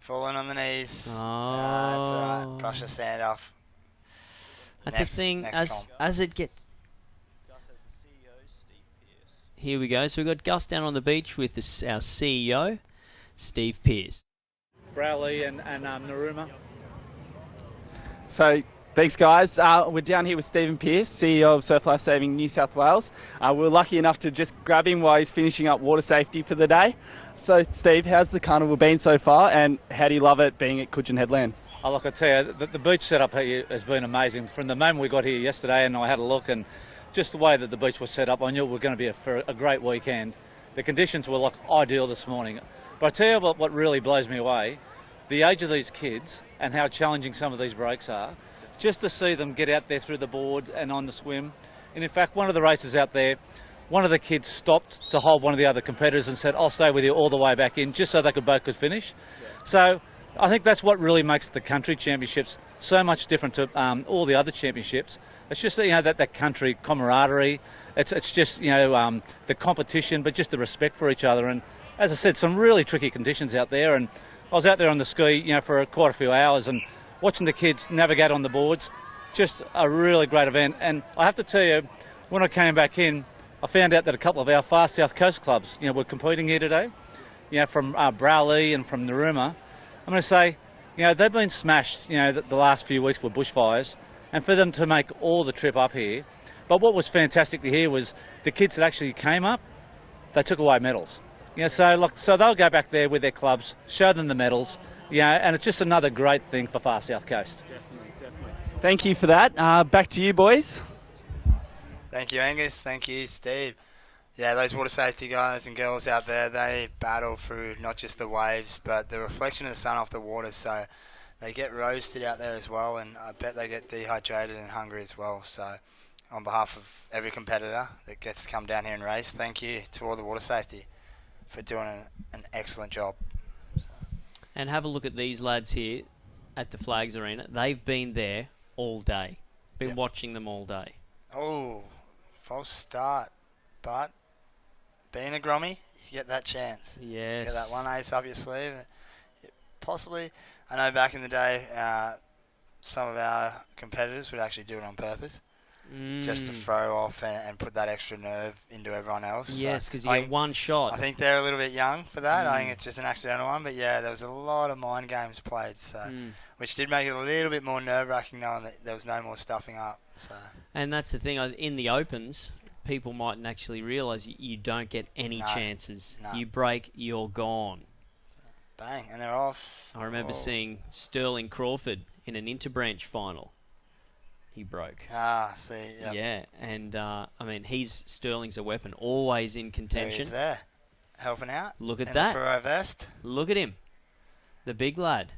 Speaker 2: Falling on the knees.
Speaker 3: Oh.
Speaker 2: That's all right. Brush the sand off.
Speaker 3: That's the thing. As it gets. Here we go. So we've got Gus down on the beach with our CEO, Steve Pearce.
Speaker 20: Browley and Naruma. So, thanks guys. We're down here with Stephen Pearce, CEO of Surf Life Saving New South Wales. We were lucky enough to just grab him while he's finishing up water safety for the day. So, Steve, how's the carnival been so far, and how do you love it being at Cudgen Headland?
Speaker 21: Oh, look, I tell you, the beach setup here has been amazing. From the moment we got here yesterday and I had a look, and just the way that the beach was set up, I knew it was going to be a great weekend. The conditions were ideal this morning. But I tell you what really blows me away, the age of these kids and how challenging some of these breaks are, just to see them get out there through the board and on the swim. And in fact, one of the races out there, one of the kids stopped to hold one of the other competitors and said, I'll stay with you all the way back in, just so they both could finish. So I think that's what really makes the country championships so much different to all the other championships. It's just that country camaraderie. It's just the competition, but just the respect for each other. And as I said, some really tricky conditions out there. And I was out there on the ski, for quite a few hours, and watching the kids navigate on the boards. Just a really great event. And I have to tell you, when I came back in, I found out that a couple of our far south coast clubs, were competing here today. From Browley and from Naruma. I'm going to say, they've been smashed, the last few weeks with bushfires, and for them to make all the trip up here. But what was fantastic to hear was the kids that actually came up, they took away medals. So they'll go back there with their clubs, show them the medals, and it's just another great thing for far south coast.
Speaker 20: Definitely. Thank you for that. Back to you, boys.
Speaker 2: Thank you, Angus. Thank you, Steve. Yeah, those water safety guys and girls out there, they battle through not just the waves, but the reflection of the sun off the water. So they get roasted out there as well, and I bet they get dehydrated and hungry as well. So on behalf of every competitor that gets to come down here and race, thank you to all the water safety for doing an excellent job.
Speaker 3: And have a look at these lads here at the Flags Arena. They've been there all day. Been watching them all day.
Speaker 2: Oh, false start. But being a Grommy, you get that chance.
Speaker 3: Yes.
Speaker 2: You get that one ace up your sleeve. Possibly, I know back in the day, some of our competitors would actually do it on purpose. Just to throw off and put that extra nerve into everyone else.
Speaker 3: Yes, because you get one shot.
Speaker 2: I think they're a little bit young for that. I think it's just an accidental one. But yeah, there was a lot of mind games played, which did make it a little bit more nerve-wracking knowing that there was no more stuffing up. So.
Speaker 3: And that's the thing, in the Opens, people mightn't actually realise you don't get any chances.
Speaker 2: No.
Speaker 3: You break, you're gone.
Speaker 2: Bang, and they're off.
Speaker 3: I remember seeing Sterling Crawford in an interbranch final. He broke.
Speaker 2: See, yep.
Speaker 3: Yeah, and Sterling's a weapon, always in contention.
Speaker 2: He's there, helping out.
Speaker 3: Look at
Speaker 2: in
Speaker 3: that.
Speaker 2: The fluoro vest.
Speaker 3: Look at him, the big lad.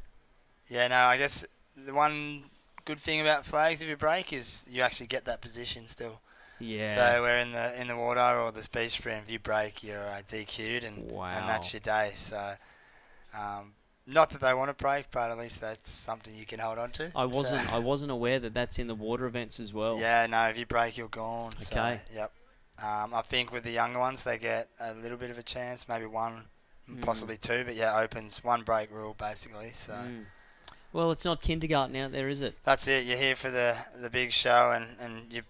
Speaker 2: Yeah, no, I guess the one good thing about flags if you break is you actually get that position still.
Speaker 3: Yeah.
Speaker 2: So we're in the water or the speed sprint. If you break, you're DQ'd, and that's your day. So. Not that they want to break, but at least that's something you can hold on to.
Speaker 3: I wasn't aware that that's in the water events as well.
Speaker 2: Yeah, no, if you break, you're gone.
Speaker 3: Okay.
Speaker 2: So, yep. I think with the younger ones, they get a little bit of a chance, maybe one, possibly two. But yeah, Opens, one break rule basically. So.
Speaker 3: Well, it's not kindergarten out there, is it?
Speaker 2: That's it. You're here for the big show, and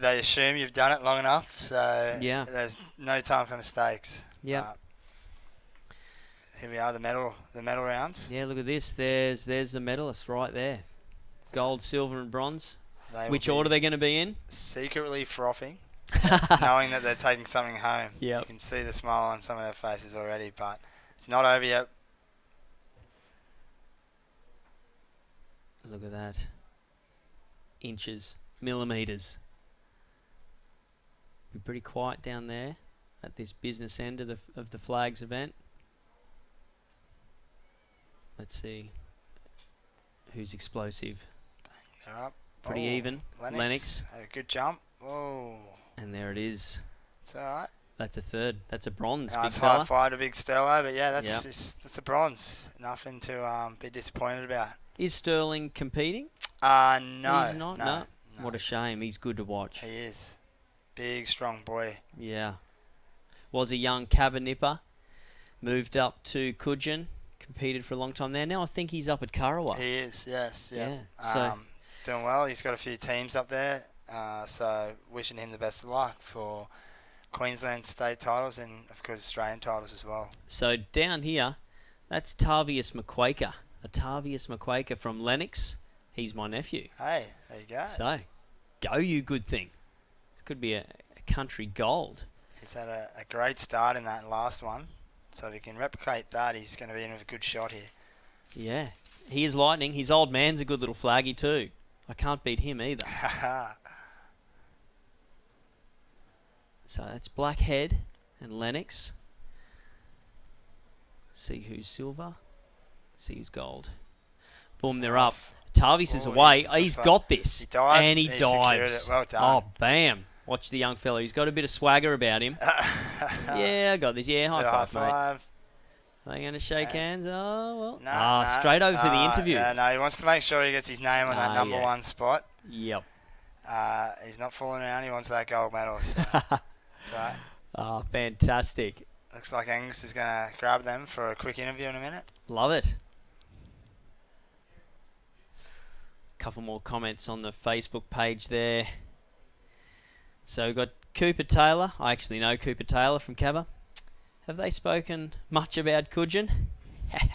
Speaker 2: they assume you've done it long enough. So
Speaker 3: yeah,
Speaker 2: there's no time for mistakes.
Speaker 3: Yeah.
Speaker 2: Here we are, the medal rounds.
Speaker 3: Yeah, look at this. There's the medalists right there. Gold, silver and bronze. Which order they're going to be in?
Speaker 2: Secretly frothing, knowing that they're taking something home.
Speaker 3: Yep.
Speaker 2: You can see the smile on some of their faces already, but it's not over yet.
Speaker 3: Look at that. Inches, millimetres. Be pretty quiet down there at this business end of the Flags event. Let's see who's explosive.
Speaker 2: They're up.
Speaker 3: Pretty even.
Speaker 2: Lennox had a good jump. Whoa.
Speaker 3: And there it is.
Speaker 2: It's all right.
Speaker 3: That's a third. That's a bronze.
Speaker 2: It's high five to Big Sterlo, but yeah, that's a bronze. Nothing to be disappointed about.
Speaker 3: Is Sterling competing?
Speaker 2: No.
Speaker 3: He's not. No. What a shame. He's good to watch.
Speaker 2: He is. Big, strong boy.
Speaker 3: Yeah. was a young Cabba nipper, moved up to Cudgen, competed for a long time there. Now I think he's up at Currawa.
Speaker 2: He is, yes, yeah.
Speaker 3: So
Speaker 2: doing well. He's got a few teams up there, so wishing him the best of luck for Queensland state titles and, of course, Australian titles as well.
Speaker 3: So down here, that's Tavius McQuaker. A Tavius McQuaker from Lennox. He's my nephew.
Speaker 2: Hey, there you go.
Speaker 3: So, go you good thing. This could be a country gold.
Speaker 2: He's had a great start in that last one. So if he can replicate that, he's going to be in with a good shot here.
Speaker 3: Yeah. He is lightning. His old man's a good little flaggy too. I can't beat him either. So that's Blackhead and Lennox. See who's silver. See who's gold. Boom, they're up. Tavis is away. He's got this.
Speaker 2: He dives.
Speaker 3: And he dives.
Speaker 2: Secured it. Well done.
Speaker 3: Oh, bam. Watch the young fella. He's got a bit of swagger about him. Yeah, I got this. Yeah, high five, mate. Are they going to shake hands? Oh, well. Straight over for the interview.
Speaker 2: Yeah, no, he wants to make sure he gets his name on that number one spot.
Speaker 3: Yep.
Speaker 2: He's not fooling around. He wants that gold medal. So that's right.
Speaker 3: Oh, fantastic.
Speaker 2: Looks like Angus is going to grab them for a quick interview in a minute.
Speaker 3: Love it. Couple more comments on the Facebook page there. So we've got Cooper Taylor. I actually know Cooper Taylor from Cabba. Have they spoken much about Cudgen?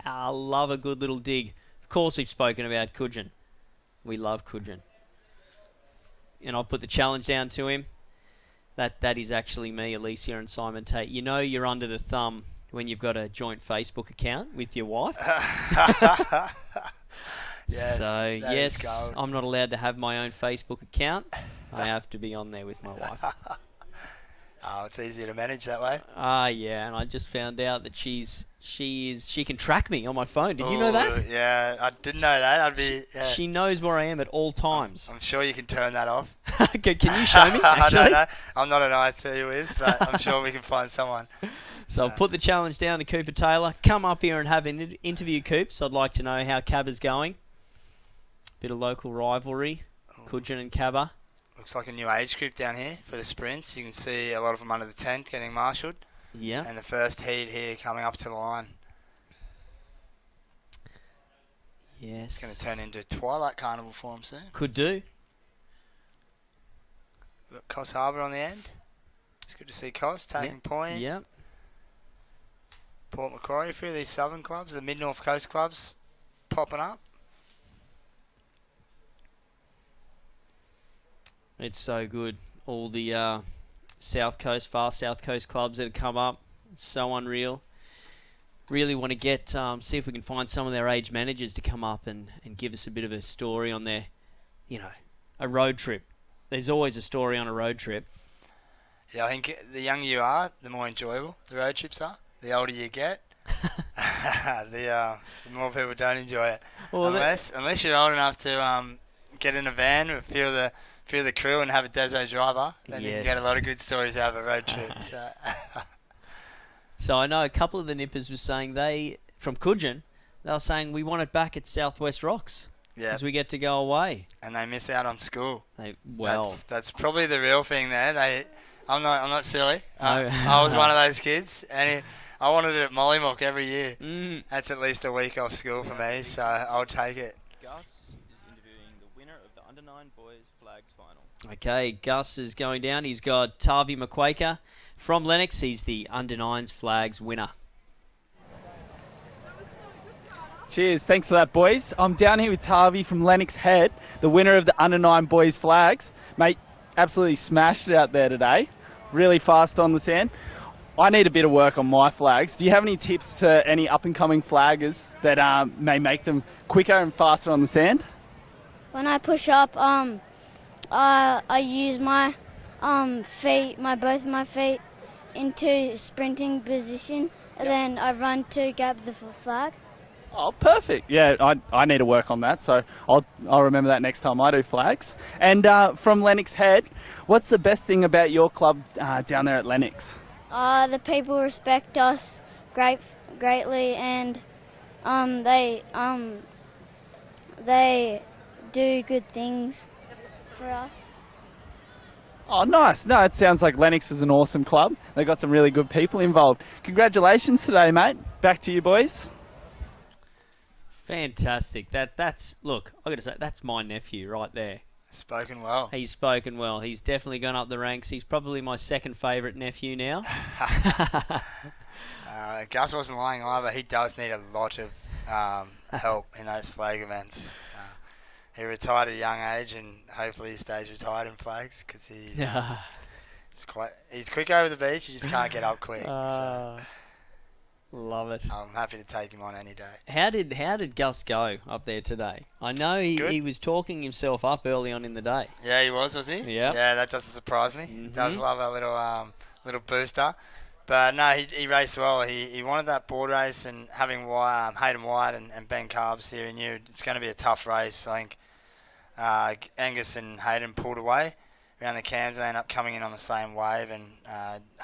Speaker 3: I love a good little dig. Of course we've spoken about Cudgen. We love Cudgen. And I'll put the challenge down to him. That is actually me, Alicia and Simon Tate. You know you're under the thumb when you've got a joint Facebook account with your wife.
Speaker 2: Yes,
Speaker 3: so, yes, I'm not allowed to have my own Facebook account. I have to be on there with my wife.
Speaker 2: Oh, it's easier to manage that way.
Speaker 3: Yeah, and I just found out that she can track me on my phone. Did you know that?
Speaker 2: Yeah, I didn't know that.
Speaker 3: She knows where I am at all times.
Speaker 2: I'm sure you can turn that off.
Speaker 3: Can you show me, actually?
Speaker 2: I don't know. I'm not an IT whiz, but I'm sure we can find someone.
Speaker 3: So I've put the challenge down to Cooper Taylor. Come up here and have an interview, Coops. I'd like to know how Cabba's going. Bit of local rivalry, Cudgen and Cabba.
Speaker 2: Looks like a new age group down here for the sprints. You can see a lot of them under the tent getting marshalled.
Speaker 3: Yeah.
Speaker 2: And the first heat here coming up to the line.
Speaker 3: Yes.
Speaker 2: It's going to turn into Twilight Carnival for them soon.
Speaker 3: Could do.
Speaker 2: We've got Cos Harbour on the end. It's good to see Cos taking point.
Speaker 3: Yep.
Speaker 2: Port Macquarie, a few of these southern clubs, the Mid-North Coast clubs popping up.
Speaker 3: It's so good. All the far South Coast clubs that have come up. It's so unreal. Really want to get see if we can find some of their age managers to come up and give us a bit of a story on their, a road trip. There's always a story on a road trip.
Speaker 2: Yeah, I think the younger you are, the more enjoyable the road trips are. The older you get, the more people don't enjoy it. Well, unless you're old enough to get in a van with a few of the crew and have a Deso driver, then you can get a lot of good stories out of a road trip.
Speaker 3: So I know a couple of the nippers were saying from Cudgen, they were saying we want it back at Southwest Rocks.
Speaker 2: Yeah.
Speaker 3: Because we get to go away.
Speaker 2: And they miss out on school.
Speaker 3: Well,
Speaker 2: that's probably the real thing there. I'm not silly.
Speaker 3: No.
Speaker 2: I was one of those kids, and I wanted it at Mollymook every year. That's at least a week off school for me, so I'll take it.
Speaker 8: Gus is interviewing the winner of the Under-9 Boys Flags Final.
Speaker 3: Okay, Gus is going down. He's got Tavi McQuaker from Lennox. He's the Under-9s Flags winner.
Speaker 16: Cheers, thanks for that, boys. I'm down here with Tavi from Lennox Head, the winner of the Under-9 Boys Flags. Mate, absolutely smashed it out there today. Really fast on the sand. I need a bit of work on my flags. Do you have any tips to any up-and-coming flaggers that may make them quicker and faster on the sand?
Speaker 10: When I push up, I use my feet, both of my feet, into sprinting position, and then I run to grab the flag.
Speaker 16: Oh, perfect. Yeah, I need to work on that, so I'll remember that next time I do flags. And from Lennox Head, what's the best thing about your club down there at Lennox?
Speaker 10: The people respect us greatly, and they do good things for us.
Speaker 20: Oh, nice. No, it sounds like Lennox is an awesome club. They've got some really good people involved. Congratulations today, mate. Back to you, boys.
Speaker 3: Fantastic. That's look, I got to say, that's my nephew right there.
Speaker 2: Spoken well.
Speaker 3: He's spoken well. He's definitely gone up the ranks. He's probably my second favourite nephew now.
Speaker 2: Gus wasn't lying either. He does need a lot of help in those flag events. He retired at a young age, and hopefully he stays retired in flags because he's quick over the beach. You just can't get up quick. So
Speaker 3: Love it.
Speaker 2: I'm happy to take him on any day.
Speaker 3: How did Gus go up there today? I know he was talking himself up early on in the day.
Speaker 2: Yeah, he was he?
Speaker 3: Yeah.
Speaker 2: Yeah, that doesn't surprise me. He does love a little booster. But no, he raced well. He wanted that board race, and having Hayden White and Ben Carbs here, he knew it's going to be a tough race. I think Angus and Hayden pulled away around the cans. They ended up coming in on the same wave, and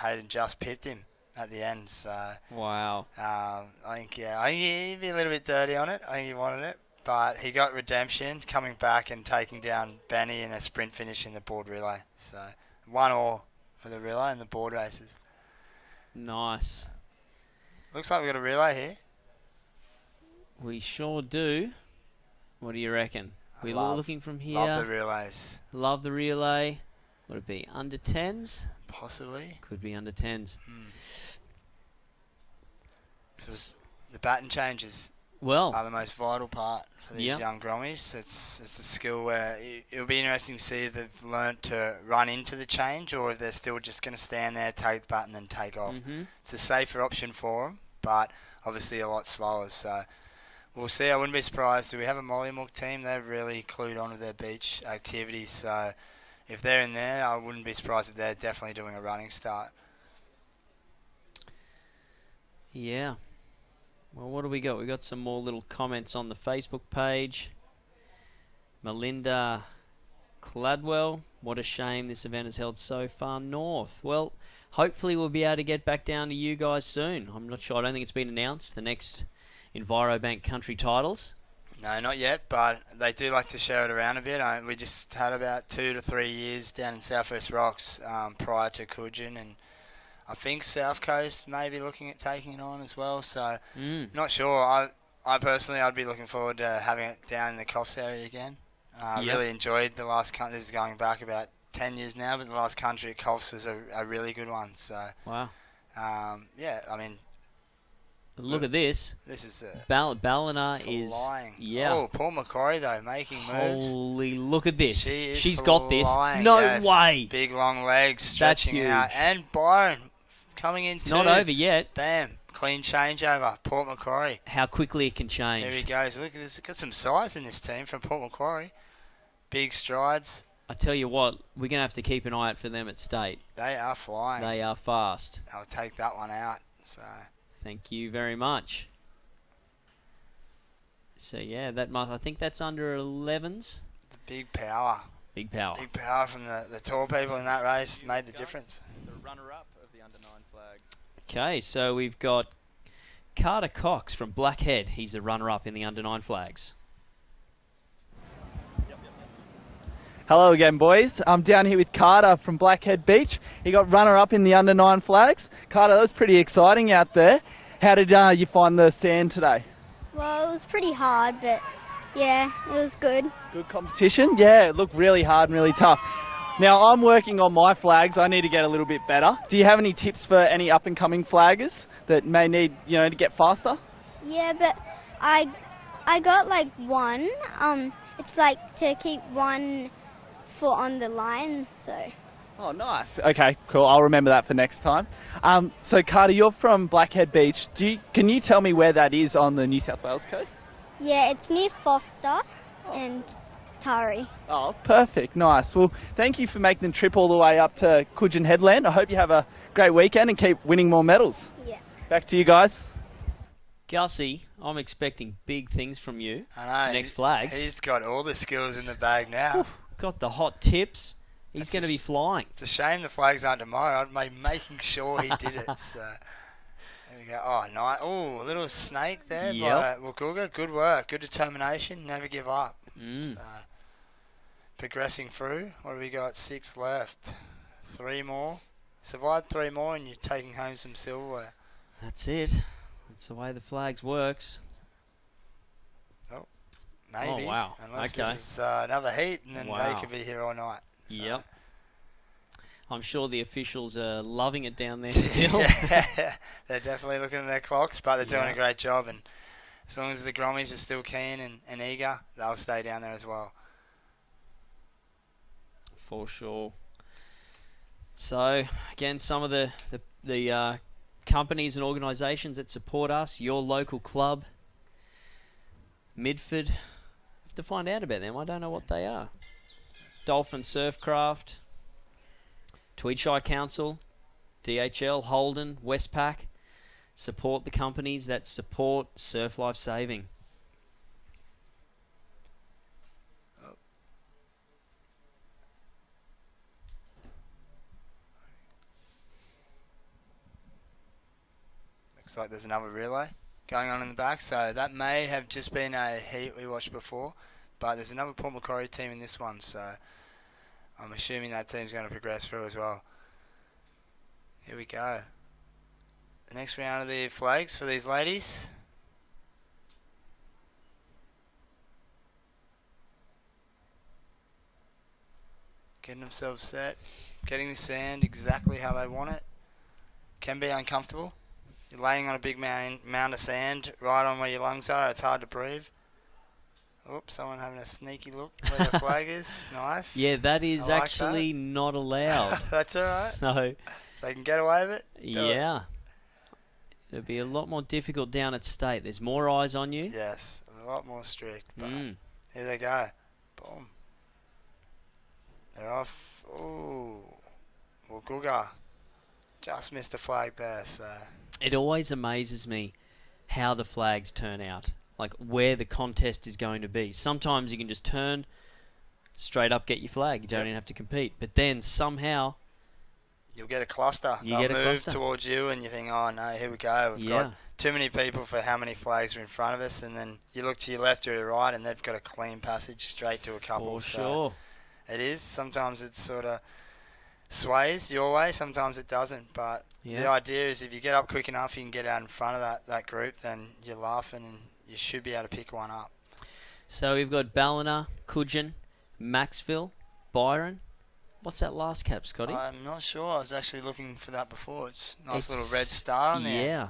Speaker 2: Hayden just pipped him at the end. So
Speaker 3: wow.
Speaker 2: I think he'd be a little bit dirty on it. I think he wanted it, but he got redemption coming back and taking down Benny in a sprint finish in the board relay. So 1-1 for the relay and the board races.
Speaker 3: Nice.
Speaker 2: Looks like we've got a relay here.
Speaker 3: We sure do. What do you reckon? We're looking from here.
Speaker 2: Love the relays.
Speaker 3: Love the relay. Would it be under 10s?
Speaker 2: Possibly.
Speaker 3: Could be under 10s.
Speaker 2: So the baton changes
Speaker 3: are
Speaker 2: the most vital part for these young grommies. It's a skill where it'll be interesting to see if they've learnt to run into the change or if they're still just going to stand there, take the baton, and take off. It's a safer option for them, but obviously a lot slower. So we'll see. I wouldn't be surprised. Do we have a Mollymook team? They've really clued on to their beach activities. So if they're in there, I wouldn't be surprised if they're definitely doing a running start.
Speaker 3: Yeah. Well, what do we got? We got some more little comments on the Facebook page. Melinda Cladwell, what a shame this event is held so far north. Well, hopefully we'll be able to get back down to you guys soon. I'm not sure. I don't think it's been announced, the next Envirobank Country Titles.
Speaker 2: No, not yet, but they do like to share it around a bit. We just had about 2 to 3 years down in South West Rocks prior to Cudgen, and I think South Coast may be looking at taking it on as well. So not sure. I personally, I'd be looking forward to having it down in the Coffs area again. I really enjoyed the last country. This is going back about 10 years now, but the last country at Coffs was a really good one. So
Speaker 3: wow.
Speaker 2: Yeah, I mean,
Speaker 3: look at this.
Speaker 2: This is
Speaker 3: Ballina
Speaker 2: flying.
Speaker 3: Yeah.
Speaker 2: Oh, Paul McCrory though, making moves.
Speaker 3: Holy, look at this. She's
Speaker 2: flying,
Speaker 3: got this. No way.
Speaker 2: Big long legs stretching out, and Byron coming in. It's
Speaker 3: not over yet.
Speaker 2: Bam, clean changeover. Port Macquarie.
Speaker 3: How quickly it can change.
Speaker 2: There he goes. Look, there's got some size in this team from Port Macquarie. Big strides.
Speaker 3: I tell you what, we're going to have to keep an eye out for them at State.
Speaker 2: They are flying.
Speaker 3: They are fast.
Speaker 2: I'll take that one out. So.
Speaker 3: Thank you very much. So yeah, I think that's under 11s.
Speaker 2: The big power.
Speaker 3: Big power.
Speaker 2: Big power from the tall people in that race made the difference.
Speaker 8: The runner-up of the under 9 flags.
Speaker 3: Okay, so we've got Carter Cox from Blackhead. He's the runner-up in the under 9 flags.
Speaker 20: Hello again, boys. I'm down here with Carter from Blackhead Beach. He got runner-up in the under 9 flags. Carter, that was pretty exciting out there. How did you find the sand today?
Speaker 10: Well, it was pretty hard, but yeah, it was good.
Speaker 20: Good competition? Yeah, it looked really hard and really tough. Now, I'm working on my flags. I need to get a little bit better. Do you have any tips for any up-and-coming flaggers that may need, to get faster?
Speaker 10: Yeah, but I got like one. It's like to keep one foot on the line, so.
Speaker 20: Oh, nice. Okay, cool. I'll remember that for next time. So, Carter, you're from Blackhead Beach. Can you tell me where that is on the New South Wales coast?
Speaker 10: Yeah, it's near Foster and Tari.
Speaker 20: Oh, perfect. Nice. Well, thank you for making the trip all the way up to Cudgen Headland. I hope you have a great weekend and keep winning more medals.
Speaker 10: Yeah.
Speaker 20: Back to you guys.
Speaker 3: Gussie, I'm expecting big things from you.
Speaker 2: I know.
Speaker 3: Next flags.
Speaker 2: He's got all the skills in the bag now.
Speaker 3: Got the hot tips. He's going to be flying.
Speaker 2: It's a shame the flags aren't tomorrow. I'd be making sure he did it. So there we go. Oh, nice. Oh, a little snake there by Wagooga. Good work. Good determination. Never give up. So, progressing through. What do we got? 6 left. 3 more. Survive 3 more and you're taking home some silverware.
Speaker 3: That's it. That's the way the flags works.
Speaker 2: Oh, maybe.
Speaker 3: Oh, wow.
Speaker 2: Unless
Speaker 3: Okay.
Speaker 2: this is another heat, and then
Speaker 3: Wow.
Speaker 2: they could be here all night. So.
Speaker 3: Yep. I'm sure the officials are loving it down there still.
Speaker 2: Yeah, they're definitely looking at their clocks, but they're doing
Speaker 3: Yeah.
Speaker 2: a great job. And as long as the Grommies are still keen and eager, they'll stay down there as well.
Speaker 3: For sure. So, again, some of the companies and organisations that support us, your local club, Midford, I have to find out about them. I don't know what they are. Dolphin Surfcraft, Tweedshire Council, DHL, Holden, Westpac, support the companies that support surf life saving.
Speaker 2: Looks like there's another relay going on in the back, so that may have just been a heat we watched before, but there's another Port Macquarie team in this one, so I'm assuming that team's going to progress through as well. Here we go. The next round of the flags for these ladies. Getting themselves set, getting the sand exactly how they want it. Can be uncomfortable. You're laying on a big mound of sand right on where your lungs are. It's hard to breathe. Oops, someone having a sneaky look where the flag is. Nice.
Speaker 3: Yeah, that is
Speaker 2: I like
Speaker 3: actually not allowed.
Speaker 2: That's all right.
Speaker 3: So
Speaker 2: they can get away with it.
Speaker 3: yeah. It'll be a lot more difficult down at State. There's more eyes on you.
Speaker 2: Yes, a lot more strict. But here they go. Boom. They're off. Ooh. Well, Guga just missed the flag there, so.
Speaker 3: It always amazes me how the flags turn out, like where the contest is going to be. Sometimes you can just turn straight up, get your flag. You don't even have to compete. But then somehow
Speaker 2: you'll get a cluster. They'll move towards you, and you think, oh no, here we go. We've got too many people for how many flags are in front of us, and then you look to your left or your right, and they've got a clean passage straight to a couple.
Speaker 3: For sure.
Speaker 2: It is. Sometimes it sort of sways your way, sometimes it doesn't, but the idea is if you get up quick enough, you can get out in front of that group, then you're laughing and you should be able to pick one up.
Speaker 3: So we've got Ballina, Cudgen, Maxville, Byron. What's that last cap, Scotty?
Speaker 2: I'm not sure. I was actually looking for that before. It's a nice little red star on there.
Speaker 3: Yeah,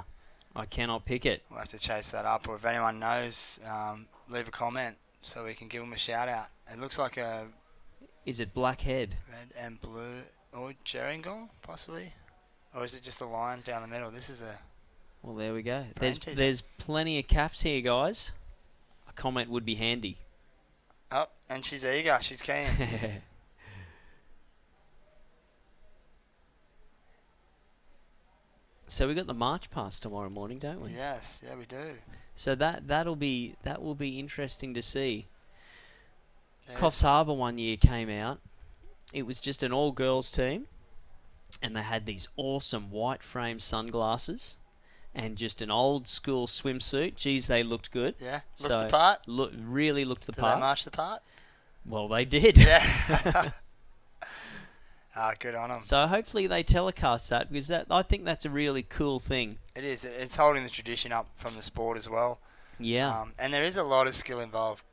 Speaker 3: I cannot pick it.
Speaker 2: We'll have to chase that up, or if anyone knows, leave a comment so we can give them a shout out. It looks like a...
Speaker 3: Is it Blackhead?
Speaker 2: Red and blue. Or Gerringong, possibly? Or is it just a line down the middle? This is a...
Speaker 3: Well, there we go. There's plenty of caps here, guys. A comment would be handy.
Speaker 2: Oh, and she's eager. She's keen.
Speaker 3: So we got the March Pass tomorrow morning, don't we?
Speaker 2: Yes, yeah, we do.
Speaker 3: So that will be interesting to see. Coffs Harbour one year came out. It was just an all-girls team, and they had these awesome white frame sunglasses and just an old-school swimsuit. Geez, they looked good.
Speaker 2: Yeah, looked the part.
Speaker 3: Really looked the
Speaker 2: Did
Speaker 3: part.
Speaker 2: Did they march the part?
Speaker 3: Well, they did.
Speaker 2: Yeah. Good on them.
Speaker 3: So hopefully they telecast that, because I think that's a really cool thing.
Speaker 2: It is. It's holding the tradition up from the sport as well.
Speaker 3: Yeah.
Speaker 2: And there is a lot of skill involved.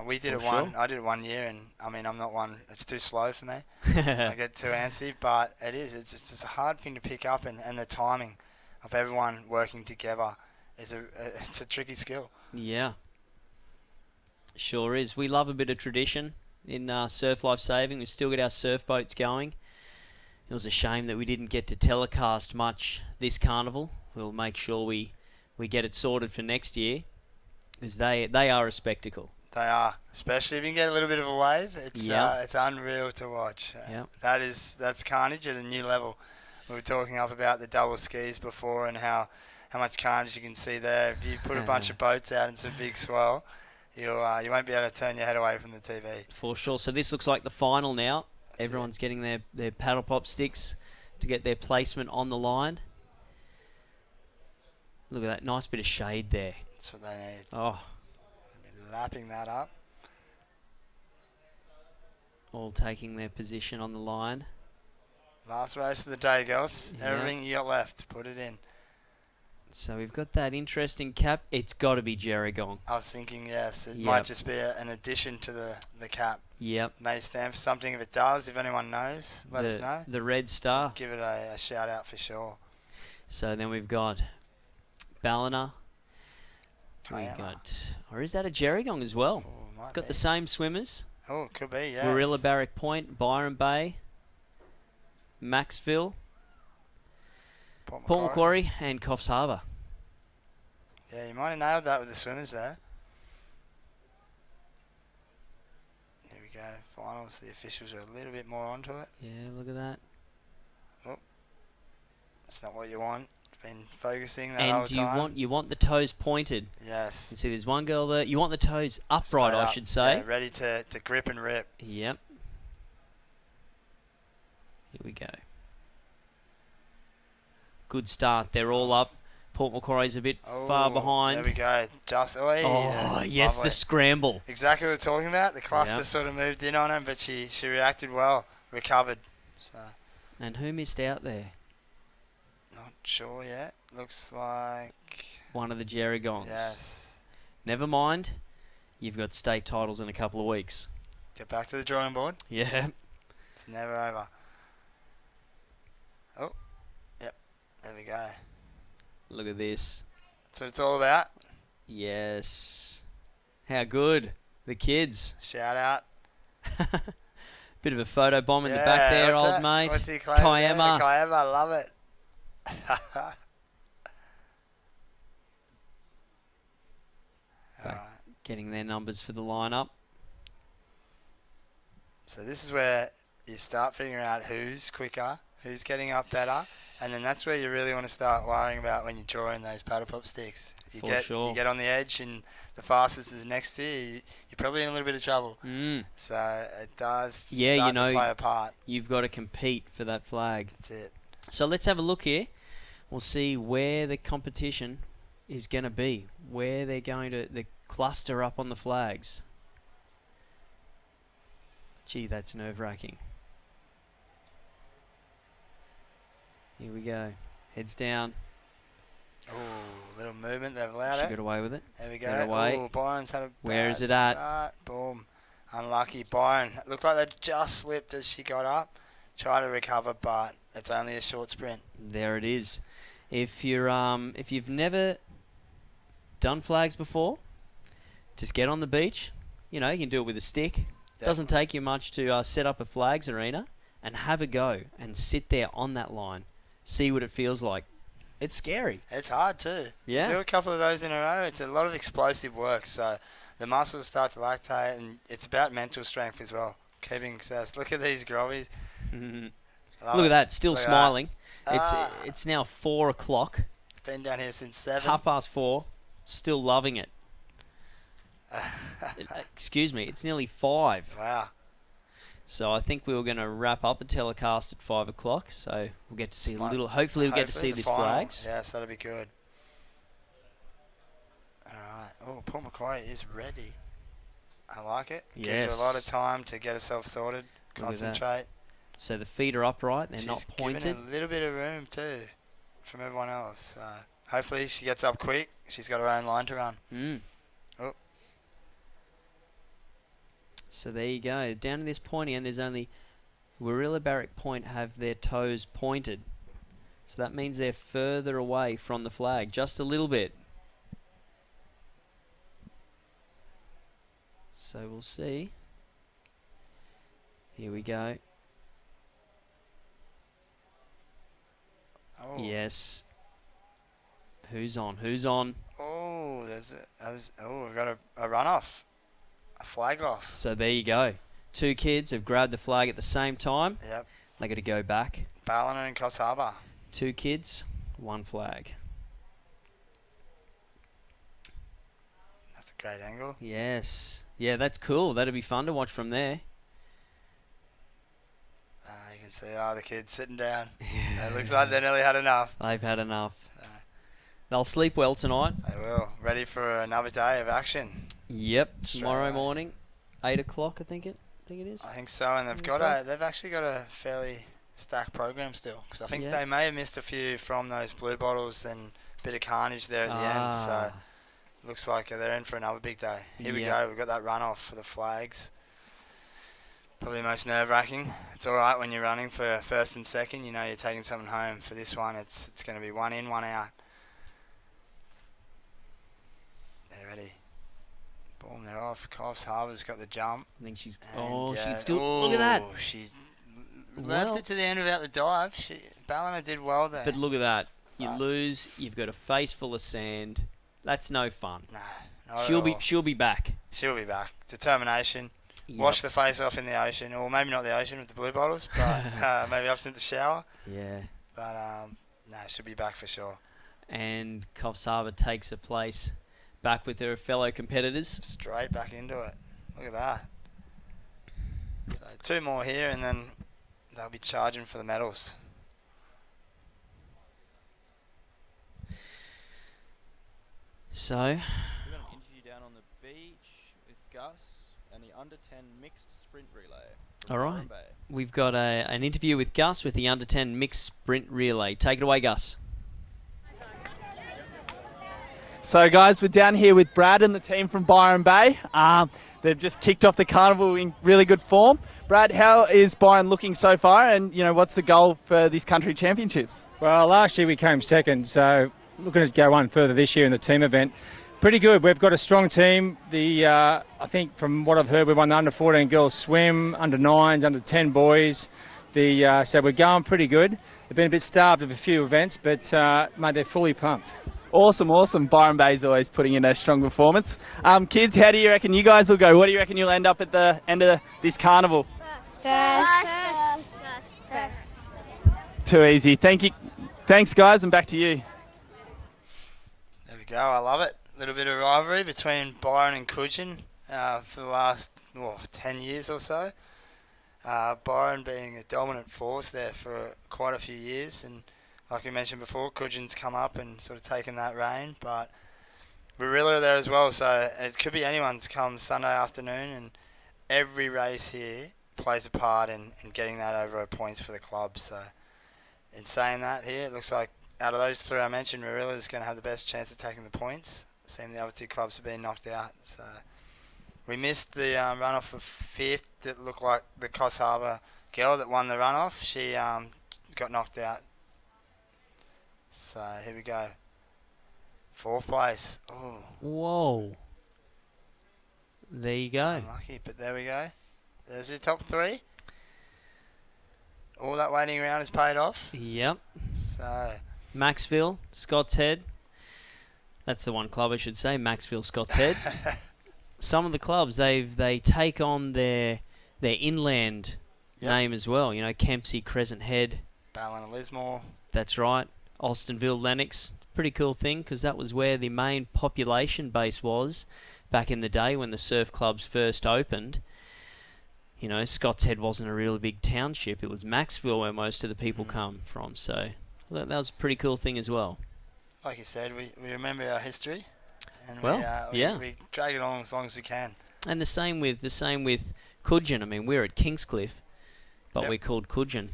Speaker 2: We did
Speaker 3: Sure.
Speaker 2: I did it 1 year, and I mean, I'm not one. It's too slow for me. I get too antsy, but it is. It's just a hard thing to pick up, and the timing of everyone working together is it's a tricky skill.
Speaker 3: Yeah. Sure is. We love a bit of tradition in surf life saving. We've still got our surf boats going. It was a shame that we didn't get to telecast much this carnival. We'll make sure we get it sorted for next year, because they are a spectacle.
Speaker 2: They are, especially if you can get a little bit of a wave. It's unreal to watch. That's carnage at a new level. We were talking up about the double skis before and how much carnage you can see there. If you put a bunch of boats out in some big swell, you won't be able to turn your head away from the TV.
Speaker 3: For sure. So this looks like the final now. Everyone's getting their paddle pop sticks to get their placement on the line. Look at that nice bit of shade there.
Speaker 2: That's what they need.
Speaker 3: Oh.
Speaker 2: Lapping that up.
Speaker 3: All taking their position on the line.
Speaker 2: Last race of the day, girls.
Speaker 3: Yeah.
Speaker 2: Everything you got left, put it in.
Speaker 3: So we've got that interesting cap. It's got to be Gerringong.
Speaker 2: I was thinking, yes, it
Speaker 3: Yep.
Speaker 2: might just be an addition to the cap.
Speaker 3: Yep.
Speaker 2: May stand for something. If it does, if anyone knows, let us know.
Speaker 3: The Red Star.
Speaker 2: Give it a shout out for sure.
Speaker 3: So then we've got Ballina.
Speaker 2: Kayama.
Speaker 3: We got, or is that a Gerringong as well?
Speaker 2: might
Speaker 3: Got
Speaker 2: be.
Speaker 3: the same swimmers.
Speaker 2: Oh, could be, yes.
Speaker 3: Warilla Barrack Point, Byron Bay, Maxville, Port Macquarie, and Coffs Harbour.
Speaker 2: Yeah, you might have nailed that with the swimmers there. There we go. Finals. The officials are a little bit more onto it.
Speaker 3: Yeah, look at that.
Speaker 2: Oh, that's not what you want. Been focusing that whole
Speaker 3: And
Speaker 2: time.
Speaker 3: you want the toes pointed.
Speaker 2: Yes.
Speaker 3: You see, there's one girl there. You want the toes upright,
Speaker 2: Straight
Speaker 3: I
Speaker 2: up.
Speaker 3: should say.
Speaker 2: Yeah, ready to grip and rip.
Speaker 3: Yep. Here we go. Good start. They're all up. Port Macquarie's a bit far behind.
Speaker 2: There we go. Just
Speaker 3: Yes,
Speaker 2: lovely.
Speaker 3: the scramble.
Speaker 2: Exactly what we're talking about. The cluster
Speaker 3: Yep.
Speaker 2: sort of moved in on him, but she reacted well, recovered. So
Speaker 3: And who missed out there?
Speaker 2: not sure yet. Looks like
Speaker 3: One of the Gerrigongs.
Speaker 2: yes.
Speaker 3: Never mind. You've got state titles in a couple of weeks.
Speaker 2: Get back to the drawing board.
Speaker 3: Yeah.
Speaker 2: It's never over. Oh, yep. There we go.
Speaker 3: Look at this.
Speaker 2: That's what it's all about.
Speaker 3: Yes. How good. The kids.
Speaker 2: Shout out.
Speaker 3: Bit of a photo bomb in the
Speaker 2: Yeah,
Speaker 3: back there,
Speaker 2: what's
Speaker 3: old
Speaker 2: that?
Speaker 3: mate.
Speaker 2: What's he claiming there?
Speaker 3: Kiama.
Speaker 2: Kiama, love it.
Speaker 3: Back, getting their numbers for the lineup.
Speaker 2: So this is where you start figuring out who's quicker, who's getting up better, and then that's where you really want to start worrying about when you're drawing those paddle pop sticks. You
Speaker 3: For
Speaker 2: get
Speaker 3: sure.
Speaker 2: you get on the edge and the fastest is next to you, you're probably in a little bit of trouble.
Speaker 3: Mm.
Speaker 2: So it does
Speaker 3: Yeah,
Speaker 2: start
Speaker 3: you know,
Speaker 2: to play a part.
Speaker 3: you've got to compete for that flag.
Speaker 2: That's it.
Speaker 3: So let's have a look here. We'll see where the competition is going to be, where they're going to the cluster up on the flags. Gee, that's nerve-wracking. Here we go. Heads down.
Speaker 2: Ooh, little movement, they've allowed
Speaker 3: She
Speaker 2: it.
Speaker 3: got away with it.
Speaker 2: There we
Speaker 3: Got
Speaker 2: go.
Speaker 3: away.
Speaker 2: Ooh, Byron's had a
Speaker 3: Where
Speaker 2: bad
Speaker 3: is it at?
Speaker 2: start. Boom. Unlucky. Byron. It looked like they just slipped as she got up. Tried to recover, but it's only a short sprint.
Speaker 3: There it is. If you've never done flags before, just get on the beach. You know, you can do it with a stick. Doesn't take you much to set up a flags arena and have a go and sit there on that line. See what it feels like. It's scary.
Speaker 2: It's hard too.
Speaker 3: Yeah.
Speaker 2: Do a couple of those in a row. It's a lot of explosive work, so the muscles start to lactate, and it's about mental strength as well. Keeping success. Look at these grobbies.
Speaker 3: Look at that, still
Speaker 2: Look at
Speaker 3: smiling.
Speaker 2: that.
Speaker 3: It's now 4 o'clock.
Speaker 2: Been down here since 7.
Speaker 3: 4:30. Still loving it. Excuse me, it's nearly 5.
Speaker 2: Wow.
Speaker 3: So I think we were going to wrap up the telecast at 5 o'clock. So we'll get to see a little. Hopefully, we'll get to see
Speaker 2: the
Speaker 3: this
Speaker 2: final.
Speaker 3: flags.
Speaker 2: Yes, that'll be good. All right. Oh, Port Macquarie is ready. I like it. Gives her
Speaker 3: Yes.
Speaker 2: a lot of time to get herself sorted,
Speaker 3: Look at that.
Speaker 2: concentrate.
Speaker 3: So the feet are upright. They're
Speaker 2: She's
Speaker 3: not
Speaker 2: given
Speaker 3: pointed.
Speaker 2: a little bit of room too from everyone else. So hopefully she gets up quick. She's got her own line to run.
Speaker 3: Mm.
Speaker 2: Oh.
Speaker 3: So there you go. Down to this pointy end, there's only Warilla Barrack Point have their toes pointed. So that means they're further away from the flag, just a little bit. So we'll see. Here we go.
Speaker 2: Oh.
Speaker 3: Yes. Who's on? Who's on?
Speaker 2: Oh, we've got a runoff. A flag off.
Speaker 3: So there you go. 2 kids have grabbed the flag at the same time.
Speaker 2: Yep.
Speaker 3: They got to go back.
Speaker 2: Ballina and Coffs Harbour.
Speaker 3: 2 kids, 1 flag.
Speaker 2: That's a great angle.
Speaker 3: Yes. Yeah, that's cool. That'd be fun to watch from there.
Speaker 2: You can see the kids sitting down. It looks like they nearly had enough.
Speaker 3: They've had enough. They'll sleep well tonight.
Speaker 2: They will. Ready for another day of action.
Speaker 3: Yep.
Speaker 2: Straight
Speaker 3: Tomorrow
Speaker 2: away.
Speaker 3: morning, 8 o'clock. I think it is.
Speaker 2: I think so, and they've actually got a fairly stacked program still, because I think
Speaker 3: Yeah.
Speaker 2: they may have missed a few from those blue bottles and a bit of carnage there at the end. So looks like they're in for another big day. Here we go. We've got that runoff for the flags. Probably the most nerve-wracking. It's all right when you're running for first and second. You know you're taking something home. For this one, it's going to be one in, one out. They're ready. Boom, they're off. Coffs Harbour's got the jump.
Speaker 3: I think she's...
Speaker 2: And,
Speaker 3: she can still... look at that.
Speaker 2: She left it to the end without the dive. Ballina did well there.
Speaker 3: But look at that. You lose. You've got a face full of sand. That's no fun.
Speaker 2: No,
Speaker 3: She'll be back.
Speaker 2: She'll be back. Determination.
Speaker 3: Yep.
Speaker 2: Wash the face off in the ocean, or maybe not the ocean with the blue bottles, but maybe up in the shower.
Speaker 3: Yeah.
Speaker 2: But no, she'll be back for sure.
Speaker 3: And Coffs Harbour takes a place back with her fellow competitors.
Speaker 2: Straight back into it. Look at that. So 2 more here, and then they'll be charging for the medals.
Speaker 3: So,
Speaker 8: We've got an interview down on the beach with Gus and the under 10 mixed sprint relay.
Speaker 3: all right. We've got an interview with Gus with the under 10 mixed sprint relay. Take it away, Gus.
Speaker 20: So, guys, we're down here with Brad and the team from Byron Bay. They've just kicked off the carnival in really good form. Brad, how is Byron looking so far, and what's the goal for these country championships?
Speaker 4: Well, last year we came second, so looking to go one further this year in the team event. Pretty good. We've got a strong team. I think from what I've heard, we've won the under 14 girls swim, under 9s, under 10 boys. So we're going pretty good. They've been a bit starved of a few events, but mate, they're fully pumped.
Speaker 20: Awesome. Byron Bay's always putting in a strong performance. Kids, how do you reckon you guys will go? What do you reckon you'll end up at the end of this carnival?
Speaker 11: First.
Speaker 20: Too easy. Thank you. Thanks, guys, and back to you.
Speaker 2: There we go. I love it. A little bit of rivalry between Byron and Cudgen for the last 10 years or so. Byron being a dominant force there for quite a few years, and like we mentioned before, Cudgen's come up and sort of taken that reign, but we're really there as well, so it could be anyone's come Sunday afternoon, and every race here plays a part in getting that over points for the club. So in saying that here, it looks like out of those 3 I mentioned, Marilla's going to have the best chance of taking the points. Seeing the other 2 clubs have been knocked out. So we missed the runoff for 5th. It looked like the Coffs Harbour girl that won the runoff. She got knocked out. So here we go. 4th place. Oh.
Speaker 3: Whoa. There you go.
Speaker 2: Unlucky, but there we go. There's your top 3. All that waiting around has paid off.
Speaker 3: Yep.
Speaker 2: So
Speaker 3: Maxville, Scott's Head. That's the one club I should say, Maxville, Scott's Head. Some of the clubs, they take on their inland name as well. Kempsey, Crescent Head.
Speaker 2: Ballina, Lismore.
Speaker 3: That's right. Austinville, Lennox. Pretty cool thing, because that was where the main population base was back in the day when the surf clubs first opened. Scott's Head wasn't a really big township. It was Maxville where most of the people come from. So that was a pretty cool thing as well.
Speaker 2: Like you said, we remember our history, and we drag it on as long as we can.
Speaker 3: And the same with Cudgen. I mean, we're at Kingscliff, but we're called Cudgen,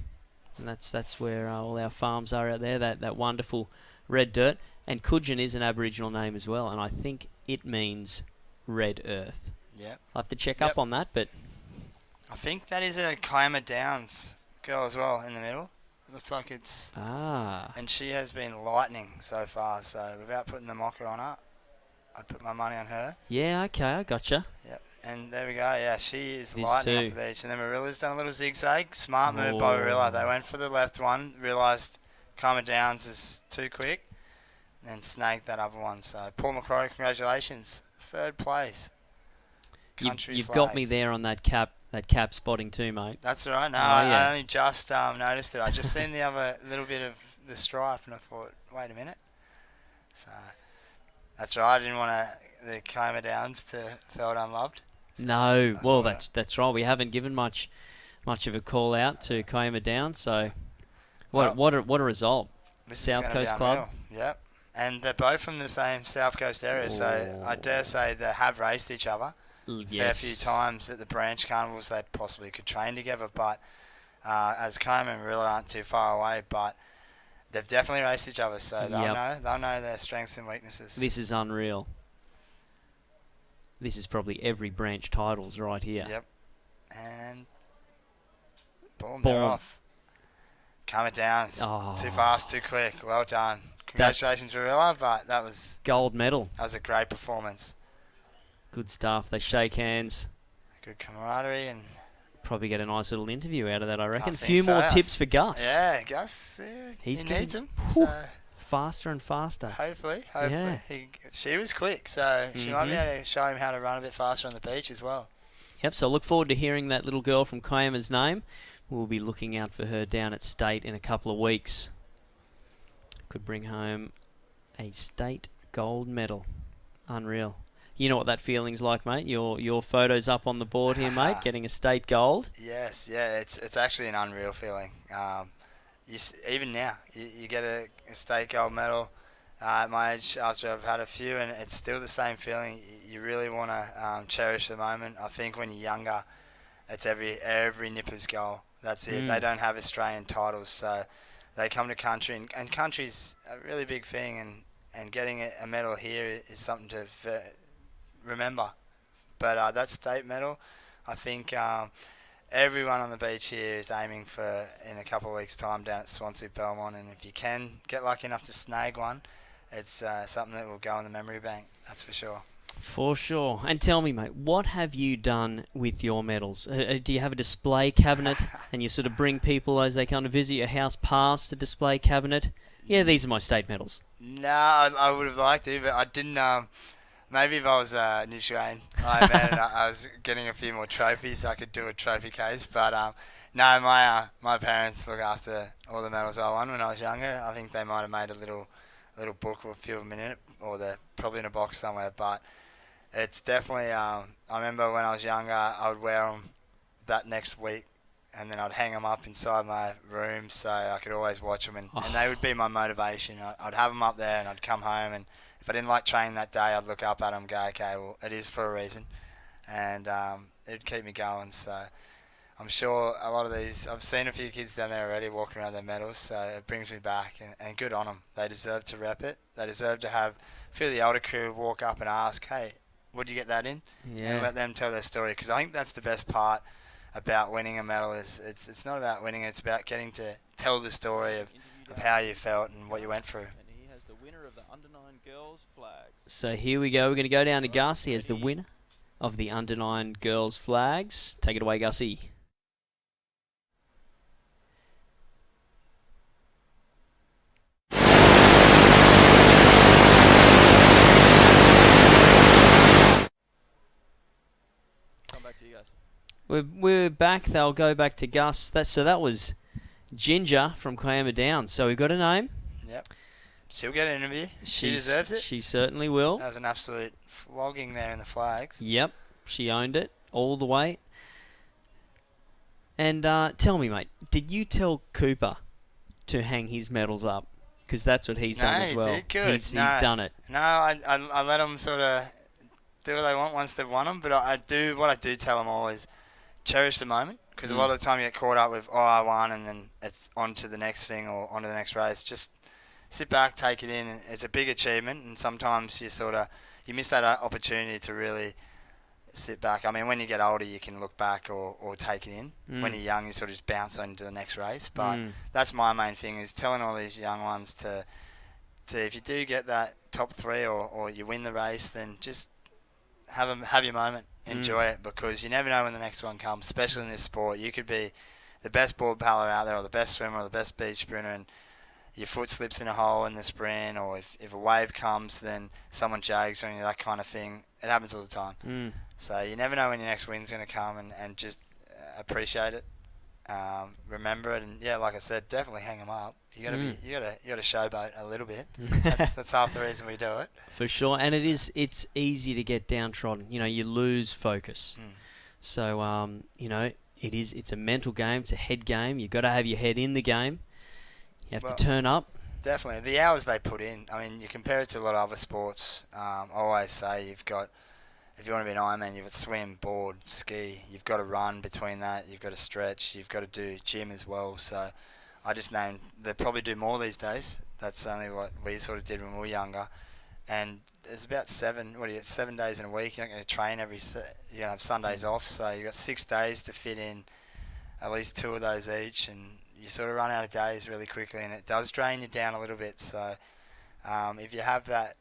Speaker 3: and that's where all our farms are out there. That wonderful red dirt, and Cudgen is an Aboriginal name as well, and I think it means red earth.
Speaker 2: Yep.
Speaker 3: I'll have to check up on that, but
Speaker 2: I think that is a Kiama Downs girl as well in the middle. Looks like it's... And she has been lightning so far, so without putting the mocker on her, I'd put my money on her.
Speaker 3: Yeah, okay, I gotcha.
Speaker 2: Yep, and there we go. Yeah, she is lightning off the beach. And then Marilla's done a little zigzag. Smart move by Marilla. They went for the left one, realised Kiama Downs is too quick, and then snagged that other one. So Paul McCrory, congratulations. 3rd place.
Speaker 3: You've got me there on that cap spotting too, mate.
Speaker 2: That's all right. No, I only just noticed it. I just seen the other little bit of the stripe, and I thought, wait a minute. So that's right. I didn't want the Kiama Downs to felt unloved.
Speaker 3: No, well that's right. We haven't given much of a call out to Kiama Downs. So what a result. South Coast Club.
Speaker 2: Yep. And they're both from the same South Coast area, so I dare say they have raced each other.
Speaker 3: Yes.
Speaker 2: Fair few times at the branch carnivals they possibly could train together, but as Combe and Rilla aren't too far away, but they've definitely raced each other, so they'll know their strengths and weaknesses.
Speaker 3: This is unreal. This is probably every branch titles right here.
Speaker 2: Yep. And boom, they're off. Calm it down. Too fast, too quick. Well done. Congratulations, Rilla, but that was...
Speaker 3: Gold medal.
Speaker 2: That was a great performance.
Speaker 3: Good stuff. They shake hands.
Speaker 2: Good camaraderie and...
Speaker 3: Probably get a nice little interview out of that, I reckon. A few more tips for Gus.
Speaker 2: Yeah, Gus, he needs them. So
Speaker 3: faster and faster.
Speaker 2: Hopefully. Yeah. She was quick, so she might be able to show him how to run a bit faster on the beach as well.
Speaker 3: Yep, so look forward to hearing that little girl from Kiama's name. We'll be looking out for her down at State in a couple of weeks. Could bring home a State gold medal. Unreal. You know what that feeling's like, mate. Your photo's up on the board here, mate. Getting a State gold.
Speaker 2: Yes, yeah, it's actually an unreal feeling. Even now, you get a State gold medal at my age after I've had a few, and it's still the same feeling. You really want to cherish the moment. I think when you're younger, it's every nipper's goal. That's it. They don't have Australian titles, so they come to country, and country's a really big thing, and getting a medal here is something to remember. But that State medal, I think everyone on the beach here is aiming for in a couple of weeks' time down at Swansea Belmont, and if you can get lucky enough to snag one, it's something that will go in the memory bank, that's for sure.
Speaker 3: For sure. And tell me, mate, what have you done with your medals? Do you have a display cabinet and you sort of bring people as they come to visit your house past the display cabinet? Yeah, these are my State medals.
Speaker 2: No, I would have liked to, but I didn't... Maybe if I was New Australian and I was getting a few more trophies, I could do a trophy case. But no, my parents look after all the medals I won when I was younger. I think they might have made a little book with a few of them in it, or they're probably in a box somewhere. But it's definitely. I remember when I was younger, I would wear them that next week, and then I'd hang them up inside my room so I could always watch them, and they would be my motivation. I'd have them up there, and I'd come home and. If I didn't like training that day, I'd look up at them and go, okay, well, it is for a reason. And it'd keep me going. So I'm sure a lot of these, I've seen a few kids down there already walking around their medals, so it brings me back. And good on them. They deserve to rep it. They deserve to have a few of the older crew walk up and ask, hey, what did you get that in?
Speaker 3: Yeah.
Speaker 2: And let them tell their story. Because I think that's the best part about winning a medal. Is it's not about winning, it's about getting to tell the story of how you felt and what you went through.
Speaker 8: Girls flags.
Speaker 3: So here we go. We're going to go down to Gus. He is the winner of the under-9 girls flags. Take it away, Gussie.
Speaker 8: Come back to you guys.
Speaker 3: We're back. They'll go back to Gus. That was Ginger from Kiama Downs. So we've got a name.
Speaker 2: Yep. She'll get an interview. She deserves it.
Speaker 3: She certainly will.
Speaker 2: That was an absolute flogging there in the flags.
Speaker 3: Yep. She owned it all the way. And tell me, mate, did you tell Cooper to hang his medals up? Because that's what he's done as well.
Speaker 2: He did good.
Speaker 3: He's done it.
Speaker 2: No, I let them sort of do what they want once they've won them. But what I do tell them all is cherish the moment. Because a lot of the time you get caught up with, I won, and then it's on to the next thing or on to the next race. Just sit back, take it in. It's a big achievement, and sometimes you miss that opportunity to really sit back. I mean, when you get older, you can look back or take it in. When you're young, you sort of just bounce on to the next race. But that's my main thing, is telling all these young ones to if you do get that top 3 or you win the race, then just have your moment, enjoy it, because you never know when the next one comes, especially in this sport. You could be the best board paddler out there, or the best swimmer, or the best beach sprinter, and your foot slips in a hole in the sprint, or if a wave comes, then someone jags on you, that kind of thing. It happens all the time. So you never know when your next win's going to come, and just appreciate it, remember it, and yeah, like I said, definitely hang them up. You gotta showboat a little bit. That's half the reason we do it.
Speaker 3: For sure, and it's easy to get downtrodden. You lose focus. So it's a mental game. It's a head game. You've got to have your head in the game. You have to turn up.
Speaker 2: Definitely. The hours they put in, I mean, you compare it to a lot of other sports. I always say you've got if you want to be an Ironman, you've got swim, board, ski. You've got to run between that. You've got to stretch. You've got to do gym as well. So I just named. They probably do more these days. That's only what we sort of did when we were younger. And there's about 7 days in a week. You're not going to train you're going to have Sundays off. So you've got 6 days to fit in at least 2 of those each. And you sort of run out of days really quickly. And it does drain you down a little bit. So if you have that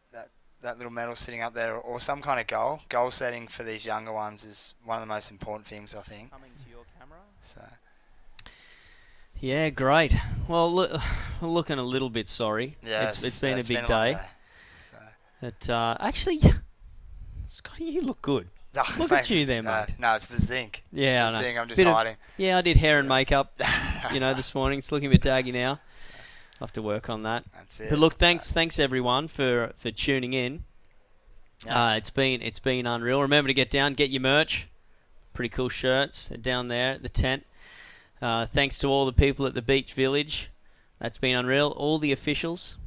Speaker 2: little medal sitting up there, or some kind of goal setting for these younger ones is one of the most important things, I think.
Speaker 8: Coming to your camera.
Speaker 2: So.
Speaker 3: Yeah, great. Well, we're looking a little bit sorry.
Speaker 2: Yeah,
Speaker 3: it's been a big
Speaker 2: long
Speaker 3: day.
Speaker 2: So.
Speaker 3: But actually, Scotty, you look good.
Speaker 2: Oh,
Speaker 3: look
Speaker 2: thanks.
Speaker 3: at you there, mate.
Speaker 2: No, it's the zinc.
Speaker 3: Yeah,
Speaker 2: the
Speaker 3: I know.
Speaker 2: zinc, I'm just hiding.
Speaker 3: Yeah, I did hair and makeup, this morning. It's looking a bit daggy now. I'll have to work on that.
Speaker 2: That's it.
Speaker 3: But look, thanks everyone for tuning in.
Speaker 2: Yeah.
Speaker 3: It's been unreal. Remember to get your merch. Pretty cool shirts down there at the tent. Thanks to all the people at the beach village. That's been unreal. All the officials.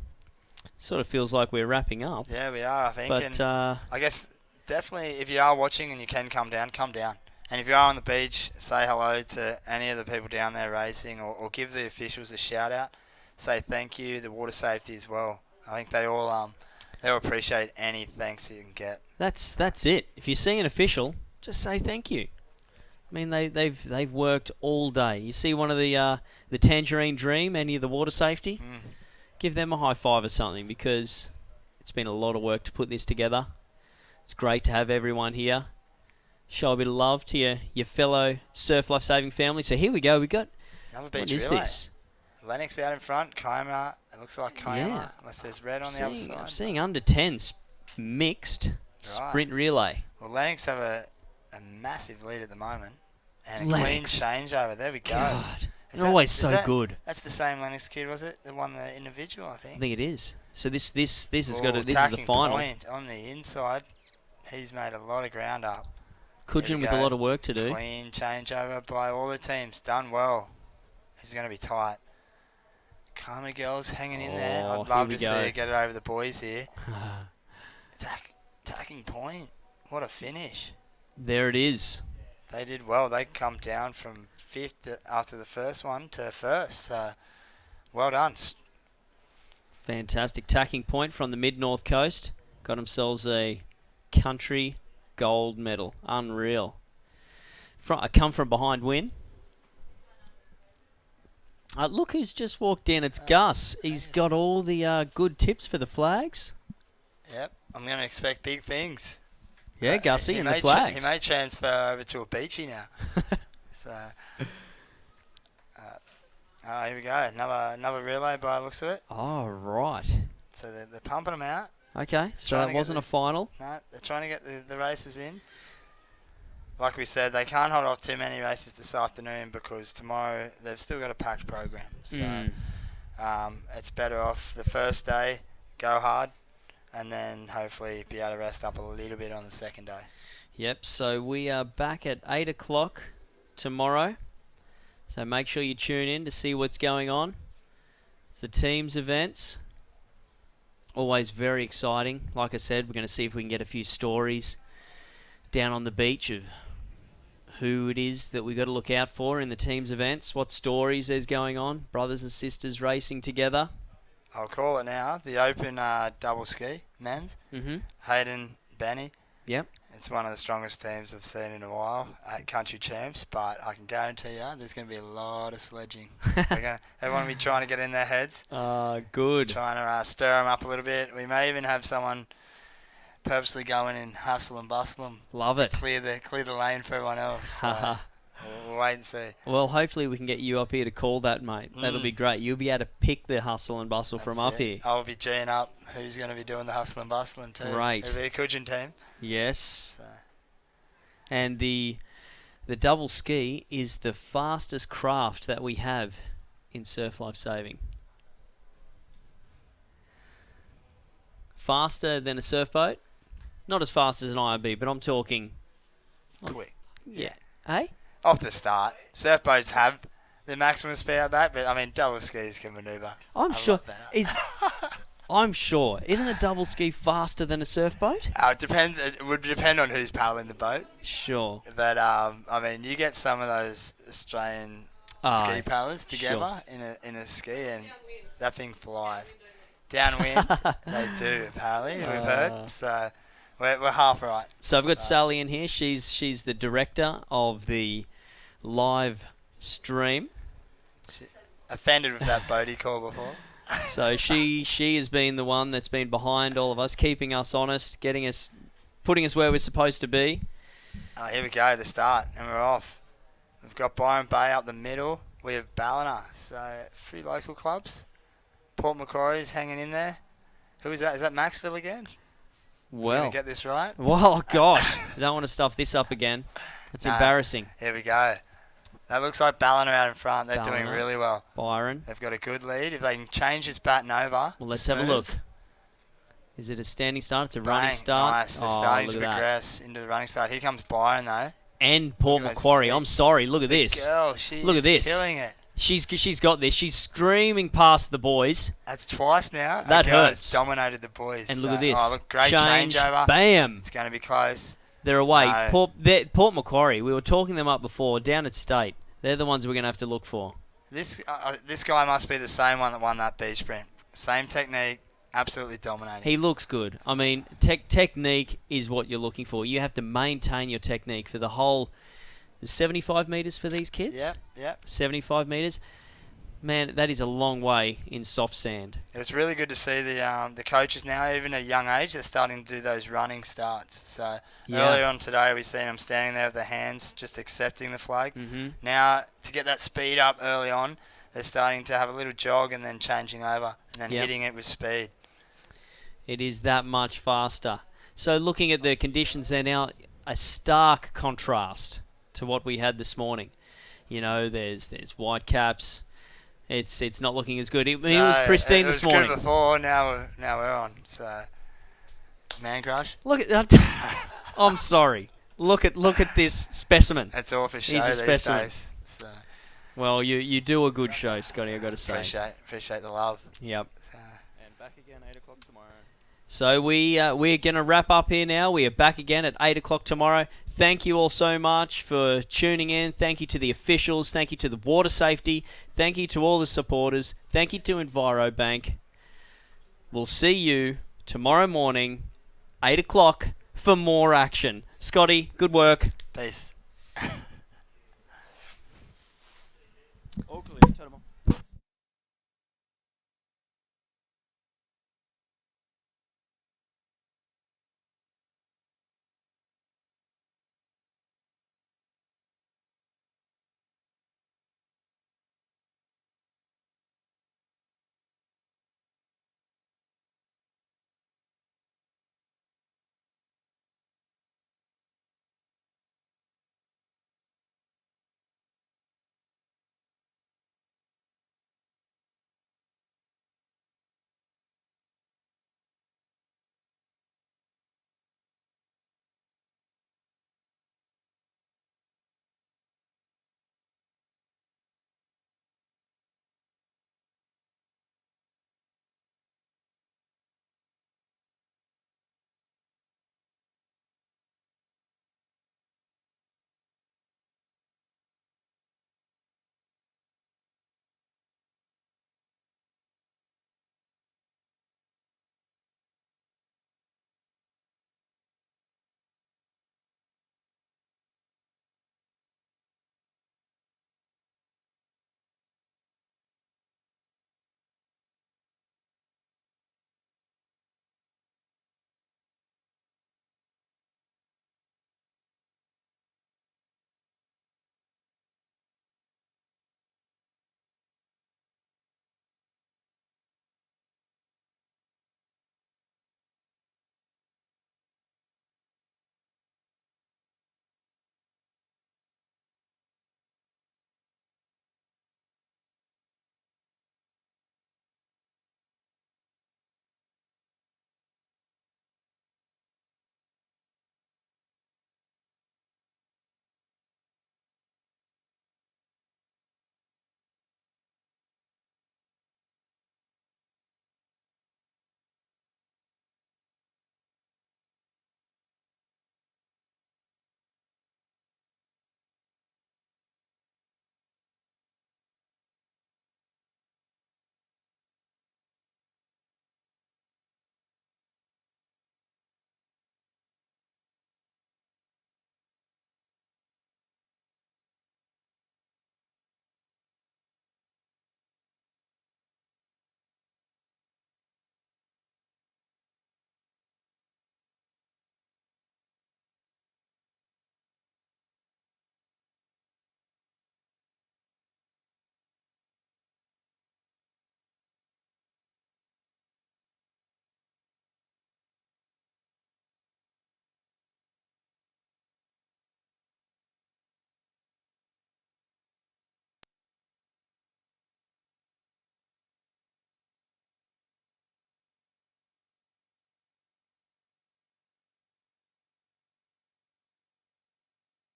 Speaker 3: Sort of feels like we're wrapping up.
Speaker 2: Yeah, we are, I think.
Speaker 3: But
Speaker 2: and I guess definitely if you are watching and you can come down, come down. And if you are on the beach, say hello to any of the people down there racing, or give the officials a shout out. Say thank you, the water safety as well. I think they all appreciate any thanks you can get.
Speaker 3: That's it. If you see an official, just say thank you. I mean, they've worked all day. You see one of the Tangerine Dream, any of the water safety, give them a high five or something, because it's been a lot of work to put this together. It's great to have everyone here. Show a bit of love to your fellow surf life saving family. So here we go. We got
Speaker 2: another beach
Speaker 3: what is
Speaker 2: relay.
Speaker 3: this?
Speaker 2: Lennox out in front, Kiama. It looks like Kiama, unless there's red on the other side.
Speaker 3: I'm seeing under 10s mixed sprint relay.
Speaker 2: Well, Lennox have a massive lead at the moment. And a
Speaker 3: Lennox.
Speaker 2: clean changeover. There we go.
Speaker 3: God, they're always so good.
Speaker 2: That's the same Lennox kid, was it? That won the individual, I think.
Speaker 3: I think it is. So this has got this is the
Speaker 2: Tacking
Speaker 3: final.
Speaker 2: Point on the inside. He's made a lot of ground up.
Speaker 3: Cudgen with a lot of work to do.
Speaker 2: Clean changeover by all the teams. Done well. He's going to be tight. Karma girls hanging in there. I'd love to see her get it over the boys here. Tacking Point. What a finish.
Speaker 3: There it is.
Speaker 2: They did well. They come down from 5th after the first one to 1st. So, well done.
Speaker 3: Fantastic. Tacking Point from the mid-north coast. Got themselves a country gold medal. Unreal. A come from behind win. Look who's just walked in. It's Gus. He's got all the good tips for the flags.
Speaker 2: Yep. I'm going to expect big things.
Speaker 3: Yeah, Gussie and the flags.
Speaker 2: He may transfer over to a beachy now. So, here we go. Another relay by the looks of it.
Speaker 3: Oh, right.
Speaker 2: So they're pumping them out.
Speaker 3: Okay, so it wasn't a final.
Speaker 2: No, they're trying to get the races in. Like we said, they can't hold off too many races this afternoon because tomorrow they've still got a packed program. So it's better off the first day, go hard, and then hopefully be able to rest up a little bit on the second day.
Speaker 3: Yep, so we are back at 8 o'clock tomorrow. So make sure you tune in to see what's going on. It's the teams events. Always very exciting. Like I said, we're going to see if we can get a few stories down on the beach of who it is that we've got to look out for in the teams events, what stories there's going on, brothers and sisters racing together.
Speaker 2: I'll call it now. The Open double ski, men's. Hayden, Benny.
Speaker 3: Yep.
Speaker 2: It's one of the strongest teams I've seen in a while at Country Champs, but I can guarantee you there's going to be a lot of sledging. Everyone will be trying to get in their heads.
Speaker 3: Good.
Speaker 2: Trying to stir them up a little bit. We may even have someone purposely going and hustle and bustle them.
Speaker 3: Love it.
Speaker 2: Clear the lane for everyone else. So we'll wait and see.
Speaker 3: Well, hopefully we can get you up here to call that, mate. That'll be great. You'll be able to pick the hustle and bustle from up here.
Speaker 2: I'll be geeing up who's going to be doing the hustle and bustling too.
Speaker 3: Great.
Speaker 2: It'll be a Cudgen team.
Speaker 3: Yes. And the double ski is the fastest craft that we have in surf life saving. Faster than a surf boat. Not as fast as an IRB, but I'm talking
Speaker 2: quick.
Speaker 3: Yeah. Hey?
Speaker 2: Off the start. Surf boats have the maximum speed out back, but I mean double skis can manoeuvre.
Speaker 3: I'm sure. I'm sure. Isn't a double ski faster than a surf boat?
Speaker 2: It depends. It would depend on who's paddling the boat.
Speaker 3: Sure.
Speaker 2: But I mean, you get some of those Australian ski paddlers together in a ski, and that thing flies. Downwind, they do apparently. We've heard. So we're half right.
Speaker 3: So I've got Sally in here. She's the director of the live stream.
Speaker 2: Offended with that boatie call before.
Speaker 3: So she has been the one that's been behind all of us, keeping us honest, putting us where we're supposed to be.
Speaker 2: Here we go, the start, and we're off. We've got Byron Bay up the middle. We have Ballina, so 3 local clubs. Port Macquarie's hanging in there. Who is that? Is that Maxville again?
Speaker 3: Well,
Speaker 2: gonna get this right?
Speaker 3: Well, gosh, I don't want to stuff this up again. It's embarrassing.
Speaker 2: Here we go. That looks like Ballina out in front. They're doing really well.
Speaker 3: Byron.
Speaker 2: They've got a good lead. If they can change his baton over.
Speaker 3: Well, let's have a look. Is it a standing start? It's a running start.
Speaker 2: Nice. They're starting to progress into the running start. Here comes Byron, though.
Speaker 3: And Port Macquarie. I'm sorry. Look at this.
Speaker 2: Girl, she's
Speaker 3: look at this.
Speaker 2: Killing it.
Speaker 3: She's got this. She's screaming past the boys.
Speaker 2: That's twice now.
Speaker 3: That hurts.
Speaker 2: It's dominated the boys.
Speaker 3: And look at this.
Speaker 2: Oh, look, great changeover.
Speaker 3: Bam.
Speaker 2: It's going to be close.
Speaker 3: They're away. Port Macquarie. We were talking them up before. Down at State. They're the ones we're going to have to look for.
Speaker 2: This guy must be the same one that won that beach sprint. Same technique. Absolutely dominating.
Speaker 3: He looks good. I mean, technique is what you're looking for. You have to maintain your technique for the whole... There's 75 metres for these kids?
Speaker 2: Yep.
Speaker 3: 75 metres. Man, that is a long way in soft sand.
Speaker 2: It was really good to see the coaches now, even at a young age, they're starting to do those running starts. So earlier on today, we seen them standing there with their hands, just accepting the flag.
Speaker 3: Mm-hmm.
Speaker 2: Now, to get that speed up early on, they're starting to have a little jog and then changing over and then hitting it with speed.
Speaker 3: It is that much faster. So looking at the conditions there now, a stark contrast to what we had this morning. You know, there's white caps. It's not looking as good. It was pristine this morning.
Speaker 2: It was good before. Now we're on. So, man crush.
Speaker 3: Look at that. I'm sorry. Look at this specimen.
Speaker 2: That's all for show
Speaker 3: He's a
Speaker 2: these
Speaker 3: specimen.
Speaker 2: days. So.
Speaker 3: Well, you do a good show, Scotty. I got to say.
Speaker 2: Appreciate the love.
Speaker 3: Yep.
Speaker 8: And back again 8 o'clock tomorrow.
Speaker 3: So we're going to wrap up here now. We are back again at 8 o'clock tomorrow. Thank you all so much for tuning in. Thank you to the officials. Thank you to the water safety. Thank you to all the supporters. Thank you to Envirobank. We'll see you tomorrow morning, 8 o'clock, for more action. Scotty, good work.
Speaker 2: Peace.
Speaker 8: All clear. Turn them on.